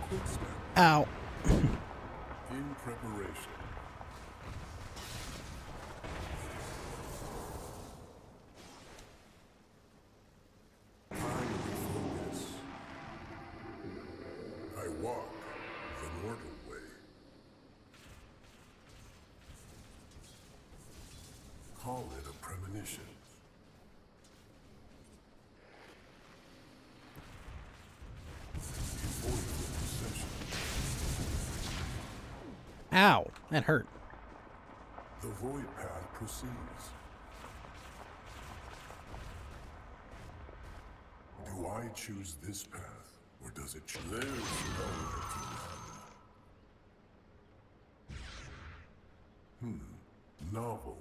Quick step. Ow. In preparation. Focus. I walk the mortal way. Call it a premonition. Ow. That hurt. The void path proceeds. Do I choose this path, or does it choose? There's nowhere to run. Novel.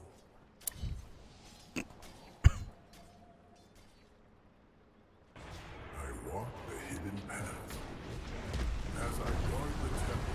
I walk the hidden path. As I guard the temple.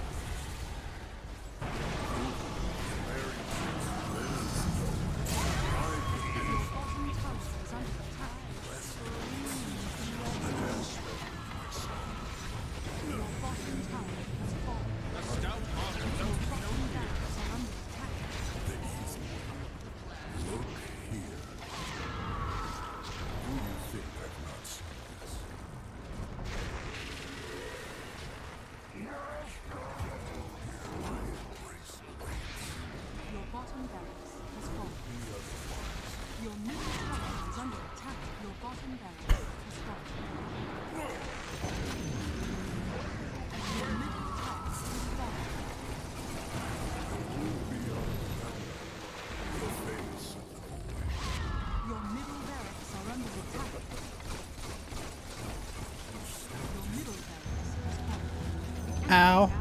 Ow.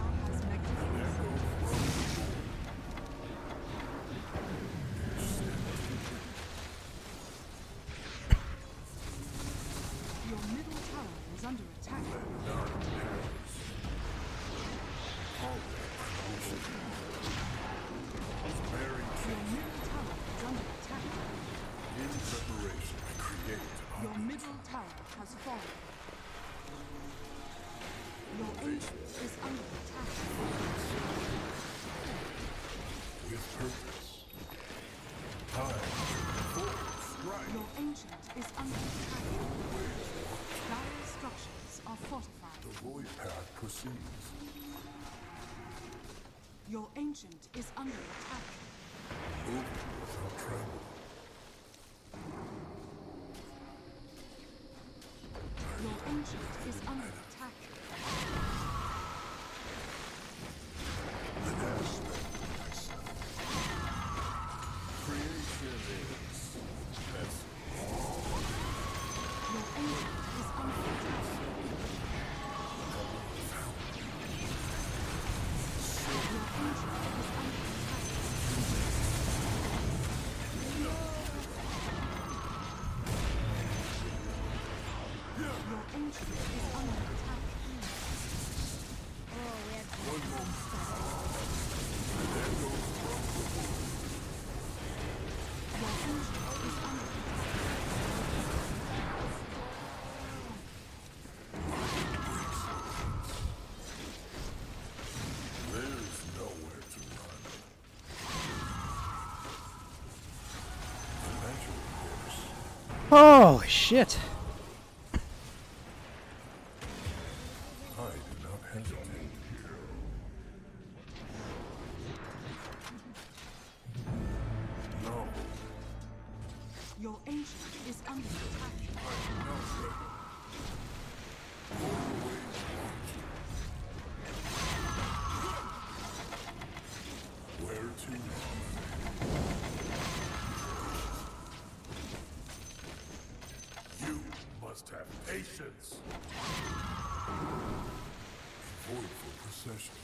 Your middle tower is under attack. Your middle tower is under attack. In preparation, create. Your middle tower has fallen. Your ancient is under attack. With purpose. Time. Full strike. Your ancient is under attack. Dire structures are fortified. The void path proceeds. Your ancient is under attack. Moving without trembling. Your ancient is under attack. An aspect of myself. Creation is messy. Your ancient is under attack. Your ancient is under attack. Your ancient is under attack. Your ancient is under There's nowhere to run. The natural course. Holy shit. I do not hesitate. No. Your ancient is under attack. Patience. Void for procession.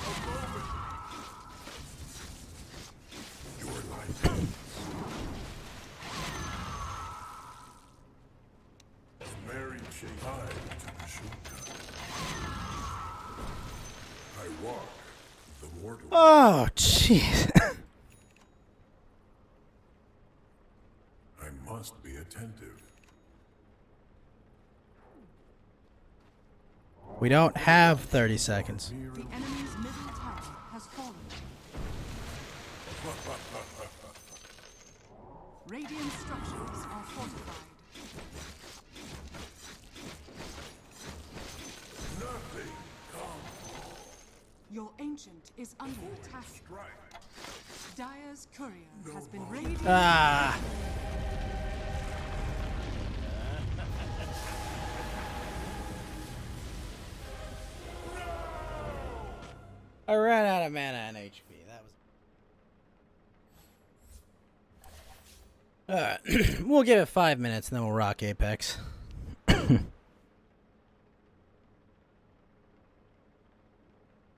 A moment. Your life ends. Mary chase time to the shortcut. I walk the mortal. Oh, jeez. I must be attentive. We don't have 30 seconds. The enemy's middle tower has fallen. Radiant structures are fortified. Nothing come. Your ancient is under attack. Dire's courier has been raided. Ah. I ran out of mana and HP. That was. Alright. We'll give it 5 minutes and then we'll rock Apex.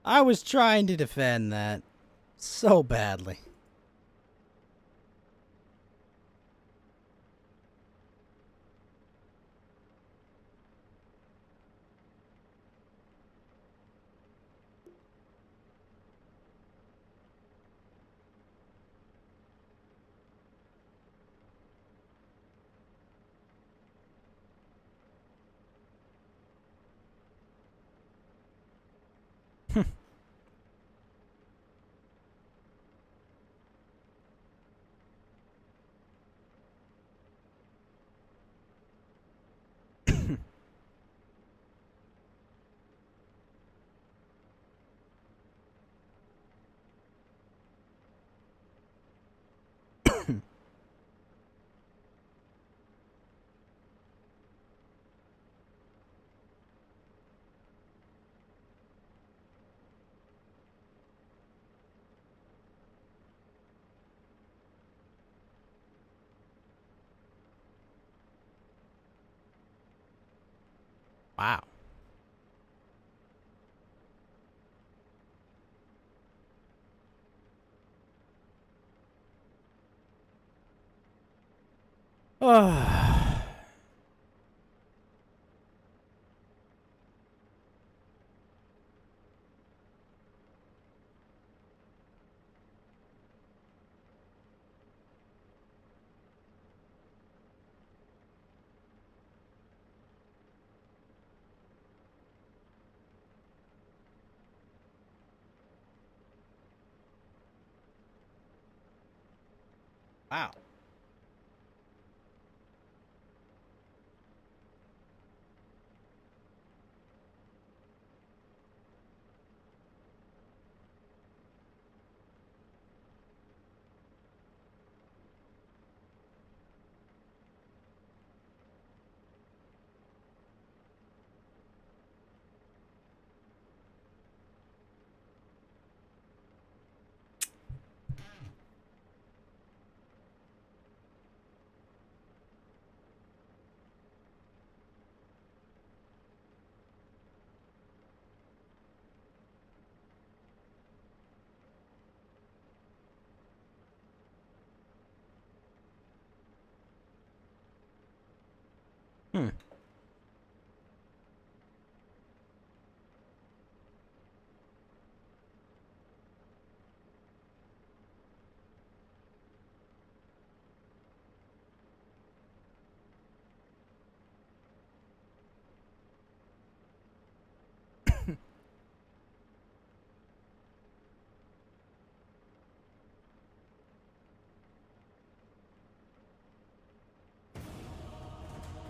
I was trying to defend that so badly. Wow. Oh. Wow. Hmm.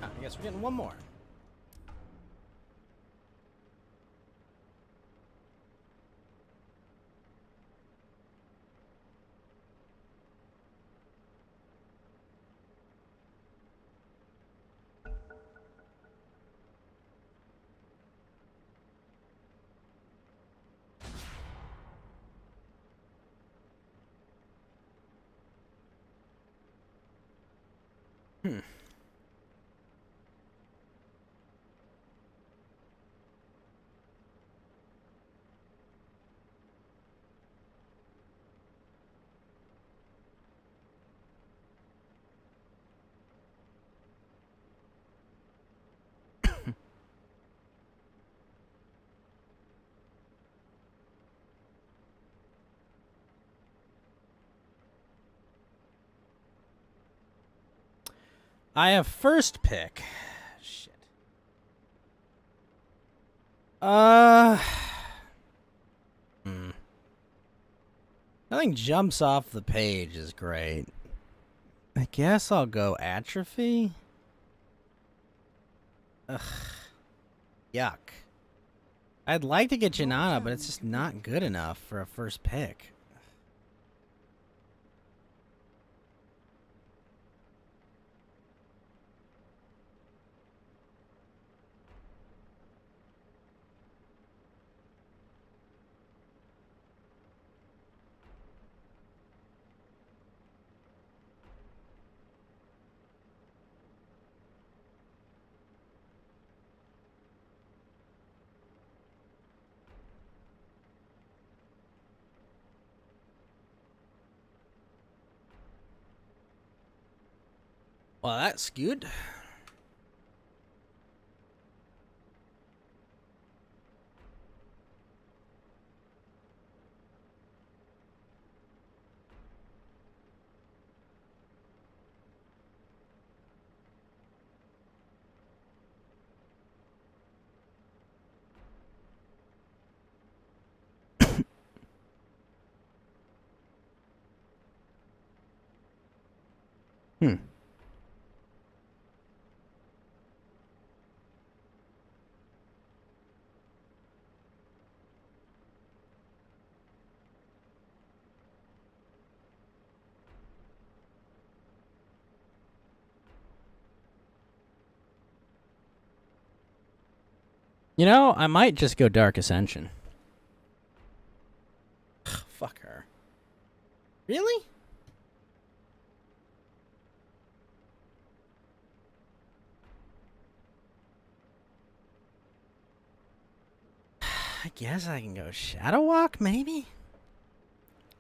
I guess we're getting one more. Hmm. I have first pick. Shit. Nothing jumps off the page is great. I guess I'll go atrophy. Ugh. Yuck. I'd like to get Janana, but it's just not good enough for a first pick. Well, that's good. You know, I might just go Dark Ascension. Fuck her. Really? I guess I can go Shadow Walk, maybe?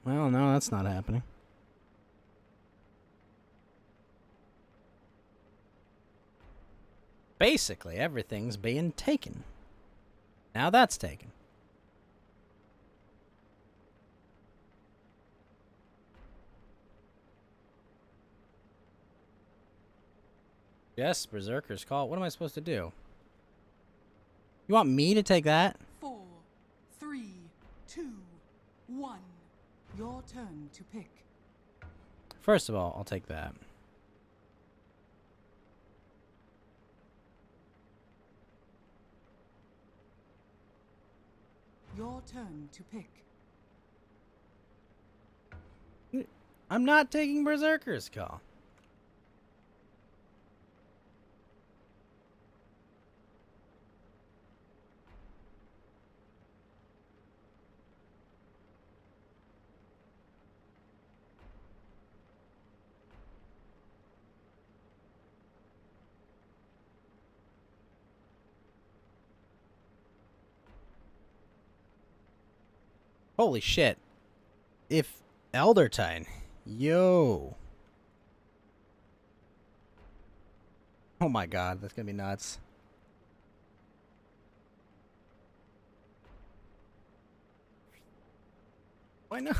Well, no, that's not happening. Basically, everything's being taken. Now that's taken. Yes, Berserker's Call. What am I supposed to do? You want me to take that? 4, 3, 2, 1. Your turn to pick. First of all, I'll take that. Your turn to pick. I'm not taking Berserker's Call. Holy shit. If Eldertine. Yo. Oh my god, that's gonna be nuts. Why not?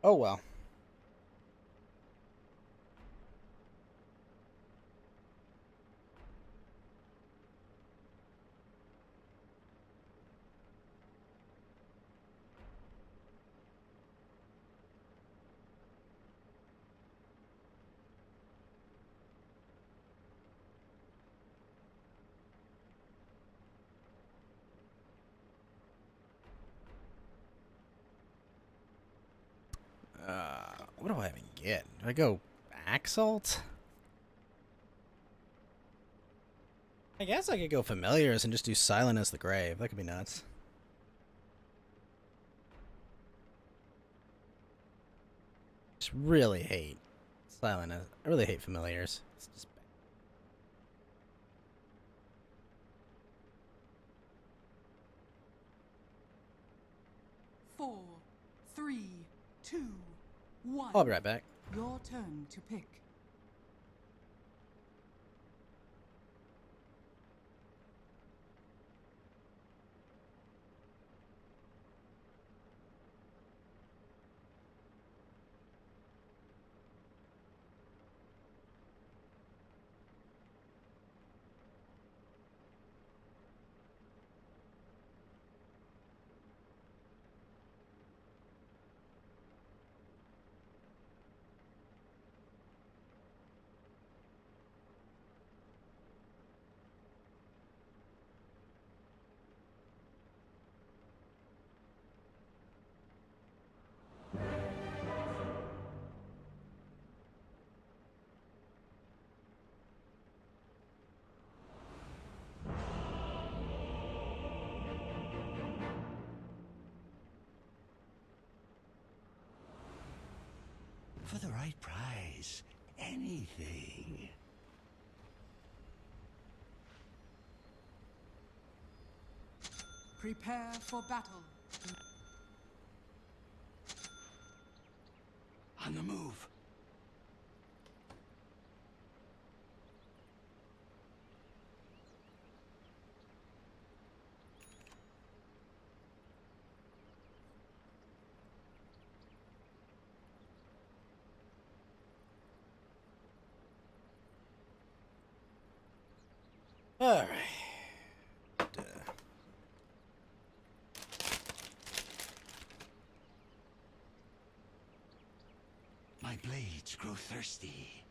Oh well. What do I even get? Do I go Axalt? I guess I could go Familiars and just do Silent as the Grave. That could be nuts. Just really hate Silent as... I really hate Familiars. It's just 3, 2, 1. I'll be right back. Your turn to pick. For the right price, anything. Prepare for battle. On the move. All right. My blades grow thirsty.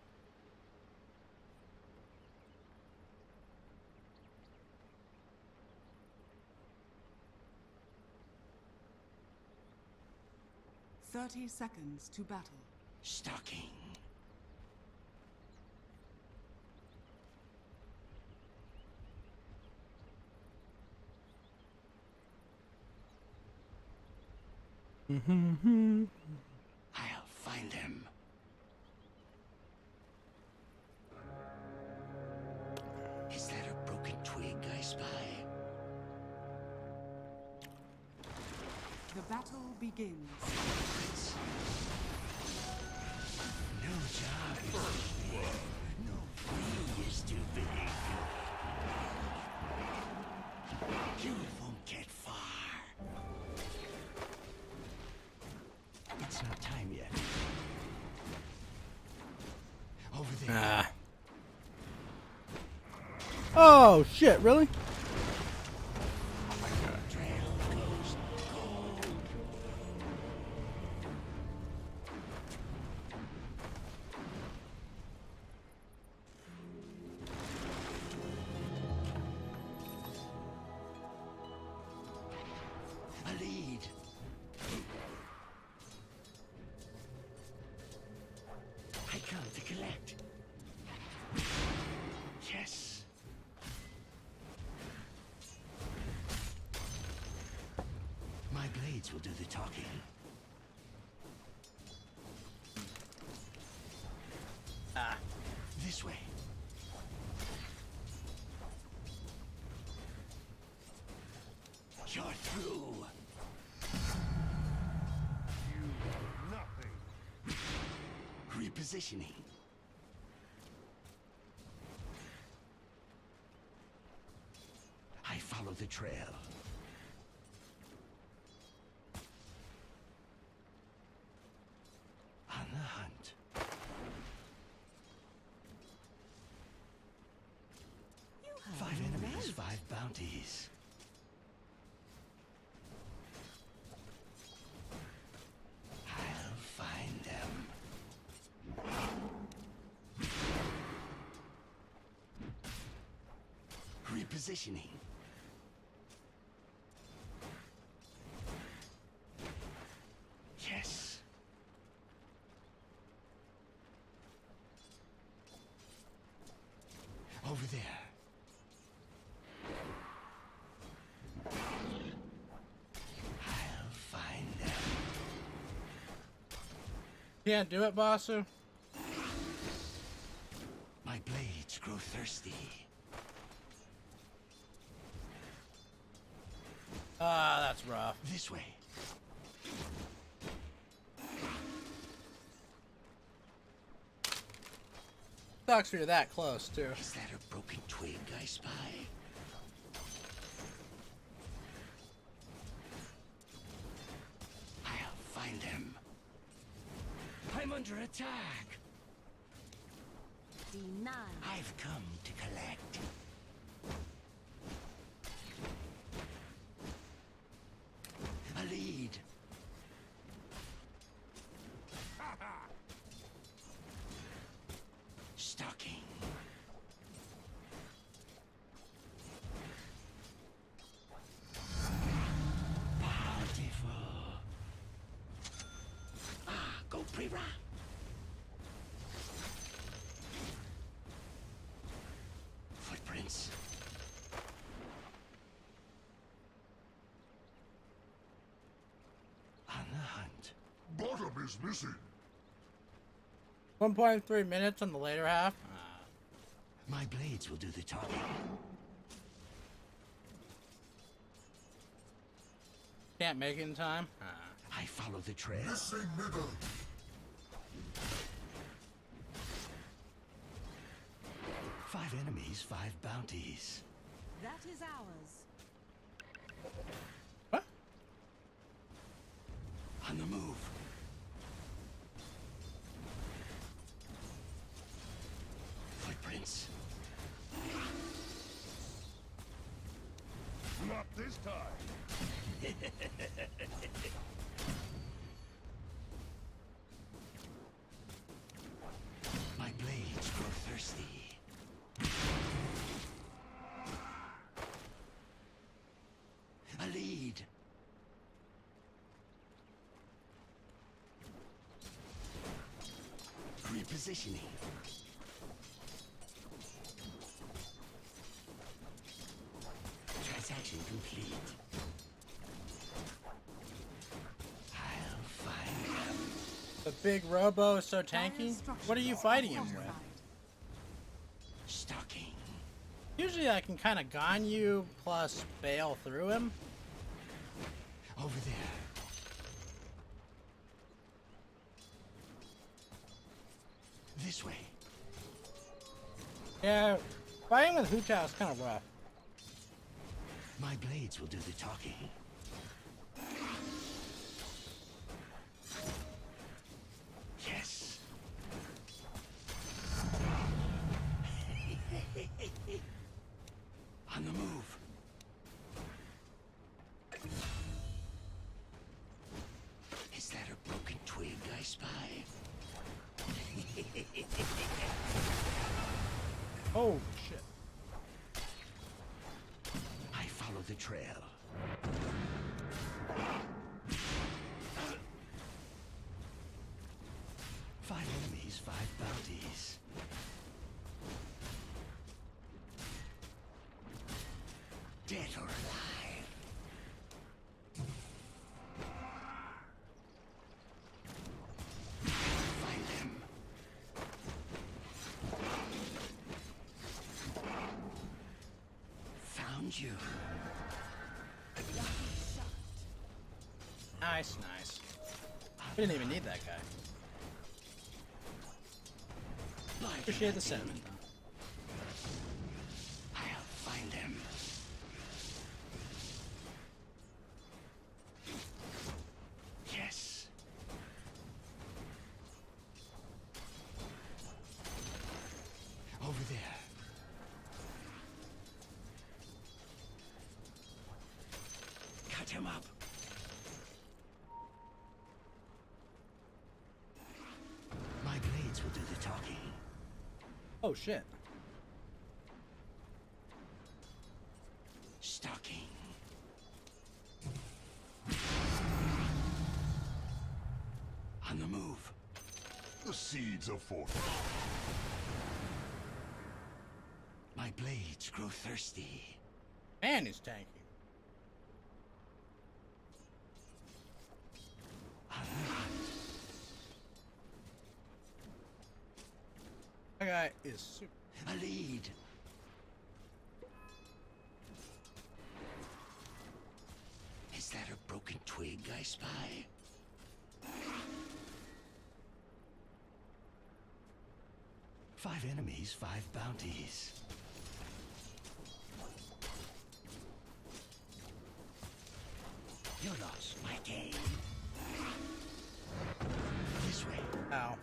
"30 seconds to battle." Stalking. I'll find them. Is that a broken twig I spy? The battle begins. No job is too big. No fee is too big. You won't get far. It's not time yet. Over there. Ah. Oh shit! Really? Trail goes cold. A lead. I come to collect. Yes. My blades will do the talking. Ah. This way. You're through. Repositioning. I follow the trail. On the hunt. Five enemies, 5 bounties. I'll find them. Repositioning. Yes. Over there. I'll find them. Can't do it, Basu. My blades grow thirsty. Ah, that's rough. This way. Sucks when you're that close, too. Is that a broken twig I spy? I'll find them. I'm under attack. Denied. I've come to collect. A lead. Stalking. Bountiful. Go pre-ra. Footprints. On the hunt. Bottom is missing. 1.3 minutes on the later half. My blades will do the talking. Can't make it in time. I follow the trail. Missing middle. Five enemies, 5 bounties. That is ours. On the move. Footprints. Not this time. My blades grow thirsty. A lead. Repositioning. Transaction complete. I'll find them. The big Robo is so tanky. What are you fighting him with? Stalking. Usually I can kind of Ganyu plus bail through him. Over there. This way. Yeah, fighting with Hutao is kind of rough. My blades will do the talking. Yes. On the move. Is that a broken twig I spy? Oh shit. I follow the trail. Five enemies, 5 bounties. Dead or alive. Find them. Found you. Nice, nice. We didn't even need that guy. Appreciate the sentiment. I'll find them. Yes. Over there. Cut him up. My blades will do the talking. Oh shit. Stalking. On the move. The seeds are fortified. My blades grow thirsty. Man, he's tanky. That guy is super. A lead. Is that a broken twig I spy? 5 enemies, 5 bounties. You lost my game. This way. Ow.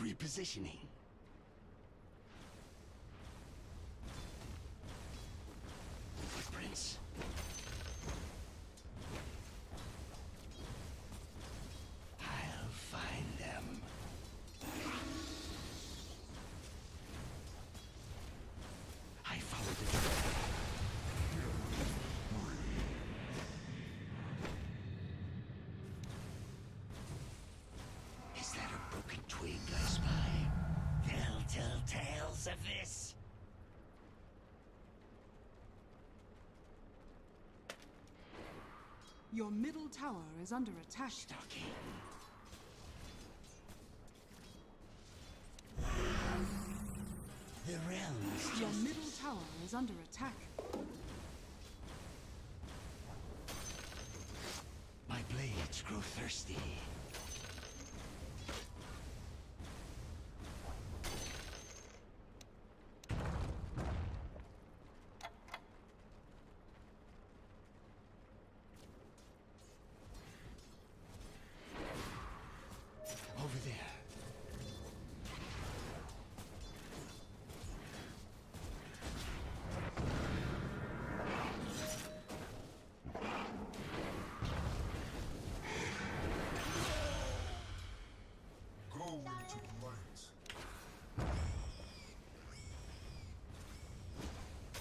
Repositioning. Footprints. I'll find them. I followed the trail. Is that a broken twig I spy? They'll tell tales of this. Your middle tower is under attack. Stalking. The realms. Your middle tower is under attack. My blades grow thirsty. Over there. Go into light.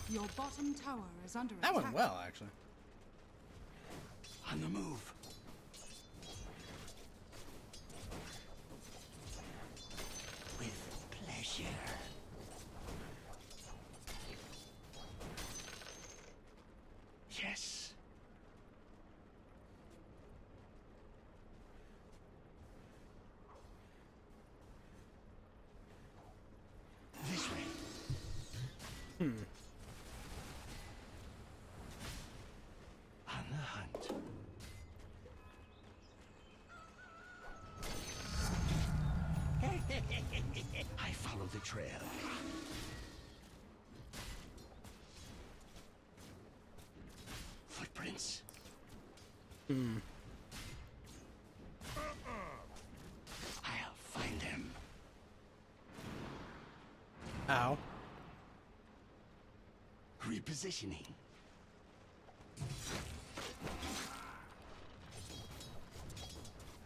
Your bottom tower is under That attack. went well, actually. On the move. With pleasure. Yes. This way. On the hunt. I follow the trail. Footprints. I'll find them. Ow. Repositioning.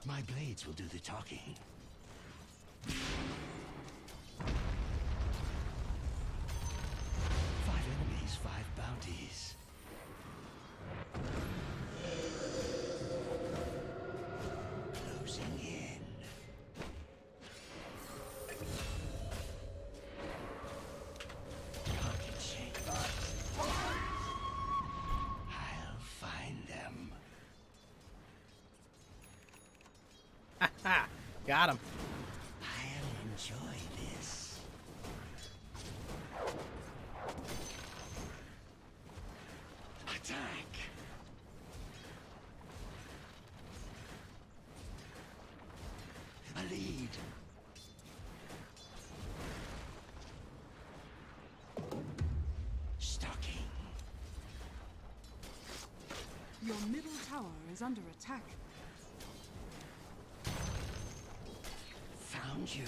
My blades will do the talking. 5 enemies, 5 bounties. Closing in. Pocket shake. I'll find them. Got him. I'll enjoy this. Attack! A lead. Stalking. Your middle tower is under attack. Found you.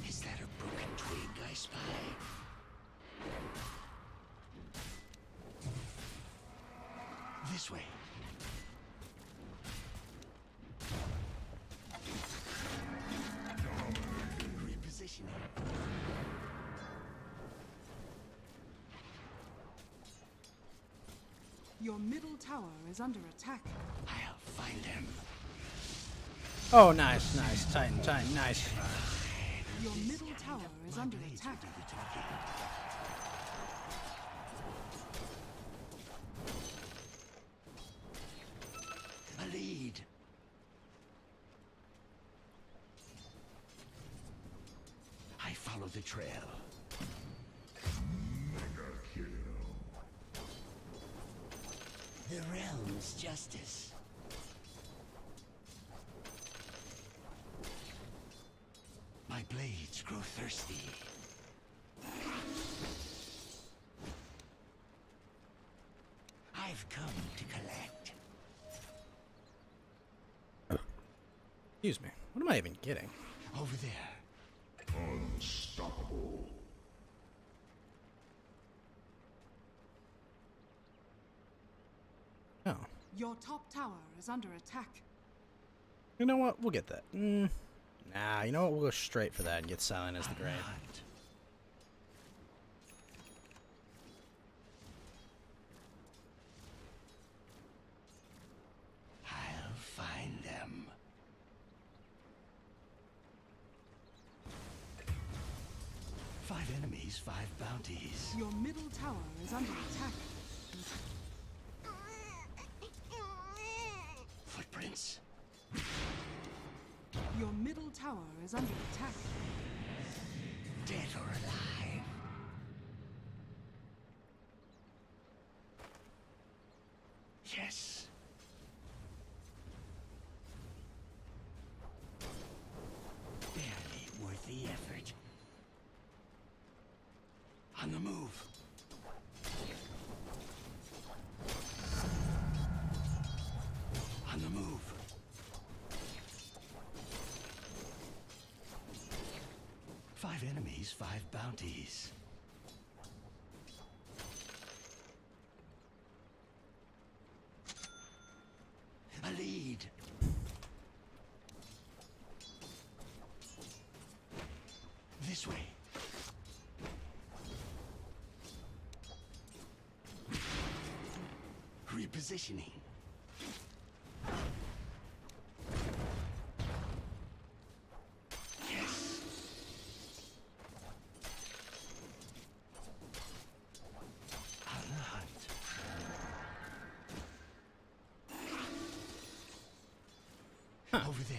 Is that a broken twig I spy? This way. Repositioning. Your middle tower is under attack. I'll find them. Oh, nice, nice. Titan, nice. Your middle tower is under attack. A lead. I follow the trail. Mega kill. The realm's justice. My blades grow thirsty. I've come to collect. Excuse me. What am I even getting? Over there. Unstoppable. Oh. Your top tower is under attack. You know what? We'll get that. Nah, you know what? We'll go straight for that and get Silent as the Grave. I'll find them. Five enemies, 5 bounties. Your middle tower is under attack. Footprints. Your middle tower is under attack. Dead or alive. Yes. Barely worth the effort. On the move. On the move. Five enemies, 5 bounties. A lead. This way. Repositioning. Yes. On the hunt. Over there.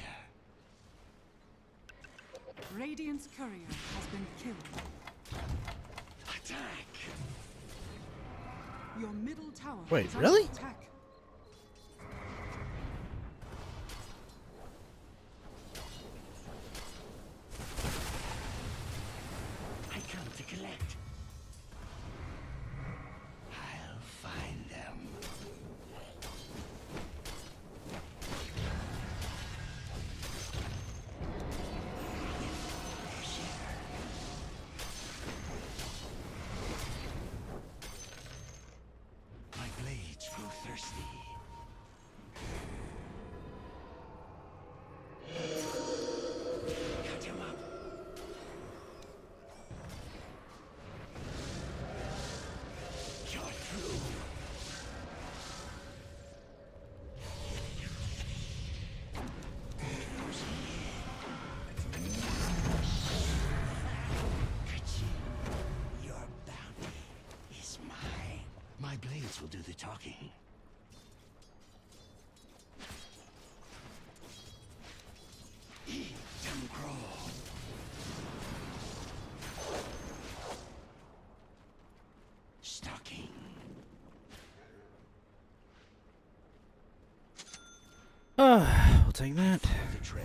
Radiant's courier has been killed. Attack. Your middle tower Wait, is really? under attack. I come to collect. I'll find them. My blades grow thirsty. Cut him up. You're through. Your bounty is mine. My blades will do the talking. Eat them crawl. Stalking. We'll take that. The trail.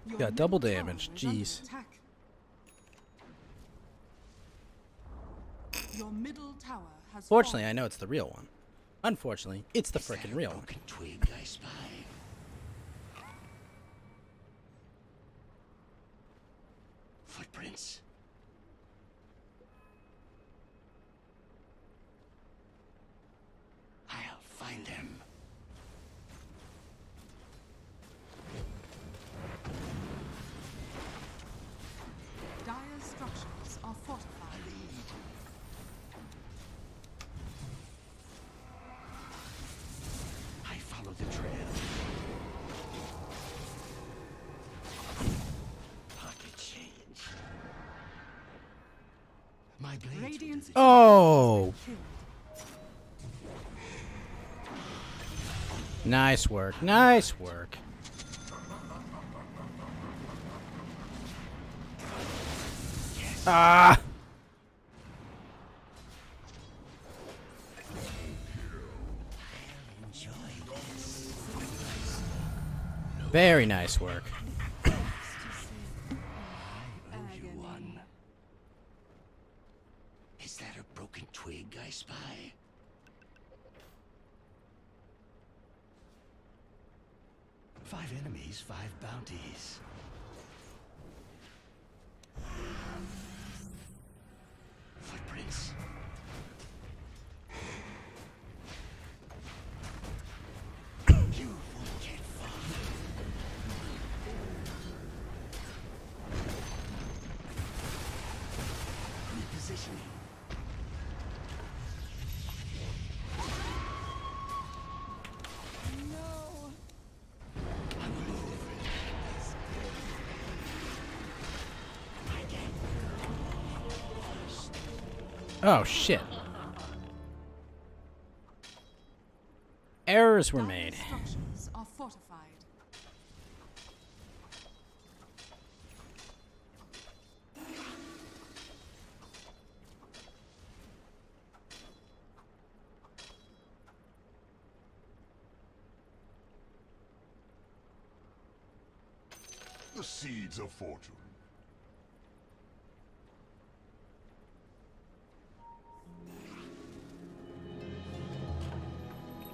Your Got double middle damage. tower is under Jeez. attack. Your middle tower has Fortunately, I fallen. know it's the real one. Unfortunately, it's the Is that frickin' a real one. broken twig I spy? Footprints. I'll find them. Dire structures are fortified. I follow the trail. Pocket change. My blades. Radiant's Oh! killed. Nice work. Nice work. Very nice work. Is that a broken twig I spy? Five enemies, 5 bounties. Footprints. You won't get far. Repositioning. No. Oh shit. Errors were made. Structures are fortified. The seeds of fortune.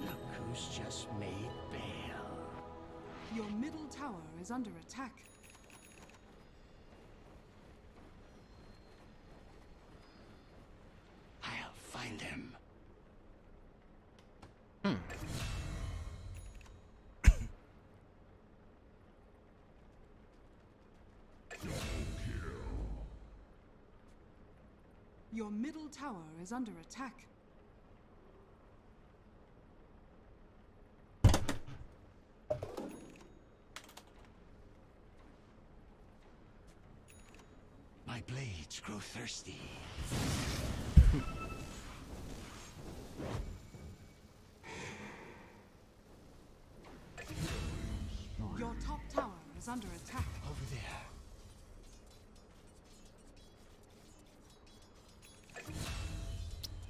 Look who's just made bail. Your middle tower is under attack. I'll find him. Your middle tower is under attack. My blades grow thirsty. Your top tower is under attack. Over there.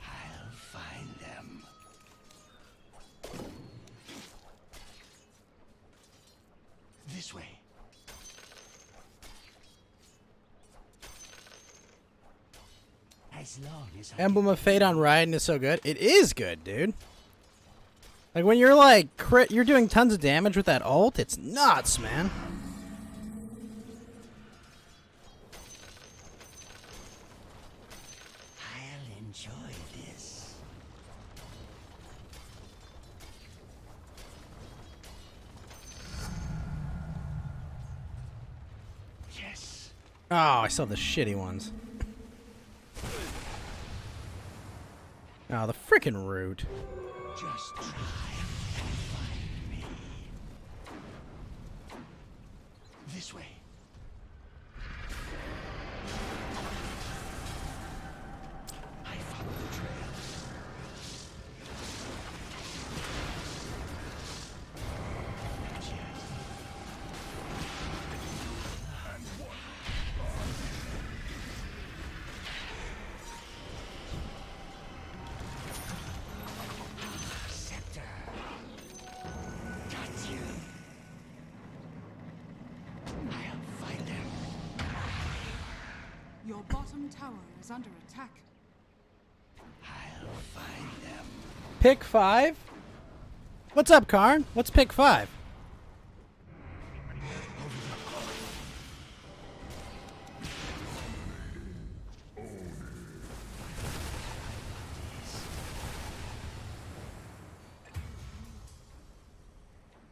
I'll find them. This way. As long as I Emblem of Fate on Raiden is so good. It is good, dude. Like when you're like you're doing tons of damage with that ult, it's nuts, man. I'll enjoy this. Yes. Oh, I saw the shitty ones. Oh, the frickin' root. Just try and find me. This way. I follow the trails. Scepter. Got you. I'll find him. Your bottom tower is under attack. I'll find them. Pick 5? What's up, Karn? What's pick 5?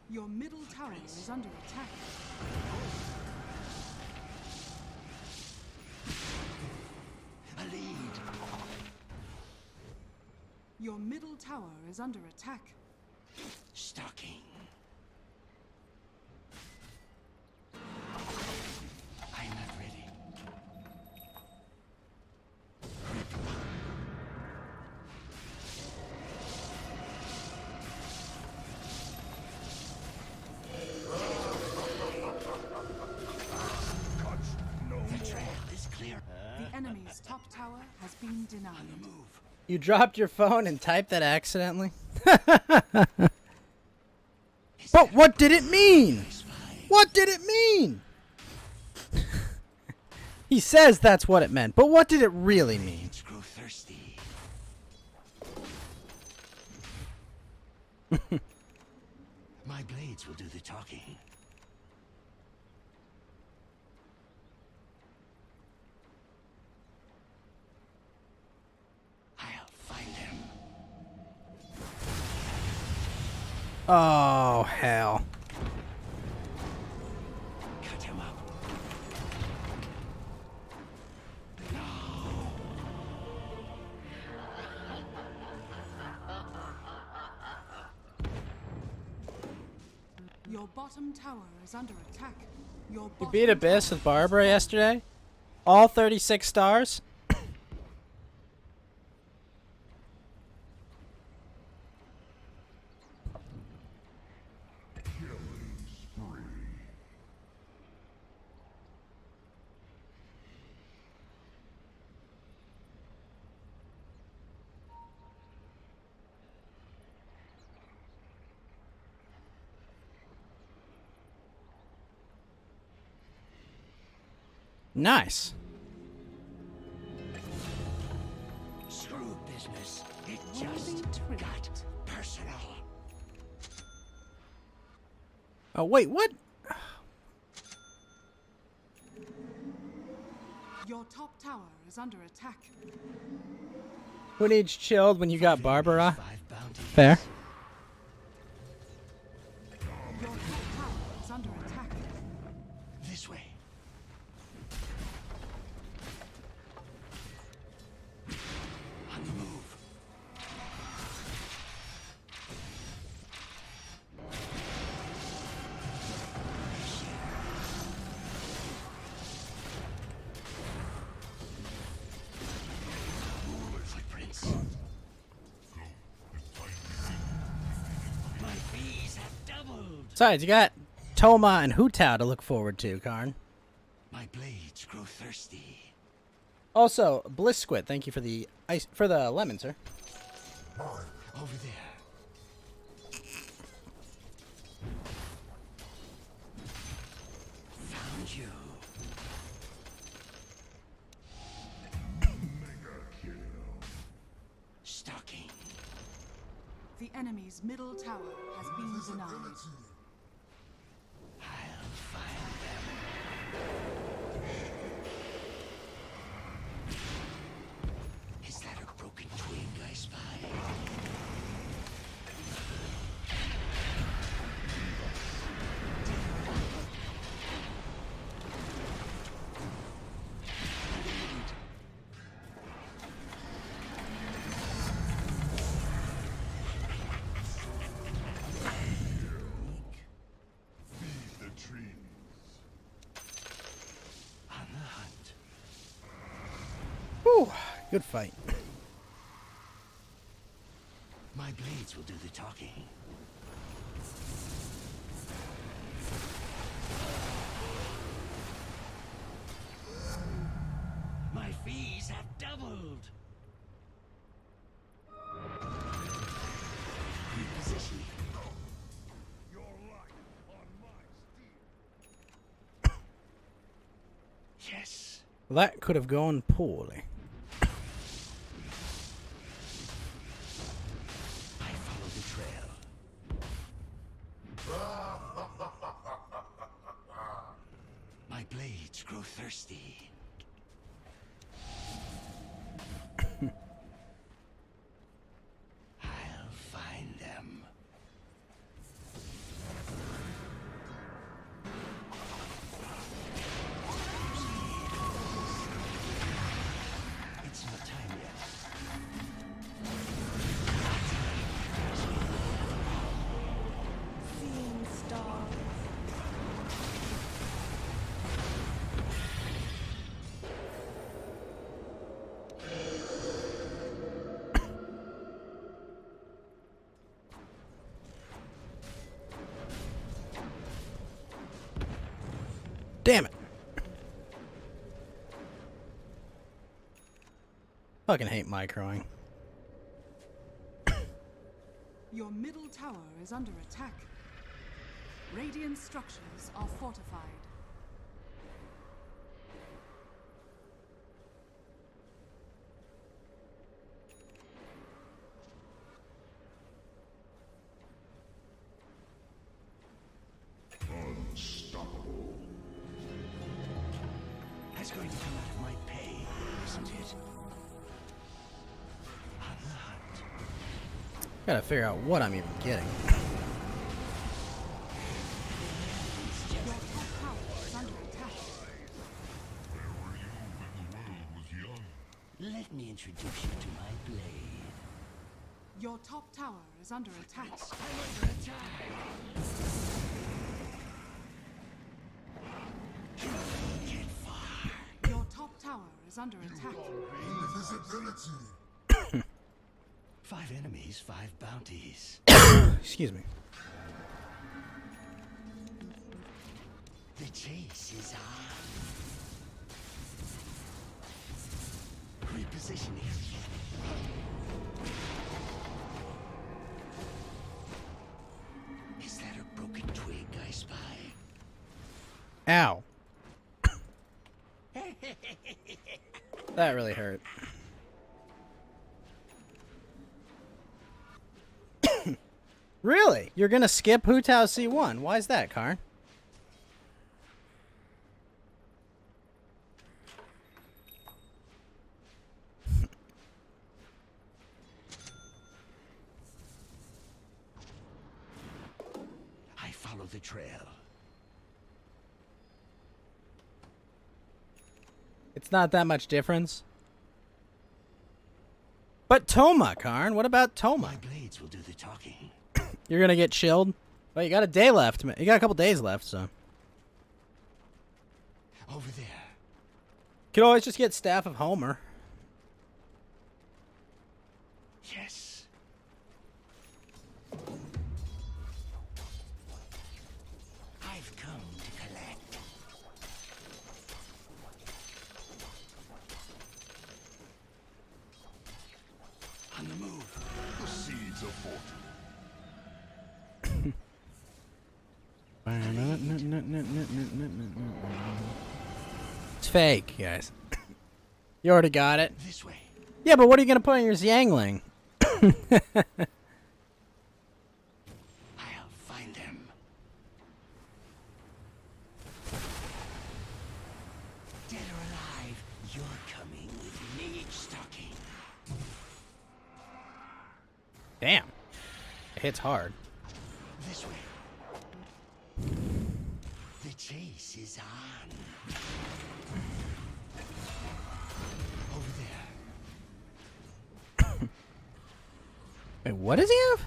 Your middle tower is under attack. A lead. Your middle tower is under attack. Stalking. I'm not ready. The trail is clear. The enemy's top tower has been denied. You dropped your phone and typed that accidentally? But what did it mean? What did it mean? He says that's what it meant, but what did it really mean? Grow thirsty. My blades will do the talking. I'll find them. Oh, hell. Cut him up. Your bottom tower is under attack. Your You bottom beat Abyss with Barbara yesterday? All 36 stars? Nice. Screw business. It just got personal. Oh, wait, what? Your top tower is under attack. Who needs chilled when you got Barbara? Fair. Your top tower is under attack. This way. On the move. Footprints. My fees have doubled. Besides, you got Toma and Hutao to look forward to, Karn. My blades grow thirsty. Also, Bliss Squid, thank you for the lemon, sir. Over there. Found you. Stalking. The enemy's middle tower has been denied. I'll find them. Is that a broken twig I spy? On the hunt. Whew, good fight. My blades will do the talking. My fees have doubled. Repositioning. Yes. That could have gone poorly. I follow the trail. My blades grow thirsty. I'll find them. It's not time yet. Seeing stars. Damn it. Fucking hate microing. Your middle tower is under attack. Radiant structures are fortified. Unstoppable. That's going to come out of my pay, isn't it? On the hunt. Gotta figure out what I'm even getting. Let me introduce you to my blade. Your top tower is under attack. I'm under attack. Get far. Your top tower is under attack. Invisibility. 5 enemies, 5 bounties. Excuse me. The chase is on. Repositioning. Is that a broken twig I spy? Ow. That really hurt. Really? You're gonna skip Hu Tao C1? Why is that, Karn? I follow the trail. It's not that much difference. But Toma, Karn. What about Toma? My blades will do the talking. You're gonna get chilled? Well, you got a day left. You got a couple days left, so. Over there. Could always just get Staff of Homer. Yes. I've come to collect. On the move. The seeds of fortune. It's fake, guys. You already got it. This way. Yeah, but what are you gonna put in your Xiangling? I'll find them. Dead or alive, you're coming with me, stalking. Damn. It hits hard. This way. The chase is on. Over there. Wait, what does he have?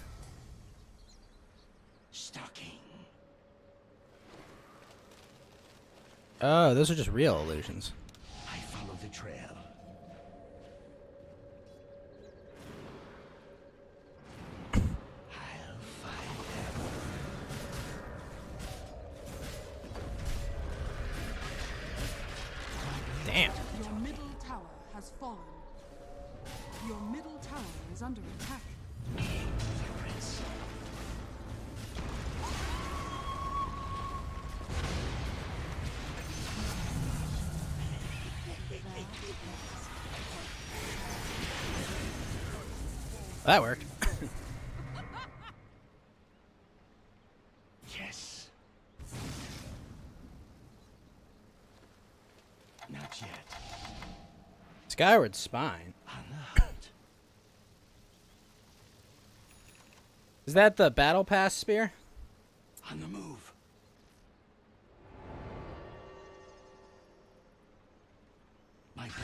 Stalking. Oh, those are just real illusions. I follow the trail. I'll find them. Damn. Your middle tower has fallen. Your middle tower is under attack. That worked. Yes. Not yet. Skyward Spine. On the hunt. Is that the Battle Pass spear? On the move. My blades go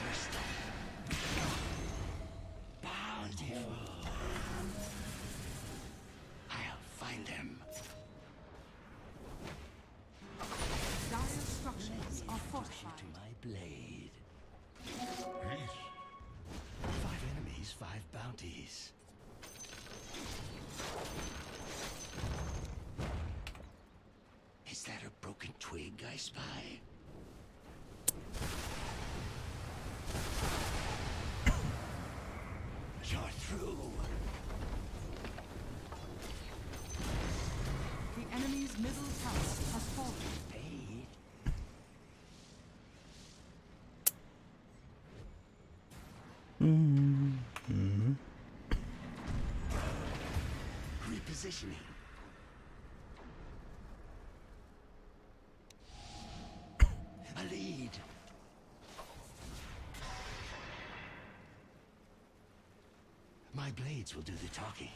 first. Bountiful. I'll find them. Dire structures are fortified. To my blade. 5 enemies, 5 bounties. Is that a broken twig I spy? You're through. The enemy Repositioning. A lead. My blades will do the talking.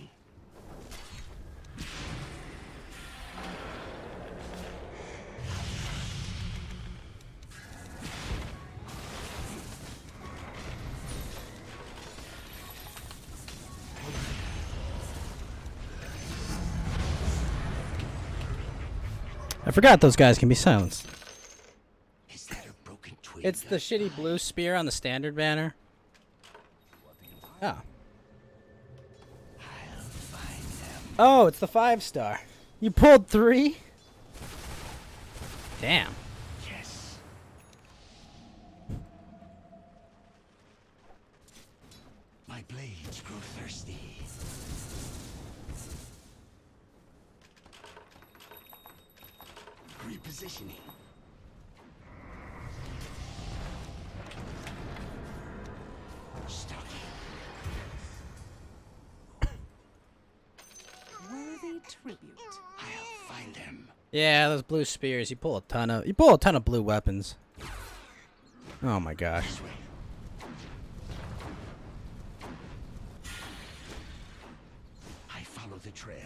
I forgot those guys can be silenced. It's the shitty blue spear on the standard banner. Oh. Oh, it's the 5-star. You pulled 3? Damn. Yes. My blades grow thirsty. Repositioning. Stalking. Worthy tribute. I'll find them. Yeah, those blue spears. You pull a ton of blue weapons. Oh my gosh. I follow the trail.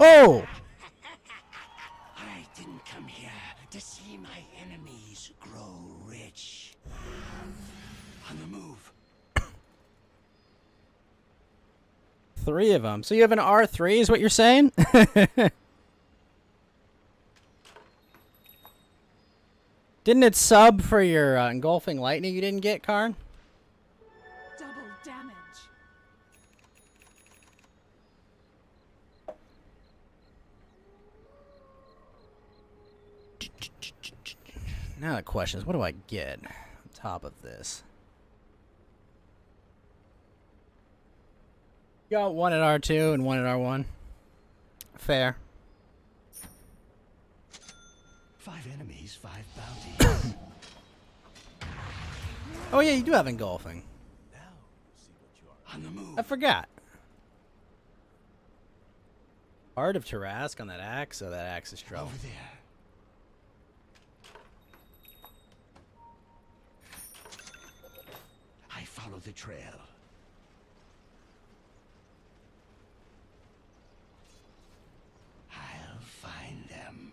Oh! I didn't come here to see my enemies grow rich. On the move. 3 of them. So you have an R3 is what you're saying? Didn't it sub for your engulfing lightning you didn't get, Karn? Double damage. Now the question is, what do I get on top of this? You got 1 at R2 and 1 at R1. Fair. 5 enemies, 5 bounties. Oh yeah, you do have engulfing. On the move. I forgot. Heart of Tarask on that axe, so that axe is trouble. Over there. I follow the trail. I'll find them.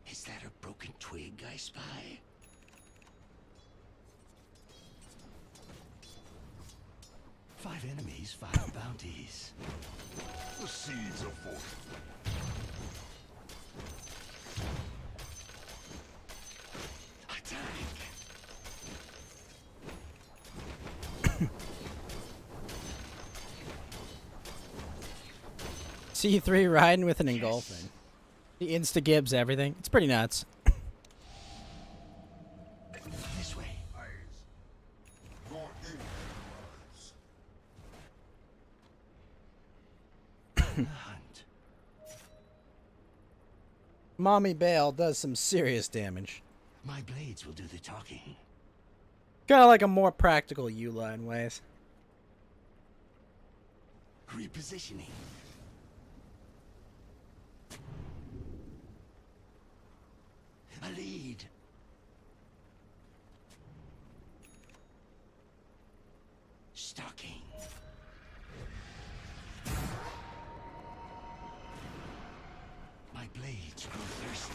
Is that a broken twig I spy? Five enemies, 5 bounties. The seeds are fortified. C3 riding with an engulfing. He insta-gibs everything. It's pretty nuts. This way. Mommy Bale does some serious damage. My blades will do the talking. Kind of like a more practical Eula in ways. Repositioning. A lead. Stalking. My blades grow thirsty.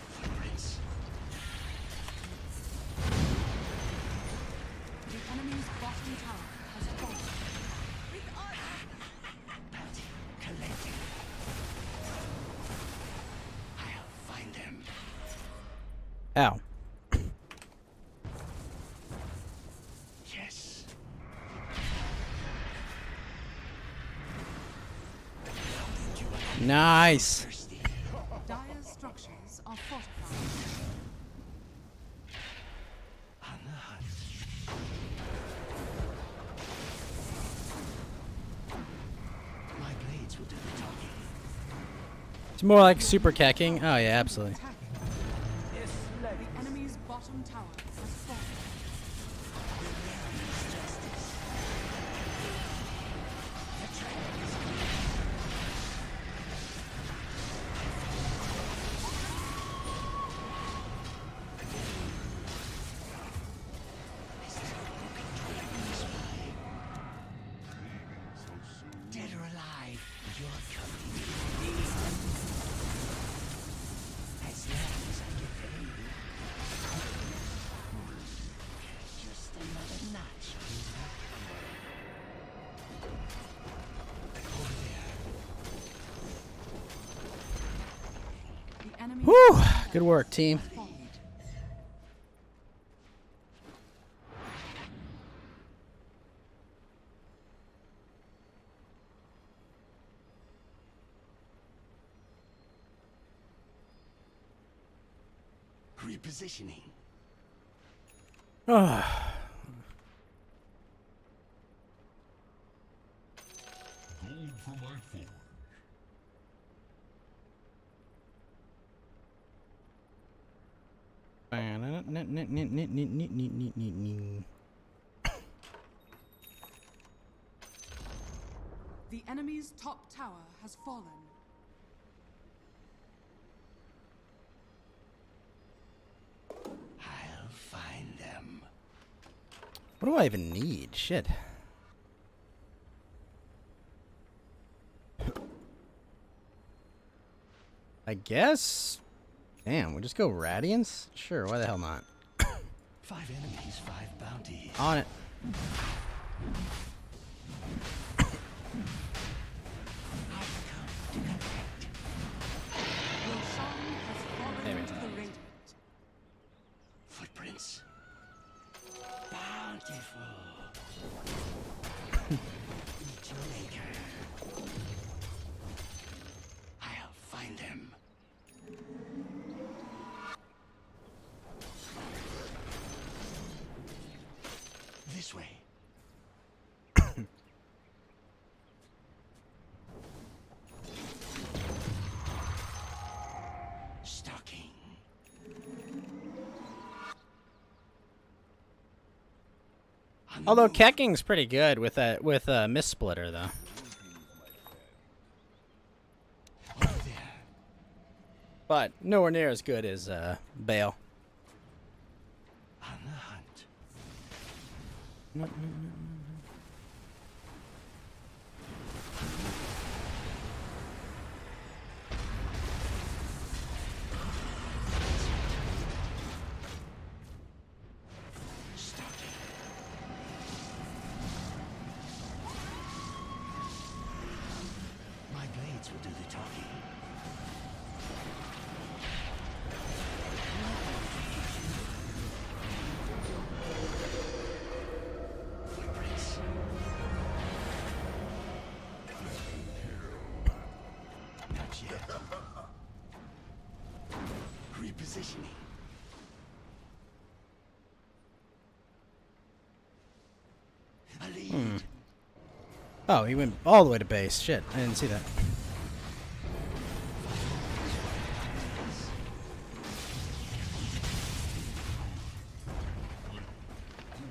Footprints. The enemy's bottom tower has fallen. Bounty collected. I'll find them. Ow. Yes. Nice. Dire's structures are fortified. On the hunt. It's more like super kecking. Oh yeah, absolutely. The enemy's bottom tower has fallen. Dead or alive, you're coming with me. As long as I get paid. Just another notch. Over there. The enemy Whew! Good work, team. Repositioning. Ah. Gold for my forge. The enemy's top tower has fallen. I'll find them. What do I even need? Shit. I guess. Damn, we'll just go Radiance? Sure, why the hell not? 5 enemies, 5 bounties. On it. There into the radiant. Footprints. Bountiful. Meet your maker. I'll find them. This way. Stalking. Although Kecking's pretty good with a Miss Splitter though. But nowhere near as good as Bale. On the hunt. My blades will do the talking. Footprints. Not yet. Repositioning. A lead. Oh, he went all the way to base. Shit, I didn't see that.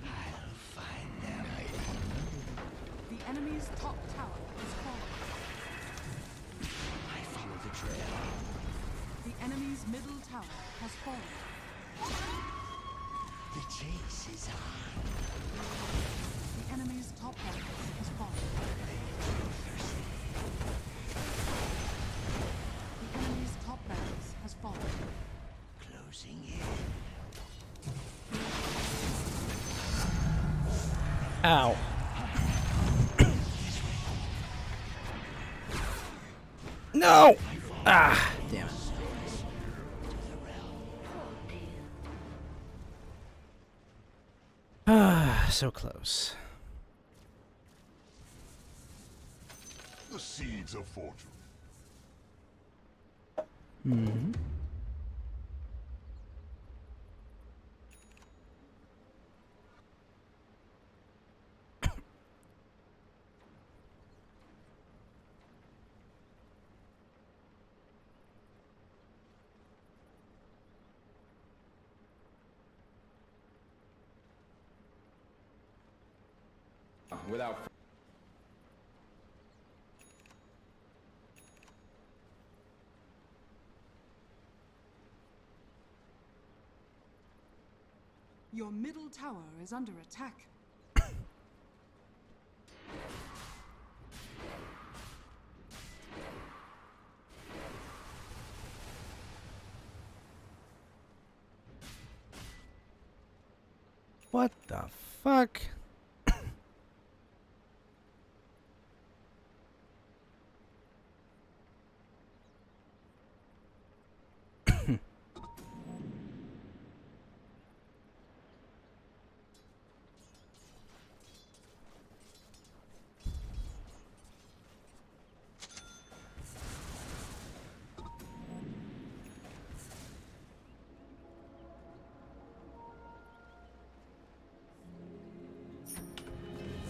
I'll find them. The enemy's top tower has fallen. I follow the trail. The enemy's middle tower has fallen. The chase is on. The enemy's top barracks has fallen. The enemy's top barracks has fallen. Closing in. Ow. No! Ah, damn it. Ah, so close. The seeds of fortune. Hmm. without. Your middle tower is under attack. What the fuck?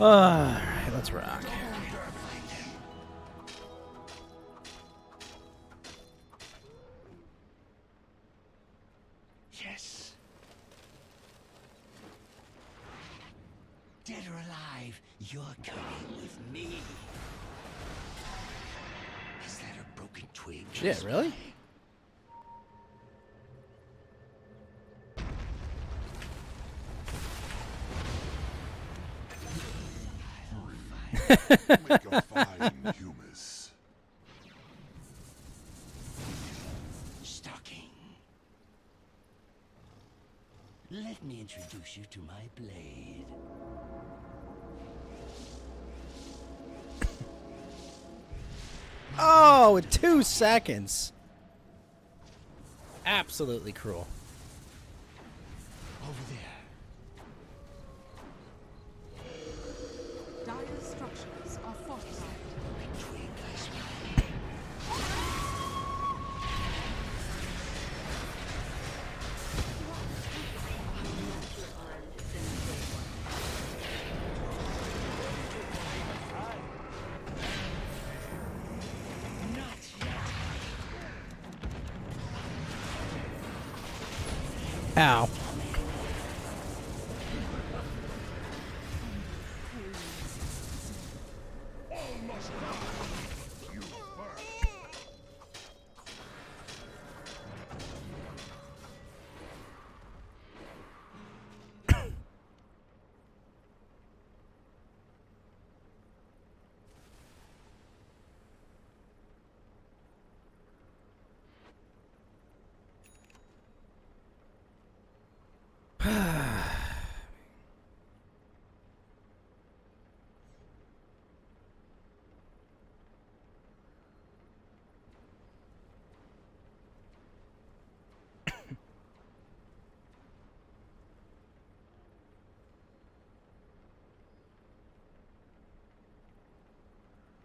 Alright, let's rock. Yes. Dead or alive, you're coming with me. Is that a broken twig? Yeah, really? Make a fine humus. Stalking. Let me introduce you to my blade. Oh, 2 seconds. Absolutely cruel. Over there. Dire structures are fortified. Twig, I spy. Ow.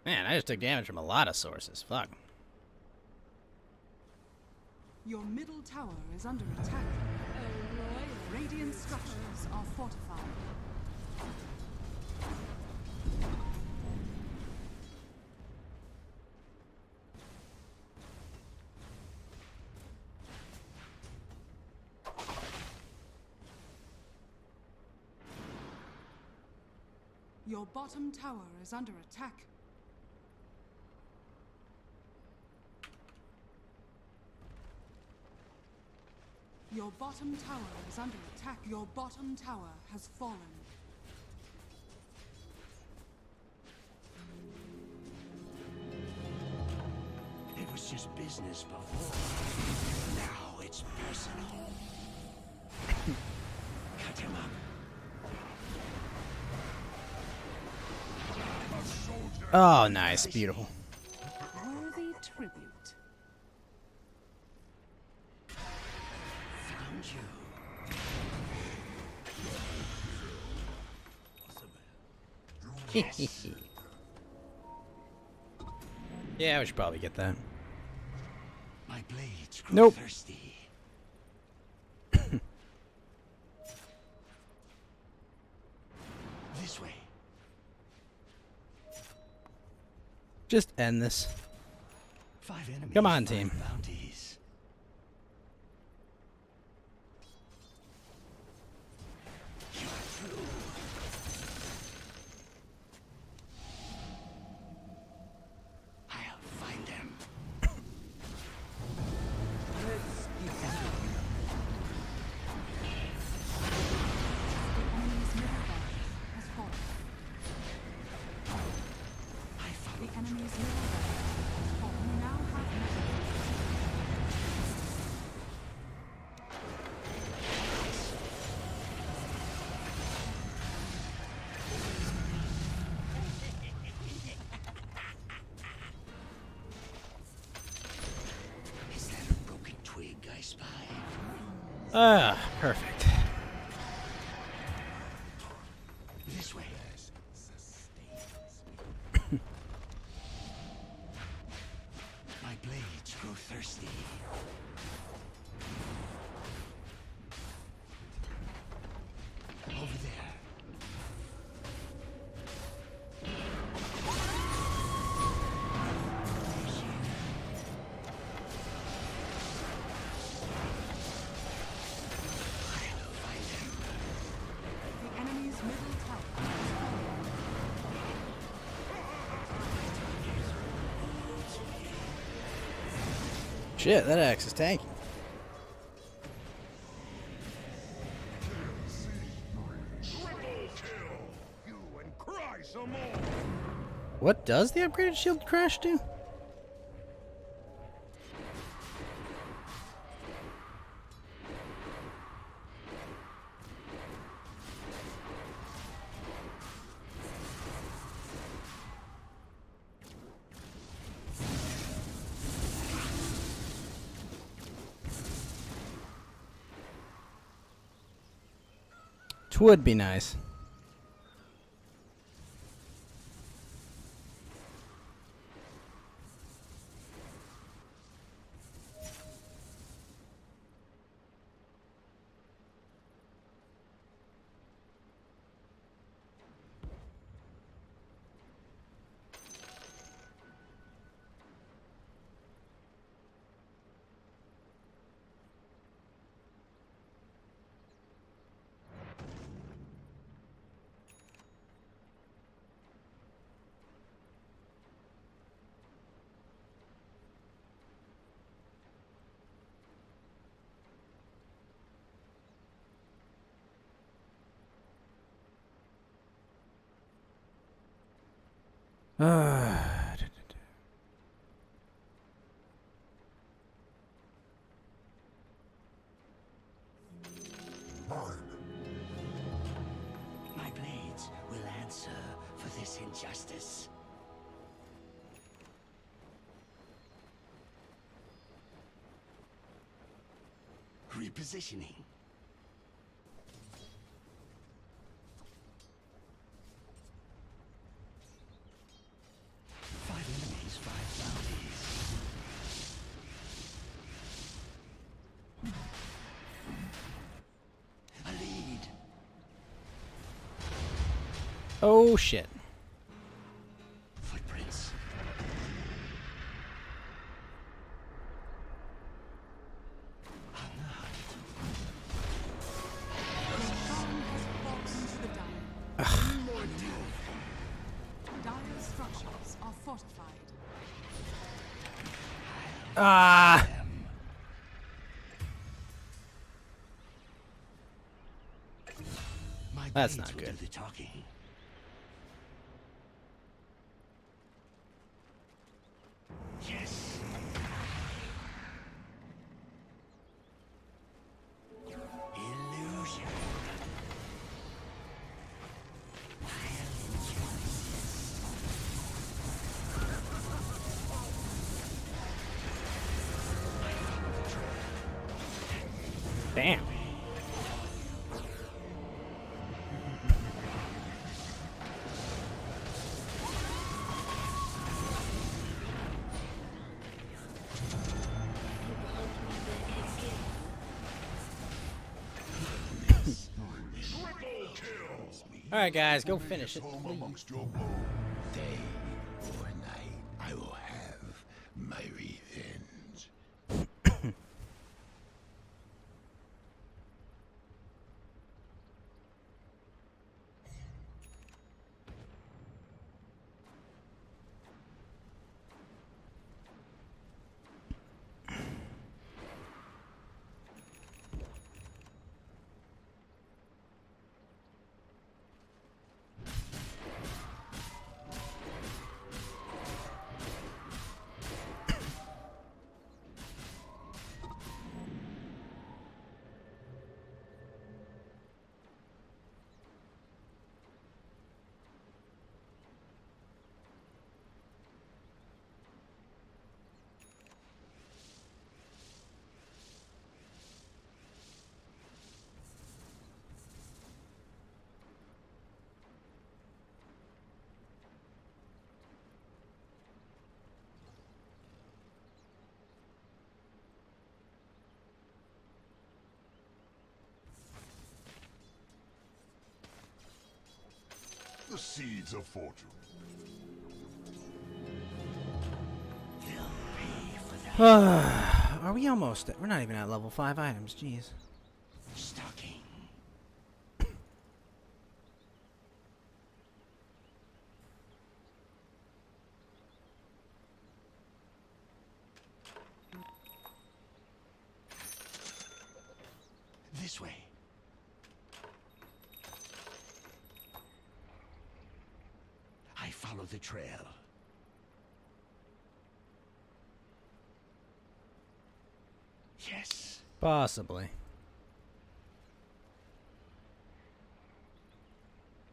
Man, I just took damage from a lot of sources. Fuck. Your middle tower is under attack. Radiant structures are fortified. Your bottom tower is under attack. Your bottom tower is under attack. Your bottom tower has fallen. It was just business before. Now it's personal. Cut him up. Oh, nice. Beautiful. Worthy tribute. Found you. Yeah, we should probably get that. My blades grow Nope. thirsty. This way. Just end this. 5 enemies. Come on, 5 team. bounties. Ah, perfect. This way. My blades grow thirsty. Over there. The enemy's middle tower is falling. Shit, that axe is tanky. What does the upgraded shield crash do? Would be nice. My blades will answer for this injustice. Repositioning. Five enemies, five bounties. A lead. Oh shit. Footprints. Dire structures are fortified. Ah. That's not good. The talking. Yes. Illusion. Damn. All right, guys, go finish it. Please. Day or night, I will have my revenge. the seeds of fortune. Are we almost at, we're not even at level 5 items, jeez. Stocking. This way. I follow the trail. Yes. Possibly.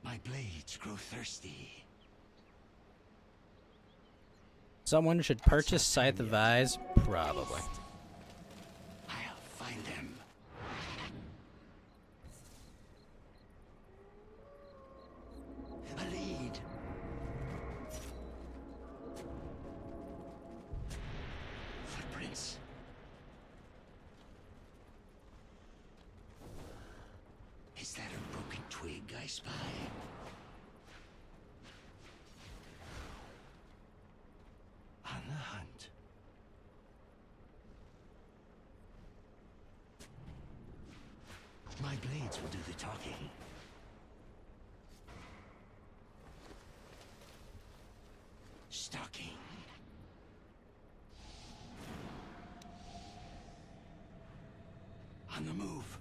My blades grow thirsty. Someone should purchase Scythe of Eyes? Probably. I'll find them. A lead. Footprints. Is that a broken twig I spy? On the hunt. My blades will do the talking. Stalking. On the move.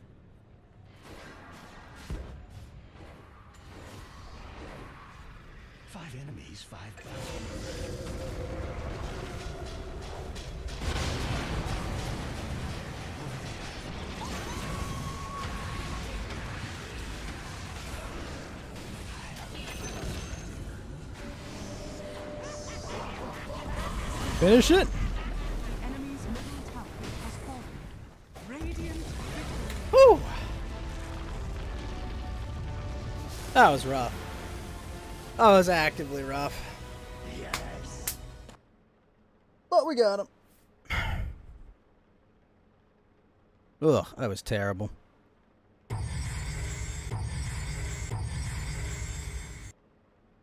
Five enemies, 5 Finish it. Enemy's middle tower has fallen. Radiant victory. Whew. That was rough. That was actively rough. Yes. But we got him. Ugh, that was terrible.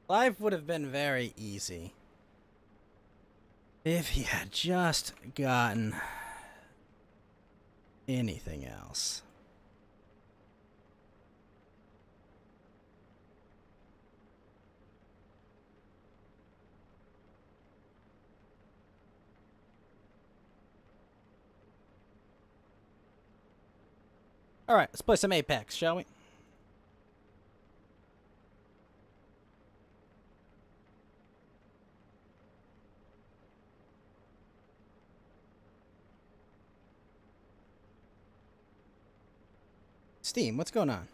Life would have been very easy if he had just gotten anything else. Alright, let's play some Apex, shall we? Steam, what's going on?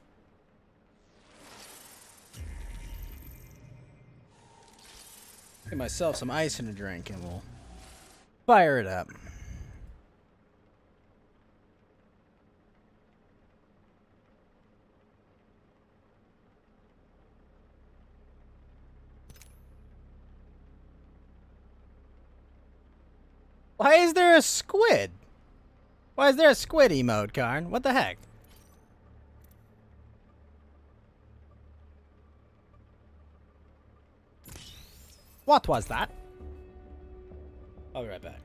Get myself some ice and a drink and we'll fire it up. Why is there a squid? Why is there a squid emote, Karn? What the heck? What was that? I'll be right back.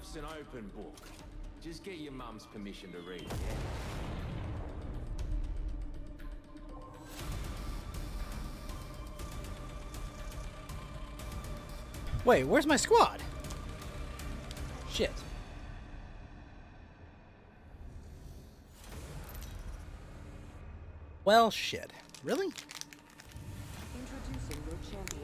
Life's an open book. Just get your mum's permission to read. Wait, where's my squad? Shit. Well, shit. Really? Introducing your champion.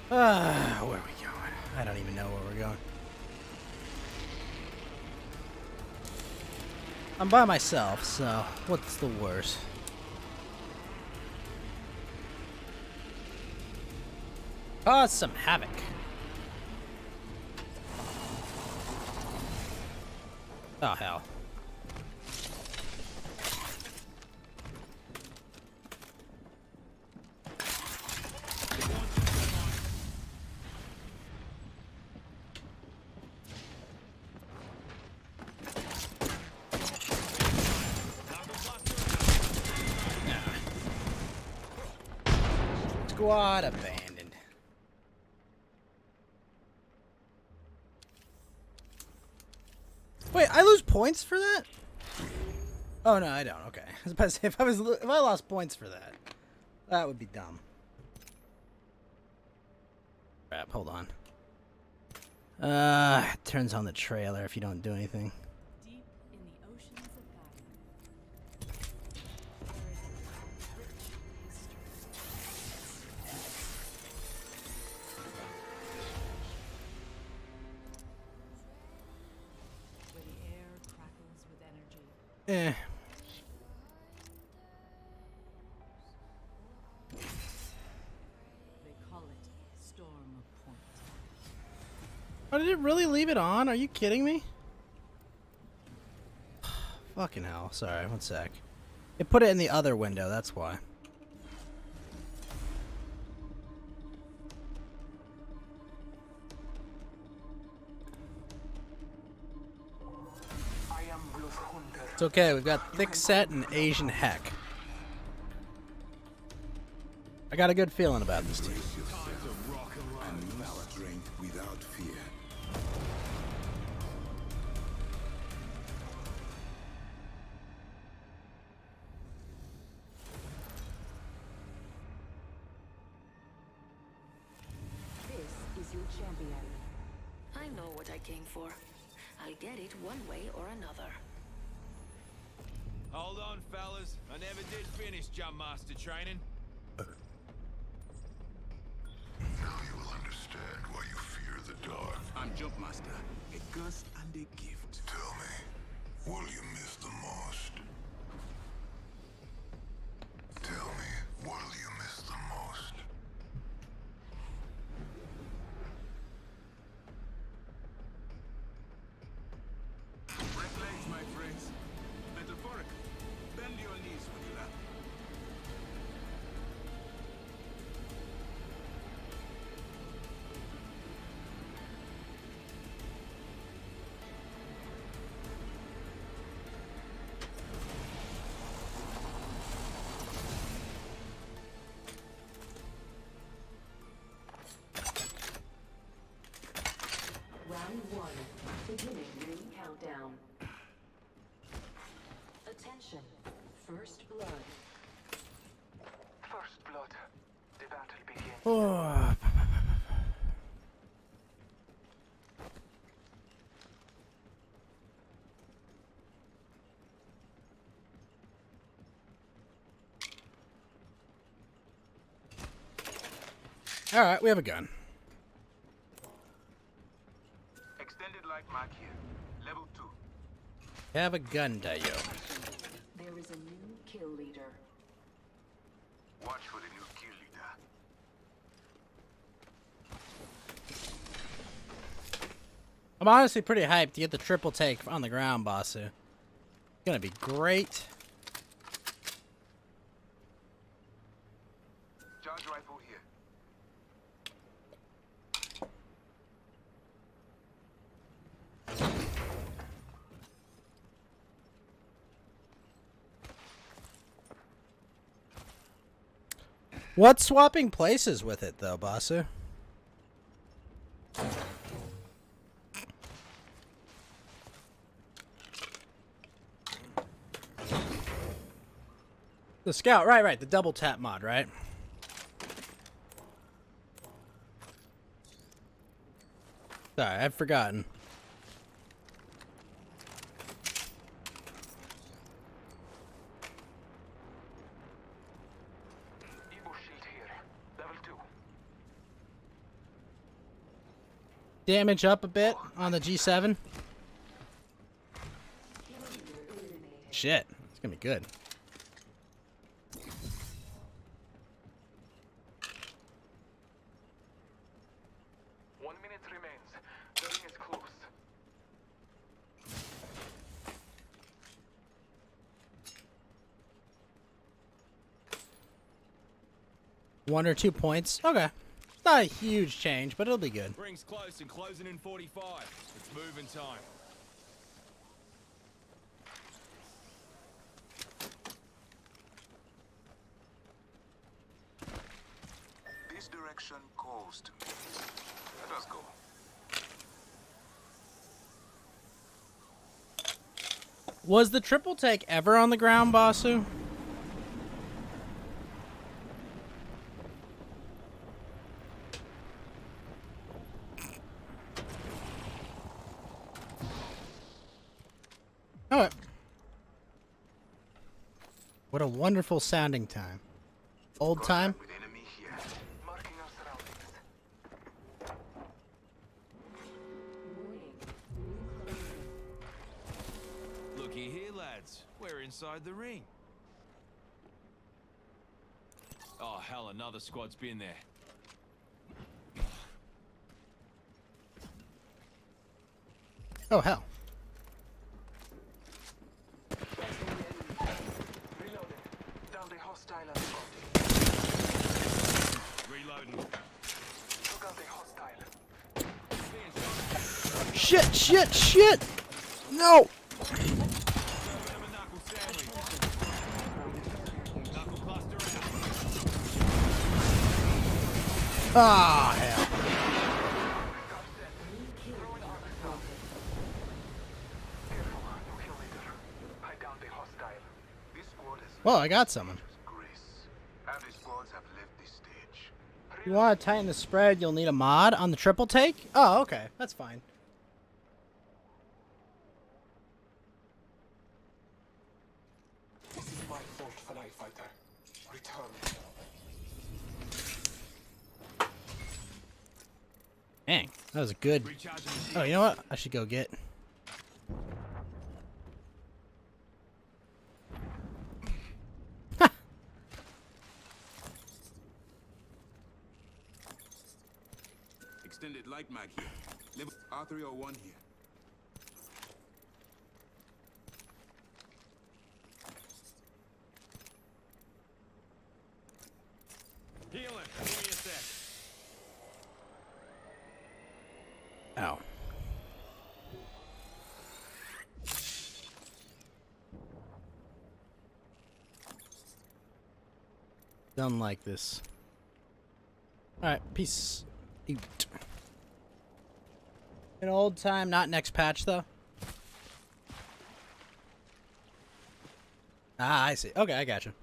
Where are we going? I don't even know where we're going. I'm by myself, so what's the worst? Cause some havoc. Oh, hell. Squad abandoned. Wait, I lose points for that? Oh no, I don't. Okay. I was about to say, if I lost points for that, that would be dumb. Crap, hold on. It turns on the trailer if you don't do anything. Deep in the oceans of Gaia, where the air crackles with energy. They call it Storm Point. Oh, did it really leave it on? Are you kidding me? Fucking hell. Sorry, one sec. It put it in the other window, that's why. It's okay, we've got thick set and Asian heck. I got a good feeling about this team. Strength without fear. This is your champion. I know what I came for. I'll get it one way or another. Hold on, fellas. I never did finish Jump Master training. Now you will understand why you fear the dark. I'm Jump Master, a curse and a gift. Tell me, what do you miss the most? Tell me, what do you miss the most? Break legs, my friends. Metaphorically. Bend your knees when you laugh. Round 1. Beginning ring countdown. Attention. First blood. First blood. The battle begins. Oh. All right, we have a gun. Extended light mag here. Level 2. Have a gun, Dayo. There is a new kill leader. Watch for the new kill leader. I'm honestly pretty hyped to get the triple take on the ground, Basu. Gonna be great. What's swapping places with it, though, Basu? The scout, right, the double tap mod, right? Sorry, I've forgotten. Damage up a bit on the G7. Shit, it's gonna be good. One or 2 points. Okay. It's not a huge change, but it'll be good. Rings close and closing in 45. It's moving time. This direction calls to me. Let us go. Was the triple take ever on the ground, Basu? Oh, what a wonderful sounding time. Old time? Looky here, lads. We're inside the ring. Oh, hell, another squad's been there. Oh, hell. Reloading. Shit! No! Ah, hell. Well, I got someone. You want to tighten the spread, you'll need a mod on the triple take? Oh, okay. That's fine. This is my fault, Fly Fighter. Return. Dang, that was a good... Oh, you know what? I should go get... Extended light mag here. Level R301 here. Healing. Give me a sec. Ow. Done like this. Alright, peace. Eat. An old time, not next patch though. Ah, I see. Okay, I gotcha.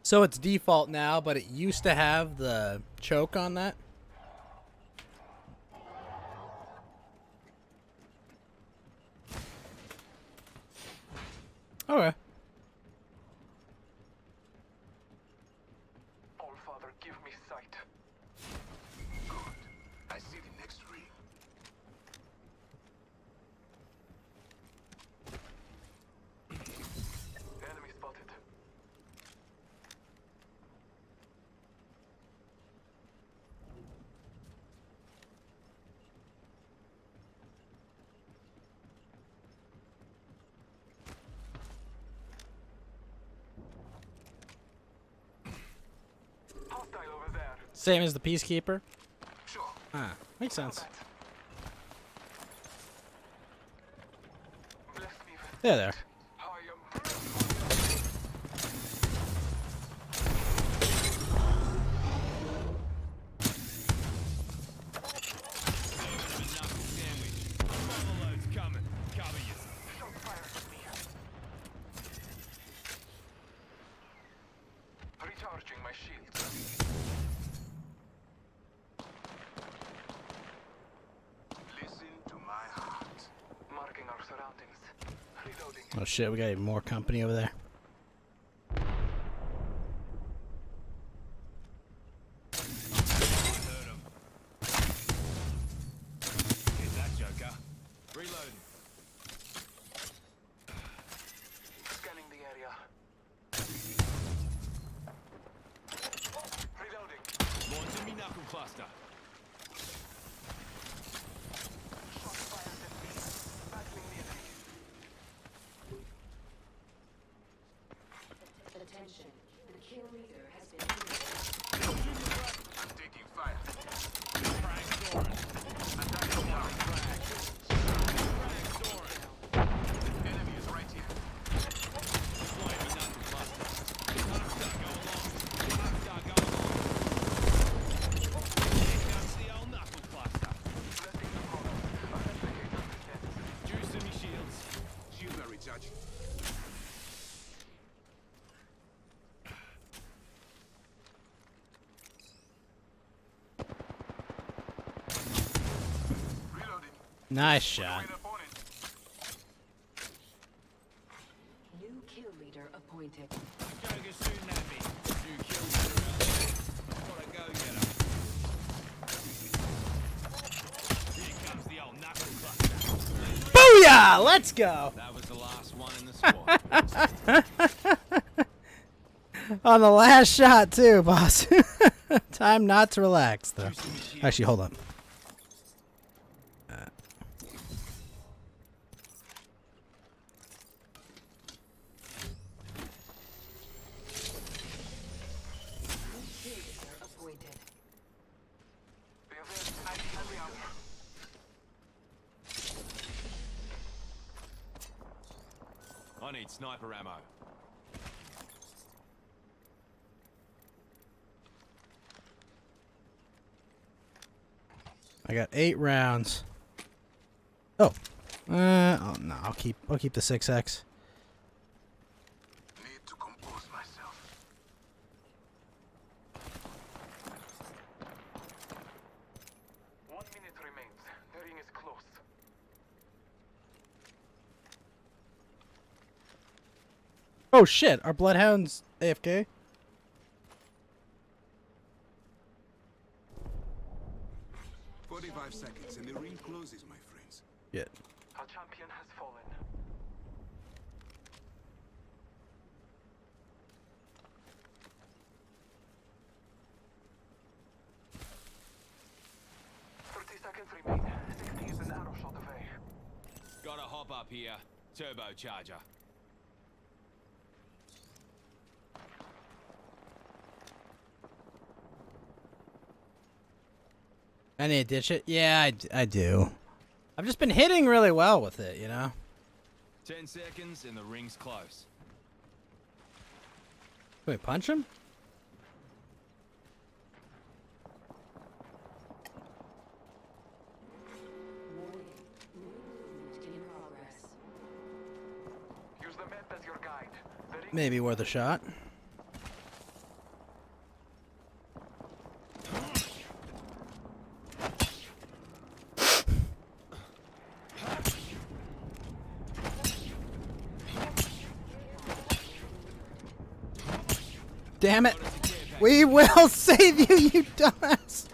So it's default now, but it used to have the choke on that. Okay. Allfather, give me sight. Good. I see the next ring. Enemy spotted. Hostile over there. Same as the Peacekeeper? Sure. Ah, makes sense. Bless me with There. I am Oh shit, we got even more company over there. Here's that joker. Reloading. Scanning the area. Reloading. Launching me knuckle cluster. Attention, the kill leader has been I'm taking fire. Frag Soren. Attacking down. Frag. Frag Soren. Enemy is right here. Deploying me knuckle cluster. Rockstar go along. Rockstar go along. Here comes the old knuckle cluster. Juicing me shields. Shields are recharging. Nice shot. new kill leader appointed. Joker's shooting at me. New kill leader out. What a go getter. Here comes the old knuckle cluster. Booyah! Let's go! That was the last one in the squad. On the last shot, too, boss. Time not to relax, though. Actually, hold on. I need sniper ammo. I got 8 rounds. Oh. Oh no, I'll keep the 6x. Need to compose myself. One minute remains. The ring is close. Oh shit, our bloodhound's AFK. Seconds and the ring closes, my friends. Yeah. Our champion has fallen. Remain. 60 is an arrow shot away. Gotta hop up here. Turbocharger. I need to ditch it? Yeah, I do. I've just been hitting really well with it, you know? 10 seconds and the ring's close. Wait, punch him? Use the map as your guide. Maybe worth a shot. Damn it! We will save you, you dumbass!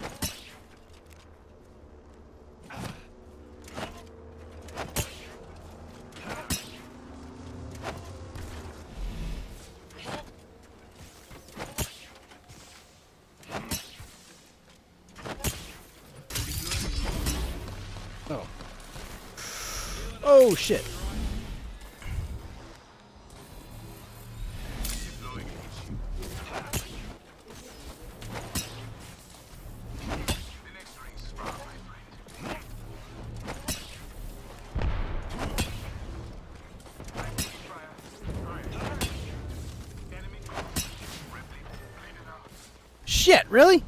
Oh. Oh shit. Shit, really?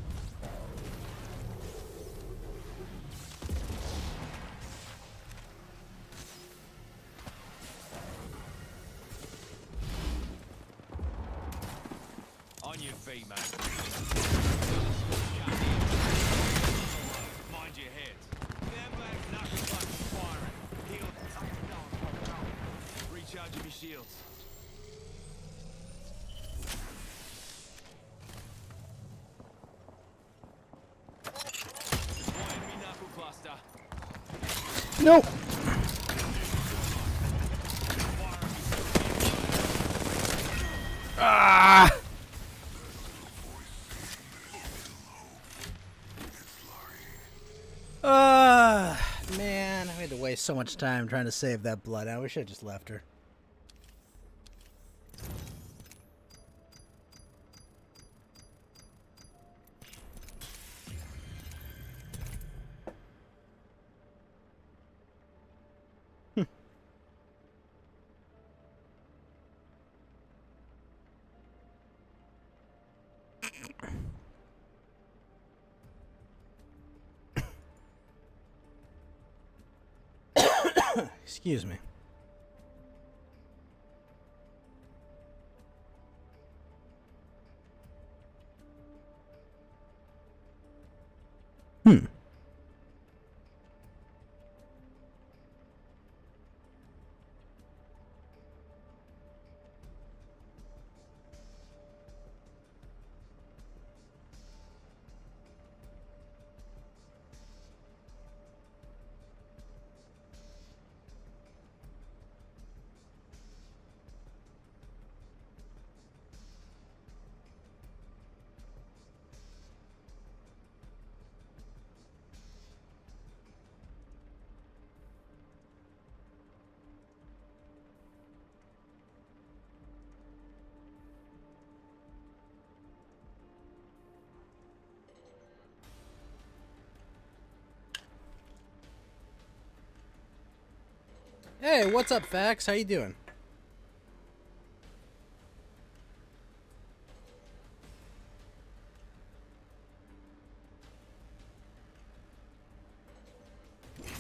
On your feet, mate. Mind your heads. Stand back, knuckle clutch firing. Heal. Recharging me Nope. Ah! Man, I had to waste so much time trying to save that blood. I wish I just left her. Excuse me. Hmm. Hey, what's up, Fax? How you doing?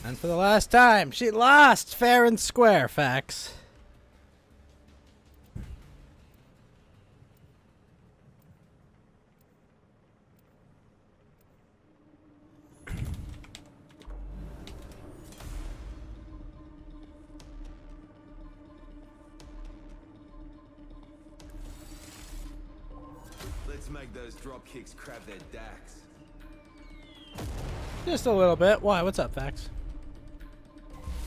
And for the last time, she lost fair and square, Fax. Let's make those drop kicks crab their dacks. Just a little bit. Why? What's up, Fax?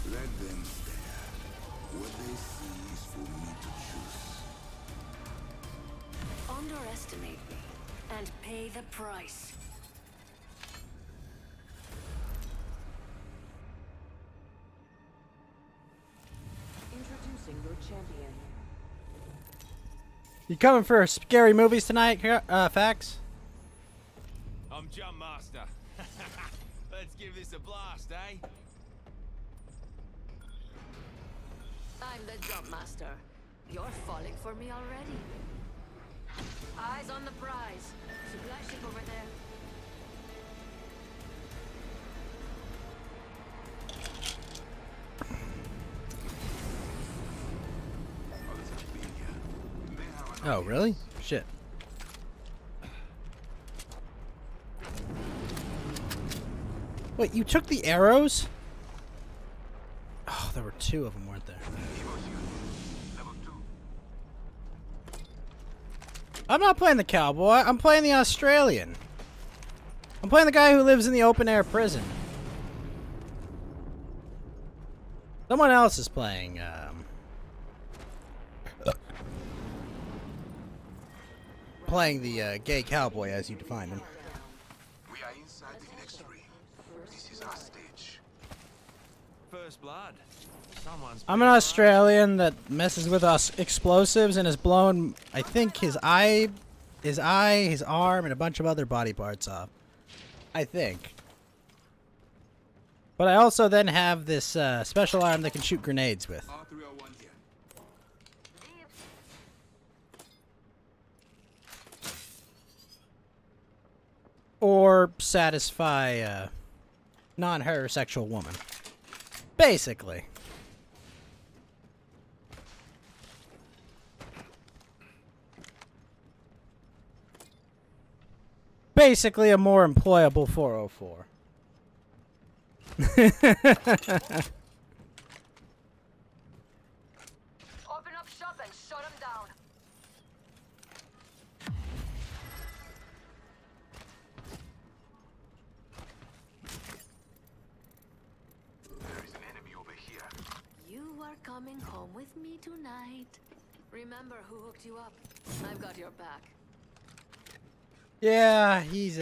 Let them stare. What they see is for me to choose. Underestimate me and pay the price. Introducing your champion. You coming for scary movies tonight, Fax? I'm Jump Master. Let's give this a blast, eh? I'm the jump master. You're falling for me already. Eyes on the prize. Supply ship over there. Oh, really? Shit. Wait, you took the arrows? Oh, there were two of them, weren't there? I'm not playing the cowboy. I'm playing the Australian. I'm playing the guy who lives in the open-air prison. Someone else is playing, playing the gay cowboy as you defined him. We are inside the next ring. This is our stage. First blood. Someone's I'm an Australian that messes with us explosives and has blown, I think, his eye, his arm, and a bunch of other body parts off. I think. But I also then have this special arm that can shoot grenades with. Or satisfy a non-heterosexual woman. Basically. Basically a more employable 404. Open up shop and shut him down. There is an Remember who hooked you up. I've got your back. Yeah, he's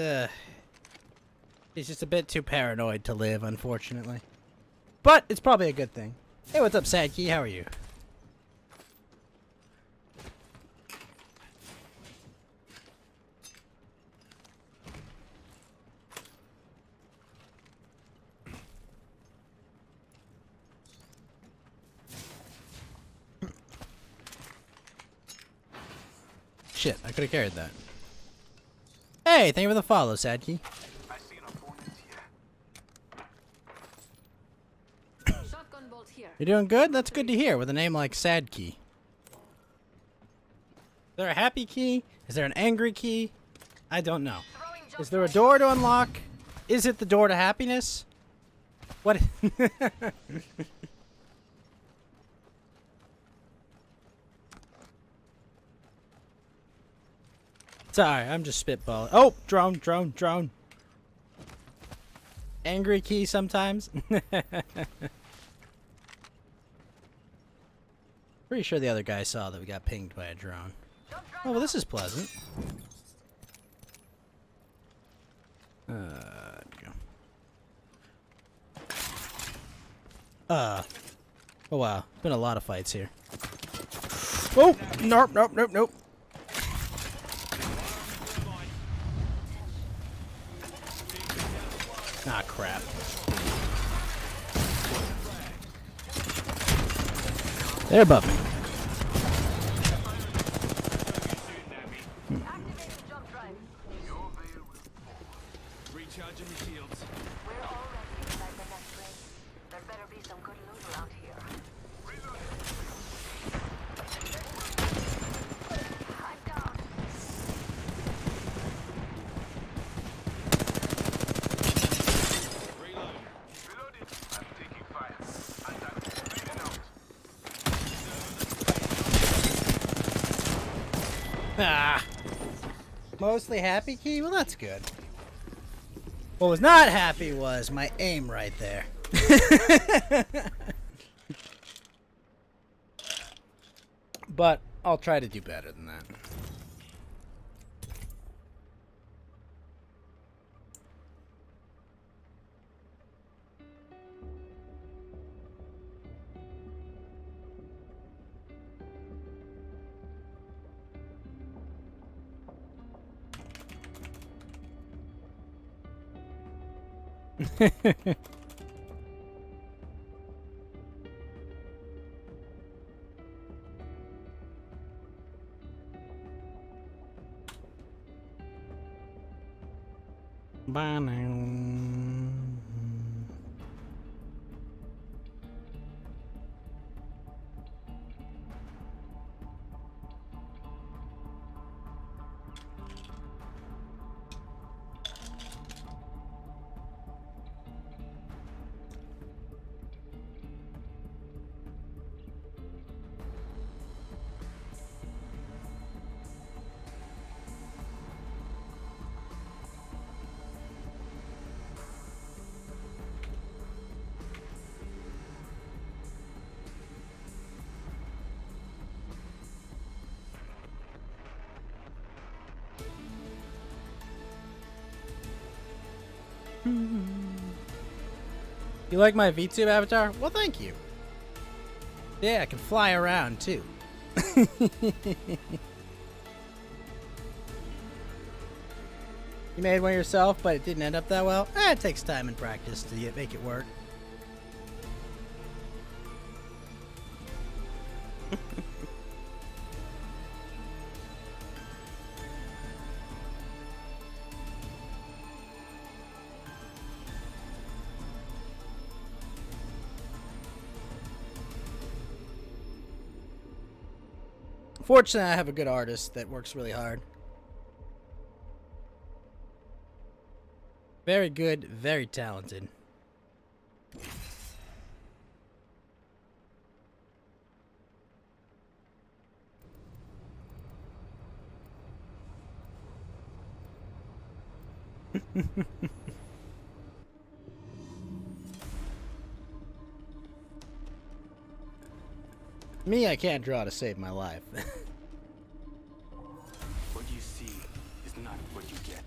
just a bit too paranoid to live, unfortunately. But it's probably a good thing. Hey, what's up, Sadkey? How are you? Shit, I could have carried that. Hey, thank you for the follow, Sadkey. I see an opponent here. Shotgun bolt here. You're doing good? That's good to hear with a name like Sadkey. Is there a happy key? Is there an angry key? I don't know. Is there a door to unlock? Is it the door to happiness? What? Sorry, I'm just spitballing. Oh, drone, drone, drone. Angry key sometimes. Pretty sure the other guy saw that we got pinged by a drone. Oh, well, this is pleasant. Oh wow, been a lot of fights here. Oh, nope, nope, nope, nope. Ah, crap. They're above me. Recharging the shields. We're already inside the next ring. There better be some good loot around here. I'm down. Reloading. I'm taking fire. And I'm bleeding out. Ah. Mostly happy key? Well, that's good. What was not happy was my aim right there. But I'll try to do better than that. Bye now. You like my VTube avatar? Well, thank you. Yeah, I can fly around too. You made one yourself, but it didn't end up that well? It takes time and practice to make it work. Fortunately, I have a good artist that works really hard. Very good, very talented. Me, I can't draw to save my life. What you see is not what you get.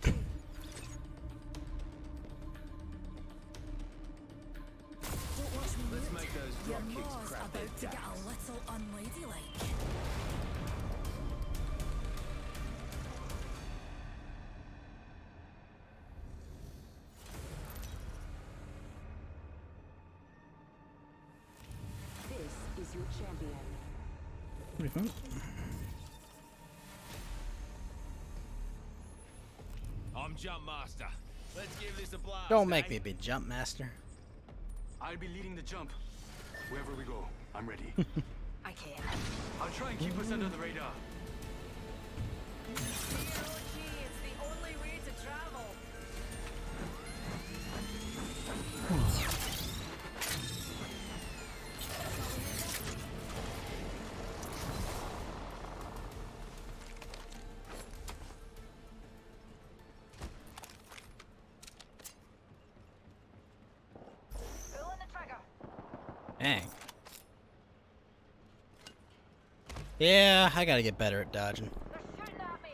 Let's make those drop kicks crap their to get a little unladylike. This is your champion. Pretty fun. I'm Jump Master. Let's give this a blast. Don't make me be jump master. I'll be leading the jump. Wherever we go, I'm ready. I can't. I'll try and keep us under the radar. It's the only way to travel. Pulling the trigger. Dang. Yeah, I gotta get better at dodging. They're shooting at me.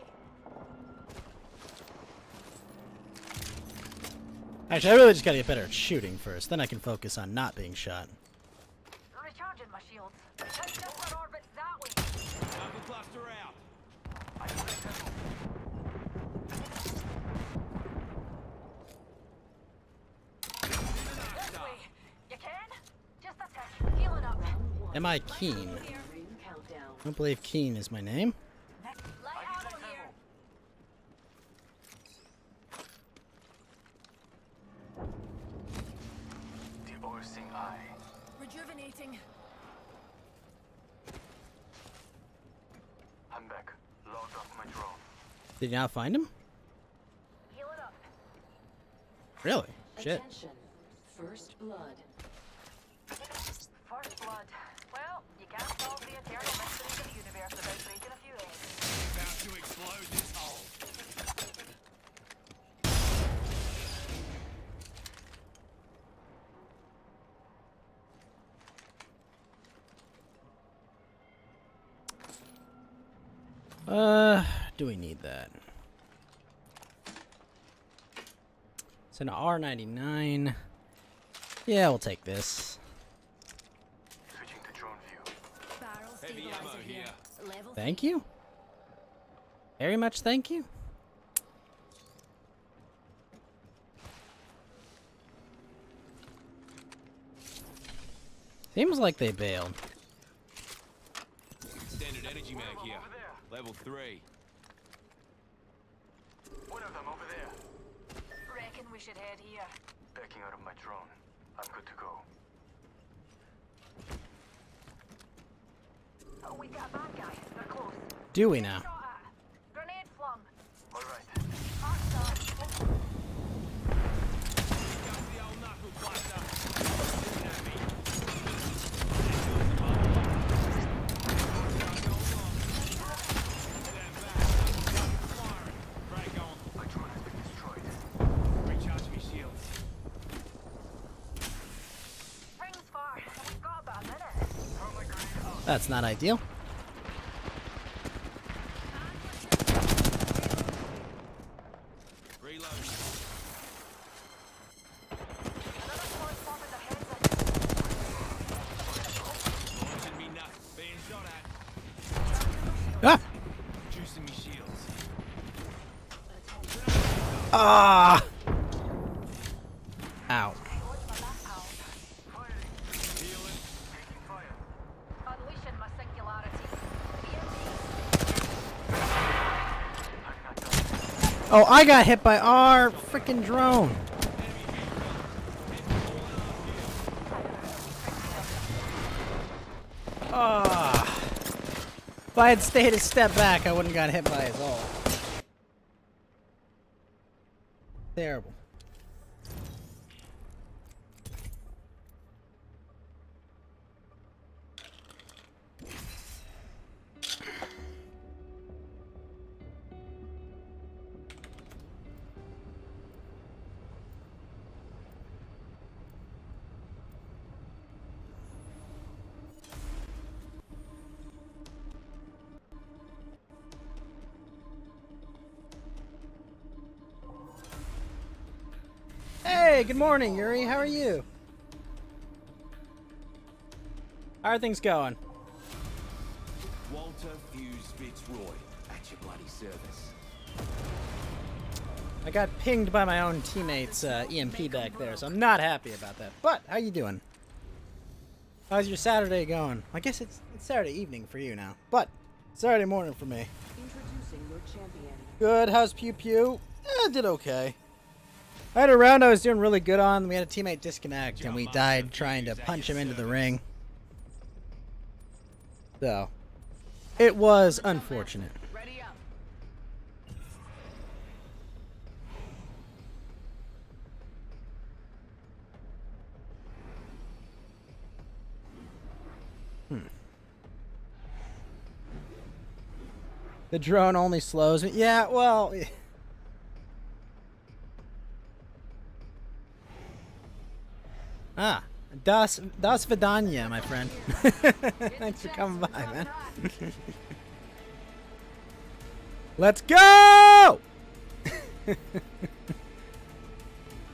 Actually, I really just gotta get better at shooting first. Then I can focus on not being shot. Recharging my shields. Let's just run orbits that way. Knuckle cluster out. This way. You can? Just a tick. Healing up. Am I Keen? Ring countdown. I don't believe Keen is my name. Light ammo here. The Orsing Eye. Rejuvenating. I'm back. Logged off my drone. Did you not find him? Healing up. Really? Shit. Attention. First blood. First blood. Well, you can't solve the eternal mysteries of the universe without breaking a few eggs. About to explode this hole. Do we need that? It's an R99. Yeah, we'll take this. Switching to drone view. Barrel Heavy ammo stabilizer here. Level Thank you. Very much thank you. Seems like they bailed. Standard energy mag here. Level 3. One of them over there. Reckon we should head here. Backing out of my drone. I'm good to go. Oh, we got a bad guy. They're close. Do we now? Shot at. Grenade flung. All right. Hostile. Got the old knuckle cluster. Looking at me. My drone has been destroyed. Recharge me shields. Rings far. We've got about a minute. Throw my grenade out. That's not ideal. Reload. Another squad popping their heads Launching me nuts. Being shot at. Ah! Juicing me shields. Ah! Ow. Healing. Taking fire. unleashing my singularity. Oh, I got hit by our freaking drone. Ah. If I had stayed a step back, I wouldn't got hit by his ult. Terrible. Hey, good morning, Yuri. How are you? How are things going? Walter Fuse Fitzroy, at your bloody service. I got pinged by my own teammates' EMP back there, so I'm not happy about that. But, how you doing? How's your Saturday going? I guess it's Saturday evening for you now, but Saturday morning for me. Introducing your champion. Good. How's Pew Pew? Did okay. I had a round I was doing really good on. We had a teammate disconnect, and we died trying to punch him into the ring. So, it was unfortunate. Ready up. The drone only slows me. Yeah, well... Ah, das Vidanya, my friend. Thanks for coming by, man. Let's go!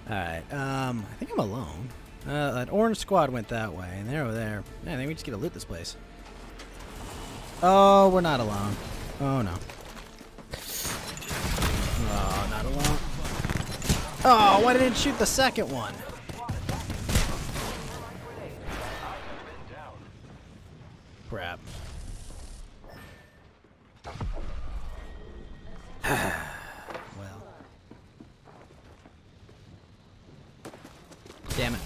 Alright, I think I'm alone. That orange squad went that way, and they're over there. Man, I think we just get to loot this place. Oh, we're not alone. Oh, no. Oh, not alone. Oh, why didn't it shoot the second one? Crap. Well. Damn it.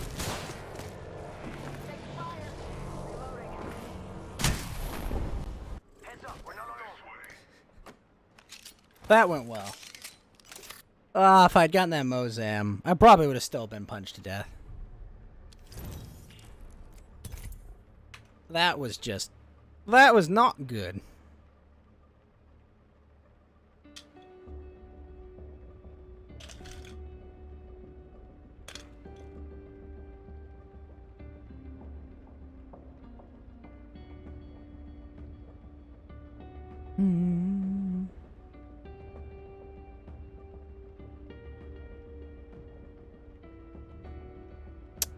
That went well. If I'd gotten that Mozam, I probably would have still been punched to death. That was just... That was not good.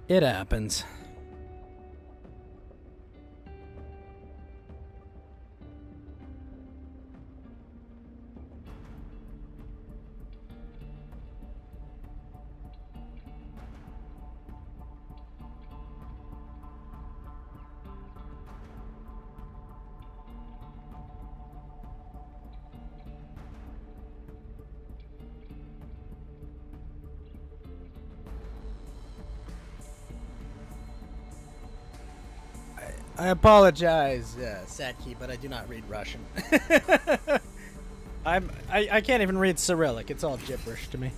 It happens. I apologize, Sadki, but I do not read Russian. I can't even read Cyrillic. It's all gibberish to me.